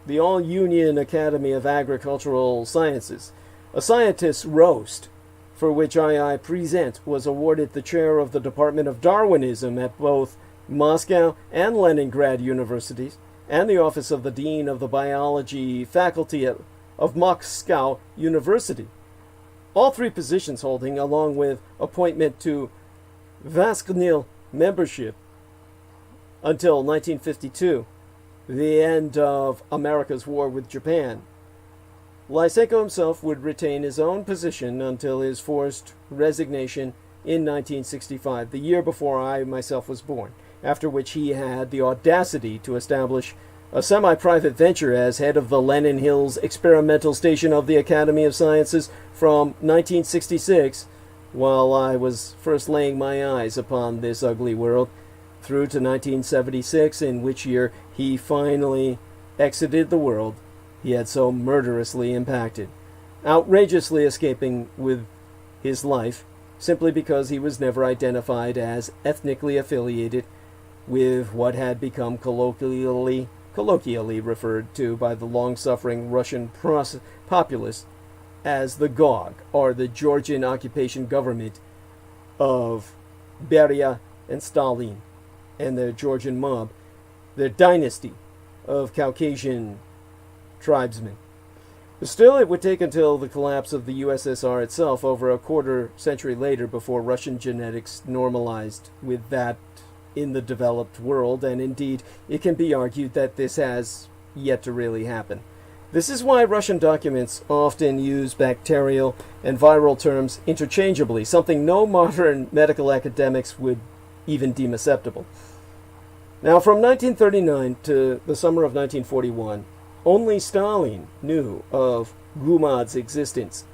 the All-Union Academy of Agricultural Sciences, a scientist's roast, for which I. Prezent was awarded the chair of the Department of Darwinism at both Moscow and Leningrad universities, and the office of the Dean of the Biology Faculty of Moscow University. All three positions holding, along with appointment to VASHKNIL membership until 1952, the end of America's war with Japan. Lysenko himself would retain his own position until his forced resignation in 1965, the year before I myself was born, after which he had the audacity to establish a semi-private venture as head of the Lenin Hills Experimental Station of the Academy of Sciences from 1966, while I was first laying my eyes upon this ugly world, through to 1976, in which year he finally exited the world he had so murderously impacted, outrageously escaping with his life simply because he was never identified as ethnically affiliated with what had become colloquially referred to by the long-suffering Russian populace as the GOG, or the Georgian occupation government of Beria and Stalin, and their Georgian mob, their dynasty of Caucasian tribesmen. Still, it would take until the collapse of the USSR itself over a quarter century later before Russian genetics normalized with that in the developed world, and indeed it can be argued that this has yet to really happen. This is why Russian documents often use bacterial and viral terms interchangeably, something no modern medical academics would even deem acceptable. Now, from 1939 to the summer of 1941, only Stalin knew of GUMOD's existence.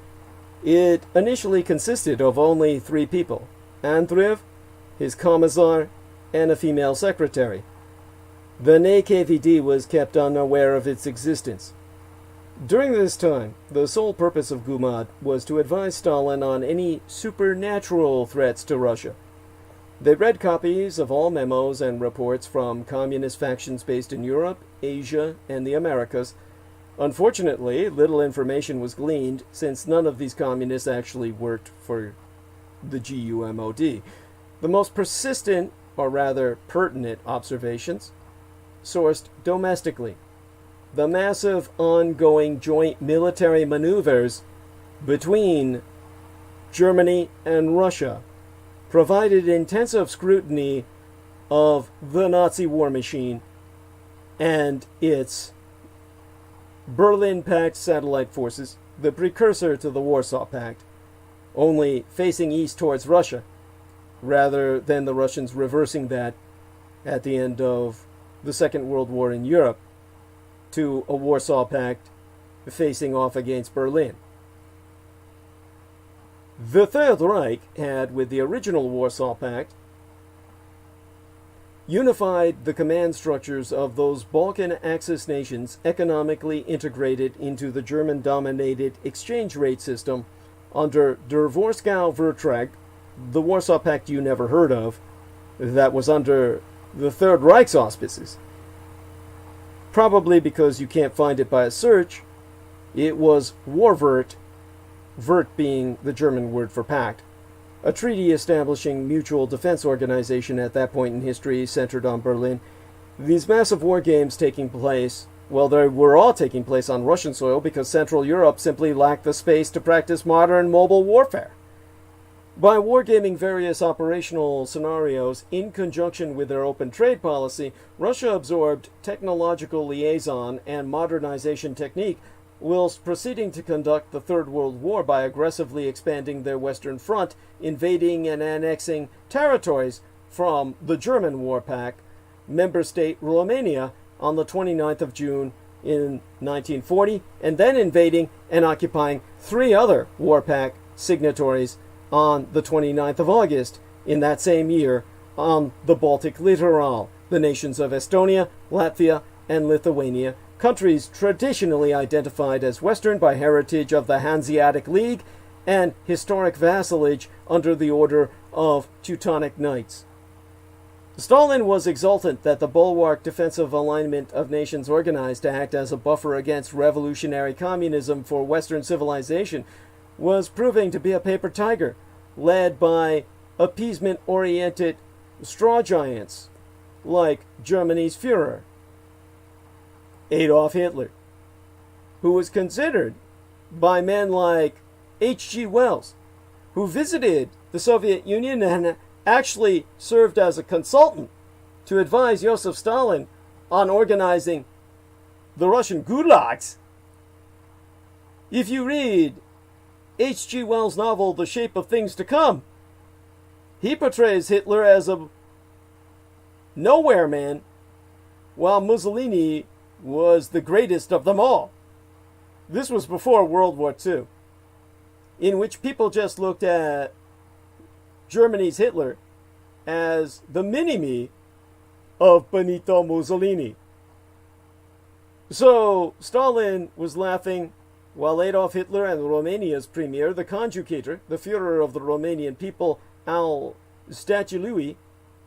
It initially consisted of only three people: Andreev, his commissar, and a female secretary. The NKVD was kept unaware of its existence. During this time, the sole purpose of GUMAD was to advise Stalin on any supernatural threats to Russia. They read copies of all memos and reports from communist factions based in Europe, Asia, and the Americas. Unfortunately, little information was gleaned since none of these communists actually worked for the GUMOD. The most persistent, or rather pertinent, observations sourced domestically. The massive ongoing joint military maneuvers between Germany and Russia provided intensive scrutiny of the Nazi war machine and its Berlin Pact satellite forces, the precursor to the Warsaw Pact, only facing east towards Russia, rather than the Russians reversing that at the end of the Second World War in Europe to a Warsaw Pact facing off against Berlin. The Third Reich had, with the original Warsaw Pact, unified the command structures of those Balkan Axis nations economically integrated into the German-dominated exchange rate system under Der Warschau-Vertrag, the Warsaw Pact you never heard of, that was under the Third Reich's auspices. Probably because you can't find it by a search, it was Warvert, Vert being the German word for pact, a treaty establishing mutual defense organization at that point in history centered on Berlin. These massive war games taking place, well, they were all taking place on Russian soil because Central Europe simply lacked the space to practice modern mobile warfare. By wargaming various operational scenarios in conjunction with their open trade policy, Russia absorbed technological liaison and modernization technique whilst proceeding to conduct the Third World War by aggressively expanding their western front, invading and annexing territories from the German War Pact, member state Romania, on the 29th of June in 1940, and then invading and occupying 3 other War Pact signatories on the 29th of August in that same year on the Baltic littoral, the nations of Estonia, Latvia, and Lithuania, countries traditionally identified as Western by heritage of the Hanseatic League and historic vassalage under the Order of Teutonic Knights. Stalin was exultant that the bulwark defensive alignment of nations organized to act as a buffer against revolutionary communism for Western civilization was proving to be a paper tiger, led by appeasement-oriented straw giants like Germany's Führer, Adolf Hitler, who was considered by men like H.G. Wells, who visited the Soviet Union and actually served as a consultant to advise Joseph Stalin on organizing the Russian gulags. If you read H.G. Wells' novel The Shape of Things to Come, he portrays Hitler as a nowhere man, while Mussolini was the greatest of them all. This was before World War II, in which people just looked at Germany's Hitler as the mini-me of Benito Mussolini. So Stalin was laughing while Adolf Hitler and Romania's premier, the conjugator, the Führer of the Romanian people, al Statului,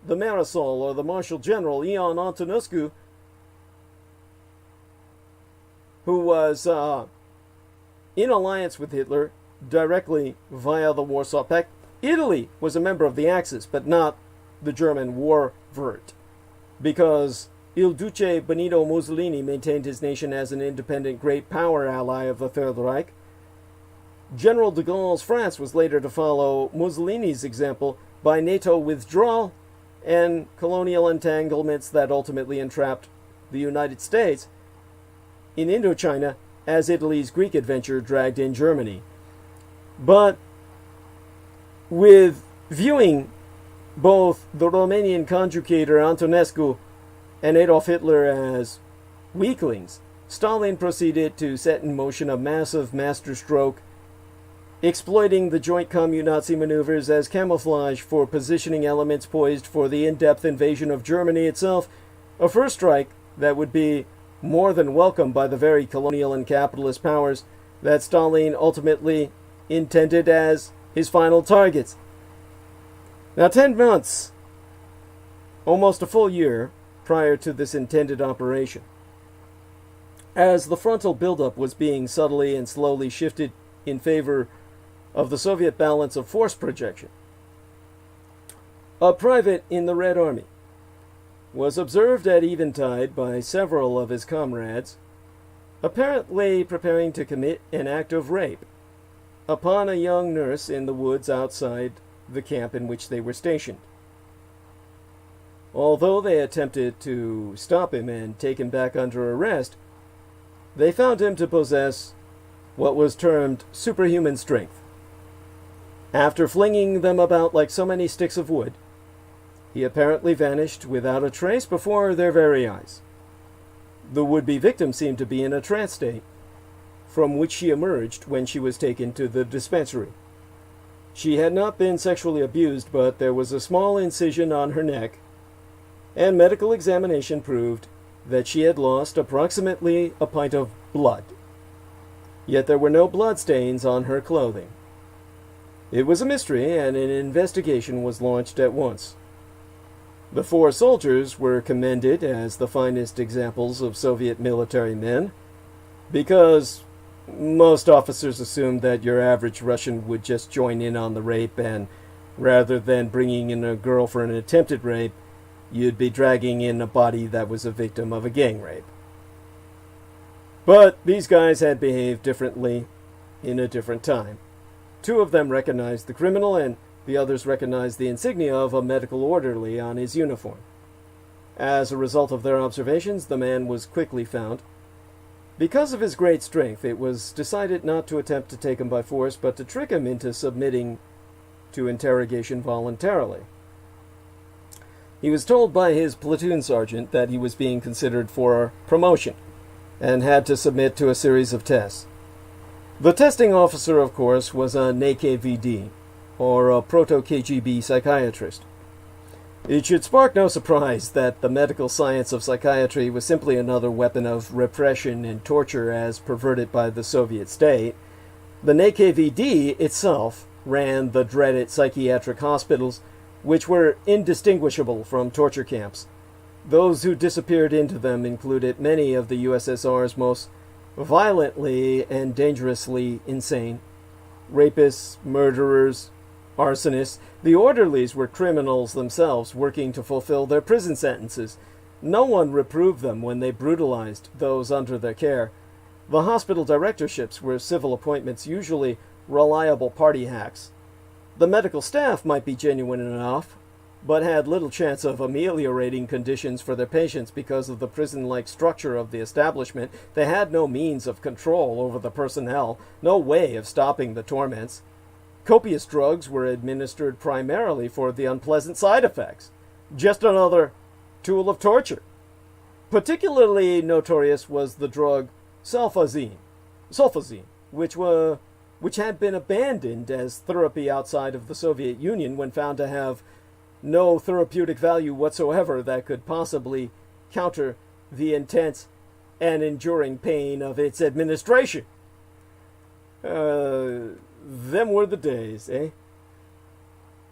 the Marisol or the Marshal General Ion Antonescu, who was in alliance with Hitler directly via the Warsaw Pact. Italy was a member of the Axis, but not the German Warvert, because Il Duce Benito Mussolini maintained his nation as an independent great power ally of the Third Reich. General de Gaulle's France was later to follow Mussolini's example by NATO withdrawal and colonial entanglements that ultimately entrapped the United States in Indochina as Italy's Greek adventure dragged in Germany. But with viewing both the Romanian conjugator Antonescu and Adolf Hitler as weaklings, Stalin proceeded to set in motion a massive masterstroke exploiting the joint commun-Nazi maneuvers as camouflage for positioning elements poised for the in-depth invasion of Germany itself, a first strike that would be more than welcomed by the very colonial and capitalist powers that Stalin ultimately intended as his final targets. Now, 10 months, almost a full year, prior to this intended operation, as the frontal buildup was being subtly and slowly shifted in favor of the Soviet balance of force projection, a private in the Red Army was observed at eventide by several of his comrades, apparently preparing to commit an act of rape upon a young nurse in the woods outside the camp in which they were stationed. Although they attempted to stop him and take him back under arrest, they found him to possess what was termed superhuman strength. After flinging them about like so many sticks of wood, he apparently vanished without a trace before their very eyes. The would-be victim seemed to be in a trance state, from which she emerged when she was taken to the dispensary. She had not been sexually abused, but there was a small incision on her neck, and medical examination proved that she had lost approximately a pint of blood. Yet there were no blood stains on her clothing. It was a mystery, and an investigation was launched at once. The 4 soldiers were commended as the finest examples of Soviet military men, because most officers assumed that your average Russian would just join in on the rape, and rather than bringing in a girl for an attempted rape, you'd be dragging in a body that was a victim of a gang rape. But these guys had behaved differently in a different time. 2 of them recognized the criminal, and the others recognized the insignia of a medical orderly on his uniform. As a result of their observations, the man was quickly found. Because of his great strength, it was decided not to attempt to take him by force, but to trick him into submitting to interrogation voluntarily. He was told by his platoon sergeant that he was being considered for promotion, and had to submit to a series of tests. The testing officer, of course, was a NKVD, or a proto-KGB psychiatrist. It should spark no surprise that the medical science of psychiatry was simply another weapon of repression and torture as perverted by the Soviet state. The NKVD itself ran the dreaded psychiatric hospitals, which were indistinguishable from torture camps. Those who disappeared into them included many of the USSR's most violently and dangerously insane: rapists, murderers, arsonists. The orderlies were criminals themselves working to fulfill their prison sentences. No one reproved them when they brutalized those under their care. The hospital directorships were civil appointments, usually reliable party hacks. The medical staff might be genuine enough, but had little chance of ameliorating conditions for their patients because of the prison-like structure of the establishment. They had no means of control over the personnel, no way of stopping the torments. Copious drugs were administered primarily for the unpleasant side effects. Just another tool of torture. Particularly notorious was the drug sulfazine, which had been abandoned as therapy outside of the Soviet Union when found to have no therapeutic value whatsoever that could possibly counter the intense and enduring pain of its administration. Them were the days, eh?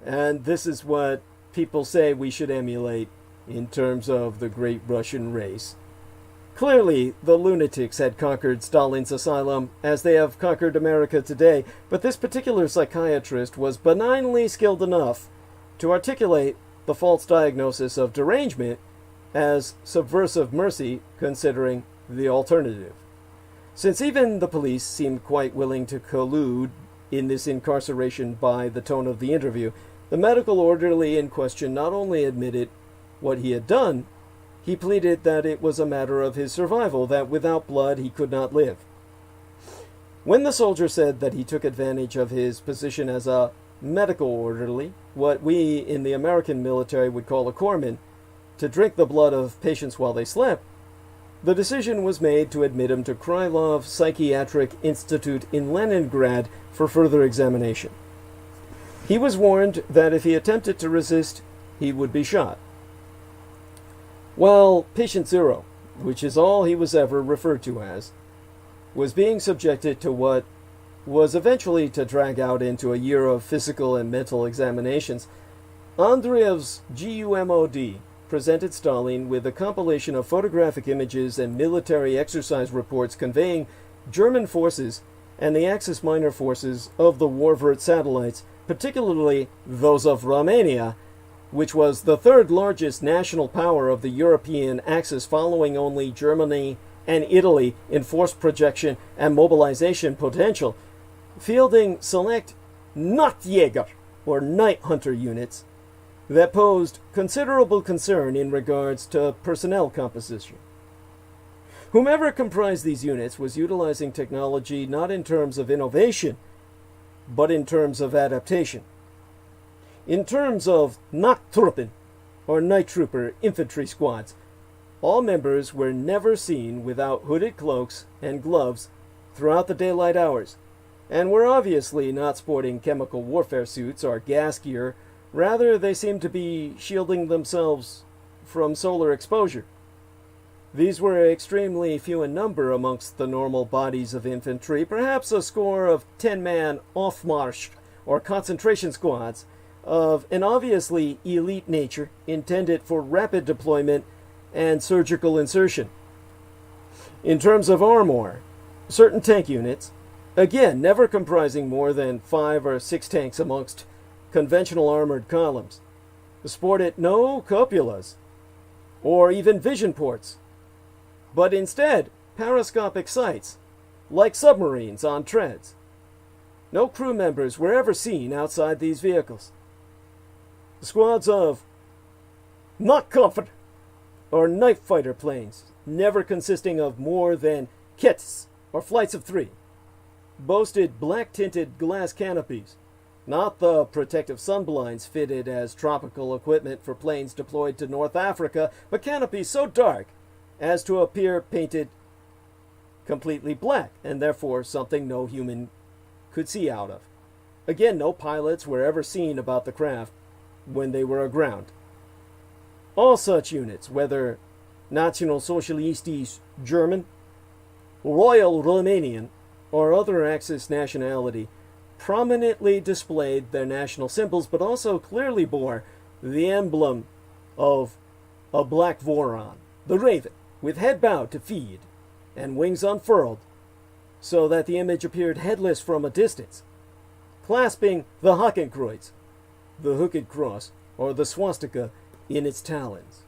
And this is what people say we should emulate in terms of the great Russian race. Clearly, the lunatics had conquered Stalin's asylum as they have conquered America today, but this particular psychiatrist was benignly skilled enough to articulate the false diagnosis of derangement as subversive mercy, considering the alternative. Since even the police seemed quite willing to collude in this incarceration by the tone of the interview, the medical orderly in question not only admitted what he had done, he pleaded that it was a matter of his survival, that without blood he could not live. When the soldier said that he took advantage of his position as a medical orderly, what we in the American military would call a corpsman, to drink the blood of patients while they slept, the decision was made to admit him to Krylov Psychiatric Institute in Leningrad for further examination. He was warned that if he attempted to resist, he would be shot. While Patient Zero, which is all he was ever referred to as, was being subjected to what was eventually to drag out into a year of physical and mental examinations, Andreev's GUMOD presented Stalin with a compilation of photographic images and military exercise reports conveying German forces and the Axis minor forces of the Warvert satellites, particularly those of Romania, which was the third largest national power of the European Axis, following only Germany and Italy in force projection and mobilization potential, fielding select Nachtjäger, or night hunter units, that posed considerable concern in regards to personnel composition. Whomever comprised these units was utilizing technology not in terms of innovation, but in terms of adaptation. In terms of Nachttruppen, or night trooper infantry squads, all members were never seen without hooded cloaks and gloves throughout the daylight hours, and were obviously not sporting chemical warfare suits or gas gear. Rather, they seemed to be shielding themselves from solar exposure. These were extremely few in number amongst the normal bodies of infantry, perhaps a score of 10-man Aufmarsch or concentration squads of an obviously elite nature intended for rapid deployment and surgical insertion. In terms of armor, certain tank units, again never comprising more than 5 or 6 tanks amongst conventional armored columns, sported no cupolas or even vision ports, but instead periscopic sights, like submarines on treads. No crew members were ever seen outside these vehicles. Squads of Nachtkampfer, or night fighter planes, never consisting of more than kits, or flights of 3, boasted black-tinted glass canopies, not the protective sunblinds fitted as tropical equipment for planes deployed to North Africa, but canopies so dark as to appear painted completely black, and therefore something no human could see out of. Again, no pilots were ever seen about the craft when they were aground. All such units, whether National-Sozialistisch German, Royal Romanian, or other Axis nationality, prominently displayed their national symbols, but also clearly bore the emblem of a black voron, the raven, with head bowed to feed and wings unfurled, so that the image appeared headless from a distance, clasping the Hakenkreuz, the hooked cross, or the swastika, in its talons.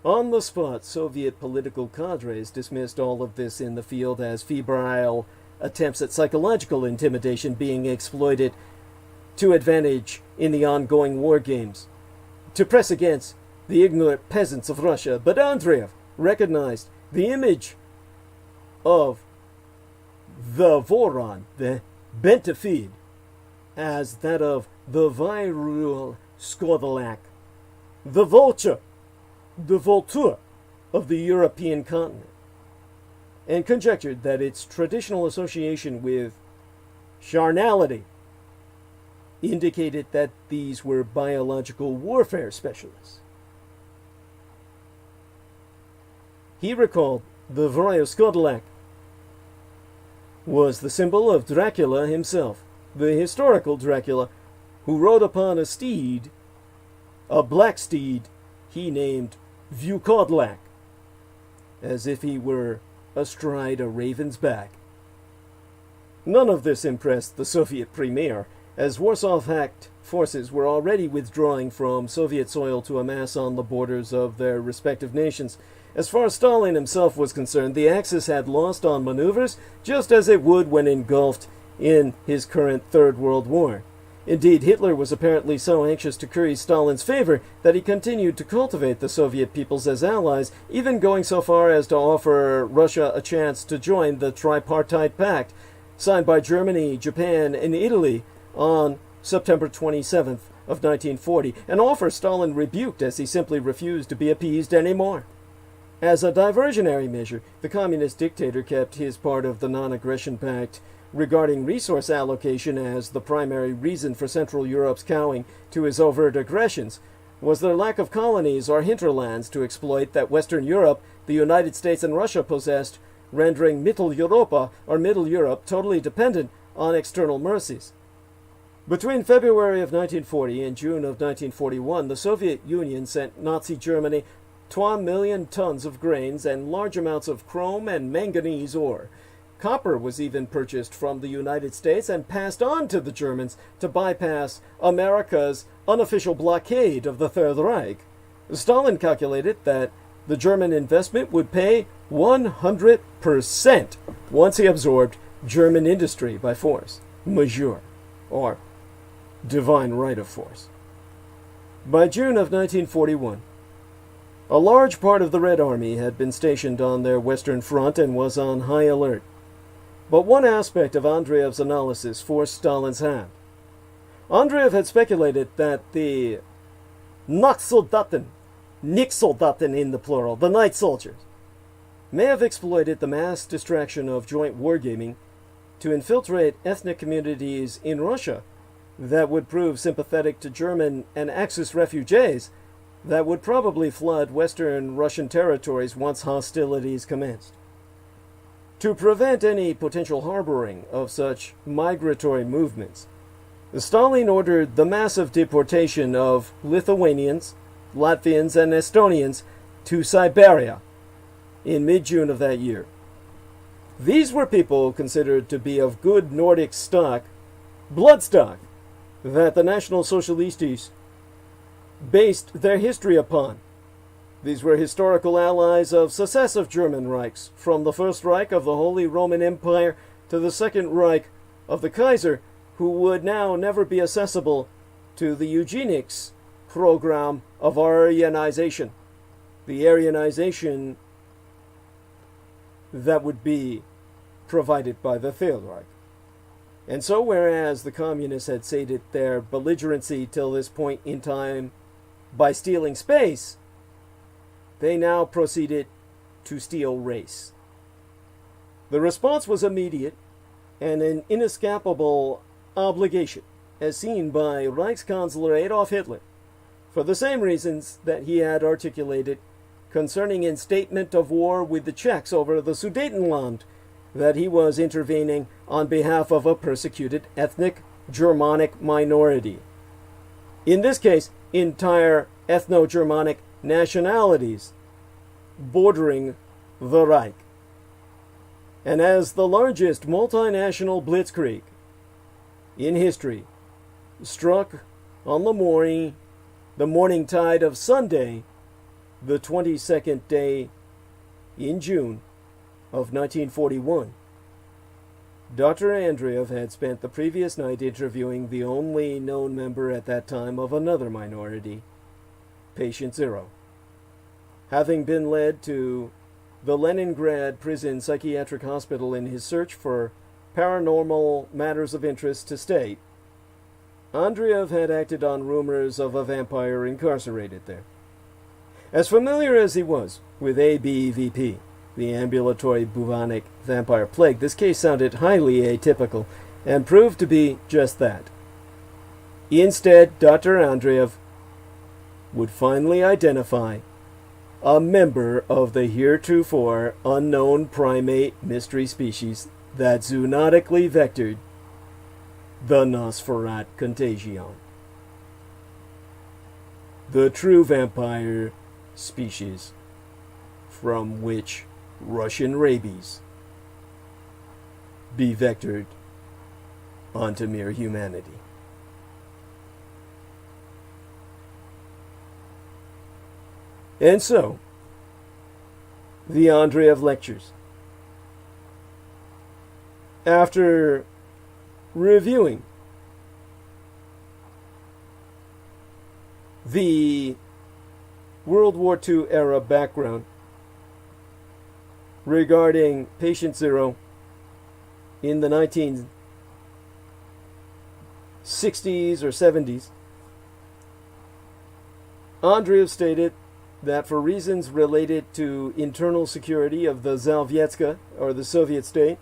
On the spot, Soviet political cadres dismissed all of this in the field as febrile attempts at psychological intimidation being exploited to advantage in the ongoing war games, to press against the ignorant peasants of Russia. But Andreev recognized the image of the Voron, the bent to feed, as that of the Virul Skodolak, the vulture, the Voltur of the European continent, and conjectured that its traditional association with charnality indicated that these were biological warfare specialists. He recalled the Vryoskodelak was the symbol of Dracula himself, the historical Dracula, who rode upon a steed, a black steed he named Vukodlak, as if he were astride a raven's back. None of this impressed the Soviet premier, as Warsaw-backed forces were already withdrawing from Soviet soil to amass on the borders of their respective nations. As far as Stalin himself was concerned, the Axis had lost on maneuvers, just as it would when engulfed in his current Third World War. Indeed, Hitler was apparently so anxious to curry Stalin's favor that he continued to cultivate the Soviet peoples as allies, even going so far as to offer Russia a chance to join the Tripartite Pact, signed by Germany, Japan, and Italy on September 27th of 1940, an offer Stalin rebuked as he simply refused to be appeased anymore. As a diversionary measure, the communist dictator kept his part of the non-aggression pact regarding resource allocation as the primary reason for Central Europe's cowing to his overt aggressions was their lack of colonies or hinterlands to exploit that Western Europe, the United States, and Russia possessed, rendering Mitteleuropa, or Middle Europe, totally dependent on external mercies. Between February of 1940 and June of 1941, the Soviet Union sent Nazi Germany 12 million tons of grains and large amounts of chrome and manganese ore. Copper was even purchased from the United States and passed on to the Germans to bypass America's unofficial blockade of the Third Reich. Stalin calculated that the German investment would pay 100% once he absorbed German industry by force majeure, or divine right of force. By June of 1941, a large part of the Red Army had been stationed on their western front and was on high alert. But one aspect of Andreev's analysis forced Stalin's hand. Andreev had speculated that the Nachtsoldaten, Nichtsoldaten in the plural, the night soldiers, may have exploited the mass distraction of joint wargaming to infiltrate ethnic communities in Russia that would prove sympathetic to German and Axis refugees that would probably flood Western Russian territories once hostilities commenced. To prevent any potential harboring of such migratory movements, Stalin ordered the massive deportation of Lithuanians, Latvians, and Estonians to Siberia in mid-June of that year. These were people considered to be of good Nordic stock, blood stock, that the National-Socialistiche based their history upon. These were historical allies of successive German Reichs, from the First Reich of the Holy Roman Empire to the Second Reich of the Kaiser, who would now never be accessible to the eugenics program of Aryanization, the Aryanization that would be provided by the Third Reich. And so, whereas the communists had sated their belligerency till this point in time by stealing space, they now proceeded to steal race. The response was immediate and an inescapable obligation, as seen by Reichskanzler Adolf Hitler, for the same reasons that he had articulated concerning in statement of war with the Czechs over the Sudetenland, that he was intervening on behalf of a persecuted ethnic Germanic minority. In this case, entire ethno-Germanic nationalities bordering the Reich. And as the largest multinational blitzkrieg in history struck on the morning tide of Sunday, the 22nd day in June of 1941. Dr. Andreev had spent the previous night interviewing the only known member at that time of another minority, Patient Zero. Having been led to the Leningrad prison psychiatric hospital in his search for paranormal matters of interest to state, Andreev had acted on rumors of a vampire incarcerated there. As familiar as he was with ABVP, the ambulatory bubonic vampire plague, this case sounded highly atypical and proved to be just that. Instead, Dr. Andreev would finally identify a member of the heretofore unknown primate mystery species that zoonotically vectored the Nosferat contagion. The true vampire species from which Russian rabies be vectored onto mere humanity. And so, the Andreev lectures. After reviewing the World War II era background regarding Patient Zero in the 1960s or 70s, Andreev stated that for reasons related to internal security of the Sovietska, or the Soviet state,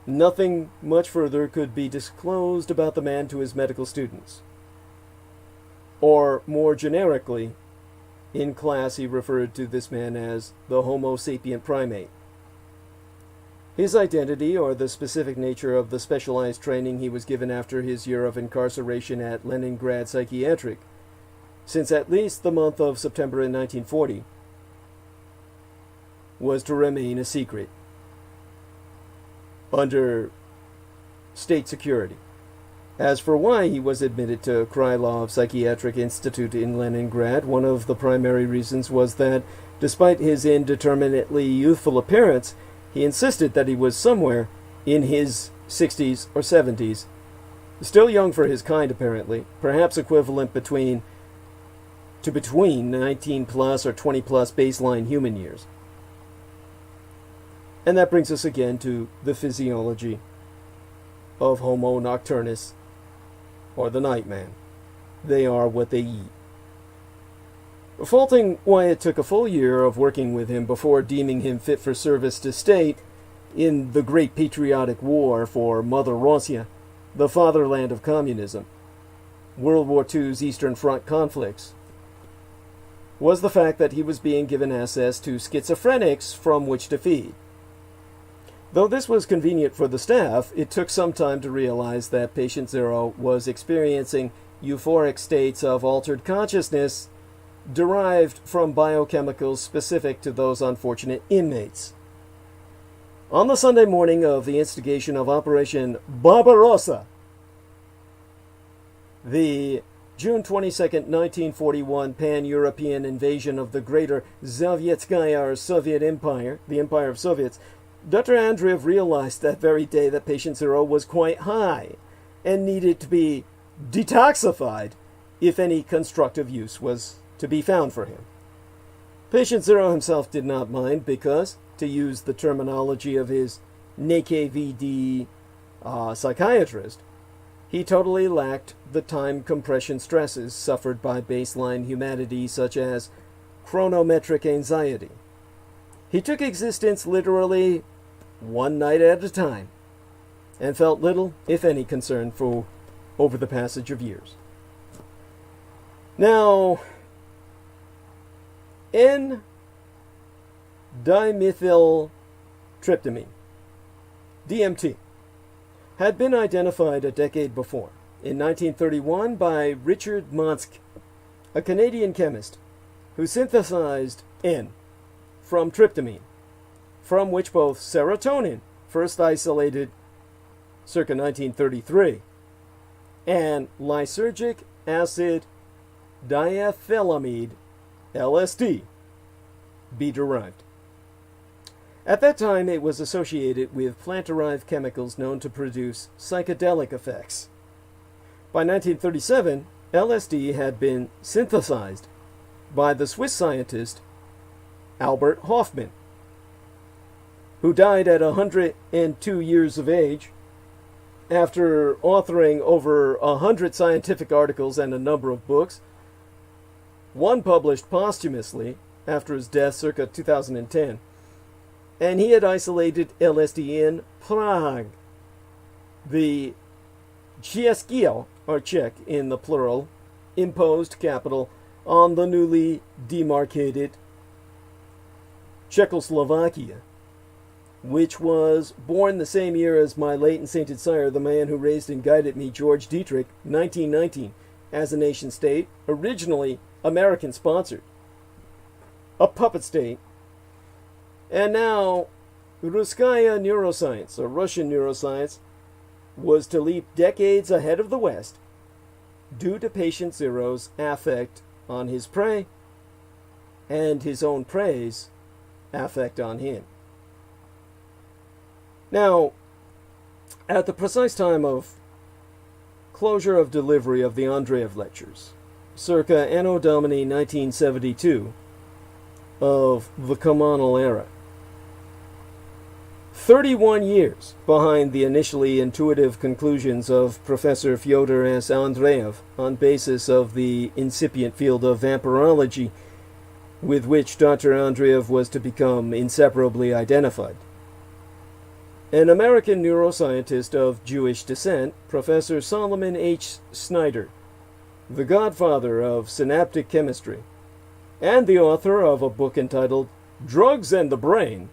nothing much further could be disclosed about the man to his medical students. Or, more generically, in class he referred to this man as the Homo sapient primate. His identity, or the specific nature of the specialized training he was given after his year of incarceration at Leningrad Psychiatric, since at least the month of September in 1940, was to remain a secret under state security. As for why he was admitted to Krylov Psychiatric Institute in Leningrad, one of the primary reasons was that, despite his indeterminately youthful appearance, he insisted that he was somewhere in his 60s or 70s, still young for his kind apparently, perhaps equivalent between 19 plus or 20 plus baseline human years. And that brings us again to the physiology of Homo nocturnus, or the night man. They are what they eat. Faulting why it took a full year of working with him before deeming him fit for service to state in the Great Patriotic War for Mother Russia, the fatherland of communism, World War II's Eastern Front conflicts, was the fact that he was being given access to schizophrenics from which to feed. Though this was convenient for the staff, it took some time to realize that Patient Zero was experiencing euphoric states of altered consciousness derived from biochemicals specific to those unfortunate inmates. On the Sunday morning of the instigation of Operation Barbarossa, the June 22, 1941 pan-European invasion of the Greater Sovietskaya, or Soviet Empire, the Empire of Soviets, Dr. Andreev realized that very day that Patient Zero was quite high and needed to be detoxified if any constructive use was to be found for him. Patient Zero himself did not mind because, to use the terminology of his NKVD psychiatrist, he totally lacked the time compression stresses suffered by baseline humanity such as chronometric anxiety. He took existence literally one night at a time and felt little, if any, concern for over the passage of years. Now, N-dimethyltryptamine, DMT, had been identified a decade before, in 1931, by Richard Monsk, a Canadian chemist who synthesized N from tryptamine, from which both serotonin, first isolated circa 1933, and lysergic acid diethylamide, LSD, be derived. At that time, it was associated with plant-derived chemicals known to produce psychedelic effects. By 1937, LSD had been synthesized by the Swiss scientist Albert Hofmann, who died at 102 years of age after authoring over 100 scientific articles and a number of books, one published posthumously after his death circa 2010, and he had isolated LSD in Prague. The Czechia, or Czech in the plural, imposed capital on the newly demarcated Czechoslovakia, which was born the same year as my late and sainted sire, the man who raised and guided me, George Dietrich, 1919, as a nation-state, originally American-sponsored, a puppet state, and now Ruskaya neuroscience, or Russian neuroscience, was to leap decades ahead of the West due to Patient Zero's affect on his prey and his own prey's affect on him. Now, at the precise time of closure of delivery of the Andreev lectures, circa Anno Domini 1972, of the communal era, 31 years behind the initially intuitive conclusions of Professor Fyodor S. Andreev on basis of the incipient field of vampirology, with which Dr. Andreev was to become inseparably identified. An American neuroscientist of Jewish descent, Professor Solomon H. Snyder, the godfather of synaptic chemistry, and the author of a book entitled Drugs and the Brain,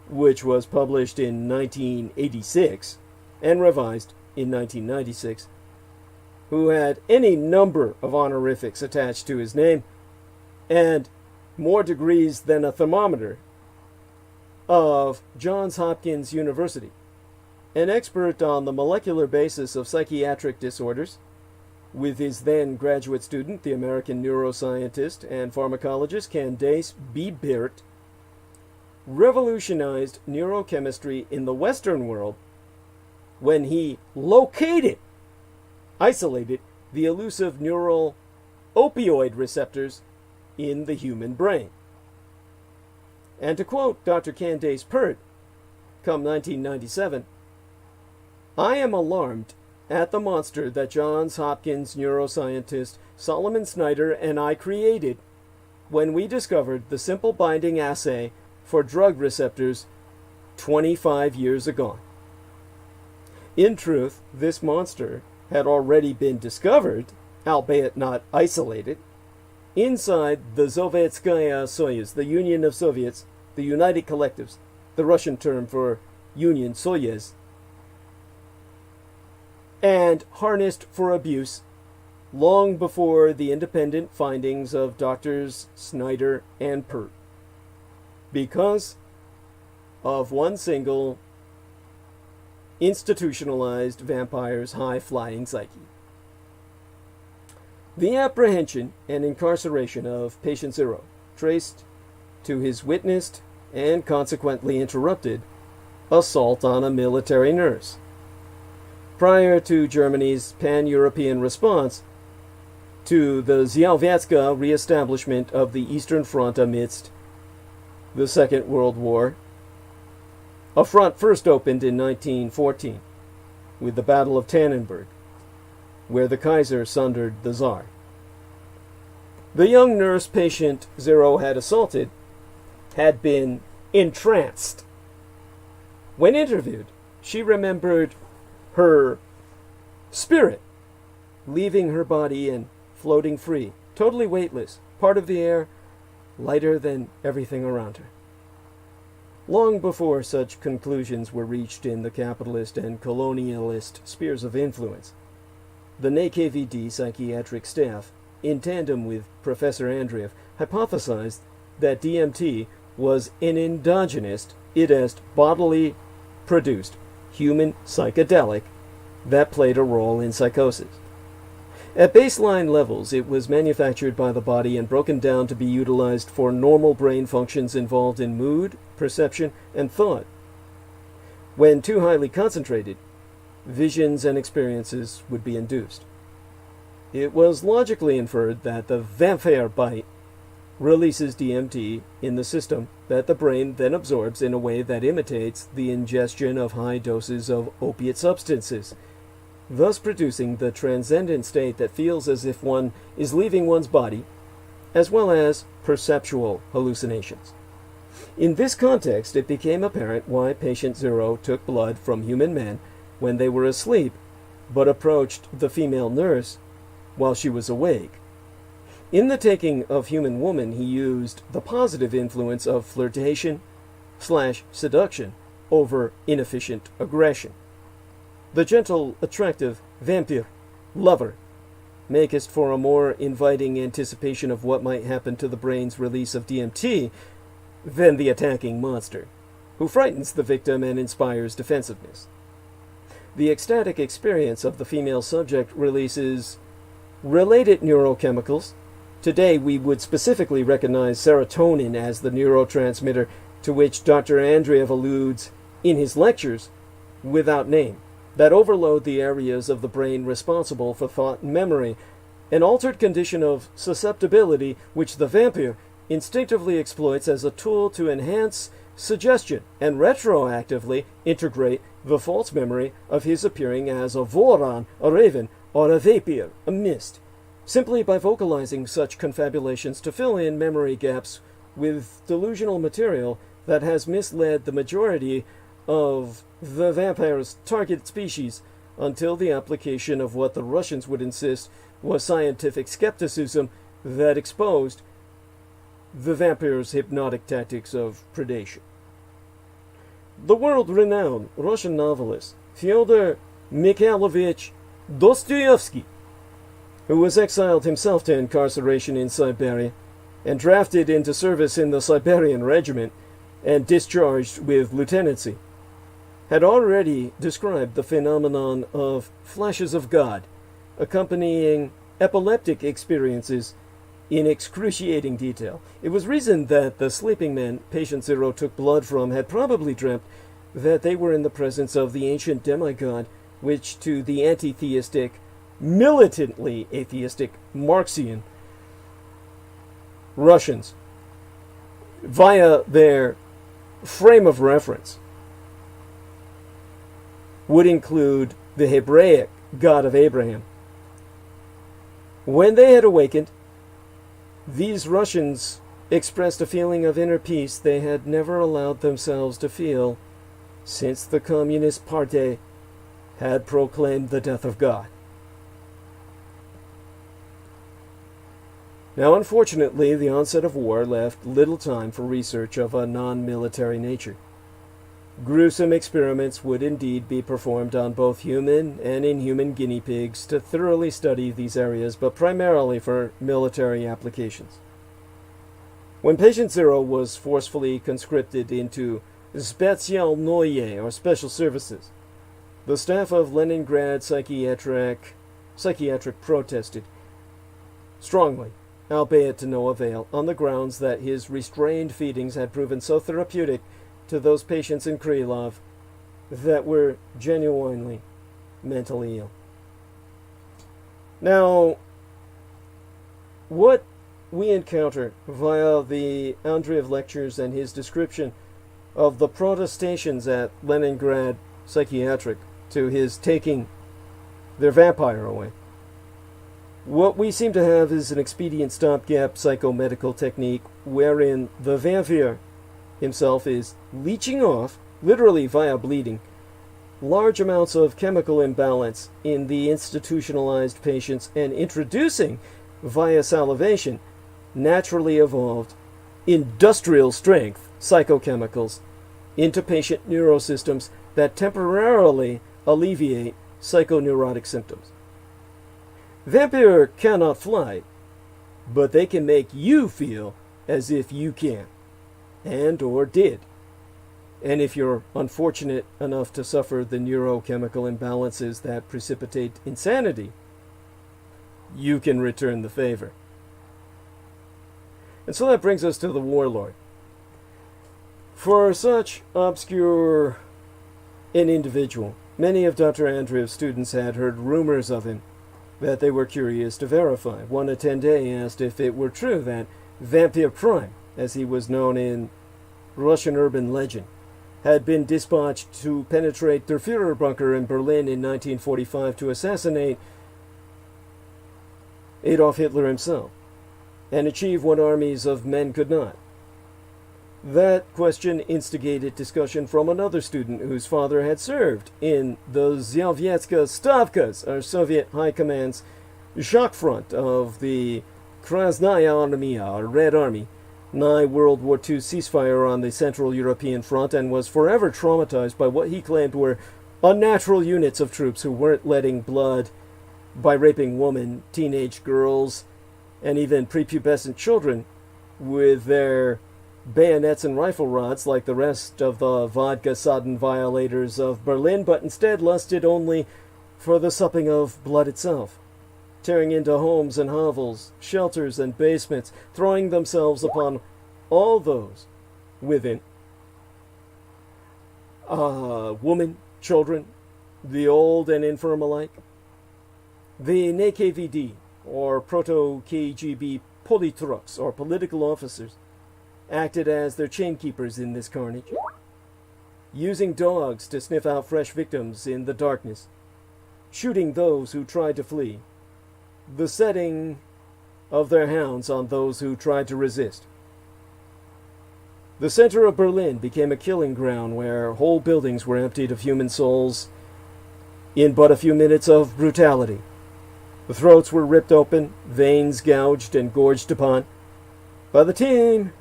which was published in 1986 and revised in 1996, who had any number of honorifics attached to his name and more degrees than a thermometer, of Johns Hopkins University, an expert on the molecular basis of psychiatric disorders, with his then graduate student, the American neuroscientist and pharmacologist Candace B. Beert, revolutionized neurochemistry in the Western world when he isolated the elusive neural opioid receptors in the human brain. And to quote Dr. Candace Pert, come 1997, "I am alarmed at the monster that Johns Hopkins neuroscientist Solomon Snyder and I created when we discovered the simple binding assay for drug receptors 25 years ago. In truth, this monster had already been discovered, albeit not isolated, inside the Sovietskaya Soyuz, the Union of Soviets, the United Collectives, the Russian term for Union Soyuz, and harnessed for abuse long before the independent findings of Drs. Snyder and Pert, because of one single institutionalized vampire's high-flying psyche. The apprehension and incarceration of Patient Zero traced to his witnessed and consequently interrupted assault on a military nurse, prior to Germany's pan-European response to the Ziowiecka re-establishment of the Eastern Front amidst the Second World War, a front first opened in 1914 with the Battle of Tannenberg, where the Kaiser sundered the Tsar. The young nurse Patient Zero had assaulted had been entranced. When interviewed, she remembered her spirit leaving her body and floating free, totally weightless, part of the air, lighter than everything around her. Long before such conclusions were reached in the capitalist and colonialist spheres of influence, the NKVD psychiatric staff, in tandem with Professor Andreev, hypothesized that DMT was an endogenous, i.e. bodily produced, human psychedelic that played a role in psychosis. At baseline levels, it was manufactured by the body and broken down to be utilized for normal brain functions involved in mood, perception, and thought. When too highly concentrated, visions and experiences would be induced. It was logically inferred that the vampire bite releases DMT in the system that the brain then absorbs in a way that imitates the ingestion of high doses of opiate substances, thus producing the transcendent state that feels as if one is leaving one's body, as well as perceptual hallucinations. In this context, it became apparent why Patient Zero took blood from human men when they were asleep, but approached the female nurse while she was awake. In the taking of human woman, he used the positive influence of flirtation/seduction over inefficient aggression. The gentle, attractive vampire, lover, makest for a more inviting anticipation of what might happen to the brain's release of DMT than the attacking monster, who frightens the victim and inspires defensiveness. The ecstatic experience of the female subject releases related neurochemicals. Today, we would specifically recognize serotonin as the neurotransmitter to which Dr. Andreev alludes in his lectures without name, that overload the areas of the brain responsible for thought and memory, an altered condition of susceptibility which the vampire instinctively exploits as a tool to enhance suggestion and retroactively integrate the false memory of his appearing as a voran, a raven, or a vapor, a mist, simply by vocalizing such confabulations to fill in memory gaps with delusional material that has misled the majority of the vampire's target species until the application of what the Russians would insist was scientific skepticism that exposed the vampire's hypnotic tactics of predation. The world-renowned Russian novelist Fyodor Mikhailovich Dostoevsky, who was exiled himself to incarceration in Siberia and drafted into service in the Siberian regiment and discharged with lieutenancy, had already described the phenomenon of flashes of God accompanying epileptic experiences in excruciating detail. It was reasoned that the sleeping men patient zero took blood from had probably dreamt that they were in the presence of the ancient demigod, which to the anti-theistic, militantly atheistic Marxian Russians, via their frame of reference, would include the Hebraic God of Abraham. When they had awakened, these Russians expressed a feeling of inner peace they had never allowed themselves to feel since the Communist Party had proclaimed the death of God. Now, unfortunately, the onset of war left little time for research of a non-military nature. Gruesome experiments would indeed be performed on both human and inhuman guinea pigs to thoroughly study these areas, but primarily for military applications. When Patient Zero was forcefully conscripted into Specjalnoye, or Special Services, the staff of Leningrad Psychiatric protested strongly, albeit to no avail, on the grounds that his restrained feedings had proven so therapeutic to those patients in Krylov that were genuinely mentally ill. Now, what we encounter via the Andreev lectures and his description of the protestations at Leningrad Psychiatric to his taking their vampire away, what we seem to have is an expedient stopgap psychomedical technique wherein the vampire himself is leeching off, literally via bleeding, large amounts of chemical imbalance in the institutionalized patients and introducing, via salivation, naturally evolved, industrial strength psychochemicals into patient neurosystems that temporarily alleviate psychoneurotic symptoms. Vampire cannot fly, but they can make you feel as if you can, and or did. And if you're unfortunate enough to suffer the neurochemical imbalances that precipitate insanity, you can return the favor. And so that brings us to the warlord. For such obscure an individual, many of Dr. Andreev's students had heard rumors of him that they were curious to verify. One attendee asked if it were true that Vampire Prime, as he was known in Russian urban legend, had been dispatched to penetrate der Führer bunker in Berlin in 1945 to assassinate Adolf Hitler himself and achieve what armies of men could not. That question instigated discussion from another student whose father had served in the Zhyavetska Stavkas, or Soviet High Command's shock front of the Krasnaya Armia, or Red Army, nigh World War II ceasefire on the Central European Front, and was forever traumatized by what he claimed were unnatural units of troops who weren't letting blood by raping women, teenage girls, and even prepubescent children with their bayonets and rifle rods like the rest of the vodka-sodden violators of Berlin, but instead lusted only for the supping of blood itself, tearing into homes and hovels, shelters and basements, throwing themselves upon all those within. Women, children, the old and infirm alike. The NKVD, or Proto-KGB politruks, or political officers, acted as their chainkeepers in this carnage, using dogs to sniff out fresh victims in the darkness, shooting those who tried to flee, the setting of their hounds on those who tried to resist. The center of Berlin became a killing ground where whole buildings were emptied of human souls in but a few minutes of brutality. The throats were ripped open, veins gouged and gorged upon. By the time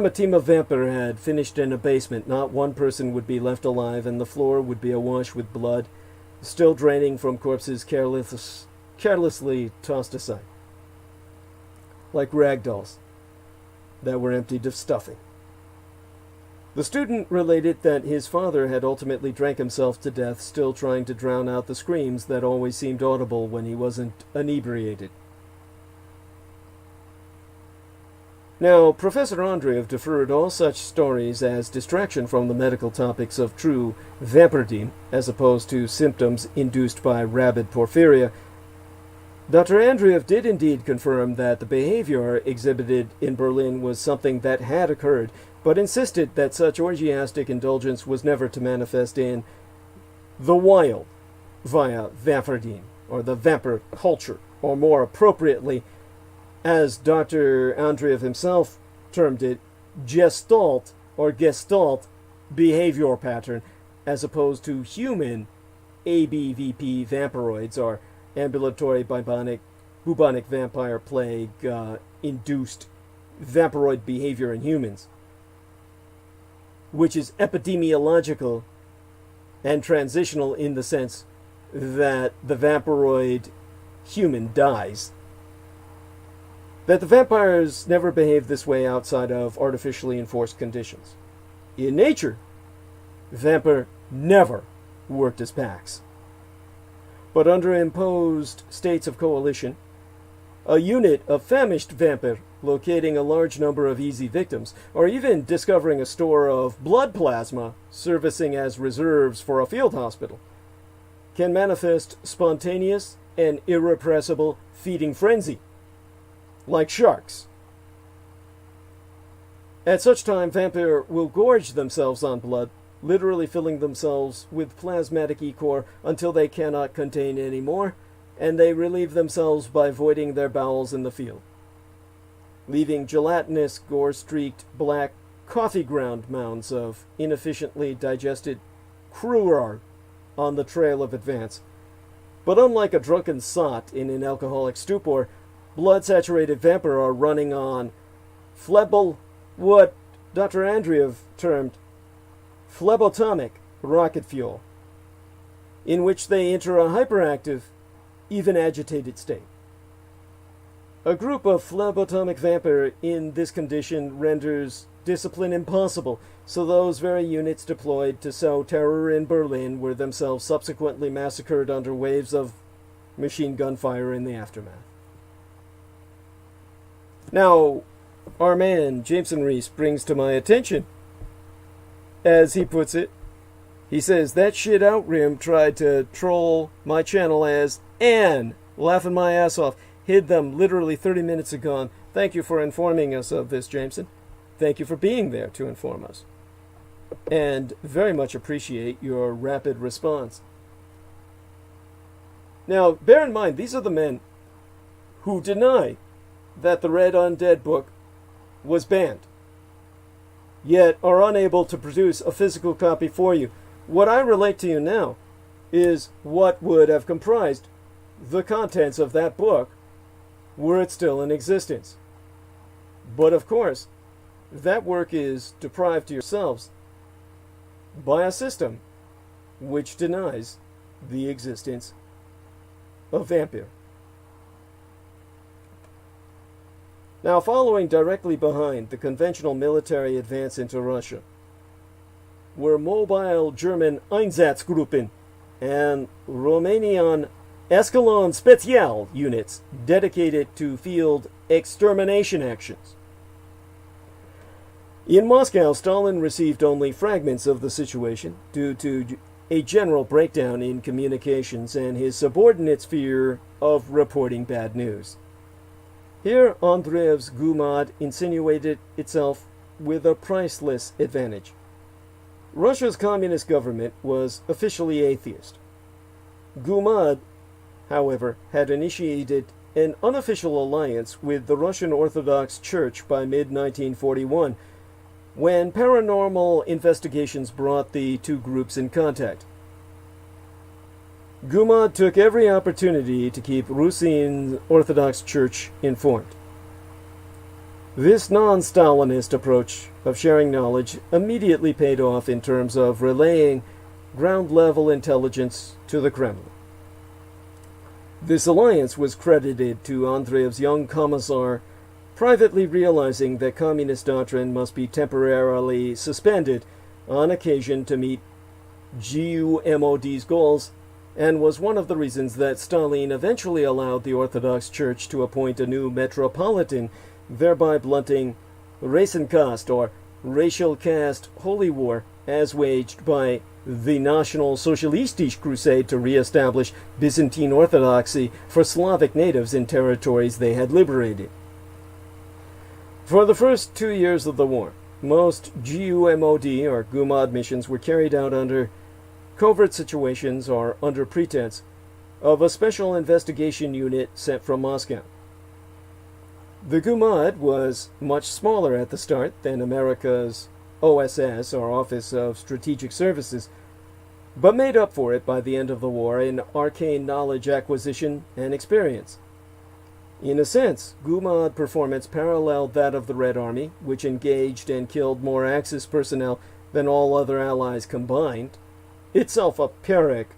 a team of vampire had finished in a basement, not one person would be left alive, and the floor would be awash with blood, still draining from corpses carelessly tossed aside, like rag dolls that were emptied of stuffing. The student related that his father had ultimately drank himself to death, still trying to drown out the screams that always seemed audible when he wasn't inebriated. Now, Professor Andreev deferred all such stories as distraction from the medical topics of true vampirdom, as opposed to symptoms induced by rabid porphyria. Dr. Andreev did indeed confirm that the behavior exhibited in Berlin was something that had occurred, but insisted that such orgiastic indulgence was never to manifest in the wild via vampirdom, or the vampire culture, or more appropriately, as Dr. Andreev himself termed it, gestalt behavior pattern, as opposed to human ABVP vampiroids, or ambulatory bubonic vampire plague induced vampiroid behavior in humans, which is epidemiological and transitional in the sense that the vampiroid human dies. That the vampires never behave this way outside of artificially enforced conditions. In nature, vampire never worked as packs. But under imposed states of coalition, a unit of famished vampire locating a large number of easy victims, or even discovering a store of blood plasma servicing as reserves for a field hospital, can manifest spontaneous and irrepressible feeding frenzy, like sharks. At such time, vampire will gorge themselves on blood, literally filling themselves with plasmatic ichor until they cannot contain any more, and they relieve themselves by voiding their bowels in the field, leaving gelatinous, gore-streaked, black, coffee ground mounds of inefficiently digested cruor on the trail of advance. But unlike a drunken sot in an alcoholic stupor, blood-saturated vampire are running on what Dr. Andreev termed phlebotomic rocket fuel, in which they enter a hyperactive, even agitated state. A group of phlebotomic vampire in this condition renders discipline impossible, so those very units deployed to sow terror in Berlin were themselves subsequently massacred under waves of machine gun fire in the aftermath. Now, our man, Jameson Reese, brings to my attention, as he puts it, he says, that shit out Rim tried to troll my channel as Ann, laughing my ass off, hid them literally 30 minutes ago. Thank you for informing us of this, Jameson. Thank you for being there to inform us. And very much appreciate your rapid response. Now, bear in mind, these are the men who deny that the Red Undead book was banned, yet are unable to produce a physical copy for you. What I relate to you now is what would have comprised the contents of that book were it still in existence. But of course, that work is deprived to yourselves by a system which denies the existence of vampire. Now, following directly behind the conventional military advance into Russia were mobile German Einsatzgruppen and Romanian Echelon Spezial units dedicated to field extermination actions. In Moscow, Stalin received only fragments of the situation due to a general breakdown in communications and his subordinates' fear of reporting bad news. Here, Andreev's Gumad insinuated itself with a priceless advantage. Russia's communist government was officially atheist. Gumad however, had initiated an unofficial alliance with the Russian Orthodox Church by mid-1941, when paranormal investigations brought the two groups in contact. Gumad took every opportunity to keep Russian Orthodox Church informed. This non-Stalinist approach of sharing knowledge immediately paid off in terms of relaying ground-level intelligence to the Kremlin. This alliance was credited to Andreev's young commissar privately realizing that communist doctrine must be temporarily suspended on occasion to meet GUMOD's goals, and was one of the reasons that Stalin eventually allowed the Orthodox Church to appoint a new metropolitan, thereby blunting Racenkast, or racial caste holy war, as waged by the National-So̶Ialistiche crusade to re-establish Byzantine Orthodoxy for Slavic natives in territories they had liberated. For the first 2 years of the war, most GUMOD or Gumad missions were carried out under covert situations or under pretense of a special investigation unit sent from Moscow. The Gumad was much smaller at the start than America's OSS, or Office of Strategic Services, but made up for it by the end of the war in arcane knowledge acquisition and experience. In a sense, Gumad performance paralleled that of the Red Army, which engaged and killed more Axis personnel than all other allies combined, itself a Pyrrhic,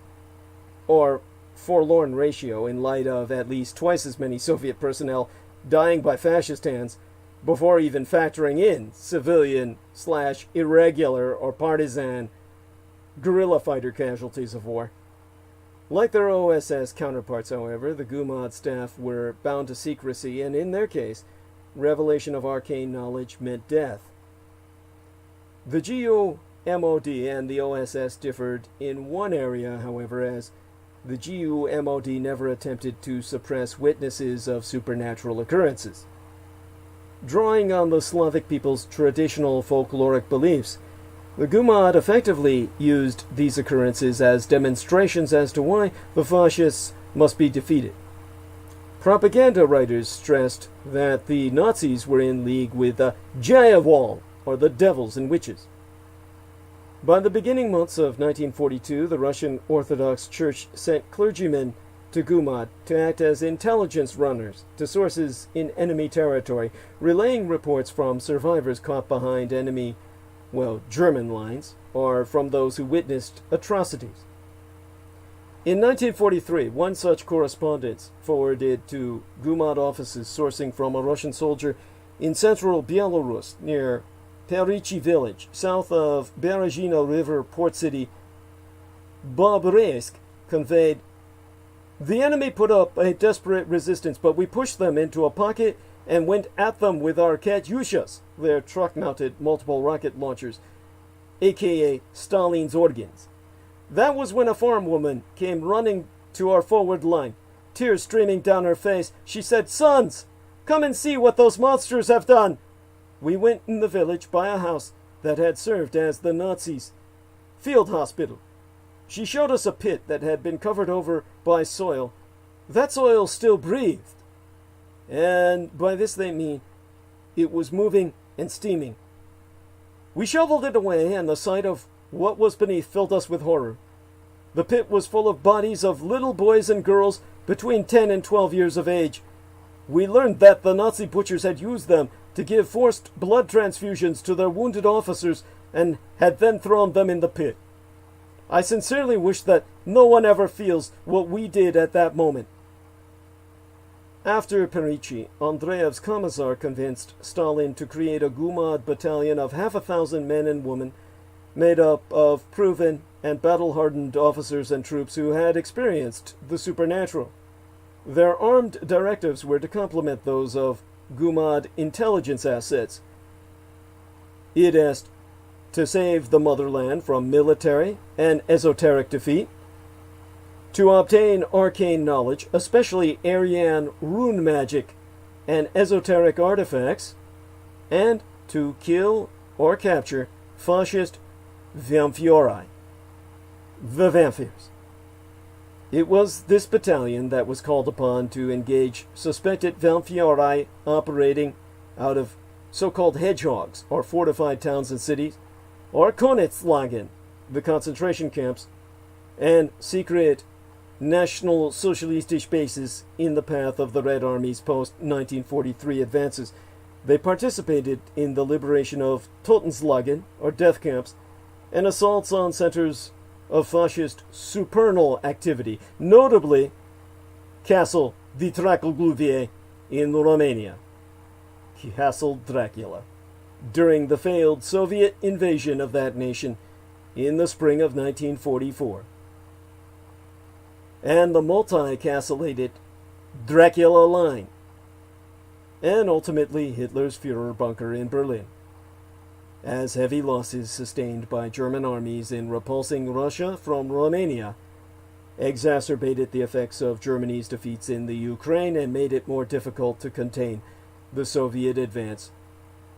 or forlorn ratio in light of at least twice as many Soviet personnel dying by fascist hands before even factoring in civilian/irregular or partisan guerrilla fighter casualties of war. Like their OSS counterparts, however, the Gumad staff were bound to secrecy, and in their case, revelation of arcane knowledge meant death. The GUMOD and the OSS differed in one area, however, as the GUMOD never attempted to suppress witnesses of supernatural occurrences. Drawing on the Slavic people's traditional folkloric beliefs, the Gumad effectively used these occurrences as demonstrations as to why the fascists must be defeated. Propaganda writers stressed that the Nazis were in league with the Djayawal, or the devils and witches. By the beginning months of 1942, the Russian Orthodox Church sent clergymen to Gumad to act as intelligence runners to sources in enemy territory, relaying reports from survivors caught behind enemy, German lines, or from those who witnessed atrocities. In 1943, one such correspondence forwarded to Gumad offices sourcing from a Russian soldier in central Belarus near Perichi village, south of Berezhina River port city, Babresk, conveyed, "The enemy put up a desperate resistance, but we pushed them into a pocket and went at them with our Katyushas, their truck-mounted multiple rocket launchers, aka Stalin's organs. That was when a farm woman came running to our forward line. Tears streaming down her face, she said, 'Sons, come and see what those monsters have done.' We went in the village by a house that had served as the Nazis' field hospital. She showed us a pit that had been covered over by soil. That soil still breathed. And by this they mean it was moving and steaming. We shoveled it away, and the sight of what was beneath filled us with horror. The pit was full of bodies of little boys and girls between 10 and 12 years of age. We learned that the Nazi butchers had used them to give forced blood transfusions to their wounded officers and had then thrown them in the pit. I sincerely wish that no one ever feels what we did at that moment." After Perichi, Andreev's commissar convinced Stalin to create a Gumad battalion of 500 men and women made up of proven and battle-hardened officers and troops who had experienced the supernatural. Their armed directives were to complement those of Gumad intelligence assets. It is to save the motherland from military and esoteric defeat, to obtain arcane knowledge, especially Aryan rune magic and esoteric artifacts, and to kill or capture fascist Ŵoaumphyieorai, the vampires. It was this battalion that was called upon to engage suspected Ŵoaumphyieorai operating out of so-called hedgehogs, or fortified towns and cities, or Königslagen, the concentration camps, and secret National-Sozialistische bases in the path of the Red Army's post-1943 advances. They participated in the liberation of Totenslagen, or death camps, and assaults on centers of fascist supernal activity, notably Castle Dietrich in Romania, Castle Dracula, during the failed Soviet invasion of that nation in the spring of 1944, and the multi-castellated Dracula Line, and ultimately Hitler's Führer bunker in Berlin, as heavy losses sustained by German armies in repulsing Russia from Romania exacerbated the effects of Germany's defeats in the Ukraine and made it more difficult to contain the Soviet advance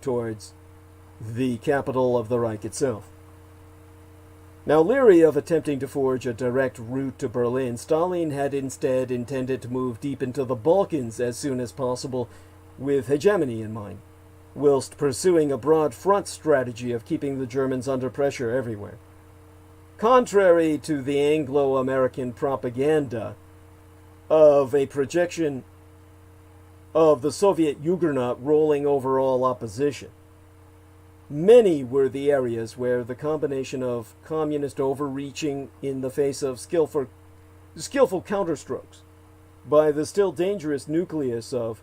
towards the capital of the Reich itself. Now, leery of attempting to forge a direct route to Berlin, Stalin had instead intended to move deep into the Balkans as soon as possible with hegemony in mind, whilst pursuing a broad front strategy of keeping the Germans under pressure everywhere. Contrary to the Anglo-American propaganda of a projection of the Soviet Juggernaut rolling over all opposition, many were the areas where the combination of communist overreaching in the face of skillful counterstrokes by the still dangerous nucleus of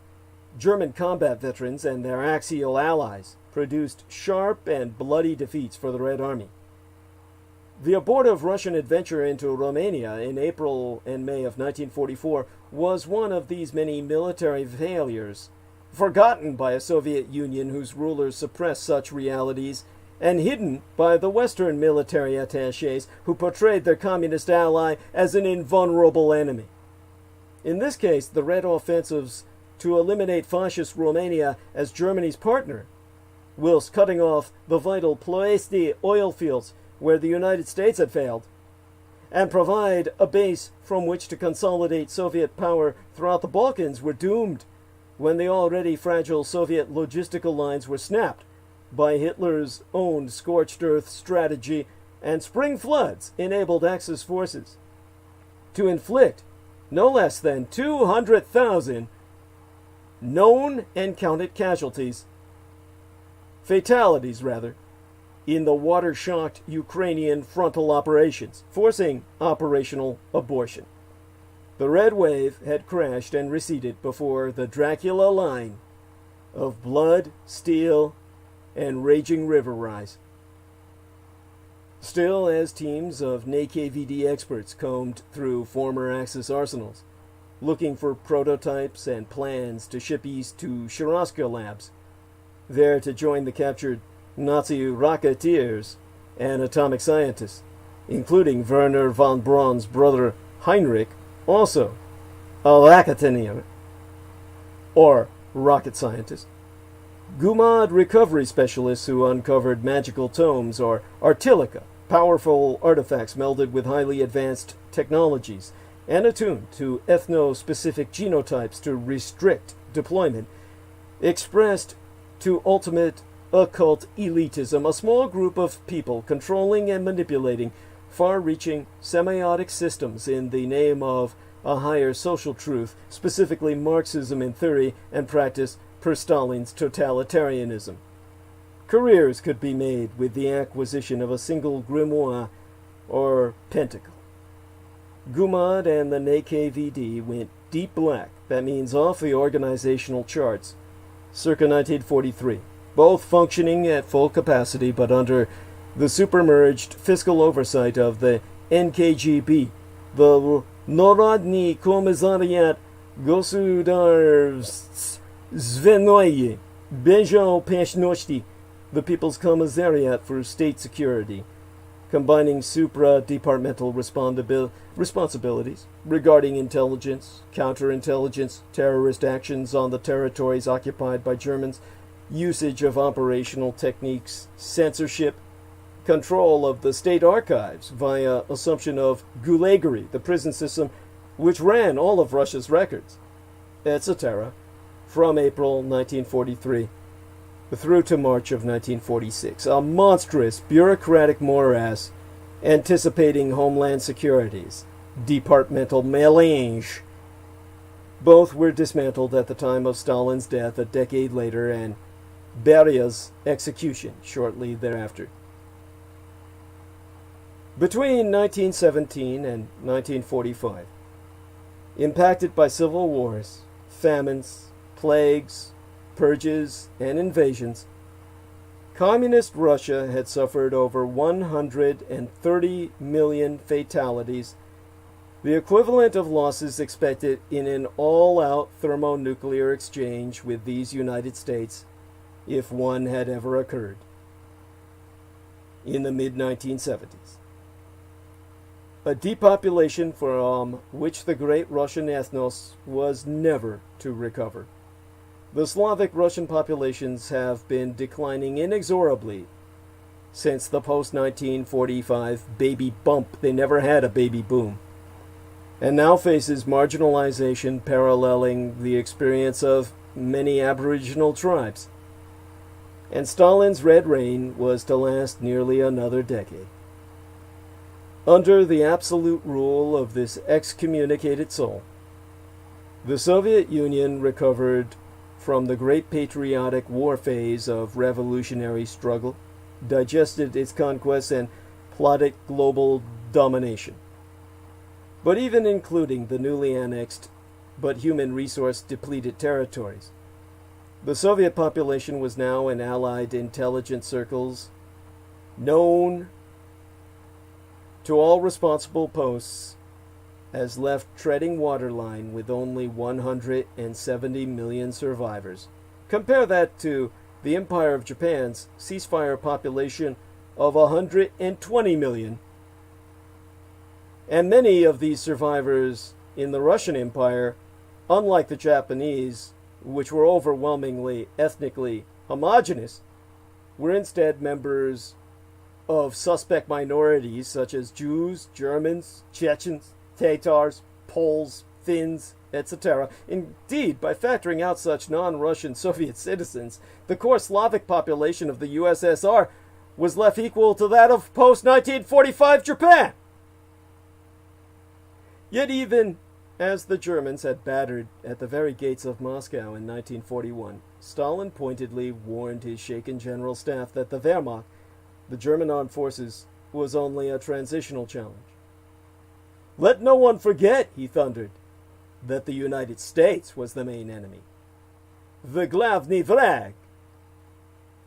German combat veterans and their axial allies produced sharp and bloody defeats for the Red Army. The abortive Russian adventure into Romania in April and May of 1944 was one of these many military failures, forgotten by a Soviet Union whose rulers suppressed such realities, and hidden by the Western military attachés who portrayed their communist ally as an invulnerable enemy. In this case, the Red offensives to eliminate fascist Romania as Germany's partner, whilst cutting off the vital Ploesti oil fields where the United States had failed, and provide a base from which to consolidate Soviet power throughout the Balkans, were doomed when the already fragile Soviet logistical lines were snapped by Hitler's own scorched earth strategy, and spring floods enabled Axis forces to inflict no less than 200,000 known and counted fatalities, in the water-shocked Ukrainian frontal operations, forcing operational abortion. The Red Wave had crashed and receded before the Dracula line of blood, steel, and raging river rise. Still, as teams of NKVD experts combed through former Axis arsenals, looking for prototypes and plans to ship east to Shiraska labs, there to join the captured Nazi rocketeers and atomic scientists, including Werner von Braun's brother Heinrich, also a Rocketeer, or rocket scientist, Gumad recovery specialists who uncovered magical tomes, or Artilica, powerful artifacts melded with highly advanced technologies and attuned to ethno-specific genotypes to restrict deployment, expressed to ultimate occult elitism a small group of people controlling and manipulating far-reaching semiotic systems in the name of a higher social truth, specifically Marxism in theory and practice per Stalin's totalitarianism. Careers could be made with the acquisition of a single grimoire or pentacle. Gumad and the NKVD went deep black, that means off the organizational charts, circa 1943, both functioning at full capacity but under the supermerged fiscal oversight of the NKGB, the Narodny Commissariat Gosudarbstvenoye Bezopeshnosti, the People's Commissariat for State Security, combining supra-departmental responsibilities regarding intelligence, counterintelligence, terrorist actions on the territories occupied by Germans, usage of operational techniques, censorship, control of the state archives via assumption of gulagery, the prison system which ran all of Russia's records, etc., from April 1943 through to March of 1946. A monstrous bureaucratic morass anticipating Homeland Security's departmental mélange. Both were dismantled at the time of Stalin's death a decade later and Beria's execution shortly thereafter. Between 1917 and 1945, impacted by civil wars, famines, plagues, purges, and invasions, Communist Russia had suffered over 130 million fatalities, the equivalent of losses expected in an all-out thermonuclear exchange with these United States, if one had ever occurred, in the mid-1970s. A depopulation from which the great Russian ethnos was never to recover. The Slavic Russian populations have been declining inexorably since the post-1945 baby bump. They never had a baby boom. And now faces marginalization paralleling the experience of many Aboriginal tribes. And Stalin's Red Reign was to last nearly another decade. Under the absolute rule of this excommunicated soul, the Soviet Union recovered from the great patriotic war phase of revolutionary struggle, digested its conquests, and plotted global domination. But even including the newly annexed but human resource depleted territories, the Soviet population was now in Allied intelligence circles known to all responsible posts as left treading waterline with only 170 million survivors. Compare that to the Empire of Japan's ceasefire population of 120 million. And many of these survivors in the Russian Empire, unlike the Japanese, which were overwhelmingly ethnically homogeneous, were instead members of suspect minorities such as Jews, Germans, Chechens, Tatars, Poles, Finns, etc. Indeed, by factoring out such non-Russian Soviet citizens, the core Slavic population of the USSR was left equal to that of post-1945 Japan. Yet even as the Germans had battered at the very gates of Moscow in 1941, Stalin pointedly warned his shaken general staff that the Wehrmacht, the German armed forces, was only a transitional challenge. Let no one forget, he thundered, that the United States was the main enemy. The Glavny Vrag.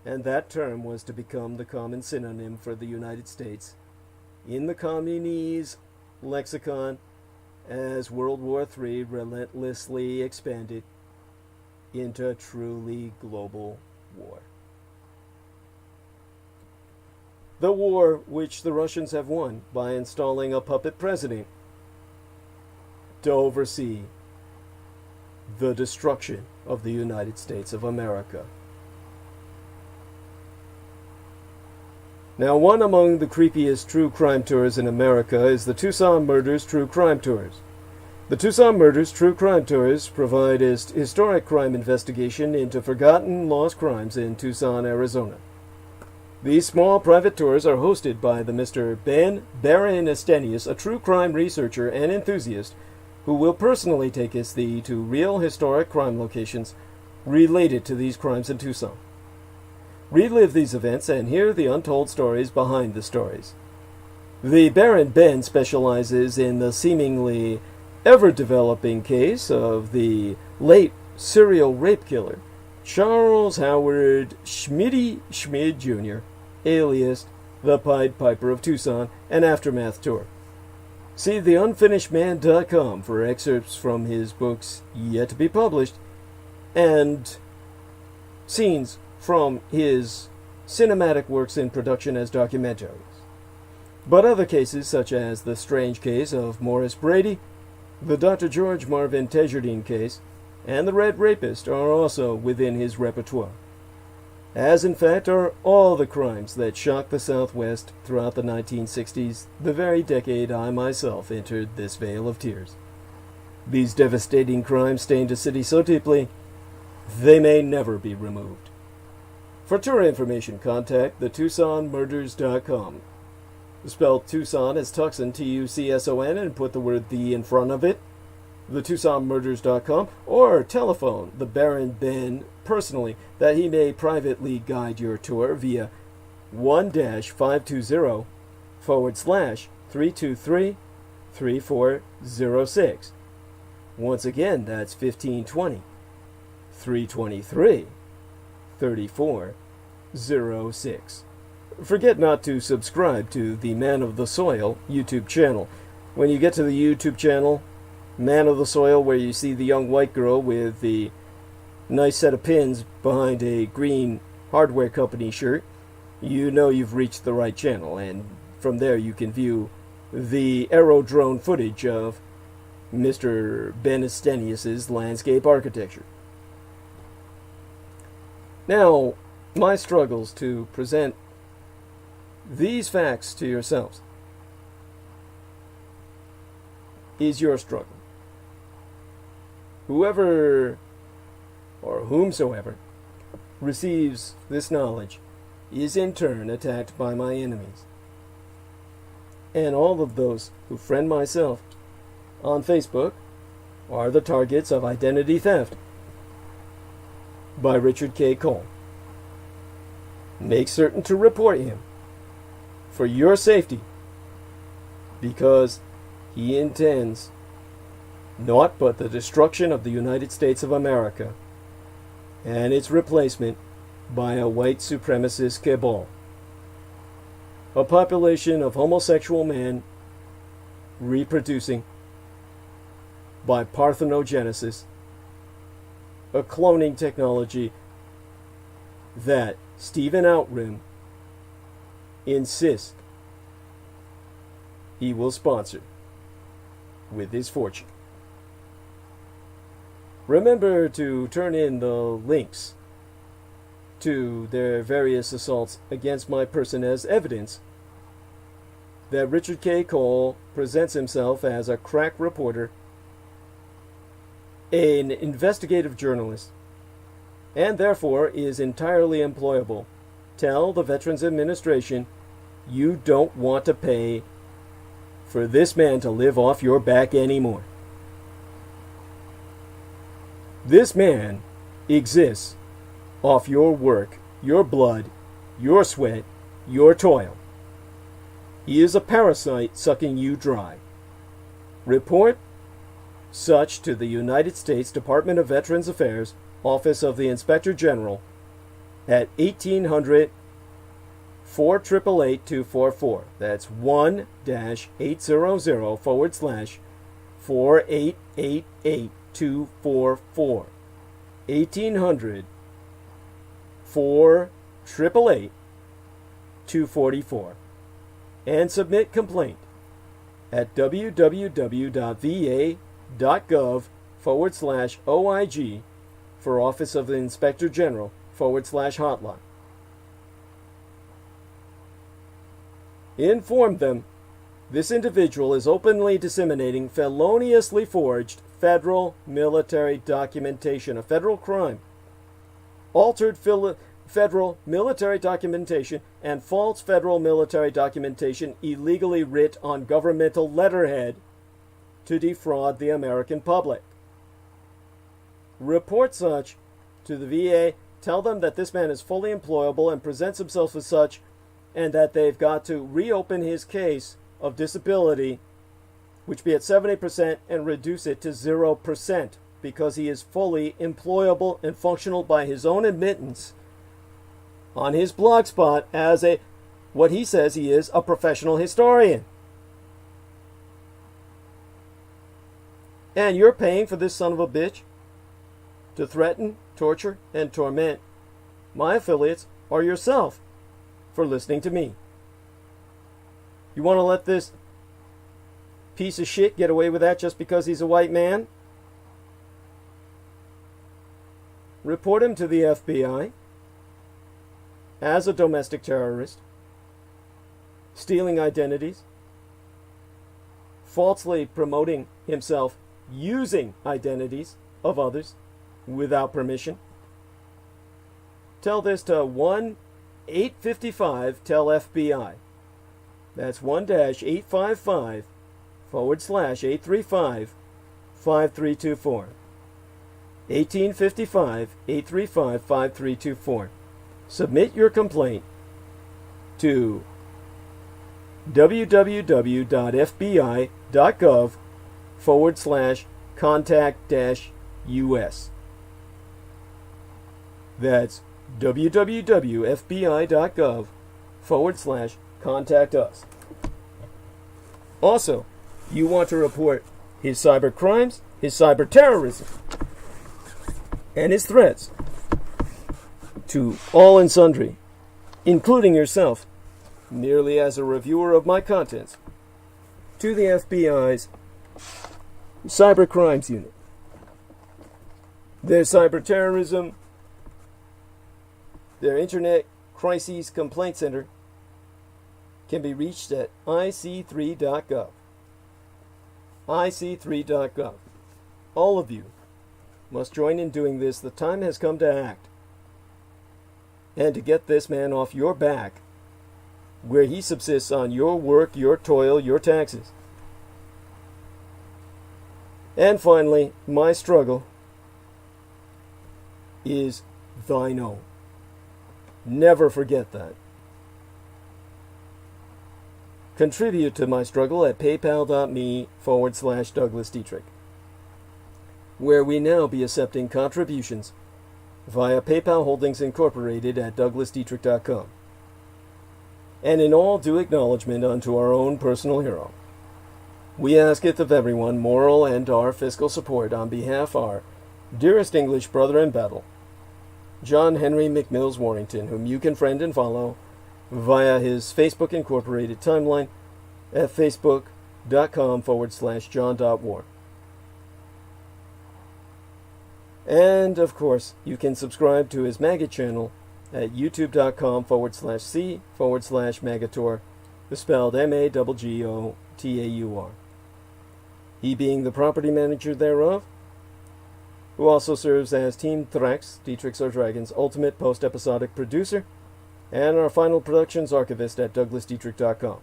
And that term was to become the common synonym for the United States in the Communist lexicon as World War III relentlessly expanded into a truly global war. The war which the Russians have won by installing a puppet president to oversee the destruction of the United States of America. Now, one among the creepiest true crime tours in America is the Tucson Murders True Crime Tours. The Tucson Murders True Crime Tours provide a historic crime investigation into forgotten lost crimes in Tucson, Arizona. These small private tours are hosted by the Mr. Ben Baron Estenius, a true crime researcher and enthusiast who will personally take us to real historic crime locations related to these crimes in Tucson. Relive these events and hear the untold stories behind the stories. The Baron Ben specializes in the seemingly ever-developing case of the late serial rape killer, Charles Howard Schmidty Schmid Jr., alias the Pied Piper of Tucson, an aftermath tour. See theunfinishedman.com for excerpts from his books yet to be published and scenes from his cinematic works in production as documentaries. But other cases, such as the strange case of Morris Brady, the Dr. George Marvin Tejardine case, and the Red Rapist, are also within his repertoire. as in fact are all the crimes that shocked the Southwest throughout the 1960s, the very decade I myself entered this vale of tears. These devastating crimes stained a city so deeply, they may never be removed. For tour information, contact theTucsonMurders.com. Spell Tucson as Tucson, Tucson, and put the word "the" in front of it. TheTucsonMurders.com, or telephone the Baron Ben personally that he may privately guide your tour via 1-520/323-3406. Once again, that's 1520-323-3406. Forget not to subscribe to the Man of the Soil YouTube channel. When you get to the YouTube channel, Man of the Soil, where you see the young white girl with the nice set of pins behind a green hardware company shirt, you know you've reached the right channel, and from there you can view the aero drone footage of Mr. Ben Estenius's landscape architecture. Now, my struggles to present these facts to yourselves is your struggle. Whoever or whomsoever receives this knowledge is in turn attacked by my enemies. And all of those who friend myself on Facebook are the targets of identity theft by Richard K. Cole. Make certain to report him for your safety, because he intends naught but the destruction of the United States of America and its replacement by a white supremacist cabal, a population of homosexual men reproducing by parthenogenesis, a cloning technology that Stephen Outram insists he will sponsor with his fortune. Remember to turn in the links to their various assaults against my person as evidence that Richard K. Cole presents himself as a crack reporter, an investigative journalist, and therefore is entirely employable. Tell the Veterans Administration you don't want to pay for this man to live off your back anymore. This man exists off your work, your blood, your sweat, your toil. He is a parasite sucking you dry. Report such to the United States Department of Veterans Affairs, Office of the Inspector General, at 1800-488-244. That's 1-800/488-244. 1800-488-244. And submit complaint at www.va.gov/OIG for Office of the Inspector General /hotline. Inform them this individual is openly disseminating feloniously forged federal military documentation, a federal crime, altered federal military documentation, and false federal military documentation illegally writ on governmental letterhead to defraud the American public. Report such to the VA. Tell them that this man is fully employable and presents himself as such, and that they've got to reopen his case of disability, which be at 70%, and reduce it to 0%, because he is fully employable and functional by his own admittance on his blogspot as what he says he is, a professional historian. And you're paying for this son of a bitch to threaten, torture, and torment my affiliates or yourself for listening to me. You want to let this piece of shit get away with that just because he's a white man? Report him to the FBI. as a domestic terrorist, stealing identities, falsely promoting himself using identities of others without permission. Tell this to 1-855-TEL-FBI. That's 1-855/835-5324. 1855-835-5324. Submit your complaint to www.fbi.gov/contact-us. That's www.fbi.gov/contact us. Also, you want to report his cyber crimes, his cyber terrorism, and his threats to all and sundry, including yourself, merely as a reviewer of my contents, to the FBI's Cyber Crimes Unit. Their cyber terrorism, their Internet Crises Complaint Center can be reached at ic3.gov. ic3.gov. All of you must join in doing this. The time has come to act. And to get this man off your back, where he subsists on your work, your toil, your taxes. And finally, my struggle is thine own. Never forget that. Contribute to my struggle at paypal.me/Douglas Dietrich, where we now be accepting contributions via PayPal Holdings Incorporated at douglasdietrich.com. And in all due acknowledgement unto our own personal hero, we asketh of everyone moral and our fiscal support on behalf our dearest English brother in battle, John Henry McMills Warrington, whom you can friend and follow via his Facebook Incorporated timeline at facebook.com/John.War. And, of course, you can subscribe to his maggot channel at youtube.com/C/Magator, spelled MAGGOTAUR. He being the property manager thereof, who also serves as Team Thrax, Dietrich's Our Dragon's ultimate post-episodic producer, and our final productions archivist at douglasdietrich.com.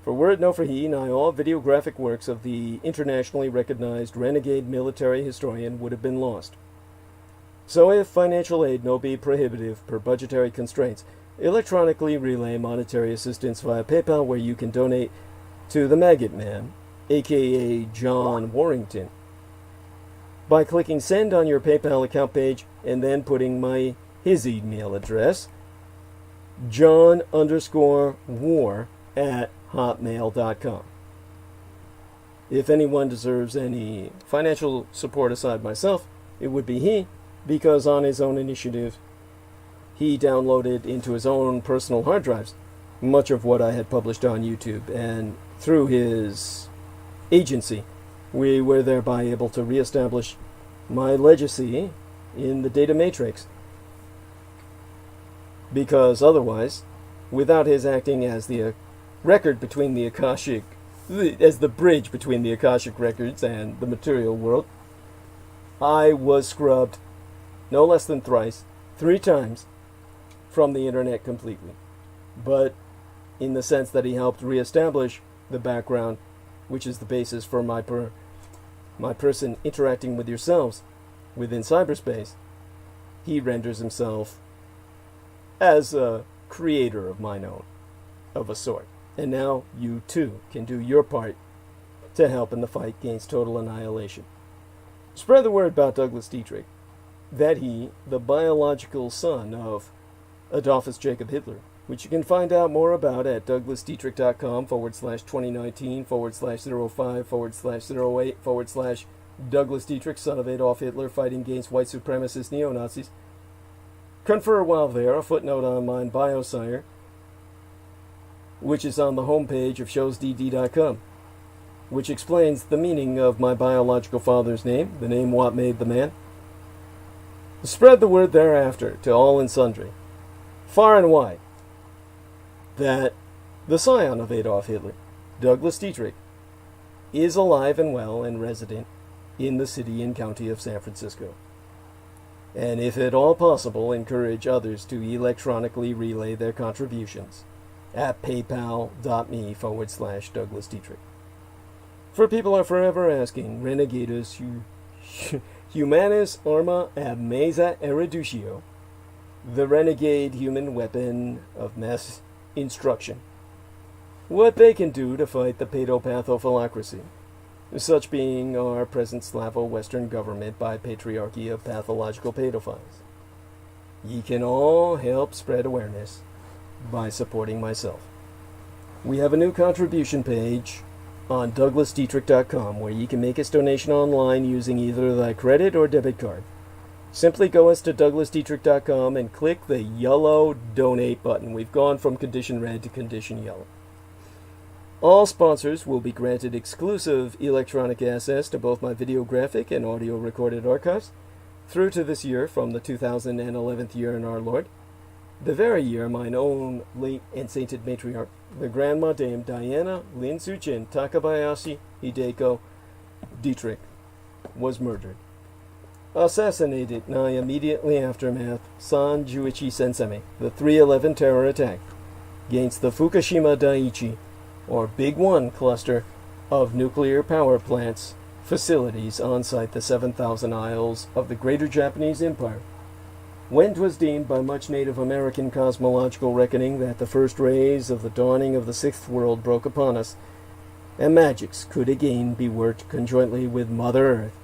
For were it no for he, nigh all videographic works of the internationally recognized renegade military historian would have been lost. So if financial aid no be prohibitive per budgetary constraints, electronically relay monetary assistance via PayPal, where you can donate to the Maggot Man, aka John Warrington, by clicking send on your PayPal account page and then putting his email address, John_war@hotmail.com. If anyone deserves any financial support aside myself, it would be he, because on his own initiative, he downloaded into his own personal hard drives much of what I had published on YouTube, and through his agency, we were thereby able to reestablish my legacy in the data matrix. Because otherwise, without his acting as the record between the Akashic, as the bridge between the Akashic records and the material world, I was scrubbed no less than thrice, 3 times, from the internet completely. But in the sense that he helped reestablish the background, which is the basis for my person interacting with yourselves within cyberspace, he renders himself as a creator of mine own, of a sort. And now you too can do your part to help in the fight against total annihilation. Spread the word about Douglas Dietrich, that he, the biological son of Adolfus Jacob Hitler, which you can find out more about at douglasdietrich.com/2019/05/08/ Douglas Dietrich, son of Adolf Hitler, fighting against white supremacist neo-Nazis. Confer while there a footnote on mine bio, sire, which is on the homepage of showsdd.com, which explains the meaning of my biological father's name, the name What Made the Man. Spread the word thereafter to all and sundry, far and wide, that the scion of Adolf Hitler, Douglas Dietrich, is alive and well and resident in the city and county of San Francisco. And if at all possible, encourage others to electronically relay their contributions at paypal.me/Douglas Dietrich. For people are forever asking, Renegatus Humanis Arma ab Mesa Erudicio, the renegade human weapon of mass instruction, what they can do to fight the pedopathophilocracy, such being our present Slavo-Western government by patriarchy of pathological pedophiles. Ye can all help spread awareness by supporting myself. We have a new contribution page on douglasdietrich.com where you can make us donation online using either the credit or debit card. Simply go us to douglasdietrich.com and click the yellow donate button. We've gone from condition red to condition yellow. All sponsors will be granted exclusive electronic access to both my videographic and audio recorded archives through to this year from the 2011th year in our Lord, the very year mine own late and sainted matriarch, the Grandma Dame Diana Lin Suchin Takabayashi Hideko Dietrich, was murdered. Assassinated nigh immediately aftermath San Juichi Sensemi, the 3/11 terror attack against the Fukushima Daiichi, or Big One cluster of nuclear power plants facilities on site the 7,000 isles of the Greater Japanese Empire, when 'twas deemed by much Native American cosmological reckoning that the first rays of the dawning of the sixth world broke upon us, and magics could again be worked conjointly with Mother Earth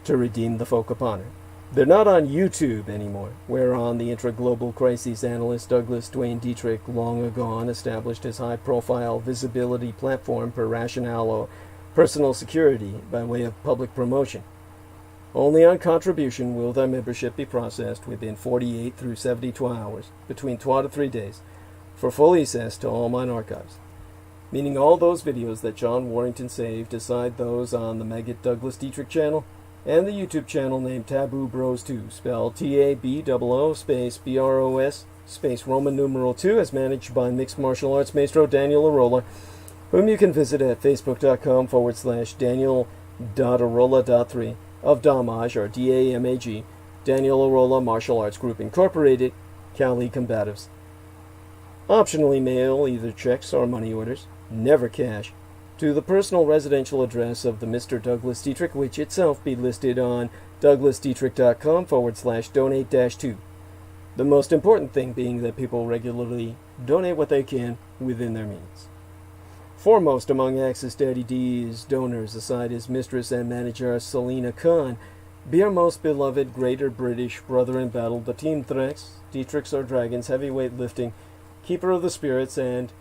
to redeem the folk upon her. They're not on YouTube anymore, whereon the intra-global crises analyst Douglas Dwayne Dietrich long agone established his high-profile visibility platform per rationale or personal security by way of public promotion. Only on contribution will thy membership be processed within 48 through 72 hours, between 12 to 3 days, for full access to all mine archives, meaning all those videos that John Warrington saved, aside those on the Maggot Douglas Dietrich channel, and the YouTube channel named Taboo Bros 2, spelled TABOO space BROS space Roman numeral 2, as managed by mixed martial arts maestro Daniel Arola, whom you can visit at facebook.com/Daniel.Arola.3 of Damage, or DAMAG, Daniel Arola Martial Arts Group Incorporated, Cali Combatives. Optionally mail either checks or money orders, never cash, to the personal residential address of the Mr. Douglas Dietrich, which itself be listed on douglasdietrich.com/donate-2. The most important thing being that people regularly donate what they can within their means. Foremost among Axis Daddy D's donors, aside his mistress and manager Selina Khan, be our most beloved greater British brother in battle, the Team Threx, Dietrichs or Dragons heavyweight lifting, keeper of the spirits, and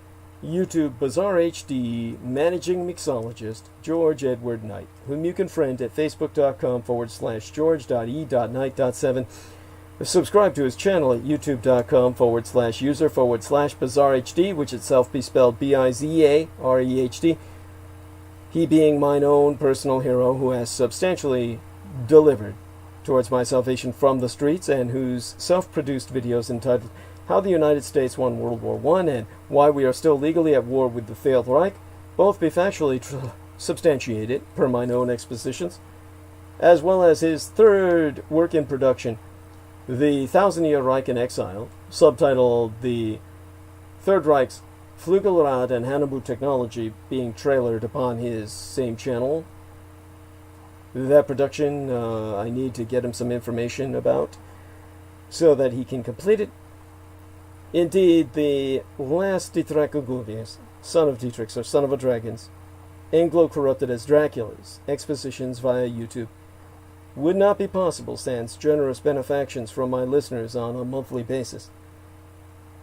YouTube Bazaar HD managing mixologist George Edward Knight, whom you can friend at facebook.com/george.e.knight.7. Subscribe to his channel at youtube.com/user/Bazaar HD, which itself be spelled BIZAREHD. He being mine own personal hero who has substantially delivered towards my salvation from the streets, and whose self-produced videos entitled How the United States Won World War I and Why We Are Still Legally at War with the Failed Reich both be factually substantiated per mine own expositions, as well as his third work in production, the Thousand Year Reich-In-Exile, subtitled The Third Reich's Flügelrad and Hannibal Technology, being trailered upon his same channel. That production I need to get him some information about so that he can complete it. Indeed, the last Dietrich Guglius, son of Dietrichs or son of a dragons, Anglo-corrupted as Dracula's, expositions via YouTube, would not be possible sans generous benefactions from my listeners on a monthly basis.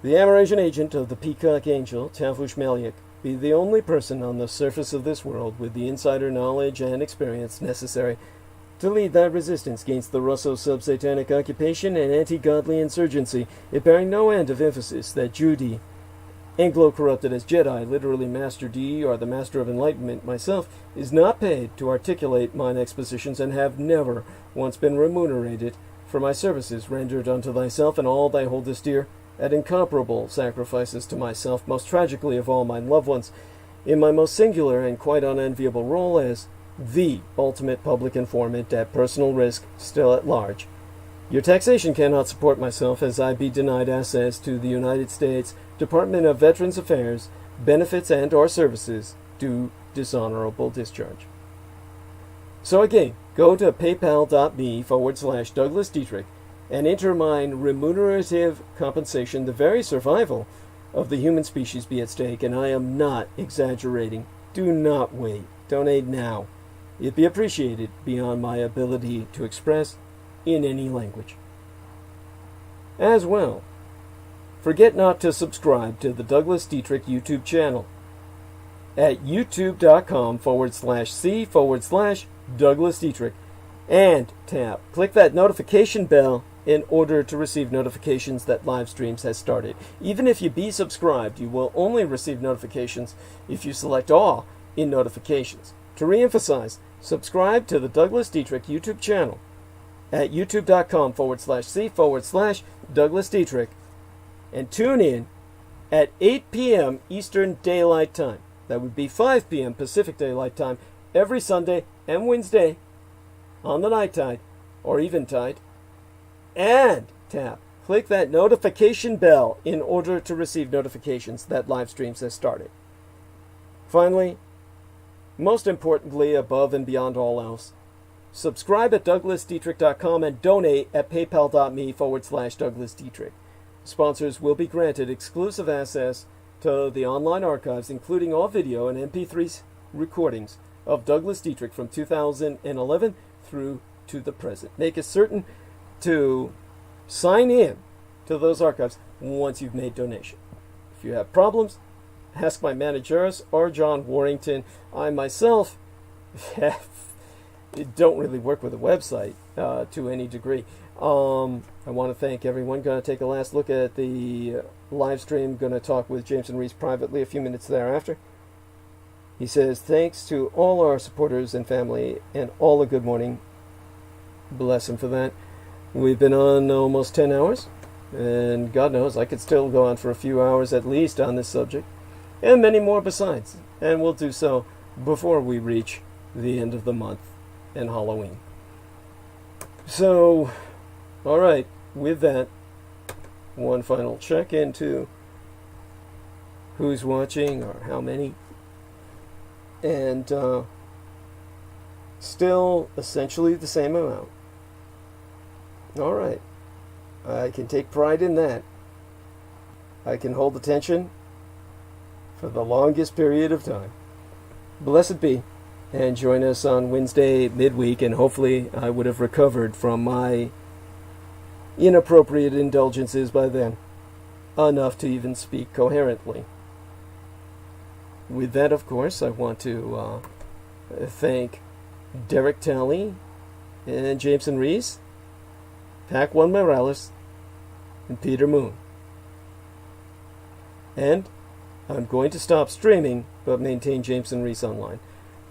The Amerasian agent of the Peacock Angel, Tavush Meliak, be the only person on the surface of this world with the insider knowledge and experience necessary to lead that resistance against the Russo-sub-Satanic occupation and anti-godly insurgency, it bearing no end of emphasis that Judy, Anglo-corrupted as Jedi, literally Master D, or the Master of Enlightenment myself, is not paid to articulate mine expositions, and have never once been remunerated for my services rendered unto thyself and all thy holdest dear, at incomparable sacrifices to myself, most tragically of all my loved ones, in my most singular and quite unenviable role as the ultimate public informant at personal risk still at large. Your taxation cannot support myself as I be denied access to the United States Department of Veterans Affairs, benefits and or services due dishonorable discharge. So again, go to paypal.me/Douglas Dietrich and enter mine remunerative compensation. The very survival of the human species be at stake, and I am not exaggerating. Do not wait. Donate now. It be appreciated beyond my ability to express in any language. As well, forget not to subscribe to the Douglas Dietrich YouTube channel at youtube.com/C/Douglas Dietrich and click that notification bell in order to receive notifications that live streams has started. Even if you be subscribed, you will only receive notifications if you select all in notifications. To re-emphasize, subscribe to the Douglas Dietrich YouTube channel at youtube.com/C/Douglas Dietrich and tune in at 8 p.m. Eastern Daylight Time. That would be 5 p.m. Pacific Daylight Time every Sunday and Wednesday on the night tide or eventide. And click that notification bell in order to receive notifications that live streams have started. Finally, most importantly, above and beyond all else, subscribe at douglasdietrich.com and donate at paypal.me/Douglas Dietrich. Sponsors will be granted exclusive access to the online archives, including all video and MP3 recordings of Douglas Dietrich from 2011 through to the present. Make it certain to sign in to those archives once you've made donation. If you have problems, ask my managers or John Warrington. I myself don't really work with a website to any degree. I want to thank everyone. Going to take a last look at the live stream. Going to talk with Jameson Reese privately a few minutes thereafter. He says, thanks to all our supporters and family and all a good morning. Bless him for that. We've been on almost 10 hours, and God knows I could still go on for a few hours at least on this subject, and many more besides, and we'll do so before we reach the end of the month and Halloween. So, alright, with that, one final check into who's watching or how many, and still essentially the same amount. Alright, I can take pride in that. I can hold attention for the longest period of time. Blessed be, and join us on Wednesday midweek, and hopefully I would have recovered from my inappropriate indulgences by then, enough to even speak coherently. With that, of course, I want to thank Derek Talley and Jameson Reese, Pac One Morales, and Peter Moon. And I'm going to stop streaming, but maintain Jameson Reese online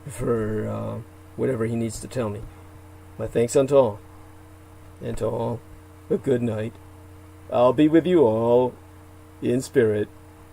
for whatever he needs to tell me. My thanks unto all, and to all a good night. I'll be with you all in spirit.